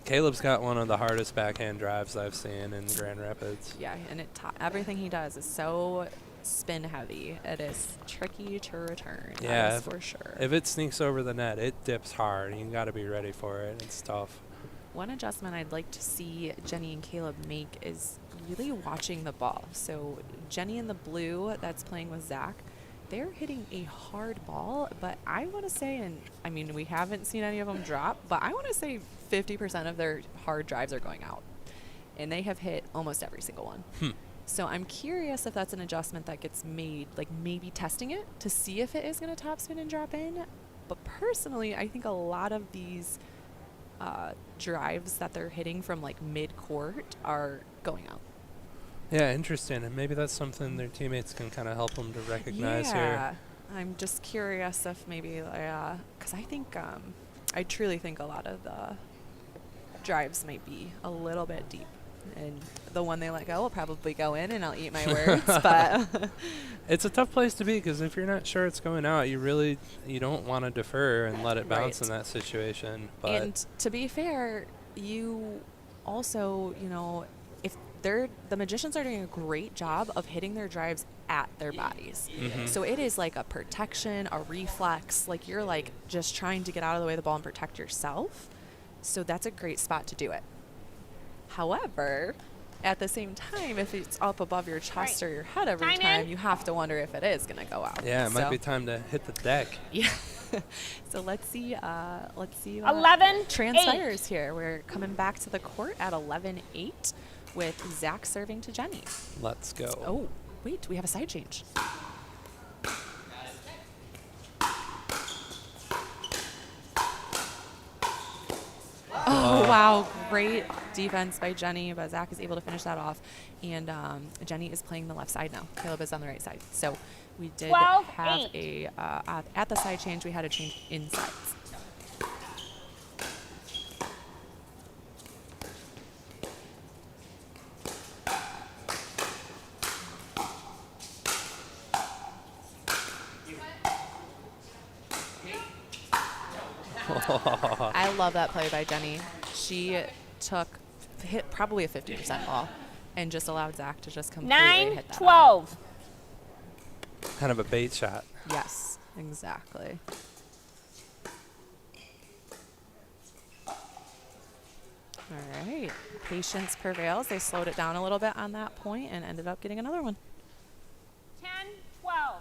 Caleb's got one of the hardest backhand drives I've seen in Grand Rapids. Yeah, and everything he does is so spin heavy. It is tricky to return. Yeah, that is for sure. If it sneaks over the net, it dips hard. You got to be ready for it. It's tough. One adjustment I'd like to see Jenny and Caleb make is really watching the ball. So Jenny in the blue that's playing with Zach, they're hitting a hard ball, but I want to say, and I mean, we haven't seen any of them drop, but I want to say 50% of their hard drives are going out. And they have hit almost every single one. So I'm curious if that's an adjustment that gets made, like maybe testing it to see if it is going to topspin and drop in. But personally, I think a lot of these drives that they're hitting from like mid-court are going out. Yeah, interesting. And maybe that's something their teammates can kind of help them to recognize here. I'm just curious if maybe, because I think, I truly think a lot of the drives might be a little bit deep. And the one they let go will probably go in, and I'll eat my words. But it's a tough place to be, because if you're not sure it's going out, you don't want to defer and let it bounce in that situation. But and to be fair, you also, if the magicians are doing a great job of hitting their drives at their bodies. So it is like a protection, a reflex, like you're like just trying to get out of the way of the ball and protect yourself. So that's a great spot to do it. However, at the same time, if it's up above your chest or your head every time, you have to wonder if it is going to go out. yeah, it might be time to hit the deck. Yeah. So let's see 11, transpires here. We're coming back to the court at 11-8 with Zach serving to Jenny. Let's go. Oh, wait, we have a side change. Oh, wow. Great defense by Jenny, but Zach is able to finish that off. And Jenny is playing the left side now. Caleb is on the right side. So we did 12, have at the side change, we had a change inside. I love that play by Jenny. She hit probably a 50% ball and just allowed Zach to just completely hit that 9-12. Kind of a bait shot. Yes, exactly. All right. Patience prevails. They slowed it down a little bit on that point and ended up getting another one. 10-12.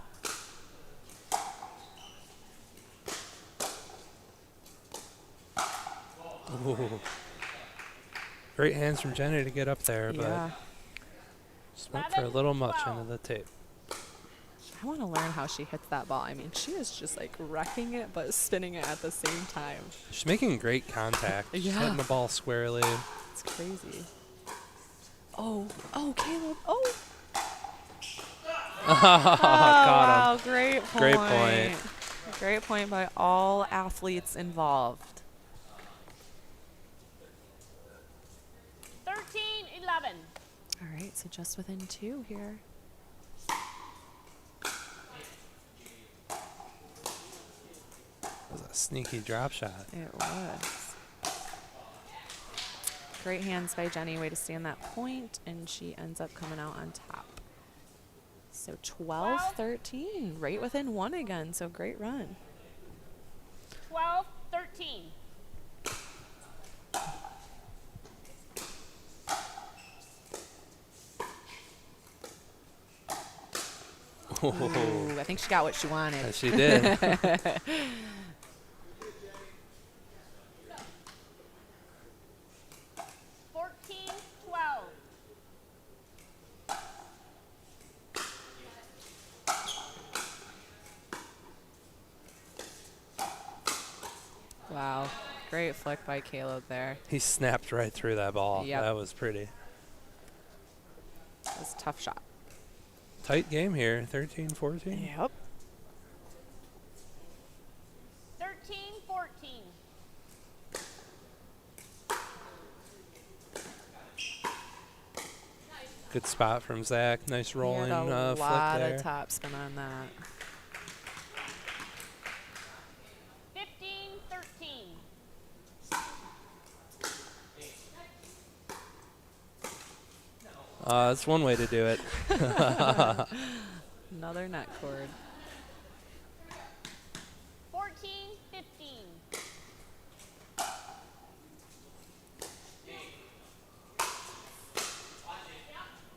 Ooh. Great hands from Jenny to get up there, but just went for a little much into the tape. I want to learn how she hits that ball. I mean, she is just like wrecking it, but spinning it at the same time. She's making great contact. She's hitting the ball squarely. It's crazy. Oh, Caleb. Oh. Wow, great point. Great point. Great point by all athletes involved. 13-11. All right, so just within 2 here. That was a sneaky drop shot. It was. Great hands by Jenny. Way to stay on that point, and she ends up coming out on top. So 12-13, right within 1 again. So great run. 12-13. Ooh, I think she got what she wanted. Yes, she did. 14-12. Wow. Great flick by Caleb there. He snapped right through that ball. Yep. That was pretty. That was a tough shot. Tight game here, 13-14. Yep. 13-14. Good spot from Zach. Nice rolling He had a flick lot there. of topspin on that. 15-13. That's one way to do it. Another net cord. 14-15.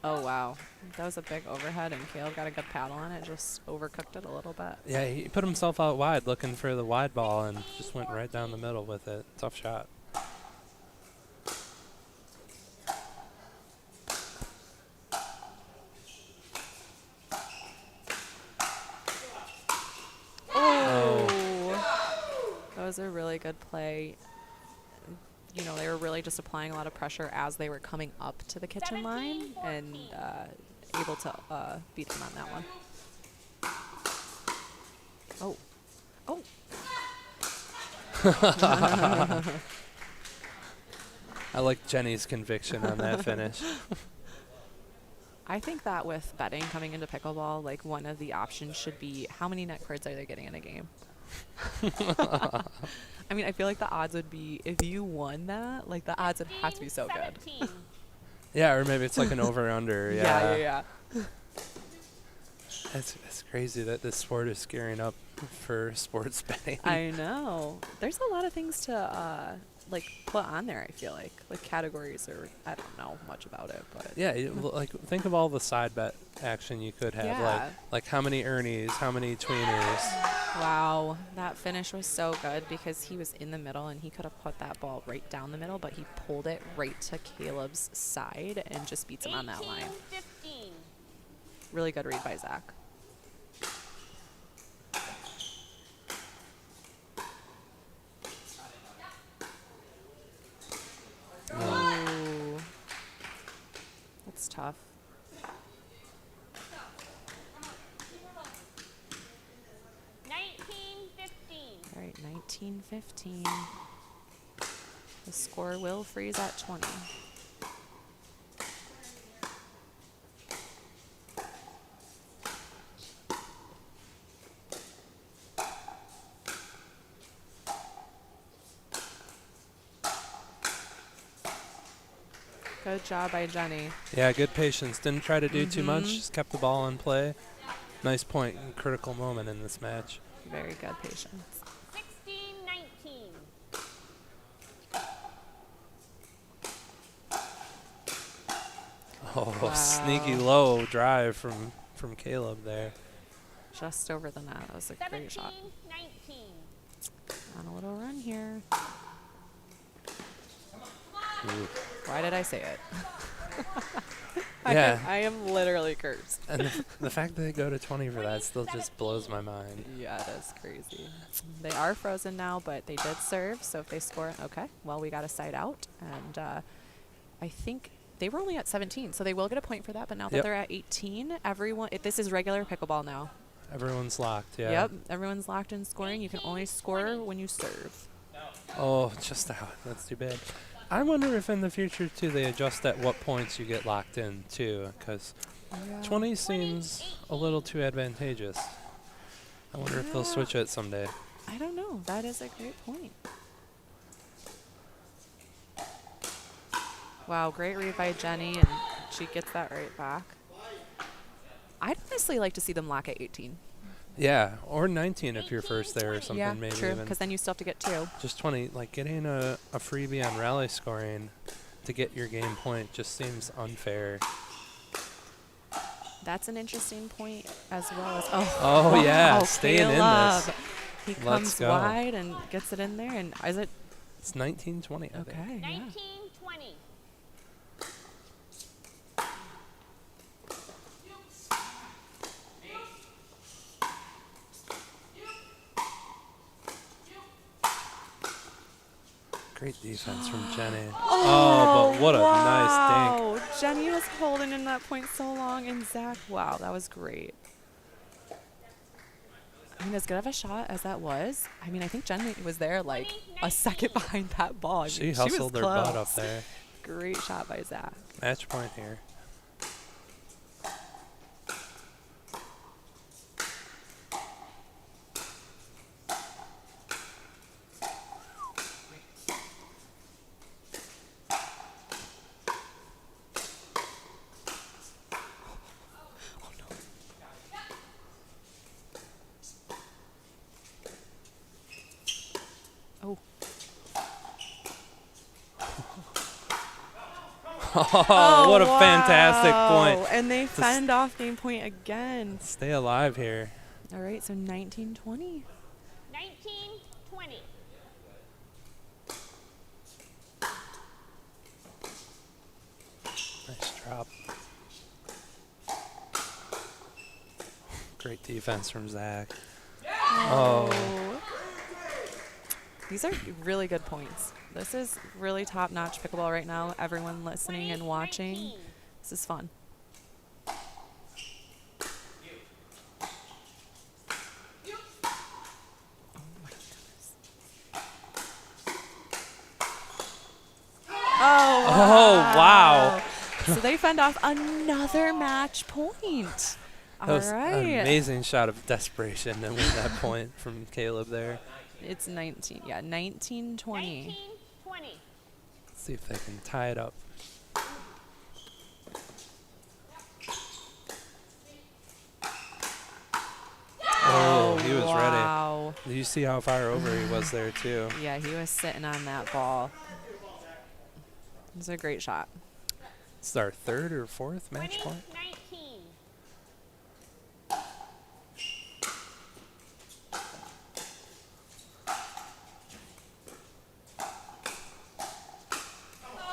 Oh, wow. That was a big overhead, and Caleb got a good paddle on it. Just overcooked it a little bit. Yeah, he put himself out wide looking for the wide ball and just went right down the middle with it. Tough shot. That was a really good play. You know, they were really just applying a lot of pressure as they were coming up to the kitchen line and able to beat them on that one. Oh. Oh. I like Jenny's conviction on that finish. I think that with betting coming into pickleball, like one of the options should be how many net cards are they getting in a game? I mean, I feel like the odds would be, if you won that, like the odds would have to be so good. Yeah, or maybe it's like an over-under. Yeah. It's crazy that this sport is gearing up for sports betting. I know. There's a lot of things to like put on there, I feel like categories, or I don't know much about it, but Yeah, like think of all the side bet action you could have. Yeah. Like how many earnies, how many tweeners. Wow, that finish was so good because he was in the middle and he could have put that ball right down the middle, but he pulled it right to Caleb's side and just beats him on that line. 15. Really good read by Zach. Ooh. That's tough. All right, 19-15. The score will freeze at 20. Good job by Jenny. Yeah, good patience. Didn't try to do too much. Just kept the ball in play. Nice point, critical moment in this match. Very good patience. 16-19. Oh, Wow. sneaky low drive from Caleb there. Just over the net. That was a great shot. 17-19. On a little run here. Ooh. Why did I say it? Yeah. I am literally cursed. And the fact that they go to 20 for that still just blows my mind. Yeah, it is crazy. They are frozen now, but they did serve, so if they score, okay, well, we got a side out. And I think they were only at 17, so they will get a point for that, but now that they're at 18, everyone, this is regular pickleball now. Everyone's locked, yeah. Yep, everyone's locked in scoring. You can only score when you serve. Oh, just out. That's too bad. I wonder if in the future, too, they adjust at what points you get locked in, too, because 20 seems a little too advantageous. I wonder if they'll switch it someday. I don't know. That is a great point. Wow, great read by Jenny, and she gets that right back. I'd honestly like to see them lock at 18. Yeah, or 19 if you're first there or something, Yeah, maybe true, even. because then you still have to get 2. Just 20, like getting a freebie on rally scoring to get your game point just seems unfair. That's an interesting point as well as Oh, yeah, wow, staying in Caleb. this. He Let's comes go. wide and gets it in there, and is it? It's 19-20. I think. Okay. Yeah. 19-20. Great defense from Jenny. Oh, but what a nice dink. Wow. Jenny was holding in that point so long, and Zach, wow, that was great. I mean, as good of a shot as that was, I mean, I think Jenny was there like a second behind that ball. I mean, She hustled was her butt close. up there. Great shot by Zach. Match point here. Oh. Oh, what a fantastic point. Wow. And they To fend off game point again. Stay alive here. All right, so 19-20. 19-20. Nice drop. Great defense from Zach. Oh. These are really good points. This is really top-notch pickleball right now. Everyone listening and watching, this is fun. Oh, wow. So they fend off another match point. That All was right. an amazing shot of desperation to win that point from Caleb there. It's 19. Yeah, 19-20. 19-20. Let's see if they can tie it up. Oh, he was wow. ready. Did you see how far over he was there, too? Yeah, he was sitting on that ball. It was a great shot. It's our third or fourth match point. 19.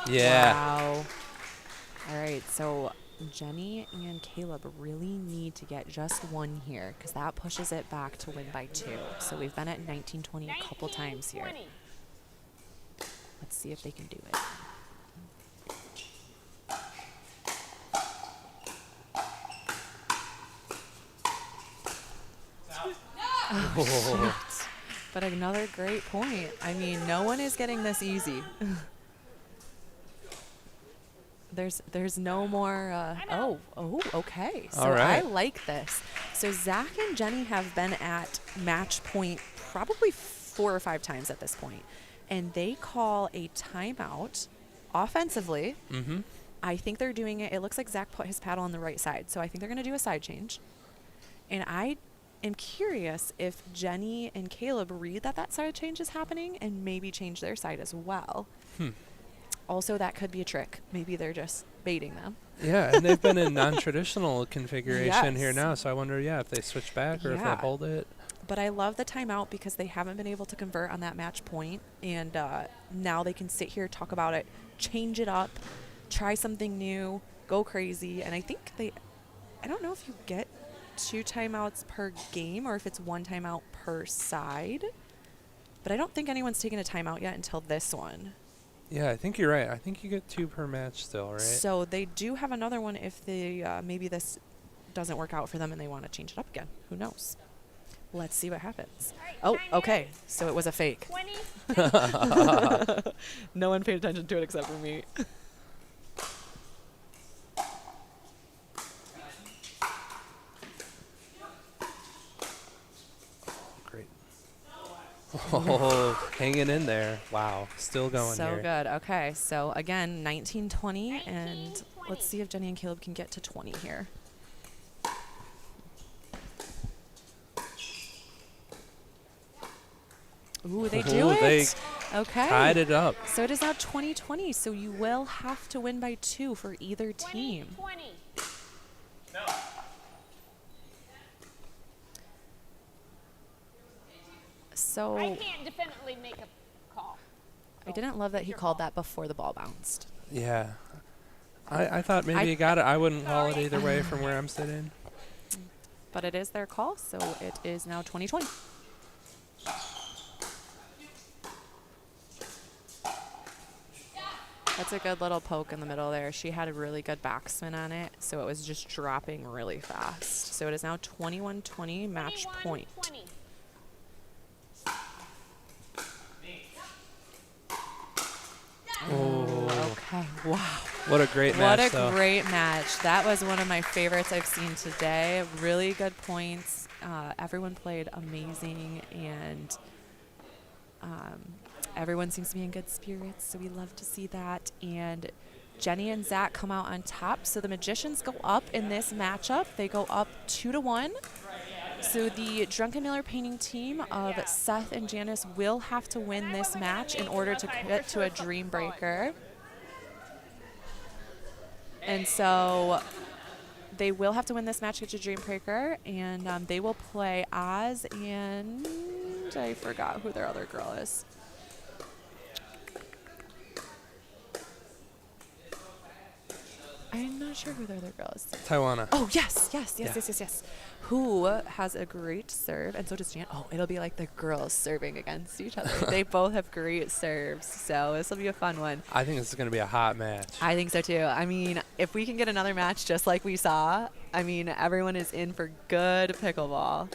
Yeah. Wow. All right, so Jenny and Caleb really need to get just one here because that pushes it back to win by 2. So we've been at 19-20 a couple times here. Let's see if they can do it. Oh. But another great point. I mean, no one is getting this easy. There's no more. Okay. So All right. I like this. So Zach and Jenny have been at match point probably 4 or 5 times at this point, and they call a timeout offensively. Mm-hmm. I think they're doing it. It looks like Zach put his paddle on the right side, so I think they're going to do a side change. And I am curious if Jenny and Caleb read that side change is happening and maybe change their side as well. Also, that could be a trick. Maybe they're just baiting them. Yeah, and they've been in non-traditional configuration here Yes. now, so I wonder, if they switch back or if they Yeah. hold it. But I love the timeout because they haven't been able to convert on that match point, and now they can sit here, talk about it, change it up, try something new, go crazy. And I think I don't know if you get 2 timeouts per game or if it's 1 timeout per side, but I don't think anyone's taken a timeout yet until this one. Yeah, I think you're right. I think you get 2 per match still, right? So they do have another one if they maybe this doesn't work out for them and they want to change it up again. Who knows? Let's see what happens. Oh, okay. So it was a fake. 20. No one paid attention to it except for me. Great. Oh, hanging in there. Wow. Still going So here. good. Okay. So again, 19-20, and let's see if Jenny and Caleb can get to 20 here. Ooh, they do Ooh, it. they Okay. tied it up. So it is now 20-20. So you will have to win by 2 for either team. 20. So I can't definitely make a call. I didn't love that he called that before the ball bounced. Yeah. I thought maybe he got it. I wouldn't call it either way from where I'm sitting. But it is their call, so it is now 2020. That's a good little poke in the middle there. She had a really good backspin on it, so it was just dropping really fast. So it is now 21-20, match point. 20. Oh. Okay, wow. What a great match, What a though. great match. That was one of my favorites I've seen today. Really good points. Everyone played amazing, and everyone seems to be in good spirits, so we love to see that. And Jenny and Zach come out on top, so the Magicians go up in this matchup. They go up 2-1. So the Drunken Miller Painting team of Seth and Janice will have to win this match in order to get to a Dream Breaker. And so they will have to win this match to get to Dream Breaker, and they will play Oz and I forgot who their other girl is. I'm not sure who their other girl is. Taiwana. Oh, yes. Who has a great serve, and so does Jan. Oh, it'll be like the girls serving against each other. They both have great serves, so this will be a fun one. I think this is going to be a hot match. I think so, too. I mean, if we can get another match just like we saw, I mean, everyone is in for good pickleball.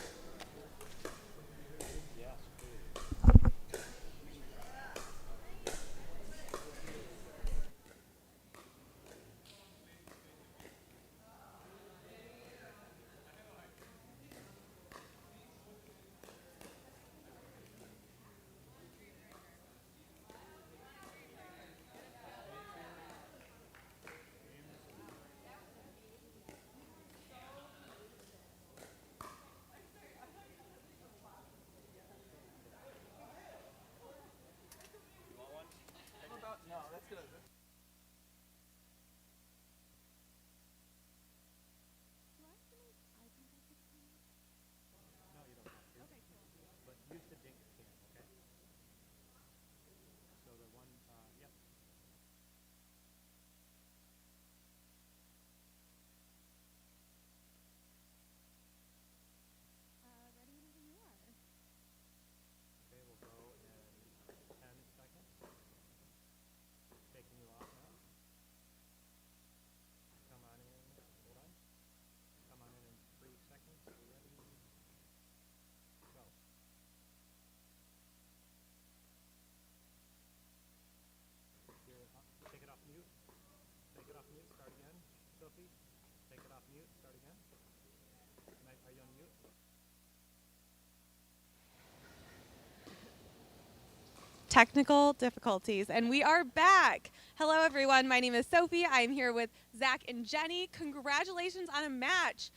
Technical difficulties, and we are back. Hello, everyone. My name is Sophie. I'm here with Zach and Jenny. Congratulations on a match.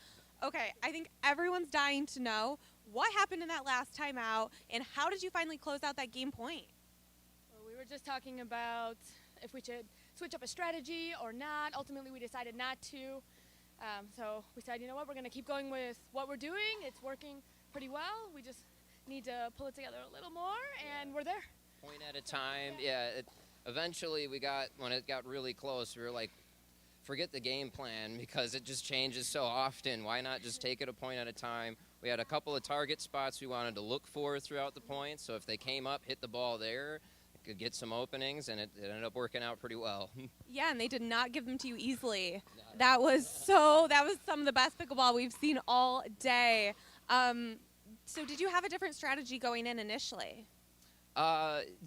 Okay, I think everyone's dying to know what happened in that last timeout, and how did you finally close out that game point? Well, we were just talking about if we should switch up a strategy or not. Ultimately, we decided not to. So we said, you know what, we're going to keep going with what we're doing. It's working pretty well. We just need to pull it together a little more, and we're there. Point at a time. Yeah. Eventually, when it got really close, we were like, forget the game plan because it just changes so often. Why not just take it a point at a time? We had a couple of target spots we wanted to look for throughout the point. So if they came up, hit the ball there, it could get some openings, and it ended up working out pretty well. Yeah, and they did not give them to you easily. That was some of the best pickleball we've seen all day. So did you have a different strategy going in initially?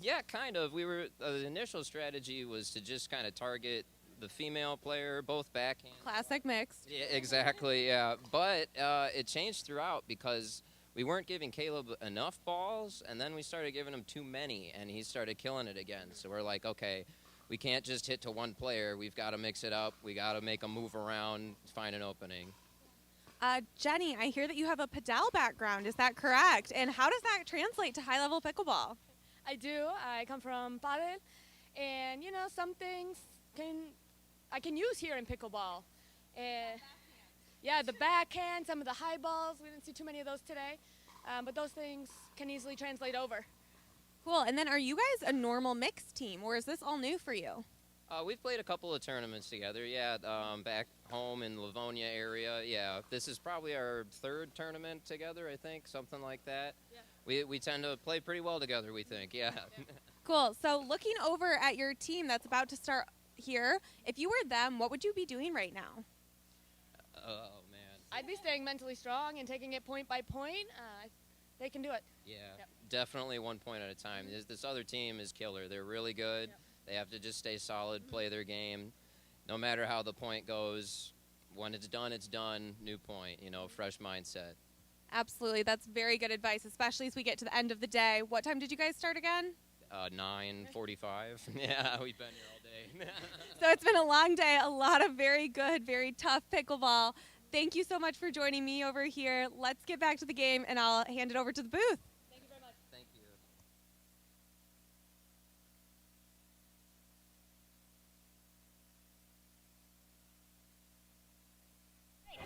Yeah, kind of. The initial strategy was to just kind of target the female player, both backhand. Classic mixed. Yeah, exactly, yeah. But it changed throughout because we weren't giving Caleb enough balls, and then we started giving him too many, and he started killing it again. So we're like, okay, we can't just hit to one player. We've got to mix it up. We got to make them move around, find an opening. Jenny, I hear that you have a padel background. Is that correct? And how does that translate to high-level pickleball? I do. I come from padel, and you know, some things I can use here in pickleball. Yeah, the backhand, some of the high balls. We didn't see too many of those today, but those things can easily translate over. Cool. And then are you guys a normal mixed team, or is this all new for you? We've played a couple of tournaments together, yeah, back home in Livonia area. Yeah, this is probably our third tournament together, I think, something like that. Yeah. We tend to play pretty well together, we think, yeah. Cool. So looking over at your team that's about to start here, if you were them, what would you be doing right now? Oh, man. I'd be staying mentally strong and taking it point by point. They can do it. Yeah, definitely 1 point at a time. This other team is killer. They're really good. They have to just stay solid, play their game. No matter how the point goes, when it's done, new point, fresh mindset. Absolutely. That's very good advice, especially as we get to the end of the day. What time did you guys start again? 9:45. Yeah, we've been here all day. So it's been a long day, a lot of very good, very tough pickleball. Thank you so much for joining me over here. Let's get back to the game, and I'll hand it over to the booth. Thank you very much. Thank you.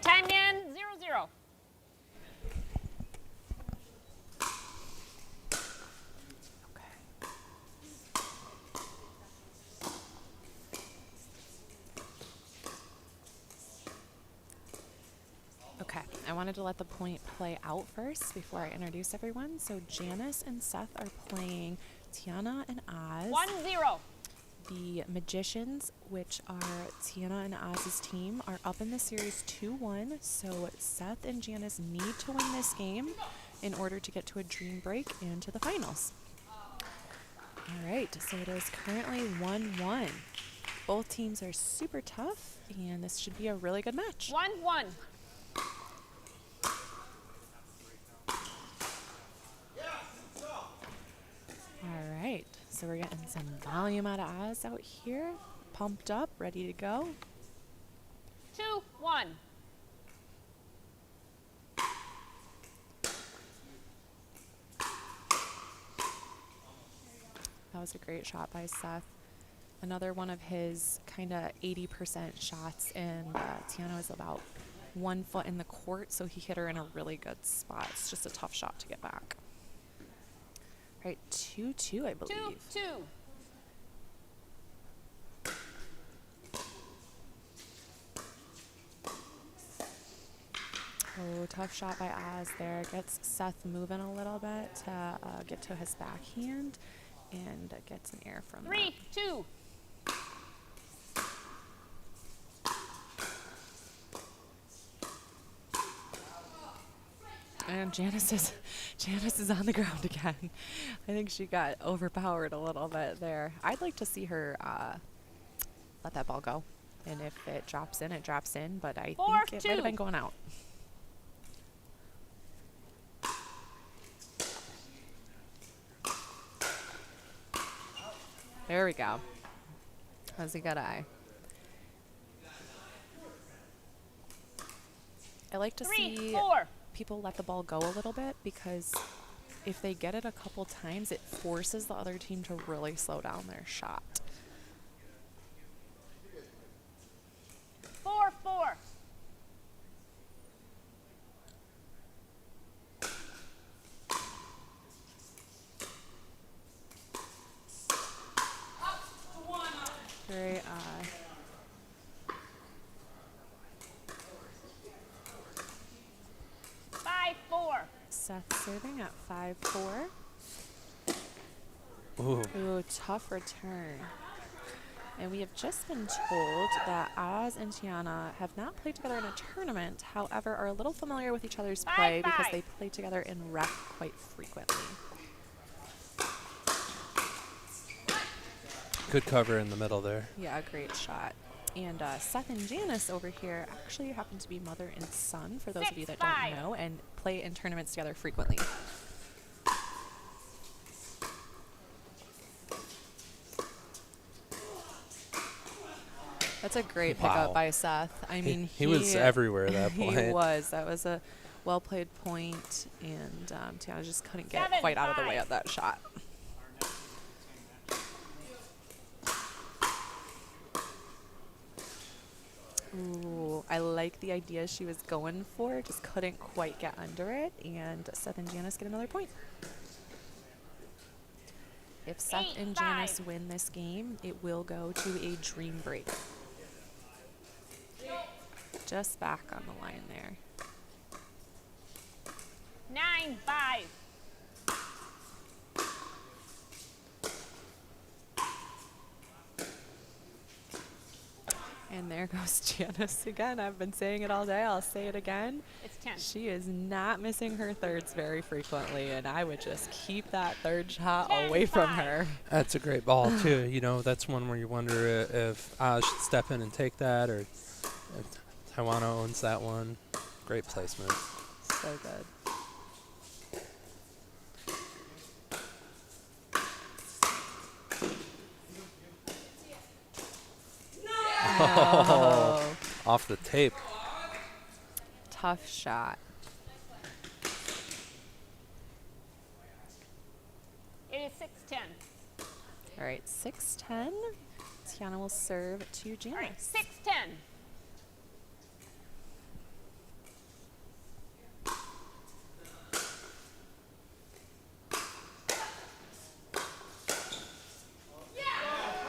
10-0, 0-0. Okay, I wanted to let the point play out first before I introduce everyone. So Janice and Seth are playing Tiana and Oz. 1-0. The Magicians, which are Tiana and Oz's team, are up in the series 2-1. So Seth and Janice need to win this game in order to get to a dream break and to the finals. All right, so it is currently 1-1. Both teams are super tough, and this should be a really good match. 1-1. All right, so we're getting some volume out of Oz out here. Pumped up, ready to go. 2-1. That was a great shot by Seth. Another one of his kind of 80% shots, and Tiana was about 1 foot in the court, so he hit her in a really good spot. It's just a tough shot to get back. All right, 2-2, I believe. 2-2. Oh, tough shot by Oz there. Gets Seth moving a little bit to get to his backhand, and gets an air from 3-2. And Janice is on the ground again. I think she got overpowered a little bit there. I'd like to see her let that ball go. And if it drops in, it drops in. But I think it might have been going out. There we go. That's a good eye. I like to see people let the ball go a little bit, because if they get it a couple times, it forces the other team to really slow down their shot. 4-4. Very 5-4. Seth serving at 5-4. Ooh. Ooh, tough return. And we have just been told that Oz and Tiana have not played together in a tournament, however, are a little familiar with each other's play because they play together in rec quite frequently. Good cover in the middle there. Yeah, great shot. And Seth and Janice over here actually happen to be mother and son, for those of you that don't know, and play in tournaments together frequently. That's a great pickup by Seth. I mean, he was everywhere at that point. He was. That was a well-played point, and Tiana just couldn't get quite out of the way of that shot. Ooh, I like the idea she was going for, just couldn't quite get under it, and Seth and Janice get another point. If Seth and Janice win this game, it will go to a dream break. Just back on the line there. 9-5. And there goes Janice again. I've been saying it all day. I'll say it again. It's 10. She is not missing her thirds very frequently, and I would just keep that third shot away from her. That's a great ball, too. You know, that's one where you wonder if I should step in and take that, or if Tawana owns that one. Great placement. So good. Oh, off the tape. Tough shot. It is 6-10. All right, 6-10. Tiana will serve to Janice. All right, 6-10.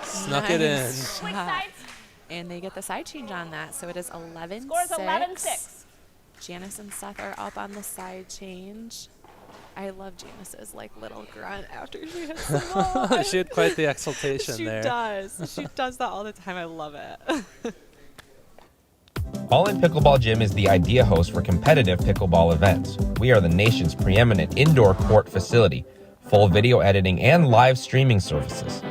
Snuck it in. Switch sides. And they get the side change on that, so it is 11-6. Scores 11-6. Janice and Seth are up on the side change. I love Janice's like little grunt after she hits the ball. She had quite the exultation there. She does. She does that all the time. I love it. All In Pickleball Gym is the idea host for competitive pickleball events. We are the nation's preeminent indoor court facility, full video editing and live streaming services.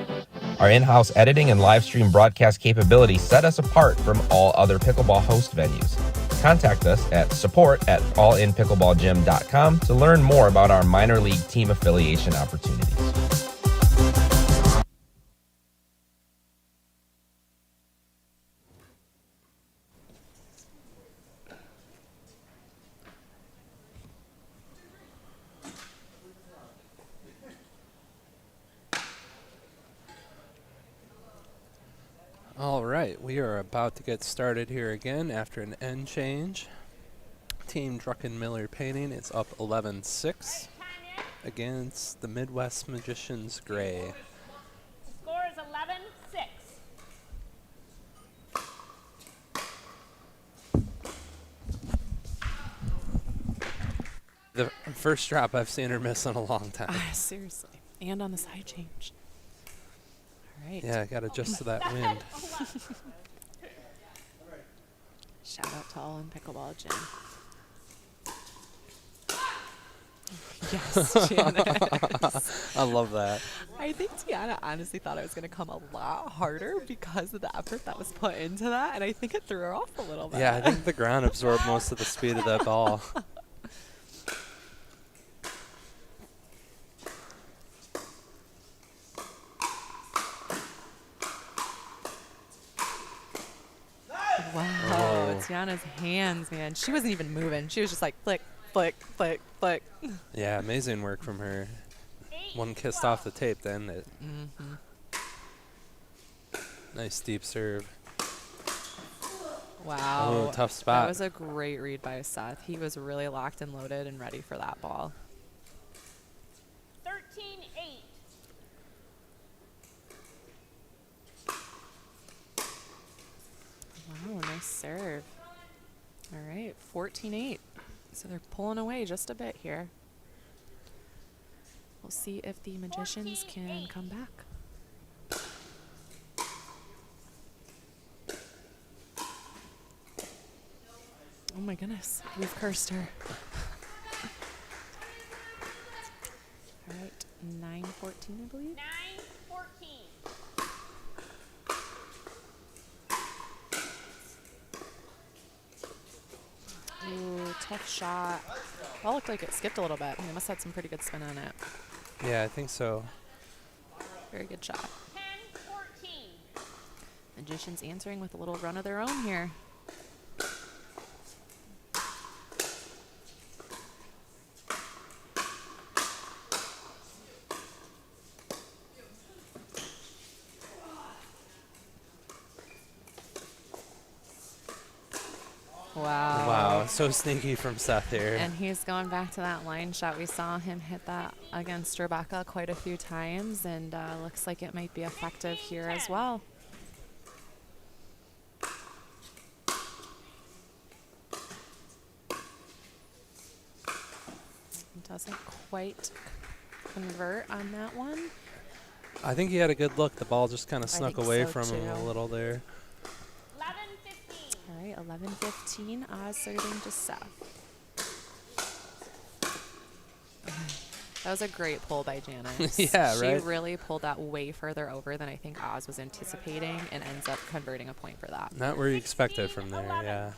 Our in-house editing and live stream broadcast capabilities set us apart from all other pickleball host venues. Contact us at support@allinpickleballgym.com to learn more about our minor league team affiliation opportunities. All right, we are about to get started here again after an end change. Team Druckenmiller Painting is up 11-6 against the Midwest Magicians Gray. Score is 11-6. The first drop I've seen her miss in a long time. Seriously. And on the side change. All right. Yeah, I got to adjust to that wind. Shout out to All In Pickleball Gym. Yes, Janice. I love that. I think Tiana honestly thought it was going to come a lot harder because of the effort that was put into that, and I think it threw her off a little bit. Yeah, I think the ground absorbed most of the speed of that ball. Wow, Tiana's hands, man. She wasn't even moving. She was just like flick, flick, flick, flick. Yeah, amazing work from her. One kissed off the tape then. Nice deep serve. Wow. Oh, tough spot. That was a great read by Seth. He was really locked and loaded and ready for that ball. 13-8. Wow, nice serve. All right, 14-8. So they're pulling away just a bit here. We'll see if the Magicians can come back. Oh my goodness, we've cursed her. All right, 9-14, I believe. 9-14. Ooh, tough shot. Well, looked like it skipped a little bit. They must have had some pretty good spin on it. Yeah, I think so. Very good shot. 10-14. Magicians answering with a little run of their own here. Wow. Wow, so sneaky from Seth here. And he's going back to that line shot. We saw him hit that against Rebecca quite a few times, and looks like it might be effective here as well. Doesn't quite convert on that one. I think he had a good look. The ball just kind of I snuck think away so from him a too. little there. All right, 11-15, Oz serving to Seth. That was a great pull by Janice. Yeah, right? She really pulled that way further over than I think Oz was anticipating and ends up converting a point for that. Not where you expected from there, yeah.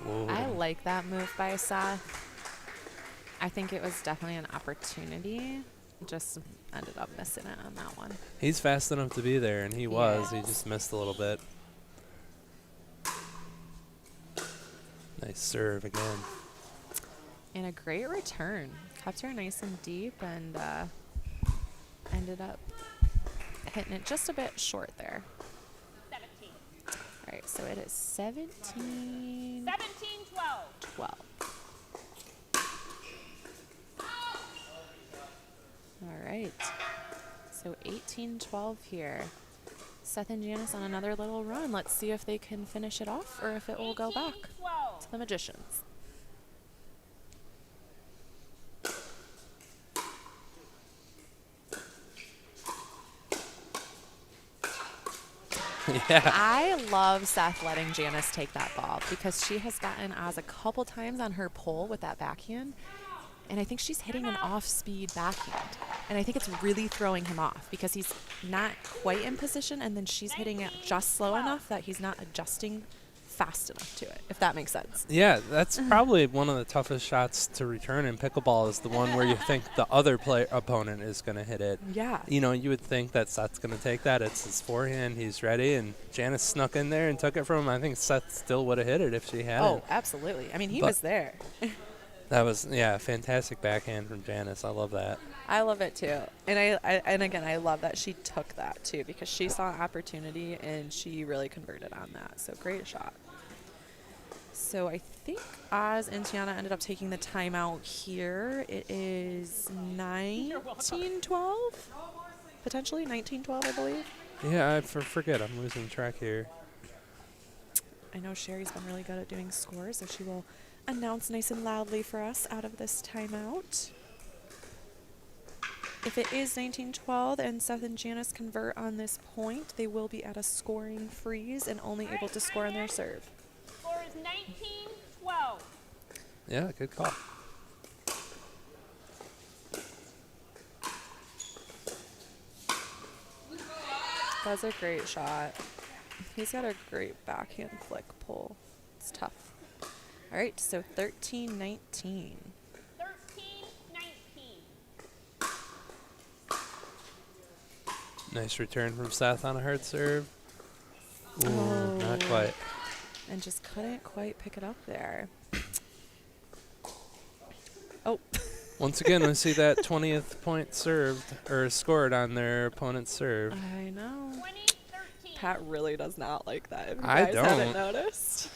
Whoa. I like that move by Seth. I think it was definitely an opportunity. Just ended up missing it on that one. He's fast enough to be there, and he was. He just missed a little bit. Nice serve again. And a great return. Kept her nice and deep and ended up hitting it just a bit short there. 17. All right, so it is 17. 17-12. 12. All right. So 18-12 here. Seth and Janice on another little run. Let's see if they can finish it off or if it will go back to the Magicians. Yeah. I love Seth letting Janice take that ball because she has gotten Oz a couple times on her pull with that backhand. And I think she's hitting an off-speed backhand. And I think it's really throwing him off because he's not quite in position, and then she's hitting it just slow enough that he's not adjusting fast enough to it, if that makes sense. Yeah, that's probably one of the toughest shots to return in pickleball is the one where you think the other opponent is going to hit it. Yeah. You know, you would think that Seth's going to take that. It's his forehand. He's ready, and Janice snuck in there and took it from him. I think Seth still would have hit it if she hadn't. Oh, absolutely. I mean, he was there. That was, yeah, fantastic backhand from Janice. I love that. I love it too. And and again, I love that she took that too because she saw an opportunity and she really converted on that. So great shot. So I think Oz and Tiana ended up taking the timeout here. It is 19-12, potentially 19-12, I believe. Yeah, I forget. I'm losing track here. I know Sherry's been really good at doing scores, so she will announce nice and loudly for us out of this timeout. If it is 19-12 and Seth and Janice convert on this point, they will be at a scoring freeze and only able to score on their serve. Score is 19-12. Yeah, good call. That's a great shot. He's got a great backhand flick pull. It's tough. All right, so 13-19. 13-19. Nice return from Seth on a hard serve. Ooh, Oh. not quite. And just couldn't quite pick it up there. Oh. Once again, we see that 20th point served or scored on their opponent's serve. I know. Pat really does not like that. If you I guys haven't don't. noticed.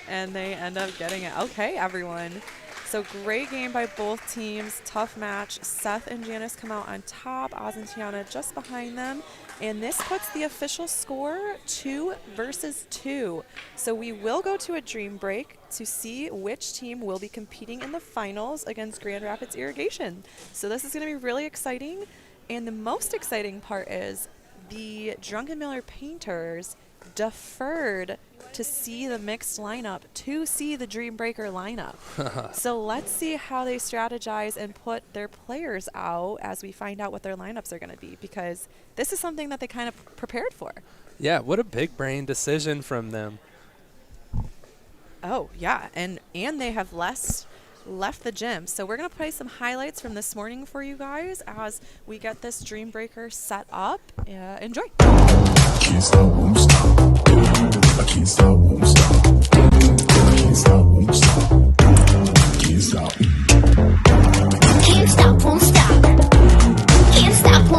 And they end up getting it. Okay, everyone. So great game by both teams. Tough match. Seth and Janice come out on top. Oz and Tiana just behind them. And this puts the official score 2-2. So we will go to a dream break to see which team will be competing in the finals against Grand Rapids Irrigation. So this is going to be really exciting. And the most exciting part is the Drunken Miller Painters deferred to see the mixed lineup to see the Dream Breaker lineup. So let's see how they strategize and put their players out as we find out what their lineups are going to be, because this is something that they kind of prepared for. Yeah, what a big brain decision from them. Oh, yeah, and they have left the gym. So we're going to play some highlights from this morning for you guys as we get this Dream Breaker set up. Enjoy. Can't stop, won't stop. I can't stop, won't stop. Can't stop, won't stop. Can't stop. Can't stop, won't stop. Can't stop,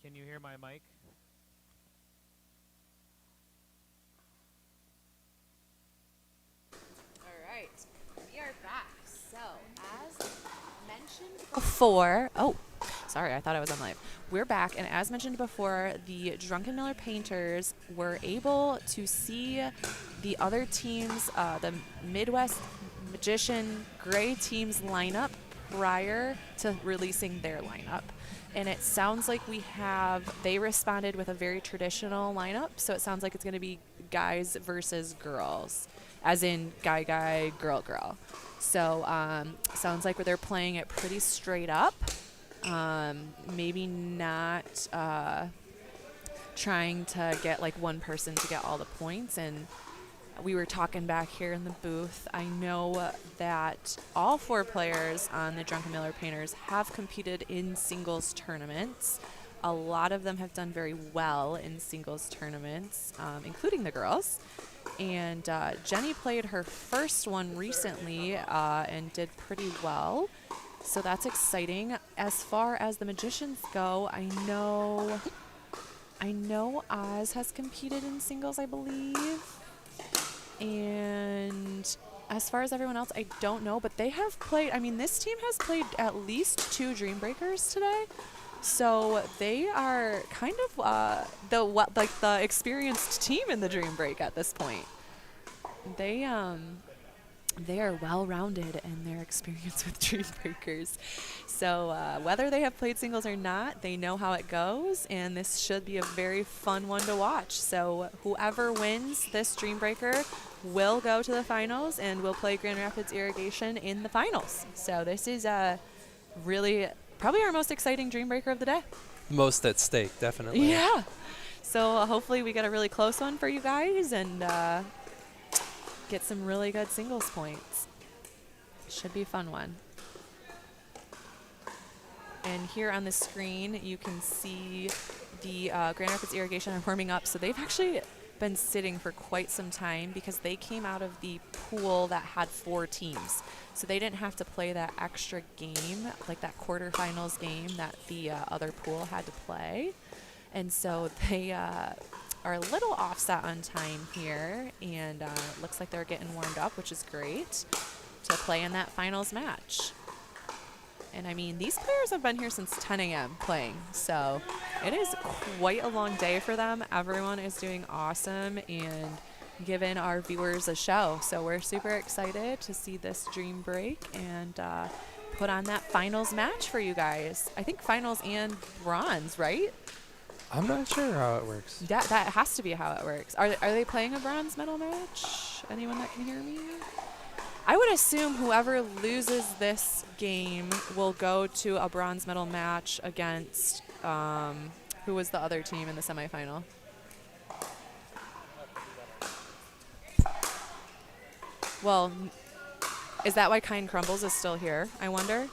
Can you hear my mic? All right, we are back. So, as mentioned before, sorry, I thought I was on live. We're back, and as mentioned before, the Drunken Miller Painters were able to see the other teams, the Midwest Magician Gray team's lineup prior to releasing their lineup. And it sounds like they responded with a very traditional lineup, so it sounds like it's going to be guys versus girls, as in guy, girl. So sounds like they're playing it pretty straight up. Maybe not trying to get like one person to get all the points. And we were talking back here in the booth. I know that all 4 players on the Drunken Miller Painters have competed in singles tournaments. A lot of them have done very well in singles tournaments, including the girls. And Jenny played her first one recently and did pretty well. So that's exciting. As far as the Magicians go, I know Oz has competed in singles, I believe. And as far as everyone else, I don't know, but they have played, this team has played at least 2 Dream Breakers today. So they are kind of the experienced team in the Dream Break at this point. They are well-rounded in their experience with Dream Breakers. So whether they have played singles or not, they know how it goes, and this should be a very fun one to watch. So whoever wins this Dream Breaker will go to the finals and will play Grand Rapids Irrigation in the finals. So this is really probably our most exciting Dream Breaker of the day. Most at stake, definitely. Yeah. So hopefully we get a really close one for you guys and get some really good singles points. Should be a fun one. And here on the screen, you can see the Grand Rapids Irrigation are warming up. So they've actually been sitting for quite some time because they came out of the pool that had 4 teams. So they didn't have to play that extra game, like that quarterfinals game that the other pool had to play. And so they are a little offset on time here, and looks like they're getting warmed up, which is great, to play in that finals match. And these players have been here since 10 a.m. playing, so it is quite a long day for them. Everyone is doing awesome and giving our viewers a show. So we're super excited to see this Dream Break and put on that finals match for you guys. I think finals and bronze, right? I'm not sure how it works. That has to be how it works. Are they playing a bronze medal match? Anyone that can hear me? I would assume whoever loses this game will go to a bronze medal match against who was the other team in the semifinal? Well, is that why Kind Crumbles is still here, I wonder?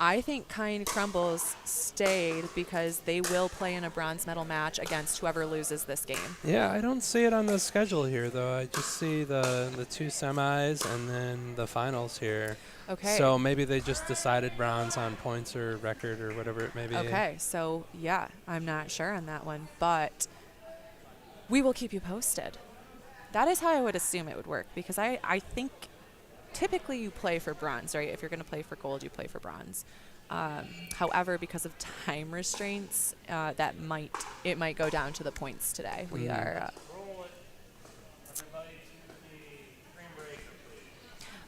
I think Kind Crumbles stayed because they will play in a bronze medal match against whoever loses this game. Yeah, I don't see it on the schedule here, though. I just see the 2 semis and then the finals here. Okay. So maybe they just decided bronze on points or record or whatever it may be. Okay, so yeah, I'm not sure on that one, but we will keep you posted. That is how I would assume it would work, because I think typically you play for bronze, right? If you're going to play for gold, you play for bronze. However, because of time restraints, it might go down to the points today. We are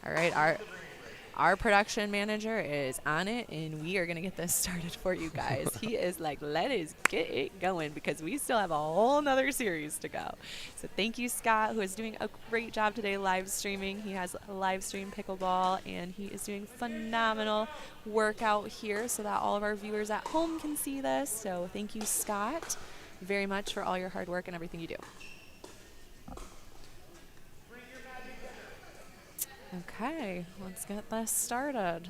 all right. Our production manager is on it, and we are going to get this started for you guys. He is like, let us get it going, because we still have a whole nother series to go. So thank you, Scott, who is doing a great job today live streaming. He has Livestream Pickleball, and he is doing phenomenal work out here so that all of our viewers at home can see this. So thank you, Scott, very much for all your hard work and everything you do. Okay, let's get this started.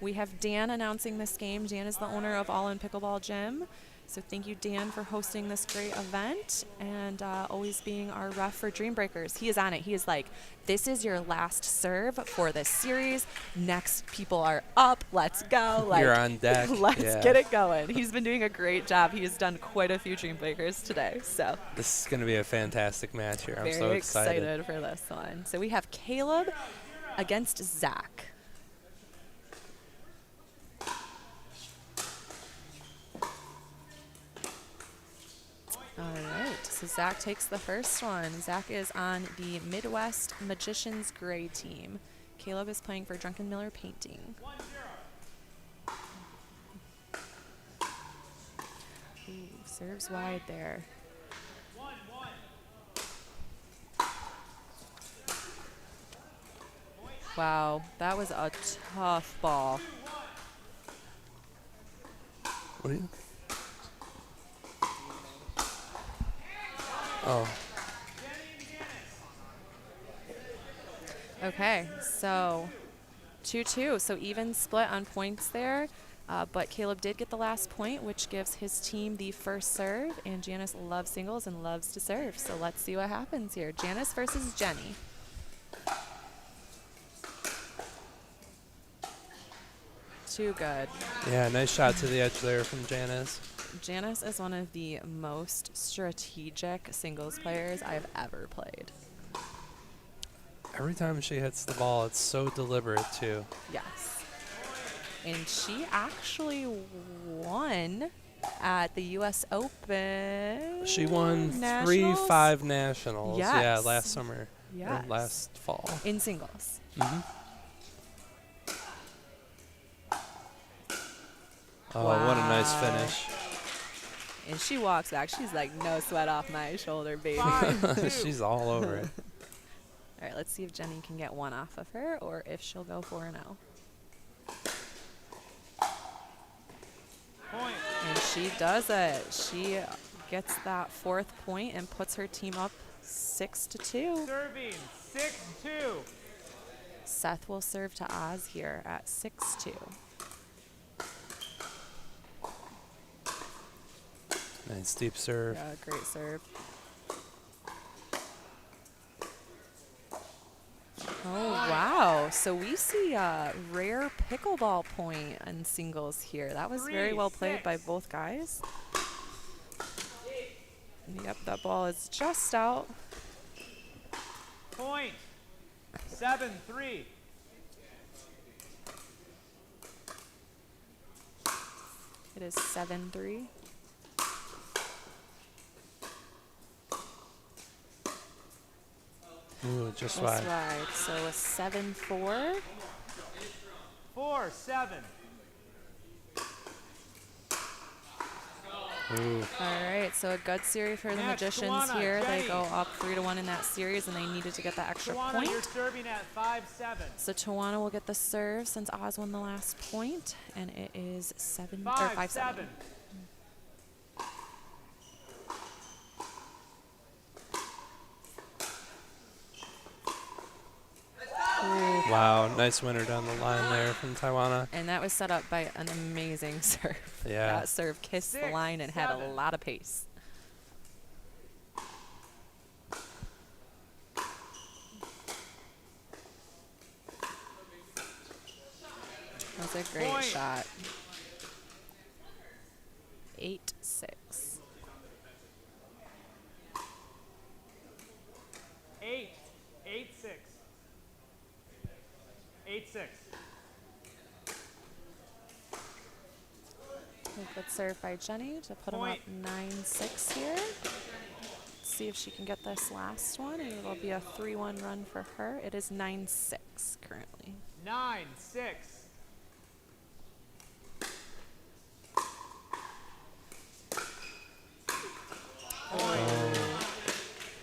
We have Dan announcing this game. Dan is the owner of All In Pickleball Gym. So thank you, Dan, for hosting this great event and always being our ref for Dream Breakers. He is on it. He is like, this is your last serve for this series. Next people are up. Let's go. Like, You're on deck. Let's Yeah. get it going. He's been doing a great job. He has done quite a few Dream Breakers today. So This is going to be a fantastic match here. I'm very so excited. excited for this one. So we have Caleb against Zach. All right, so Zach takes the first one. Zach is on the Midwest Magicians Gray team. Caleb is playing for Drunken Miller Painting. Ooh, serves wide there. Wow, that was a tough ball. What are you? Oh. Okay, so 2-2, so even split on points there, but Caleb did get the last point, which gives his team the first serve, and Janice loves singles and loves to serve, so let's see what happens here. Janice versus Jenny. Too good. Yeah, nice shot to the edge there from Janice. Janice is one of the most strategic singles players I've ever played. Every time she hits the ball, it's so deliberate, too. Yes. And she actually won at the U.S. Open. She won Nationals? 3-5 nationals. Yes. Yeah, last summer. Yes. Or last fall. In singles. Mm-hmm. Oh, wow. what a nice finish. And she walks back. She's like, no sweat off my shoulder, baby. She's all over it. All right, let's see if Jenny can get one off of her or if she'll go 4-0. Point. And she does it. She gets that fourth point and puts her team up 6-2. Serving 6-2. Seth will serve to Oz here at 6-2. Nice deep serve. Yeah, great serve. Oh, wow. So we see a rare pickleball point in singles here. That was very well played by both guys. Yep, that ball is just out. Point. 7-3. It is 7-3. Ooh, just Just wide. wide. So a 7-4. 4-7. Ooh. All right, so a good series for the Next, Magicians Tawana, here. Jenny. They go up 3-1 in that series, and they needed to get that extra Tawana, point. you're serving at 5-7. So Tawana will get the serve since Oz won the last point, and it is 5-7. 5-7. Wow, nice winner down the line there from Tawana. And that was set up by an amazing serve. Yeah. That serve kissed the line and had a lot of pace. That was a great Point. shot. 8-6. 8-6. 8-6. Good serve by Jenny to put him up 9-6 here. Let's see if she can get this last one, and it'll be a 3-1 run for her. It is 9-6 currently. 9-6.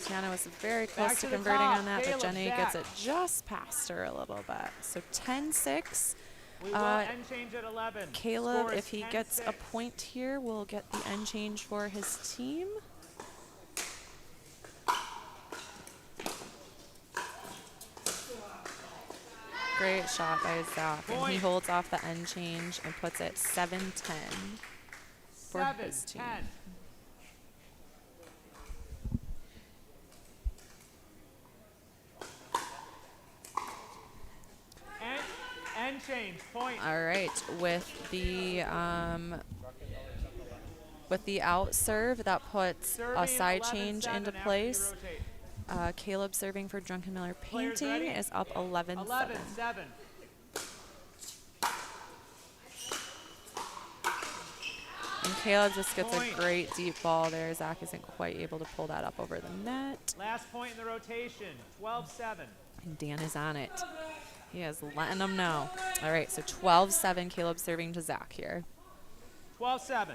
Tiana was very Back close to to the converting top. on that, Caleb, but Jenny Zach. gets it just past her a little bit. So 10-6. We will end change at 11. Caleb, Score is if he gets a 10-6. point here, will get the end change for his team. Great shot by Zach, and he Point. holds off the end change and puts it 7-10. for 7, his team. 10. End change, point. All right, with the out serve, that puts Serving, a side 11-7 change into after you place. rotate. Caleb serving for Drunken Miller Players Painting ready? is up 11-7. 11-7. And Caleb just gets Point. a great deep ball there. Zach isn't quite able to pull that up over the net. Last point in the rotation, 12-7. And Dan is on it. He is letting them know. All right, so 12-7, Caleb serving to Zach here. 12-7.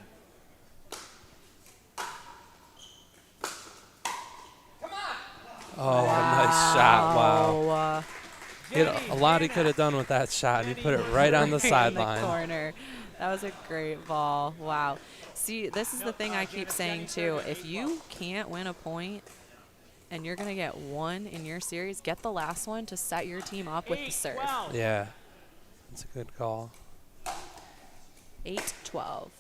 Oh, nice shot. Wow. He had a lot he could have done with that shot. He put it right on the sideline. Corner. That was a great ball. Wow. See, this is the thing I keep saying, too. If you can't win a point and you're going to get one in your series, get the last one to set your team up with the serve. Yeah. That's a good call. 8-12.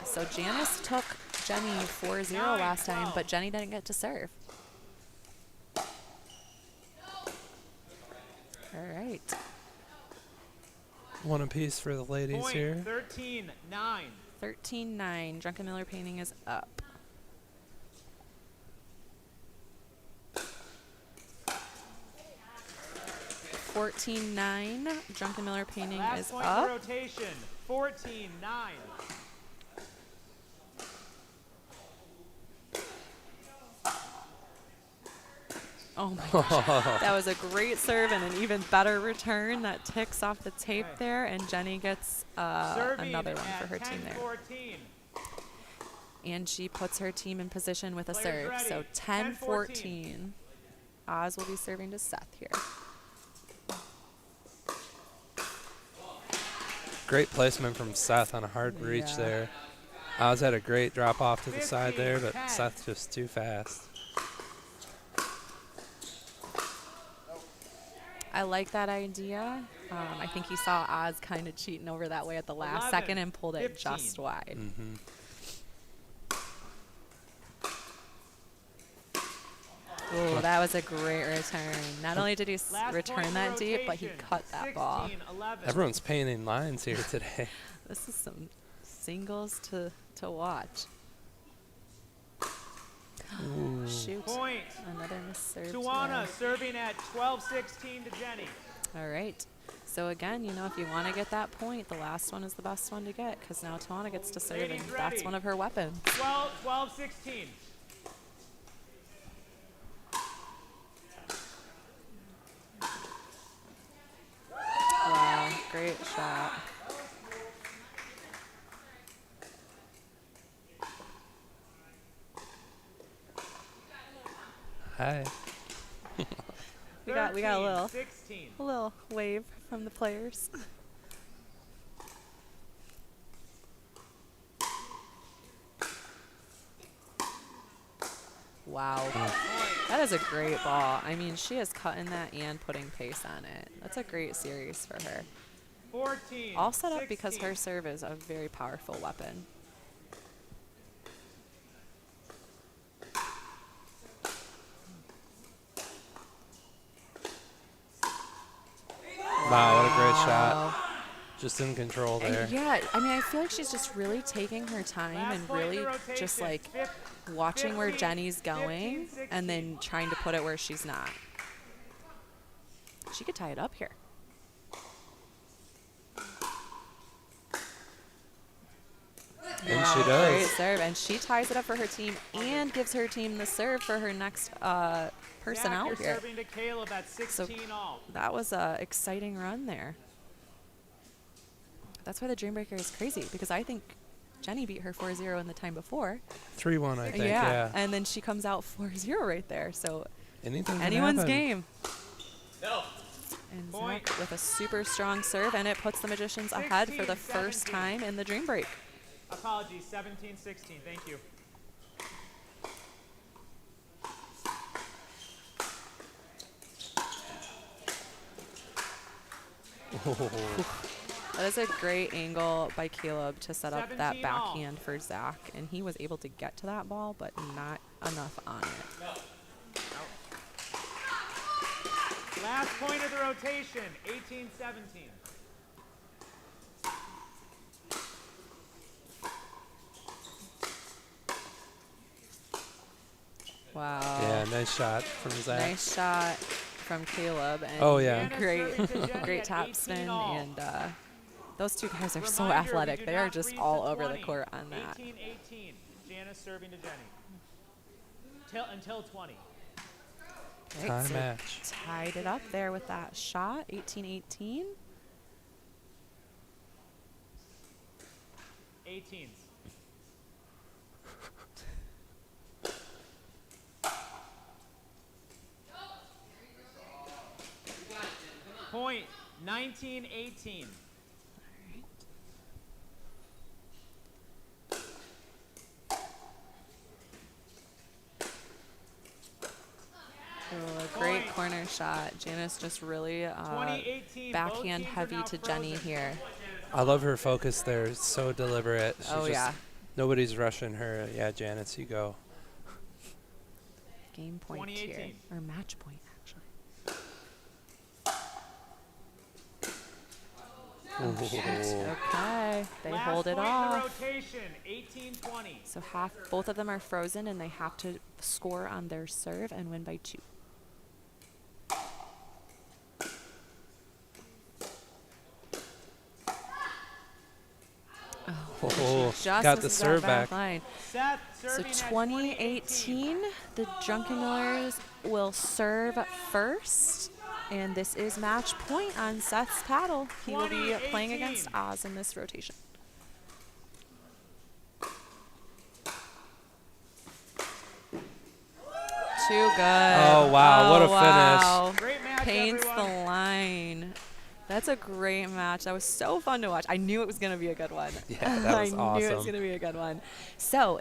So Janice took Jenny 4-0 last time, but Jenny didn't get to serve. All right. One apiece for the ladies Point, here. 13-9. 13-9. Drunken Miller Painting is up. $14-9. Drunken Miller Painting Last is point up. in the rotation, 14-9. Oh my gosh. That was a great serve and an even better return that ticks off the tape there, and Jenny gets another one for her team there. 14. And she puts her team in position with a Players serve. ready. So 10-14. Oz will be serving to Seth here. Great placement from Seth on a hard reach there. Oz had a great drop off to the side there, but Seth just too fast. I like that idea. I think he saw Oz kind of cheating over that way at the last 11, second and pulled it 15. just wide. Mm-hmm. Oh, that was a great return. Not only did he Last return point in that the deep, but he rotation, cut that ball. 16-11. Everyone's painting lines here today. This is some singles to watch. Ooh. Shoot. Point. Another misserve. Tuana serving at 12-16 to Jenny. All right. So again, you know, if you want to get that point, the last one is the best one to get, because now Tuana gets to serve, and Ladies that's ready. one of her weapons. 12-16. Wow, great shot. Hi. We got a 16. little wave from the players. Wow. That is a great ball. I mean, she is cutting that and putting pace on it. That's a great series for her. 14. All set up because 16. her serve is a very powerful weapon. Wow, what a great shot. Just in control there. Yeah, I mean, I feel like she's just really taking her time and really just like watching where Jenny's going and then trying to put it where she's not. She could tie it up here. And she Great does. serve, and she ties it up for her team and gives her team the serve for her next person Jack, out you're here. serving to Caleb at 16 all. That was a exciting run there. That's why the Dreambreaker is crazy, because I think Jenny beat her 4-0 in the time before. 3-1, I think, yeah. And then she comes out 4-0 right there. So Anything can anyone's happen. game. No. And Point. Zach with a super strong serve, and it puts the Magicians ahead for the first 16-17. time in the Dream Break. Apologies, 17-16. Thank you. That is a great angle by Caleb to set up that 17 all. backhand for Zach, and he was able to get to that ball, but not enough on it. Last point of the rotation, 18-17. Wow. Yeah, nice shot from Zach. Nice shot from Caleb. And Oh, yeah. Great top spin. And those two guys are so Reminder, we athletic. do They are not just freeze all to over the 20. court on that. 18-18. Janice serving to Jenny. Until 20. Right, Tie so match. tied it up there with that shot, 18-18. 18s. Point, 19-18. A great corner shot. Janice just really 20-18, backhand both teams are heavy now to Jenny frozen. here. I love her focus there. It's so deliberate. She's Oh, just, yeah. Nobody's rushing her. Yeah, Janice, you go. Game point here. 20-18. Or match point, actually. Okay, they Last hold it point in off. the rotation, 18-20. So both of them are frozen, and they have to score on their serve and win by 2. Oh, Just got the misses that serve back. line. Seth So serving at 2018, the Drunken Millers will serve first. And this is match point on Seth's paddle. He will be playing against Oz in this rotation. Too good. Oh, wow, what a wow. finish. Great match, Paints everyone. the line. That's a great match. That was so fun to watch. I knew it was going to be a good one. Yeah, that was I knew it was awesome. going to be a good one. So,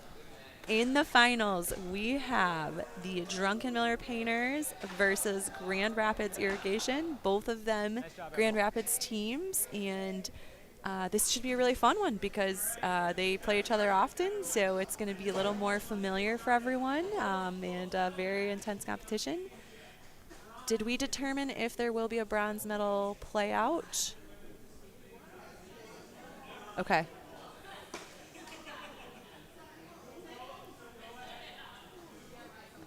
in the finals, we have the Drunken Miller Painters versus Grand Rapids Irrigation. Both of them Grand Rapids teams. And this should be a really fun one because they play each other often. So it's going to be a little more familiar for everyone and a very intense competition. Did we determine if there will be a bronze medal play out? Okay.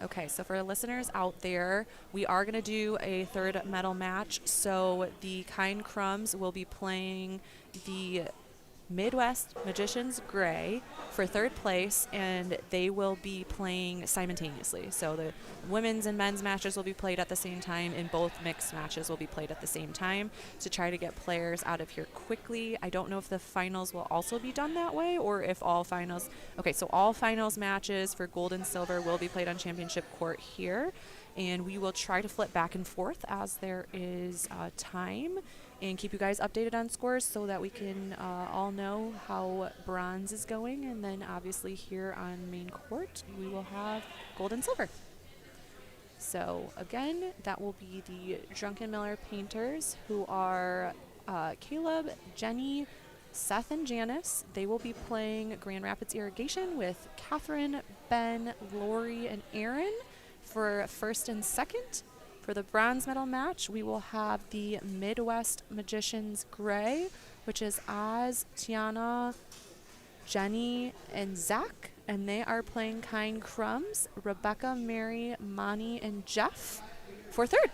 Okay, so for listeners out there, we are going to do a third medal match. So the Kind Crumbs will be playing the Midwest Magicians Gray for third place, and they will be playing simultaneously. So the women's and men's matches will be played at the same time, and both mixed matches will be played at the same time to try to get players out of here quickly. I don't know if the finals will also be done that way or if all finals. Okay, so all finals matches for gold and silver will be played on championship court here, and we will try to flip back and forth as there is time, and keep you guys updated on scores so that we can all know how bronze is going. And then obviously here on main court, we will have gold and silver. So again, that will be the Drunken Miller Painters, who are Caleb, Jenny, Seth, and Janice. They will be playing Grand Rapids Irrigation with Catherine, Ben, Lori, and Aaron for first and second. For the bronze medal match, we will have the Midwest Magicians Gray, which is Oz, Tiana, Jenny, and Zach. And they are playing Kind Crumbs, Rebecca, Mary, Monty, and Jeff for third.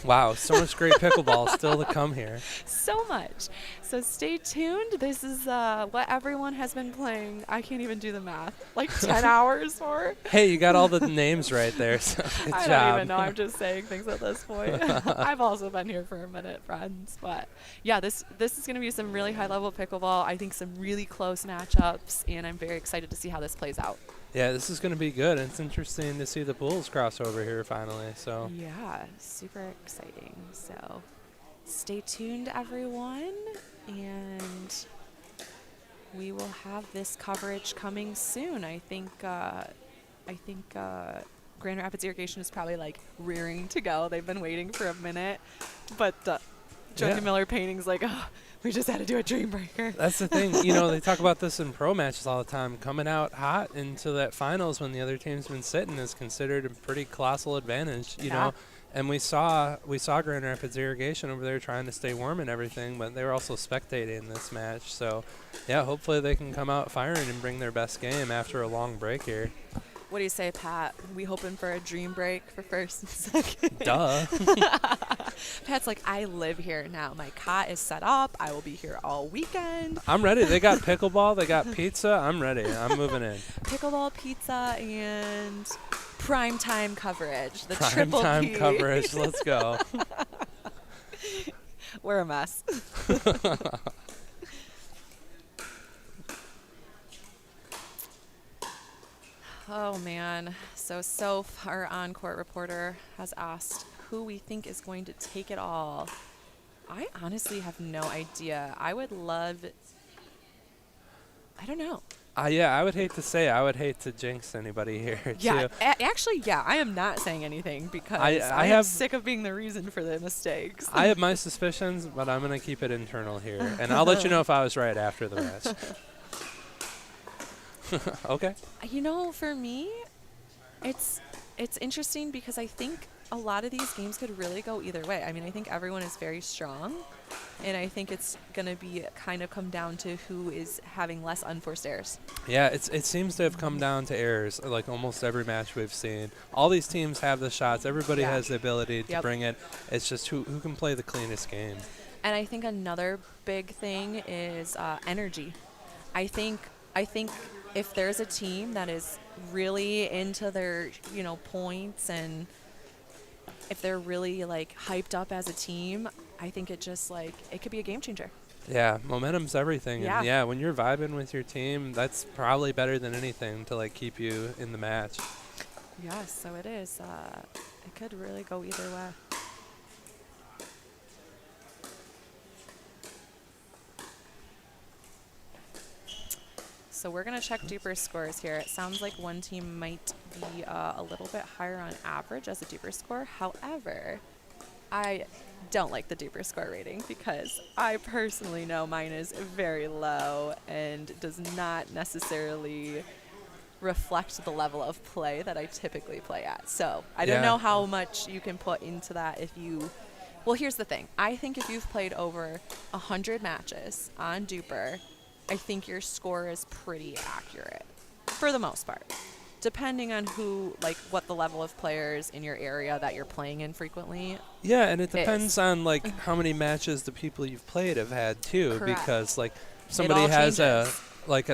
Wow, so much great pickleball still to come here. So much. So stay tuned. This is what everyone has been playing. I can't even do the math. Like 10 hours for. Hey, you got all the names right there, so good I job. don't even know. I'm just saying things at this point. I've also been here for a minute, friends. But yeah, this is going to be some really high-level pickleball. I think some really close matchups, and I'm very excited to see how this plays out. Yeah, this is going to be good. It's interesting to see the Bulls cross over here finally. So Yeah, super exciting. So stay tuned, everyone, and we will have this coverage coming soon. I think Grand Rapids Irrigation is probably like rearing to go. They've been waiting for a minute, but Drunken Miller painting's like, oh, we just had to do a dream breaker. That's the thing. You know, they talk about this in pro matches all the time. Coming out hot into that finals when the other team's been sitting is considered a pretty colossal advantage, you know. And we saw Grand Rapids Irrigation over there trying to stay warm and everything, but they were also spectating this match. So, yeah, hopefully they can come out firing and bring their best game after a long break here. What do you say, Pat? We hoping for a dream break for first and second? Duh. Pat's like, I live here now. My cot is set up. I will be here all weekend. I'm ready. They got pickleball. They got pizza. I'm ready. I'm moving in. Pickleball, pizza, and prime time coverage. The prime triple time P. coverage. Let's go. We're a mess. Oh, man. So Soph, our on-court reporter, has asked who we think is going to take it all. I honestly have no idea. I would love... I don't know. Yeah, I would hate to say I would hate to jinx anybody here, Yeah, too. actually, yeah, I am not saying anything because I am have sick of being the reason for the mistakes. I have my suspicions, but I'm going to keep it internal here. And I'll let you know if I was right after the match. Okay. You know, for me, it's interesting because I think a lot of these games could really go either way. I mean, I think everyone is very strong, and I think it's going to be kind of come down to who is having less unforced errors. Yeah, it seems to have come down to errors, like almost every match we've seen. All these teams have the shots. Everybody has the ability to bring it. It's just who can play the cleanest game. And I think another big thing is energy. I think if there's a team that is really into their, points, and if they're really like hyped up as a team, I think it just it could be a game changer. Yeah, momentum's everything. Yeah. And yeah, when you're vibing with your team, that's probably better than anything to keep you in the match. Yes, so it is. It could really go either way. So we're going to check DUPR scores here. It sounds like one team might be a little bit higher on average as a DUPR score. However, I don't like the DUPR score rating because I personally know mine is very low and does not necessarily reflect the level of play that I typically play at. So I don't know how much you can put into that if you... Well, here's the thing. I think if you've played over 100 matches on DUPR, I think your score is pretty accurate for the most part, depending on what the level of players in your area that you're playing in frequently. Yeah, and it depends on how many matches the people you've played have had too. Correct. Because somebody has an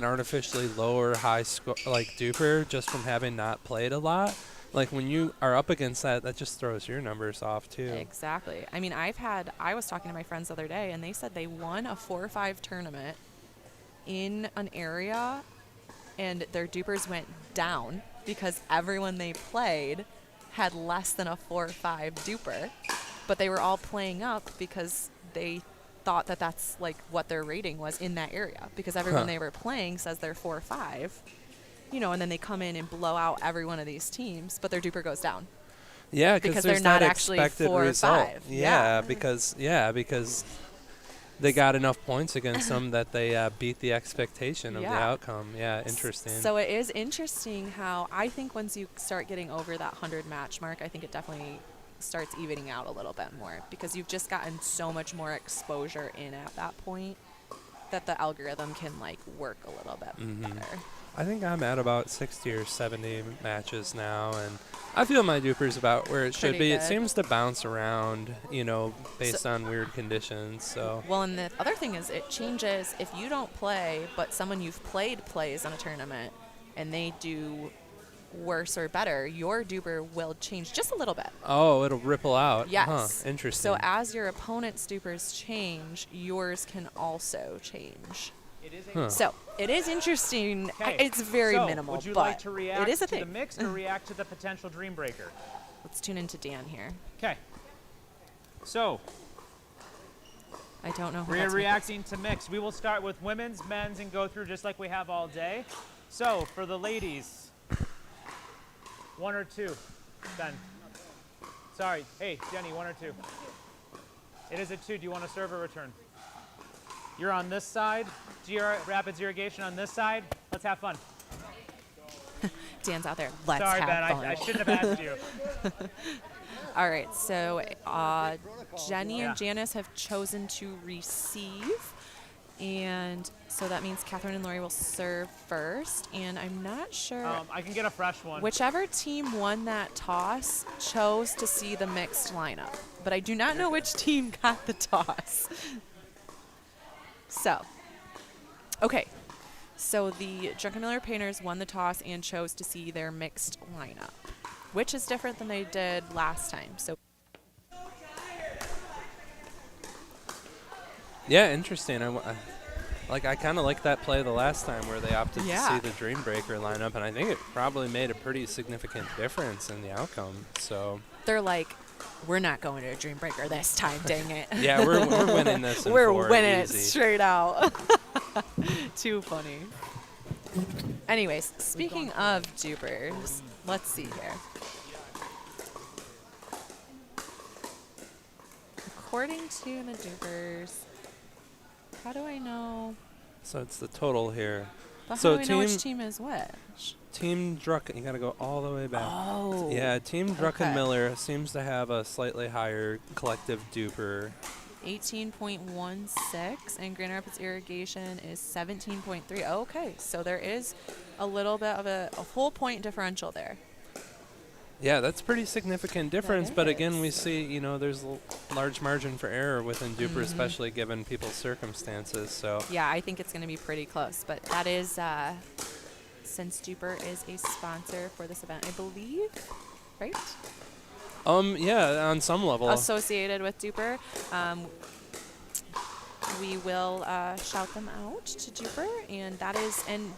artificially lower high score DUPR just from having not played a lot. When you are up against that just throws your numbers off too. Exactly. I mean, I was talking to my friends the other day, and they said they won a 4-5 tournament in an area, and their DUPRs went down because everyone they played had less than a 4-5 DUPR, but they were all playing up because they thought that that's what their rating was in that area, because everyone they were playing says they're 4-5, and then they come in and blow out every one of these teams, but their DUPR goes down. Yeah, because they're not that actually expected 4 or result. 5. Because they got enough points against them that they beat the expectation of the outcome. Yeah, interesting. So it is interesting how I think once you start getting over that 100 match mark, I think it definitely starts evening out a little bit more, because you've just gotten so much more exposure in at that point that the algorithm can work a little bit better. I think I'm at about 60 or 70 matches now, and I feel my DUPR's about where it should be. Good. It seems to bounce around, based on weird conditions. So. Well, and the other thing is it changes if you don't play, but someone you've played plays on a tournament, and they do worse or better, your DUPR will change just a little bit. Oh, it'll ripple out. Yes. Huh, interesting. So as your opponent's DUPRs change, yours can also change. So it is interesting. It's very minimal. Would you but like to react it is a to thing. the mix or react to the potential dream breaker? Let's tune into Dan here. Okay. So I don't know. We're reacting to mix. We will start with women's, men's, and go through just like we have all day. So for the ladies, 1 or 2? Ben. Sorry. Hey, Jenny, 1 or 2? It is a 2. Do you want to serve or return? You're on this side. Rapids Irrigation on this side. Let's have fun. Dan's out there. Let's Sorry, have Ben. fun. I shouldn't have asked you. All right, so Jenny and Janice have chosen to receive, and so that means Catherine and Lori will serve first, and I'm not sure. I can get a fresh one. Whichever team won that toss chose to see the mixed lineup, but I do not know which team got the toss. So, okay. So the Druckenmiller Painters won the toss and chose to see their mixed lineup, which is different than they did last time. So, Yeah, interesting. I kind of like that play the last time where they opted to see the Dreambreaker lineup, and I think it probably made a pretty significant difference in the outcome. So they're like, we're not going to a Dreambreaker this time, dang it. Yeah, we're winning this in We're 4, winning easy. it straight out. Too funny. Anyways, speaking of dupers, let's see here. According to the dupers, how do I know? So it's the total here. But So how do I know which team is which? Team Drucken, you got to go all the way back. Oh. Yeah, Team Druckenmiller seems to have a slightly higher collective duper. 18.16, and Grand Rapids Irrigation is 17.3. Okay, so there is a little bit of a whole point differential there. Yeah, that's pretty significant difference. But again, we see, there's a large margin for error within duper, especially given people's circumstances. So yeah, I think it's going to be pretty close. But that is, since duper is a sponsor for this event, I believe, right? Yeah, on some level. Associated with duper. We will shout them out to duper, and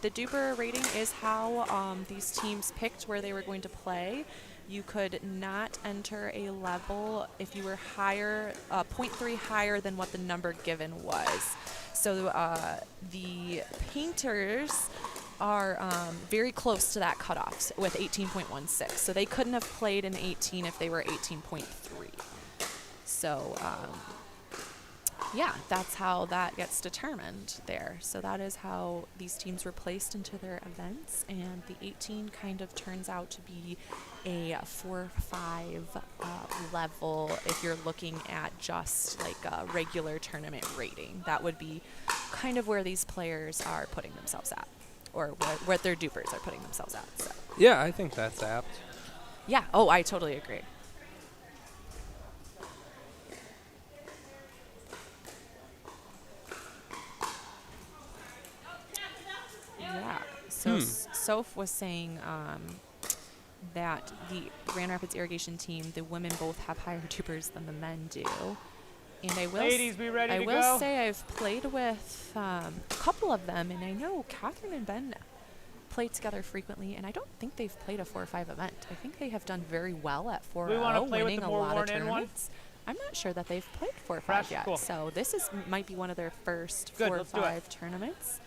the duper rating is how these teams picked where they were going to play. You could not enter a level if you were higher, 0.3 higher than what the number given was. So the painters are very close to that cutoff with 18.16. So they couldn't have played an 18 if they were 18.3. So yeah, that's how that gets determined there. So that is how these teams were placed into their events, and the 18 kind of turns out to be a 4-5 level if you're looking at just like a regular tournament rating. That would be kind of where these players are putting themselves at, or where their dupers are putting themselves at. So. Yeah, I think that's apt. Yeah, oh, I totally agree. Yeah, so Soph was saying that the Grand Rapids Irrigation team, the women both have higher dupers than the men do. And I will, Ladies, we ready I to will go? say I've played with a couple of them, and I know Catherine and Ben play together frequently, and I don't think they've played a 4-5 event. I think they have done very well at 4-0, winning a lot of tournaments. I'm not sure that they've played 4-5 yet, cool. so this might be one of their first Good, let's do 4-5 it. tournaments.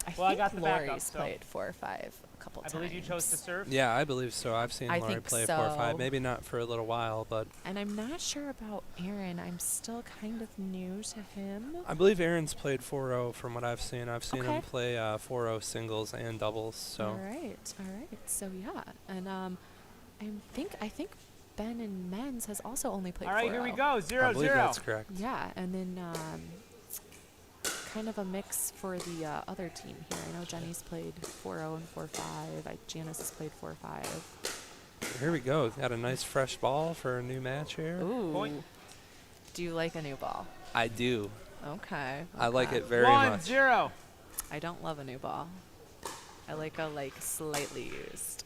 I think got the backup, Lori's so played 4-5 a couple times. I believe you chose to serve? Yeah, I believe so. I've seen I Lori think play so. 4-5. Maybe not for a little while, but And I'm not sure about Aaron. I'm still kind of new to him. I believe Aaron's played 4-0 from what I've seen. I've seen Okay. him play 4-0 singles and doubles. So All right. So yeah, and I think Ben in men's has also only played 4-0. All right, here we go. 0-0. I believe that's correct. Yeah, and then kind of a mix for the other team here. I know Jenny's played 4-0 and 4-5. Janice has played 4-5. Here we go. Got a nice fresh ball for a new match here. Ooh. Point. Do you like a new ball? I do. Okay. I like it very 1-0. much. I don't love a new ball. I like a slightly used.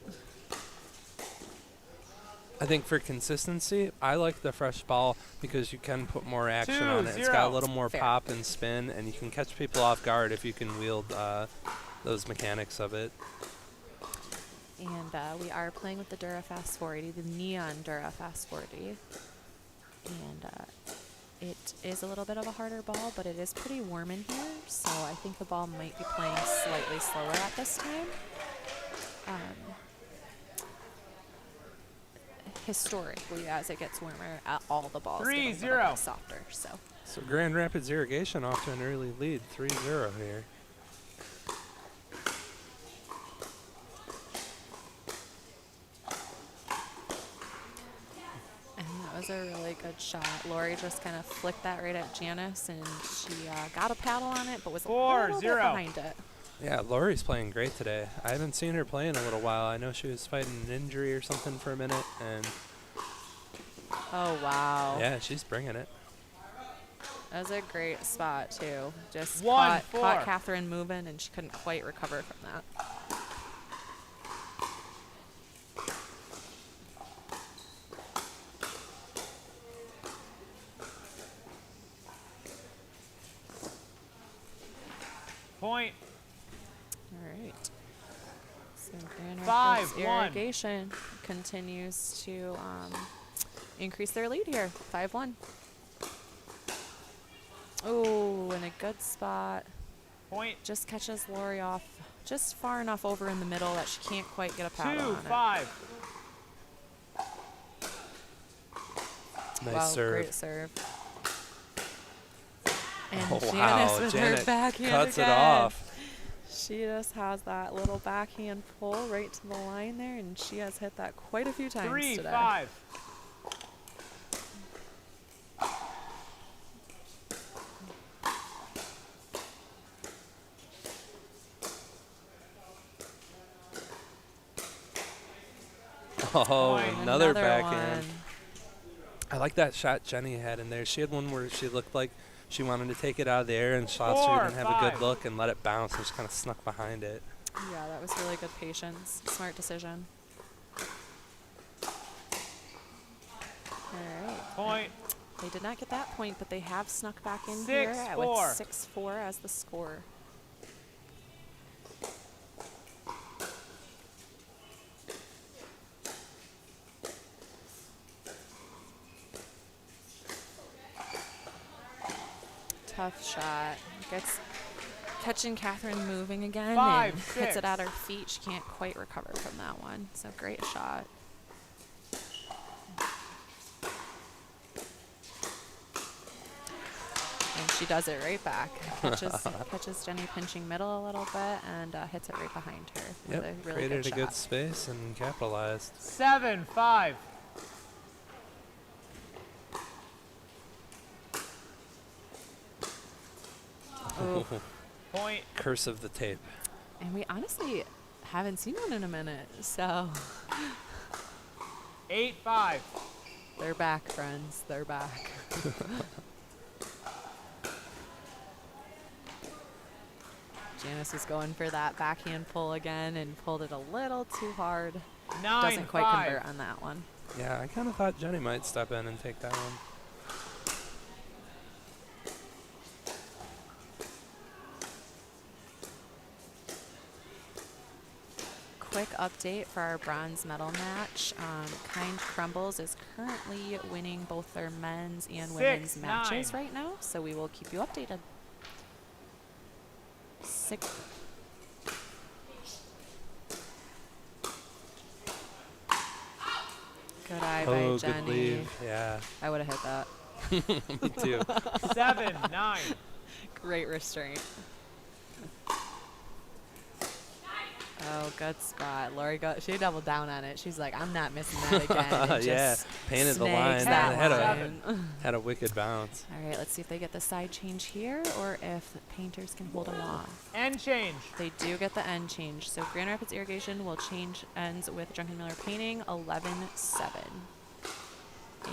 I think for consistency, I like the fresh ball because you can put more action on it. It's got a little more Fair. pop and spin, and you can catch people off guard if you can wield those mechanics of it. And we are playing with the DuraFast 480, the Neon DuraFast 480. And it is a little bit of a harder ball, but it is pretty warm in here, so I think the ball might be playing slightly slower at this time. historically, as it gets warmer, all the balls get a 3-0. little bit softer. So Grand Rapids Irrigation off to an early lead, 3-0 here. And that was a really good shot. Lori just kind of flicked that right at Janice, and she got a paddle on it, but was a little bit behind it. Yeah, Lori's playing great today. I haven't seen her play in a little while. I know she was fighting an injury or something for a minute, and oh, wow. yeah, she's bringing it. That was a great spot, too. Just 1-4. caught Catherine moving, and she couldn't quite recover from that. Point. All right. So Grand 5-1. Rapids Irrigation continues to increase their lead here, 5-1. Oh, in a good spot. Point. Just catches Lori off just far enough over in the middle that she can't quite get a paddle on it. 2-5. Nice wow, serve. Great serve. And Oh, Janice wow. with Janet her backhand cuts again. it off. She just has that little backhand pull right to the line there, and she has hit that quite a few times today. 3-5. Oh, another backhand. one. I like that shot Jenny had in there. She had one where she looked like she wanted to take it out of the air, and Schlosser 4, didn't have a 5. good look and let it bounce, and just kind of snuck behind it. Yeah, that was really good patience. Smart decision. All right. Point. They did not get that point, but they have snuck back in 6-4. here with 6-4 as the score. Tough shot. Gets catching Catherine moving again 5, and 6. hits it at her feet. She can't quite recover from that one. So great shot. And she does it right back. Catches Jenny pinching middle a little bit and hits it right behind her. with Yep, a really created good a shot. good space and capitalized. 7-5. Oh. Point. Curse of the tape. And we honestly haven't seen one in a minute, so 8-5. they're back, friends. They're back. Janice was going for that backhand pull again and pulled it a little too hard. 9-5. Doesn't quite convert on that one. Yeah, I kind of thought Jenny might step in and take that one. Quick update for our bronze medal match. Kind Crumbles is currently winning both their men's and women's 6-9. matches right now, so we will keep you updated. Good eye by Oh, Jenny. good lead. Yeah. I would have hit that. Me too. 7-9. Great restraint. Oh, good spot. Lori she doubled down on it. She's like, I'm not missing that again. And Yeah, just painted the snags line. that and line. had a wicked bounce. All right, let's see if they get the side change here or if painters can hold them off. End change. They do get the end change. So Grand Rapids Irrigation will change ends with Drunken Miller Painting 11-7.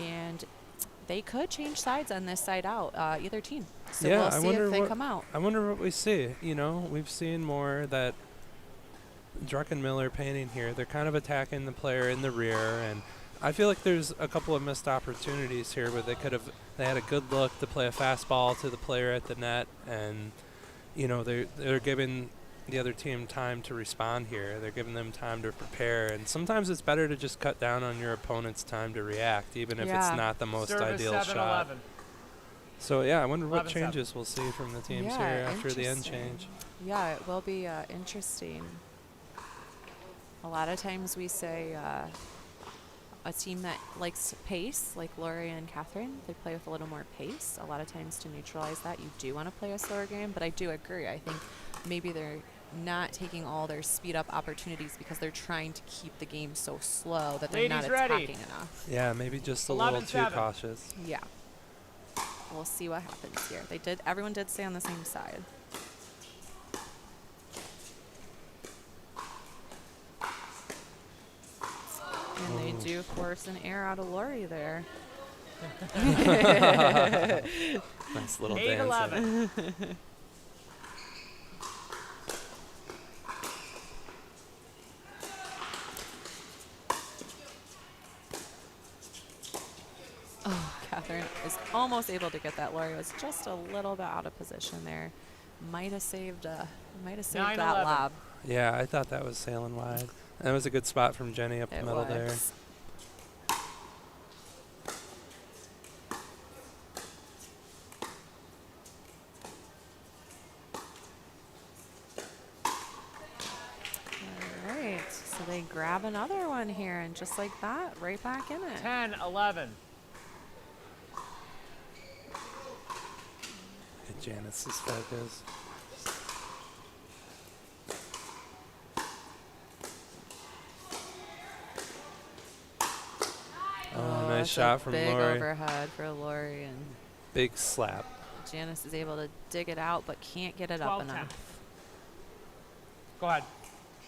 And they could change sides on this side out, either team. So yeah, we'll I see wonder if they what, come out. I wonder what we see. You know, we've seen more that Drunken Miller Painting here. They're kind of attacking the player in the rear, and I feel like there's a couple of missed opportunities here where they had a good look to play a fastball to the player at the net, and you know they're giving the other team time to respond here. They're giving them time to prepare, and sometimes it's better to just cut down on your opponent's time to react, even if it's not the most Service ideal 7-11. shot. So yeah, I wonder what 11-7. changes we'll see from the teams Yeah, here after the end interesting. change. Yeah, it will be interesting. A lot of times we say a team that likes pace, like Lori and Catherine. They play with a little more pace. A lot of times to neutralize that, you do want to play a slower game. But I do agree. I think maybe they're not taking all their speed up opportunities because they're trying to keep the game so slow that they're not attacking enough. Yeah, maybe just a little too cautious. Yeah. We'll see what happens here. Everyone did stay on the same side. And they do force an air out of Lori there. Nice little 8-11. Oh, Catherine is almost able to get that. Lori was just a little bit out of position there. Might have saved that 9-11. lob. Yeah, I thought that was sailing wide. That was a good spot from Jenny up the middle there. All right, so they grab another one here, and just like that, right back in it. 10-11. Janice's focus. Oh, nice shot from big Lori. overhead for Lori, and big slap. Janice is able to dig it out, but can't get it up enough. Go ahead.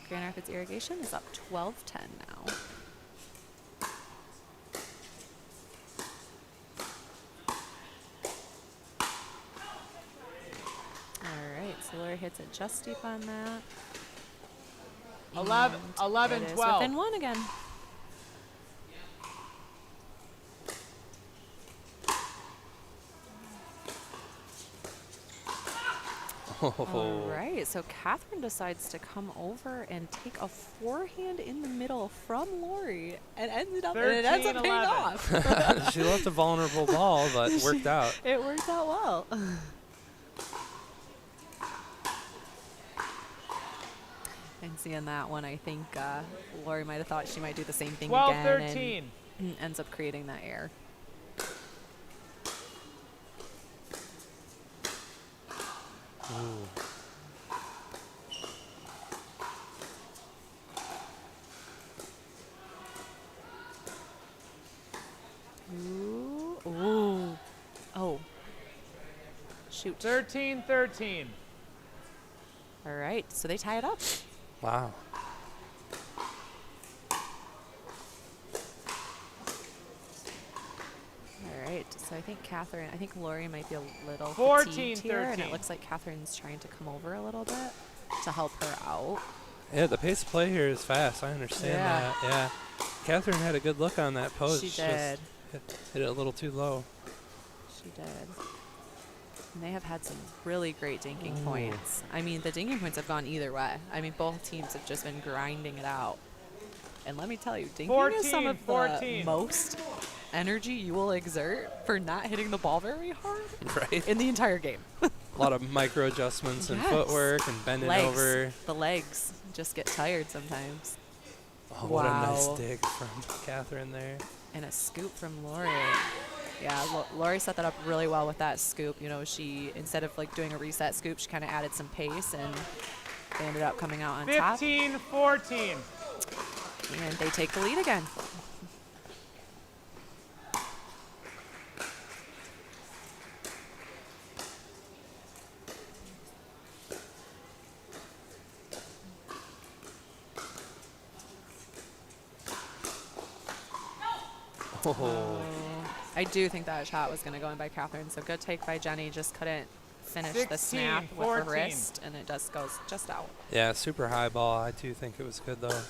Grand Rapids Irrigation is up 12-10 now. All right, so Lori hits it just deep on that. 11-12. Within one again. All right, so Catherine decides to come over and take a forehand in the middle from Lori, and it ends up paying off. She left a vulnerable ball, but worked out. It worked out well. And seeing that one, I think Lori might have thought she might do the same thing again. 12-13. And ends up creating that error. Ooh. Ooh. Oh. Shoot. 13-13. All right, so they tie it up. Wow. All right, so I think I think Lori might be a little 14-13. fatigued here, and it looks like Catherine's trying to come over a little bit to help her out. Yeah, the pace of play here is fast. I understand that. Yeah. Catherine had a good look on that post. She did. Just hit it a little too low. She did. And they have had some really great dinking points. I mean, the dinking points have gone either way. I mean, both teams have just been grinding it out. And let me tell you, dinking is some of the most energy you will exert for not hitting the ball very hard in the entire game. A lot of micro adjustments and footwork and bending over. The legs just get tired sometimes. Oh, what a nice dig from Catherine there. And a scoop from Lori. Yeah, Lori set that up really well with that scoop. You know, she, instead of like doing a reset scoop, she kind of added some pace, and they ended up coming out on top. 15-14. And they take the lead again. Oh. I do think that shot was going to go in by Catherine, so good take by Jenny. Just couldn't finish the snap with her wrist, and it just goes just out. Yeah, super high ball. I do think it was good, though.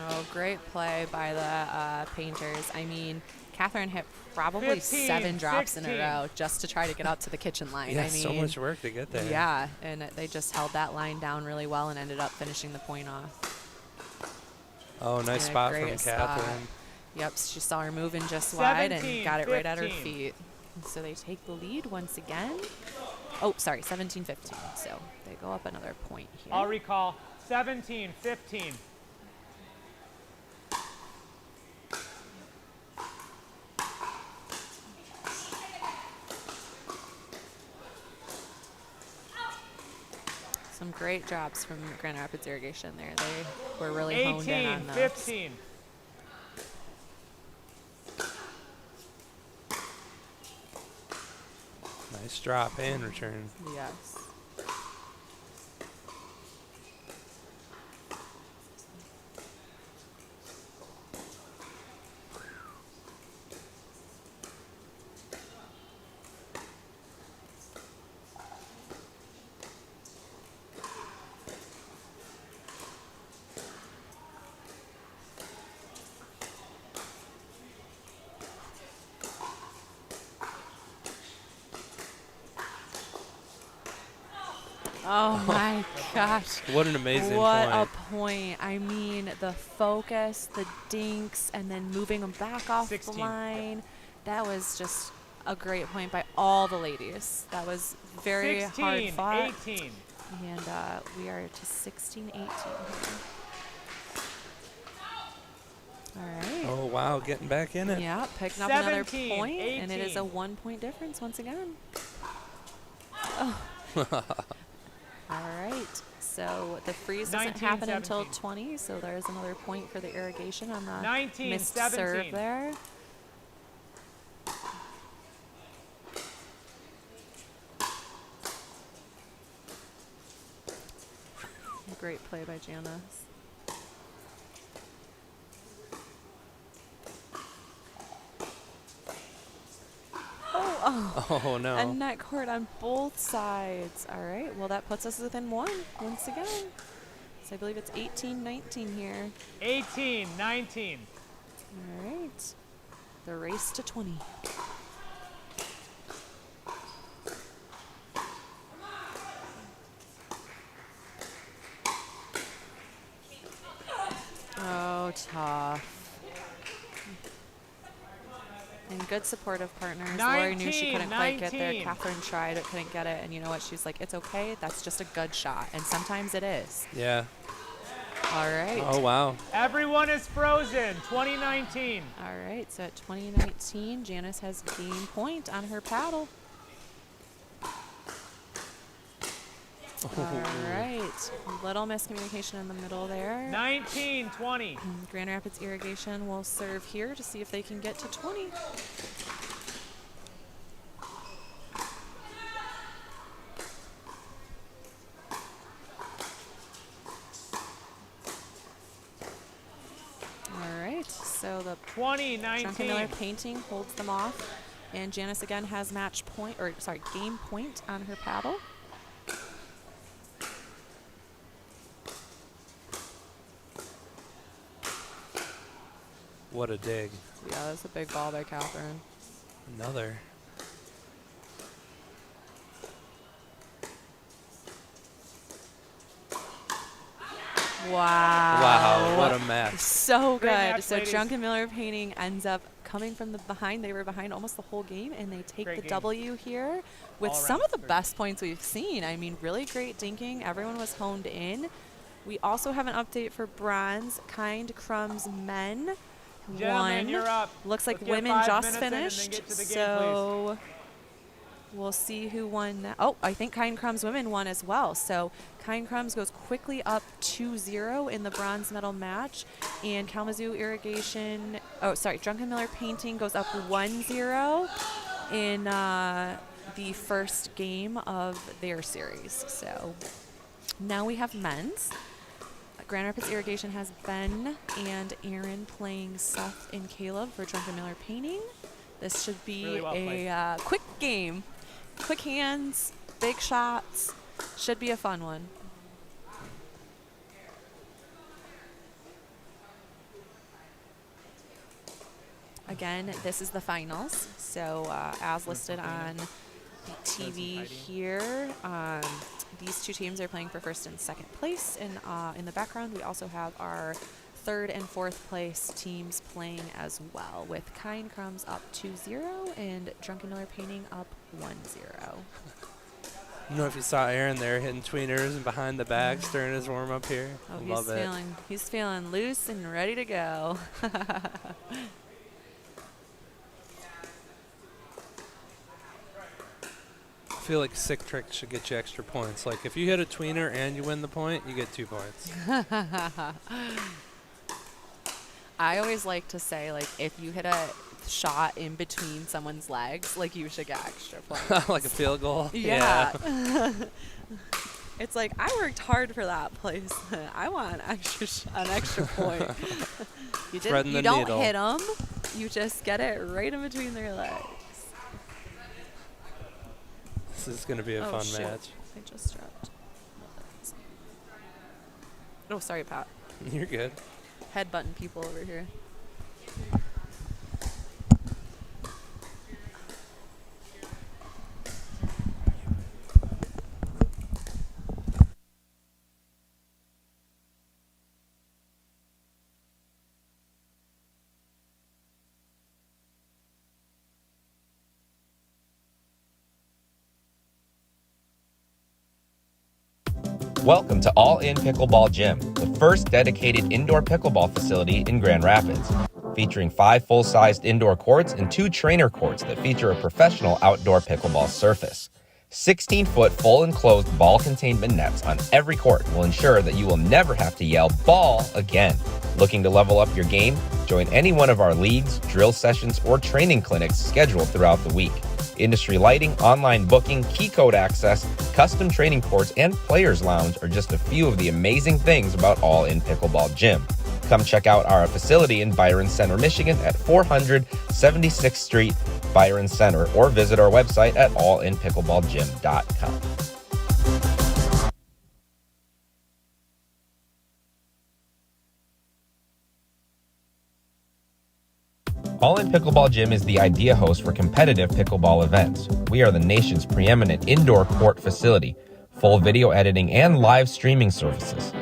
Oh, great play by the Painters. I mean, Catherine hit probably 7 drops 16. in a row just to try to get out to the kitchen line. Yeah, I mean, so much work to get there. Yeah, and they just held that line down really well and ended up finishing the point off. Oh, nice spot from Catherine. Yep, she saw her moving just wide and got it right at her 15. feet. So they take the lead once again. Oh, sorry, 17-15. So they go up another point here. I'll recall 17-15. Some great jobs from Grand Rapids Irrigation there. They were really honed in on those. 18-15. Nice drop and return. Yes. Oh my gosh. What an amazing What point. a point. I mean, the focus, the dinks, and then moving them back off 16. the line. That was just a great point by all the ladies. That was very hard fought. 18. And we are to 16-18 here. All right. Oh, wow, getting back in it. Yeah, picking up another 17, point, and it is a 18. 1-point difference once again. Oh. All right, so the freeze doesn't happen until 20, so there's another point for the irrigation on the missed serve there. Great play by Janice. Oh, no. A net court on both sides. All right, well, that puts us within one once again. So I believe it's 18-19 here. 18-19. All right, the race to 20. Oh, tough. And good supportive partners. Lori knew she couldn't quite get there. 19. Catherine tried but couldn't get it. And you know what? She's like, it's okay. That's just a good shot. And sometimes it is. Yeah. All right. Oh, wow. Everyone is frozen. 2019. All right. So at 2019, Janice has game point on her paddle. All right. Little miscommunication in the middle there. 19-20. Grand Rapids Irrigation will serve here to see if they can get to 20. All right. So the 20-19. Drunken Miller Painting holds them off. And Janice again has match point, or sorry, game point on her paddle. What a dig. Yeah, that's a big ball by Catherine. Another. Wow. Wow, what a match. So Great good. match, So ladies. Drunken Miller Painting ends up coming from the behind. They were behind almost the whole game, and they take Great the game. W here with All some around of the great. best points we've seen. I mean, really great dinking. Everyone was honed in. We also have an update for bronze. Kind Crumbs men Gentlemen, won. you're up. Looks like Let's get women 5 just minutes in and then finished. get to the game, So we'll see who won. Oh, I think Kind Crumbs women won as well. So Kind Crumbs goes quickly up 2-0 in the bronze medal match. And Kalamazoo Irrigation, Drunken Miller Painting goes up 1-0 in the first game of their series. So now we have men's. Grand Rapids Irrigation has Ben and Aaron playing Seth and Caleb for Drunken Miller Painting. This should be Really well a quick game. Quick hands, big shots. Should be a fun one. Again, this is the finals. So as listed on the TV here, these two teams are playing for first and second place. And in the background, we also have our third and fourth place teams playing as well, with Kind Crumbs up 2-0 and Drunken Miller Painting up 1-0. I don't know if you saw Aaron there hitting tweeners and behind the bags during his warm up here. Oh, Love it. He's feeling loose and ready to go. I feel like sick trick should get you extra points. Like if you hit a tweener and you win the point, you get 2 points. I always like to say, like, if you hit a shot in between someone's legs, like, you should get extra points. Like a field goal? Yeah. It's like, I worked hard for that place. I want an extra point. You don't hit them. You just get it right in between their legs. This is going to be a fun match. I just dropped. Oh, sorry, Pat. You're good. Headbutting people over here. Welcome to All In Pickleball Gym, the first dedicated indoor pickleball facility in Grand Rapids, featuring 5 full-sized indoor courts and 2 trainer courts that feature a professional outdoor pickleball surface. 16-foot full enclosed ball containment nets on every court will ensure that you will never have to yell "ball" again. Looking to level up your game? Join any one of our leagues, drill sessions, or training clinics scheduled throughout the week. Industry lighting, online booking, key code access, custom training courts, and players lounge are just a few of the amazing things about All In Pickleball Gym. Come check out our facility in Byron Center, Michigan at 400 76th Street, Byron Center, or visit our website at allinpickleballgym.com. All In Pickleball Gym is the idea host for competitive pickleball events. We are the nation's preeminent indoor court facility, full video editing and live streaming services.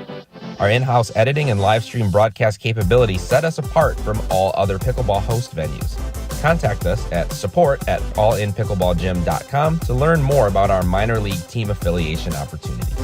Our in-house editing and live stream broadcast capabilities set us apart from all other pickleball host venues. Contact us at support@allinpickleballgym.com to learn more about our minor league team affiliation opportunities.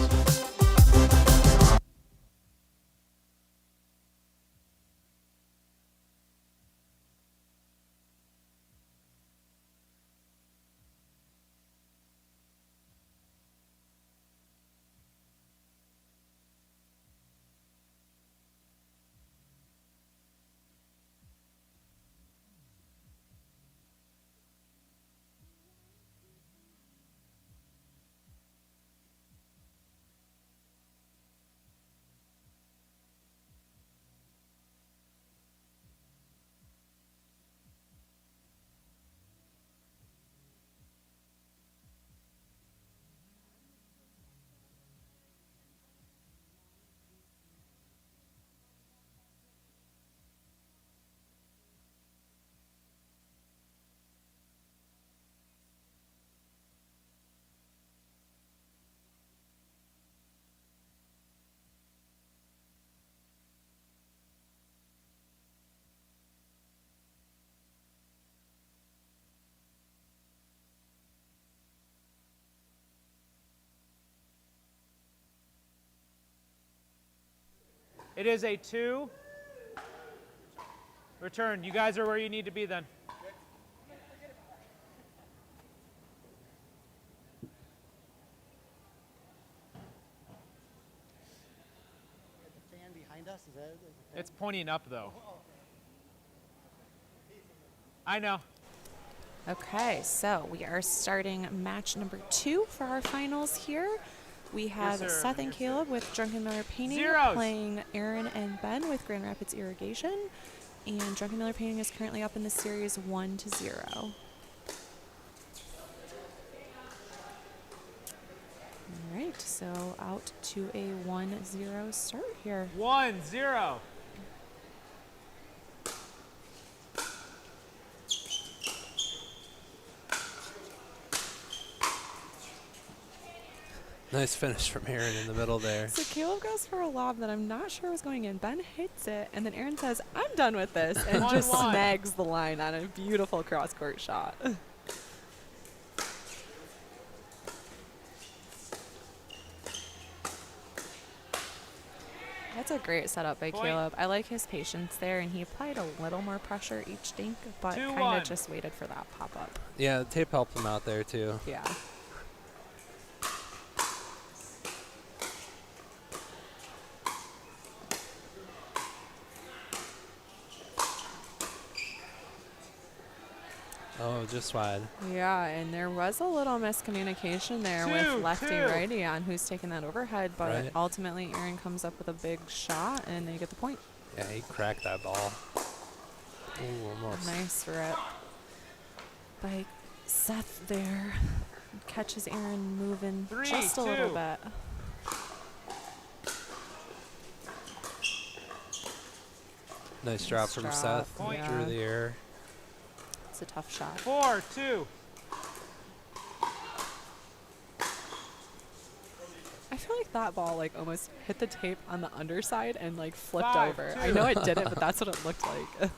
It is a 2. Return. You guys are where you need to be then. The fan behind us, is that? It's pointing up though. I know. Okay, so we are starting match number 2 for our finals here. We have Yes, sir. Seth and Caleb with Drunken Miller Painting Zeros. playing Aaron and Ben with Grand Rapids Irrigation. And Drunken Miller Painting is currently up in the series 1-0. All right, so out to a 1-0 start here. 1-0. Nice finish from Aaron in the middle there. So Caleb goes for a lob that I'm not sure was going in. Ben hits it, and then Aaron says, "I'm done with this," and just snags the line on a beautiful cross-court shot. That's a great setup by Caleb. I like his patience there, and he applied a little more pressure each dink, but kind of just waited for that pop-up. Yeah, the tape helped him out there, too. Yeah. Oh, just wide. Yeah, and there was a little miscommunication there with lefty-righty on who's taking that overhead, but ultimately Aaron comes up with a big shot, and they get the point. Yeah, he cracked that ball. Ooh, almost. Nice rip by Seth there. Catches Aaron moving just a little bit. Nice drop from Seth. Yeah. Drew the air. It's a tough shot. 4-2. I feel like that ball like almost hit the tape on the underside and like flipped 5-2. over. I know it didn't, but that's what it looked like.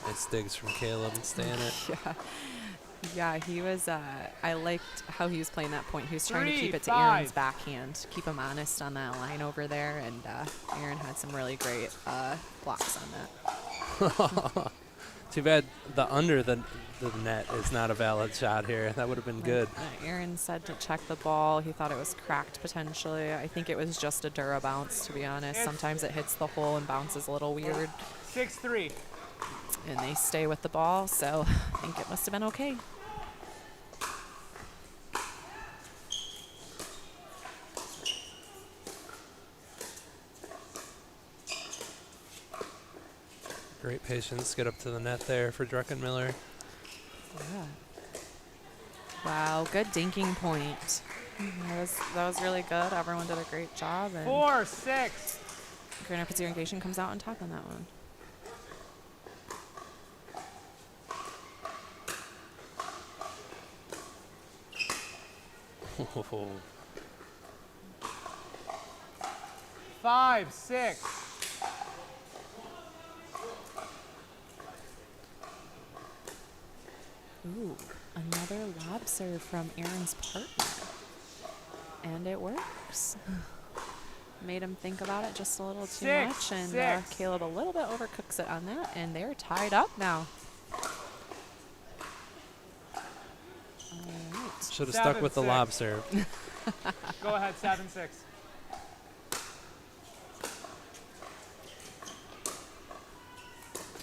Nice digs from Caleb and staying it. Yeah. Yeah, he was, I liked how he was playing that point. He was trying to keep it to 3-5. Aaron's backhand, keep him honest on that line over there, and Aaron had some really great blocks on that. Too bad the under the net is not a valid shot here. That would have been good. Aaron said to check the ball. He thought it was cracked potentially. I think it was just a Dura bounce, to be honest. Sometimes it hits the hole and bounces a little weird. 6-3. And they stay with the ball, so I think it must have been okay. Great patience. Get up to the net there for Druckenmiller. Yeah. Wow, good dinking point. That was really good. Everyone did a great job. 4-6. Grand Rapids Irrigation comes out on top on that one. Oh. 5-6. Ooh, another lob serve from Aaron's partner. And it works. Made him think about it just a little too much, and Caleb a little bit overcooks it on that, and they're tied up now. All right. Should have stuck with the lob serve. Go ahead, 7-6.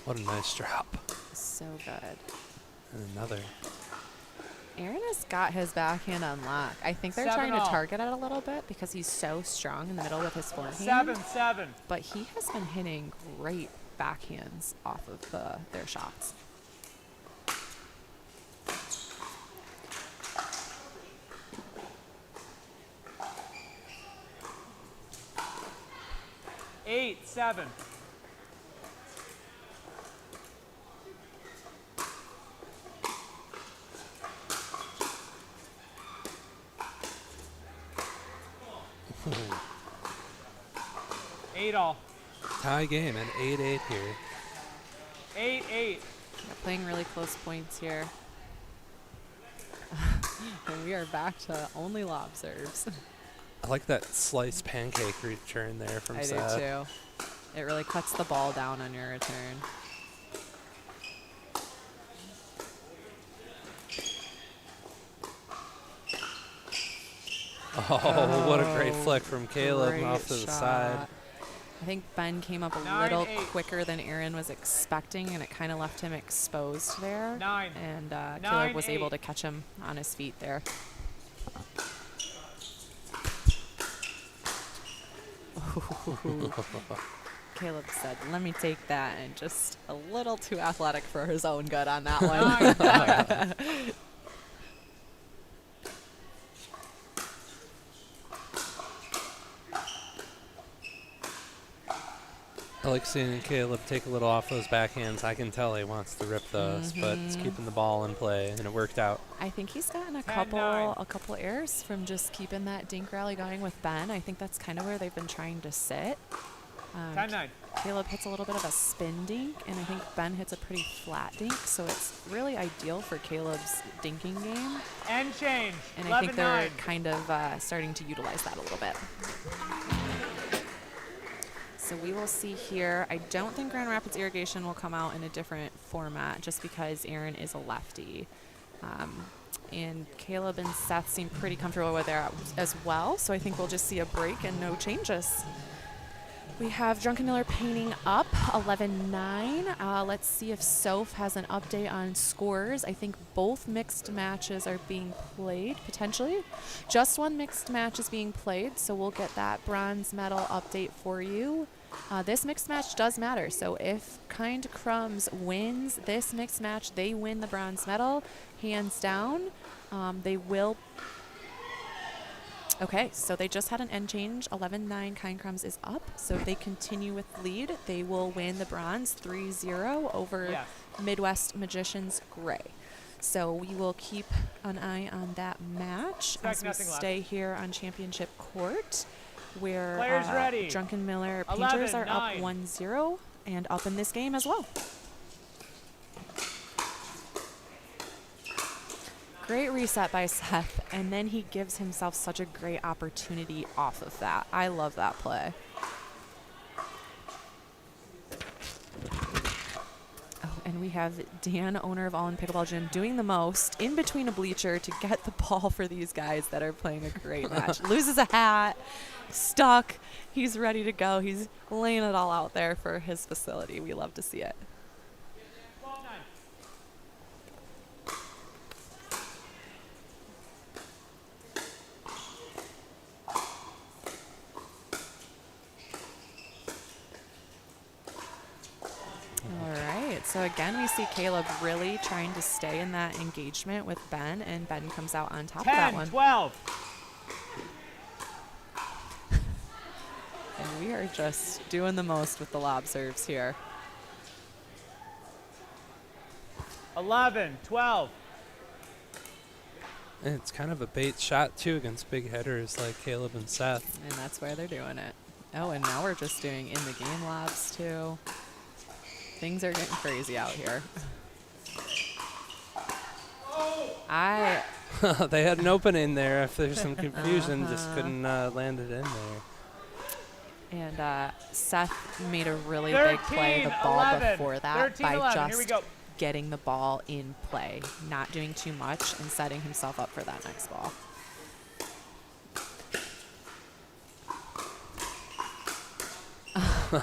What a nice drop. So good. And another. Aaron has got his backhand on lock. I think they're trying to target it a little bit because he's so strong in the middle with his forehand. 7-7. But he has been hitting great backhands off of their shots. Eight, 7. Eight all. Tie game and 8-8 here. 8-8. They're playing really close points here. And we are back to only lob serves. I like that slice pancake return there from Seth. I do too. It really cuts the ball down on your return. Oh, what a great flick from Caleb off to the side. I think Ben came up a little quicker than Aaron was expecting, and it kind of left him exposed there. And Caleb was able to catch him on his feet there. Caleb said, "Let me take that," and just a little too athletic for his own good on that one. like seeing Caleb take a little off those backhands. I can tell he wants to rip those, but it's keeping the ball in play, and it worked out. I think he's gotten a couple errors from just keeping that dink rally going with Ben. I think that's kind of where they've been trying to sit. Time 9. Caleb hits a little bit of a spin dink, and I think Ben hits a pretty flat dink, so it's really ideal for Caleb's dinking game. End change. And I think they're kind of starting to utilize that a little bit. So we will see here. I don't think Grand Rapids Irrigation will come out in a different format just because Aaron is a lefty. And Caleb and Seth seem pretty comfortable with that as well, so I think we'll just see a break and no changes. We have Drunken Miller painting up 11-9. Let's see if Soph has an update on scores. I think both mixed matches are being played, potentially. Just one mixed match is being played, so we'll get that bronze medal update for you. This mixed match does matter, so if Kind Crumbs wins this mixed match, they win the bronze medal, hands down. They will... Okay, so they just had an end change. 11-9, Kind Crumbs is up. So if they continue with the lead, they will win the bronze 3-0 over Midwest Magicians Gray. So we will keep an eye on that match as we stay here on Championship Court, where Drunken Miller Painters are up 1-0 and up in this game as well. Great reset by Seth, and then he gives himself such a great opportunity off of that. I love that play. Oh, and we have Dan, owner of All In Pickleball Gym, doing the most in between a bleacher to get the ball for these guys that are playing a great match. Loses a hat, stuck. He's ready to go. He's laying it all out there for his facility. We love to see it. So again, we see Caleb really trying to stay in that engagement with Ben, and Ben comes out on top of that one. 12. And we are just doing the most with the lob serves here. 11, 12. And it's kind of a bait shot, too, against big headers like Caleb and Seth. And that's why they're doing it. Oh, and now we're just doing in-the-game lobs, too. Things are getting crazy out here. They had an opening there. If there's some confusion, just couldn't land it in there. And Seth made a really big play the ball before that by just getting the ball in play, not doing too much and setting himself up for that next ball. All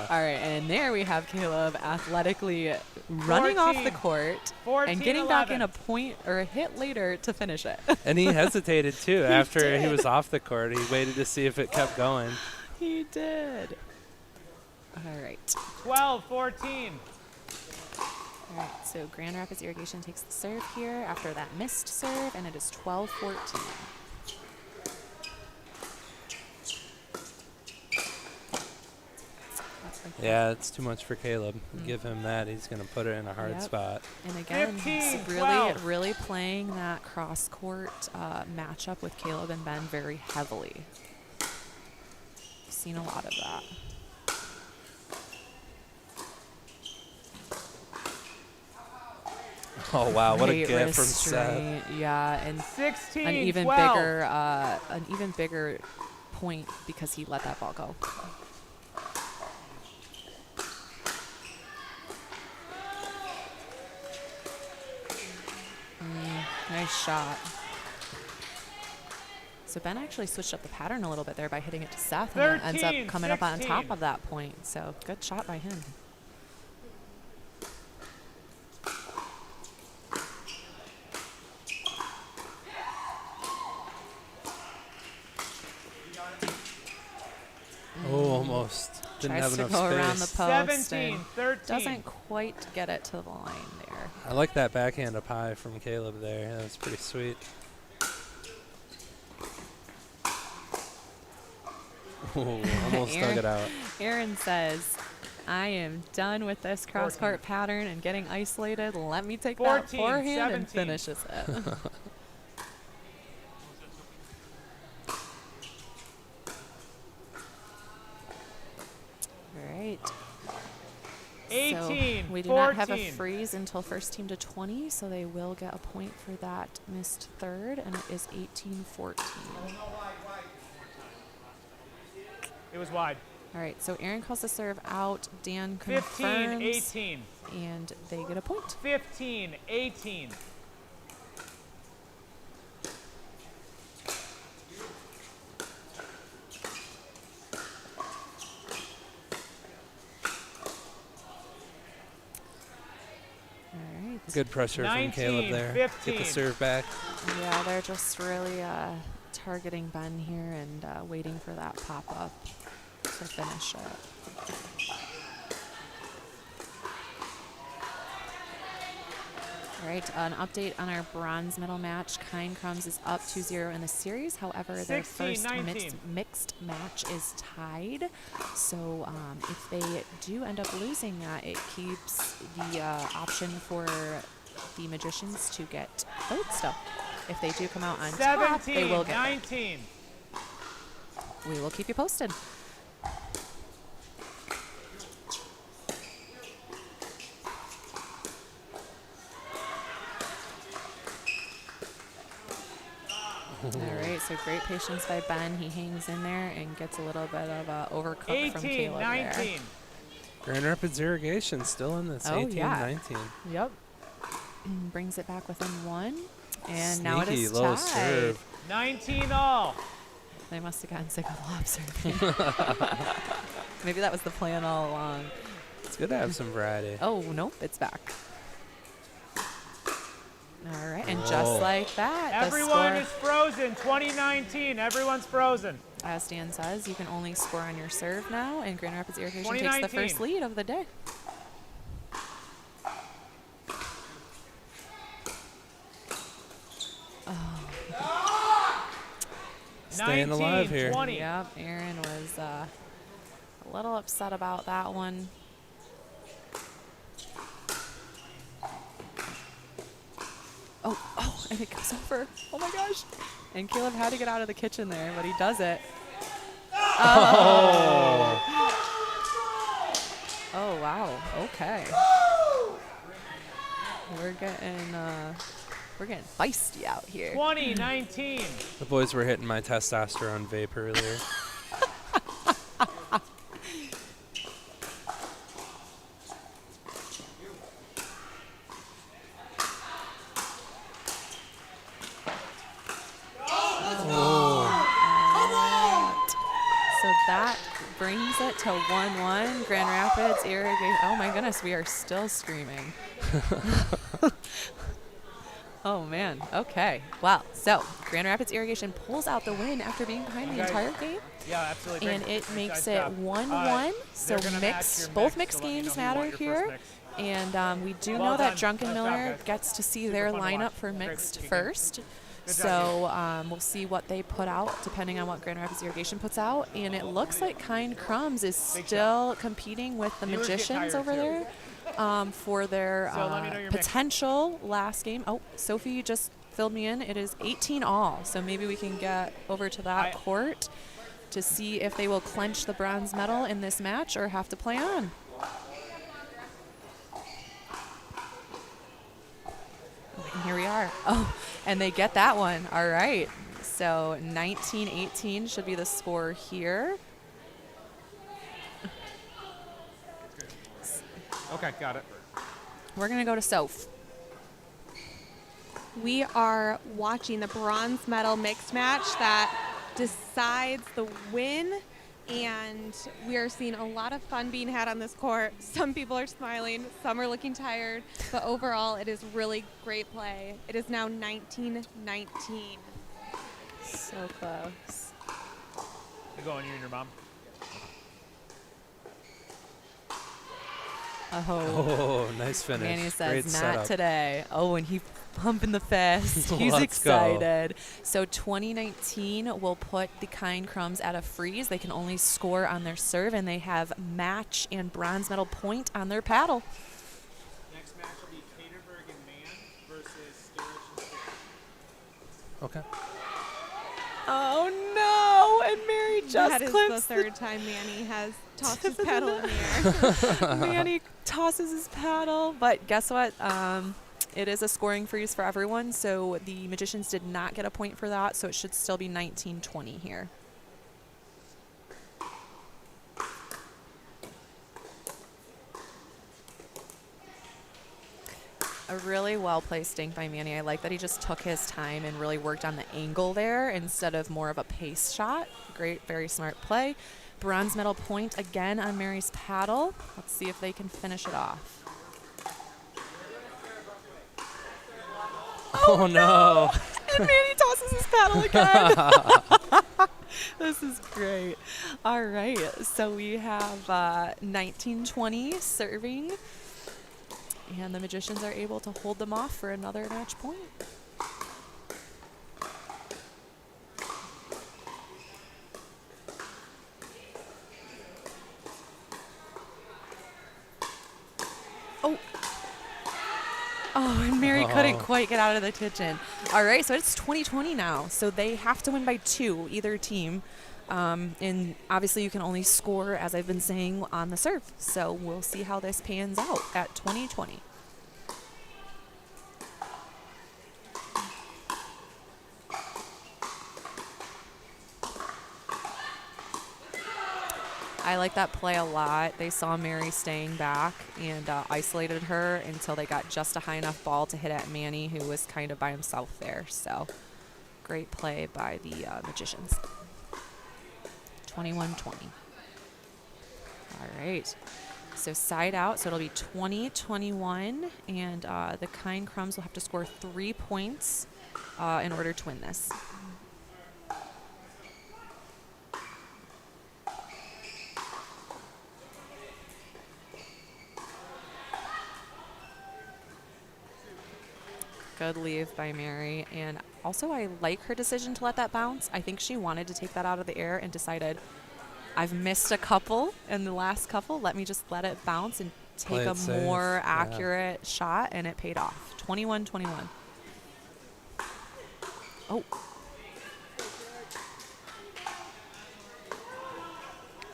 right, and there we have Caleb athletically running off the court and getting back in a point or a hit later to finish it. And he hesitated, too, after he was off the court. He waited to see if it kept going. He did. All right. 12, 14. All right, so Grand Rapids Irrigation takes the serve here after that missed serve, and it is 12-14. Yeah, it's too much for Caleb. Give him that. He's going to put it in a hard spot. And again, he's really playing that cross-court matchup with Caleb and Ben very heavily. Seen a lot of that. Oh wow, what a gift from Seth. Yeah, and 16, an even 12. bigger point because he let that ball go. Nice shot. So Ben actually switched up the pattern a little bit there by hitting it to Seth, and 13, ends up coming 16. up on top of that point. So good shot by him. Oh, almost. Didn't Tries have to enough go space. around the post 17, and 13. doesn't quite get it to the line there. I like that backhand up high from Caleb there. That's pretty sweet. Aaron, Almost dug it out. Aaron says, I am done with this cross-court pattern and getting isolated. Let me take 14, that forehand 17. and finishes it. All right. 18, so we do 14. not have a freeze until first team to 20, so they will get a point for that missed third, and it is 18-14. It was wide. All right, so Aaron calls the serve out. Dan 15, confirms. 18. And they get a point. 15, 18. All right. Good pressure 19, from Caleb there. 15. Get the serve back. Yeah, they're just really targeting Ben here and waiting for that pop-up to finish it. All right, an update on our bronze medal match. Kind Crumbs is up 2-0 in the series. However, their 16, first 19. mixed match is tied. So if they do end up losing that, it keeps the option for the Magicians to get third still. If they do come out on top, they will get 19. We will keep you posted. All right, so great patience by Ben. He hangs in there and gets a little bit of overcook 18, from Caleb 19. there. Grand Rapids Irrigation still in this. 18-19. Yep. Brings it back within one. And now it Sneaky is low tied. serve. 19 all. They must have gotten sick of lob serving. Maybe that was the plan all along. It's good to have some variety. Oh, nope, it's back. All right, and just like that, Everyone the is frozen. 2019. Everyone's frozen. as Dan says, you can only score on your serve now, and Grand Rapids Irrigation takes the 2019. first lead of the day. Staying alive here. 20. Yep, Aaron was a little upset about that one. Oh, and it goes over. Oh my gosh. And Caleb had to get out of the kitchen there, but he does it. Oh, oh wow. Okay. We're getting feisty out here. 2019. The boys were hitting my testosterone vape earlier. So that brings it to 1-1. Grand Rapids Irrigation. Oh my goodness, we are still screaming. Oh man. Okay. Well, so Grand Rapids Irrigation pulls out the win after being behind the entire game. Yeah, absolutely. And it makes it 1-1. So both mixed games matter here. And we do know that Drunken Miller gets to see their lineup for mixed first. So we'll see what they put out depending on what Grand Rapids Irrigation puts out. And it looks like Kind Crumbs is still competing with the Magicians over there for their potential last game. Oh, Sophie just filled me in. It is 18 all. So maybe we can get over to that court to see if they will clinch the bronze medal in this match or have to play on. And here we are. Oh, and they get that one. All right. So 19-18 should be the score here. Okay, got it. We're going to go to Soph. We are watching the bronze medal mixed match that decides the win, and we are seeing a lot of fun being had on this court. Some people are smiling, some are looking tired, but overall it is really great play. It is now 19-19. So close. You're going, you and your mom. Oh, nice finish. Manny says Great not setup. today. Oh, and he pumping the fist. He's Let's go. excited. So 2019 will put the Kind Crumbs at a freeze. They can only score on their serve, and they have match and bronze medal point on their paddle. Next match will be Caterberg and Man versus Sturridge and Sturridge. Okay. Oh no! And Mary just That is clips the third time Manny has tossed his paddle in the air. Manny tosses his paddle, but guess what? It is a scoring freeze for everyone, so the Magicians did not get a point for that, so it should still be 19-20 here. A really well-placed dink by Manny. I like that he just took his time and really worked on the angle there instead of more of a pace shot. Great, very smart play. Bronze medal point again on Mary's paddle. Let's see if they can finish it off. Oh, no. And Manny tosses his paddle again. This is great. All right, so we have 19-20 serving. And the Magicians are able to hold them off for another match point. Oh, and Mary couldn't quite get out of the kitchen. All right, so it's 20-20 now. So they have to win by 2, either team. And obviously you can only score, as I've been saying, on the serve. So we'll see how this pans out at 20-20. I like that play a lot. They saw Mary staying back and isolated her until they got just a high enough ball to hit at Manny, who was kind of by himself there. So great play by the Magicians. 21-20. All right. So side out, so it'll be 20-21, and the Kind Crumbs will have to score 3 points in order to win this. Good leave by Mary, and also I like her decision to let that bounce. I think she wanted to take that out of the air and decided, I've missed a couple in the last couple. Let me just let it bounce and take a more accurate shot, and it paid off. 21-21. Oh.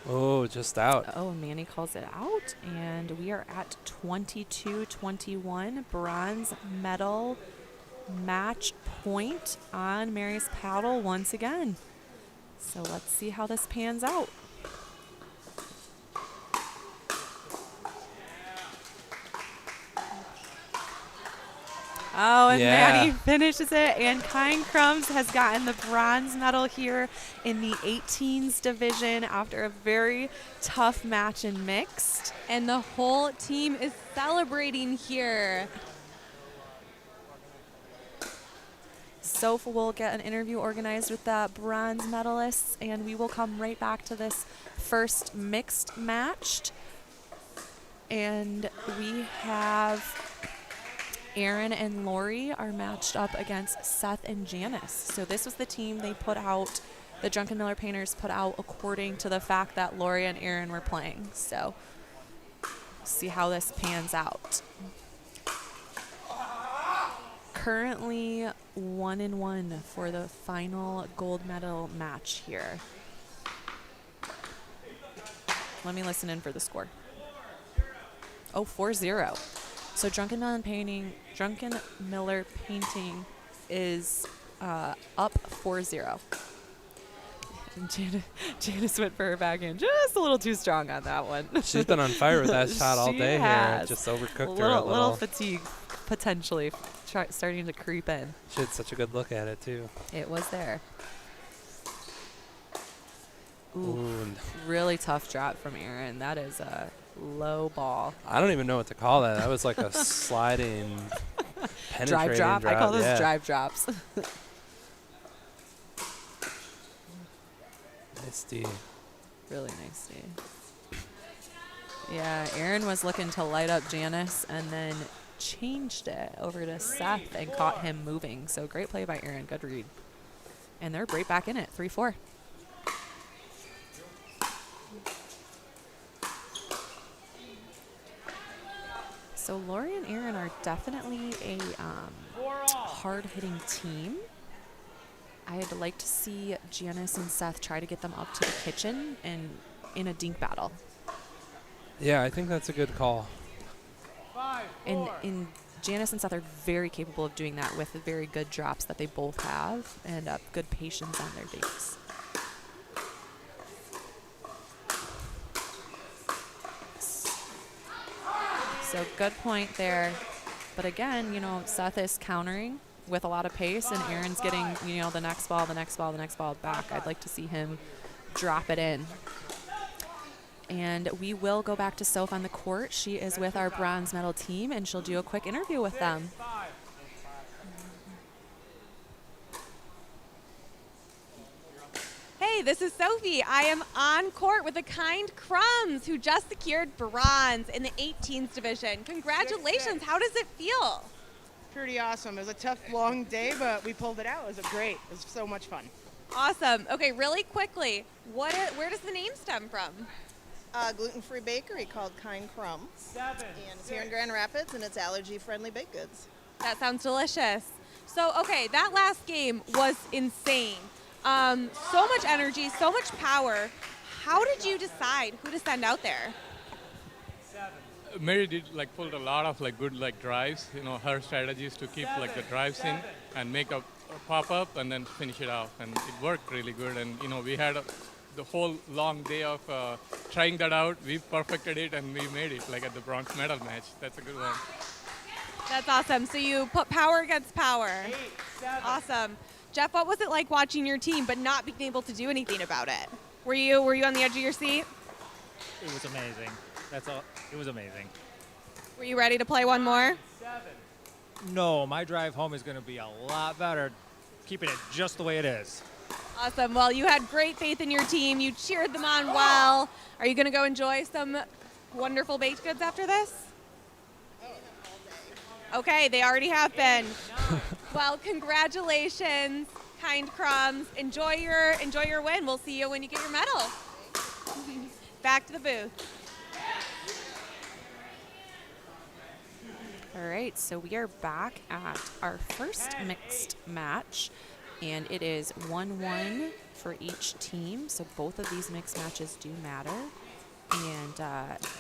Oh, just out. Oh, Manny calls it out, and we are at 22-21. Bronze medal match point on Mary's paddle once again. So let's see how this pans out. Oh, and Manny finishes it, and Kind Crumbs has gotten the bronze medal here in the 18s division after a very tough match in mixed. And the whole team is celebrating here. Soph will get an interview organized with the bronze medalists, and we will come right back to this first mixed match. And we have Aaron and Lori are matched up against Seth and Janice. So this was the team they put out, the Drunken Miller Painters put out according to the fact that Lori and Aaron were playing. So see how this pans out. Currently 1-1 for the final gold medal match here. Let me listen in for the score. Oh, 4-0. So Drunken Miller Painting is up 4-0. Janice went for her backhand just a little too strong on that one. She's been on fire with that shot all day here. Just overcooked her a little. Little fatigue potentially starting to creep in. She had such a good look at it too. It was there. Ooh, really tough drop from Aaron. That is a low ball. I don't even know what to call that. That was like a sliding, penetrating drive drop. I call those drive drops. Nice D. Really nice D. Yeah, Aaron was looking to light up Janice, and then changed it over to Seth and caught him moving. So great play by Aaron. Good read. And they're right back in it, 3-4. So Lori and Aaron are definitely a hard-hitting team. I'd like to see Janice and Seth try to get them up to the kitchen and in a dink battle. Yeah, I think that's a good call. And Janice and Seth are very capable of doing that with the very good drops that they both have and good patience on their dinks. So good point there. But again, you know, Seth is countering with a lot of pace, and Aaron's getting, you know, the next ball back. I'd like to see him drop it in. And we will go back to Soph on the court. She is with our bronze medal team, and she'll do a quick interview with them. Hey, this is Sophie. I am on court with the Kind Crumbs, who just secured bronze in the 18s division. Congratulations. How does it feel? Pretty awesome. It was a tough, long day, but we pulled it out. It was great. It was so much fun. Awesome. Okay, really quickly, where does the name stem from? Gluten-free bakery called Kind Crumbs. And it's here in Grand Rapids, and it's allergy-friendly baked goods. That sounds delicious. So, okay, that last game was insane. So much energy, so much power. How did you decide who to send out there? Mary did pulled a lot of good drives. You know, her strategy is to keep the drives in and make a pop up and then finish it off, and it worked really good. And you know, we had the whole long day of trying that out. We perfected it and we made it at the bronze medal match. That's a good one. That's awesome. So you put power against power. Awesome. Jeff, what was it like watching your team but not being able to do anything about it? Were you on the edge of your seat? It was amazing. That's all. It was amazing. Were you ready to play one more? No, my drive home is going to be a lot better, keeping it just the way it is. Awesome. Well, you had great faith in your team. You cheered them on well. Are you going to go enjoy some wonderful baked goods after this? Okay, they already have been. Well, congratulations, Kind Crumbs. Enjoy your win. We'll see you when you get your medal. Back to the booth. All right, so we are back at our first mixed match, and it is 1-1 for each team. So both of these mixed matches do matter. And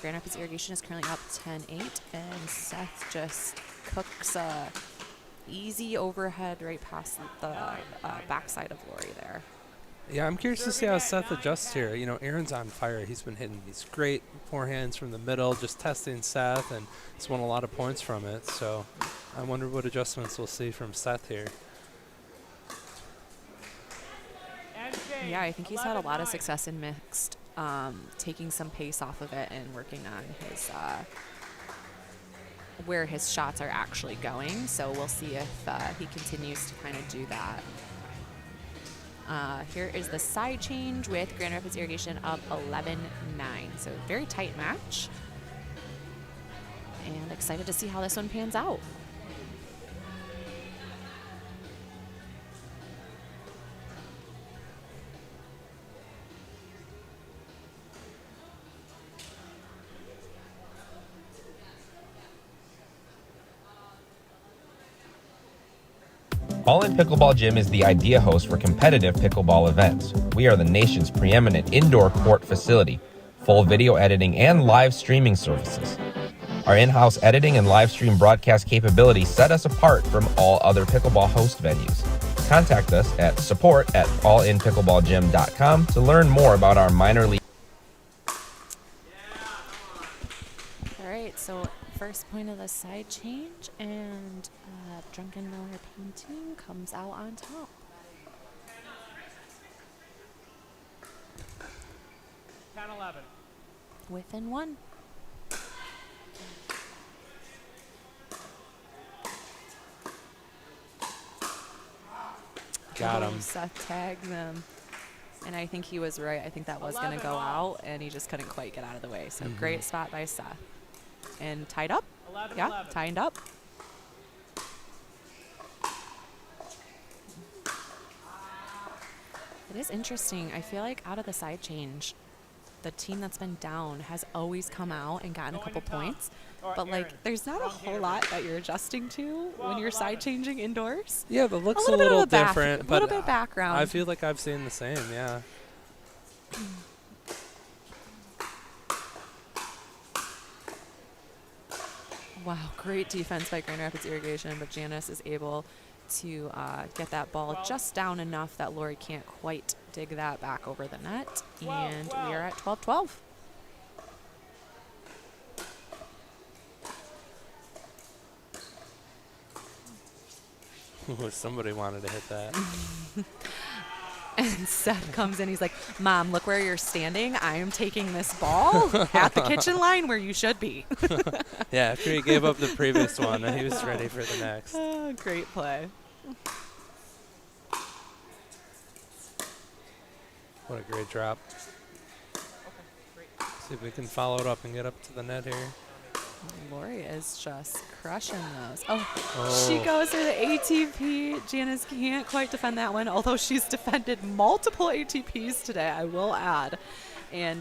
Grand Rapids Irrigation is currently up 10-8, and Seth just cooks a easy overhead right past the backside of Lori there. Yeah, I'm curious to see how Seth adjusts here. You know, Aaron's on fire. He's been hitting these great forehands from the middle, just testing Seth, and he's won a lot of points from it. So I wonder what adjustments we'll see from Seth here. Yeah, I think he's had a lot of success in mixed, taking some pace off of it and working on his where his shots are actually going. So we'll see if he continues to kind of do that. Here is the side change with Grand Rapids Irrigation up 11-9. So very tight match. And excited to see how this one pans out. All In Pickleball Gym is the idea host for competitive pickleball events. We are the nation's preeminent indoor court facility, full video editing and live streaming services. Our in-house editing and live stream broadcast capabilities set us apart from all other pickleball host venues. Contact us at support@allinpickleballgym.com to learn more about our minor league. All right, so first point of the side change, and Drunken Miller Painting comes out on top. Within one. Got him. Seth tags him. And I think he was right. I think that was going to go out, and he just couldn't quite get out of the way. So great spot by Seth. And tied up. Yeah, tied up. It is interesting. I feel like out of the side change, the team that's been down has always come out and gotten a couple points. But, like, there's not a whole lot that you're adjusting to when you're side changing indoors. Yeah, but looks a bit little of a different. a But little bit of background. I feel like I've seen the same, yeah. Wow, great defense by Grand Rapids Irrigation, but Janice is able to get that ball just down enough that Lori can't quite dig that back over the net. And we are at 12-12. Somebody wanted to hit that. And Seth comes in. He's like, Mom, look where you're standing. I am taking this ball at the kitchen line where you should be. Yeah, after he gave up the previous one, he was ready for the next. Great play. What a great drop. See if we can follow it up and get up to the net here. Lori is just crushing those. Oh, she goes for the ATP. Janice can't quite defend that one, although she's defended multiple ATPs today, I will add. And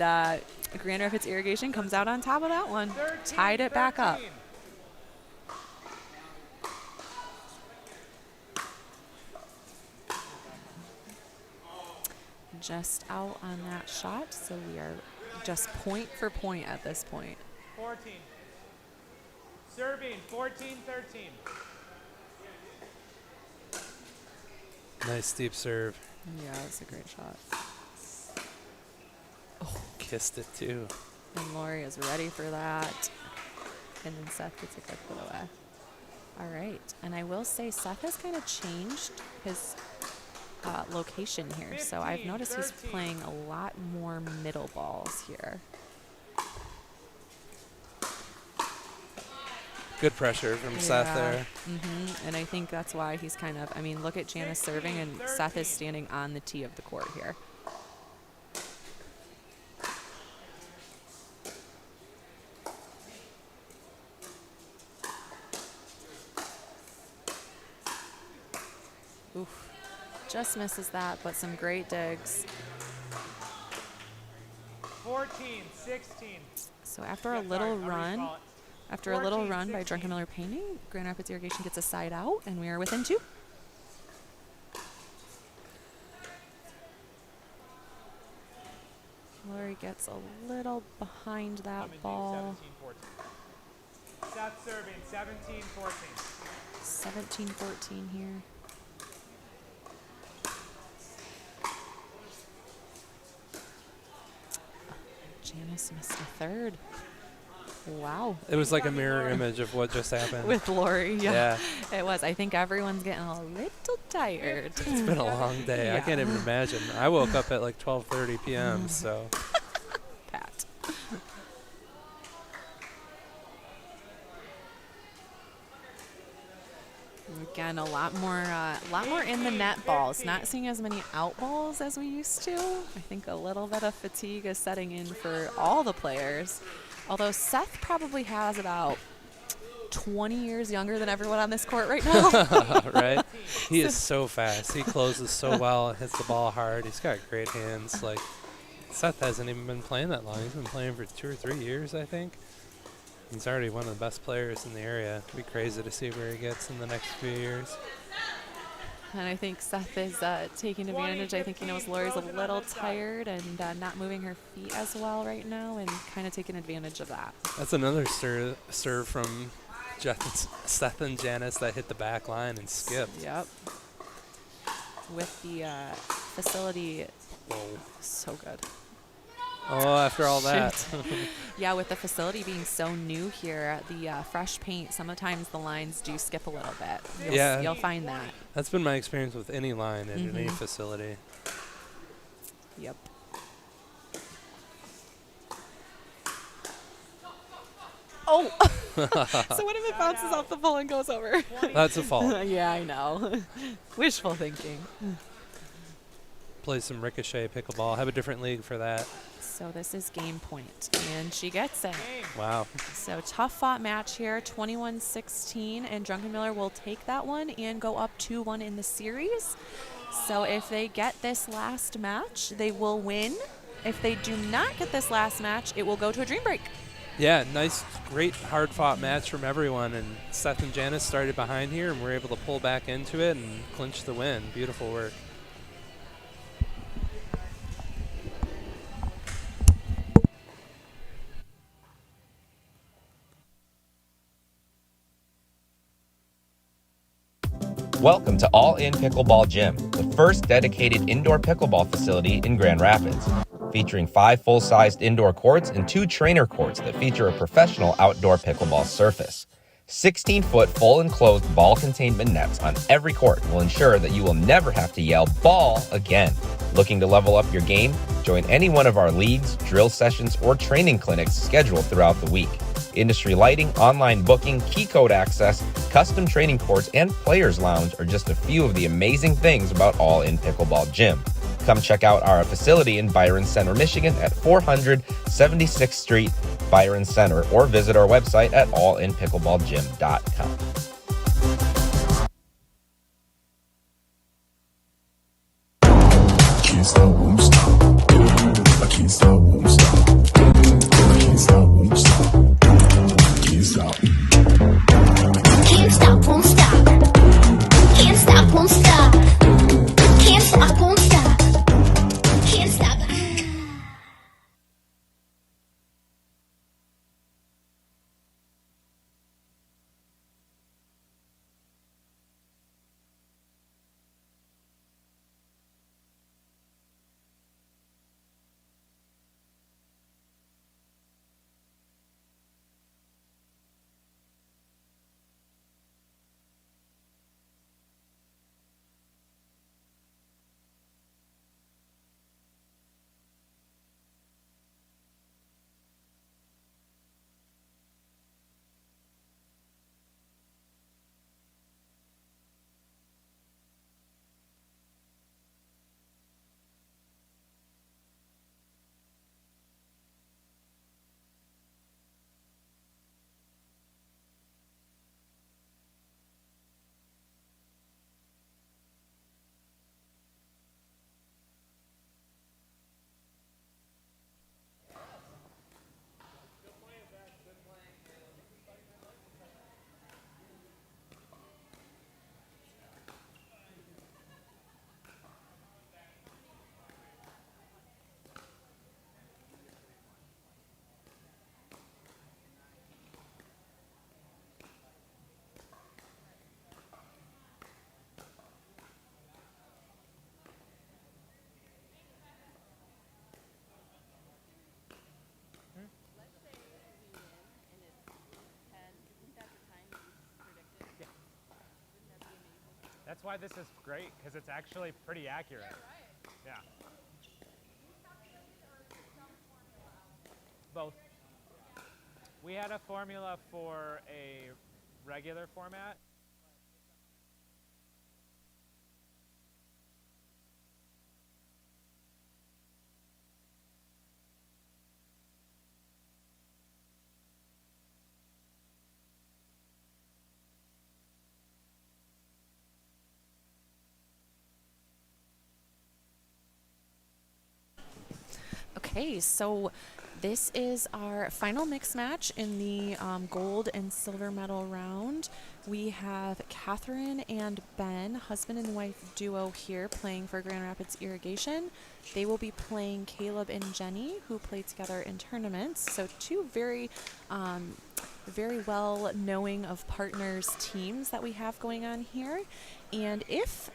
Grand Rapids Irrigation comes out on top of that one. Tied it back up. Just out on that shot, so we are just point for point at this point. 14. Serving, 14-13. Nice deep serve. Yeah, that's a great shot. Oh, kissed it too. And Lori is ready for that. And then Seth gets a good put away. All right. And I will say Seth has kind of changed his location here. So I've noticed he's playing a lot more middle balls here. Good pressure from Seth there. And I think that's why he's kind of, I mean, look at Janice serving, and Seth is standing on the tee of the court here. Oof. Just misses that, but some great digs. 14-16. So after a little run, by Drunken Miller Painting, Grand Rapids Irrigation gets a side out, and we are within 2. Lori gets a little behind that ball. 17-14. Seth serving, 17-14. 17-14 here. Janice missed a third. Wow. It was like a mirror image of what just happened. With Lori, yeah. It was. I think everyone's getting a little tired. It's been a long day. Yeah. I can't even imagine. I woke up at like 12:30 p.m., so. Pat. Again, a lot more in the net balls. Not seeing as many out balls as we used to. I think a little bit of fatigue is setting in for all the players. Although Seth probably has about 20 years younger than everyone on this court right now. Right? He is so fast. He closes so well and hits the ball hard. He's got great hands. Like, Seth hasn't even been playing that long. He's been playing for 2 or 3 years, I think. He's already one of the best players in the area. It'd be crazy to see where he gets in the next few years. And I think Seth is taking advantage. I think he knows Lori's a little tired and not moving her feet as well right now, and kind of taking advantage of that. That's another serve from Seth and Janice that hit the back line and skipped. Yep. With the facility, so good. Oh, after all that. Yeah, with the facility being so new here, the fresh paint, sometimes the lines do skip a little bit. You'll find that. That's been my experience with any line at any facility. Yep. Oh! So what if it bounces off the pole and goes over? That's a fault. Yeah, I know. Wishful thinking. play some ricochet pickleball. Have a different league for that. So this is game point, and she gets it. Wow. So tough fought match here, 21-16, and Drunken Miller will take that one and go up 2-1 in the series. So if they get this last match, they will win. If they do not get this last match, it will go to a dream break. Yeah, nice, great, hard-fought match from everyone. And Seth and Janice started behind here, and were able to pull back into it and clinch the win. Beautiful work. Welcome to All In Pickleball Gym, the first dedicated indoor pickleball facility in Grand Rapids, featuring 5 full-sized indoor courts and 2 trainer courts that feature a professional outdoor pickleball surface. 16-foot full enclosed ball containment nets on every court will ensure that you will never have to yell "ball" again. Looking to level up your game? Join any one of our leagues, drill sessions, or training clinics scheduled throughout the week. Industry lighting, online booking, key code access, custom training courts, and players lounge are just a few of the amazing things about All In Pickleball Gym. Come check out our facility in Byron Center, Michigan at 400 76th Street, Byron Center, or visit our website at allinpickleballgym.com. Can't stop, won't stop. I can't stop, won't stop. I can't stop, won't stop. Can't stop. Can't stop, won't stop. Can't stop, won't stop. Can't stop, won't stop. Can't stop. That's why this is great, because it's actually pretty accurate. Yeah. Both. We had a formula for a regular format. Okay, so this is our final mix match in the gold and silver medal round. We have Catherine and Ben, husband and wife duo here, playing for Grand Rapids Irrigation. They will be playing Caleb and Jenny, who play together in tournaments. So two very well knowing of partners teams that we have going on here. And if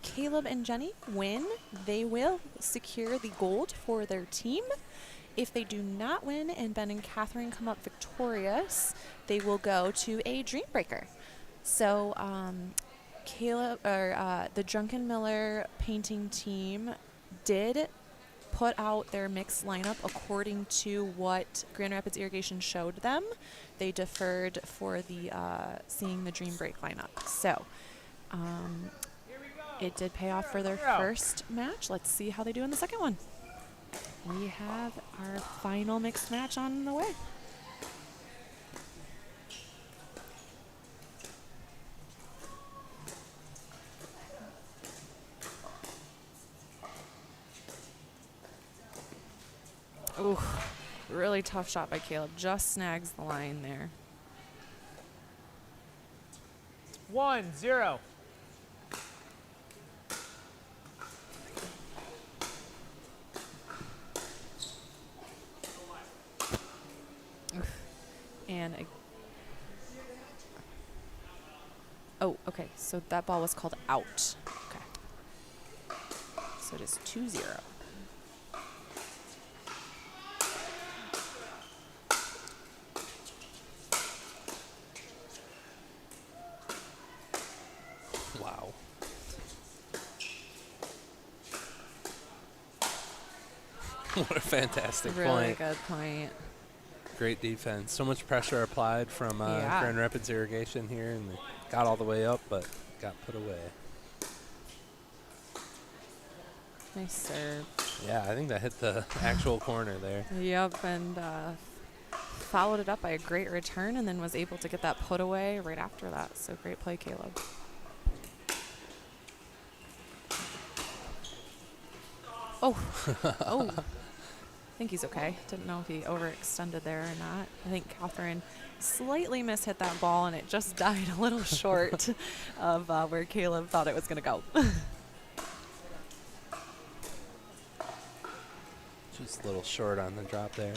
Caleb and Jenny win, they will secure the gold for their team. If they do not win and Ben and Catherine come up victorious, they will go to a dream breaker. So Caleb, or the Drunken Miller painting team did put out their mixed lineup according to what Grand Rapids Irrigation showed them. They deferred for the seeing the dream break lineup. So It did pay off for their first match. Let's see how they do in the second one. We have our final mixed match on the way. Ooh, really tough shot by Caleb. Just snags the line there. 1-0. And oh, okay. So that ball was called out. Okay. So it is 2-0. Wow. What a fantastic point. Really good point. Great defense. So much pressure applied from Yeah. Grand Rapids Irrigation here, and they got all the way up, but got put away. Nice serve. Yeah, I think that hit the actual corner there. Yep, and followed it up by a great return and then was able to get that put away right after that. So great play, Caleb. Oh. Oh. I think he's okay. Didn't know if he overextended there or not. I think Catherine slightly mishit that ball, and it just died a little short of where Caleb thought it was going to go. Just a little short on the drop there.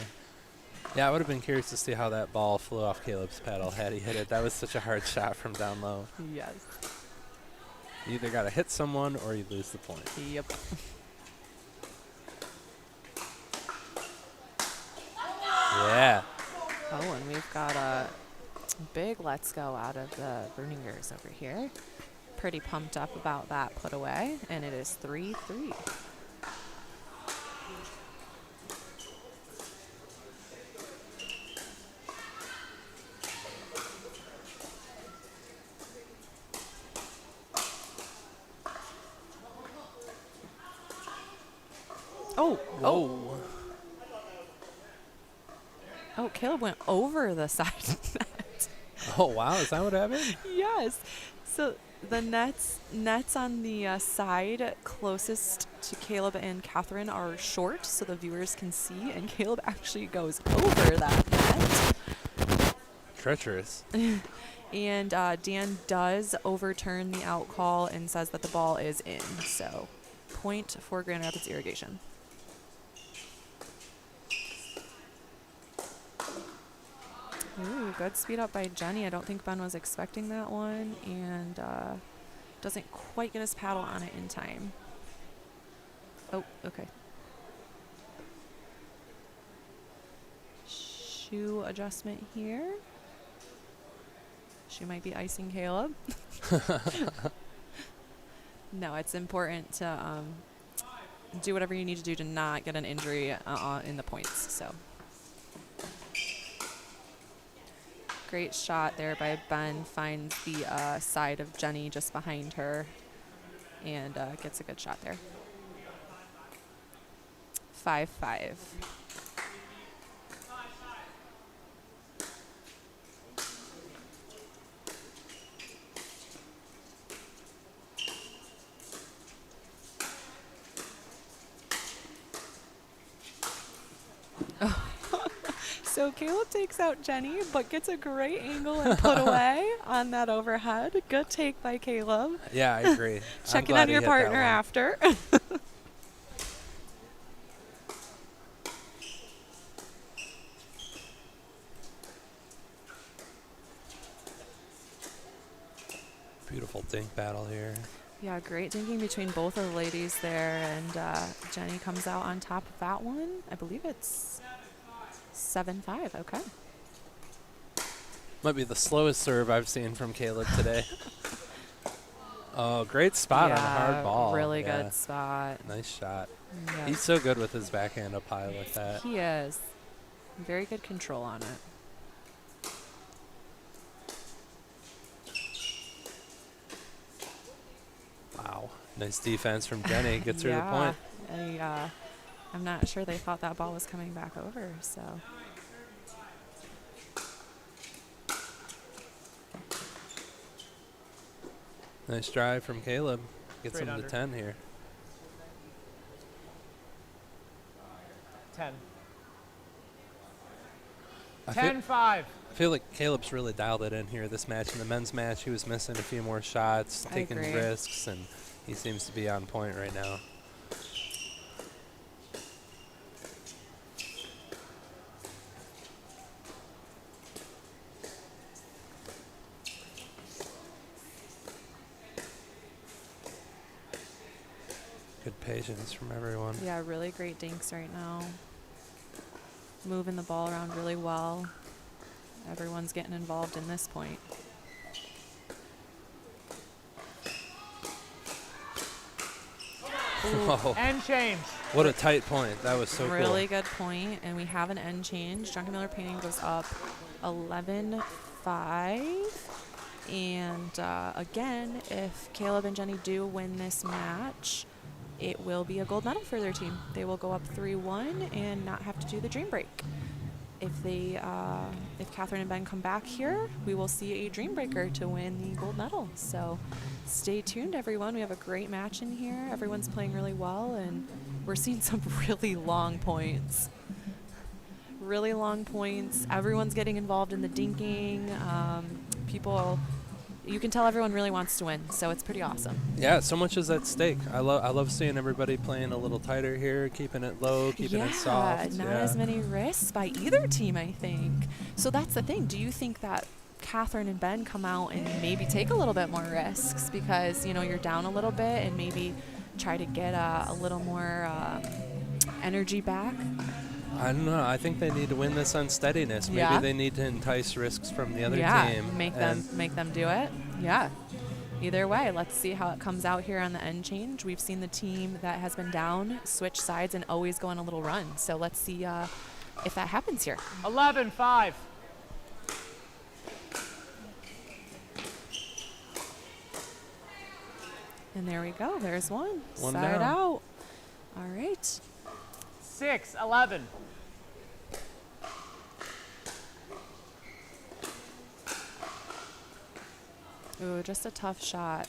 Yeah, I would have been curious to see how that ball flew off Caleb's paddle had he hit it. That was such a hard shot from down low. Yes. You either got to hit someone or you lose the point. Yep. Yeah. Oh, and we've got a big let's go out of the Bruningers over here. Pretty pumped up about that put away, and it is 3-3. Oh, whoa. Oh, Caleb went over the side net. Oh, wow. Is that what happened? Yes. So the nets on the side closest to Caleb and Catherine are short so the viewers can see, and Caleb actually goes over that net. Treacherous. And Dan does overturn the out call and says that the ball is in. So point for Grand Rapids Irrigation. Ooh, good speed up by Jenny. I don't think Ben was expecting that one, and doesn't quite get his paddle on it in time. Oh, okay. Shoe adjustment here. She might be icing Caleb. No, it's important to do whatever you need to do to not get an injury in the points. So. Great shot there by Ben. Finds the side of Jenny just behind her and gets a good shot there. 5-5. So Caleb takes out Jenny, but gets a great angle and put away on that overhead. Good take by Caleb. Yeah, I agree. Checking on your partner after. Beautiful dink battle here. Yeah, great dinking between both of the ladies there, and Jenny comes out on top of that one. I believe it's 7-5, okay. Might be the slowest serve I've seen from Caleb today. Oh, great spot on a hard ball. Really good spot. Nice shot. Yes. He's so good with his backhand up high like that. He is. Very good control on it. Wow. Nice defense from Jenny. Gets her the point. I'm not sure they thought that ball was coming back over, so. Nice drive from Caleb. Gets Straight him under. to 10 here. 10. I 10-5. I feel like Caleb's really dialed it in here this match. In the men's match, he was missing a few more shots, I taking agree. risks, and he seems to be on point right now. Good patience from everyone. Yeah, really great dinks right now. Moving the ball around really well. Everyone's getting involved in this point. Whoa. End change. What a tight point. That was so cool. Really good point, and we have an end change. Duncan Miller Painting goes up 11-5. And again, if Caleb and Jenny do win this match, it will be a gold medal for their team. They will go up 3-1 and not have to do the dream break. If Catherine and Ben come back here, we will see a dream breaker to win the gold medal. So stay tuned, everyone. We have a great match in here. Everyone's playing really well, and we're seeing some really long points. Really long points. Everyone's getting involved in the dinking. You can tell everyone really wants to win, so it's pretty awesome. Yeah, so much is at stake. I love seeing everybody playing a little tighter here, keeping it low, keeping it soft. Not as many risks by either team, I think. So that's the thing. Do you think that Catherine and Ben come out and maybe take a little bit more risks because, you know, you're down a little bit and maybe try to get a little more energy back? I don't know. I think they need to win this on steadiness. Maybe they need to entice risks from the other team. Make them do it. Yeah. Either way, let's see how it comes out here on the end change. We've seen the team that has been down switch sides and always go on a little run. So let's see if that happens here. 11-5. And there we go. There's one. One Side down. out. All right. 6-11. Ooh, just a tough shot.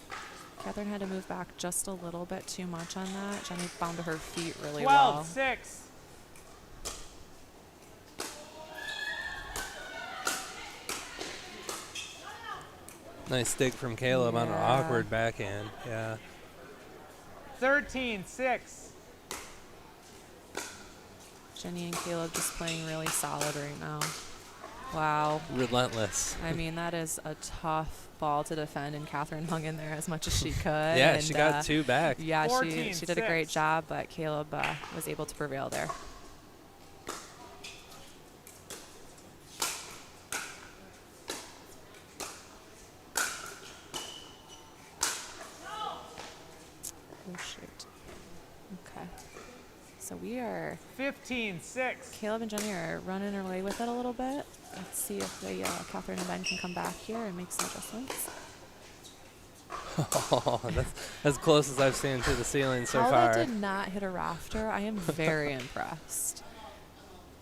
Catherine had to move back just a little bit too much on that. Jenny found her feet really well. 12-6. Nice dig from Caleb on an awkward backhand. Yeah. 13-6. Jenny and Caleb just playing really solid right now. Wow. Relentless. I mean, that is a tough ball to defend, and Catherine hung in there as much as she could. Yeah, and she got two back. Yeah, she did a great job, but Caleb was able to prevail there. Oh, shoot. Okay. So we are 15-6. Caleb and Jenny are running away with it a little bit. Let's see if they, Catherine and Ben can come back here and make some adjustments. Oh, that's as close as I've seen to the ceiling so How far. that did not hit a rafter, I am very impressed.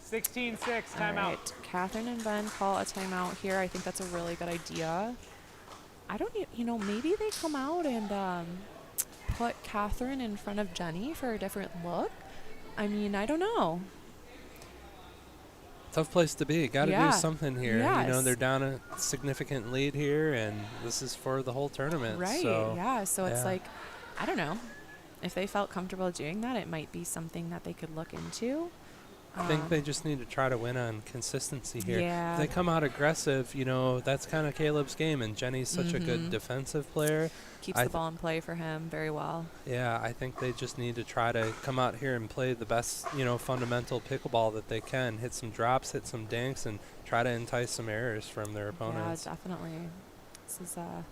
16-6, All timeout. right, Catherine and Ben call a timeout here. I think that's a really good idea. I don't, maybe they come out and put Catherine in front of Jenny for a different look. I mean, I don't know. Tough place to be. Got to do something here. Yes. You know, they're down a significant lead here, and this is for the whole tournament. Right, So, yeah. So it's like, I don't know. If they felt comfortable doing that, it might be something that they could look into. I think they just need to try to win on consistency here. Yeah. If they come out aggressive, that's kind of Caleb's game, and Jenny's such a good defensive player. Keeps the ball in play for him very well. Yeah, I think they just need to try to come out here and play the best, fundamental pickleball that they can. Hit some drops, hit some dinks, and try to entice some errors from their opponents. Yeah, definitely. This is a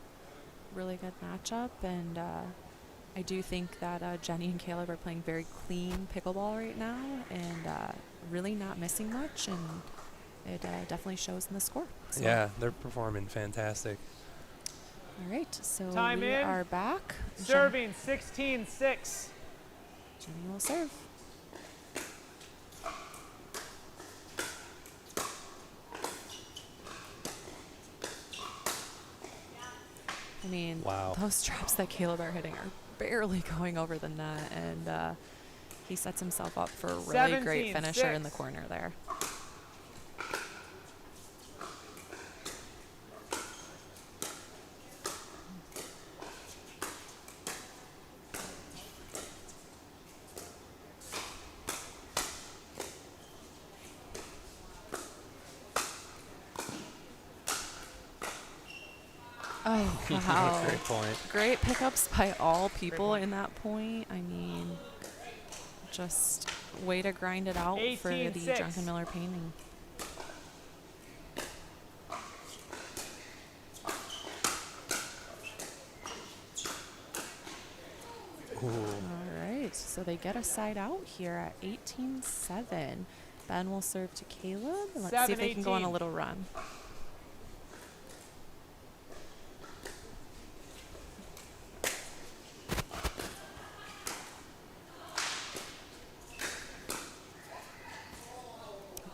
really good matchup, and I do think that Jenny and Caleb are playing very clean pickleball right now, and really not missing much, and it definitely shows in the score. So. Yeah, they're performing fantastic. All right, so Time we in. are back. Serving 16-6. Jenny will serve. I mean, Wow. those drops that Caleb are hitting are barely going over the net, and he sets himself up for a really great finisher in the corner there. Oh, wow. Great point. Great pickups by all people in that point. I mean, just way to grind it out for the 18-6. Drunken Miller painting. All right, so they get a side out here at 18-7. Ben will serve to Caleb. Let's see if they can go on a little run.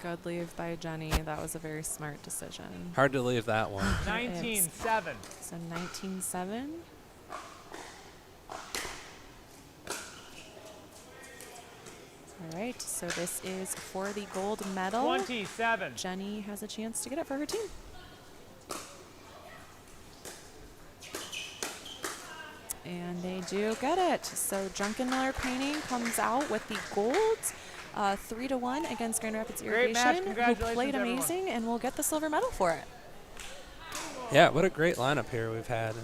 Good leave by Jenny. That was a very smart decision. Hard to leave that one. 19-7. So 19-7. All right, so this is for the gold medal. 27. Jenny has a chance to get it for her team. And they do get it. So Drunken Miller Painting comes out with the gold. 3-1 against Grand Rapids Irrigation, who played amazing and will get the silver medal for it. Yeah, what a great lineup here we've had.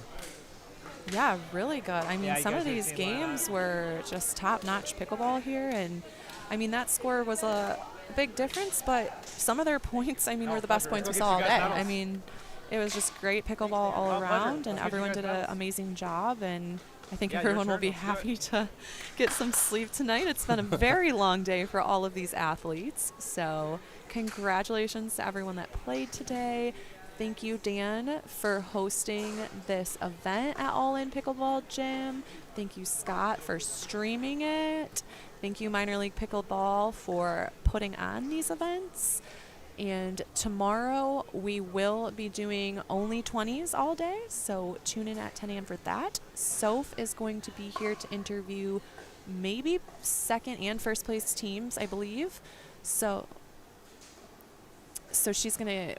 Yeah, really good. I mean, some of these games were just top-notch pickleball here, and I mean, that score was a big difference, but some of their points, I mean, were the best points we saw all day. I mean, it was just great pickleball all around, and everyone did an amazing job, and I think everyone will be happy to get some sleep tonight. It's been a very long day for all of these athletes. So congratulations to everyone that played today. Thank you, Dan, for hosting this event at All In Pickleball Gym. Thank you, Scott, for streaming it. Thank you, Minor League Pickleball, for putting on these events. And tomorrow we will be doing only 20s all day, so tune in at 10 a.m. for that. Soph is going to be here to interview maybe second and first place teams, I believe. So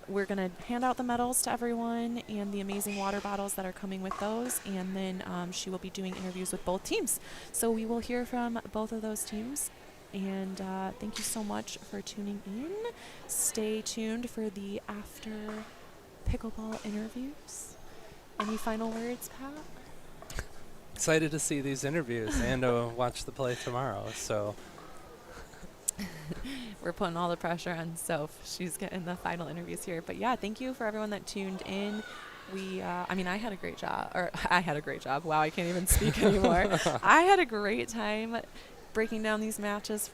we're gonna hand out the medals to everyone and the amazing water bottles that are coming with those, and then she will be doing interviews with both teams. So we will hear from both of those teams. And thank you so much for tuning in. Stay tuned for the after pickleball interviews. Any final words, Pat? Excited to see these interviews and watch the play tomorrow. So we're putting all the pressure on Soph. She's getting the final interviews here. But yeah, thank you for everyone that tuned in. I mean, I had a great job. Wow, I can't even speak anymore. I had a great time breaking down these matches